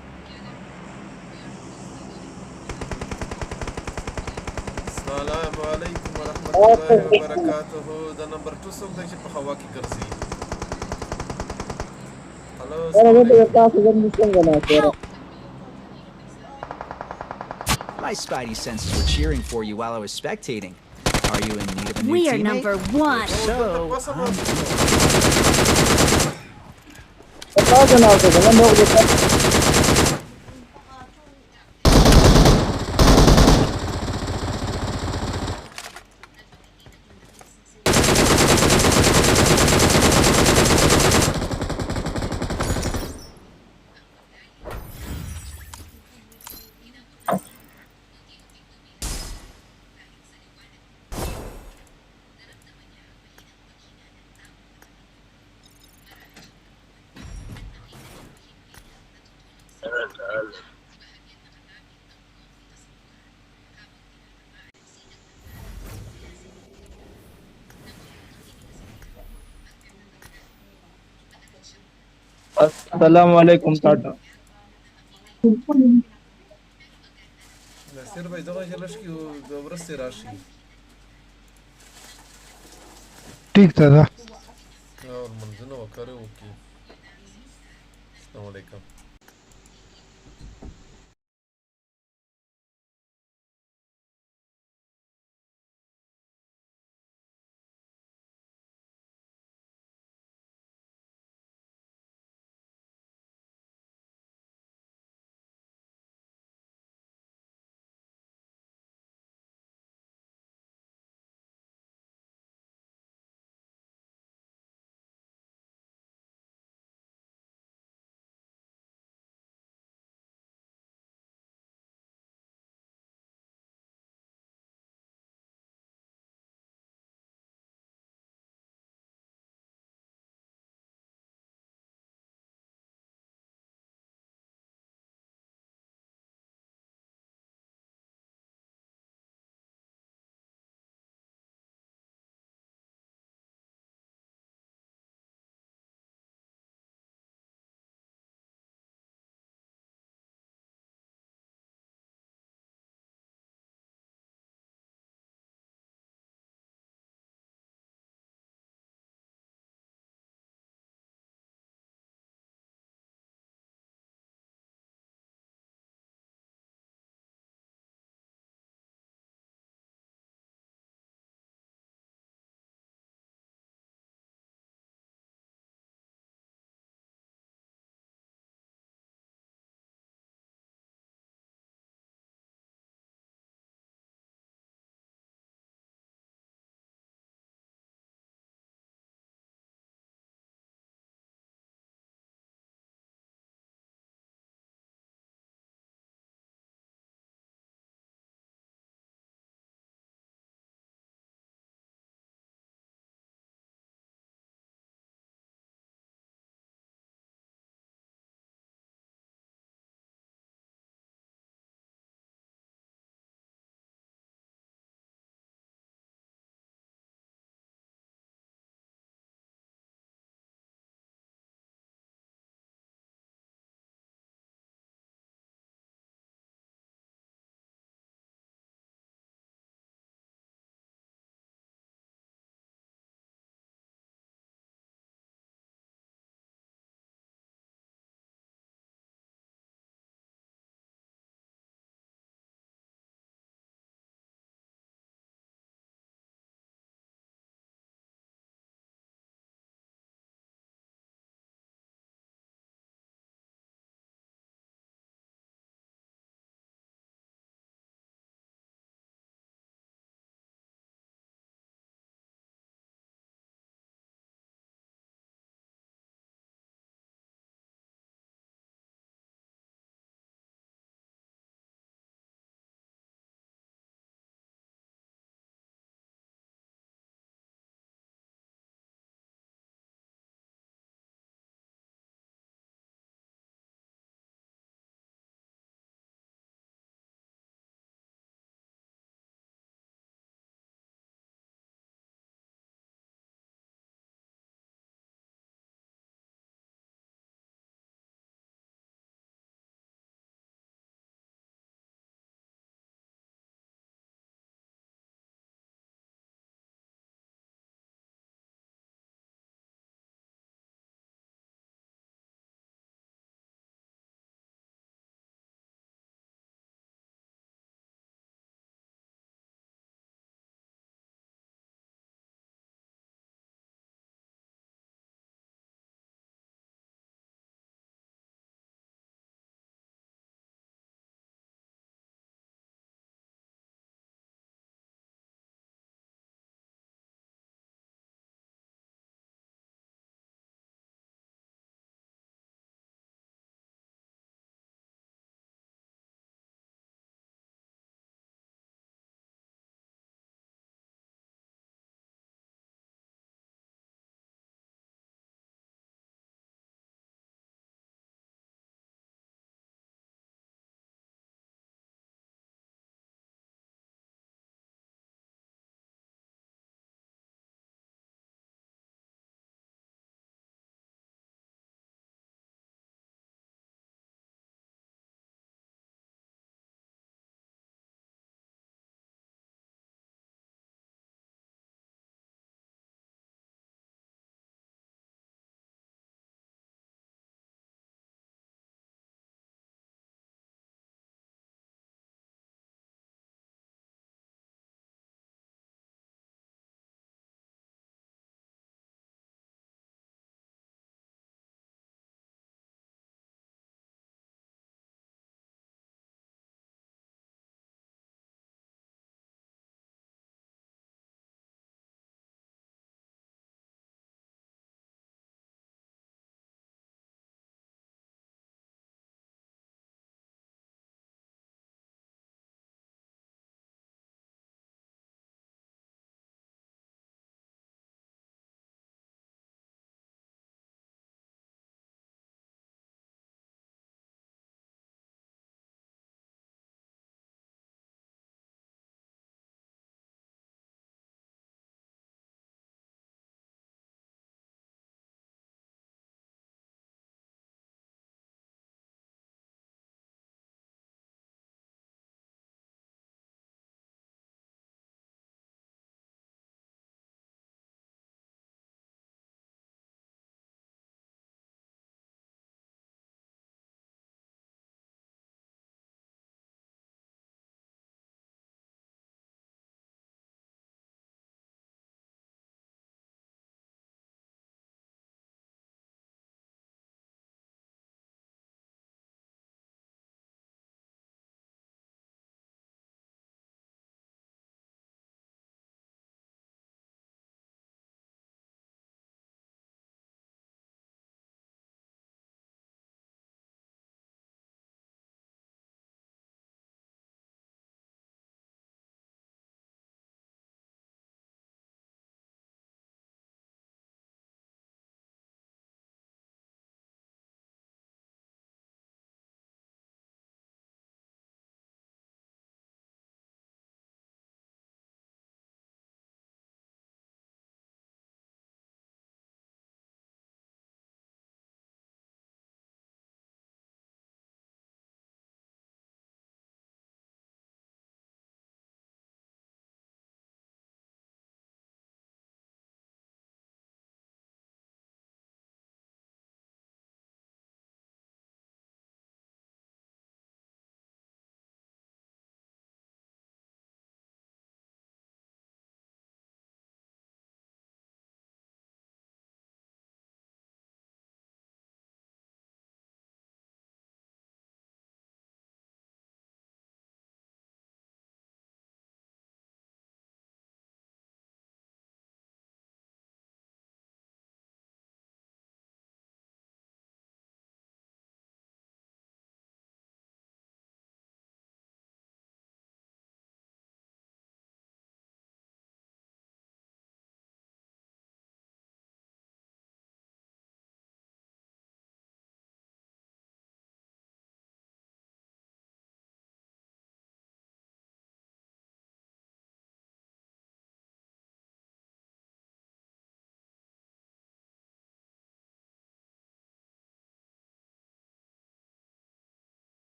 السلام علیکم ورحمۃ اللہ وبرکاتہ دا نمبر 2 څوک دی چې په هوا کې ګرځي هلو My spidey senses were cheering for you while I was spectating. Are you in need of a new We are teammate? number 1. السلام علیکم ټاټا نصیر بھائی دغه جلش کې د ورسته راشي ٹھیک تا دا اور منځنه وکړو کی السلام علیکم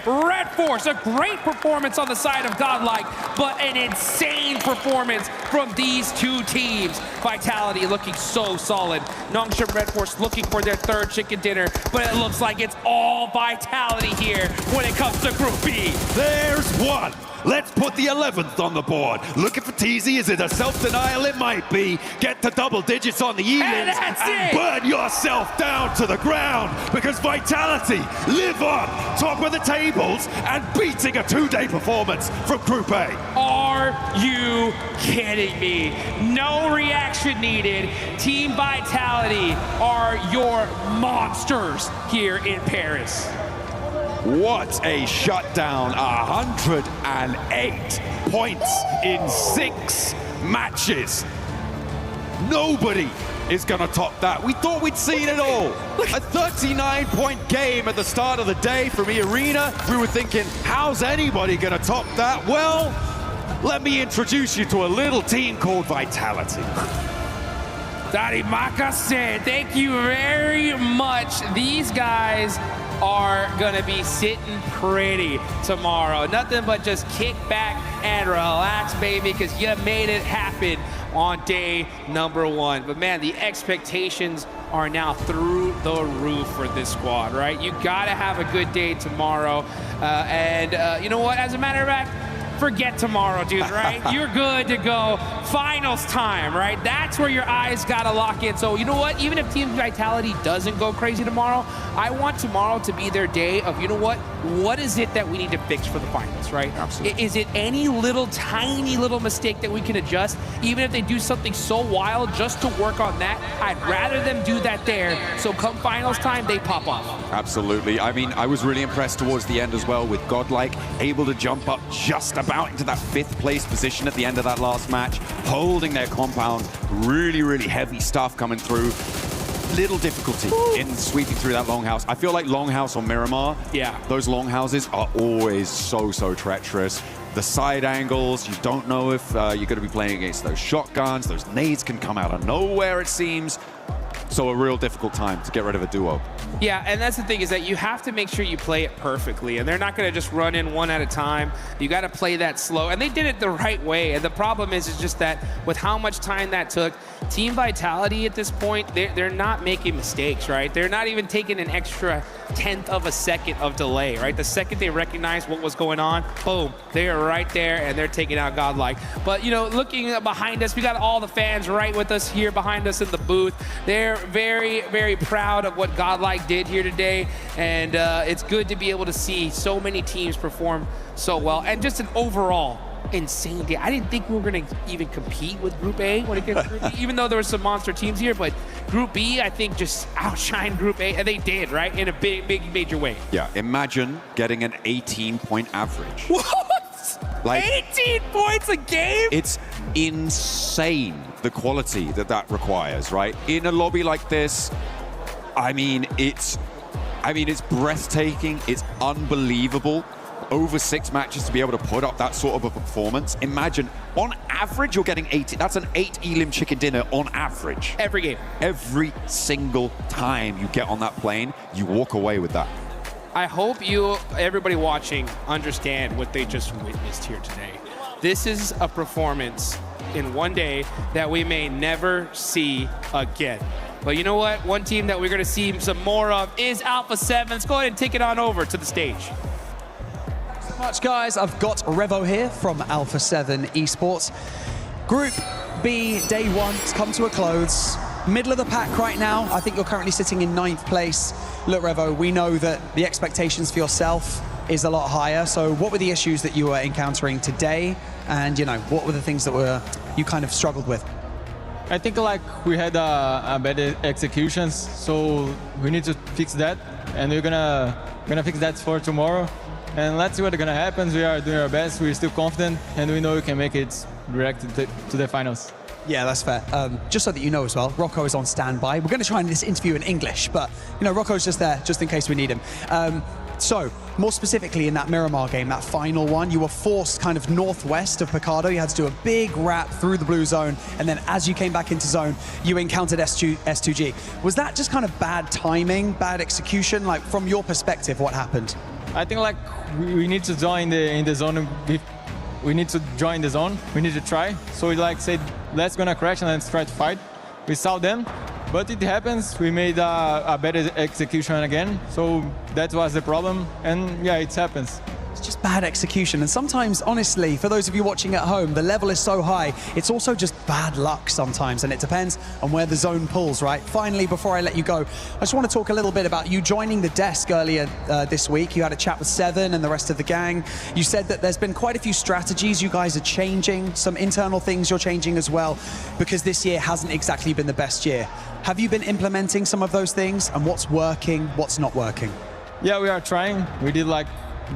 Red Force, a great performance on the side of Godlike, but an insane performance from these two teams. Vitality looking so solid. Nongshim Red Force looking for their third chicken dinner, but it looks like it's all Vitality here when it comes to Group B. There's one. Let's put the 11th on the board. Looking for Teasy, is it a self-denial? It might be. Get to double digits on the elims and burn yourself down to the ground, because Vitality live on top of the tables and beating a two-day performance from Group A. Are you kidding me? No reaction needed. Team Vitality are your monsters here in Paris. What a shutdown, 108 points in 6 matches. Nobody is gonna top that. We thought we'd seen it all. A 39-point game at the start of the day from E-Arena. We were thinking, how's anybody gonna top that? Well, let me introduce you to a little team called Vitality. Darimaka said, thank you very much. These guys are gonna be sitting pretty tomorrow. Nothing but just kick back and relax, baby, because you made it happen on day number 1. But man, the expectations are now through the roof for this squad, right? You gotta have a good day tomorrow. You know what, as a matter of fact, forget tomorrow, dude, right? You're good to go. Finals time, right? That's where your eyes gotta lock in. So you know what? Even if Team Vitality doesn't go crazy tomorrow, I want tomorrow to be their day of, you know what is it that we need to fix for the finals, right? Absolutely. Is it any little, tiny little mistake that we can adjust? Even if they do something so wild just to work on that, I'd rather them do that there. So come finals time, they pop off. Absolutely. I mean, I was really impressed towards the end as well with Godlike, able to jump up just about into that 5th place position at the end of that last match, holding their compound. Really, really heavy stuff coming through. Little difficulty in sweeping through that longhouse. I feel like longhouse or Miramar, those longhouses are always so treacherous. The side angles, you don't know if you're going to be playing against those shotguns. Those nades can come out of nowhere, it seems. So a real difficult time to get rid of a duo. Yeah, and that's the thing, is that you have to make sure you play it perfectly, and they're not going to just run in one at a time. You got to play that slow, and they did it the right way. And the problem is just that with how much time that took, Team Vitality at this point, they're not making mistakes, right? They're not even taking an extra 1/10 of a second of delay, right? The second they recognize what was going on, boom, they are right there, and they're taking out Godlike. But, you know, looking behind us, we got all the fans right with us here behind us in the booth. They're very, very proud of what Godlike did here today, and it's good to be able to see so many teams perform so well, and just an overall insane day. I didn't think we were going to even compete with Group A when it gets Group B, even though there were some monster teams here, but Group B, I think, just outshined Group A, and they did, right, in a big, major way. Yeah, imagine getting an 18-point average. What? Like, 18 points a game? It's insane, the quality that requires, right? In a lobby like this, I mean, it's breathtaking. It's unbelievable. Over 6 matches to be able to put up that sort of a performance. Imagine, on average, you're getting 80. That's an 8 elim chicken dinner on average. Every game. Every single time you get on that plane, you walk away with that. I hope everybody watching, understand what they just witnessed here today. This is a performance in one day that we may never see again. But you know what? One team that we're going to see some more of is Alpha 7. Let's go ahead and take it on over to the stage. Much, guys. I've got Revo here from Alpha 7 Esports. Group B, day 1, has come to a close. Middle of the pack right now. I think you're currently sitting in 9th place. Look, Revo, we know that the expectations for yourself is a lot higher. So what were the issues that you were encountering today? And, you know, what were the things that you kind of struggled with? I think like we had a bad executions, so we need to fix that, and we're gonna fix that for tomorrow. And let's see what's gonna happen. We are doing our best. We're still confident, and we know we can make it direct to the finals. Yeah, that's fair. Just so that you know as well, Rocco is on standby. We're going to try this interview in English, but you know, Rocco's just there just in case we need him. So, more specifically in that Miramar game, that final one, you were forced kind of northwest of Picado. You had to do a big wrap through the blue zone, and then as you came back into zone, you encountered S2G. Was that just kind of bad timing, bad execution? Like, from your perspective, what happened? I think like we need to join in the zone. We need to join the zone. We need to try. So we like said, let's gonna crash and let's try to fight. We saw them, but it happens. We made a better execution again. So that was the problem, and yeah, it happens. It's just bad execution. And sometimes, honestly, for those of you watching at home, the level is so high, it's also just bad luck sometimes. And it depends on where the zone pulls, right? Finally, before I let you go, I just want to talk a little bit about you joining the desk earlier this week. You had a chat with Seven and the rest of the gang. You said that there's been quite a few strategies you guys are changing, some internal things you're changing as well, because this year hasn't exactly been the best year. Have you been implementing some of those things, and what's working, what's not working? Yeah, we are trying. We did like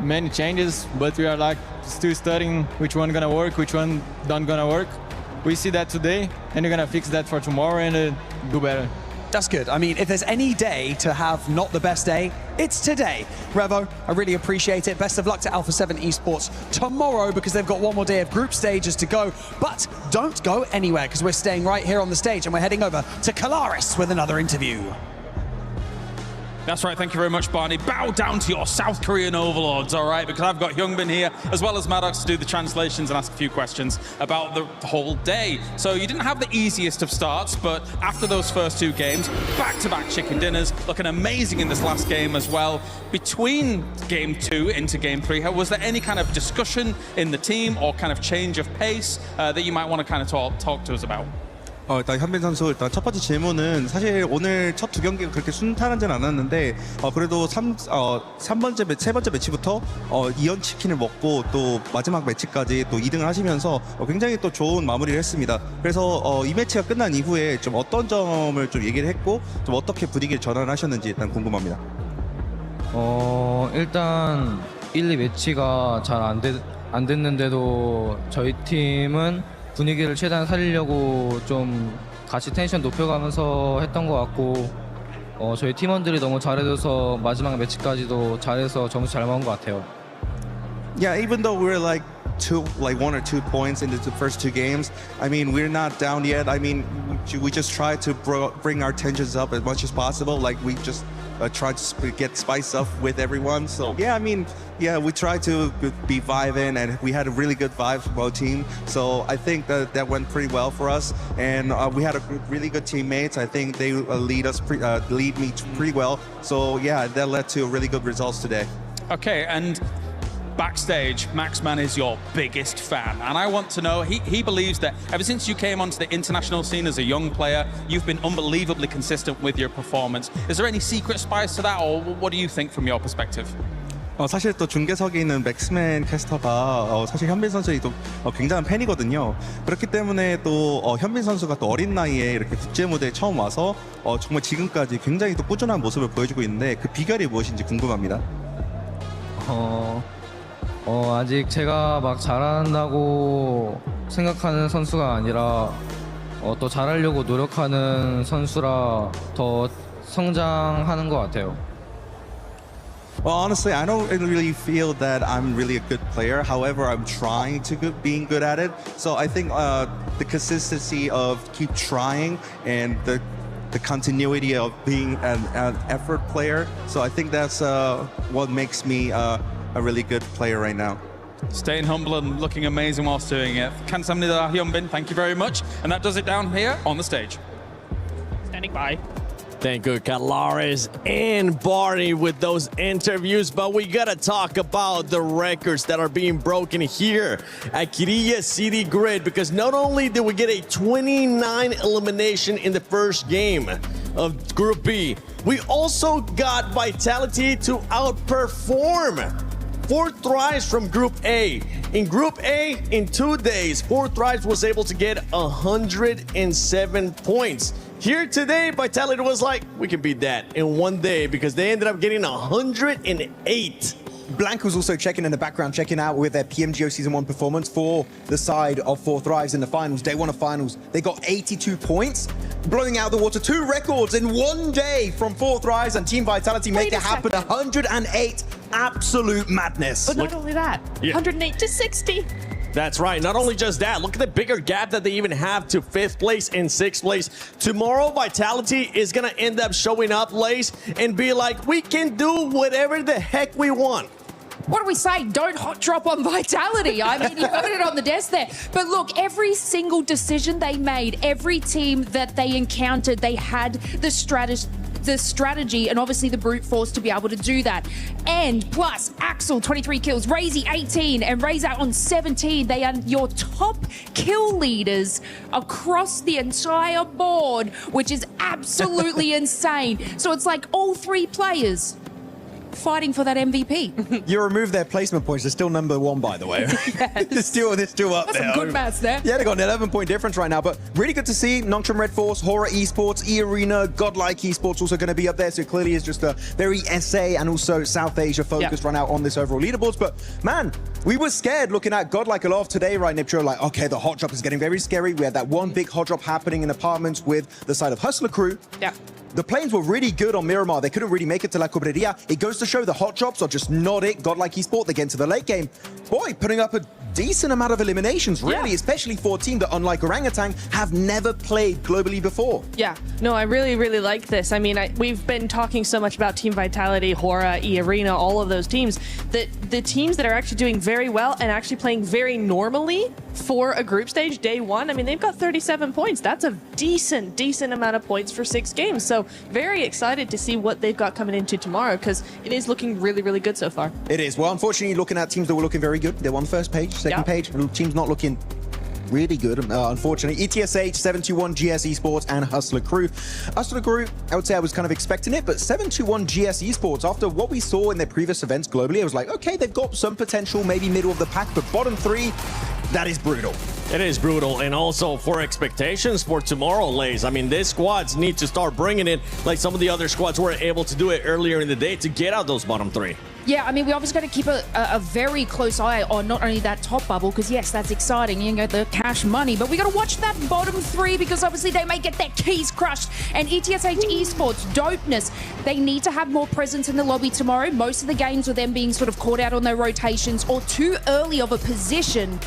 many changes, but we are like still studying which one gonna work, which one not gonna work. We see that today, and we're gonna fix that for tomorrow and do better. That's good. I mean, if there's any day to have not the best day, it's today. Revo, I really appreciate it. Best of luck to Alpha 7 Esports tomorrow, because they've got one more day of group stages to go. But don't go anywhere, because we're staying right here on the stage and we're heading over to Kalaris with another interview. That's right, thank you very much, Barney. Bow down to your South Korean overlords, all right? Because I've got Hyungbin here, as well as Maddox, to do the translations and ask a few questions about the whole day. So you didn't have the easiest of starts, but after those first two games, back-to-back chicken dinners, looking amazing in this last game as well. Between game 2 into game 3, was there any kind of discussion in the team or kind of change of pace that you might want to kind of talk to us about? 일단 현빈 선수 일단 첫 번째 질문은 사실 오늘 첫 두 경기가 그렇게 순탄하진 않았는데 그래도 세 번째 매치부터 2연 치킨을 먹고 또 마지막 매치까지 또 2등을 하시면서 굉장히 또 좋은 마무리를 했습니다. 그래서 이 매치가 끝난 이후에 좀 어떤 점을 좀 얘기를 했고 좀 어떻게 분위기를 전환하셨는지 일단 궁금합니다. 일단 1, 2 매치가 잘 안 됐는데도 저희 팀은 분위기를 최대한 살리려고 좀 같이 텐션 높여가면서 했던 것 같고 저희 팀원들이 너무 잘해줘서 마지막 매치까지도 잘해서 점수 잘 먹은 것 같아요. Yeah, even though we're like 1 or 2 points into the first two games, I mean, we're not down yet. I mean, we just try to bring our tensions up as much as possible. Like we just try to get spice up with everyone. So yeah, I mean, yeah, we try to be vibing, and we had a really good vibe from our team. So I think that went pretty well for us, and we had really good teammates. I think they lead me pretty well. So yeah, that led to really good results today. Okay, and backstage, Maxman is your biggest fan, and I want to know, he believes that ever since you came onto the international scene as a young player, you've been unbelievably consistent with your performance. Is there any secret spice to that, or what do you think from your perspective? 사실 또 중계석에 있는 맥스맨 캐스터가 사실 현빈 선수의 또 굉장한 팬이거든요. 그렇기 때문에 또 현빈 선수가 또 어린 나이에 이렇게 국제 무대에 처음 와서 정말 지금까지 굉장히 또 꾸준한 모습을 보여주고 있는데 그 비결이 무엇인지 궁금합니다. 아직 제가 막 잘한다고 생각하는 선수가 아니라 또 잘하려고 노력하는 선수라 더 성장하는 것 같아요. Well, honestly, I don't really feel that I'm really a good player. However, I'm trying to being good at it. So I think the consistency of keep trying and the continuity of being an effort player. So I think that's what makes me a really good player right now. Staying humble and looking amazing whilst doing it. 감사합니다, Hyunbin. Thank you very much. And that does it down here on the stage. Standing by. Thank you, Kalaris and Barney, with those interviews. But we gotta talk about the records that are being broken here at Kirilla City Grid, because not only did we get a 29 elimination in the first game of Group B, we also got Vitality to outperform 4 Thrives from Group A. In Group A, in 2 days, 4 Thrives was able to get 107 points. Here today, Vitality was like, we can beat that in 1 day, because they ended up getting 108. Blank was also checking in the background, checking out with their PMGO Season 1 performance for the side of 4 Thrives in the finals, day 1 of finals. They got 82 points, blowing out the water 2 records in 1 day from 4 Thrives, and Team Vitality make it happen. 108, absolute madness. But not only that, 108 to 60. That's right. Not only just that, look at the bigger gap that they even have to 5th place and 6th place. Tomorrow, Vitality is going to end up showing up, Lace, and be like, we can do whatever the heck we want. what do we say? Don't hot drop on Vitality. I mean, you heard it on the desk there. But look, every single decision they made, every team that they encountered, they had the strategy and obviously the brute force to be able to do that. And plus, Axel, 23 kills, Razy, 18, and Razor on 17. They are your top kill leaders across the entire board, which is absolutely insane. So it's like all three players fighting for that MVP. You remove their placement points, they're still number one, by the way. Yes. they're still up That's there. some good maths there. Yeah, they got an 11-point difference right now, but really good to see Nongtron Red Force, Horror Esports, E-Arena, Godlike Esports also going to be up there, so it clearly is just a very SA and also South Asia focused run out on this overall leaderboards. But man, we were scared looking at Godlike a lot of today, right, Niptro? Like, okay, the hot drop is getting very scary. We had that one big hot drop happening in apartments with the side of Hustler Crew. Yeah. The planes were really good on Miramar. They couldn't really make it to La Cobreria. It goes to show the hot drops are just not it. Godlike Esport, they get into the late game. Boy, putting up a decent amount of eliminations, really, especially for a team that, unlike Orangutan, have never played globally before. Yeah, no, I really, really like this. I mean, we've been talking so much about Team Vitality, Hora, E-Arena, all of those teams, that the teams that are actually doing very well and actually playing very normally for a group stage day one, I mean, they've got 37 points. That's a decent amount of points for 6 games. So very excited to see what they've got coming into tomorrow, because it is looking really, really good so far. It is. Well, unfortunately, looking at teams that were looking very good, they're on the first page, second page, teams not looking really good, unfortunately. ETSH, 721 GS Esports, and Hustler Crew. Hustler Crew, I would say I was kind of expecting it, but 721 GS Esports, after what we saw in their previous events globally, I was like, okay, they've got some potential, maybe middle of the pack, but bottom 3, that is brutal. It is brutal, and also for expectations for tomorrow, Lays. I mean, these squads need to start bringing it like some of the other squads were able to do it earlier in the day to get out those bottom 3. Yeah, I mean, we obviously got to keep a very close eye on not only that top bubble, because yes, that's exciting, you get the cash money, but we got to watch that bottom 3, because obviously they may get their keys crushed. And ETSH Esports, dopeness, they need to have more presence in the lobby tomorrow. Most of the games are them being sort of caught out on their rotations or too early of a position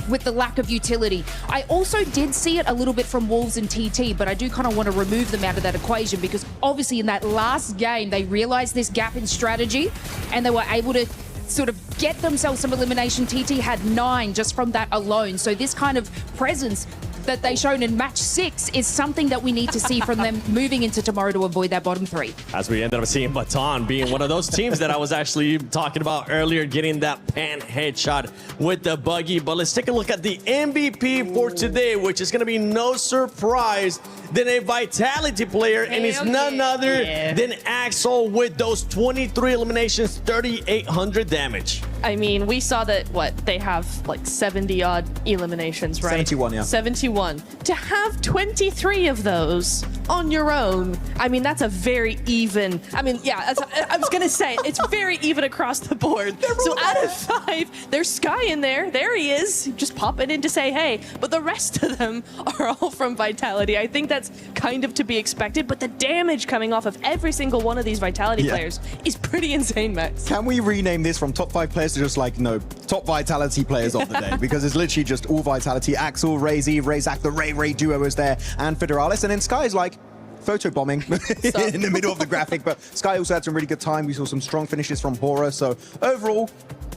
with the lack of utility. I also did see it a little bit from Wolves and TT, but I do kind of want to remove them out of that equation, because obviously in that last game, they realized this gap in strategy and they were able to sort of get themselves some elimination. TT had 9 just from that alone. So this kind of presence that they shown in match 6 is something that we need to see from them moving into tomorrow to avoid that bottom 3. As we ended up seeing Baton being one of those teams that I was actually talking about earlier, getting that pan headshot with the buggy. But let's take a look at the MVP for today, which is going to be no surprise than a Vitality player, and it's none other than Axel with those 23 eliminations, 3,800 damage. I mean, we saw that, they have like 70-odd eliminations, right? 71, yeah. 71. To have 23 of those on your own, I mean, that's a very even, I mean, yeah, I was going to say, it's very even across the board. So out of 5, there's Sky in there. There he is, just popping in to say hey. But the rest of them are all from Vitality. I think that's kind of to be expected, but the damage coming off of every single one of these Vitality players is pretty insane, Max. Can we rename this from top 5 players to just like, no, top Vitality players of the day? Because it's literally just all Vitality. Axel, Razy, Razak, the Ray duo is there, and Federalis, and then Sky's like photo bombing in the middle of the graphic. But Sky also had some really good time. We saw some strong finishes from Horror. So overall,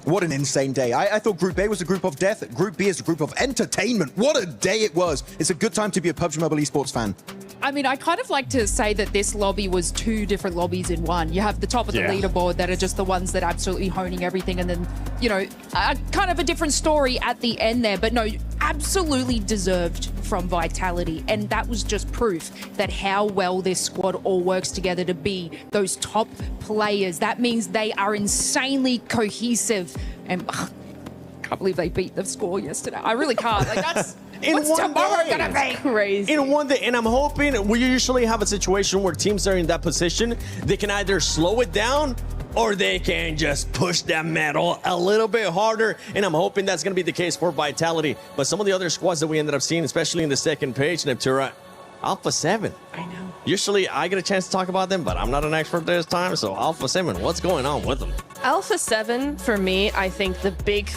what an insane day. I thought Group A was a group of death. Group B is a group of entertainment. What a day it was. It's a good time to be a PUBG Mobile Esports fan. I mean, I kind of like to say that this lobby was 2 different lobbies in one. You have the top of the leaderboard that are just the ones that are absolutely honing everything, and then, you know, kind of a different story at the end there. But no, absolutely deserved from Vitality, and that was just proof that how well this squad all works together to be those top players. That means they are insanely cohesive, and can't believe they beat the score yesterday. I really can't. Like, that's... What's tomorrow gonna be? Crazy. In one day, and I'm hoping we usually have a situation where teams are in that position, they can either slow it down or they can just push that metal a little bit harder, and I'm hoping that's going to be the case for Vitality. But some of the other squads that we ended up seeing, especially in the second page, Neptura, Alpha 7. I know. Usually I get a chance to talk about them, but I'm not an expert this time, so Alpha 7, what's going on with them? Alpha 7, for me, I think the big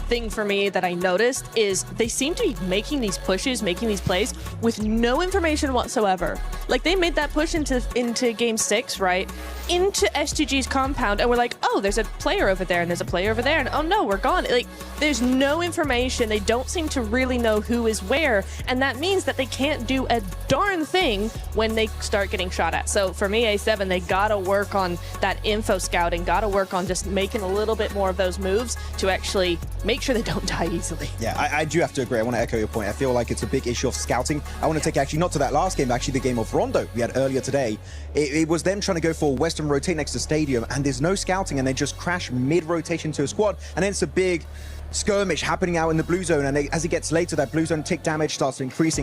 thing for me that I noticed is they seem to be making these pushes, making these plays with no information whatsoever. Like, they made that push into game 6, right? Into SGG's compound, and we're like, oh, there's a player over there, and there's a player over there, and oh no, we're gone. Like, there's no information. They don't seem to really know who is where, and that means that they can't do a darn thing when they start getting shot at. So for me, A7, they gotta work on that info scouting, gotta work on just making a little bit more of those moves to actually make sure they don't die easily. Yeah, I do have to agree. I want to echo your point. I feel like it's a big issue of scouting. I want to take actually not to that last game, actually the game of Rondo we had earlier today. It was them trying to go for Western rotate next to Stadium, and there's no scouting, and they just crash mid-rotation to a squad, and then it's a big skirmish happening out in the blue zone, and as it gets later, that blue zone tick damage starts to increase.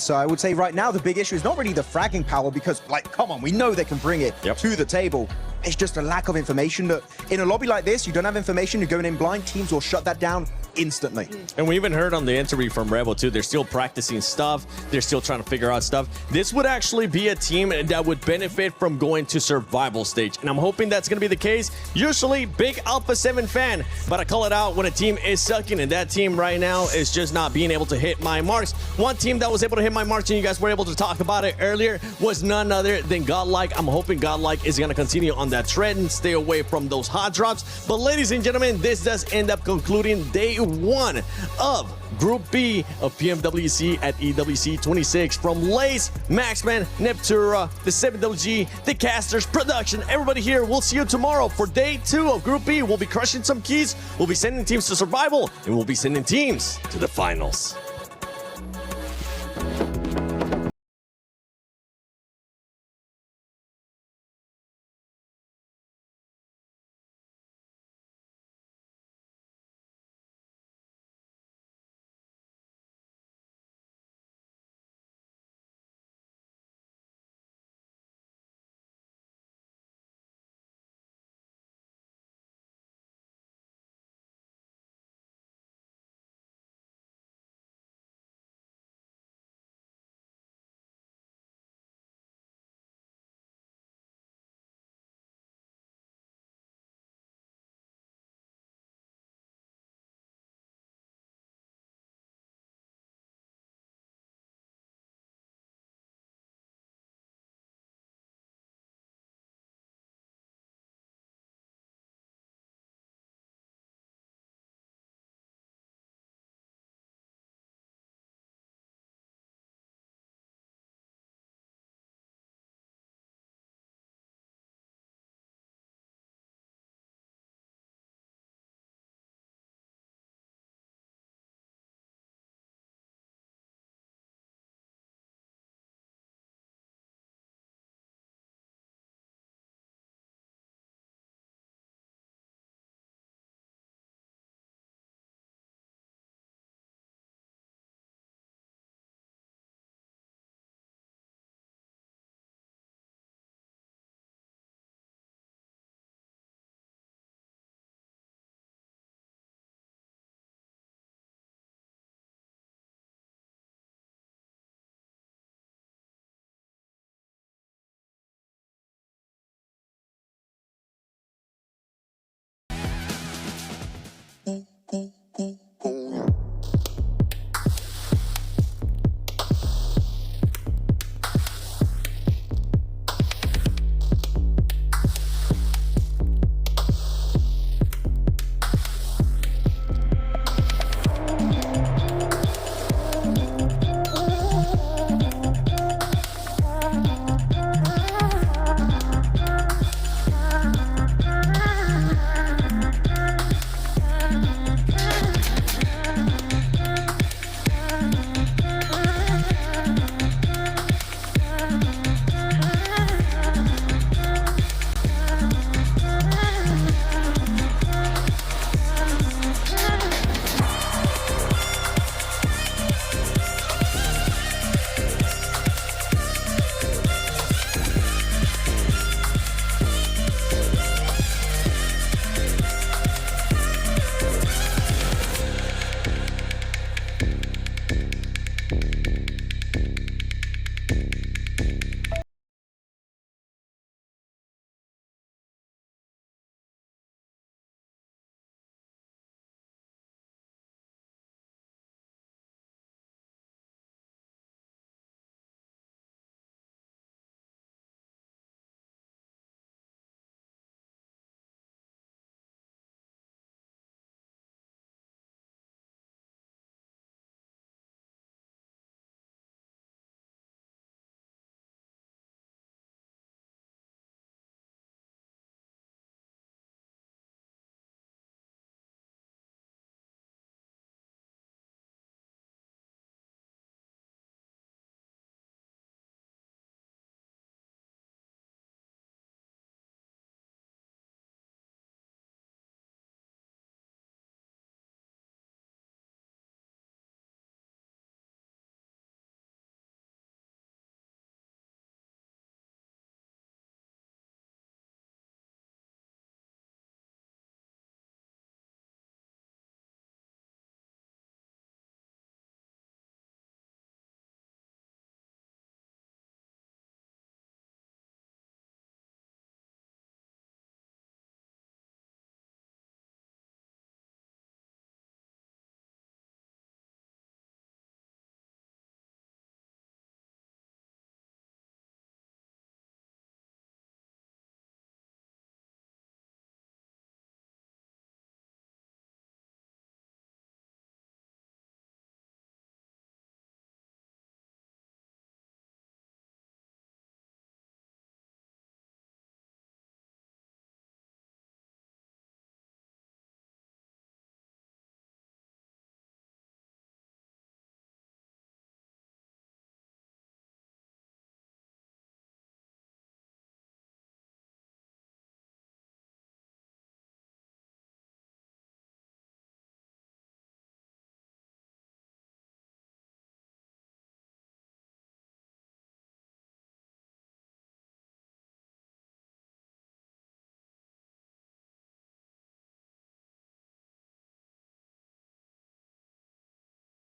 So I would say right now the big issue is not really the fragging power, because, like, come on, we know they can bring it to the table. It's just a lack of information that in a lobby like this, you don't have information, you're going in blind, teams will shut that down instantly. And we even heard on the interview from Rebel too, they're still practicing stuff, they're still trying to figure out stuff. This would actually be a team that would benefit from going to survival stage, and I'm hoping that's going to be the case. Usually big Alpha 7 fan, but I call it out when a team is sucking, and that team right now is just not being able to hit my marks. One team that was able to hit my marks, and you guys were able to talk about it earlier, was none other than Godlike. I'm hoping Godlike is going to continue on that trend and stay away from those hot drops. But ladies and gentlemen, this does end up concluding day 1 of Group B of PMWC at EWC 26. From Lace, Maxman, Neptura, the 7WG, the Casters, Production, everybody here, we'll see you tomorrow for day 2 of Group B. We'll be crushing some keys, we'll be sending teams to survival, and we'll be sending teams to the finals. Boom.